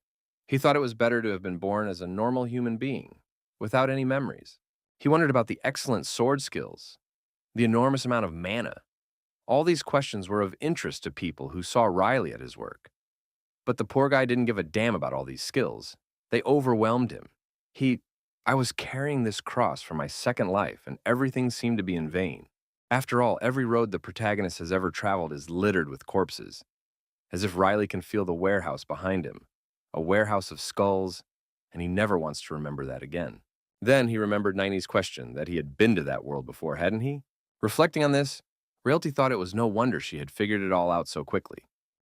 Speaker 1: He thought it was better to have been born as a normal human being, without any memories. He wondered about the excellent sword skills, the enormous amount of mana. All these questions were of interest to people who saw Riley at his work. But the poor guy didn't give a damn about all these skills. They overwhelmed him. I was carrying this cross for my second life, and everything seemed to be in vain. After all, every road the protagonist has ever traveled is littered with corpses, as if Riley can feel the warehouse behind him, a warehouse of skulls, and he never wants to remember that again. Then he remembered Nine's question that he had been to that world before, hadn't he? Reflecting on this, Realty thought it was no wonder she had figured it all out so quickly.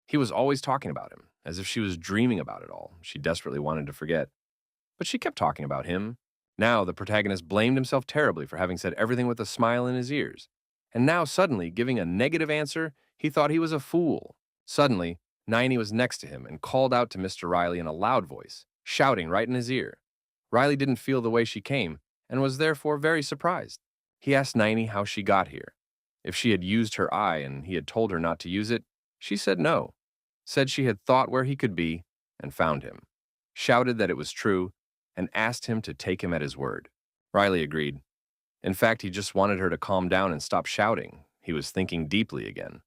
Speaker 1: He was always talking about him, as if she was dreaming about it all. She desperately wanted to forget. But she kept talking about him. Now the protagonist blamed himself terribly for having said everything with a smile in his ears. And now suddenly, giving a negative answer, he thought he was a fool. Suddenly, Nine was next to him and called out to Mr. Riley in a loud voice, shouting right in his ear. Riley didn't feel the way she came, and was therefore very surprised. He asked Nine how she got here. If she had used her eye and he had told her not to use it, she said no. Said she had thought where he could be and found him. Shouted that it was true and asked him to take him at his word. Riley agreed. In fact, he just wanted her to calm down and stop shouting. He was thinking deeply again.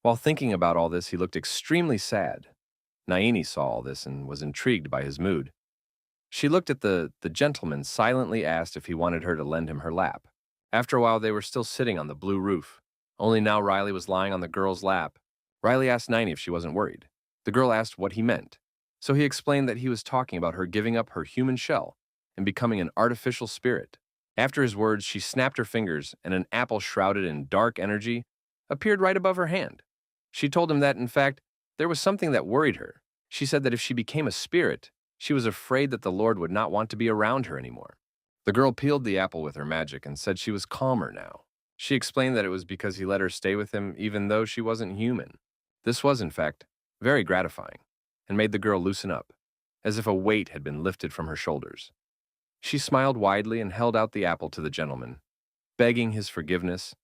Speaker 1: While thinking about all this, he looked extremely sad. Naini saw all this and was intrigued by his mood. She looked at the gentleman, silently asked if he wanted her to lend him her lap. After a while, they were still sitting on the blue roof. Only now Riley was lying on the girl's lap. Riley asked Naini if she wasn't worried. The girl asked what he meant. So he explained that he was talking about her giving up her human shell and becoming an artificial spirit. After his words, she snapped her fingers, and an apple shrouded in dark energy appeared right above her hand. She told him that, in fact, there was something that worried her. She said that if she became a spirit, she was afraid that the Lord would not want to be around her anymore. The girl peeled the apple with her magic and said she was calmer now. She explained that it was because he let her stay with him even though she wasn't human. This was, in fact, very gratifying, and made the girl loosen up, as if a weight had been lifted from her shoulders. She smiled widely and held out the apple to the gentleman, begging his forgiveness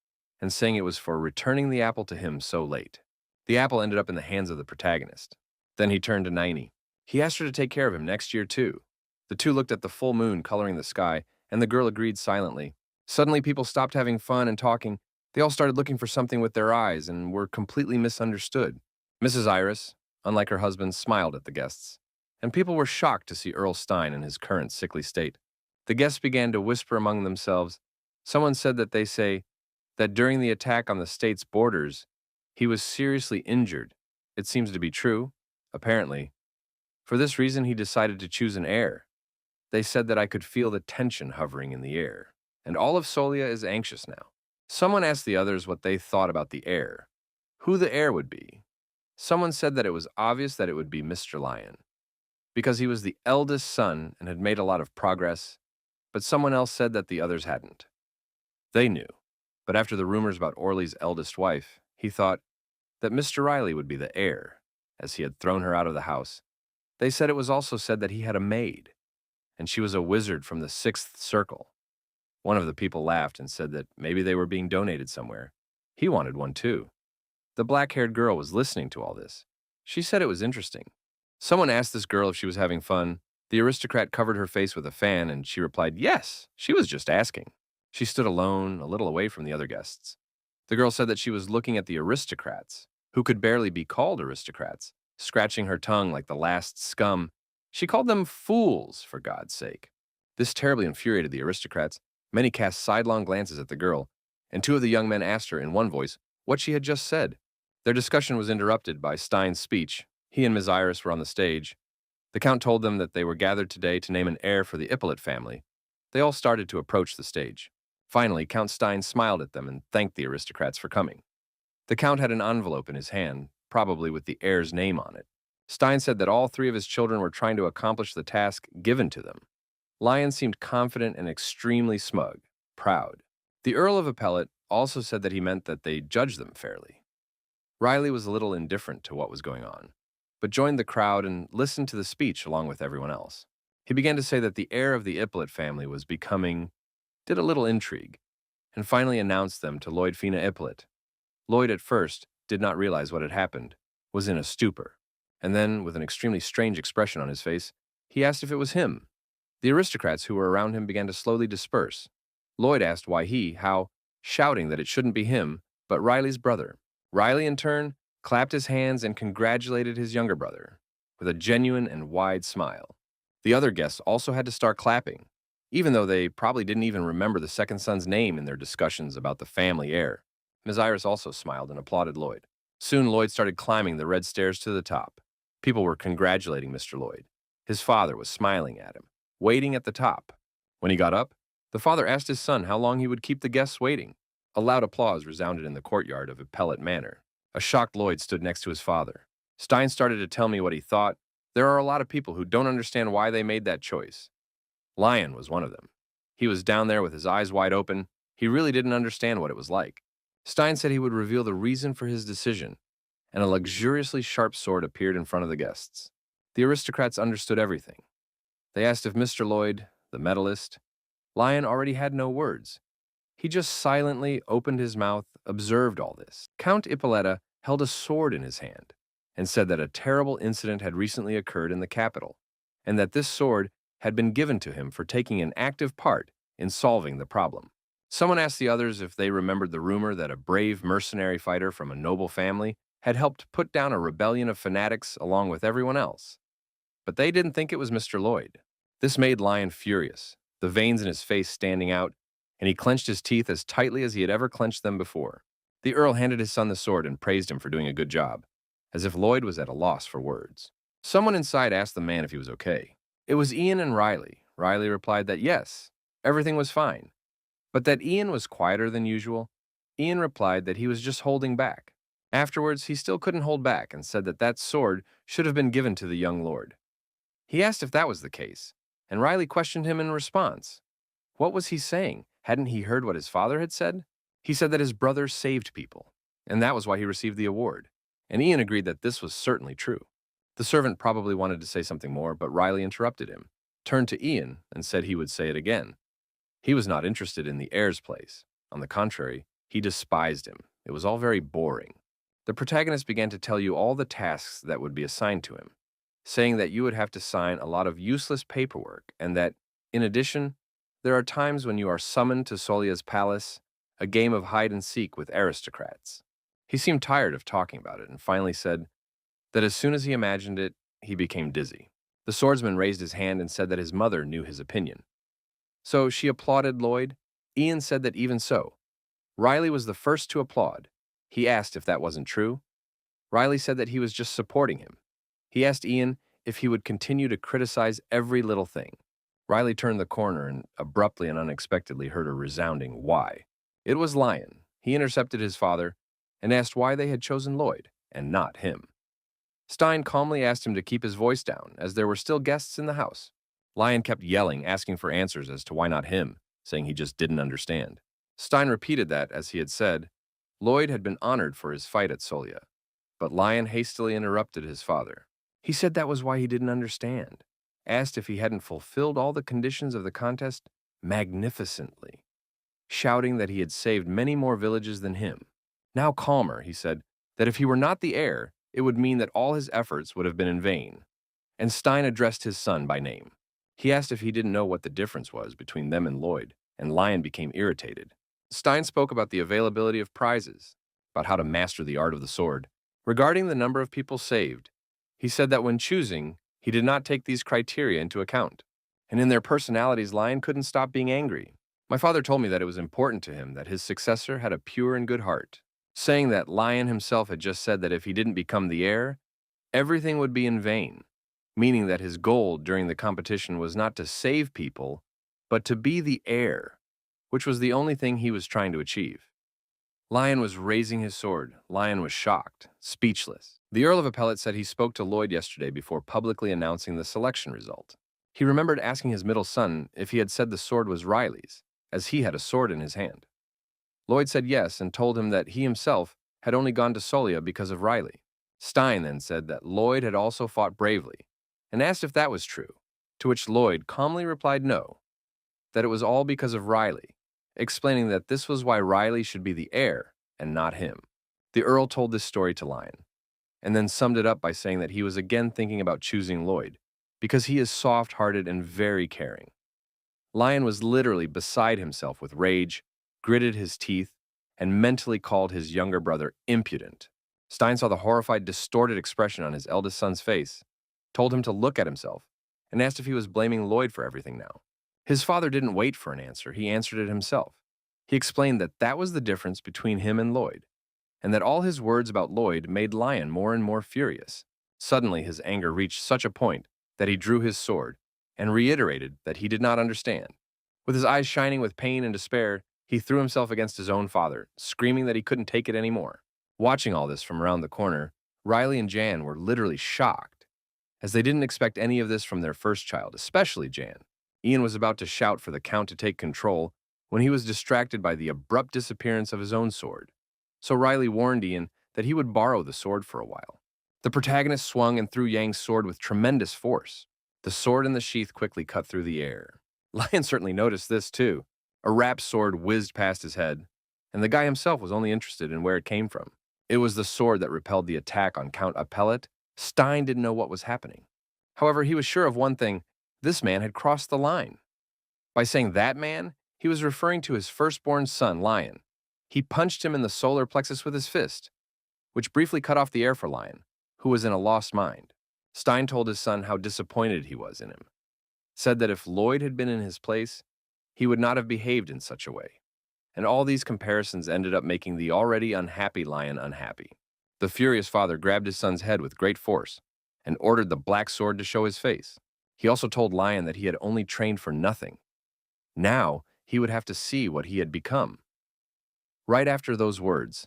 Speaker 1: and saying it was for returning the apple to him so late. The apple ended up in the hands of the protagonist. Then he turned to Naini. He asked her to take care of him next year, too. The two looked at the full moon coloring the sky, and the girl agreed silently. Suddenly, people stopped having fun and talking. They all started looking for something with their eyes and were completely misunderstood. Mrs. Iris, unlike her husband, smiled at the guests, and people were shocked to see Earl Stein in his current sickly state. The guests began to whisper among themselves. Someone said that they say that during the attack on the state's borders, he was seriously injured. It seems to be true, apparently. For this reason, he decided to choose an heir. They said that I could feel the tension hovering in the air, and all of Solia is anxious now. Someone asked the others what they thought about the heir, who the heir would be. Someone said that it was obvious that it would be Mr. Lion, because he was the eldest son and had made a lot of progress, but someone else said that the others hadn't. They knew, but after the rumors about Orly's eldest wife, he thought that Mr. Riley would be the heir, as he had thrown her out of the house. They said it was also said that he had a maid, and she was a wizard from the sixth circle. One of the people laughed and said that maybe they were being donated somewhere. He wanted one too. The black-haired girl was listening to all this. She said it was interesting. Someone asked this girl if she was having fun. The aristocrat covered her face with a fan, and she replied, "Yes, she was just asking." She stood alone, a little away from the other guests. The girl said that she was looking at the aristocrats, who could barely be called aristocrats, scratching her tongue like the last scum. She called them fools, for God's sake. This terribly infuriated the aristocrats. Many cast sidelong glances at the girl, and two of the young men asked her in one voice what she had just said. Their discussion was interrupted by Stein's speech. He and Ms. Iris were on the stage. The Count told them that they were gathered today to name an heir for the Ippolit family. They all started to approach the stage. Finally, Count Stein smiled at them and thanked the aristocrats for coming. The Count had an envelope in his hand, probably with the heir's name on it. Stein said that all three of his children were trying to accomplish the task given to them. Lion seemed confident and extremely smug, proud. The Earl of Appellate also said that he meant that they judged them fairly. Riley was a little indifferent to what was going on, but joined the crowd and listened to the speech along with everyone else. He began to say that the heir of the Ippolit family was did a little intrigue, and finally announced them to Lloyd Fina Ippolit. Lloyd at first did not realize what had happened, was in a stupor, and then, with an extremely strange expression on his face, he asked if it was him. The aristocrats who were around him began to slowly disperse. Lloyd asked why how, shouting that it shouldn't be him, but Riley's brother. Riley, in turn, clapped his hands and congratulated his younger brother, with a genuine and wide smile. The other guests also had to start clapping, even though they probably didn't even remember the second son's name in their discussions about the family heir. Ms. Iris also smiled and applauded Lloyd. Soon Lloyd started climbing the red stairs to the top. People were congratulating Mr. Lloyd. His father was smiling at him, waiting at the top. When he got up, the father asked his son how long he would keep the guests waiting. A loud applause resounded in the courtyard of Appellate Manor. A shocked Lloyd stood next to his father. Stein started to tell me what he thought. There are a lot of people who don't understand why they made that choice. Lion was one of them. He was down there with his eyes wide open. He really didn't understand what it was like. Stein said he would reveal the reason for his decision, and a luxuriously sharp sword appeared in front of the guests. The aristocrats understood everything. They asked if Mr. Lloyd, the medalist. Lion already had no words. He just silently opened his mouth, observed all this. Count Ippolita held a sword in his hand and said that a terrible incident had recently occurred in the capital, and that this sword had been given to him for taking an active part in solving the problem. Someone asked the others if they remembered the rumor that a brave mercenary fighter from a noble family had helped put down a rebellion of fanatics along with everyone else. But they didn't think it was Mr. Lloyd. This made Lion furious, the veins in his face standing out, and he clenched his teeth as tightly as he had ever clenched them before. The Earl handed his son the sword and praised him for doing a good job, as if Lloyd was at a loss for words. Someone inside asked the man if he was okay. It was Ian and Riley. Riley replied that yes, everything was fine, but that Ian was quieter than usual. Ian replied that he was just holding back. Afterwards, he still couldn't hold back and said that that sword should have been given to the young lord. He asked if that was the case, and Riley questioned him in response. What was he saying? Hadn't he heard what his father had said? He said that his brother saved people, and that was why he received the award, and Ian agreed that this was certainly true. The servant probably wanted to say something more, but Riley interrupted him, turned to Ian, and said he would say it again. He was not interested in the heir's place. On the contrary, he despised him. It was all very boring. The protagonist began to tell you all the tasks that would be assigned to him, saying that you would have to sign a lot of useless paperwork, and that, in addition, there are times when you are summoned to Solia's palace, a game of hide-and-seek with aristocrats. He seemed tired of talking about it and finally said that as soon as he imagined it, he became dizzy. The swordsman raised his hand and said that his mother knew his opinion. So she applauded Lloyd. Ian said that even so. Riley was the first to applaud. He asked if that wasn't true. Riley said that he was just supporting him. He asked Ian if he would continue to criticize every little thing. Riley turned the corner and abruptly and unexpectedly heard a resounding why. It was Lion. He intercepted his father and asked why they had chosen Lloyd and not him. Stein calmly asked him to keep his voice down, as there were still guests in the house. Lion kept yelling, asking for answers as to why not him, saying he just didn't understand. Stein repeated that, as he had said, Lloyd had been honored for his fight at Solia, but Lion hastily interrupted his father. He said that was why he didn't understand, asked if he hadn't fulfilled all the conditions of the contest magnificently, shouting that he had saved many more villages than him. Now calmer, he said that if he were not the heir, it would mean that all his efforts would have been in vain, and Stein addressed his son by name. He asked if he didn't know what the difference was between them and Lloyd, and Lion became irritated. Stein spoke about the availability of prizes, about how to master the art of the sword. Regarding the number of people saved, he said that when choosing, he did not take these criteria into account. And in their personalities, Lion couldn't stop being angry. My father told me that it was important to him that his successor had a pure and good heart, saying that Lion himself had just said that if he didn't become the heir, everything would be in vain, meaning that his goal during the competition was not to save people, but to be the heir, which was the only thing he was trying to achieve. Lion was raising his sword. Lion was shocked, speechless. The Earl of Appellate said he spoke to Lloyd yesterday before publicly announcing the selection result. He remembered asking his middle son if he had said the sword was Riley's, as he had a sword in his hand. Lloyd said yes and told him that he himself had only gone to Solia because of Riley. Stein then said that Lloyd had also fought bravely and asked if that was true, to which Lloyd calmly replied no, that it was all because of Riley, explaining that this was why Riley should be the heir and not him. The Earl told this story to Lion, and then summed it up by saying that he was again thinking about choosing Lloyd, because he is soft-hearted and very caring. Lion was literally beside himself with rage, gritted his teeth, and mentally called his younger brother impudent. Stein saw the horrified, distorted expression on his eldest son's face, told him to look at himself, and asked if he was blaming Lloyd for everything now. His father didn't wait for an answer, he answered it himself. He explained that that was the difference between him and Lloyd, and that all his words about Lloyd made Lion more and more furious. Suddenly his anger reached such a point that he drew his sword and reiterated that he did not understand. With his eyes shining with pain and despair, he threw himself against his own father, screaming that he couldn't take it anymore. Watching all this from around the corner, Riley and Jan were literally shocked, as they didn't expect any of this from their first child, especially Jan. Ian was about to shout for the Count to take control when he was distracted by the abrupt disappearance of his own sword. So Riley warned Ian that he would borrow the sword for a while. The protagonist swung and threw Yang's sword with tremendous force. The sword in the sheath quickly cut through the air. Lion certainly noticed this too. A rapped sword whizzed past his head, and the guy himself was only interested in where it came from. It was the sword that repelled the attack on Count Appellate. Stein didn't know what was happening. However, he was sure of one thing: this man had crossed the line. By saying that man, he was referring to his firstborn son, Lion. He punched him in the solar plexus with his fist, which briefly cut off the air for Lion, who was in a lost mind. Stein told his son how disappointed he was in him, said that if Lloyd had been in his place, he would not have behaved in such a way. And all these comparisons ended up making the already unhappy Lion unhappy. The furious father grabbed his son's head with great force and ordered the black sword to show his face. He also told Lion that he had only trained for nothing. Now he would have to see what he had become. Right after those words,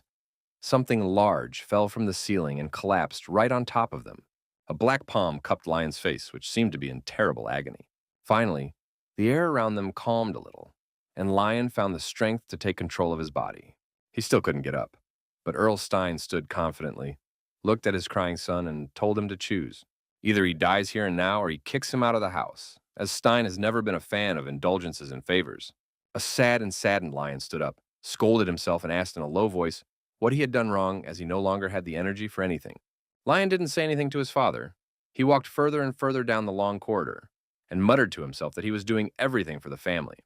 Speaker 1: something large fell from the ceiling and collapsed right on top of them. A black palm cupped Lion's face, which seemed to be in terrible agony. Finally, the air around them calmed a little, and Lion found the strength to take control of his body. He still couldn't get up, but Earl Stein stood confidently, looked at his crying son, and told him to choose. Either he dies here and now, or he kicks him out of the house, as Stein has never been a fan of indulgences and favors. A sad and saddened Lion stood up, scolded himself, and asked in a low voice what he had done wrong, as he no longer had the energy for anything. Lion didn't say anything to his father. He walked further and further down the long corridor, and muttered to himself that he was doing everything for the family.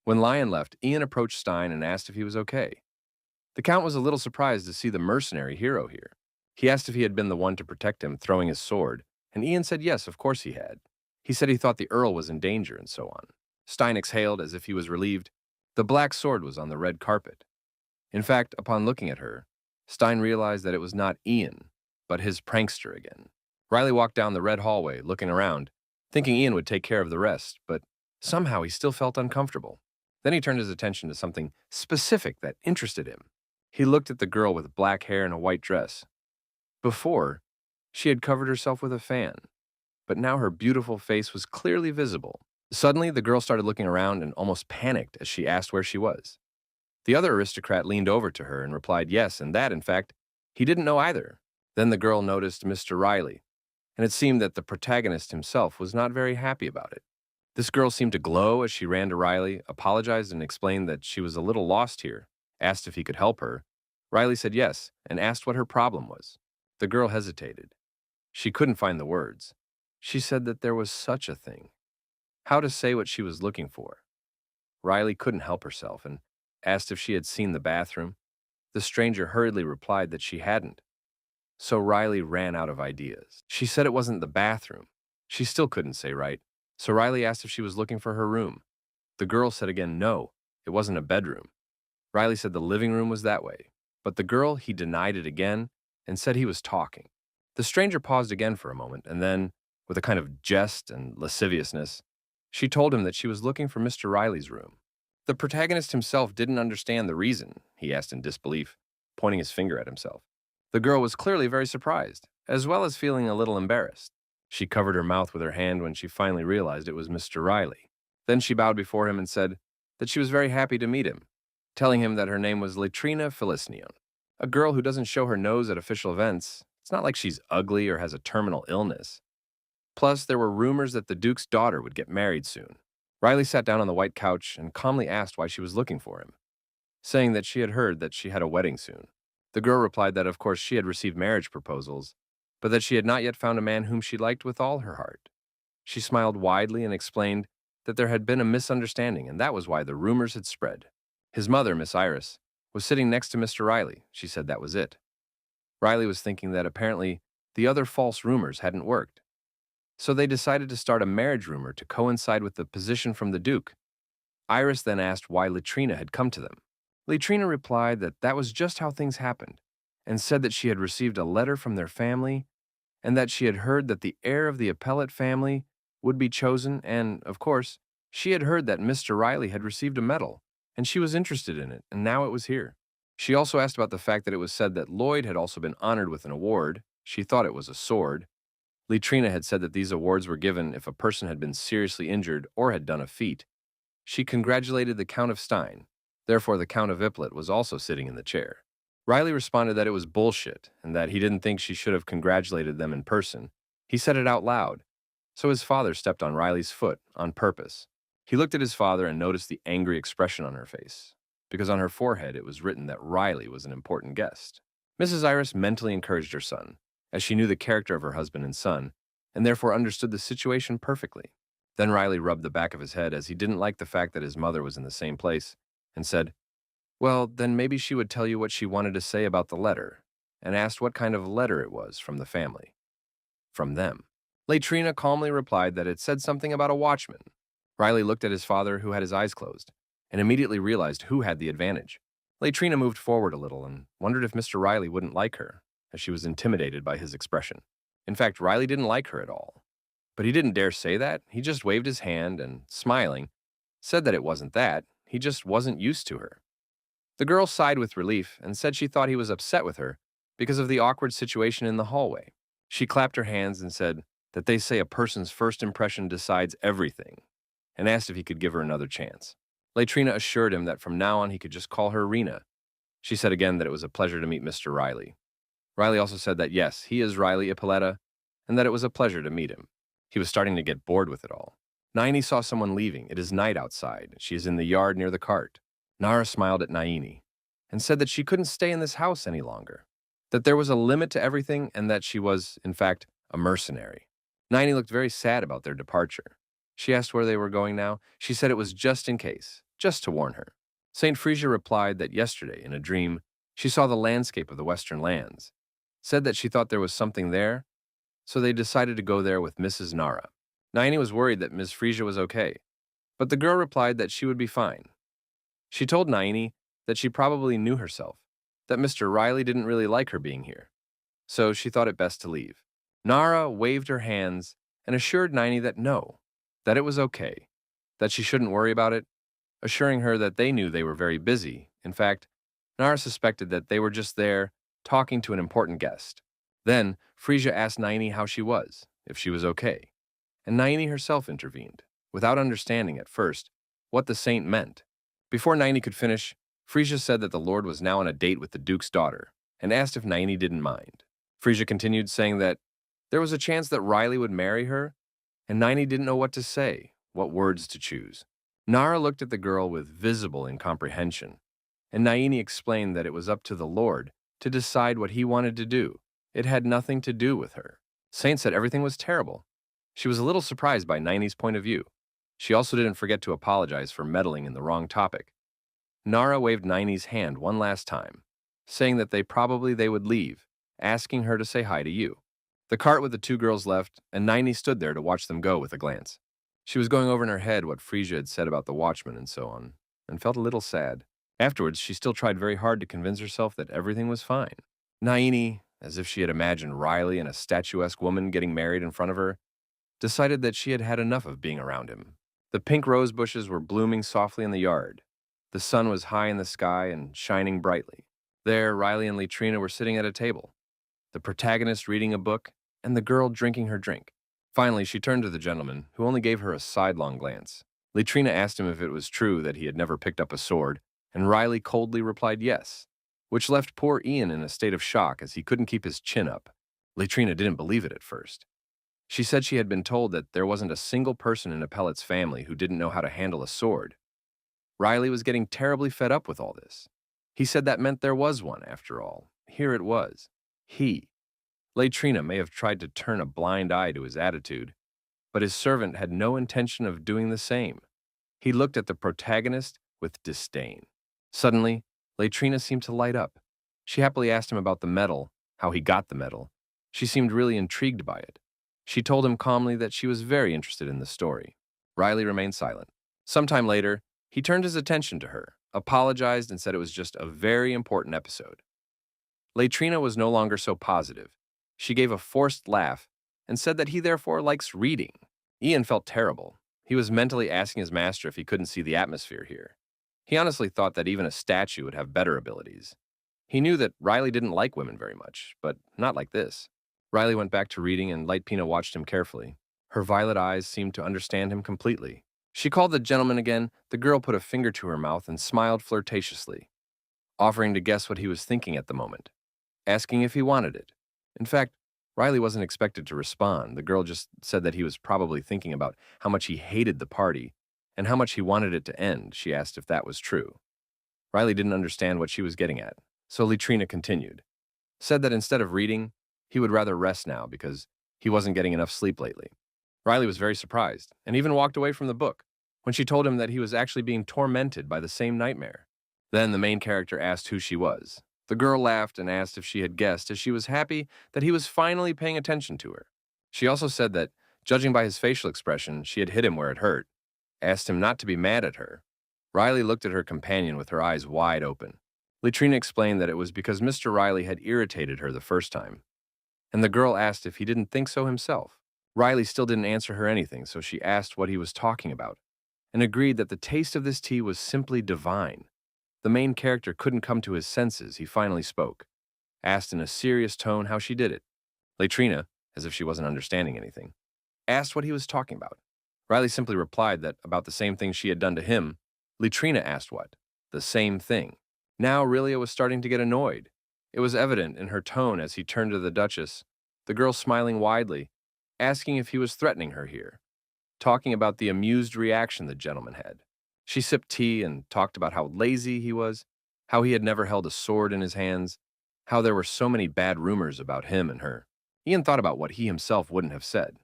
Speaker 1: When Lion left, Ian approached Stein and asked if he was okay. The Count was a little surprised to see the mercenary hero here. He asked if he had been the one to protect him, throwing his sword, and Ian said yes, of course he had. He said he thought the Earl was in danger, and so on. Stein exhaled as if he was relieved. The black sword was on the red carpet. In fact, upon looking at her, Stein realized that it was not Ian, but his prankster again. Riley walked down the red hallway, looking around, thinking Ian would take care of the rest, but somehow he still felt uncomfortable. Then he turned his attention to something specific that interested him. He looked at the girl with black hair and a white dress. Before, she had covered herself with a fan, but now her beautiful face was clearly visible. Suddenly, the girl started looking around and almost panicked as she asked where she was. The other aristocrat leaned over to her and replied yes, and that, in fact, he didn't know either. Then the girl noticed Mr. Riley, and it seemed that the protagonist himself was not very happy about it. This girl seemed to glow as she ran to Riley, apologized and explained that she was a little lost here, asked if he could help her. Riley said yes, and asked what her problem was. The girl hesitated. She couldn't find the words. She said that there was such a thing. how to say what she was looking for. Riley couldn't help herself and asked if she had seen the bathroom. The stranger hurriedly replied that she hadn't. So Riley ran out of ideas. She said it wasn't the bathroom. She still couldn't say right. So Riley asked if she was looking for her room. The girl said again no, it wasn't a bedroom. Riley said the living room was that way. But the girl, he denied it again and said he was talking. The stranger paused again for a moment and then, with a kind of jest and lasciviousness, she told him that she was looking for Mr. Riley's room. The protagonist himself didn't understand the reason, he asked in disbelief, pointing his finger at himself. The girl was clearly very surprised, as well as feeling a little embarrassed. She covered her mouth with her hand when she finally realized it was Mr. Riley. Then she bowed before him and said that she was very happy to meet him, telling him that her name was Latrina Felicinion. A girl who doesn't show her nose at official events, it's not like she's ugly or has a terminal illness. Plus, there were rumors that the Duke's daughter would get married soon. Riley sat down on the white couch and calmly asked why she was looking for him, saying that she had heard that she had a wedding soon. The girl replied that of course she had received marriage proposals, but that she had not yet found a man whom she liked with all her heart. She smiled widely and explained that there had been a misunderstanding, and that was why the rumors had spread. His mother, Miss Iris, was sitting next to Mr. Riley. She said that was it. Riley was thinking that apparently the other false rumors hadn't worked. So they decided to start a marriage rumor to coincide with the position from the Duke. Iris then asked why Latrina had come to them. Latrina replied that that was just how things happened, and said that she had received a letter from their family, and that she had heard that the heir of the appellate family would be chosen, and, of course, she had heard that Mr. Riley had received a medal, and she was interested in it, and now it was here. She also asked about the fact that it was said that Lloyd had also been honored with an award. She thought it was a sword. Latrina had said that these awards were given if a person had been seriously injured or had done a feat. She congratulated the Count of Stein. Therefore, the Count of Iplet was also sitting in the chair. Riley responded that it was bullshit and that he didn't think she should have congratulated them in person. He said it out loud. So his father stepped on Riley's foot on purpose. He looked at his father and noticed the angry expression on her face, because on her forehead it was written that Riley was an important guest. Mrs. Iris mentally encouraged her son, as she knew the character of her husband and son, and therefore understood the situation perfectly. Then Riley rubbed the back of his head as he didn't like the fact that his mother was in the same place, and said, "Well, then maybe she would tell you what she wanted to say about the letter," and asked what kind of letter it was from the family. From them. Latrina calmly replied that it said something about a watchman. Riley looked at his father, who had his eyes closed, and immediately realized who had the advantage. Latrina moved forward a little and wondered if Mr. Riley wouldn't like her, as she was intimidated by his expression. In fact, Riley didn't like her at all. But he didn't dare say that. He just waved his hand and, smiling, said that it wasn't that. He just wasn't used to her. The girl sighed with relief and said she thought he was upset with her because of the awkward situation in the hallway. She clapped her hands and said that they say a person's first impression decides everything, and asked if he could give her another chance. Latrina assured him that from now on he could just call her Rena. She said again that it was a pleasure to meet Mr. Riley. Riley also said that yes, he is Riley Ippolita, and that it was a pleasure to meet him. He was starting to get bored with it all. Naini saw someone leaving. It is night outside. She is in the yard near the cart. Nara smiled at Naini and said that she couldn't stay in this house any longer, that there was a limit to everything, and that she was, in fact, a mercenary. Naini looked very sad about their departure. She asked where they were going now. She said it was just in case, just to warn her. St. Frisia replied that yesterday, in a dream, she saw the landscape of the Western lands, said that she thought there was something there, so they decided to go there with Mrs. Nara. Naini was worried that Ms. Frisia was okay, but the girl replied that she would be fine. She told Naini that she probably knew herself, that Mr. Riley didn't really like her being here, so she thought it best to leave. Nara waved her hands and assured Naini that no, that it was okay, that she shouldn't worry about it, assuring her that they knew they were very busy. In fact, Nara suspected that they were just there talking to an important guest. Then, Frisia asked Naini how she was, if she was okay, and Naini herself intervened, without understanding at first what the saint meant. Before Naini could finish, Frisia said that the Lord was now on a date with the Duke's daughter, and asked if Naini didn't mind. Frisia continued, saying that there was a chance that Riley would marry her, and Naini didn't know what to say, what words to choose. Nara looked at the girl with visible incomprehension, and Naini explained that it was up to the Lord to decide what he wanted to do. It had nothing to do with her. Saint said everything was terrible. She was a little surprised by Naini's point of view. She also didn't forget to apologize for meddling in the wrong topic. Nara waved Nine's hand one last time, saying that they would leave, asking her to say hi to you. The cart with the two girls left, and Nine stood there to watch them go with a glance. She was going over in her head what Frisia had said about the watchman and so on, and felt a little sad. Afterwards, she still tried very hard to convince herself that everything was fine. Naini, as if she had imagined Riley and a statuesque woman getting married in front of her, decided that she had had enough of being around him. The pink rose bushes were blooming softly in the yard. The sun was high in the sky and shining brightly. There, Riley and Latrina were sitting at a table, the protagonist reading a book and the girl drinking her drink. Finally, she turned to the gentleman, who only gave her a sidelong glance. Latrina asked him if it was true that he had never picked up a sword, and Riley coldly replied yes, which left poor Ian in a state of shock as he couldn't keep his chin up. Latrina didn't believe it at first. She said she had been told that there wasn't a single person in Appellate's family who didn't know how to handle a sword. Riley was getting terribly fed up with all this. He said that meant there was one, after all. Here it was. He. Latrina may have tried to turn a blind eye to his attitude, but his servant had no intention of doing the same. He looked at the protagonist with disdain. Suddenly, Latrina seemed to light up. She happily asked him about the medal, how he got the medal. She seemed really intrigued by it. She told him calmly that she was very interested in the story. Riley remained silent. Sometime later, he turned his attention to her, apologized, and said it was just a very important episode. Latrina was no longer so positive. She gave a forced laugh and said that he therefore likes reading. Ian felt terrible. He was mentally asking his master if he couldn't see the atmosphere here. He honestly thought that even a statue would have better abilities. He knew that Riley didn't like women very much, but not like this. Riley went back to reading, and Lightpina watched him carefully. Her violet eyes seemed to understand him completely. She called the gentleman again. The girl put a finger to her mouth and smiled flirtatiously, offering to guess what he was thinking at the moment, asking if he wanted it. In fact, Riley wasn't expected to respond. The girl just said that he was probably thinking about how much he hated the party and how much he wanted it to end. She asked if that was true. Riley didn't understand what she was getting at, so Latrina continued. Said that instead of reading, he would rather rest now because he wasn't getting enough sleep lately. Riley was very surprised and even walked away from the book when she told him that he was actually being tormented by the same nightmare. Then the main character asked who she was. The girl laughed and asked if she had guessed, as she was happy that he was finally paying attention to her. She also said that, judging by his facial expression, she had hit him where it hurt, asked him not to be mad at her. Riley looked at her companion with her eyes wide open. Latrina explained that it was because Mr. Riley had irritated her the first time, and the girl asked if he didn't think so himself. Riley still didn't answer her anything, so she asked what he was talking about, and agreed that the taste of this tea was simply divine. The main character couldn't come to his senses. He finally spoke, asked in a serious tone how she did it. Latrina, as if she wasn't understanding anything, asked what he was talking about. Riley simply replied that about the same thing she had done to him. Latrina asked what? The same thing. Now Aurelia was starting to get annoyed. It was evident in her tone as he turned to the Duchess, the girl smiling widely, asking if he was threatening her here, talking about the amused reaction the gentleman had. She sipped tea and talked about how lazy he was, how he had never held a sword in his hands, how there were so many bad rumors about him and her. Ian thought about what he himself wouldn't have said.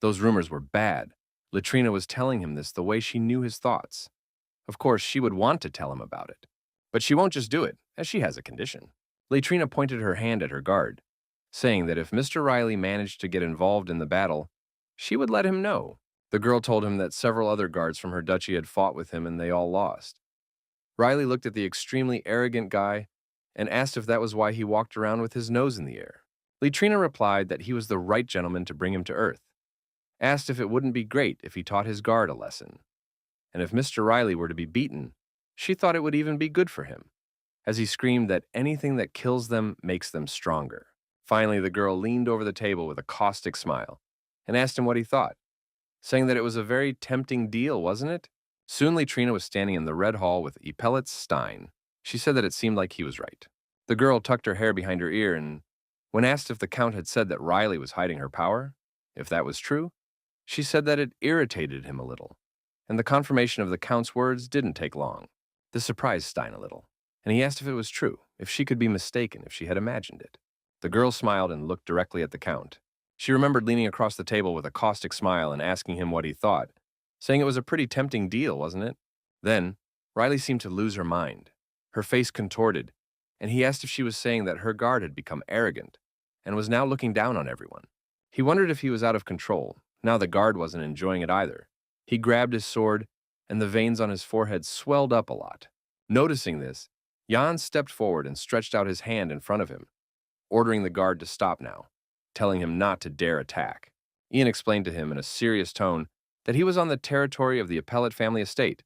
Speaker 1: Those rumors were bad. Latrina was telling him this the way she knew his thoughts. Of course, she would want to tell him about it, but she won't just do it, as she has a condition. Latrina pointed her hand at her guard, saying that if Mr. Riley managed to get involved in the battle, she would let him know. The girl told him that several other guards from her duchy had fought with him and they all lost. Riley looked at the extremely arrogant guy and asked if that was why he walked around with his nose in the air. Latrina replied that he was the right gentleman to bring him to Earth, asked if it wouldn't be great if he taught his guard a lesson, and if Mr. Riley were to be beaten, she thought it would even be good for him, as he screamed that anything that kills them makes them stronger. Finally, the girl leaned over the table with a caustic smile and asked him what he thought, saying that it was a very tempting deal, wasn't it? Soon Latrina was standing in the Red Hall with Epelitz Stein. She said that it seemed like he was right. The girl tucked her hair behind her ear, and when asked if the Count had said that Riley was hiding her power, if that was true, she said that it irritated him a little, and the confirmation of the Count's words didn't take long. This surprised Stein a little, and he asked if it was true, if she could be mistaken, if she had imagined it. The girl smiled and looked directly at the Count. She remembered leaning across the table with a caustic smile and asking him what he thought, saying it was a pretty tempting deal, wasn't it? Then, Riley seemed to lose her mind. Her face contorted, and he asked if she was saying that her guard had become arrogant and was now looking down on everyone. He wondered if he was out of control. Now the guard wasn't enjoying it either. He grabbed his sword, and the veins on his forehead swelled up a lot. Noticing this, Jan stepped forward and stretched out his hand in front of him, ordering the guard to stop now, telling him not to dare attack. Ian explained to him in a serious tone that he was on the territory of the Appellate family estate,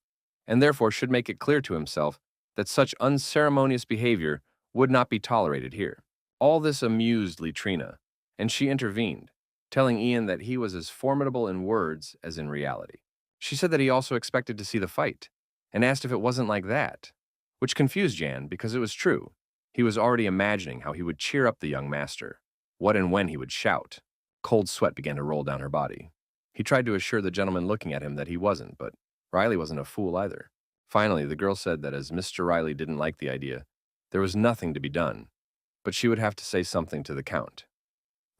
Speaker 1: and therefore should make it clear to himself that such unceremonious behavior would not be tolerated here. All this amused Litrina, and she intervened, telling Ian that he was as formidable in words as in reality. She said that he also expected to see the fight, and asked if it wasn't like that, which confused Jan because it was true. He was already imagining how he would cheer up the young master, what and when he would shout. Cold sweat began to roll down her body. He tried to assure the gentleman looking at him that he wasn't, but Riley wasn't a fool either. Finally, the girl said that as Mr. Riley didn't like the idea, there was nothing to be done, but she would have to say something to the Count.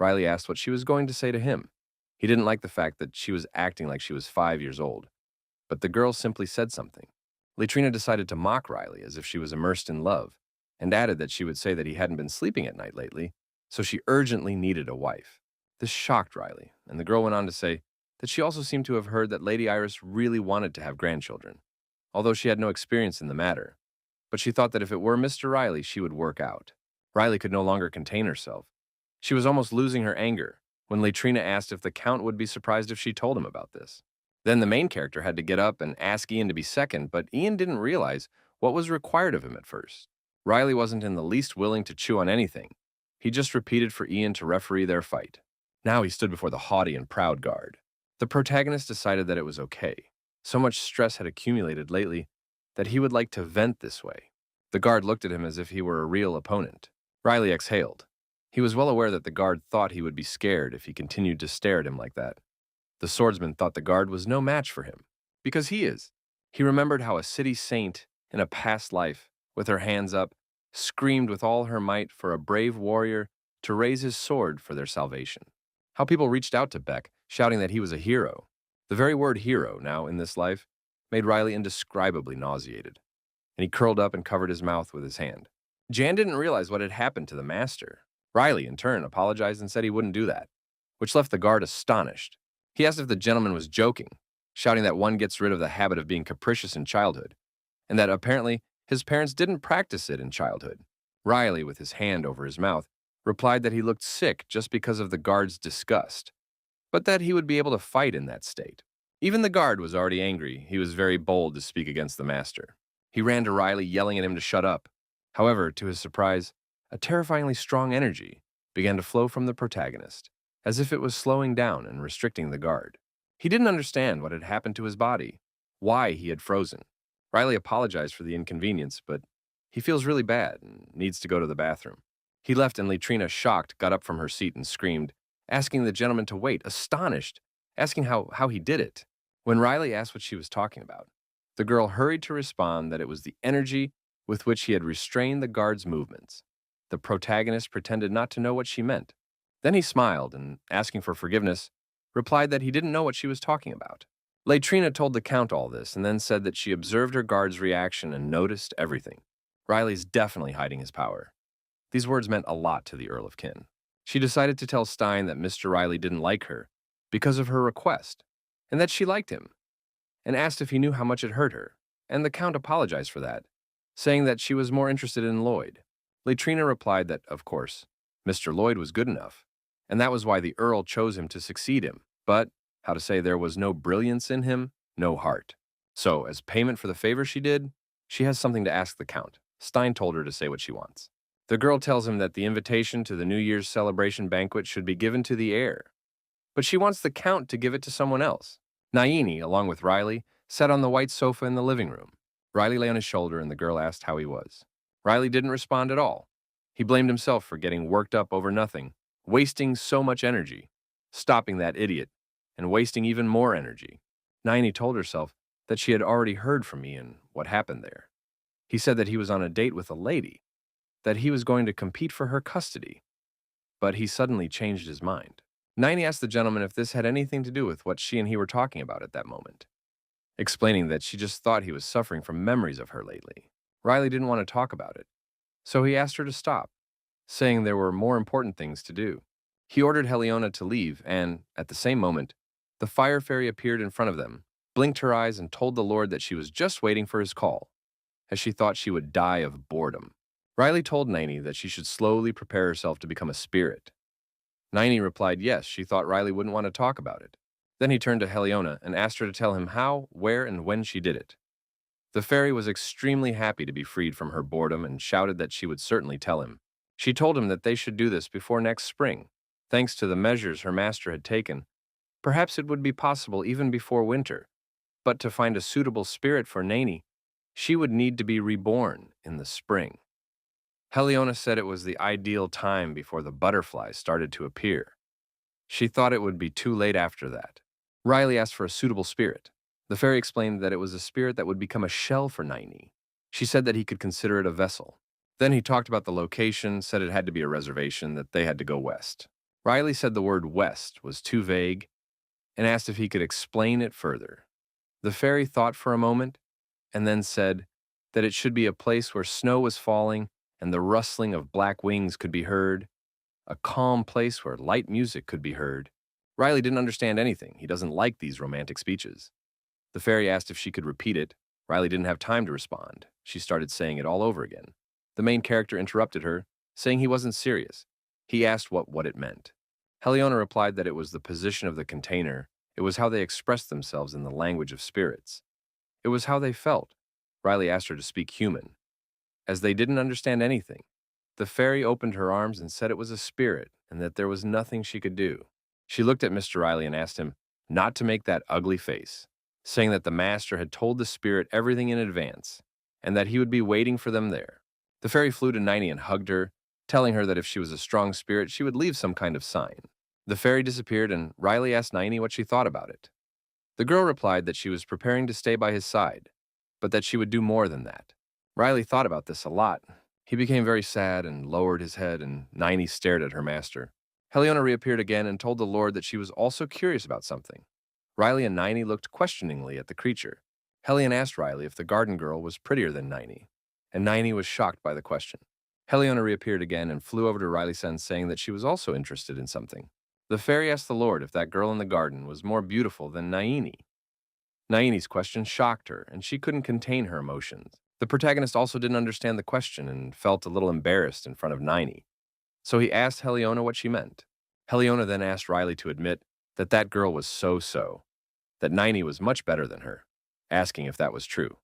Speaker 1: Riley asked what she was going to say to him. He didn't like the fact that she was acting like she was 5 years old, but the girl simply said something. Litrina decided to mock Riley as if she was immersed in love, and added that she would say that he hadn't been sleeping at night lately, so she urgently needed a wife. This shocked Riley, and the girl went on to say that she also seemed to have heard that Lady Iris really wanted to have grandchildren, although she had no experience in the matter. But she thought that if it were Mr. Riley, she would work out. Riley could no longer contain herself. She was almost losing her anger when Litrina asked if the Count would be surprised if she told him about this. Then the main character had to get up and ask Ian to be second, but Ian didn't realize what was required of him at first. Riley wasn't in the least willing to chew on anything. He just repeated for Ian to referee their fight. Now he stood before the haughty and proud guard. The protagonist decided that it was okay. So much stress had accumulated lately that he would like to vent this way. The guard looked at him as if he were a real opponent. Riley exhaled. He was well aware that the guard thought he would be scared if he continued to stare at him like that. The swordsman thought the guard was no match for him, because he is. He remembered how a city saint in a past life, with her hands up, screamed with all her might for a brave warrior to raise his sword for their salvation. How people reached out to Beck, shouting that he was a hero. The very word hero, now in this life, made Riley indescribably nauseated, and he curled up and covered his mouth with his hand. Jan didn't realize what had happened to the master. Riley, in turn, apologized and said he wouldn't do that, which left the guard astonished. He asked if the gentleman was joking, shouting that one gets rid of the habit of being capricious in childhood, and that apparently his parents didn't practice it in childhood. Riley, with his hand over his mouth, replied that he looked sick just because of the guard's disgust, but that he would be able to fight in that state. Even the guard was already angry. He was very bold to speak against the master. He ran to Riley, yelling at him to shut up. However, to his surprise, a terrifyingly strong energy began to flow from the protagonist, as if it was slowing down and restricting the guard. He didn't understand what had happened to his body, why he had frozen. Riley apologized for the inconvenience, but he feels really bad and needs to go to the bathroom. He left, and Litrina, shocked, got up from her seat and screamed, asking the gentleman to wait, astonished, asking how he did it. When Riley asked what she was talking about, the girl hurried to respond that it was the energy with which he had restrained the guard's movements. The protagonist pretended not to know what she meant. Then he smiled and, asking for forgiveness, replied that he didn't know what she was talking about. Litrina told the Count all this and then said that she observed her guard's reaction and noticed everything. Riley's definitely hiding his power. These words meant a lot to the Earl of Kin. She decided to tell Stein that Mr. Riley didn't like her because of her request, and that she liked him, and asked if he knew how much it hurt her, and the Count apologized for that, saying that she was more interested in Lloyd. Litrina replied that, of course, Mr. Lloyd was good enough, and that was why the Earl chose him to succeed him, but, how to say, there was no brilliance in him, no heart. So, as payment for the favor she did, she has something to ask the Count. Stein told her to say what she wants. The girl tells him that the invitation to the New Year's celebration banquet should be given to the heir, but she wants the Count to give it to someone else. Naini, along with Riley, sat on the white sofa in the living room. Riley lay on his shoulder, and the girl asked how he was. Riley didn't respond at all. He blamed himself for getting worked up over nothing, wasting so much energy, stopping that idiot, and wasting even more energy. Naini told herself that she had already heard from Ian what happened there. He said that he was on a date with a lady, that he was going to compete for her custody, but he suddenly changed his mind. Naini asked the gentleman if this had anything to do with what she and he were talking about at that moment. explaining that she just thought he was suffering from memories of her lately. Riley didn't want to talk about it, so he asked her to stop, saying there were more important things to do. He ordered Heliona to leave, and, at the same moment, the fire fairy appeared in front of them, blinked her eyes, and told the Lord that she was just waiting for his call, as she thought she would die of boredom. Riley told Naini that she should slowly prepare herself to become a spirit. Naini replied yes, she thought Riley wouldn't want to talk about it. Then he turned to Heliona and asked her to tell him how, where, and when she did it. The fairy was extremely happy to be freed from her boredom and shouted that she would certainly tell him. She told him that they should do this before next spring. Thanks to the measures her master had taken, perhaps it would be possible even before winter. But to find a suitable spirit for Naini, she would need to be reborn in the spring. Heliona said it was the ideal time before the butterflies started to appear. She thought it would be too late after that. Riley asked for a suitable spirit. The fairy explained that it was a spirit that would become a shell for Naini. She said that he could consider it a vessel. Then he talked about the location, said it had to be a reservation, that they had to go west. Riley said the word west was too vague and asked if he could explain it further. The fairy thought for a moment and then said that it should be a place where snow was falling and the rustling of black wings could be heard, a calm place where light music could be heard. Riley didn't understand anything. He doesn't like these romantic speeches. The fairy asked if she could repeat it. Riley didn't have time to respond. She started saying it all over again. The main character interrupted her, saying he wasn't serious. He asked what it meant. Heliona replied that it was the position of the container. It was how they expressed themselves in the language of spirits. It was how they felt. Riley asked her to speak human. As they didn't understand anything, the fairy opened her arms and said it was a spirit and that there was nothing she could do. She looked at Mr. Riley and asked him not to make that ugly face, saying that the master had told the spirit everything in advance and that he would be waiting for them there. The fairy flew to Naini and hugged her, telling her that if she was a strong spirit, she would leave some kind of sign. The fairy disappeared, and Riley asked Naini what she thought about it. The girl replied that she was preparing to stay by his side, but that she would do more than that. Riley thought about this a lot. He became very sad and lowered his head, and Naini stared at her master. Heliona reappeared again and told the Lord that she was also curious about something. Riley and Naini looked questioningly at the creature. Helion asked Riley if the garden girl was prettier than Naini, and Naini was shocked by the question. Heliona reappeared again and flew over to Riley-san, saying that she was also interested in something. The fairy asked the Lord if that girl in the garden was more beautiful than Naini. Naini's question shocked her, and she couldn't contain her emotions. The protagonist also didn't understand the question and felt a little embarrassed in front of Naini. So he asked Heliona what she meant. Heliona then asked Riley to admit that that girl was so-so, that Naini was much better than her, asking if that was true.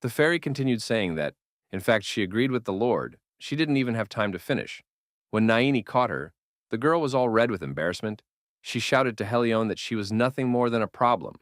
Speaker 1: The fairy continued saying that, in fact, she agreed with the Lord. She didn't even have time to finish. When Naini caught her, the girl was all red with embarrassment. She shouted to Helion that she was nothing more than a problem.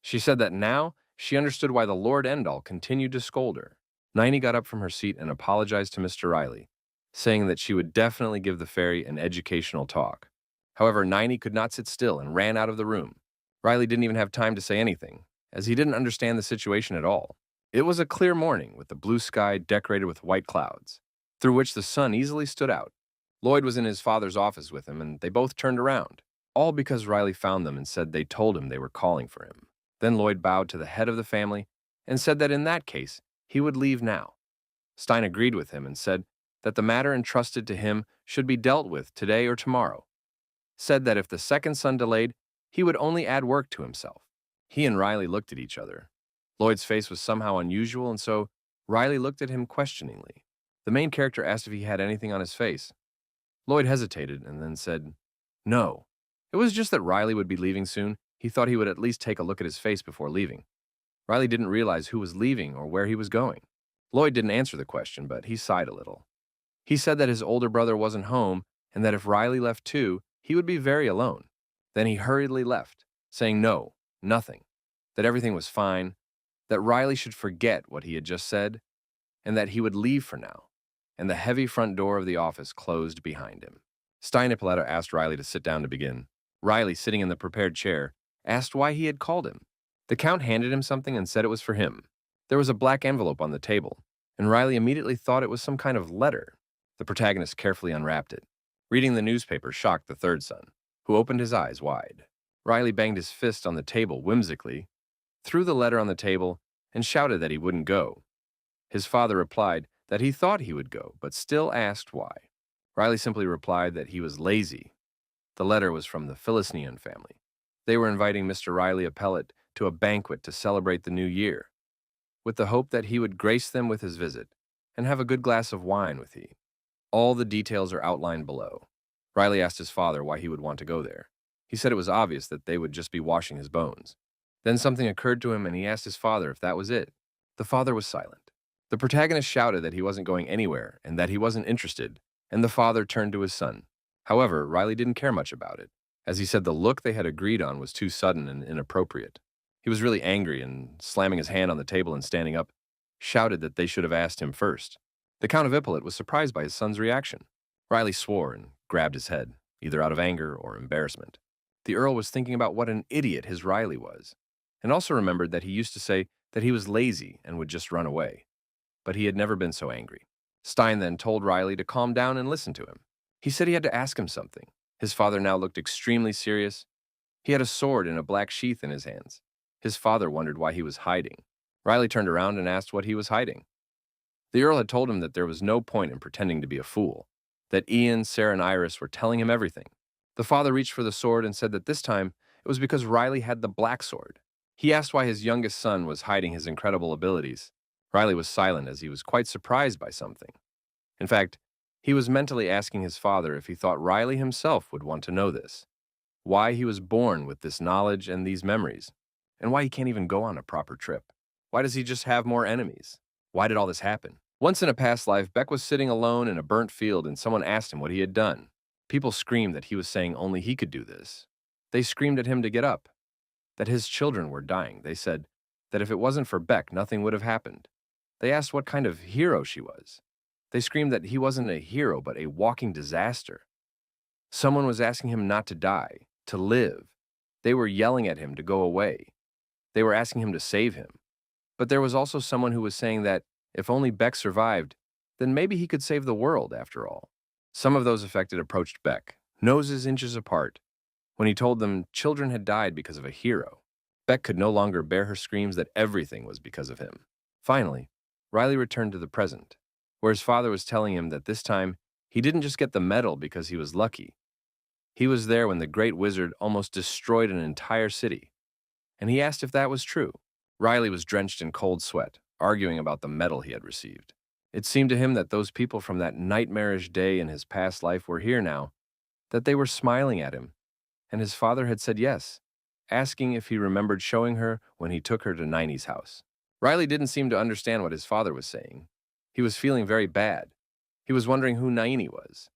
Speaker 1: She said that now she understood why the Lord Endall continued to scold her. Naini got up from her seat and apologized to Mr. Riley, saying that she would definitely give the fairy an educational talk. However, Naini could not sit still and ran out of the room. Riley didn't even have time to say anything, as he didn't understand the situation at all. It was a clear morning with the blue sky decorated with white clouds, through which the sun easily stood out. Lloyd was in his father's office with him, and they both turned around, all because Riley found them and said they told him they were calling for him. Then Lloyd bowed to the head of the family and said that in that case, he would leave now. Stein agreed with him and said that the matter entrusted to him should be dealt with today or tomorrow. Said that if the second son delayed, he would only add work to himself. He and Riley looked at each other. Lloyd's face was somehow unusual, and so Riley looked at him questioningly. The main character asked if he had anything on his face. Lloyd hesitated and then said, "No." It was just that Riley would be leaving soon. He thought he would at least take a look at his face before leaving. Riley didn't realize who was leaving or where he was going. Lloyd didn't answer the question, but he sighed a little. He said that his older brother wasn't home and that if Riley left too, he would be very alone. Then he hurriedly left, saying no, nothing, that everything was fine, that Riley should forget what he had just said, and that he would leave for now, and the heavy front door of the office closed behind him. Stein Ippolito asked Riley to sit down to begin. Riley, sitting in the prepared chair, asked why he had called him. The Count handed him something and said it was for him. There was a black envelope on the table, and Riley immediately thought it was some kind of letter. The protagonist carefully unwrapped it. Reading the newspaper shocked the third son, who opened his eyes wide. Riley banged his fist on the table whimsically, threw the letter on the table, and shouted that he wouldn't go. His father replied that he thought he would go, but still asked why. Riley simply replied that he was lazy. The letter was from the Philistine family. They were inviting Mr. Riley Appellate to a banquet to celebrate the new year, with the hope that he would grace them with his visit and have a good glass of wine with he. All the details are outlined below. Riley asked his father why he would want to go there. He said it was obvious that they would just be washing his bones. Then something occurred to him and he asked his father if that was it. The father was silent. The protagonist shouted that he wasn't going anywhere and that he wasn't interested, and the father turned to his son. However, Riley didn't care much about it, as he said the look they had agreed on was too sudden and inappropriate. He was really angry and, slamming his hand on the table and standing up, shouted that they should have asked him first. The Count of Ippolit was surprised by his son's reaction. Riley swore and grabbed his head, either out of anger or embarrassment. The Earl was thinking about what an idiot his Riley was, and also remembered that he used to say that he was lazy and would just run away. But he had never been so angry. Stein then told Riley to calm down and listen to him. He said he had to ask him something. His father now looked extremely serious. He had a sword in a black sheath in his hands. His father wondered why he was hiding. Riley turned around and asked what he was hiding. The Earl had told him that there was no point in pretending to be a fool, that Ian, Sarah, and Iris were telling him everything. The father reached for the sword and said that this time it was because Riley had the black sword. He asked why his youngest son was hiding his incredible abilities. Riley was silent as he was quite surprised by something. In fact, he was mentally asking his father if he thought Riley himself would want to know this, why he was born with this knowledge and these memories, and why he can't even go on a proper trip. Why does he just have more enemies? Why did all this happen? Once in a past life, Beck was sitting alone in a burnt field and someone asked him what he had done. People screamed that he was saying only he could do this. They screamed at him to get up, that his children were dying. They said that if it wasn't for Beck, nothing would have happened. They asked what kind of hero she was. They screamed that he wasn't a hero, but a walking disaster. Someone was asking him not to die, to live. They were yelling at him to go away. They were asking him to save him. But there was also someone who was saying that if only Beck survived, then maybe he could save the world after all. Some of those affected approached Beck, noses inches apart, when he told them children had died because of a hero. Beck could no longer bear her screams that everything was because of him. Finally, Riley returned to the present, where his father was telling him that this time he didn't just get the medal because he was lucky. He was there when the great wizard almost destroyed an entire city, and he asked if that was true. Riley was drenched in cold sweat, arguing about the medal he had received. It seemed to him that those people from that nightmarish day in his past life were here now, that they were smiling at him, and his father had said yes, asking if he remembered showing her when he took her to Ninie's house. Riley didn't seem to understand what his father was saying. He was feeling very bad. He was wondering who Naini was,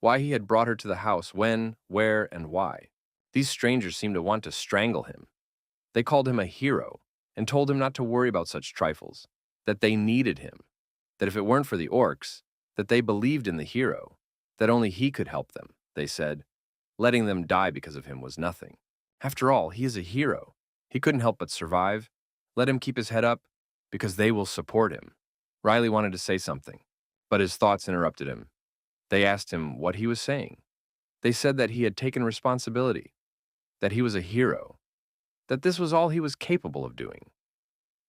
Speaker 1: why he had brought her to the house, when, where, and why. These strangers seemed to want to strangle him. They called him a hero and told him not to worry about such trifles, that they needed him, that if it weren't for the orcs, that they believed in the hero, that only he could help them, they said. Letting them die because of him was nothing. After all, he is a hero. He couldn't help but survive. Let him keep his head up, because they will support him. Riley wanted to say something, but his thoughts interrupted him. They asked him what he was saying. They said that he had taken responsibility, that he was a hero, that this was all he was capable of doing.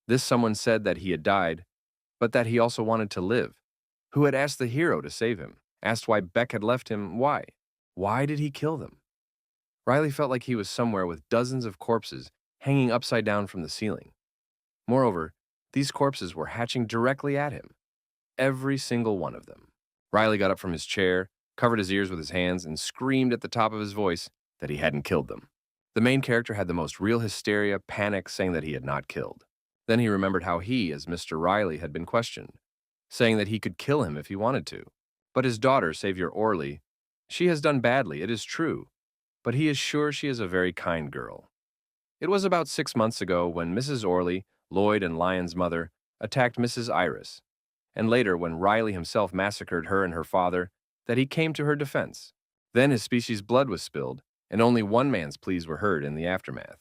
Speaker 1: This someone said that he had died, but that he also wanted to live. Who had asked the hero to save him? Asked why Beck had left him? Why? Why did he kill them? Riley felt like he was somewhere with dozens of corpses hanging upside down from the ceiling. Moreover, these corpses were hatching directly at him. Every single one of them. Riley got up from his chair, covered his ears with his hands, and screamed at the top of his voice that he hadn't killed them. The main character had the most real hysteria, panic, saying that he had not killed. Then he remembered how he, as Mr. Riley, had been questioned, saying that he could kill him if he wanted to. But his daughter, Savior Orley, she has done badly, it is true, but he is sure she is a very kind girl. It was about 6 months ago when Mrs. Orley, Lloyd and Lion's mother, attacked Mrs. Iris, and later when Riley himself massacred her and her father, that he came to her defense. Then his species' blood was spilled, and only one man's pleas were heard in the aftermath.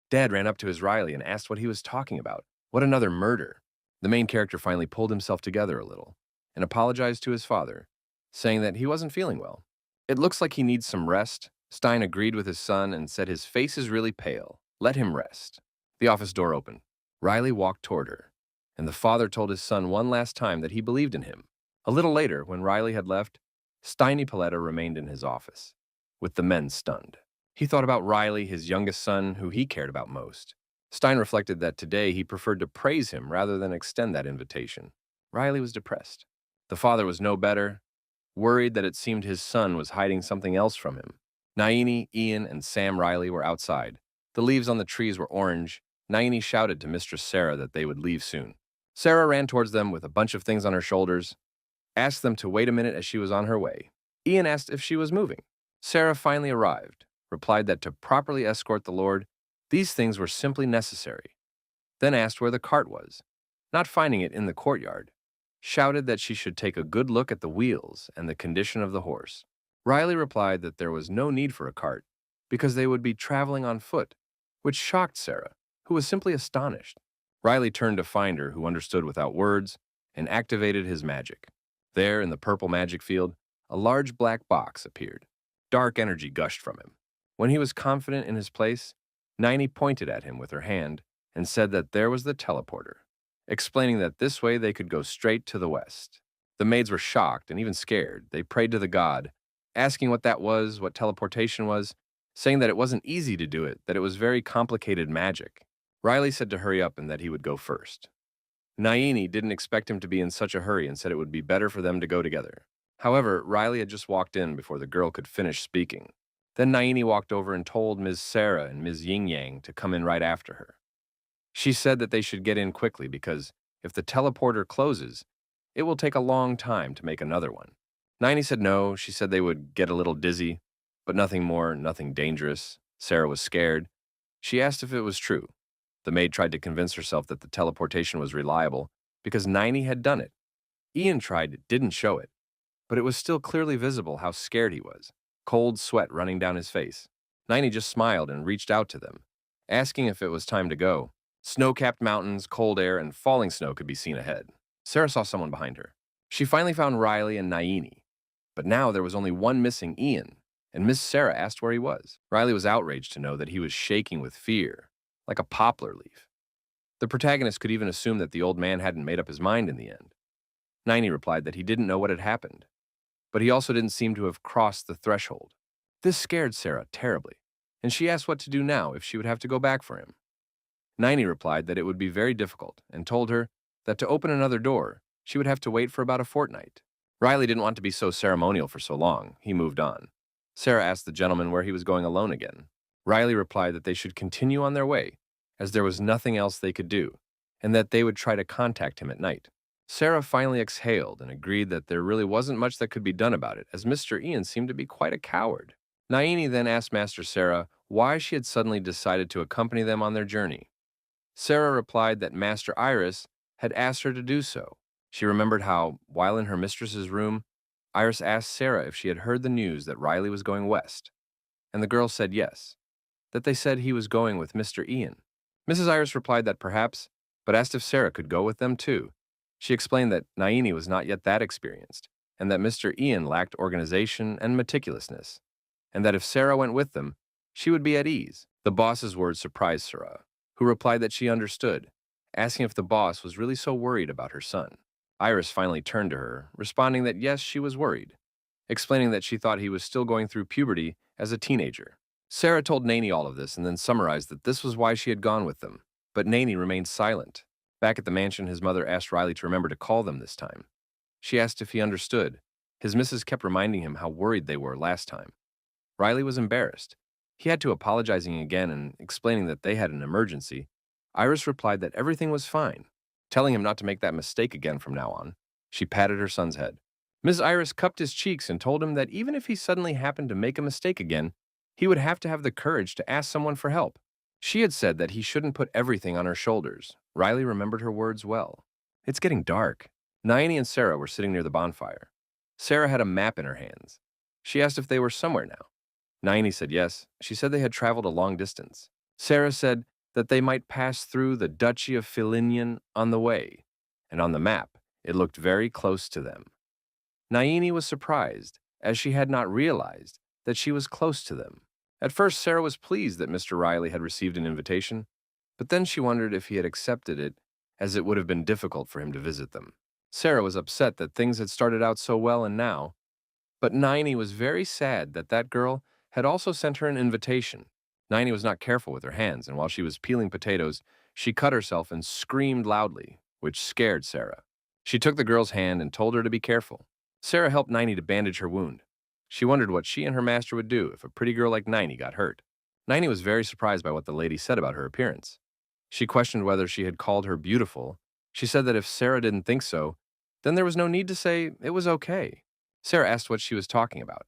Speaker 1: Dad ran up to his Riley and asked what he was talking about. What another murder! The main character finally pulled himself together a little and apologized to his father, saying that he wasn't feeling well. It looks like he needs some rest. Stein agreed with his son and said his face is really pale. Let him rest. The office door opened. Riley walked toward her, and the father told his son one last time that he believed in him. A little later, when Riley had left, Steiny Paletta remained in his office, with the men stunned. He thought about Riley, his youngest son, who he cared about most. Stein reflected that today he preferred to praise him rather than extend that invitation. Riley was depressed. The father was no better, worried that it seemed his son was hiding something else from him. Naini, Ian, and Sam Riley were outside. The leaves on the trees were orange. Naini shouted to Mistress Sarah that they would leave soon. Sarah ran towards them with a bunch of things on her shoulders, asked them to wait a minute as she was on her way. Ian asked if she was moving. Sarah finally arrived, replied that to properly escort the Lord, these things were simply necessary, then asked where the cart was. Not finding it in the courtyard, shouted that she should take a good look at the wheels and the condition of the horse. Riley replied that there was no need for a cart, because they would be traveling on foot, which shocked Sarah, who was simply astonished. Riley turned to find her, who understood without words, and activated his magic. There, in the purple magic field, a large black box appeared. Dark energy gushed from him. When he was confident in his place, Naini pointed at him with her hand and said that there was the teleporter, explaining that this way they could go straight to the west. The maids were shocked and even scared. They prayed to the god, asking what that was, what teleportation was, saying that it wasn't easy to do it, that it was very complicated magic. Riley said to hurry up and that he would go first. Naini didn't expect him to be in such a hurry and said it would be better for them to go together. However, Riley had just walked in before the girl could finish speaking. Then Naini walked over and told Ms. Sarah and Ms. Yin Yang to come in right after her. She said that they should get in quickly because if the teleporter closes, it will take a long time to make another one. Naini said no. She said they would get a little dizzy, but nothing more, nothing dangerous. Sarah was scared. She asked if it was true. The maid tried to convince herself that the teleportation was reliable because Naini had done it. Ian tried, didn't show it, but it was still clearly visible how scared he was, cold sweat running down his face. Naini just smiled and reached out to them, asking if it was time to go. Snow-capped mountains, cold air, and falling snow could be seen ahead. Sarah saw someone behind her. She finally found Riley and Naini, but now there was only one missing, Ian, and Miss Sarah asked where he was. Riley was outraged to know that he was shaking with fear, like a poplar leaf. The protagonist could even assume that the old man hadn't made up his mind in the end. Naini replied that he didn't know what had happened, but he also didn't seem to have crossed the threshold. This scared Sarah terribly, and she asked what to do now if she would have to go back for him. Naini replied that it would be very difficult and told her that to open another door, she would have to wait for about a fortnight. Riley didn't want to be so ceremonial for so long. He moved on. Sarah asked the gentleman where he was going alone again. Riley replied that they should continue on their way, as there was nothing else they could do, and that they would try to contact him at night. Sarah finally exhaled and agreed that there really wasn't much that could be done about it, as Mr. Ian seemed to be quite a coward. Naini then asked Master Sarah why she had suddenly decided to accompany them on their journey. Sarah replied that Master Iris had asked her to do so. She remembered how, while in her mistress's room, Iris asked Sarah if she had heard the news that Riley was going west, and the girl said yes, that they said he was going with Mr. Ian. Mrs. Iris replied that perhaps, but asked if Sarah could go with them too. She explained that Naini was not yet that experienced, and that Mr. Ian lacked organization and meticulousness, and that if Sarah went with them, she would be at ease. The boss's words surprised Sarah, who replied that she understood, asking if the boss was really so worried about her son. Iris finally turned to her, responding that yes, she was worried, explaining that she thought he was still going through puberty as a teenager. Sarah told Naini all of this and then summarized that this was why she had gone with them, but Naini remained silent. Back at the mansion, his mother asked Riley to remember to call them this time. She asked if he understood. His missus kept reminding him how worried they were last time. Riley was embarrassed. He had to apologizing again and explaining that they had an emergency. Iris replied that everything was fine, telling him not to make that mistake again from now on. She patted her son's head. Ms. Iris cupped his cheeks and told him that even if he suddenly happened to make a mistake again, he would have to have the courage to ask someone for help. She had said that he shouldn't put everything on her shoulders. Riley remembered her words well. It's getting dark. Naini and Sarah were sitting near the bonfire. Sarah had a map in her hands. She asked if they were somewhere now. Naini said yes. She said they had traveled a long distance. Sarah said that they might pass through the Duchy of Filinian on the way, and on the map, it looked very close to them. Naini was surprised, as she had not realized that she was close to them. At first, Sarah was pleased that Mr. Riley had received an invitation, But then she wondered if he had accepted it, as it would have been difficult for him to visit them. Sarah was upset that things had started out so well and now, but Niney was very sad that that girl had also sent her an invitation. Niney was not careful with her hands, and while she was peeling potatoes, she cut herself and screamed loudly, which scared Sarah. She took the girl's hand and told her to be careful. Sarah helped Niney to bandage her wound. She wondered what she and her master would do if a pretty girl like Niney got hurt. Niney was very surprised by what the lady said about her appearance. She questioned whether she had called her beautiful. She said that if Sarah didn't think so, then there was no need to say it was okay. Sarah asked what she was talking about,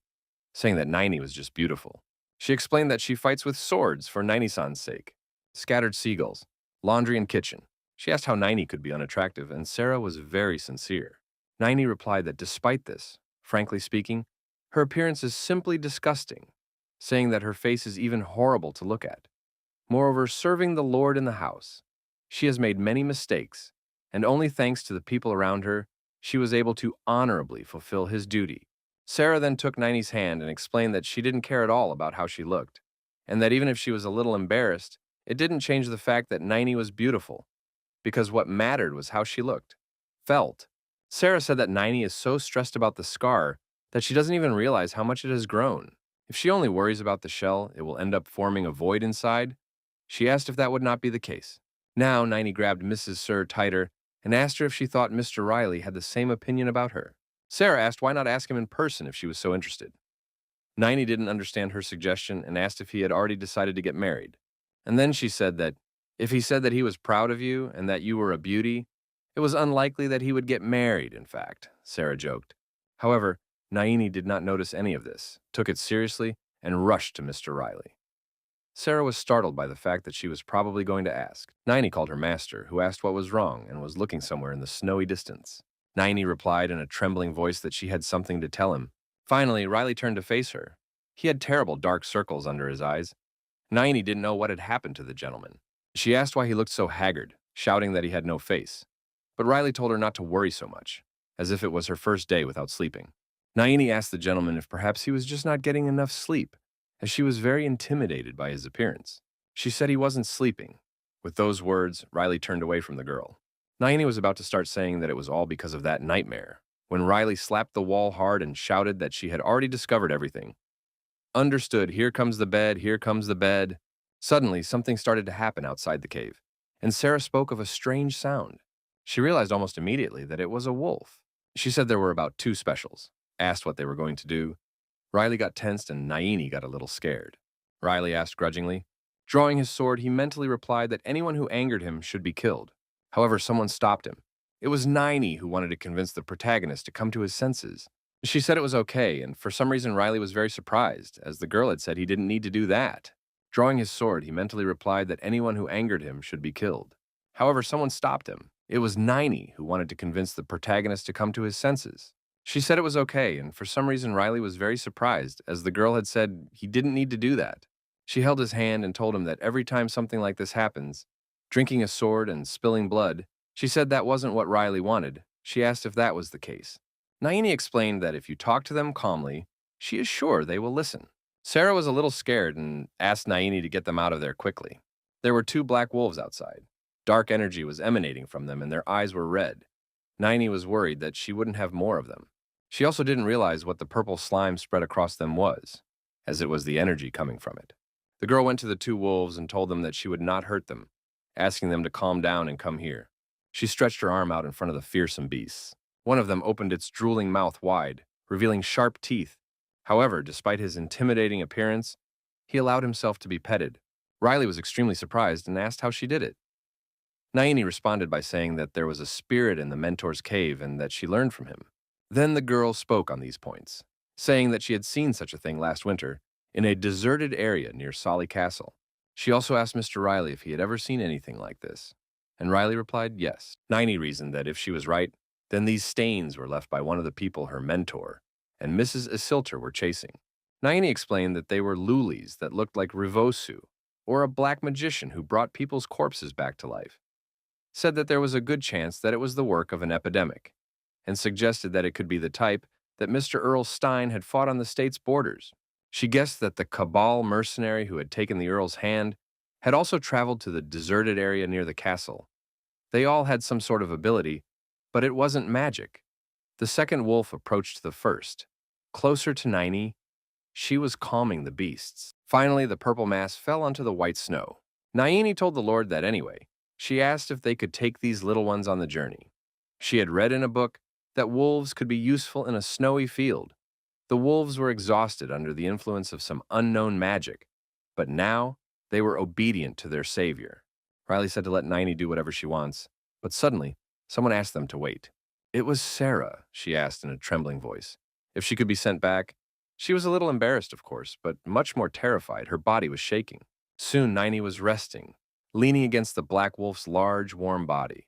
Speaker 1: saying that Niney was just beautiful. She explained that she fights with swords for Niney-san's sake, scattered seagulls, laundry and kitchen. She asked how Niney could be unattractive, and Sarah was very sincere. Niney replied that despite this, frankly speaking, her appearance is simply disgusting, saying that her face is even horrible to look at. Moreover, serving the Lord in the house, she has made many mistakes, and only thanks to the people around her, she was able to honorably fulfill his duty. Sarah then took Niney's hand and explained that she didn't care at all about how she looked, and that even if she was a little embarrassed, it didn't change the fact that Niney was beautiful, because what mattered was how she looked, felt. Sarah said that Niney is so stressed about the scar that she doesn't even realize how much it has grown. If she only worries about the shell, it will end up forming a void inside. She asked if that would not be the case. Now, Niney grabbed Mrs. Sir tighter and asked her if she thought Mr. Riley had the same opinion about her. Sarah asked why not ask him in person if she was so interested. Niney didn't understand her suggestion and asked if he had already decided to get married. And then she said that if he said that he was proud of you and that you were a beauty, it was unlikely that he would get married, in fact, Sarah joked. However, Niney did not notice any of this, took it seriously, and rushed to Mr. Riley. Sarah was startled by the fact that she was probably going to ask. Niney called her master, who asked what was wrong and was looking somewhere in the snowy distance. Niney replied in a trembling voice that she had something to tell him. Finally, Riley turned to face her. He had terrible dark circles under his eyes. Niney didn't know what had happened to the gentleman. She asked why he looked so haggard, shouting that he had no face. But Riley told her not to worry so much, as if it was her first day without sleeping. Niney asked the gentleman if perhaps he was just not getting enough sleep, as she was very intimidated by his appearance. She said he wasn't sleeping. With those words, Riley turned away from the girl. Niney was about to start saying that it was all because of that nightmare, when Riley slapped the wall hard and shouted that she had already discovered everything. Understood, here comes the bed, here comes the bed. Suddenly, something started to happen outside the cave, and Sarah spoke of a strange sound. She realized almost immediately that it was a wolf. She said there were about 2 specials, asked what they were going to do. Riley got tensed and Niney got a little scared. Riley asked grudgingly. Drawing his sword, he mentally replied that anyone who angered him should be killed. However, someone stopped him. It was Niney who wanted to convince the protagonist to come to his senses. She said it was okay, and for some reason Riley was very surprised, as the girl had said he didn't need to do that. Drawing his sword, he mentally replied that anyone who angered him should be killed. However, someone stopped him. It was Niney who wanted to convince the protagonist to come to his senses. She said it was okay, and for some reason Riley was very surprised, as the girl had said he didn't need to do that. She held his hand and told him that every time something like this happens, drinking a sword and spilling blood, she said that wasn't what Riley wanted. She asked if that was the case. Naini explained that if you talk to them calmly, she is sure they will listen. Sarah was a little scared and asked Naini to get them out of there quickly. There were 2 black wolves outside. Dark energy was emanating from them and their eyes were red. Naini was worried that she wouldn't have more of them. She also didn't realize what the purple slime spread across them was, as it was the energy coming from it. The girl went to the 2 wolves and told them that she would not hurt them, asking them to calm down and come here. She stretched her arm out in front of the fearsome beasts. One of them opened its drooling mouth wide, revealing sharp teeth. However, despite his intimidating appearance, he allowed himself to be petted. Riley was extremely surprised and asked how she did it. Naini responded by saying that there was a spirit in the mentor's cave and that she learned from him. Then the girl spoke on these points, saying that she had seen such a thing last winter in a deserted area near Solia Castle. She also asked Mr. Riley if he had ever seen anything like this, and Riley replied yes. Naini reasoned that if she was right, then these stains were left by one of the people her mentor and Mrs. Isilter were chasing. Naini explained that they were lulis that looked like Rivosu, or a black magician who brought people's corpses back to life. Said that there was a good chance that it was the work of an epidemic, and suggested that it could be the type that Mr. Earl Stein had fought on the state's borders. She guessed that the cabal mercenary who had taken the Earl's hand had also traveled to the deserted area near the castle. They all had some sort of ability, but it wasn't magic. The second wolf approached the first. Closer to Naini, she was calming the beasts. Finally, the purple mass fell onto the white snow. Naini told the Lord that anyway. She asked if they could take these little ones on the journey. She had read in a book that wolves could be useful in a snowy field. The wolves were exhausted under the influence of some unknown magic, but now they were obedient to their savior. Riley said to let Naini do whatever she wants, but suddenly, someone asked them to wait. It was Sarah, she asked in a trembling voice. If she could be sent back? She was a little embarrassed, of course, but much more terrified. Her body was shaking. Soon, Naini was resting, leaning against the black wolf's large, warm body.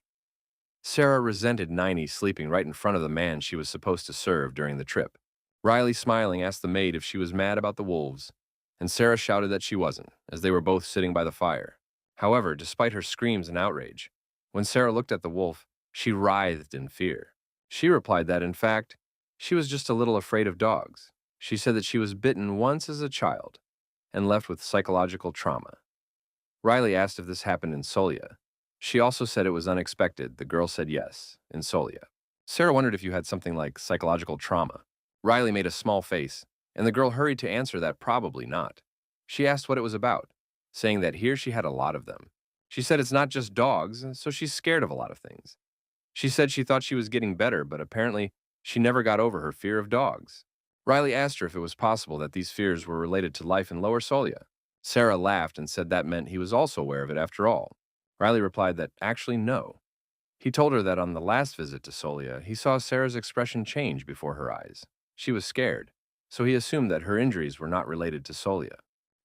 Speaker 1: Sarah resented Naini sleeping right in front of the man she was supposed to serve during the trip. Riley, smiling, asked the maid if she was mad about the wolves, and Sarah shouted that she wasn't, as they were both sitting by the fire. However, despite her screams and outrage, when Sarah looked at the wolf, she writhed in fear. She replied that, in fact, she was just a little afraid of dogs. She said that she was bitten once as a child and left with psychological trauma. Riley asked if this happened in Solia. She also said it was unexpected. The girl said yes, in Solia. Sarah wondered if you had something like psychological trauma. Riley made a small face, and the girl hurried to answer that probably not. She asked what it was about, saying that here she had a lot of them. She said it's not just dogs, so she's scared of a lot of things. She said she thought she was getting better, but apparently she never got over her fear of dogs. Riley asked her if it was possible that these fears were related to life in Lower Solia. Sarah laughed and said that meant he was also aware of it after all. Riley replied that actually no. He told her that on the last visit to Solia, he saw Sarah's expression change before her eyes. She was scared, so he assumed that her injuries were not related to Solia.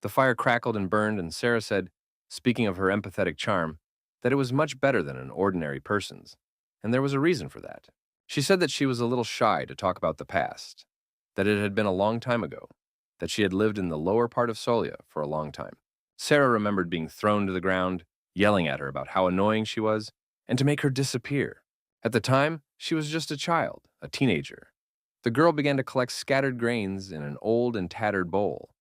Speaker 1: The fire crackled and burned, and Sarah said, speaking of her empathetic charm, that it was much better than an ordinary person's, and there was a reason for that. She said that she was a little shy to talk about the past, that it had been a long time ago, that she had lived in the lower part of Solia for a long time. Sarah remembered being thrown to the ground, yelling at her about how annoying she was, and to make her disappear. At the time, she was just a child, a teenager. The girl began to collect scattered grains in an old and tattered bowl,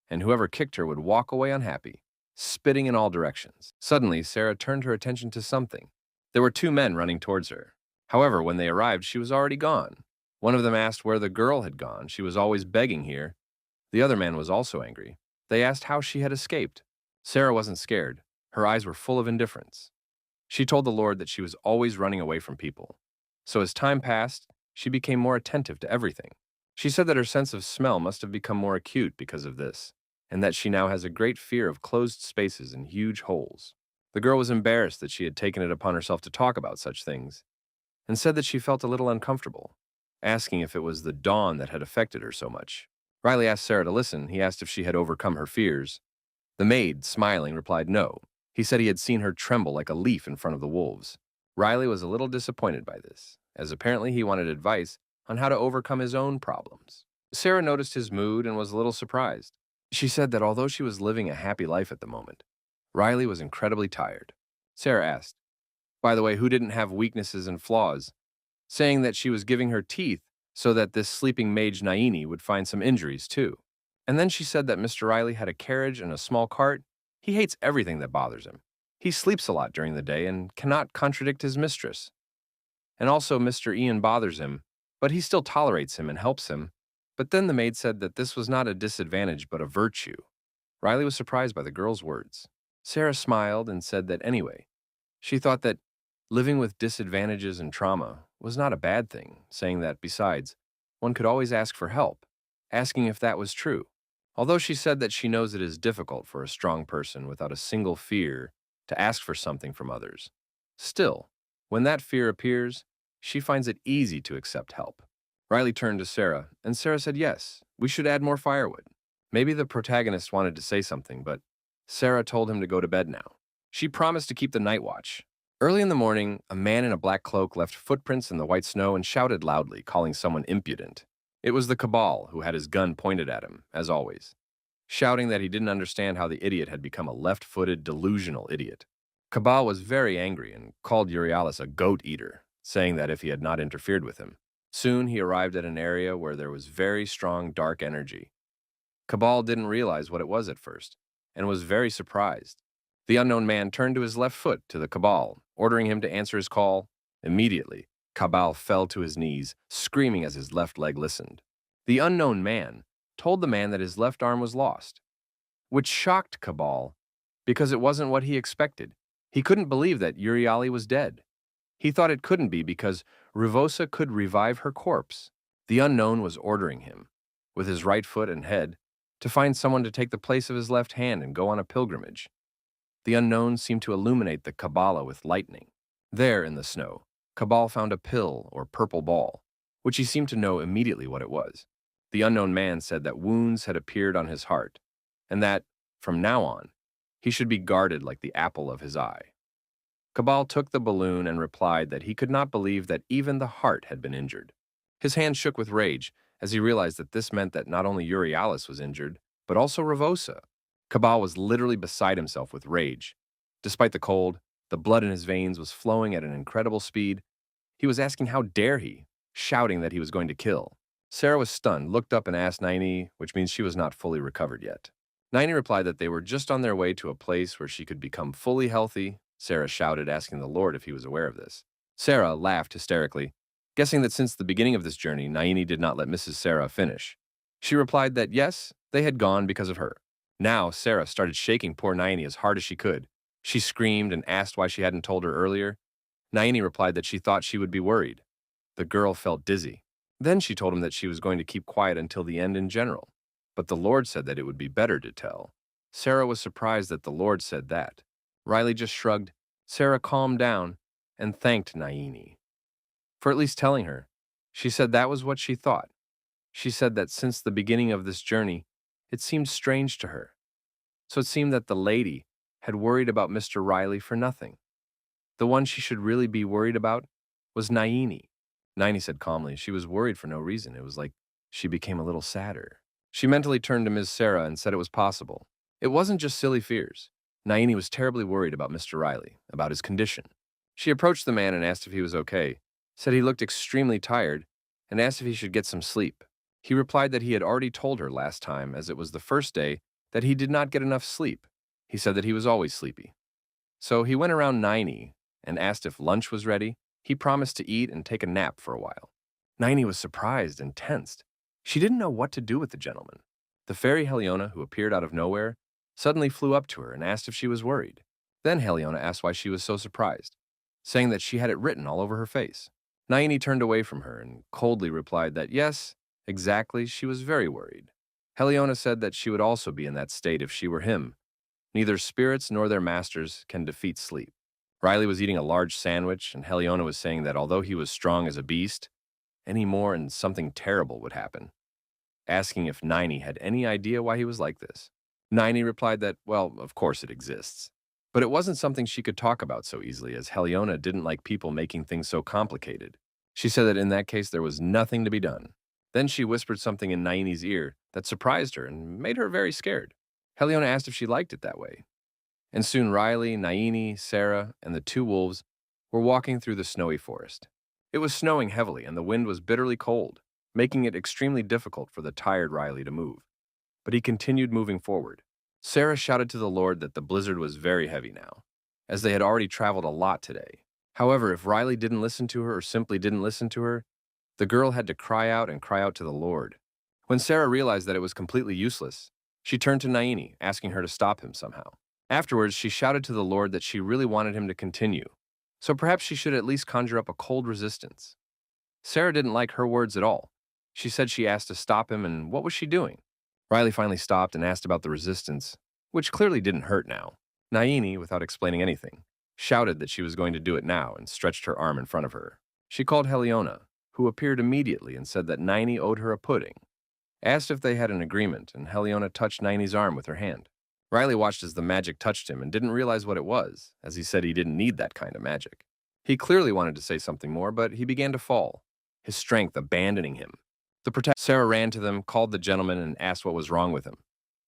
Speaker 1: and whoever kicked her would walk away unhappy, spitting in all directions. Suddenly, Sarah turned her attention to something. There were two men running towards her. However, when they arrived, she was already gone. One of them asked where the girl had gone. She was always begging here. The other man was also angry. They asked how she had escaped. Sarah wasn't scared. Her eyes were full of indifference. She told the Lord that she was always running away from people. So as time passed, she became more attentive to everything. She said that her sense of smell must have become more acute because of this, and that she now has a great fear of closed spaces and huge holes. The girl was embarrassed that she had taken it upon herself to talk about such things, and said that she felt a little uncomfortable, asking if it was the dawn that had affected her so much. Riley asked Sarah to listen. He asked if she had overcome her fears. The maid, smiling, replied no. He said he had seen her tremble like a leaf in front of the wolves. Riley was a little disappointed by this, as apparently he wanted advice on how to overcome his own problems. Sarah noticed his mood and was a little surprised. She said that although she was living a happy life at the moment, Riley was incredibly tired. Sarah asked, by the way, who didn't have weaknesses and flaws, saying that she was giving her teeth so that this sleeping mage Naini would find some injuries too. And then she said that Mr. Riley had a carriage and a small cart. He hates everything that bothers him. He sleeps a lot during the day and cannot contradict his mistress. And also Mr. Ian bothers him, but he still tolerates him and helps him. But then the maid said that this was not a disadvantage but a virtue. Riley was surprised by the girl's words. Sarah smiled and said that anyway, she thought that living with disadvantages and trauma was not a bad thing, saying that, besides, one could always ask for help, asking if that was true. Although she said that she knows it is difficult for a strong person without a single fear to ask for something from others. Still, when that fear appears, she finds it easy to accept help. Riley turned to Sarah, and Sarah said yes, we should add more firewood. Maybe the protagonist wanted to say something, but Sarah told him to go to bed now. She promised to keep the night watch. Early in the morning, a man in a black cloak left footprints in the white snow and shouted loudly, calling someone impudent. It was the Cabal, who had his gun pointed at him, as always, shouting that he didn't understand how the idiot had become a left-footed, delusional idiot. Cabal was very angry and called Euryalus a goat-eater, saying that if he had not interfered with him. Soon he arrived at an area where there was very strong dark energy. Cabal didn't realize what it was at first, and was very surprised. The unknown man turned to his left foot to the Cabal, ordering him to answer his call immediately. Cabal fell to his knees, screaming as his left leg listened. The unknown man told the man that his left arm was lost, which shocked Cabal because it wasn't what he expected. He couldn't believe that Uriali was dead. He thought it couldn't be because Rivosa could revive her corpse. The unknown was ordering him, with his right foot and head, to find someone to take the place of his left hand and go on a pilgrimage. The unknown seemed to illuminate the Kabbalah with lightning. There in the snow, Cabal found a pill or purple ball, which he seemed to know immediately what it was. The unknown man said that wounds had appeared on his heart, and that, from now on, he should be guarded like the apple of his eye. Cabal took the balloon and replied that he could not believe that even the heart had been injured. His hand shook with rage as he realized that this meant that not only Urialis was injured, but also Rivosa. Cabal was literally beside himself with rage. Despite the cold, the blood in his veins was flowing at an incredible speed. He was asking how dare he, shouting that he was going to kill. Sarah was stunned, looked up and asked Naini, which means she was not fully recovered yet. Naini replied that they were just on their way to a place where she could become fully healthy. Sarah shouted, asking the Lord if he was aware of this. Sarah laughed hysterically, guessing that since the beginning of this journey, Naini did not let Mrs. Sarah finish. She replied that yes, they had gone because of her. Now, Sarah started shaking poor Naini as hard as she could. She screamed and asked why she hadn't told her earlier. Naini replied that she thought she would be worried. The girl felt dizzy. Then she told him that she was going to keep quiet until the end in general. But the Lord said that it would be better to tell. Sarah was surprised that the Lord said that. Riley just shrugged. Sarah calmed down and thanked Naini for at least telling her. She said that was what she thought. She said that since the beginning of this journey, it seemed strange to her. So it seemed that the lady had worried about Mr. Riley for nothing. The one she should really be worried about was Naini. Naini said calmly she was worried for no reason. It was like she became a little sadder. She mentally turned to Ms. Sarah and said it was possible. It wasn't just silly fears. Naini was terribly worried about Mr. Riley, about his condition. She approached the man and asked if he was okay, said he looked extremely tired, and asked if he should get some sleep. He replied that he had already told her last time, as it was the first day, that he did not get enough sleep. He said that he was always sleepy. So he went around Naini and asked if lunch was ready. He promised to eat and take a nap for a while. Naini was surprised and tensed. She didn't know what to do with the gentleman. The fairy Heliona, who appeared out of nowhere, suddenly flew up to her and asked if she was worried. Then Heliona asked why she was so surprised, saying that she had it written all over her face. Naini turned away from her and coldly replied that yes, exactly, she was very worried. Heliona said that she would also be in that state if she were him. Neither spirits nor their masters can defeat sleep. Riley was eating a large sandwich, and Heliona was saying that although he was strong as a beast, any more and something terrible would happen, asking if Naini had any idea why he was like this. Naini replied that, well, of course it exists. But it wasn't something she could talk about so easily, as Heliona didn't like people making things so complicated. She said that in that case there was nothing to be done. Then she whispered something in Naini's ear that surprised her and made her very scared. Heliona asked if she liked it that way. And soon Riley, Naini, Sarah, and the two wolves were walking through the snowy forest. It was snowing heavily and the wind was bitterly cold, making it extremely difficult for the tired Riley to move. But he continued moving forward. Sarah shouted to the Lord that the blizzard was very heavy now, as they had already traveled a lot today. However, if Riley didn't listen to her or simply didn't listen to her, the girl had to cry out and cry out to the Lord. When Sarah realized that it was completely useless, she turned to Naini, asking her to stop him somehow. Afterwards, she shouted to the Lord that she really wanted him to continue, so perhaps she should at least conjure up a cold resistance. Sarah didn't like her words at all. She said she asked to stop him, and what was she doing? Riley finally stopped and asked about the resistance, which clearly didn't hurt now. Naini, without explaining anything, shouted that she was going to do it now and stretched her arm in front of her. She called Heliona, who appeared immediately and said that Naini owed her a pudding. Asked if they had an agreement, and Heliona touched Naini's arm with her hand. Riley watched as the magic touched him and didn't realize what it was, as he said he didn't need that kind of magic. He clearly wanted to say something more, but he began to fall, his strength abandoning him. Sarah ran to them, called the gentleman, and asked what was wrong with him.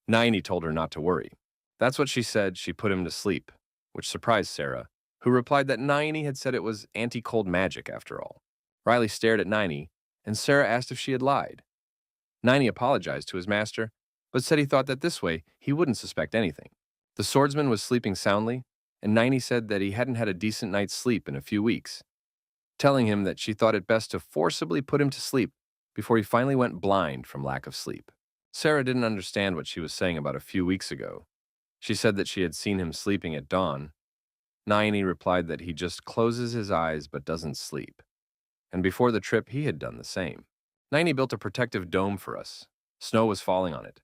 Speaker 1: Naini told her not to worry. That's what she said. She put him to sleep, which surprised Sarah, who replied that Naini had said it was anti-cold magic after all. Riley stared at Naini, and Sarah asked if she had lied. Naini apologized to his master, but said he thought that this way he wouldn't suspect anything. The swordsman was sleeping soundly, and Naini said that he hadn't had a decent night's sleep in a few weeks, telling him that she thought it best to forcibly put him to sleep before he finally went blind from lack of sleep. Sarah didn't understand what she was saying about a few weeks ago. She said that she had seen him sleeping at dawn. Naini replied that he just closes his eyes but doesn't sleep. And before the trip, he had done the same. Naini built a protective dome for us. Snow was falling on it.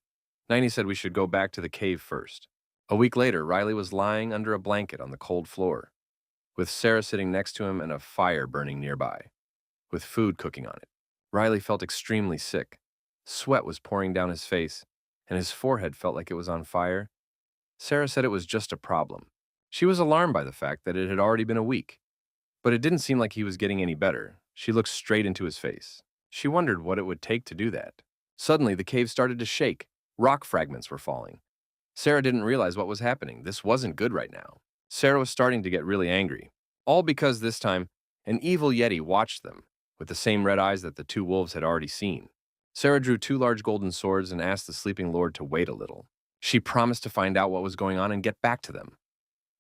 Speaker 1: Naini said we should go back to the cave first. A week later, Riley was lying under a blanket on the cold floor, with Sarah sitting next to him and a fire burning nearby, with food cooking on it. Riley felt extremely sick. Sweat was pouring down his face, and his forehead felt like it was on fire. Sarah said it was just a problem. She was alarmed by the fact that it had already been a week, but it didn't seem like he was getting any better. She looked straight into his face. She wondered what it would take to do that. Suddenly, the cave started to shake. Rock fragments were falling. Sarah didn't realize what was happening. This wasn't good right now. Sarah was starting to get really angry, all because this time, an evil Yeti watched them, with the same red eyes that the two wolves had already seen. Sarah drew two large golden swords and asked the sleeping lord to wait a little. She promised to find out what was going on and get back to them.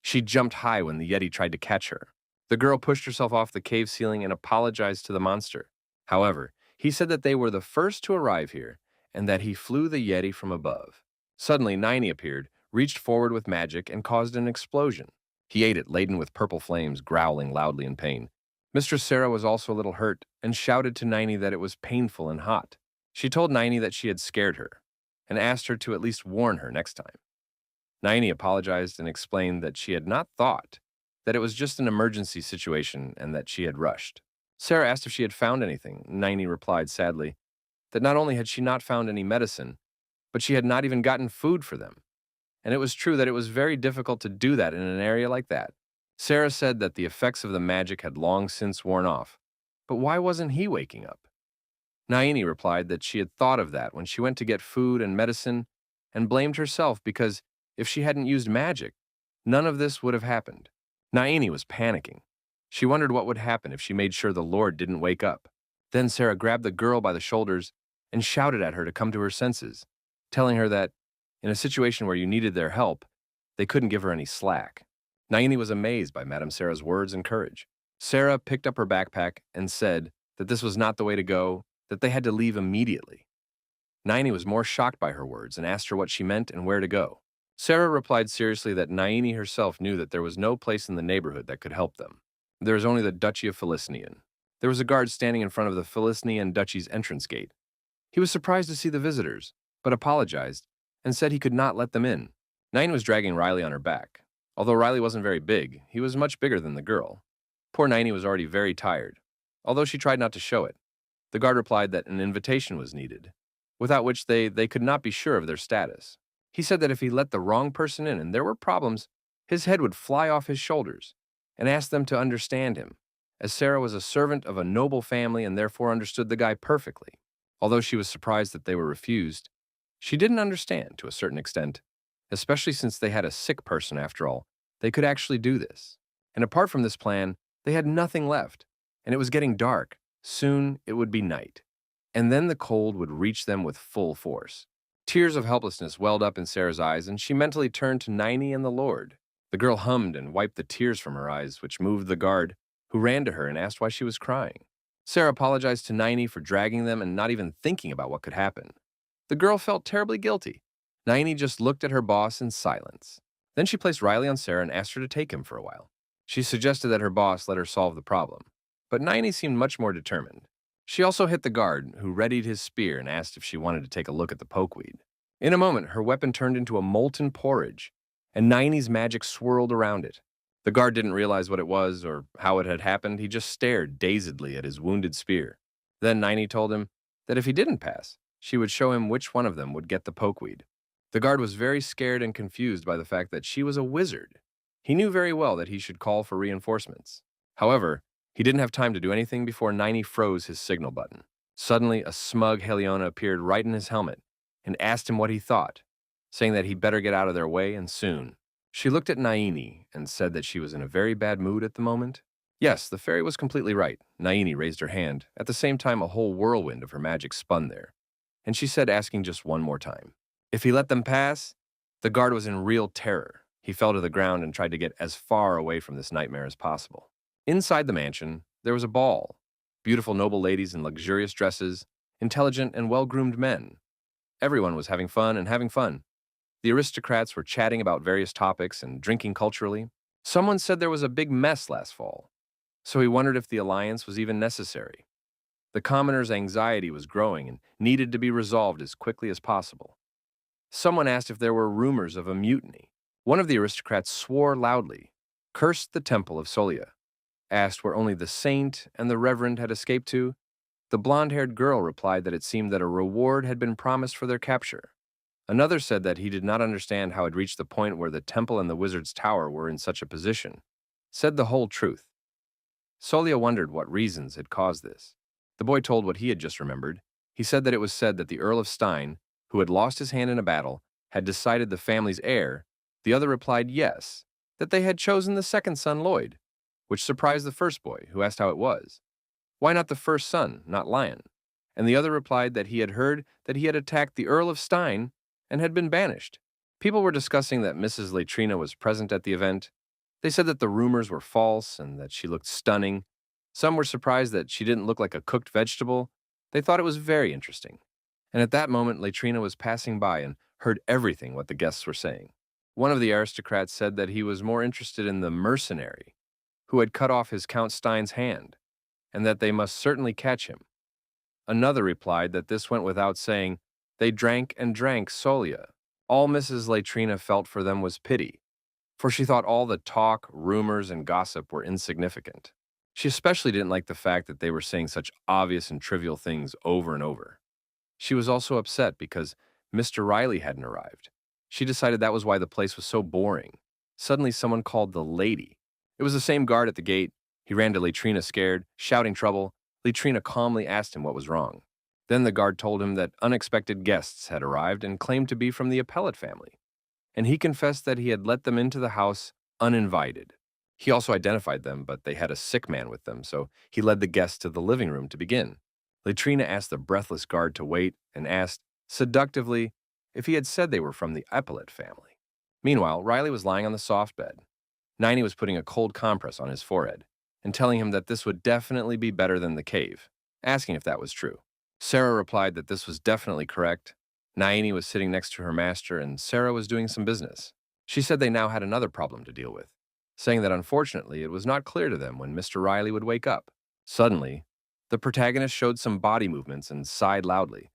Speaker 1: She jumped high when the Yeti tried to catch her. The girl pushed herself off the cave ceiling and apologized to the monster. However, he said that they were the first to arrive here and that he flew the Yeti from above. Suddenly, Naini appeared, reached forward with magic, and caused an explosion. He ate it, laden with purple flames, growling loudly in pain. Mistress Sarah was also a little hurt and shouted to Naini that it was painful and hot. She told Naini that she had scared her and asked her to at least warn her next time. Naini apologized and explained that she had not thought, that it was just an emergency situation and that she had rushed. Sarah asked if she had found anything. Naini replied sadly that not only had she not found any medicine, but she had not even gotten food for them. And it was true that it was very difficult to do that in an area like that. Sarah said that the effects of the magic had long since worn off, but why wasn't he waking up? Naini replied that she had thought of that when she went to get food and medicine and blamed herself because if she hadn't used magic, none of this would have happened. Naini was panicking. She wondered what would happen if she made sure the Lord didn't wake up. Then Sarah grabbed the girl by the shoulders and shouted at her to come to her senses, telling her that, in a situation where you needed their help, they couldn't give her any slack. Naini was amazed by Madame Sarah's words and courage. Sarah picked up her backpack and said that this was not the way to go, that they had to leave immediately. Naini was more shocked by her words and asked her what she meant and where to go. Sarah replied seriously that Naini herself knew that there was no place in the neighborhood that could help them. There was only the Duchy of Felicinian. There was a guard standing in front of the Felicinian Duchy's entrance gate. He was surprised to see the visitors, but apologized and said he could not let them in. Naini was dragging Riley on her back. Although Riley wasn't very big, he was much bigger than the girl. Poor Naini was already very tired, although she tried not to show it. The guard replied that an invitation was needed, without which they could not be sure of their status. He said that if he let the wrong person in and there were problems, his head would fly off his shoulders, and asked them to understand him, as Sarah was a servant of a noble family and therefore understood the guy perfectly. Although she was surprised that they were refused, she didn't understand to a certain extent, especially since they had a sick person after all. They could actually do this. And apart from this plan, they had nothing left, and it was getting dark. Soon it would be night. And then the cold would reach them with full force. Tears of helplessness welled up in Sarah's eyes, and she mentally turned to Naini and the Lord. The girl hummed and wiped the tears from her eyes, which moved the guard, who ran to her and asked why she was crying. Sarah apologized to Naini for dragging them and not even thinking about what could happen. The girl felt terribly guilty. Naini just looked at her boss in silence. Then she placed Riley on Sarah and asked her to take him for a while. She suggested that her boss let her solve the problem, but Naini seemed much more determined. She also hit the guard, who readied his spear and asked if she wanted to take a look at the pokeweed. In a moment, her weapon turned into a molten porridge, and Naini's magic swirled around it. The guard didn't realize what it was or how it had happened. He just stared dazedly at his wounded spear. Then Naini told him that if he didn't pass, she would show him which one of them would get the pokeweed. The guard was very scared and confused by the fact that she was a wizard. He knew very well that he should call for reinforcements. However, he didn't have time to do anything before Naini froze his signal button. Suddenly, a smug Heliona appeared right in his helmet and asked him what he thought, saying that he'd better get out of their way and soon. She looked at Naini and said that she was in a very bad mood at the moment. Yes, the fairy was completely right. Naini raised her hand. At the same time, a whole whirlwind of her magic spun there. And she said, asking just one more time, if he let them pass? The guard was in real terror. He fell to the ground and tried to get as far away from this nightmare as possible. Inside the mansion, there was a ball. Beautiful noble ladies in luxurious dresses, intelligent and well-groomed men. Everyone was having fun and having fun. The aristocrats were chatting about various topics and drinking culturally. Someone said there was a big mess last fall, so he wondered if the alliance was even necessary. The commoner's anxiety was growing and needed to be resolved as quickly as possible. Someone asked if there were rumors of a mutiny. One of the aristocrats swore loudly, cursed the temple of Solia, asked where only the saint and the reverend had escaped to. The blonde-haired girl replied that it seemed that a reward had been promised for their capture. Another said that he did not understand how it reached the point where the temple and the wizard's tower were in such a position. Said the whole truth. Solia wondered what reasons had caused this. The boy told what he had just remembered. He said that it was said that the Earl of Stein, who had lost his hand in a battle, had decided the family's heir. The other replied yes, that they had chosen the second son, Lloyd, which surprised the first boy, who asked how it was. Why not the first son, not Lion? And the other replied that he had heard that he had attacked the Earl of Stein and had been banished. People were discussing that Mrs. Latrina was present at the event. They said that the rumors were false and that she looked stunning. Some were surprised that she didn't look like a cooked vegetable. They thought it was very interesting. And at that moment, Latrina was passing by and heard everything what the guests were saying. One of the aristocrats said that he was more interested in the mercenary, who had cut off his Count Stein's hand, and that they must certainly catch him. Another replied that this went without saying. They drank and drank Solia. All Mrs. Latrina felt for them was pity, for she thought all the talk, rumors, and gossip were insignificant. She especially didn't like the fact that they were saying such obvious and trivial things over and over. She was also upset because Mr. Riley hadn't arrived. She decided that was why the place was so boring. Suddenly someone called the lady. It was the same guard at the gate. He ran to Latrina scared, shouting trouble. Latrina calmly asked him what was wrong. Then the guard told him that unexpected guests had arrived and claimed to be from the Appellate family, and he confessed that he had let them into the house uninvited. He also identified them, but they had a sick man with them, so he led the guests to the living room to begin. Latrina asked the breathless guard to wait and asked, seductively, if he had said they were from the Appellate family. Meanwhile, Riley was lying on the soft bed. Niney was putting a cold compress on his forehead and telling him that this would definitely be better than the cave, asking if that was true. Sarah replied that this was definitely correct. Naini was sitting next to her master, and Sarah was doing some business. She said they now had another problem to deal with, saying that unfortunately it was not clear to them when Mr. Riley would wake up. Suddenly, the protagonist showed some body movements and sighed loudly.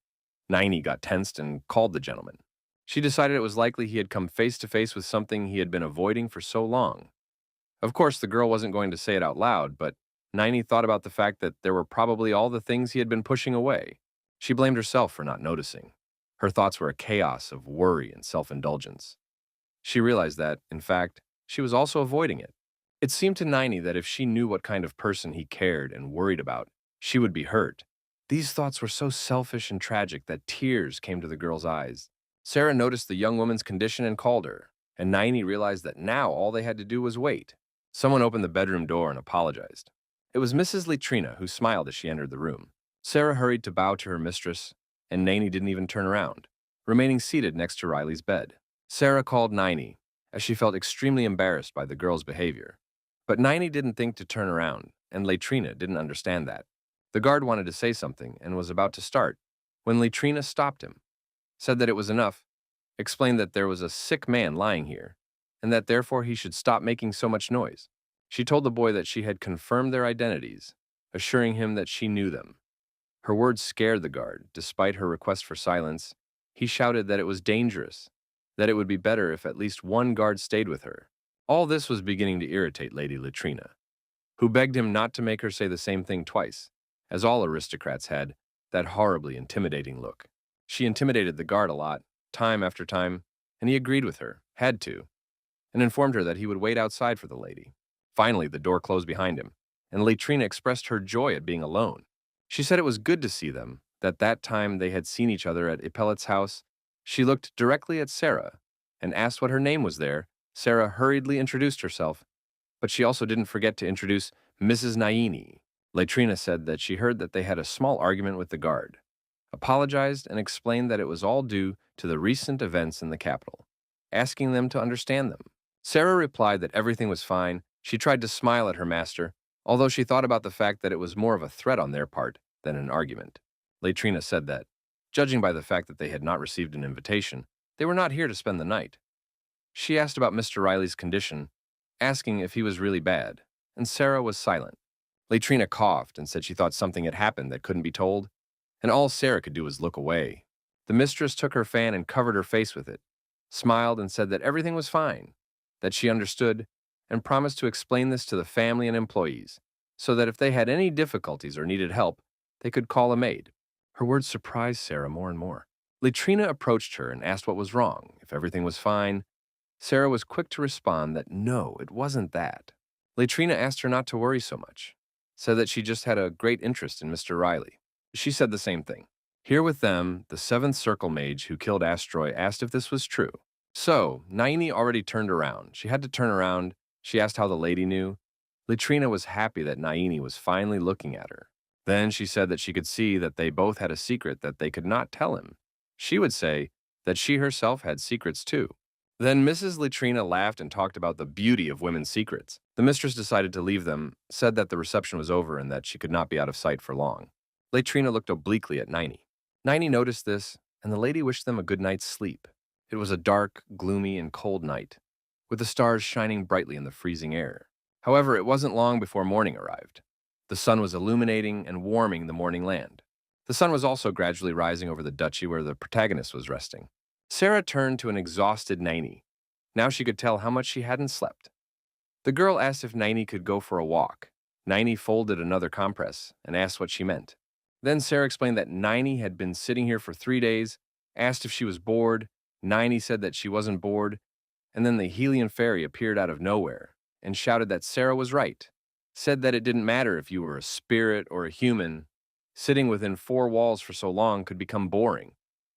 Speaker 1: Naini got tensed and called the gentleman. She decided it was likely he had come face to face with something he had been avoiding for so long. Of course, the girl wasn't going to say it out loud, but Naini thought about the fact that there were probably all the things he had been pushing away. She blamed herself for not noticing. Her thoughts were a chaos of worry and self-indulgence. She realized that, in fact, she was also avoiding it. It seemed to Naini that if she knew what kind of person he cared and worried about, she would be hurt. These thoughts were so selfish and tragic that tears came to the girl's eyes. Sarah noticed the young woman's condition and called her, and Naini realized that now all they had to do was wait. Someone opened the bedroom door and apologized. It was Mrs. Latrina, who smiled as she entered the room. Sarah hurried to bow to her mistress, and Naini didn't even turn around, remaining seated next to Riley's bed. Sarah called Naini, as she felt extremely embarrassed by the girl's behavior. But Naini didn't think to turn around, and Latrina didn't understand that. The guard wanted to say something and was about to start, when Latrina stopped him, said that it was enough, explained that there was a sick man lying here, and that therefore he should stop making so much noise. She told the boy that she had confirmed their identities, assuring him that she knew them. Her words scared the guard. Despite her request for silence, he shouted that it was dangerous, that it would be better if at least one guard stayed with her. All this was beginning to irritate Lady Latrina, who begged him not to make her say the same thing twice, as all aristocrats had that horribly intimidating look. She intimidated the guard a lot, time after time, and he agreed with her, had to, and informed her that he would wait outside for the lady. Finally, the door closed behind him, and Latrina expressed her joy at being alone. She said it was good to see them, that time they had seen each other at Ipelit's house. She looked directly at Sarah and asked what her name was there. Sarah hurriedly introduced herself, but she also didn't forget to introduce Mrs. Naini. Latrina said that she heard that they had a small argument with the guard, apologized, and explained that it was all due to the recent events in the capital, asking them to understand them. Sarah replied that everything was fine. She tried to smile at her master, although she thought about the fact that it was more of a threat on their part than an argument. Latrina said that, judging by the fact that they had not received an invitation, they were not here to spend the night. She asked about Mr. Riley's condition, asking if he was really bad, and Sarah was silent. Latrina coughed and said she thought something had happened that couldn't be told, and all Sarah could do was look away. The mistress took her fan and covered her face with it, smiled and said that everything was fine, that she understood, and promised to explain this to the family and employees, so that if they had any difficulties or needed help, they could call a maid. Her words surprised Sarah more and more. Latrina approached her and asked what was wrong, if everything was fine. Sarah was quick to respond that no, it wasn't that. Latrina asked her not to worry so much, said that she just had a great interest in Mr. Riley. She said the same thing. Here with them, the seventh circle mage who killed Astroy asked if this was true. So, Naini already turned around. She had to turn around. She asked how the lady knew. Latrina was happy that Naini was finally looking at her. Then she said that she could see that they both had a secret that they could not tell him. She would say that she herself had secrets too. Then Mrs. Latrina laughed and talked about the beauty of women's secrets. The mistress decided to leave them, said that the reception was over and that she could not be out of sight for long. Latrina looked obliquely at Naini. Naini noticed this, and the lady wished them a good night's sleep. It was a dark, gloomy, and cold night, with the stars shining brightly in the freezing air. However, it wasn't long before morning arrived. The sun was illuminating and warming the morning land. The sun was also gradually rising over the duchy where the protagonist was resting. Sarah turned to an exhausted Naini. Now she could tell how much she hadn't slept. The girl asked if Naini could go for a walk. Naini folded another compress and asked what she meant. Then Sarah explained that Naini had been sitting here for 3 days, asked if she was bored. Naini said that she wasn't bored, and then the Helian fairy appeared out of nowhere and shouted that Sarah was right, said that it didn't matter if you were a spirit or a human. Sitting within 4 walls for so long could become boring.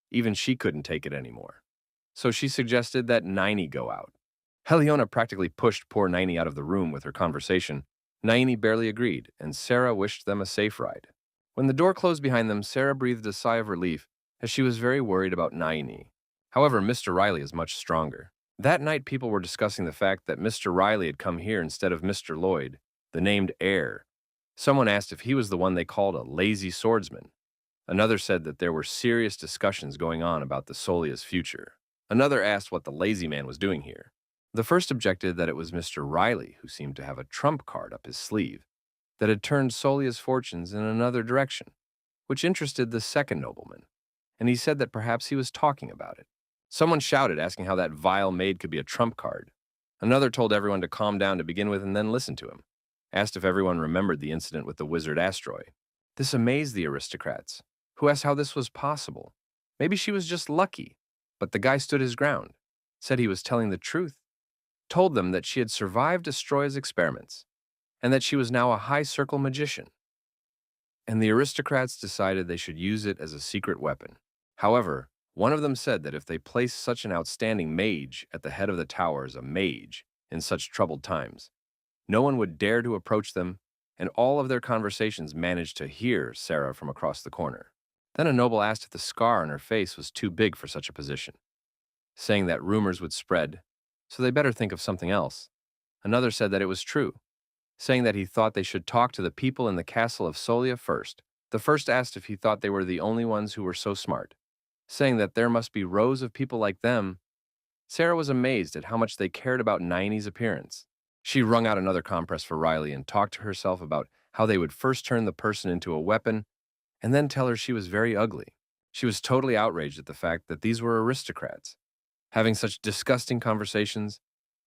Speaker 1: Even she couldn't take it anymore. So she suggested that Naini go out. Heliona practically pushed poor Naini out of the room with her conversation. Naini barely agreed, and Sarah wished them a safe ride. When the door closed behind them, Sarah breathed a sigh of relief, as she was very worried about Naini. However, Mr. Riley is much stronger. That night, people were discussing the fact that Mr. Riley had come here instead of Mr. Lloyd, the named heir. Someone asked if he was the one they called a lazy swordsman. Another said that there were serious discussions going on about the Solia's future. Another asked what the lazy man was doing here. The first objected that it was Mr. Riley who seemed to have a trump card up his sleeve that had turned Solia's fortunes in another direction, which interested the second nobleman, and he said that perhaps he was talking about it. Someone shouted, asking how that vile maid could be a trump card. Another told everyone to calm down to begin with and then listen to him, asked if everyone remembered the incident with the wizard Astroy. This amazed the aristocrats, who asked how this was possible. Maybe she was just lucky, but the guy stood his ground, said he was telling the truth, told them that she had survived Astroy's experiments, and that she was now a high-circle magician. And the aristocrats decided they should use it as a secret weapon. However, one of them said that if they placed such an outstanding mage at the head of the tower as a mage in such troubled times, no one would dare to approach them, and all of their conversations managed to hear Sarah from across the corner. Then a noble asked if the scar on her face was too big for such a position, saying that rumors would spread, so they better think of something else. Another said that it was true, saying that he thought they should talk to the people in the castle of Solia first. The first asked if he thought they were the only ones who were so smart, saying that there must be rows of people like them. Sarah was amazed at how much they cared about Naini's appearance. She wrung out another compress for Riley and talked to herself about how they would first turn the person into a weapon and then tell her she was very ugly. She was totally outraged at the fact that these were aristocrats, having such disgusting conversations,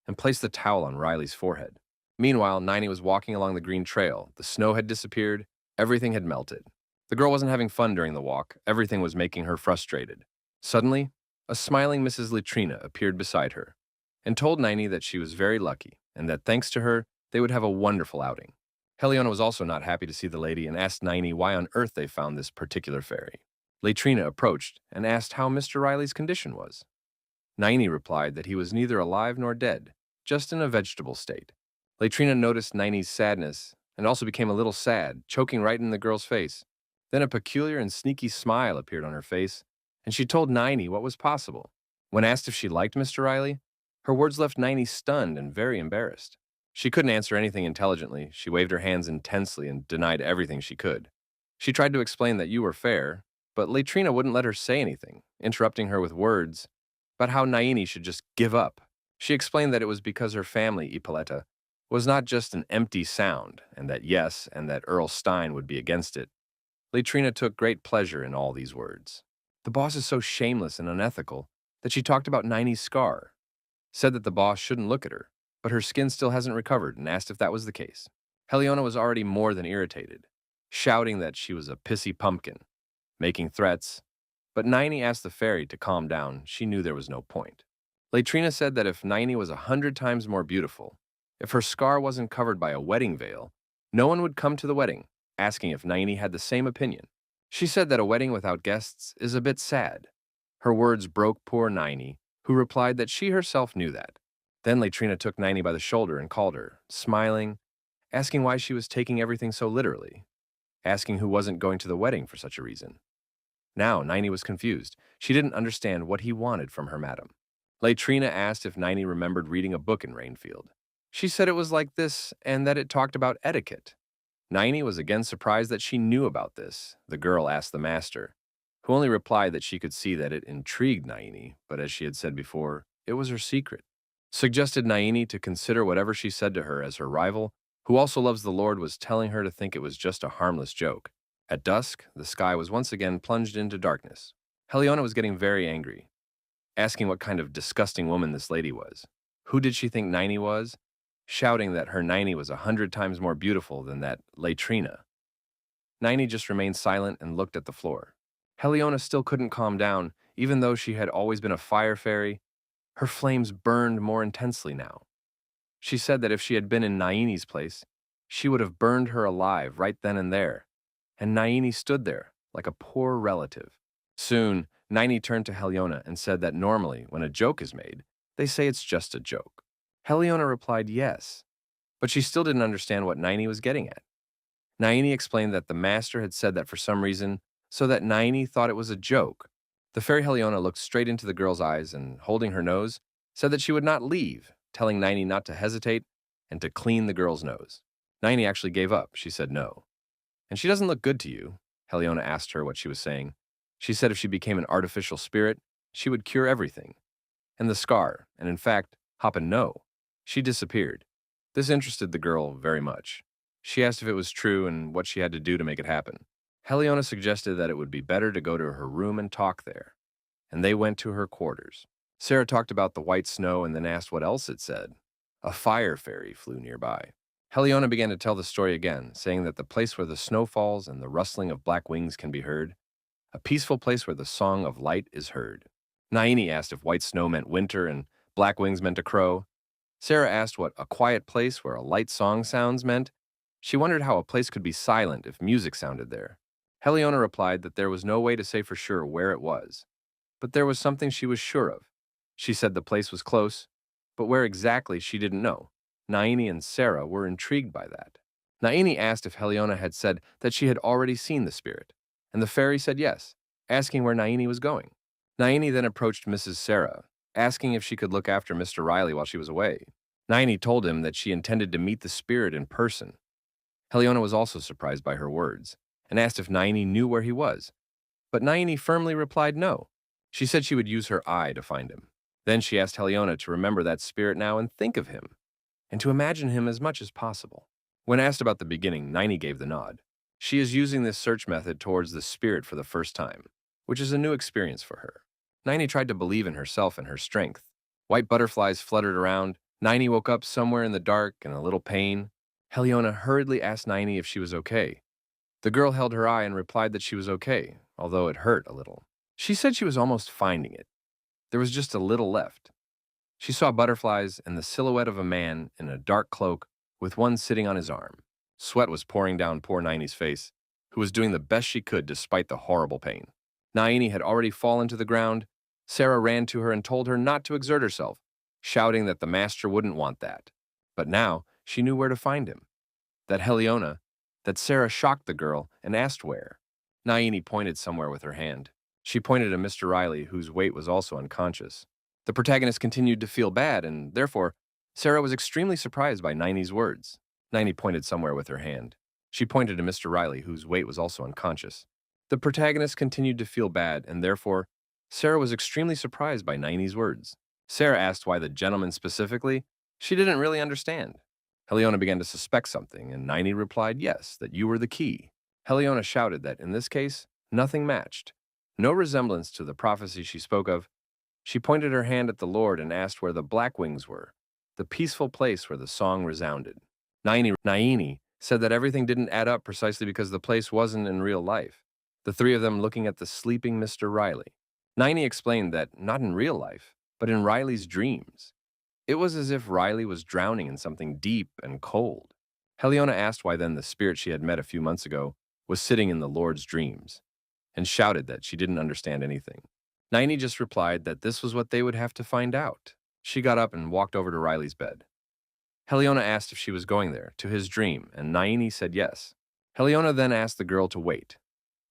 Speaker 1: and placed the towel on Riley's forehead. Meanwhile, Naini was walking along the green trail. The snow had disappeared. Everything had melted. The girl wasn't having fun during the walk. Everything was making her frustrated. Suddenly, a smiling Mrs. Latrina appeared beside her and told Naini that she was very lucky and that thanks to her, they would have a wonderful outing. Heliona was also not happy to see the lady and asked Naini why on earth they found this particular fairy. Latrina approached and asked how Mr. Riley's condition was. Naini replied that he was neither alive nor dead, just in a vegetable state. Latrina noticed Naini's sadness and also became a little sad, choking right in the girl's face. Then a peculiar and sneaky smile appeared on her face, and she told Naini what was possible. When asked if she liked Mr. Riley, Her words left Naini stunned and very embarrassed. She couldn't answer anything intelligently. She waved her hands intensely and denied everything she could. She tried to explain that you were fair, but Latrina wouldn't let her say anything, interrupting her with words about how Naini should just give up. She explained that it was because her family, Ippolita, was not just an empty sound, and that yes, and that Earl Stein would be against it. Latrina took great pleasure in all these words. The boss is so shameless and unethical that she talked about Naini's scar, said that the boss shouldn't look at her, but her skin still hasn't recovered, and asked if that was the case. Heliona was already more than irritated, shouting that she was a pissy pumpkin, making threats, but Naini asked the fairy to calm down. She knew there was no point. Latrina said that if Naini was 100 times more beautiful, if her scar wasn't covered by a wedding veil, no one would come to the wedding, asking if Naini had the same opinion. She said that a wedding without guests is a bit sad. Her words broke poor Naini, who replied that she herself knew that. Then Latrina took Naini by the shoulder and called her, smiling, asking why she was taking everything so literally, asking who wasn't going to the wedding for such a reason. Now Naini was confused. She didn't understand what he wanted from her madam. Latrina asked if Naini remembered reading a book in Rainfield. She said it was like this and that it talked about etiquette. Naini was again surprised that she knew about this. The girl asked the master, who only replied that she could see that it intrigued Naini, but as she had said before, it was her secret. Suggested Naini to consider whatever she said to her, as her rival, who also loves the Lord, was telling her to think it was just a harmless joke. At dusk, the sky was once again plunged into darkness. Heliona was getting very angry, asking what kind of disgusting woman this lady was. Who did she think Naini was? Shouting that her Naini was 100 times more beautiful than that Latrina. Naini just remained silent and looked at the floor. Heliona still couldn't calm down, even though she had always been a fire fairy. Her flames burned more intensely now. She said that if she had been in Naini's place, she would have burned her alive right then and there. And Naini stood there, like a poor relative. Soon, Naini turned to Heliona and said that normally, when a joke is made, they say it's just a joke. Heliona replied yes, but she still didn't understand what Naini was getting at. Naini explained that the master had said that for some reason, so that Naini thought it was a joke. The fairy Heliona looked straight into the girl's eyes and, holding her nose, said that she would not leave, telling Naini not to hesitate and to clean the girl's nose. Naini actually gave up. She said no. And she doesn't look good to you. Heliona asked her what she was saying. She said if she became an artificial spirit, she would cure everything. And the scar, and in fact, Hoppin no. She disappeared. This interested the girl very much. She asked if it was true and what she had to do to make it happen. Heliona suggested that it would be better to go to her room and talk there. And they went to her quarters. Sarah talked about the white snow and then asked what else it said. A fire fairy flew nearby. Heliona began to tell the story again, saying that the place where the snow falls and the rustling of black wings can be heard, a peaceful place where the song of light is heard. Naini asked if white snow meant winter and black wings meant a crow. Sarah asked what a quiet place where a light song sounds meant. She wondered how a place could be silent if music sounded there. Heliona replied that there was no way to say for sure where it was, but there was something she was sure of. She said the place was close, but where exactly she didn't know. Naini and Sarah were intrigued by that. Naini asked if Heliona had said that she had already seen the spirit, and the fairy said yes, asking where Naini was going. Naini then approached Mrs. Sarah, asking if she could look after Mr. Riley while she was away. Naini told him that she intended to meet the spirit in person. Heliona was also surprised by her words, and asked if Naini knew where he was. But Naini firmly replied no. She said she would use her eye to find him. Then she asked Heliona to remember that spirit now and think of him, and to imagine him as much as possible. When asked about the beginning, Naini gave the nod. She is using this search method towards the spirit for the first time, which is a new experience for her. Naini tried to believe in herself and her strength. White butterflies fluttered around. Naini woke up somewhere in the dark in a little pain. Heliona hurriedly asked Naini if she was okay. The girl held her eye and replied that she was okay, although it hurt a little. She said she was almost finding it. There was just a little left. She saw butterflies and the silhouette of a man in a dark cloak with one sitting on his arm. Sweat was pouring down poor Naini's face, who was doing the best she could despite the horrible pain. Naini had already fallen to the ground. Sarah ran to her and told her not to exert herself, shouting that the master wouldn't want that. But now she knew where to find him. That Sarah shocked the girl and asked where. Naini pointed somewhere with her hand. She pointed at Mr. Riley, whose weight was also unconscious. The protagonist continued to feel bad, and therefore, Sarah was extremely surprised by Nine's words. Nine pointed somewhere with her hand. She pointed to Mr. Riley, whose weight was also unconscious. The protagonist continued to feel bad, and therefore, Sarah was extremely surprised by Nine's words. Sarah asked why the gentleman specifically. She didn't really understand. Heliona began to suspect something, and Nine replied yes, that you were the key. Heliona shouted that, in this case, nothing matched. No resemblance to the prophecy she spoke of. She pointed her hand at the Lord and asked where the black wings were, the peaceful place where the song resounded. Naini said that everything didn't add up precisely because the place wasn't in real life. The three of them looking at the sleeping Mr. Riley. Naini explained that not in real life, but in Riley's dreams. It was as if Riley was drowning in something deep and cold. Heliona asked why then the spirit she had met a few months ago was sitting in the Lord's dreams, and shouted that she didn't understand anything. Naini just replied that this was what they would have to find out. She got up and walked over to Riley's bed. Heliona asked if she was going there, to his dream, and Naini said yes. Heliona then asked the girl to wait,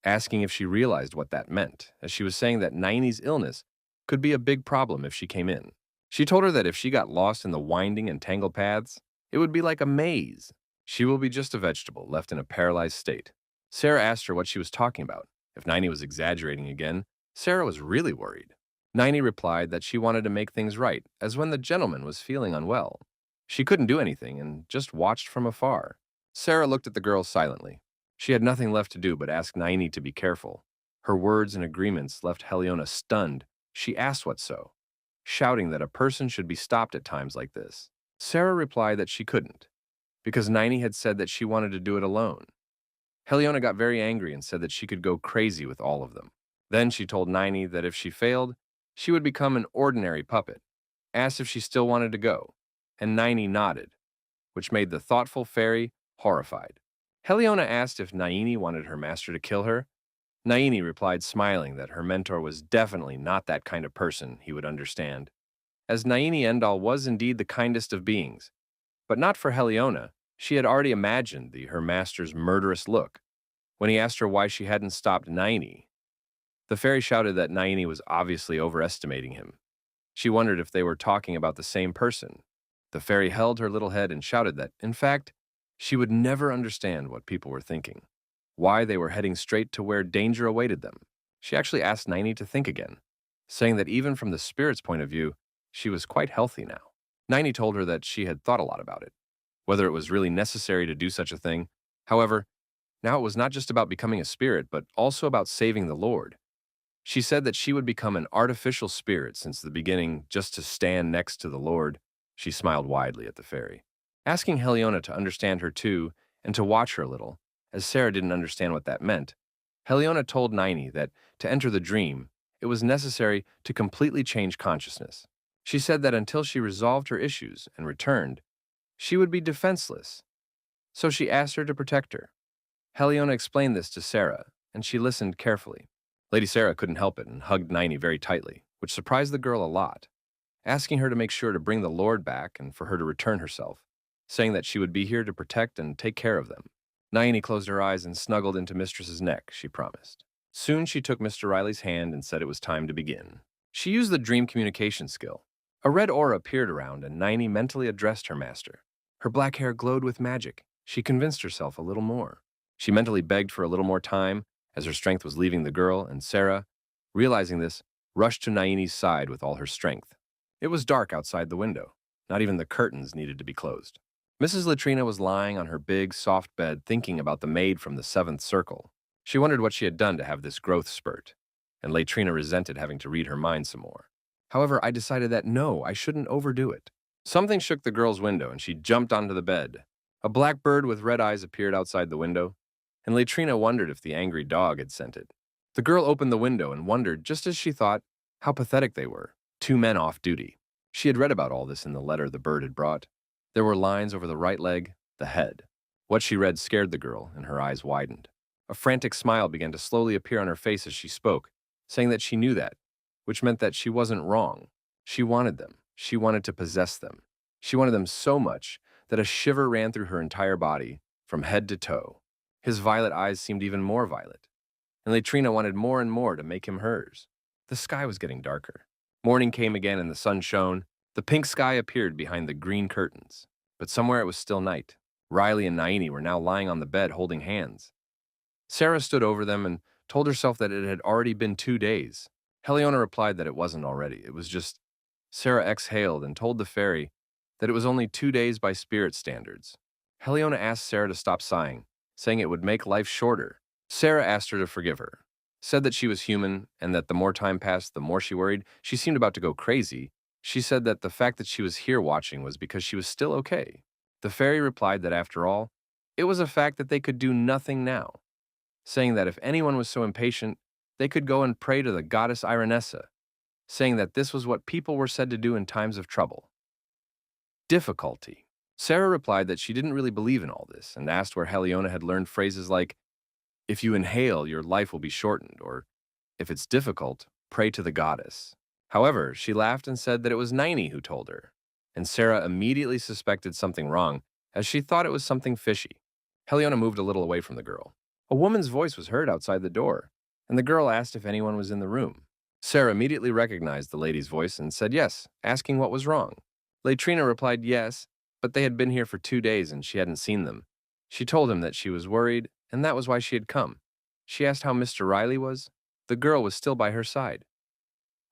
Speaker 1: asking if she realized what that meant, as she was saying that Naini's illness could be a big problem if she came in. She told her that if she got lost in the winding and tangled paths, it would be like a maze. She will be just a vegetable left in a paralyzed state. Sarah asked her what she was talking about. If Naini was exaggerating again, Sarah was really worried. Naini replied that she wanted to make things right, as when the gentleman was feeling unwell. She couldn't do anything and just watched from afar. Sarah looked at the girl silently. She had nothing left to do but ask Naini to be careful. Her words and agreements left Heliona stunned. She asked what so, shouting that a person should be stopped at times like this. Sarah replied that she couldn't, because Naini had said that she wanted to do it alone. Heliona got very angry and said that she could go crazy with all of them. Then she told Naini that if she failed, she would become an ordinary puppet, asked if she still wanted to go, and Naini nodded, which made the thoughtful fairy horrified. Heliona asked if Naini wanted her master to kill her. Naini replied smiling that her mentor was definitely not that kind of person he would understand, as Naini Endal was indeed the kindest of beings, but not for Heliona. She had already imagined her master's murderous look when he asked her why she hadn't stopped Naini. The fairy shouted that Naini was obviously overestimating him. She wondered if they were talking about the same person. The fairy held her little head and shouted that, in fact, she would never understand what people were thinking, why they were heading straight to where danger awaited them. She actually asked Naini to think again, saying that even from the spirit's point of view, she was quite healthy now. Naini told her that she had thought a lot about it, whether it was really necessary to do such a thing. However, now it was not just about becoming a spirit, but also about saving the Lord. She said that she would become an artificial spirit since the beginning just to stand next to the Lord. She smiled widely at the fairy, asking Heliona to understand her too and to watch her a little, as Sarah didn't understand what that meant. Heliona told Naini that to enter the dream, it was necessary to completely change consciousness. She said that until she resolved her issues and returned, she would be defenseless, so she asked her to protect her. Heliona explained this to Sarah, and she listened carefully. Lady Sarah couldn't help it and hugged Naini very tightly, which surprised the girl a lot, asking her to make sure to bring the Lord back and for her to return herself, saying that she would be here to protect and take care of them. Naini closed her eyes and snuggled into Mistress's neck, she promised. Soon she took Mr. Riley's hand and said it was time to begin. She used the dream communication skill. A red aura appeared around, and Naini mentally addressed her master. Her black hair glowed with magic. She convinced herself a little more. She mentally begged for a little more time, as her strength was leaving the girl, and Sarah, realizing this, rushed to Naini's side with all her strength. It was dark outside the window. Not even the curtains needed to be closed. Mrs. Latrina was lying on her big, soft bed thinking about the maid from the seventh circle. She wondered what she had done to have this growth spurt, and Latrina resented having to read her mind some more. However, I decided that no, I shouldn't overdo it. Something shook the girl's window, and she jumped onto the bed. A black bird with red eyes appeared outside the window, and Latrina wondered if the angry dog had sent it. The girl opened the window and wondered, just as she thought, how pathetic they were. 2 men off duty. She had read about all this in the letter the bird had brought. There were lines over the right leg, the head. What she read scared the girl, and her eyes widened. A frantic smile began to slowly appear on her face as she spoke, saying that she knew that, which meant that she wasn't wrong. She wanted them. She wanted to possess them. She wanted them so much that a shiver ran through her entire body, from head to toe. His violet eyes seemed even more violet, and Latrina wanted more and more to make him hers. The sky was getting darker. Morning came again and the sun shone. The pink sky appeared behind the green curtains. But somewhere it was still night. Riley and Naini were now lying on the bed holding hands. Sarah stood over them and told herself that it had already been 2 days. Heliona replied that it wasn't already. It was just. Sarah exhaled and told the fairy that it was only 2 days by spirit standards. Heliona asked Sarah to stop sighing, saying it would make life shorter. Sarah asked her to forgive her, said that she was human and that the more time passed, the more she worried. She seemed about to go crazy. She said that the fact that she was here watching was because she was still okay. The fairy replied that after all, it was a fact that they could do nothing now, saying that if anyone was so impatient, they could go and pray to the goddess Irenessa, saying that this was what people were said to do in times of trouble. Difficulty. Sarah replied that she didn't really believe in all this and asked where Heliona had learned phrases like, if you inhale, your life will be shortened, or if it's difficult, pray to the goddess. However, she laughed and said that it was Naini who told her, and Sarah immediately suspected something wrong as she thought it was something fishy. Heliona moved a little away from the girl. A woman's voice was heard outside the door, and the girl asked if anyone was in the room. Sarah immediately recognized the lady's voice and said yes, asking what was wrong. Latrina replied yes, but they had been here for 2 days and she hadn't seen them. She told him that she was worried, and that was why she had come. She asked how Mr. Riley was. The girl was still by her side.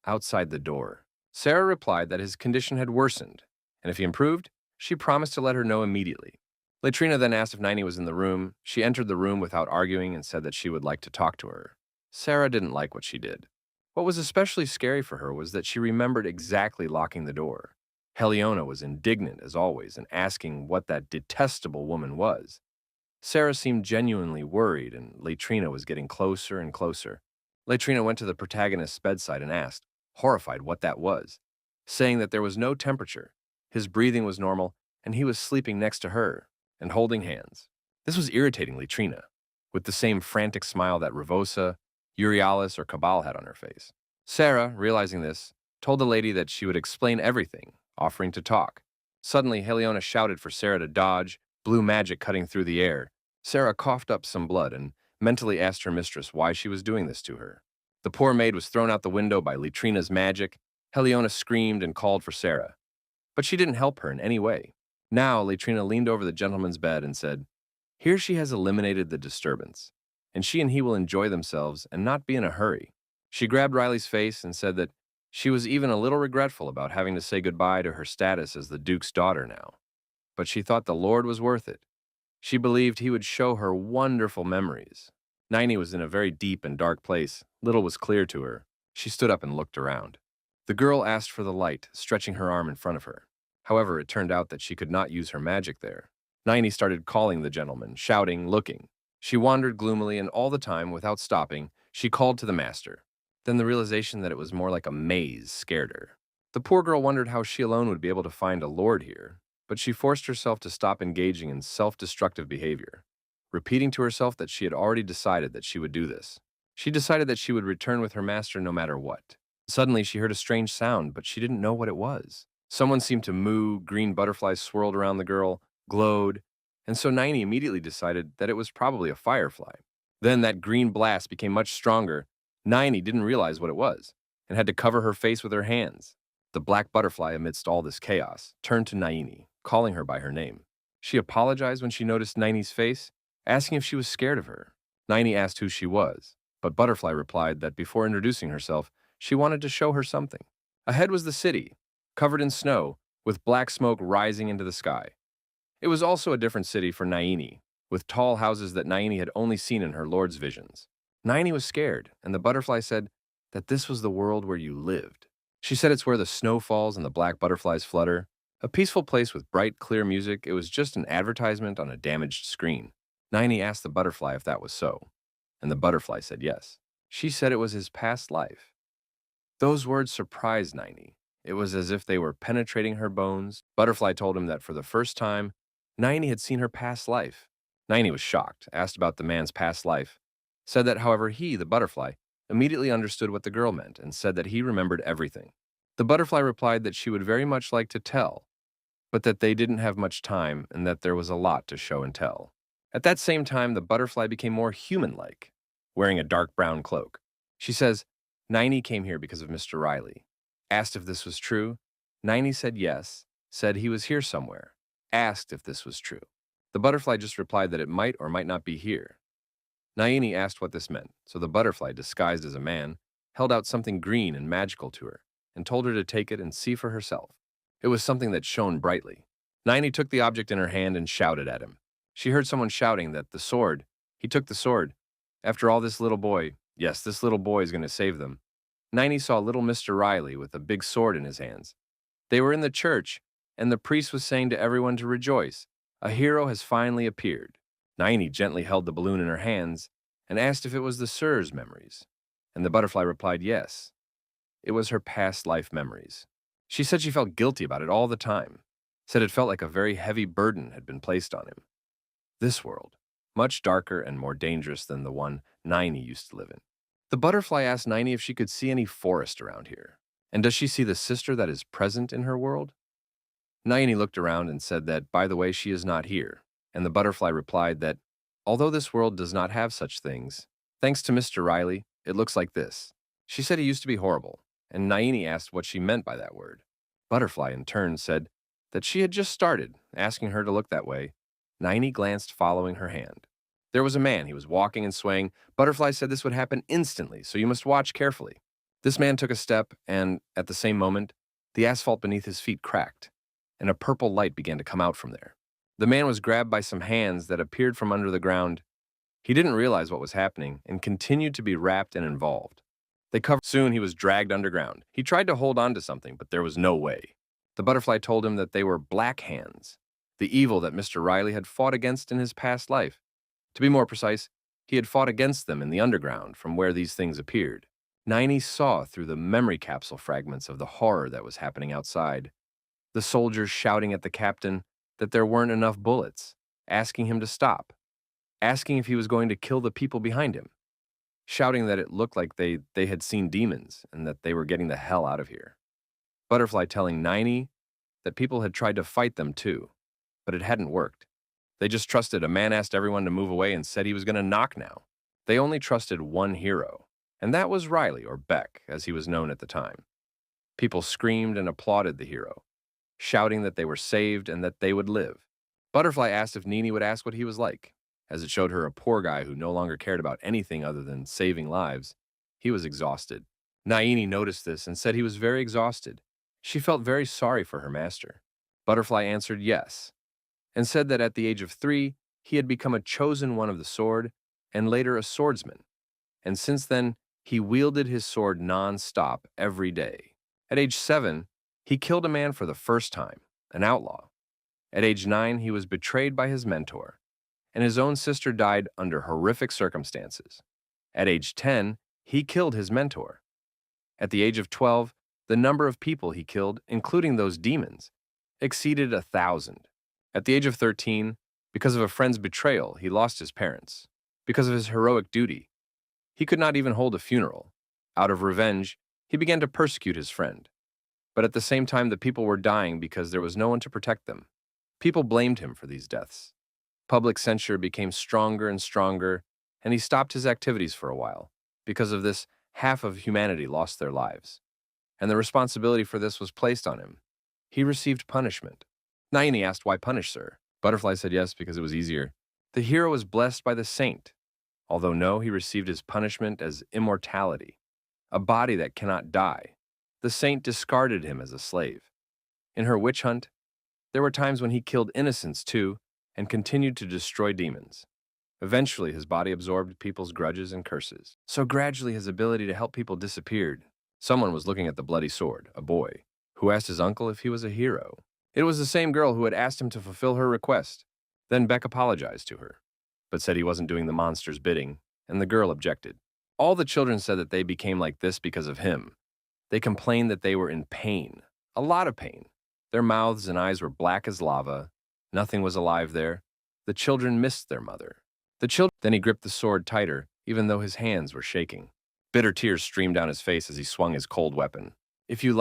Speaker 1: Outside the door, Sarah replied that his condition had worsened, and if he improved, she promised to let her know immediately. Latrina then asked if Naini was in the room. She entered the room without arguing and said that she would like to talk to her. Sarah didn't like what she did. What was especially scary for her was that she remembered exactly locking the door. Heliona was indignant as always and asking what that detestable woman was. Sarah seemed genuinely worried, and Latrina was getting closer and closer. Latrina went to the protagonist's bedside and asked, horrified, what that was, saying that there was no temperature, his breathing was normal, and he was sleeping next to her and holding hands. This was irritating Latrina, with the same frantic smile that Ravosa, Euryalus, or Cabal had on her face. Sarah, realizing this, told the lady that she would explain everything, offering to talk. Suddenly, Heliona shouted for Sarah to dodge, blue magic cutting through the air. Sarah coughed up some blood and mentally asked her mistress why she was doing this to her. The poor maid was thrown out the window by Latrina's magic. Heliona screamed and called for Sarah, but she didn't help her in any way. Now, Latrina leaned over the gentleman's bed and said, here she has eliminated the disturbance, and she and he will enjoy themselves and not be in a hurry. She grabbed Riley's face and said that she was even a little regretful about having to say goodbye to her status as the Duke's daughter now, but she thought the Lord was worth it. She believed he would show her wonderful memories. Naini was in a very deep and dark place. Little was clear to her. She stood up and looked around. The girl asked for the light, stretching her arm in front of her. However, it turned out that she could not use her magic there. Naini started calling the gentleman, shouting, looking. She wandered gloomily, and all the time, without stopping, she called to the master. Then the realization that it was more like a maze scared her. The poor girl wondered how she alone would be able to find a lord here, but she forced herself to stop engaging in self-destructive behavior, repeating to herself that she had already decided that she would do this. She decided that she would return with her master no matter what. Suddenly, she heard a strange sound, but she didn't know what it was. Someone seemed to moo, green butterflies swirled around the girl, glowed, and so Naini immediately decided that it was probably a firefly. Then that green blast became much stronger. Naini didn't realize what it was, and had to cover her face with her hands. The black butterfly, amidst all this chaos, turned to Naini, calling her by her name. She apologized when she noticed Naini's face, asking if she was scared of her. Naini asked who she was, but Butterfly replied that before introducing herself, she wanted to show her something. Ahead was the city, covered in snow, with black smoke rising into the sky. It was also a different city for Naini, with tall houses that Naini had only seen in her lord's visions. Naini was scared, and the butterfly said that this was the world where you lived. She said it's where the snow falls and the black butterflies flutter. A peaceful place with bright, clear music. It was just an advertisement on a damaged screen. Naini asked the butterfly if that was so, and the butterfly said yes. She said it was his past life. Those words surprised Naini. It was as if they were penetrating her bones. Butterfly told him that for the first time, Naini had seen her past life. Naini was shocked, asked about the man's past life, said that, however, he, the butterfly, immediately understood what the girl meant and said that he remembered everything. The butterfly replied that she would very much like to tell, but that they didn't have much time and that there was a lot to show and tell. At that same time, the butterfly became more human-like, wearing a dark brown cloak. She says, Naini came here because of Mr. Riley, Asked if this was true, Naini said yes, said he was here somewhere. Asked if this was true. The butterfly just replied that it might or might not be here. Naini asked what this meant, so the butterfly, disguised as a man, held out something green and magical to her and told her to take it and see for herself. It was something that shone brightly. Naini took the object in her hand and shouted at him. She heard someone shouting that the sword, he took the sword. After all, this little boy, yes, this little boy is going to save them. Naini saw little Mr. Riley with a big sword in his hands. They were in the church, and the priest was saying to everyone to rejoice. A hero has finally appeared. Naini gently held the balloon in her hands and asked if it was the Sir's memories. And the butterfly replied yes. It was her past life memories. She said she felt guilty about it all the time, said it felt like a very heavy burden had been placed on him. This world, much darker and more dangerous than the one Naini used to live in. The butterfly asked Naini if she could see any forest around here, and does she see the sister that is present in her world? Naini looked around and said that, by the way, she is not here, and the butterfly replied that, although this world does not have such things, thanks to Mr. Riley, it looks like this. She said he used to be horrible, and Naini asked what she meant by that word. Butterfly, in turn, said that she had just started, asking her to look that way. Naini glanced, following her hand. There was a man. He was walking and swaying. Butterfly said this would happen instantly, so you must watch carefully. This man took a step, and, at the same moment, the asphalt beneath his feet cracked, and a purple light began to come out from there. The man was grabbed by some hands that appeared from under the ground. He didn't realize what was happening and continued to be wrapped and involved. Soon he was dragged underground. He tried to hold on to something, but there was no way. The butterfly told him that they were black hands, the evil that Mr. Riley had fought against in his past life. To be more precise, he had fought against them in the underground from where these things appeared. Naini saw through the memory capsule fragments of the horror that was happening outside. The soldiers shouting at the captain that there weren't enough bullets, asking him to stop, asking if he was going to kill the people behind him, shouting that it looked like they had seen demons and that they were getting the hell out of here. Butterfly telling Naini that people had tried to fight them too, but it hadn't worked. They just trusted a man asked everyone to move away and said he was going to knock now. They only trusted one hero, and that was Riley, or Beck, as he was known at the time. People screamed and applauded the hero, shouting that they were saved and that they would live. Butterfly asked if Naini would ask what he was like, as it showed her a poor guy who no longer cared about anything other than saving lives. He was exhausted. Naini noticed this and said he was very exhausted. She felt very sorry for her master. Butterfly answered yes, and said that at the age of 3, he had become a chosen one of the sword, and later a swordsman. And since then, he wielded his sword non-stop every day. At age 7, he killed a man for the first time, an outlaw. At age 9, he was betrayed by his mentor, and his own sister died under horrific circumstances. At age 10, he killed his mentor. At the age of 12, the number of people he killed, including those demons, exceeded 1,000. At the age of 13, because of a friend's betrayal, he lost his parents. Because of his heroic duty, he could not even hold a funeral. Out of revenge, he began to persecute his friend. But at the same time, the people were dying because there was no one to protect them. People blamed him for these deaths. Public censure became stronger and stronger, and he stopped his activities for a while. Because of this, half of humanity lost their lives, and the responsibility for this was placed on him. He received punishment. Naini asked, "Why punish, sir?" Butterfly said yes, because it was easier. The hero was blessed by the saint, although no, he received his punishment as immortality, a body that cannot die. The saint discarded him as a slave. In her witch hunt, there were times when he killed innocents too, and continued to destroy demons. Eventually, his body absorbed people's grudges and curses. So gradually, his ability to help people disappeared. Someone was looking at the bloody sword, a boy, who asked his uncle if he was a hero. It was the same girl who had asked him to fulfill her request. Then Beck apologized to her, but said he wasn't doing the monster's bidding, and the girl objected. All the children said that they became like this because of him. They complained that they were in pain, a lot of pain. Their mouths and eyes were black as lava. Nothing was alive there. The children missed their mother. Then he gripped the sword tighter, even though his hands were shaking. Bitter tears streamed down his face as he swung his cold weapon. "If you